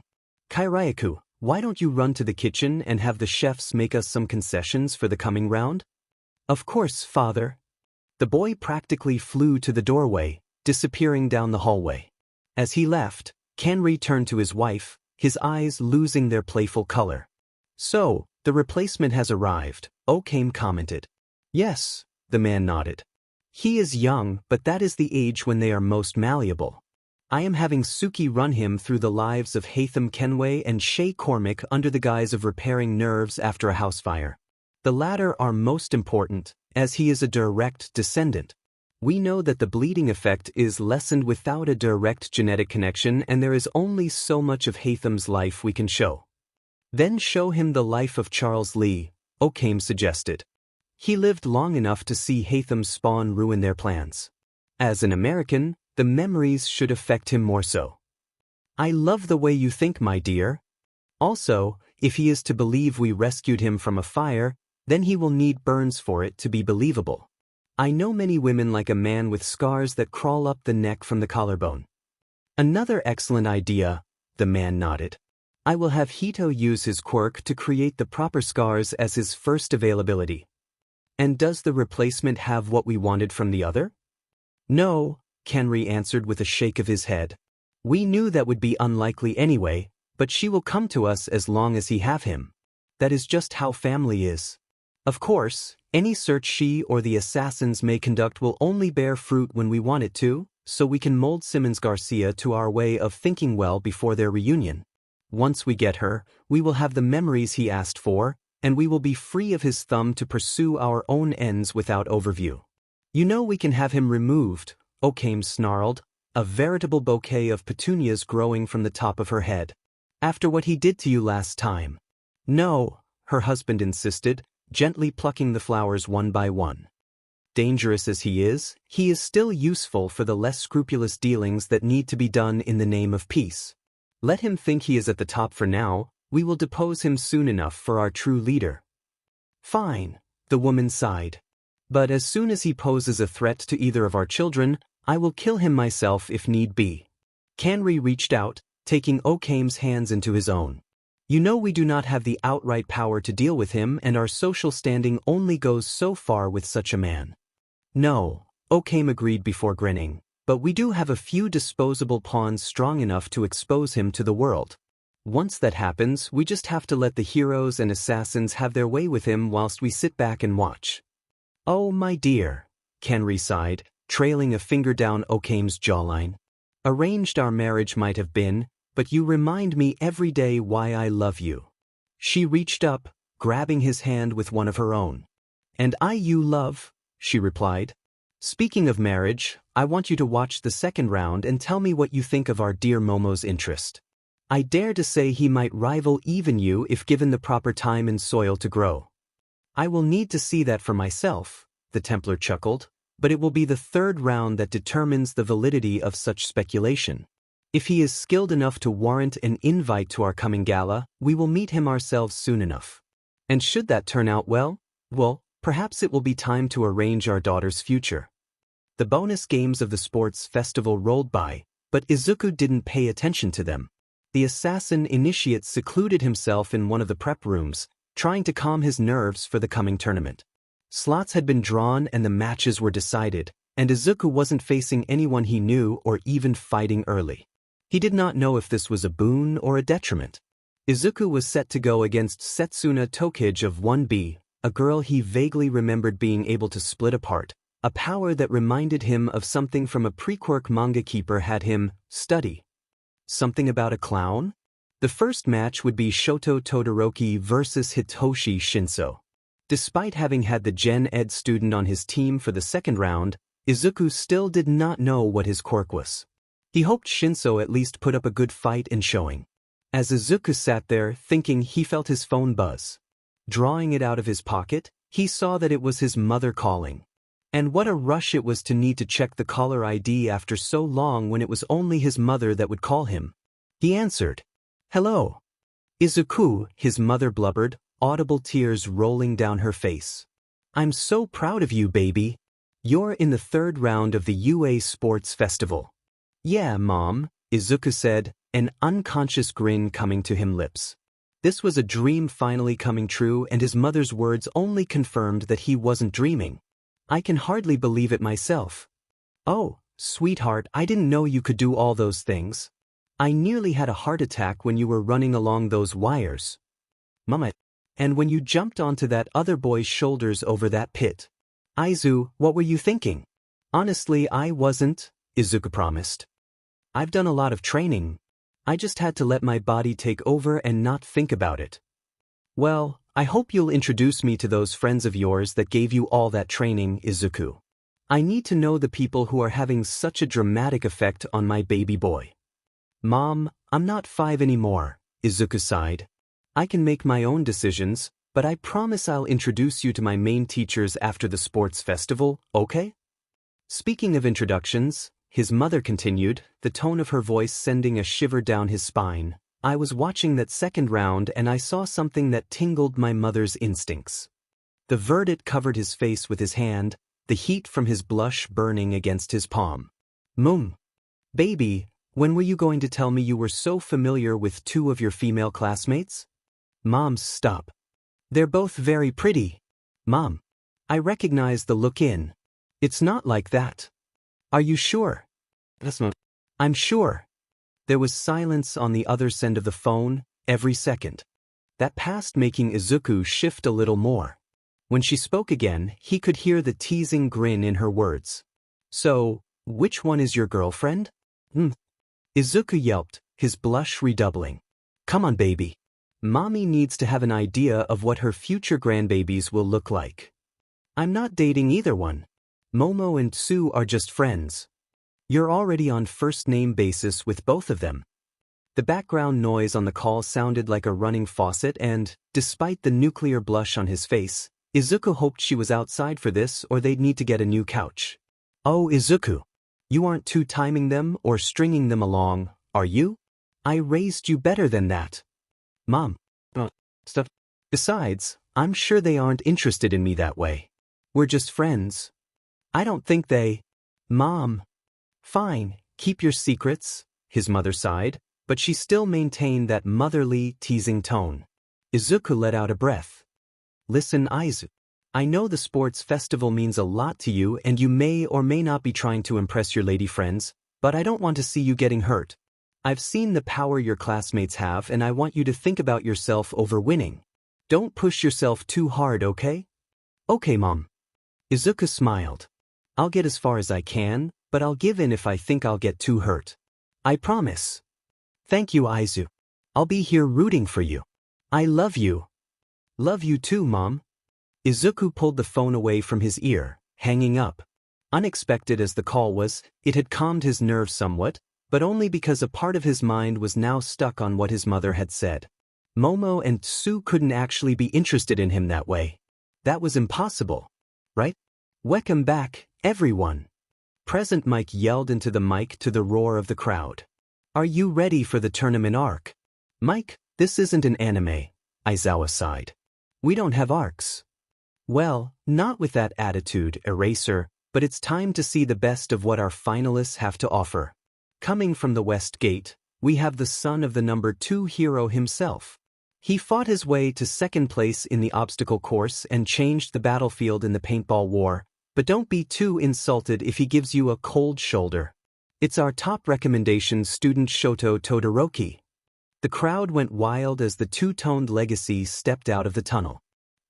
Kairyaku, why don't you run to the kitchen and have the chefs make us some concessions for the coming round? Of course, father. The boy practically flew to the doorway, disappearing down the hallway. As he left, Kanri turned to his wife, his eyes losing their playful color. So, the replacement has arrived, Okame commented. Yes, the man nodded. He is young, but that is the age when they are most malleable. I am having Suki run him through the lives of Hatham Kenway and Shay Cormac under the guise of repairing nerves after a house fire. The latter are most important, as he is a direct descendant. We know that the bleeding effect is lessened without a direct genetic connection, and there is only so much of Hatham's life we can show. Then show him the life of Charles Lee, Okame suggested. He lived long enough to see Hatham's spawn ruin their plans. As an American, the memories should affect him more so. I love the way you think, my dear. Also, if he is to believe we rescued him from a fire, then he will need burns for it to be believable. I know many women like a man with scars that crawl up the neck from the collarbone. Another excellent idea, the man nodded. I will have Hito use his quirk to create the proper scars as his first availability. And does the replacement have what we wanted from the other? No, Kenri answered with a shake of his head. We knew that would be unlikely anyway, but she will come to us as long as he have him. That is just how family is. Of course, any search she or the assassins may conduct will only bear fruit when we want it to, so we can mold Simmons Garcia to our way of thinking well before their reunion. Once we get her, we will have the memories he asked for, and we will be free of his thumb to pursue our own ends without overview. You know we can have him removed, Okame snarled, a veritable bouquet of petunias growing from the top of her head. After what he did to you last time. No, her husband insisted, gently plucking the flowers one by one. Dangerous as he is still useful for the less scrupulous dealings that need to be done in the name of peace. Let him think he is at the top for now, we will depose him soon enough for our true leader. Fine, the woman sighed. But as soon as he poses a threat to either of our children, I will kill him myself if need be. Kanri reached out, taking Okame's hands into his own. You know we do not have the outright power to deal with him, and our social standing only goes so far with such a man. No, Okame agreed before grinning, but we do have a few disposable pawns strong enough to expose him to the world. Once that happens, we just have to let the heroes and assassins have their way with him whilst we sit back and watch. Oh my dear, Kenri sighed, trailing a finger down Okame's jawline. Arranged our marriage might have been, but you remind me every day why I love you. She reached up, grabbing his hand with one of her own. And I you love, she replied. Speaking of marriage, I want you to watch the second round and tell me what you think of our dear Momo's interest. I dare to say he might rival even you if given the proper time and soil to grow. I will need to see that for myself, the Templar chuckled, but it will be the third round that determines the validity of such speculation. If he is skilled enough to warrant an invite to our coming gala, we will meet him ourselves soon enough. And should that turn out well, perhaps it will be time to arrange our daughter's future. The bonus games of the sports festival rolled by, but Izuku didn't pay attention to them. The assassin initiate secluded himself in one of the prep rooms, trying to calm his nerves for the coming tournament. Slots had been drawn and the matches were decided, and Izuku wasn't facing anyone he knew or even fighting early. He did not know if this was a boon or a detriment. Izuku was set to go against Setsuna Tokage of 1B, a girl he vaguely remembered being able to split apart, a power that reminded him of something from a pre-quirk manga keeper had him study. Something about a clown? The first match would be Shoto Todoroki versus Hitoshi Shinso. Despite having had the Gen Ed student on his team for the second round, Izuku still did not know what his quirk was. He hoped Shinso at least put up a good fight and showing. As Izuku sat there thinking, he felt his phone buzz. Drawing it out of his pocket, he saw that it was his mother calling. And what a rush it was to need to check the caller ID after so long when it was only his mother that would call him. He answered. "Hello. Izuku," his mother blubbered, audible tears rolling down her face. "I'm so proud of you, baby. You're in the third round of the UA Sports Festival." "Yeah, Mom," Izuku said, an unconscious grin coming to his lips. This was a dream finally coming true, and his mother's words only confirmed that he wasn't dreaming. "I can hardly believe it myself." "Oh, sweetheart, I didn't know you could do all those things. I nearly had a heart attack when you were running along those wires. Mama, and when you jumped onto that other boy's shoulders over that pit. Aizu, what were you thinking?" "Honestly, I wasn't," Izuku promised. "I've done a lot of training. I just had to let my body take over and not think about it." "Well, I hope you'll introduce me to those friends of yours that gave you all that training, Izuku. I need to know the people who are having such a dramatic effect on my baby boy." "Mom, I'm not 5 anymore," Izuku sighed. "I can make my own decisions, but I promise I'll introduce you to my main teachers after the sports festival, okay?" Speaking of introductions, his mother continued, the tone of her voice sending a shiver down his spine. "I was watching that second round and I saw something that tingled my mother's instincts." The verdict covered his face with his hand, the heat from his blush burning against his palm. "Mum. Baby, when were you going to tell me you were so familiar with 2 of your female classmates?" "Mom, stop. They're both very pretty." "Mom. I recognize the look in. It's not like that." "Are you sure?" "I'm sure." There was silence on the other end of the phone, every second. That passed making Izuku shift a little more. When she spoke again, he could hear the teasing grin in her words. "So, which one is your girlfriend?" Izuku yelped, his blush redoubling. "Come on, baby. Mommy needs to have an idea of what her future grandbabies will look like." "I'm not dating either one. Momo and Sue are just friends." "You're already on first-name basis with both of them." The background noise on the call sounded like a running faucet and, despite the nuclear blush on his face, Izuku hoped she was outside for this or they'd need to get a new couch. "Oh, Izuku. You aren't two-timing them or stringing them along, are you? I raised you better than that." "Mom. Stuff. Besides, I'm sure they aren't interested in me that way. We're just friends." "I don't think they—" "Mom." "Fine, keep your secrets," his mother sighed, but she still maintained that motherly, teasing tone. Izuku let out a breath. "Listen, Aizu. I know the sports festival means a lot to you and you may or may not be trying to impress your lady friends, but I don't want to see you getting hurt. I've seen the power your classmates have and I want you to think about yourself over winning. Don't push yourself too hard, okay?" "Okay, Mom." Izuku smiled. "I'll get as far as I can, but I'll give in if I think I'll get too hurt. I promise." "Thank you, Aizu. I'll be here rooting for you. I love you." "Love you too, Mom." Izuku pulled the phone away from his ear, hanging up. Unexpected as the call was, it had calmed his nerves somewhat, but only because a part of his mind was now stuck on what his mother had said. Momo and Sue couldn't actually be interested in him that way. That was impossible, right? "Welcome back, everyone." Present Mike yelled into the mic to the roar of the crowd. "Are you ready for the tournament arc?" "Mike, this isn't an anime," Aizawa sighed. "We don't have arcs." "Well, not with that attitude, Eraser, but it's time to see the best of what our finalists have to offer. Coming from the West Gate, we have the son of the number 2 hero himself. He fought his way to second place in the obstacle course and changed the battlefield in the paintball war, but don't be too insulted if he gives you a cold shoulder. It's our top recommendation student Shoto Todoroki." The crowd went wild as the two-toned legacy stepped out of the tunnel.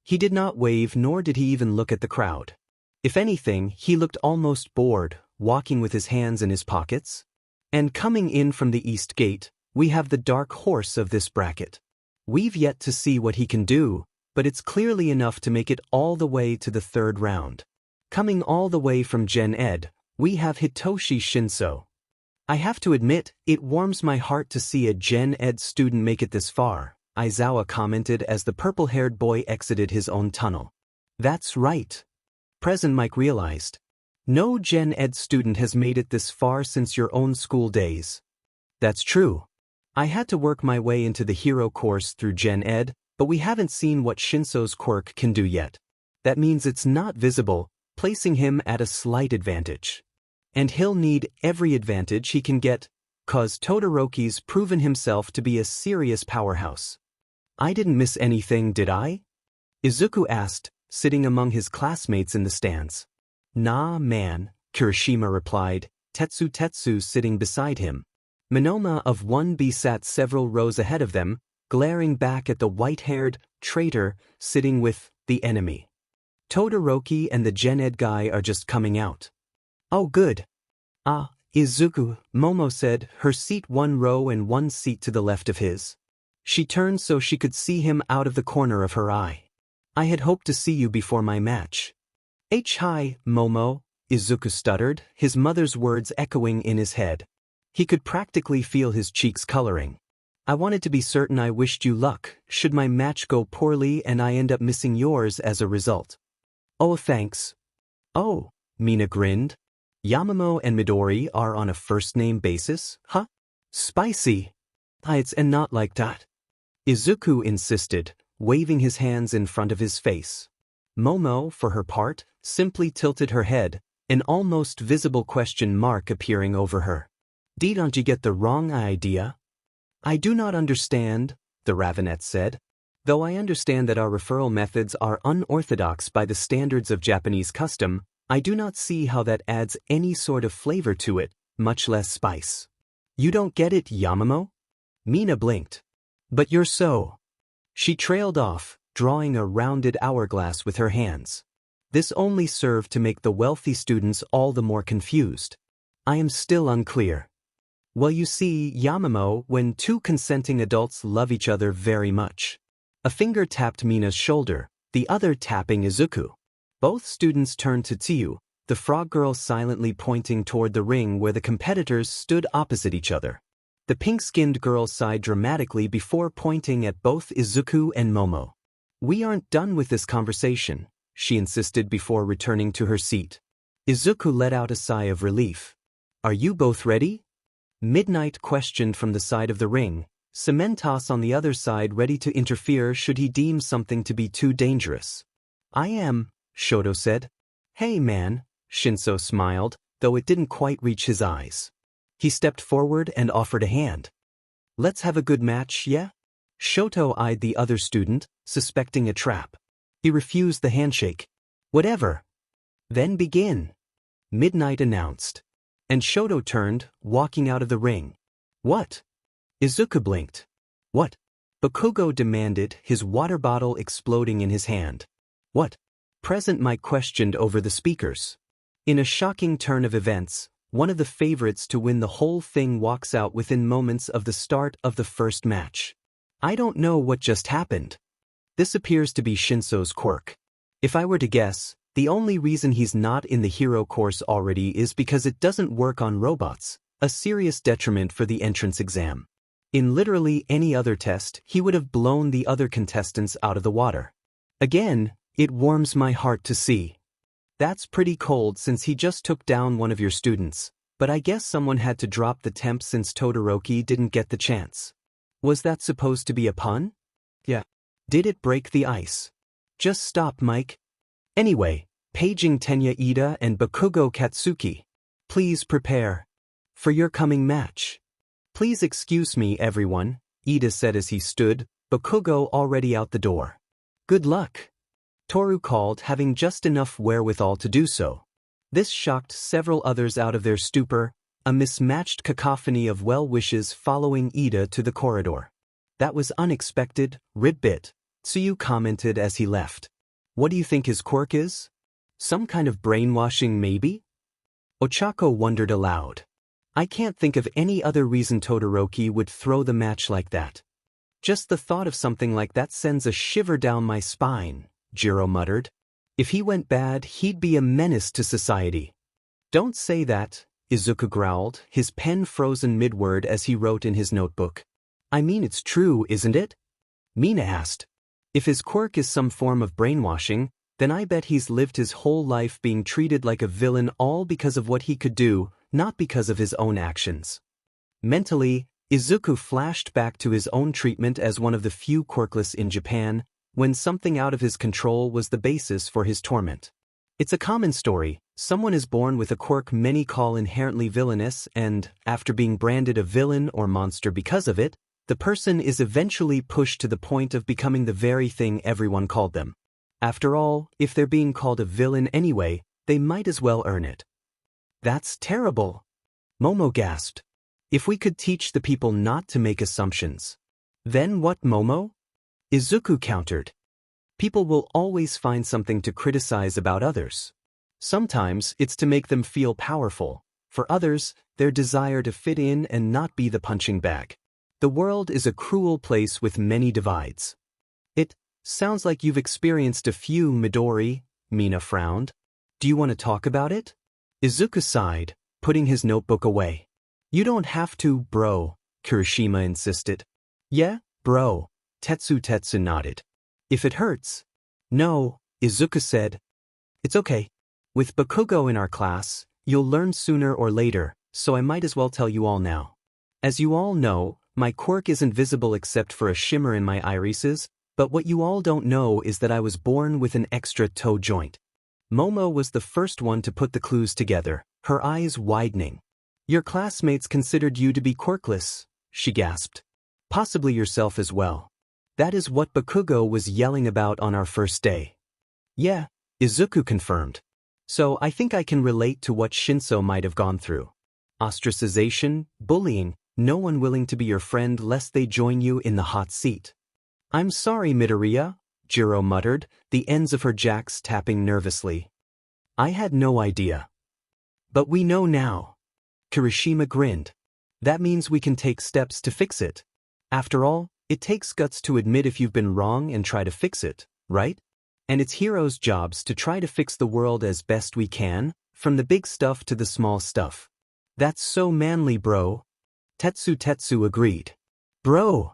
He did not wave nor did he even look at the crowd. If anything, he looked almost bored, walking with his hands in his pockets. And coming in from the East Gate, we have the dark horse of this bracket. We've yet to see what he can do, but it's clearly enough to make it all the way to the third round. Coming all the way from Gen Ed, we have Hitoshi Shinso. I have to admit, it warms my heart to see a Gen Ed student make it this far, Aizawa commented as the purple-haired boy exited his own tunnel. "That's right. Present Mike realized. No Gen Ed student has made it this far since your own school days. That's true. I had to work my way into the hero course through Gen Ed, but we haven't seen what Shinso's quirk can do yet. That means it's not visible, placing him at a slight advantage. And he'll need every advantage he can get, 'cause Todoroki's proven himself to be a serious powerhouse. I didn't miss anything, did I? Izuku asked, sitting among his classmates in the stands. Nah, man, Kirishima replied, Tetsu sitting beside him. Monoma of 1B sat several rows ahead of them, glaring back at the white-haired traitor sitting with the enemy. Todoroki and the Gen Ed guy are just coming out. Oh good. Ah, Izuku, Momo said, her seat one row and one seat to the left of his. She turned so she could see him out of the corner of her eye. I had hoped to see you before my match. Hi, Momo, Izuku stuttered, his mother's words echoing in his head. He could practically feel his cheeks coloring. I wanted to be certain I wished you luck, should my match go poorly and I end up missing yours as a result. Oh thanks. Oh, Mina grinned. Yamamoto and Midori are on a first-name basis, huh? Spicy. It's and not like that. Izuku insisted, waving his hands in front of his face. Momo, for her part, simply tilted her head, an almost visible question mark appearing over her. Didn't you get the wrong idea? I do not understand, the Ravenet said. Though I understand that our referral methods are unorthodox by the standards of Japanese custom, I do not see how that adds any sort of flavor to it, much less spice. You don't get it, Yamamoto? Mina blinked. But you're so. She trailed off, drawing a rounded hourglass with her hands. This only served to make the wealthy students all the more confused. I am still unclear. Well, you see, Yamamoto, when two consenting adults love each other very much. A finger tapped Mina's shoulder, the other tapping Izuku. Both students turned to Tsuyu, the frog girl silently pointing toward the ring where the competitors stood opposite each other. The pink-skinned girl sighed dramatically before pointing at both Izuku and Momo. We aren't done with this conversation, she insisted before returning to her seat. Izuku let out a sigh of relief. Are you both ready? Midnight questioned from the side of the ring, Cementos on the other side ready to interfere should he deem something to be too dangerous. I am, Shoto said. Hey man, Shinso smiled, though it didn't quite reach his eyes. He stepped forward and offered a hand. Let's have a good match, yeah? Shoto eyed the other student, suspecting a trap. He refused the handshake. Whatever. Then begin. Midnight announced. And Shoto turned, walking out of the ring. What? Izuku blinked. What? Bakugo demanded, his water bottle exploding in his hand. What? Present Mike questioned over the speakers. In a shocking turn of events, one of the favorites to win the whole thing walks out within moments of the start of the first match. I don't know what just happened. This appears to be Shinso's quirk. If I were to guess, the only reason he's not in the hero course already is because it doesn't work on robots, a serious detriment for the entrance exam. In literally any other test, he would have blown the other contestants out of the water. Again, it warms my heart to see. That's pretty cold since he just took down one of your students, but I guess someone had to drop the temp since Todoroki didn't get the chance. Was that supposed to be a pun? Yeah. Did it break the ice? Just stop, Mike. Anyway, paging Tenya Ida and Bakugo Katsuki. Please prepare for your coming match. Please excuse me, everyone, Ida said as he stood, Bakugo already out the door. Good luck. Toru called, having just enough wherewithal to do so. This shocked several others out of their stupor, a mismatched cacophony of well wishes following Ida to the corridor. That was unexpected, Ribbit, Tsuyu commented as he left. What do you think his quirk is? Some kind of brainwashing, maybe? Ochako wondered aloud. I can't think of any other reason Todoroki would throw the match like that. Just the thought of something like that sends a shiver down my spine, Jiro muttered. If he went bad, he'd be a menace to society. Don't say that, Izuku growled, his pen frozen mid-word as he wrote in his notebook. I mean, it's true, isn't it? Mina asked. If his quirk is some form of brainwashing, Then I bet he's lived his whole life being treated like a villain all because of what he could do, not because of his own actions. Mentally, Izuku flashed back to his own treatment as one of the few quirkless in Japan, when something out of his control was the basis for his torment. It's a common story. Someone is born with a quirk many call inherently villainous and, after being branded a villain or monster because of it, the person is eventually pushed to the point of becoming the very thing everyone called them. After all, if they're being called a villain anyway, they might as well earn it. That's terrible, Momo gasped. If we could teach the people not to make assumptions. Then what, Momo? Izuku countered. People will always find something to criticize about others. Sometimes it's to make them feel powerful. For others, their desire to fit in and not be the punching bag. The world is a cruel place with many divides. It sounds like you've experienced a few, Midori, Mina frowned. Do you want to talk about it? Izuku sighed, putting his notebook away. You don't have to, bro, Kirishima insisted. Yeah, bro, Tetsu nodded. If it hurts. No, Izuku said. It's okay. With Bakugo in our class, you'll learn sooner or later, so I might as well tell you all now. As you all know, my quirk isn't visible except for a shimmer in my irises, but what you all don't know is that I was born with an extra toe joint. Momo was the first one to put the clues together, her eyes widening. Your classmates considered you to be quirkless, she gasped. Possibly yourself as well. That is what Bakugo was yelling about on our first day. Yeah, Izuku confirmed. So I think I can relate to what Shinso might have gone through. Ostracization, bullying, no one willing to be your friend lest they join you in the hot seat. I'm sorry, Midoriya, Jiro muttered, the ends of her jacks tapping nervously. I had no idea. But we know now. Kirishima grinned. That means we can take steps to fix it. After all, it takes guts to admit if you've been wrong and try to fix it, right? And it's heroes' jobs to try to fix the world as best we can, from the big stuff to the small stuff. That's so manly, bro. Tetsu agreed. Bro.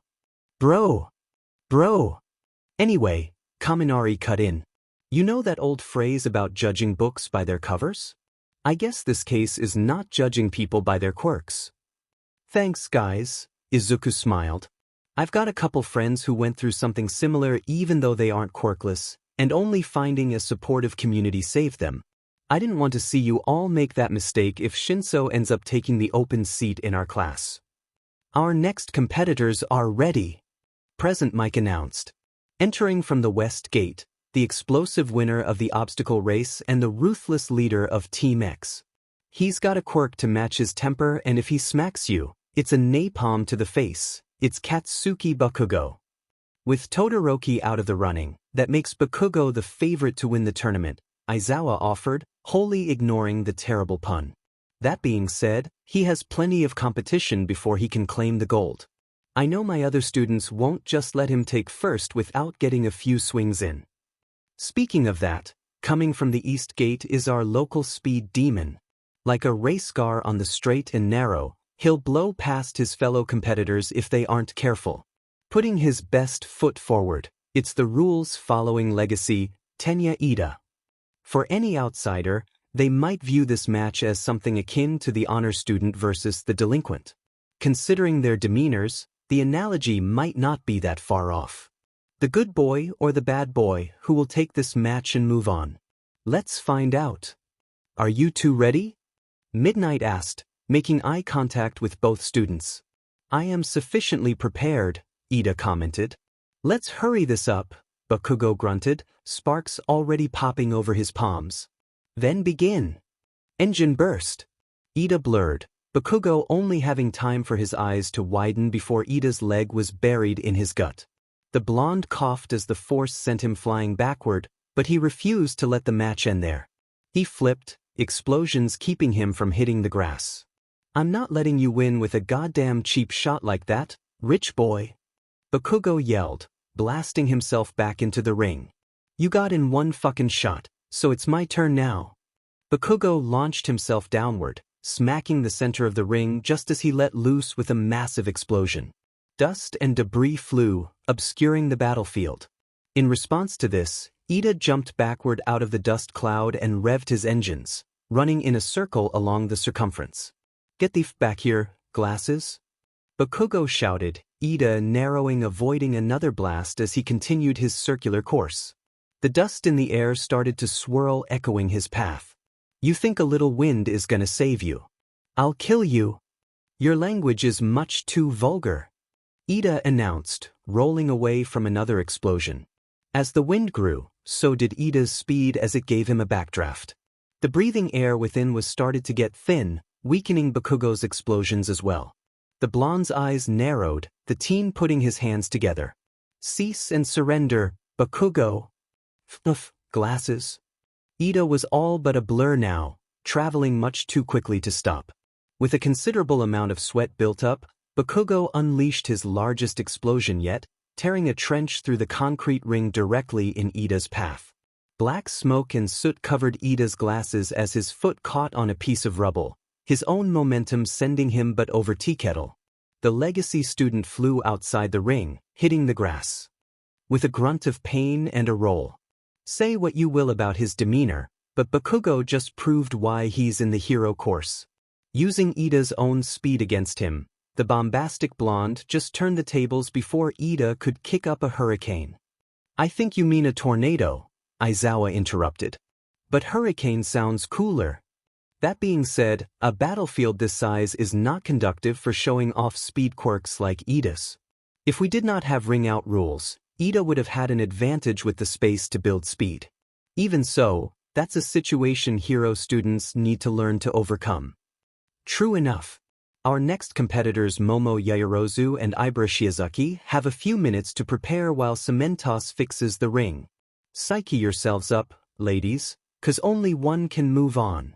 Anyway, Kaminari cut in. You know that old phrase about judging books by their covers? I guess this case is not judging people by their quirks. Thanks, guys, Izuku smiled. I've got a couple friends who went through something similar even though they aren't quirkless, and only finding a supportive community saved them. I didn't want to see you all make that mistake if Shinso ends up taking the open seat in our class. Our next competitors are ready, Present Mike announced. Entering from the west gate, the explosive winner of the obstacle race and the ruthless leader of Team X. He's got a quirk to match his temper, and if he smacks you, it's a napalm to the face. It's Katsuki Bakugo. With Todoroki out of the running, that makes Bakugo the favorite to win the tournament, Aizawa offered, wholly ignoring the terrible pun. That being said, he has plenty of competition before he can claim the gold. I know my other students won't just let him take first without getting a few swings in. Speaking of that, coming from the east gate is our local speed demon. Like a race car on the straight and narrow, he'll blow past his fellow competitors if they aren't careful. Putting his best foot forward, it's the rules-following legacy, Tenya Ida. For any outsider, they might view this match as something akin to the honor student versus the delinquent. Considering their demeanors, the analogy might not be that far off. The good boy or the bad boy who will take this match and move on. Let's find out. Are you two ready? Midnight asked, making eye contact with both students. I am sufficiently prepared, Ida commented. Let's hurry this up, Bakugo grunted, sparks already popping over his palms. Then begin. Engine burst. Ida blurred, Bakugo only having time for his eyes to widen before Ida's leg was buried in his gut. The blonde coughed as the force sent him flying backward, but he refused to let the match end there. He flipped, explosions keeping him from hitting the grass. I'm not letting you win with a goddamn cheap shot like that, rich boy. Bakugo yelled, blasting himself back into the ring. You got in one fucking shot, so it's my turn now. Bakugo launched himself downward, smacking the center of the ring just as he let loose with a massive explosion. Dust and debris flew, obscuring the battlefield. In response to this, Ida jumped backward out of the dust cloud and revved his engines, running in a circle along the circumference. "Get the f back here, glasses!" Bakugo shouted, Ida narrowing, avoiding another blast as he continued his circular course. The dust in the air started to swirl, echoing his path. "You think a little wind is gonna save you? I'll kill you. Your language is much too vulgar," Ida announced, rolling away from another explosion. As the wind grew, so did Ida's speed as it gave him a backdraft. The breathing air within was started to get thin, weakening Bakugo's explosions as well. The blonde's eyes narrowed, the teen putting his hands together. "Cease and surrender, Bakugo." Glasses. Ida was all but a blur now, traveling much too quickly to stop. With a considerable amount of sweat built up, Bakugo unleashed his largest explosion yet, tearing a trench through the concrete ring directly in Ida's path. Black smoke and soot covered Ida's glasses as his foot caught on a piece of rubble, his own momentum sending him but over tea kettle. The legacy student flew outside the ring, hitting the grass. With a grunt of pain and a roll. Say what you will about his demeanor, but Bakugo just proved why he's in the hero course. Using Ida's own speed against him, the bombastic blonde just turned the tables before Ida could kick up a hurricane. "I think you mean a tornado," Aizawa interrupted. "But hurricane sounds cooler." That being said, a battlefield this size is not conducive for showing off speed quirks like Ida's. If we did not have ring-out rules, Ida would have had an advantage with the space to build speed. Even so, that's a situation hero students need to learn to overcome. True enough. Our next competitors Momo Yaoyorozu and Ibara Shiozaki have a few minutes to prepare while Cementos fixes the ring. Psyche yourselves up, ladies, 'cause only one can move on.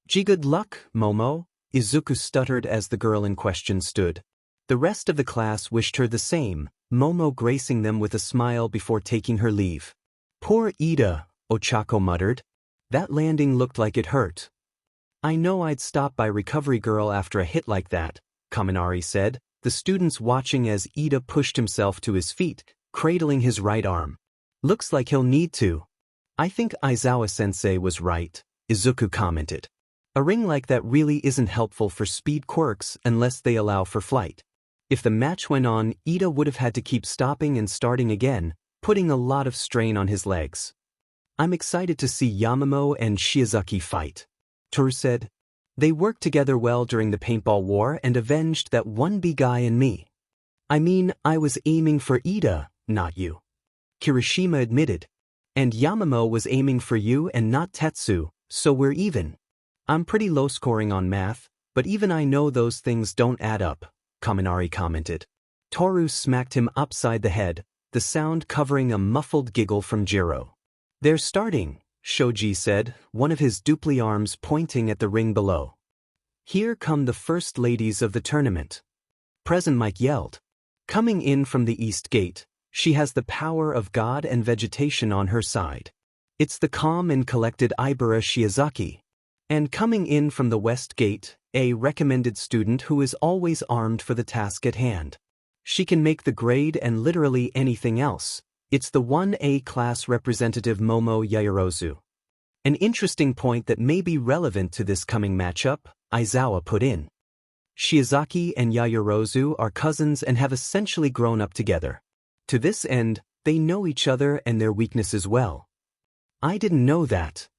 "Gee, good luck, Momo," Izuku stuttered as the girl in question stood. The rest of the class wished her the same, Momo gracing them with a smile before taking her leave. "Poor Ida," Ochako muttered. "That landing looked like it hurt." "I know I'd stop by Recovery Girl after a hit like that," Kaminari said, the students watching as Ida pushed himself to his feet, cradling his right arm. "Looks like he'll need to." "I think Aizawa-sensei was right," Izuku commented. "A ring like that really isn't helpful for speed quirks unless they allow for flight." If the match went on, Ida would have had to keep stopping and starting again, putting a lot of strain on his legs. "I'm excited to see Yamamo and Shiozaki fight," Toru said. "They worked together well during the paintball war and avenged that one big guy and me." "I mean, I was aiming for Ida, not you," Kirishima admitted. "And Yamamo was aiming for you and not Tetsu, so we're even." "I'm pretty low scoring on math, but even I know those things don't add up," Kaminari commented. Toru smacked him upside the head, the sound covering a muffled giggle from Jiro. "They're starting," Shoji said, one of his dupli arms pointing at the ring below. "Here come the first ladies of the tournament." Present Mike yelled. Coming in from the east gate, she has the power of God and vegetation on her side. It's the calm and collected Ibara Shiozaki. And coming in from the west gate, a recommended student who is always armed for the task at hand. She can make the grade and literally anything else. It's the 1A class representative Momo Yaoyorozu. An interesting point that may be relevant to this coming matchup, Aizawa put in. Shiozaki and Yaoyorozu are cousins and have essentially grown up together. To this end, they know each other and their weaknesses well. "I didn't know that,"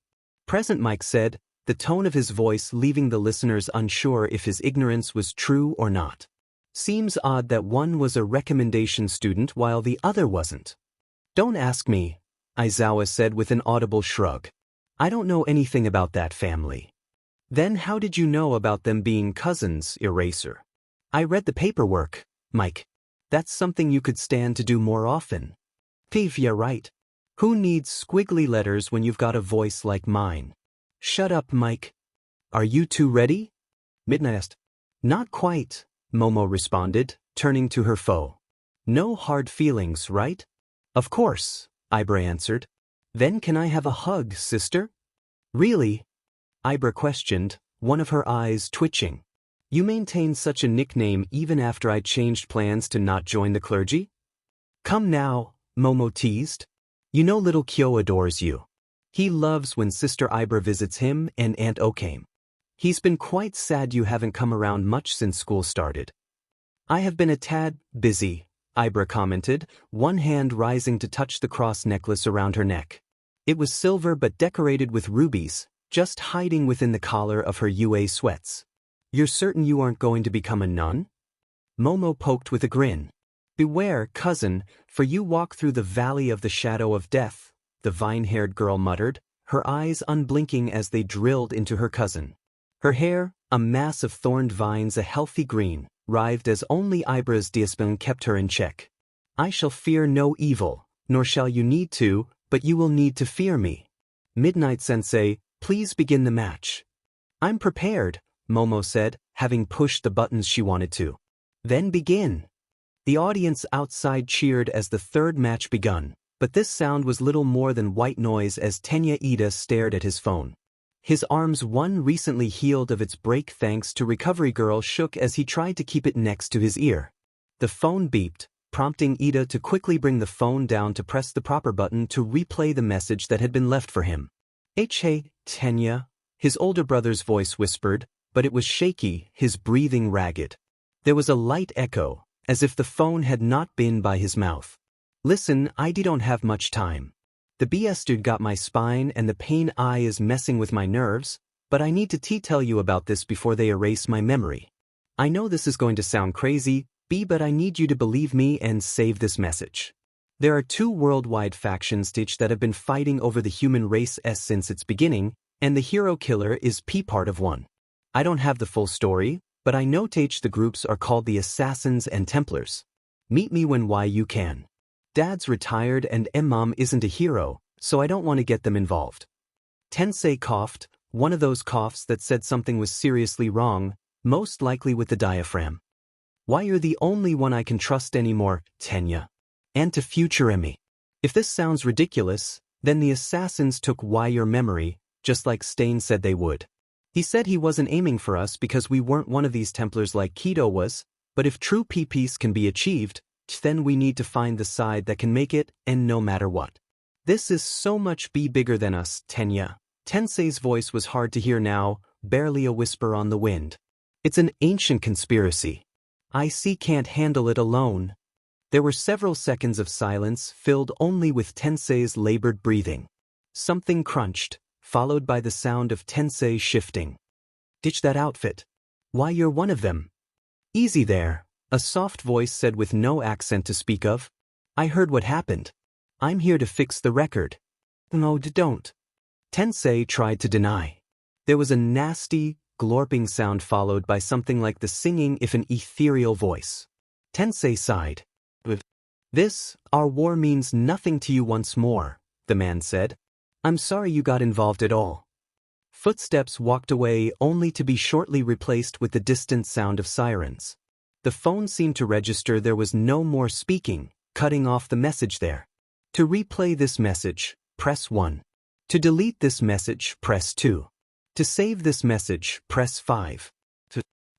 Present Mike said, the tone of his voice leaving the listeners unsure if his ignorance was true or not. "Seems odd that one was a recommendation student while the other wasn't." "Don't ask me," Aizawa said with an audible shrug. "I don't know anything about that family." "Then how did you know about them being cousins, Eraser?" "I read the paperwork, Mike. That's something you could stand to do more often." "Phew, yeah right. Who needs squiggly letters when you've got a voice like mine?" "Shut up, Mike." "Are you two ready?" Midnight asked. "Not quite," Momo responded, turning to her foe. "No hard feelings, right?" "Of course," Ibra answered. "Then can I have a hug, sister?" "Really?" Ibra questioned, one of her eyes twitching. "You maintain such a nickname even after I changed plans to not join the clergy?" "Come now," Momo teased. You know little Kyo adores you. He loves when Sister Ibra visits him and Aunt O came. He's been quite sad you haven't come around much since school started. I have been a tad busy, Ibra commented, one hand rising to touch the cross necklace around her neck. It was silver but decorated with rubies, just hiding within the collar of her UA sweats. You're certain you aren't going to become a nun? Momo poked with a grin. Beware, cousin, for you walk through the valley of the shadow of death, the vine-haired girl muttered, her eyes unblinking as they drilled into her cousin. Her hair, a mass of thorned vines, a healthy green, writhed as only Ibra's diaspin kept her in check. I shall fear no evil, nor shall you need to, but you will need to fear me. Midnight Sensei, please begin the match. I'm prepared, Momo said, having pushed the buttons she wanted to. Then begin. The audience outside cheered as the third match begun, but this sound was little more than white noise as Tenya Ida stared at his phone. His arms, one recently healed of its break thanks to Recovery Girl, shook as he tried to keep it next to his ear. The phone beeped, prompting Ida to quickly bring the phone down to press the proper button to replay the message that had been left for him. Hey, Tenya, his older brother's voice whispered, but it was shaky, his breathing ragged. There was a light echo, as if the phone had not been by his mouth. Listen, I don't have much time. The BS dude got my spine and the pain eye is messing with my nerves, but I need to tell you about this before they erase my memory. I know this is going to sound crazy, but I need you to believe me and save this message. There are two worldwide factions that have been fighting over the human race since its beginning, and the hero killer is part of one. I don't have the full story, but I know the groups are called the Assassins and Templars. Meet me when you can. Dad's retired and Mom isn't a hero, so I don't want to get them involved. Tensei coughed, one of those coughs that said something was seriously wrong, most likely with the diaphragm. Why, you're the only one I can trust anymore, Tenya. And to future Emmy. If this sounds ridiculous, then the assassins took your memory, just like Stain said they would. He said he wasn't aiming for us because we weren't one of these Templars like Kido was, but if true peace can be achieved, then we need to find the side that can make it, and no matter what. This is so much bigger than us, Tenya. Tensei's voice was hard to hear now, barely a whisper on the wind. It's an ancient conspiracy. I can't handle it alone. There were several seconds of silence filled only with Tensei's labored breathing. Something crunched, followed by the sound of Tensei shifting. Ditch that outfit. Why, you're one of them. Easy there, a soft voice said with no accent to speak of. I heard what happened. I'm here to fix the record. No, don't. Tensei tried to deny. There was a nasty, glorping sound followed by something like the singing of an ethereal voice. Tensei sighed. Our war means nothing to you once more, the man said. I'm sorry you got involved at all. Footsteps walked away only to be shortly replaced with the distant sound of sirens. The phone seemed to register there was no more speaking, cutting off the message there. To replay this message, press 1. To delete this message, press 2. To save this message, press 5.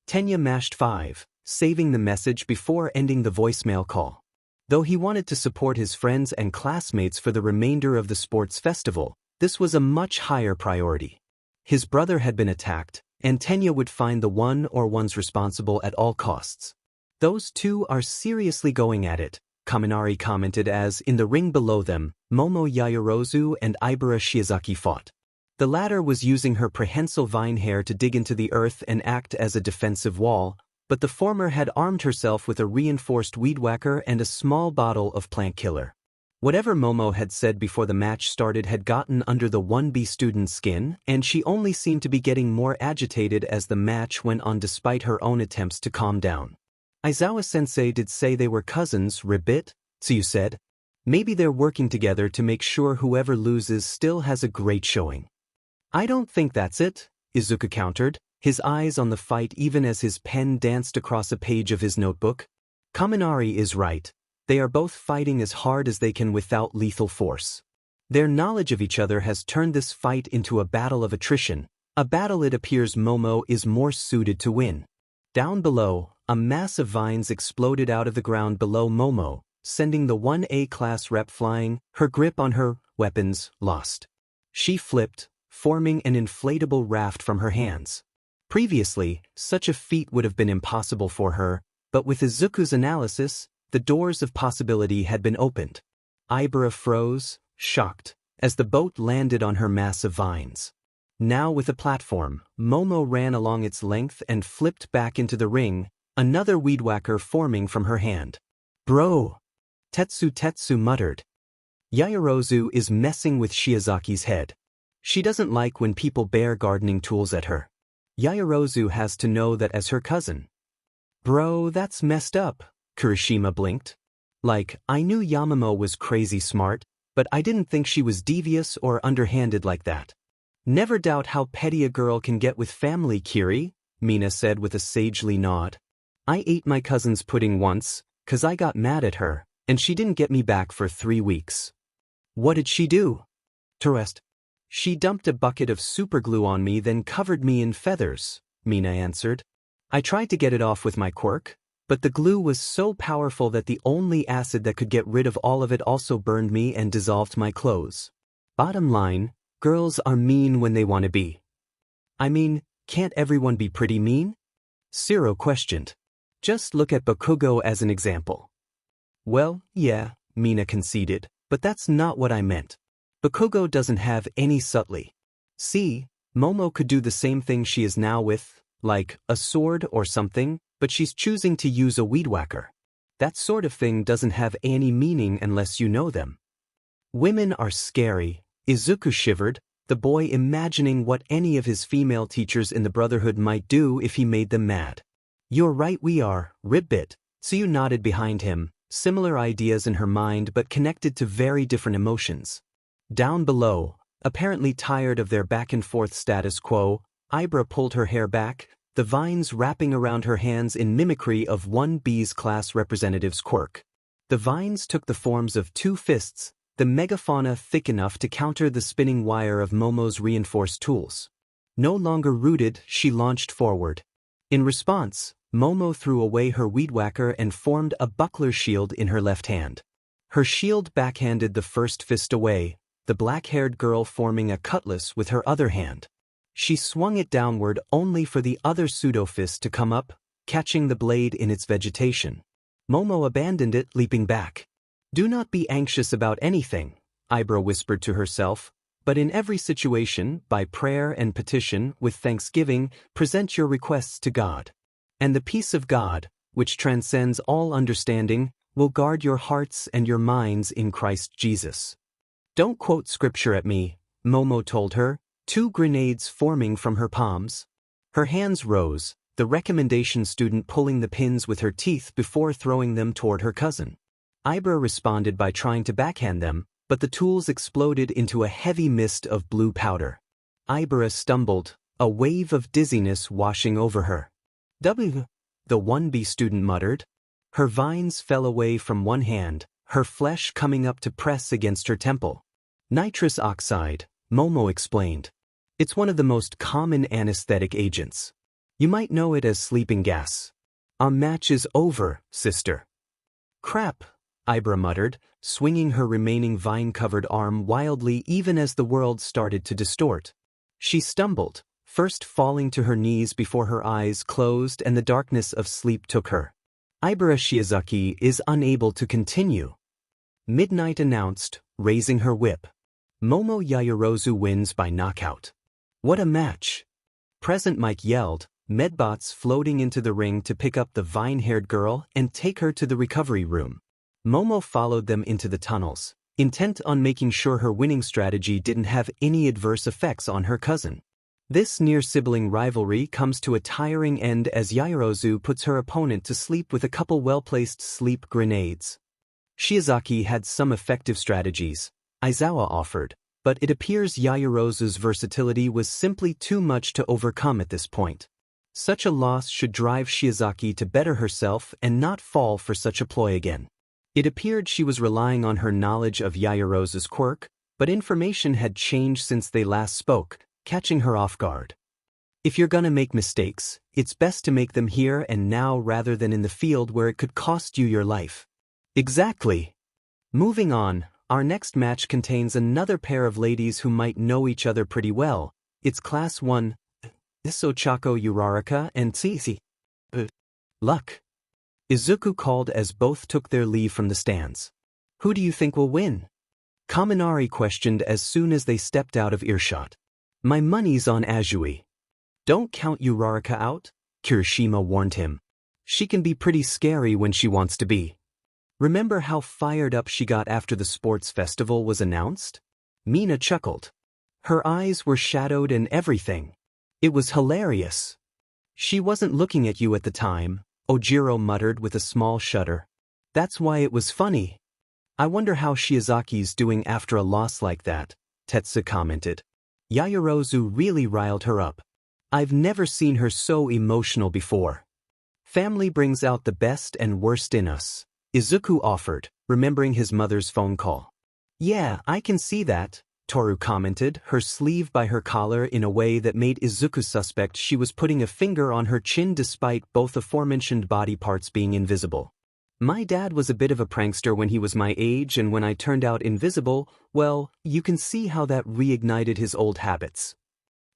Tenya mashed 5, saving the message before ending the voicemail call. Though he wanted to support his friends and classmates for the remainder of the sports festival, this was a much higher priority. His brother had been attacked, and Tenya would find the one or ones responsible at all costs. Those two are seriously going at it, Kaminari commented as, in the ring below them, Momo Yayorozu and Ibara Shiozaki fought. The latter was using her prehensile vine hair to dig into the earth and act as a defensive wall, but the former had armed herself with a reinforced weed whacker and a small bottle of plant killer. Whatever Momo had said before the match started had gotten under the 1B student's skin, and she only seemed to be getting more agitated as the match went on despite her own attempts to calm down. Aizawa-sensei did say they were cousins, Ribbit, so you said? Maybe they're working together to make sure whoever loses still has a great showing. I don't think that's it, Izuku countered, his eyes on the fight even as his pen danced across a page of his notebook. Kaminari is right. They are both fighting as hard as they can without lethal force. Their knowledge of each other has turned this fight into a battle of attrition, a battle it appears Momo is more suited to win. Down below, a mass of vines exploded out of the ground below Momo, sending the 1A class rep flying, her grip on her weapons lost. She flipped, forming an inflatable raft from her hands. Previously, such a feat would have been impossible for her, but with Izuku's analysis, the doors of possibility had been opened. Ibra froze, shocked, as the boat landed on her mass of vines. Now with a platform, Momo ran along its length and flipped back into the ring, another weed whacker forming from her hand. "Bro!" Tetsu muttered. Yaoyorozu is messing with Shiozaki's head. She doesn't like when people bear gardening tools at her. Yaoyorozu has to know that as her cousin. "Bro, that's messed up," Kirishima blinked. "Like, I knew Yamamo was crazy smart, but I didn't think she was devious or underhanded like that." "Never doubt how petty a girl can get with family, Kiri," Mina said with a sagely nod. "I ate my cousin's pudding once, 'cause I got mad at her, and she didn't get me back for 3 weeks. "What did she do?" Terest. "She dumped a bucket of superglue on me then covered me in feathers," Mina answered. "I tried to get it off with my quirk, but the glue was so powerful that the only acid that could get rid of all of it also burned me and dissolved my clothes. Bottom line, girls are mean when they want to be." "I mean, can't everyone be pretty mean?" Shiro questioned. "Just look at Bakugo as an example." "Well, yeah," Mina conceded, "but that's not what I meant. Bakugo doesn't have any subtlety. See, Momo could do the same thing she is now with, like, a sword or something, but she's choosing to use a weed whacker. That sort of thing doesn't have any meaning unless you know them." "Women are scary," Izuku shivered, the boy imagining what any of his female teachers in the Brotherhood might do if he made them mad. "You're right we are," Ribbit. Tsuyu nodded behind him, similar ideas in her mind but connected to very different emotions. Down below, apparently tired of their back-and-forth status quo, Ibra pulled her hair back, the vines wrapping around her hands in mimicry of 1B's class representative's quirk. The vines took the forms of 2 fists, the megafauna thick enough to counter the spinning wire of Momo's reinforced tools. No longer rooted, she launched forward. In response, Momo threw away her weed whacker and formed a buckler shield in her left hand. Her shield backhanded the first fist away, the black-haired girl forming a cutlass with her other hand. She swung it downward only for the other pseudo-fist to come up, catching the blade in its vegetation. Momo abandoned it, leaping back. "Do not be anxious about anything," Ibra whispered to herself, "but in every situation, by prayer and petition, with thanksgiving, present your requests to God. And the peace of God, which transcends all understanding, will guard your hearts and your minds in Christ Jesus." "Don't quote scripture at me," Momo told her, 2 grenades forming from her palms. Her hands rose, the recommendation student pulling the pins with her teeth before throwing them toward her cousin. Ibra responded by trying to backhand them, but the tools exploded into a heavy mist of blue powder. Ibra stumbled, a wave of dizziness washing over her. "W," the 1B student muttered. Her vines fell away from one hand, her flesh coming up to press against her temple. "Nitrous oxide," Momo explained. "It's one of the most common anesthetic agents. You might know it as sleeping gas. Our match is over, sister." "Crap," Ibra muttered, swinging her remaining vine-covered arm wildly even as the world started to distort. She stumbled, first falling to her knees before her eyes closed and the darkness of sleep took her. "Ibra Shiozaki is unable to continue," Midnight announced, raising her whip. "Momo Yaoyorozu wins by knockout." "What a match!" Present Mike yelled, medbots floating into the ring to pick up the vine-haired girl and take her to the recovery room. Momo followed them into the tunnels, intent on making sure her winning strategy didn't have any adverse effects on her cousin. This near-sibling rivalry comes to a tiring end as Yaoyorozu puts her opponent to sleep with a couple well-placed sleep grenades. Shiozaki had some effective strategies, Aizawa offered, but it appears Yaoyorozu's versatility was simply too much to overcome at this point. Such a loss should drive Shiozaki to better herself and not fall for such a ploy again. It appeared she was relying on her knowledge of Yaoyorozu's quirk, but information had changed since they last spoke, catching her off guard. "If you're gonna make mistakes, it's best to make them here and now rather than in the field where it could cost you your life." Exactly. Moving on, our next match contains another pair of ladies who might know each other pretty well. It's Class 1, Ochako Uraraka and Tsisi. Luck. Izuku called as both took their leave from the stands. Who do you think will win? Kaminari questioned as soon as they stepped out of earshot. My money's on Azui. Don't count Uraraka out, Kirishima warned him. She can be pretty scary when she wants to be. Remember how fired up she got after the sports festival was announced? Mina chuckled. Her eyes were shadowed and everything. It was hilarious. She wasn't looking at you at the time, Ojiro muttered with a small shudder. That's why it was funny. I wonder how Shiozaki's doing after a loss like that, Tetsu commented. Yaoyorozu really riled her up. I've never seen her so emotional before. Family brings out the best and worst in us, Izuku offered, remembering his mother's phone call. Yeah, I can see that, Toru commented, her sleeve by her collar in a way that made Izuku suspect she was putting a finger on her chin despite both aforementioned body parts being invisible. My dad was a bit of a prankster when he was my age, and when I turned out invisible, well, you can see how that reignited his old habits.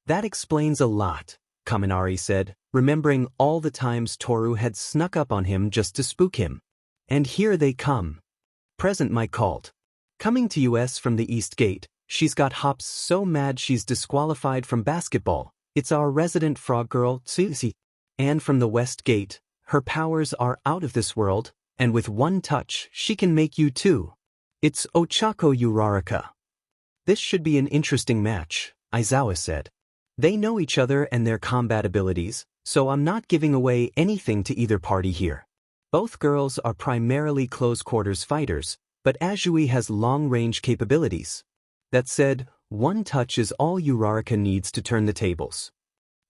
That explains a lot, Kaminari said, remembering all the times Toru had snuck up on him just to spook him. And here they come. Present Mike called. Coming to US from the East Gate, she's got hops so mad she's disqualified from basketball. It's our resident frog girl, Susie. And from the West Gate, her powers are out of this world, and with one touch, she can make you too. It's Ochako Uraraka. This should be an interesting match, Aizawa said. They know each other and their combat abilities, so I'm not giving away anything to either party here. Both girls are primarily close-quarters fighters, but Azui has long-range capabilities. That said, one touch is all Uraraka needs to turn the tables.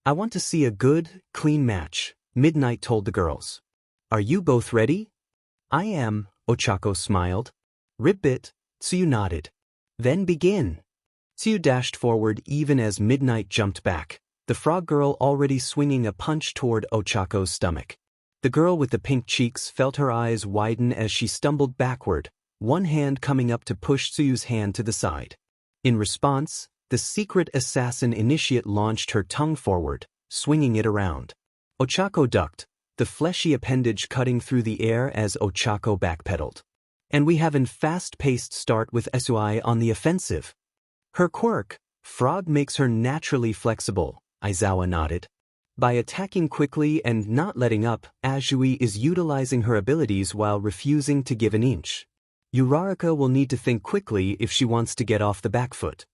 I want to see a good, clean match, Midnight told the girls. Are you both ready? I am, Ochako smiled. Ribbit, Tsuyu nodded. Then begin. Tsuyu dashed forward even as Midnight jumped back, the frog girl already swinging a punch toward Ochako's stomach. The girl with the pink cheeks felt her eyes widen as she stumbled backward, one hand coming up to push Tsuyu's hand to the side. In response, the secret assassin initiate launched her tongue forward, swinging it around. Ochako ducked, the fleshy appendage cutting through the air as Ochako backpedaled. And we have a fast-paced start with Azui on the offensive. Her quirk, frog, makes her naturally flexible, Aizawa nodded. By attacking quickly and not letting up, Azui is utilizing her abilities while refusing to give an inch. Uraraka will need to think quickly if she wants to get off the back foot.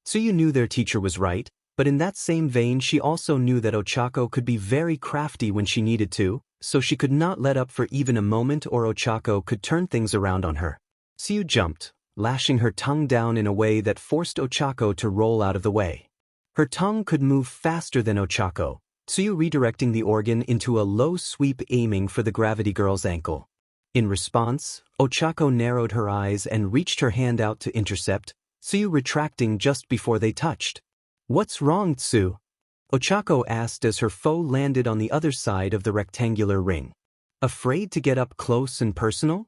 Tsuyu knew their teacher was right, but in that same vein she also knew that Ochako could be very crafty when she needed to, so she could not let up for even a moment or Ochako could turn things around on her. Tsuyu jumped, lashing her tongue down in a way that forced Ochako to roll out of the way. Her tongue could move faster than Ochako, Tsuyu redirecting the organ into a low sweep aiming for the gravity girl's ankle. In response, Ochako narrowed her eyes and reached her hand out to intercept, Tsuyu retracting just before they touched. What's wrong, Tsu? Ochako asked as her foe landed on the other side of the rectangular ring. Afraid to get up close and personal?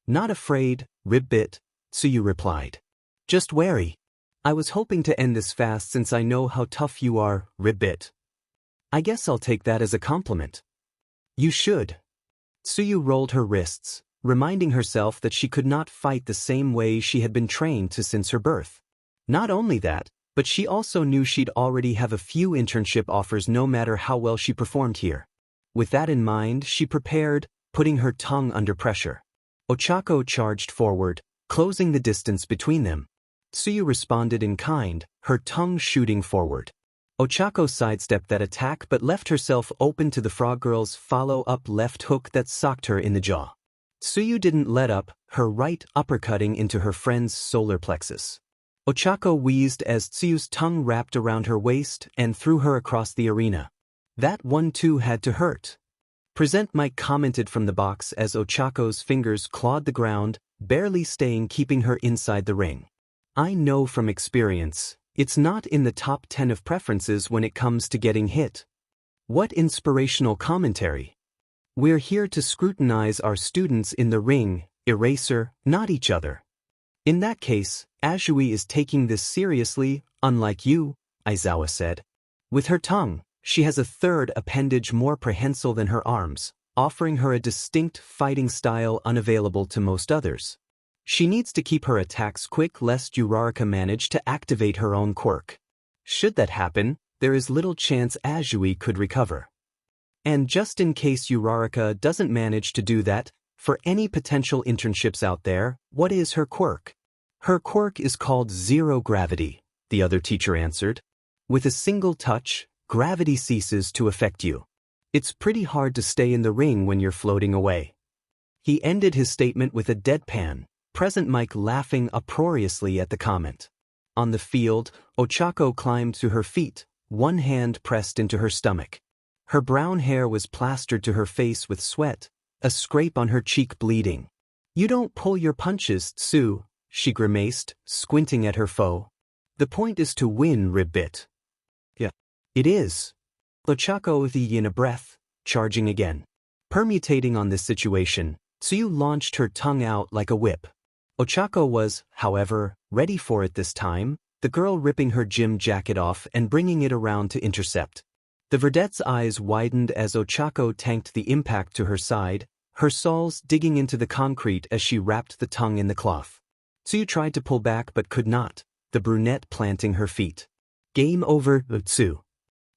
Not afraid, Ribbit, Tsuyu replied. Just wary. I was hoping to end this fast since I know how tough you are, Ribbit. I guess I'll take that as a compliment. You should. Tsuyu rolled her wrists, reminding herself that she could not fight the same way she had been trained to since her birth. Not only that, but she also knew she'd already have a few internship offers no matter how well she performed here. With that in mind, she prepared, putting her tongue under pressure. Ochako charged forward, closing the distance between them. Tsuyu responded in kind, her tongue shooting forward. Ochako sidestepped that attack but left herself open to the frog girl's follow-up left hook that socked her in the jaw. Tsuyu didn't let up, her right uppercutting into her friend's solar plexus. Ochako wheezed as Tsuyu's tongue wrapped around her waist and threw her across the arena. That 1-2 had to hurt. Present Mike commented from the box as Ochako's fingers clawed the ground, barely staying keeping her inside the ring. I know from experience, it's not in the top 10 of preferences when it comes to getting hit. What inspirational commentary. We're here to scrutinize our students in the ring, Eraser, not each other. In that case, Azui is taking this seriously, unlike you, Aizawa said. With her tongue, she has a third appendage more prehensile than her arms, offering her a distinct fighting style unavailable to most others. She needs to keep her attacks quick lest Uraraka manage to activate her own quirk. Should that happen, there is little chance Azui could recover. And just in case Uraraka doesn't manage to do that, for any potential internships out there, what is her quirk? Her quirk is called zero gravity, the other teacher answered. With a single touch, gravity ceases to affect you. It's pretty hard to stay in the ring when you're floating away. He ended his statement with a deadpan, present Mike laughing uproariously at the comment. On the field, Ochako climbed to her feet, one hand pressed into her stomach. Her brown hair was plastered to her face with sweat, a scrape on her cheek bleeding. You don't pull your punches, Tsu, she grimaced, squinting at her foe. The point is to win, Ribbit. Yeah. It is. Ochako in a breath, charging again. Permutating on this situation, Tsu launched her tongue out like a whip. Ochako was, however, ready for it this time, the girl ripping her gym jacket off and bringing it around to intercept. The vedette's eyes widened as Ochako tanked the impact to her side, her soles digging into the concrete as she wrapped the tongue in the cloth. Tsu tried to pull back but could not, the brunette planting her feet. Game over, Tsu.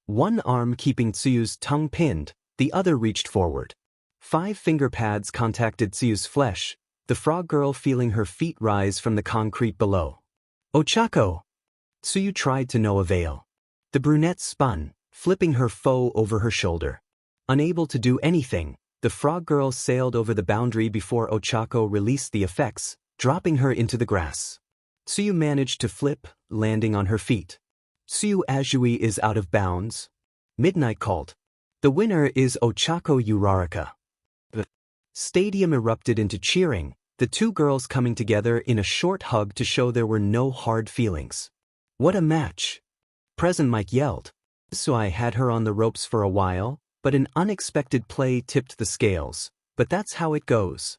One arm keeping Tsu's tongue pinned, the other reached forward. 5 finger pads contacted Tsu's flesh, the frog girl feeling her feet rise from the concrete below. Ochako! Tsu tried to no avail. The brunette spun, flipping her foe over her shoulder. Unable to do anything, the frog girl sailed over the boundary before Ochako released the effects, dropping her into the grass. Tsu managed to flip, landing on her feet. Tsu Azui is out of bounds. Midnight called. The winner is Ochako Uraraka. The stadium erupted into cheering, the two girls coming together in a short hug to show there were no hard feelings. What a match! Present Mike yelled. So I had her on the ropes for a while, but an unexpected play tipped the scales, but that's how it goes.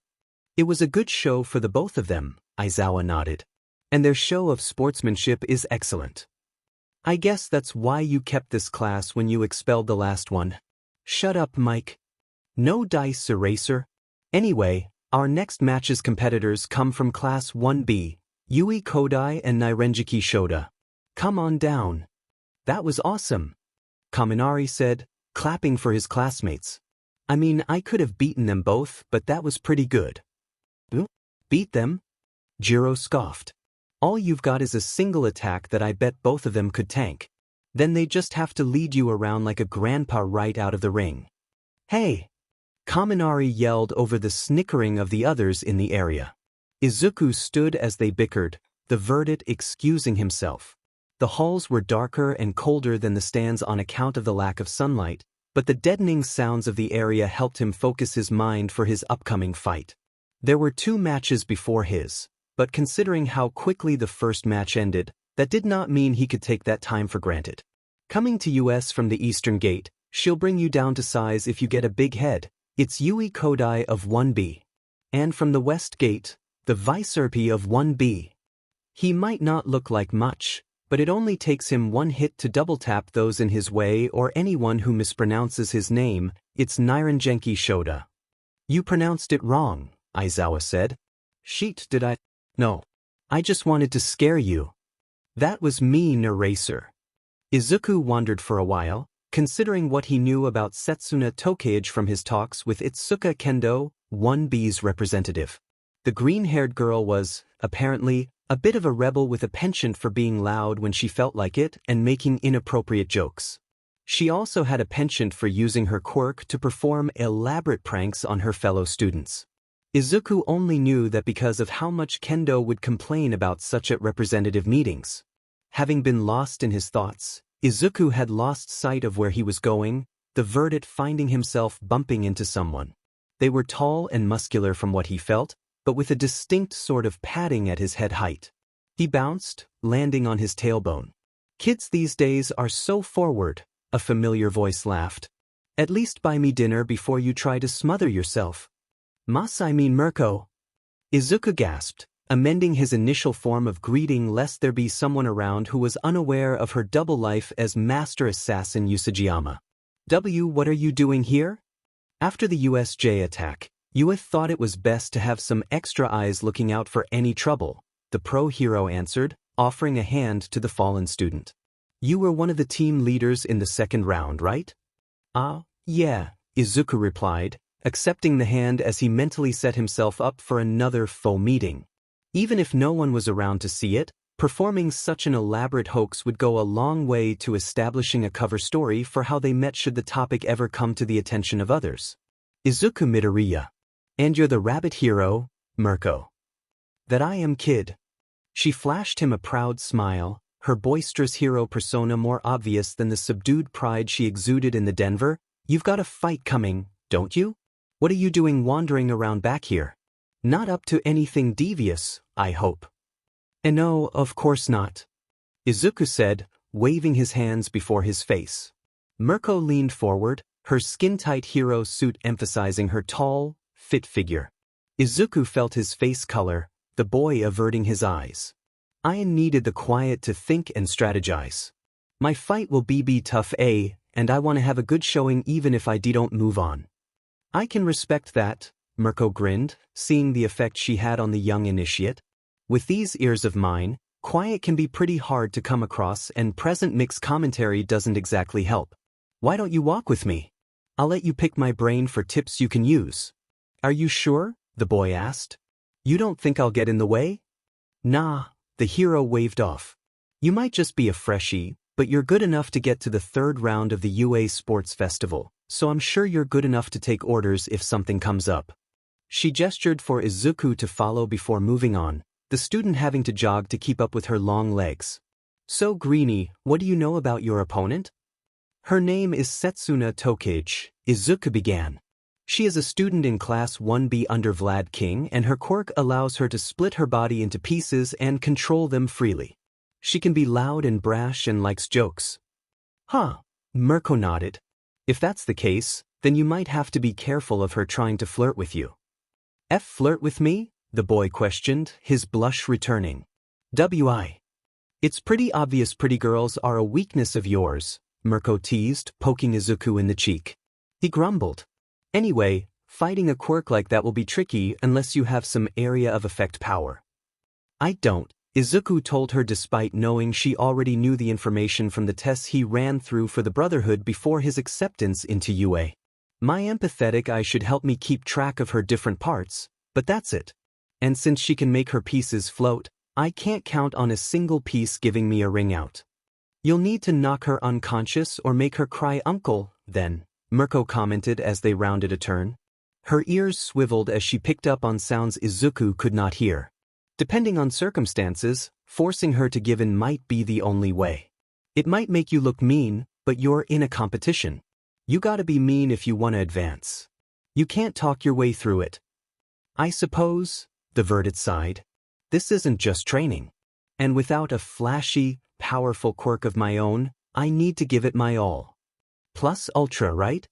It was a good show for the both of them, Aizawa nodded. And their show of sportsmanship is excellent. I guess that's why you kept this class when you expelled the last one. Shut up, Mike. No dice, Eraser. Anyway, our next match's competitors come from Class 1B, Yui Kodai and Nairenjiki Shoda. Come on down. That was awesome, Kaminari said, clapping for his classmates. I mean, I could have beaten them both, but that was pretty good. Beat them? Jiro scoffed. All you've got is a single attack that I bet both of them could tank. Then they just have to lead you around like a grandpa right out of the ring. Hey! Kaminari yelled over the snickering of the others in the area. Izuku stood as they bickered, the verdict excusing himself. The halls were darker and colder than the stands on account of the lack of sunlight, but the deadening sounds of the area helped him focus his mind for his upcoming fight. There were 2 matches before his, but considering how quickly the first match ended, that did not mean he could take that time for granted. Coming to US from the Eastern Gate, she'll bring you down to size if you get a big head. It's Yui Kodai of 1B. And from the West Gate, the Vice-RP of 1B. He might not look like much, but it only takes him 1 hit to double-tap those in his way or anyone who mispronounces his name. It's Nairenjiki Shoda. You pronounced it wrong, Aizawa said. Sheet, did I? No. I just wanted to scare you. That was mean, Eraser. Izuku wondered for a while, considering what he knew about Setsuna Tokage from his talks with Itsuka Kendo, 1B's representative. The green-haired girl was, apparently, a bit of a rebel with a penchant for being loud when she felt like it and making inappropriate jokes. She also had a penchant for using her quirk to perform elaborate pranks on her fellow students. Izuku only knew that because of how much Kendo would complain about such at representative meetings. Having been lost in his thoughts, Izuku had lost sight of where he was going, the verdict finding himself bumping into someone. They were tall and muscular from what he felt, but with a distinct sort of padding at his head height. He bounced, landing on his tailbone. Kids these days are so forward, a familiar voice laughed. At least buy me dinner before you try to smother yourself. Mas I mean Mirko. Izuku gasped, amending his initial form of greeting lest there be someone around who was unaware of her double life as Master Assassin Usajiyama. What are you doing here? After the USJ attack, Yue thought it was best to have some extra eyes looking out for any trouble, the pro-hero answered, offering a hand to the fallen student. You were one of the team leaders in the second round, right? Yeah, Izuku replied, accepting the hand as he mentally set himself up for another faux meeting. Even if no one was around to see it, performing such an elaborate hoax would go a long way to establishing a cover story for how they met should the topic ever come to the attention of others. Izuku Midoriya. And you're the rabbit hero, Mirko. That I am, kid. She flashed him a proud smile, her boisterous hero persona more obvious than the subdued pride she exuded in the Denver. You've got a fight coming, don't you? What are you doing wandering around back here? Not up to anything devious, I hope. No, of course not. Izuku said, waving his hands before his face. Mirko leaned forward, her skin-tight hero suit emphasizing her tall, fit figure. Izuku felt his face color, the boy averting his eyes. I needed the quiet to think and strategize. My fight will be tough, and I want to have a good showing even if I don't move on. I can respect that, Mirko grinned, seeing the effect she had on the young initiate. With these ears of mine, quiet can be pretty hard to come across and present mixed commentary doesn't exactly help. Why don't you walk with me? I'll let you pick my brain for tips you can use. Are you sure? The boy asked. You don't think I'll get in the way? Nah, the hero waved off. You might just be a freshie, but you're good enough to get to the third round of the UA Sports Festival, so I'm sure you're good enough to take orders if something comes up. She gestured for Izuku to follow before moving on, the student having to jog to keep up with her long legs. So Greenie, what do you know about your opponent? Her name is Setsuna Tokage, Izuku began. She is a student in Class 1B under Vlad King and her quirk allows her to split her body into pieces and control them freely. She can be loud and brash and likes jokes. Huh, Mirko nodded. If that's the case, then you might have to be careful of her trying to flirt with you. Flirt with me? The boy questioned, his blush returning. It's pretty obvious pretty girls are a weakness of yours, Mirko teased, poking Izuku in the cheek. He grumbled. Anyway, fighting a quirk like that will be tricky unless you have some area of effect power. I don't, Izuku told her despite knowing she already knew the information from the tests he ran through for the Brotherhood before his acceptance into UA. My empathetic eye should help me keep track of her different parts, but that's it. And since she can make her pieces float, I can't count on a single piece giving me a ring out. You'll need to knock her unconscious or make her cry uncle, then, Mirko commented as they rounded a turn. Her ears swiveled as she picked up on sounds Izuku could not hear. Depending on circumstances, forcing her to give in might be the only way. It might make you look mean, but you're in a competition. You gotta be mean if you want to advance. You can't talk your way through it. I suppose, the Verdant sighed. This isn't just training. And without a flashy, powerful quirk of my own, I need to give it my all. Plus ultra, right?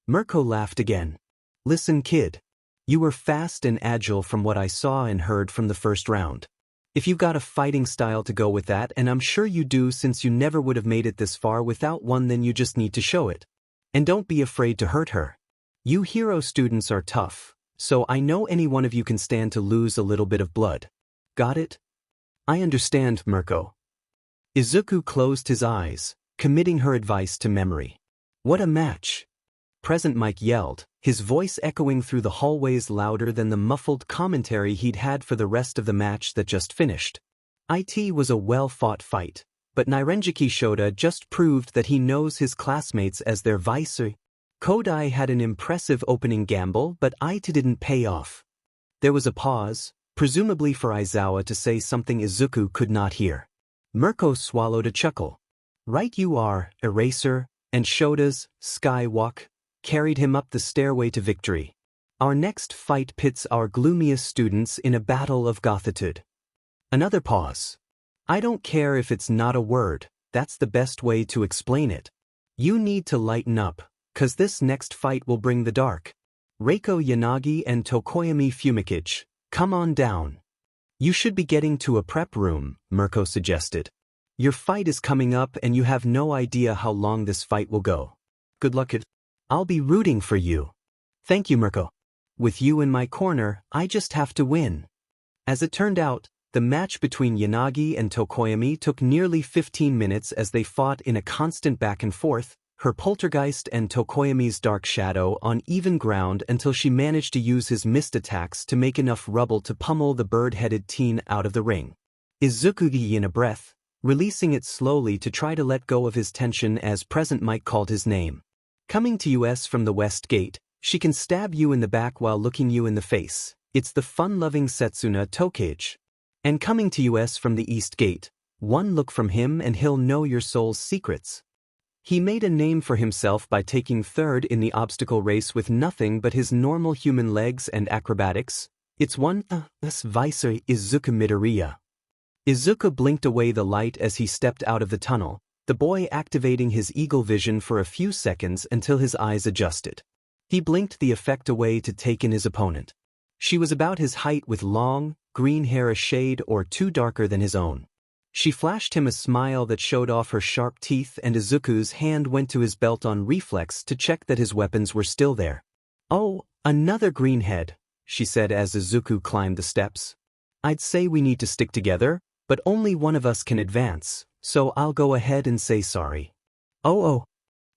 Mirko laughed again. Listen, kid. You were fast and agile from what I saw and heard from the first round. If you've got a fighting style to go with that, and I'm sure you do since you never would have made it this far without one, then you just need to show it. And don't be afraid to hurt her. You hero students are tough, so I know any one of you can stand to lose a little bit of blood. Got it? I understand, Mirko. Izuku closed his eyes, committing her advice to memory. What a match! Present Mike yelled, his voice echoing through the hallways louder than the muffled commentary he'd had for the rest of the match that just finished. It was a well-fought fight, but Nirenjiki Shoda just proved that he knows his classmates as their vice. Kodai had an impressive opening gamble, but It didn't pay off. There was a pause, presumably for Aizawa to say something Izuku could not hear. Mirko swallowed a chuckle. Right you are, Eraser, and Shoda's skywalk carried him up the stairway to victory. Our next fight pits our gloomiest students in a battle of gothitude. Another pause. I don't care if it's not a word, that's the best way to explain it. You need to lighten up, 'cause this next fight will bring the dark. Reiko Yanagi and Tokoyami Fumikage, Come on down. You should be getting to a prep room, Mirko suggested. Your fight is coming up and you have no idea how long this fight will go. Good luck. I'll be rooting for you. Thank you, Mirko. With you in my corner, I just have to win. As it turned out, the match between Yanagi and Tokoyami took nearly 15 minutes as they fought in a constant back and forth, her poltergeist and Tokoyami's dark shadow on even ground until she managed to use his mist attacks to make enough rubble to pummel the bird-headed teen out of the ring. Izuku in a breath, releasing it slowly to try to let go of his tension as Present Mike called his name. Coming to us from the west gate, she can stab you in the back while looking you in the face. It's the fun-loving Setsuna Tokage. And coming to us from the east gate, one look from him and he'll know your soul's secrets. He made a name for himself by taking third in the obstacle race with nothing but his normal human legs and acrobatics. It's one Vicer Izuku Midoriya. Izuku blinked away the light as he stepped out of the tunnel, the boy activating his eagle vision for a few seconds until his eyes adjusted. He blinked the effect away to take in his opponent. She was about his height with long, green hair a shade or two darker than his own. She flashed him a smile that showed off her sharp teeth and Izuku's hand went to his belt on reflex to check that his weapons were still there. Oh, another greenhead, she said as Izuku climbed the steps. I'd say we need to stick together, but only one of us can advance, so I'll go ahead and say sorry. Oh,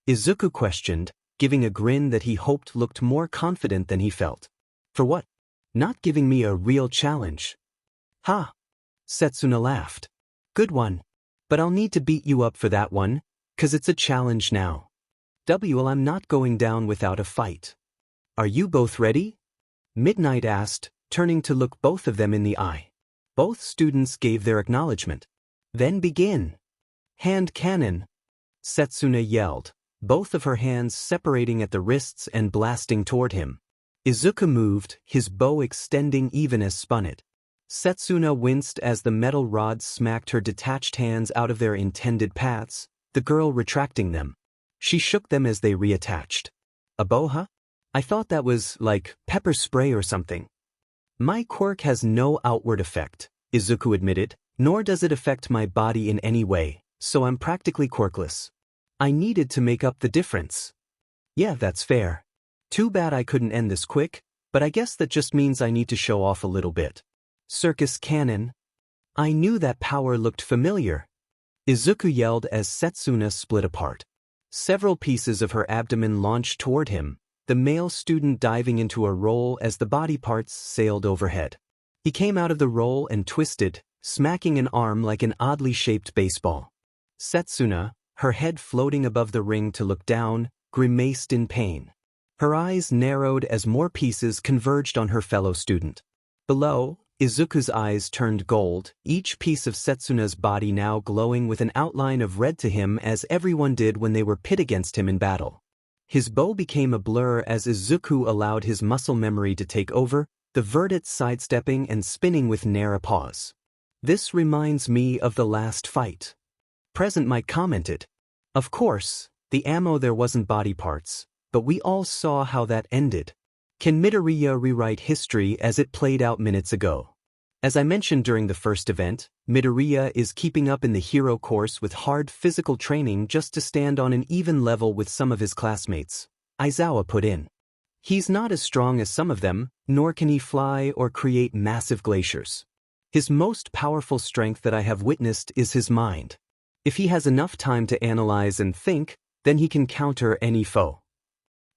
Izuku questioned, giving a grin that he hoped looked more confident than he felt. For what? Not giving me a real challenge. Ha! Setsuna laughed. Good one. But I'll need to beat you up for that one, 'cause it's a challenge now. Well, I'm not going down without a fight. Are you both ready? Midnight asked, turning to look both of them in the eye. Both students gave their acknowledgement. Then begin. Hand cannon. Setsuna yelled, both of her hands separating at the wrists and blasting toward him. Izuku moved, his bow extending even as spun it. Setsuna winced as the metal rods smacked her detached hands out of their intended paths, the girl retracting them. She shook them as they reattached. A bow? I thought that was, like, pepper spray or something. My quirk has no outward effect, Izuku admitted, nor does it affect my body in any way, so I'm practically quirkless. I needed to make up the difference. Yeah, that's fair. Too bad I couldn't end this quick, but I guess that just means I need to show off a little bit. Circus cannon. I knew that power looked familiar. Izuku yelled as Setsuna split apart. Several pieces of her abdomen launched toward him, the male student diving into a roll as the body parts sailed overhead. He came out of the roll and twisted, smacking an arm like an oddly shaped baseball. Setsuna, her head floating above the ring to look down, grimaced in pain. Her eyes narrowed as more pieces converged on her fellow student. Below, Izuku's eyes turned gold, each piece of Setsuna's body now glowing with an outline of red to him as everyone did when they were pit against him in battle. His bow became a blur as Izuku allowed his muscle memory to take over, the verdict sidestepping and spinning with ne'er a pause. This reminds me of the last fight. Present Mike commented. Of course, the ammo there wasn't body parts, but we all saw how that ended. Can Midoriya rewrite history as it played out minutes ago? As I mentioned during the first event, Midoriya is keeping up in the hero course with hard physical training just to stand on an even level with some of his classmates, Aizawa put in. He's not as strong as some of them, nor can he fly or create massive glaciers. His most powerful strength that I have witnessed is his mind. If he has enough time to analyze and think, then he can counter any foe.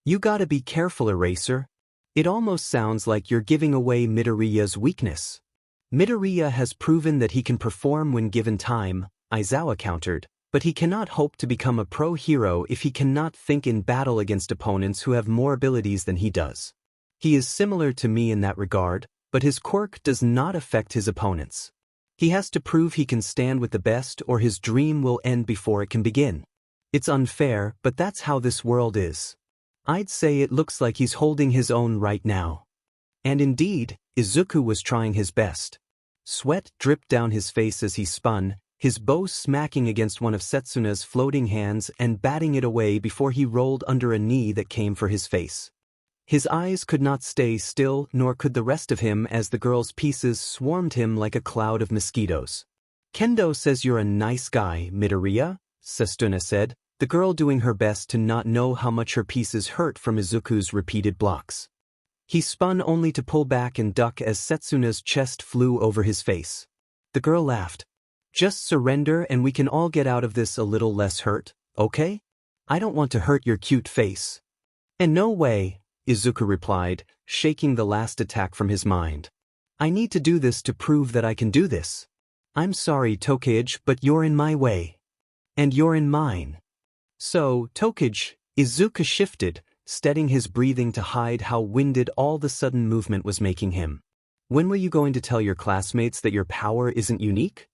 You gotta be careful, Eraser. It almost sounds like you're giving away Midoriya's weakness. Midoriya has proven that he can perform when given time, Aizawa countered, but he cannot hope to become a pro hero if he cannot think in battle against opponents who have more abilities than he does. He is similar to me in that regard, but his quirk does not affect his opponents. He has to prove he can stand with the best or his dream will end before it can begin. It's unfair, but that's how this world is. I'd say it looks like he's holding his own right now. And indeed, Izuku was trying his best. Sweat dripped down his face as he spun, his bow smacking against one of Setsuna's floating hands and batting it away before he rolled under a knee that came for his face. His eyes could not stay still, nor could the rest of him, as the girl's pieces swarmed him like a cloud of mosquitoes. Kendo says you're a nice guy, Midoriya, Setsuna said, the girl doing her best to not know how much her pieces hurt from Izuku's repeated blocks. He spun only to pull back and duck as Setsuna's chest flew over his face. The girl laughed. Just surrender and we can all get out of this a little less hurt, okay? I don't want to hurt your cute face. And no way, Izuku replied, shaking the last attack from his mind. I need to do this to prove that I can do this. I'm sorry, Tokage, but you're in my way. And you're in mine. So, Tokage, Izuku shifted, steadying his breathing to hide how winded all the sudden movement was making him. When were you going to tell your classmates that your power isn't unique?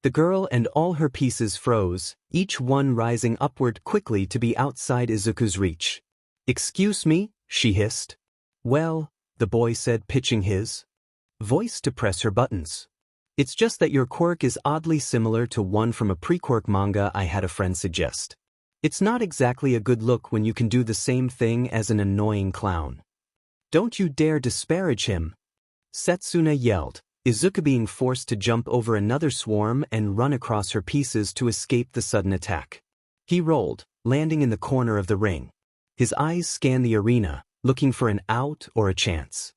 The girl and all her pieces froze, each one rising upward quickly to be outside Izuku's reach. Excuse me, she hissed. Well, the boy said, pitching his voice to press her buttons. It's just that your quirk is oddly similar to one from a pre-quirk manga I had a friend suggest. It's not exactly a good look when you can do the same thing as an annoying clown. Don't you dare disparage him, Setsuna yelled, Izuku being forced to jump over another swarm and run across her pieces to escape the sudden attack. He rolled, landing in the corner of the ring. His eyes scanned the arena, looking for an out or a chance.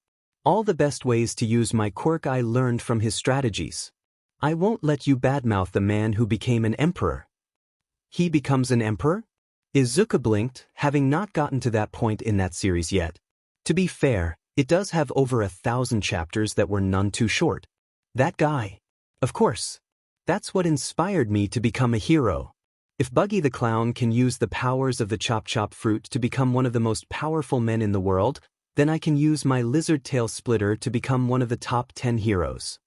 All the best ways to use my quirk I learned from his strategies. I won't let you badmouth the man who became an emperor. He becomes an emperor? Izuku blinked, having not gotten to that point in that series yet. To be fair, it does have over 1,000 chapters that were none too short. That guy. Of course. That's what inspired me to become a hero. If Buggy the Clown can use the powers of the Chop Chop fruit to become one of the most powerful men in the world, then I can use my lizard tail splitter to become one of the top 10 heroes.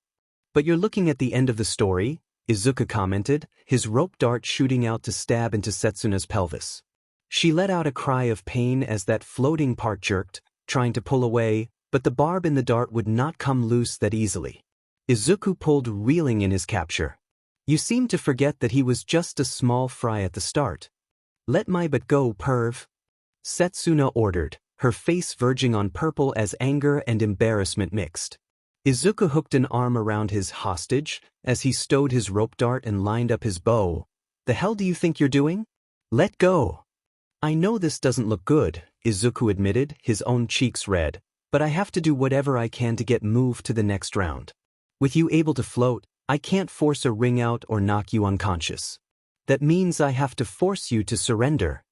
But you're looking at the end of the story, Izuku commented, his rope dart shooting out to stab into Setsuna's pelvis. She let out a cry of pain as that floating part jerked, trying to pull away, but the barb in the dart would not come loose that easily. Izuku pulled, reeling in his capture. You seem to forget that he was just a small fry at the start. Let my butt go, perv, Setsuna ordered, her face verging on purple as anger and embarrassment mixed. Izuku hooked an arm around his hostage as he stowed his rope dart and lined up his bow. The hell do you think you're doing? Let go. I know this doesn't look good, Izuku admitted, his own cheeks red, but I have to do whatever I can to get moved to the next round. With you able to float, I can't force a ring out or knock you unconscious. That means I have to force you to surrender.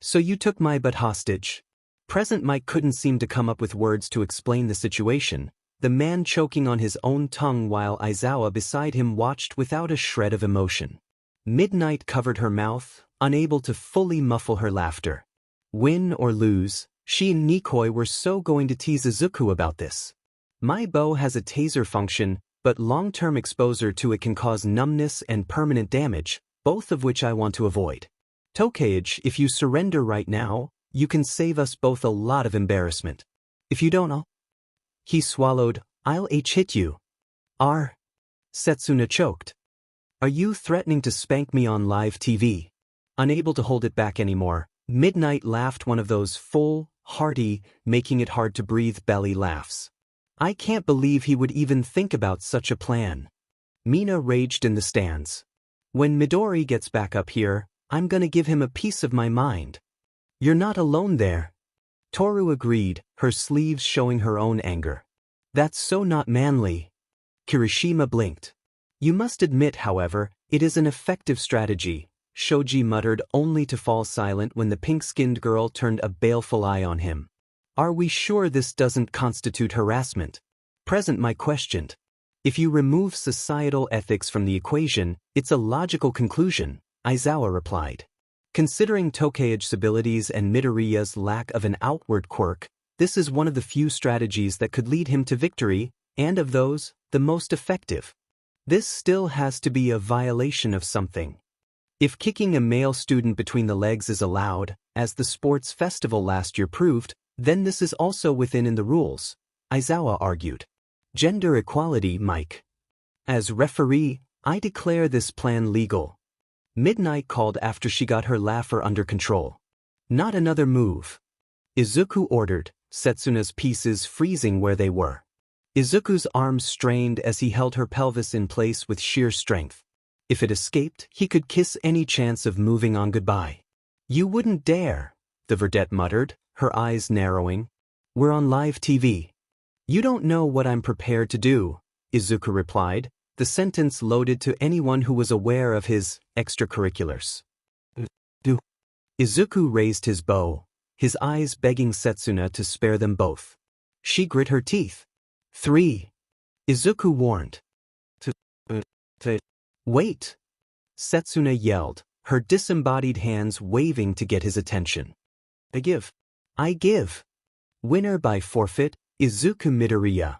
So you took my butt hostage. Present Mike couldn't seem to come up with words to explain the situation, the man choking on his own tongue while Aizawa beside him watched without a shred of emotion. Midnight covered her mouth, unable to fully muffle her laughter. Win or lose, she and Nikoi were so going to tease Izuku about this. My bow has a taser function, but long-term exposure to it can cause numbness and permanent damage, both of which I want to avoid. Tokage, if you surrender right now, you can save us both a lot of embarrassment. If you don't, He swallowed. I'll hit you. Setsuna choked. Are you threatening to spank me on live TV? Unable to hold it back anymore, Midnight laughed one of those full, hearty, making it hard to breathe belly laughs. I can't believe he would even think about such a plan. Mina raged in the stands. When Midori gets back up here, I'm gonna give him a piece of my mind. You're not alone there. Toru agreed, her sleeves showing her own anger. That's so not manly. Kirishima blinked. You must admit, however, it is an effective strategy, Shoji muttered, only to fall silent when the pink-skinned girl turned a baleful eye on him. Are we sure this doesn't constitute harassment? Present Mike questioned. If you remove societal ethics from the equation, it's a logical conclusion, Aizawa replied. Considering Tokage's abilities and Midoriya's lack of an outward quirk, this is one of the few strategies that could lead him to victory, and of those, the most effective. This still has to be a violation of something. If kicking a male student between the legs is allowed, as the sports festival last year proved, then this is also within the rules, Aizawa argued. Gender equality, Mike. As referee, I declare this plan legal. Midnight called after she got her laugher under control. Not another move. Izuku ordered, Setsuna's pieces freezing where they were. Izuku's arms strained as he held her pelvis in place with sheer strength. If it escaped, he could kiss any chance of moving on goodbye. You wouldn't dare, the vedette muttered, her eyes narrowing. We're on live TV. You don't know what I'm prepared to do, Izuku replied, the sentence loaded to anyone who was aware of his extracurriculars. Do. Izuku raised his bow, his eyes begging Setsuna to spare them both. She grit her teeth. 3. Izuku warned. Wait! Setsuna yelled, her disembodied hands waving to get his attention. I give. Winner by forfeit, Izuku Midoriya.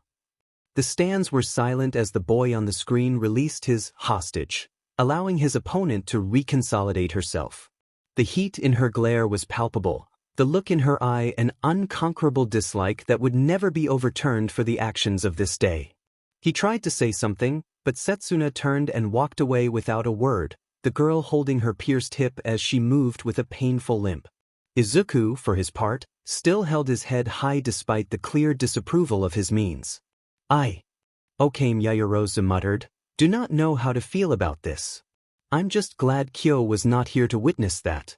The stands were silent as the boy on the screen released his hostage, allowing his opponent to reconsolidate herself. The heat in her glare was palpable, the look in her eye an unconquerable dislike that would never be overturned for the actions of this day. He tried to say something, but Setsuna turned and walked away without a word, the girl holding her pierced hip as she moved with a painful limp. Izuku, for his part, still held his head high despite the clear disapproval of his means. Okame Yaoyorozu muttered, do not know how to feel about this. I'm just glad Kyo was not here to witness that.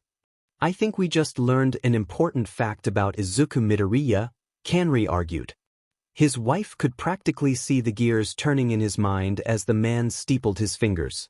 I think we just learned an important fact about Izuku Midoriya, Kanri argued. His wife could practically see the gears turning in his mind as the man steepled his fingers.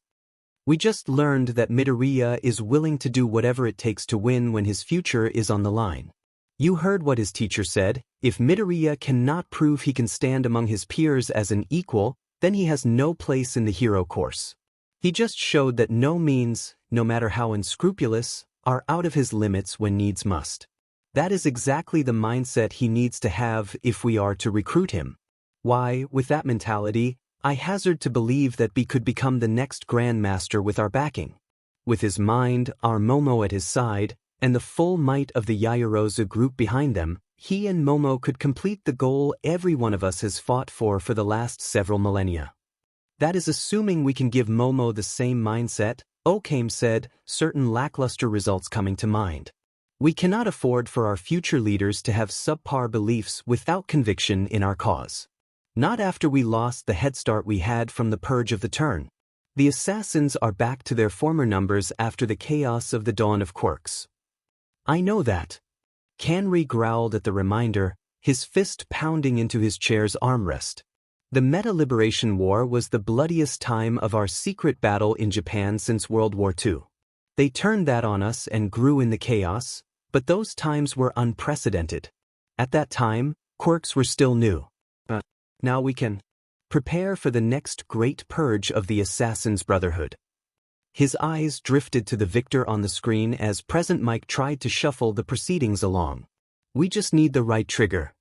We just learned that Midoriya is willing to do whatever it takes to win when his future is on the line. You heard what his teacher said, if Midoriya cannot prove he can stand among his peers as an equal, then he has no place in the hero course. He just showed that no means, no matter how unscrupulous, are out of his limits when needs must. That is exactly the mindset he needs to have if we are to recruit him. Why, with that mentality, I hazard to believe that B could become the next Grandmaster with our backing. With his mind, our Momo at his side, and the full might of the Yaoyorozu group behind them, he and Momo could complete the goal every one of us has fought for the last several millennia. That is assuming we can give Momo the same mindset, Okame said, certain lackluster results coming to mind. We cannot afford for our future leaders to have subpar beliefs without conviction in our cause. Not after we lost the head start we had from the purge of the turn. The assassins are back to their former numbers after the chaos of the dawn of quirks. I know that. Kanri growled at the reminder, his fist pounding into his chair's armrest. The Meta-Liberation War was the bloodiest time of our secret battle in Japan since World War II. They turned that on us and grew in the chaos, but those times were unprecedented. At that time, quirks were still new. Now we can prepare for the next great purge of the Assassin's Brotherhood. His eyes drifted to the victor on the screen as Present Mike tried to shuffle the proceedings along. We just need the right trigger.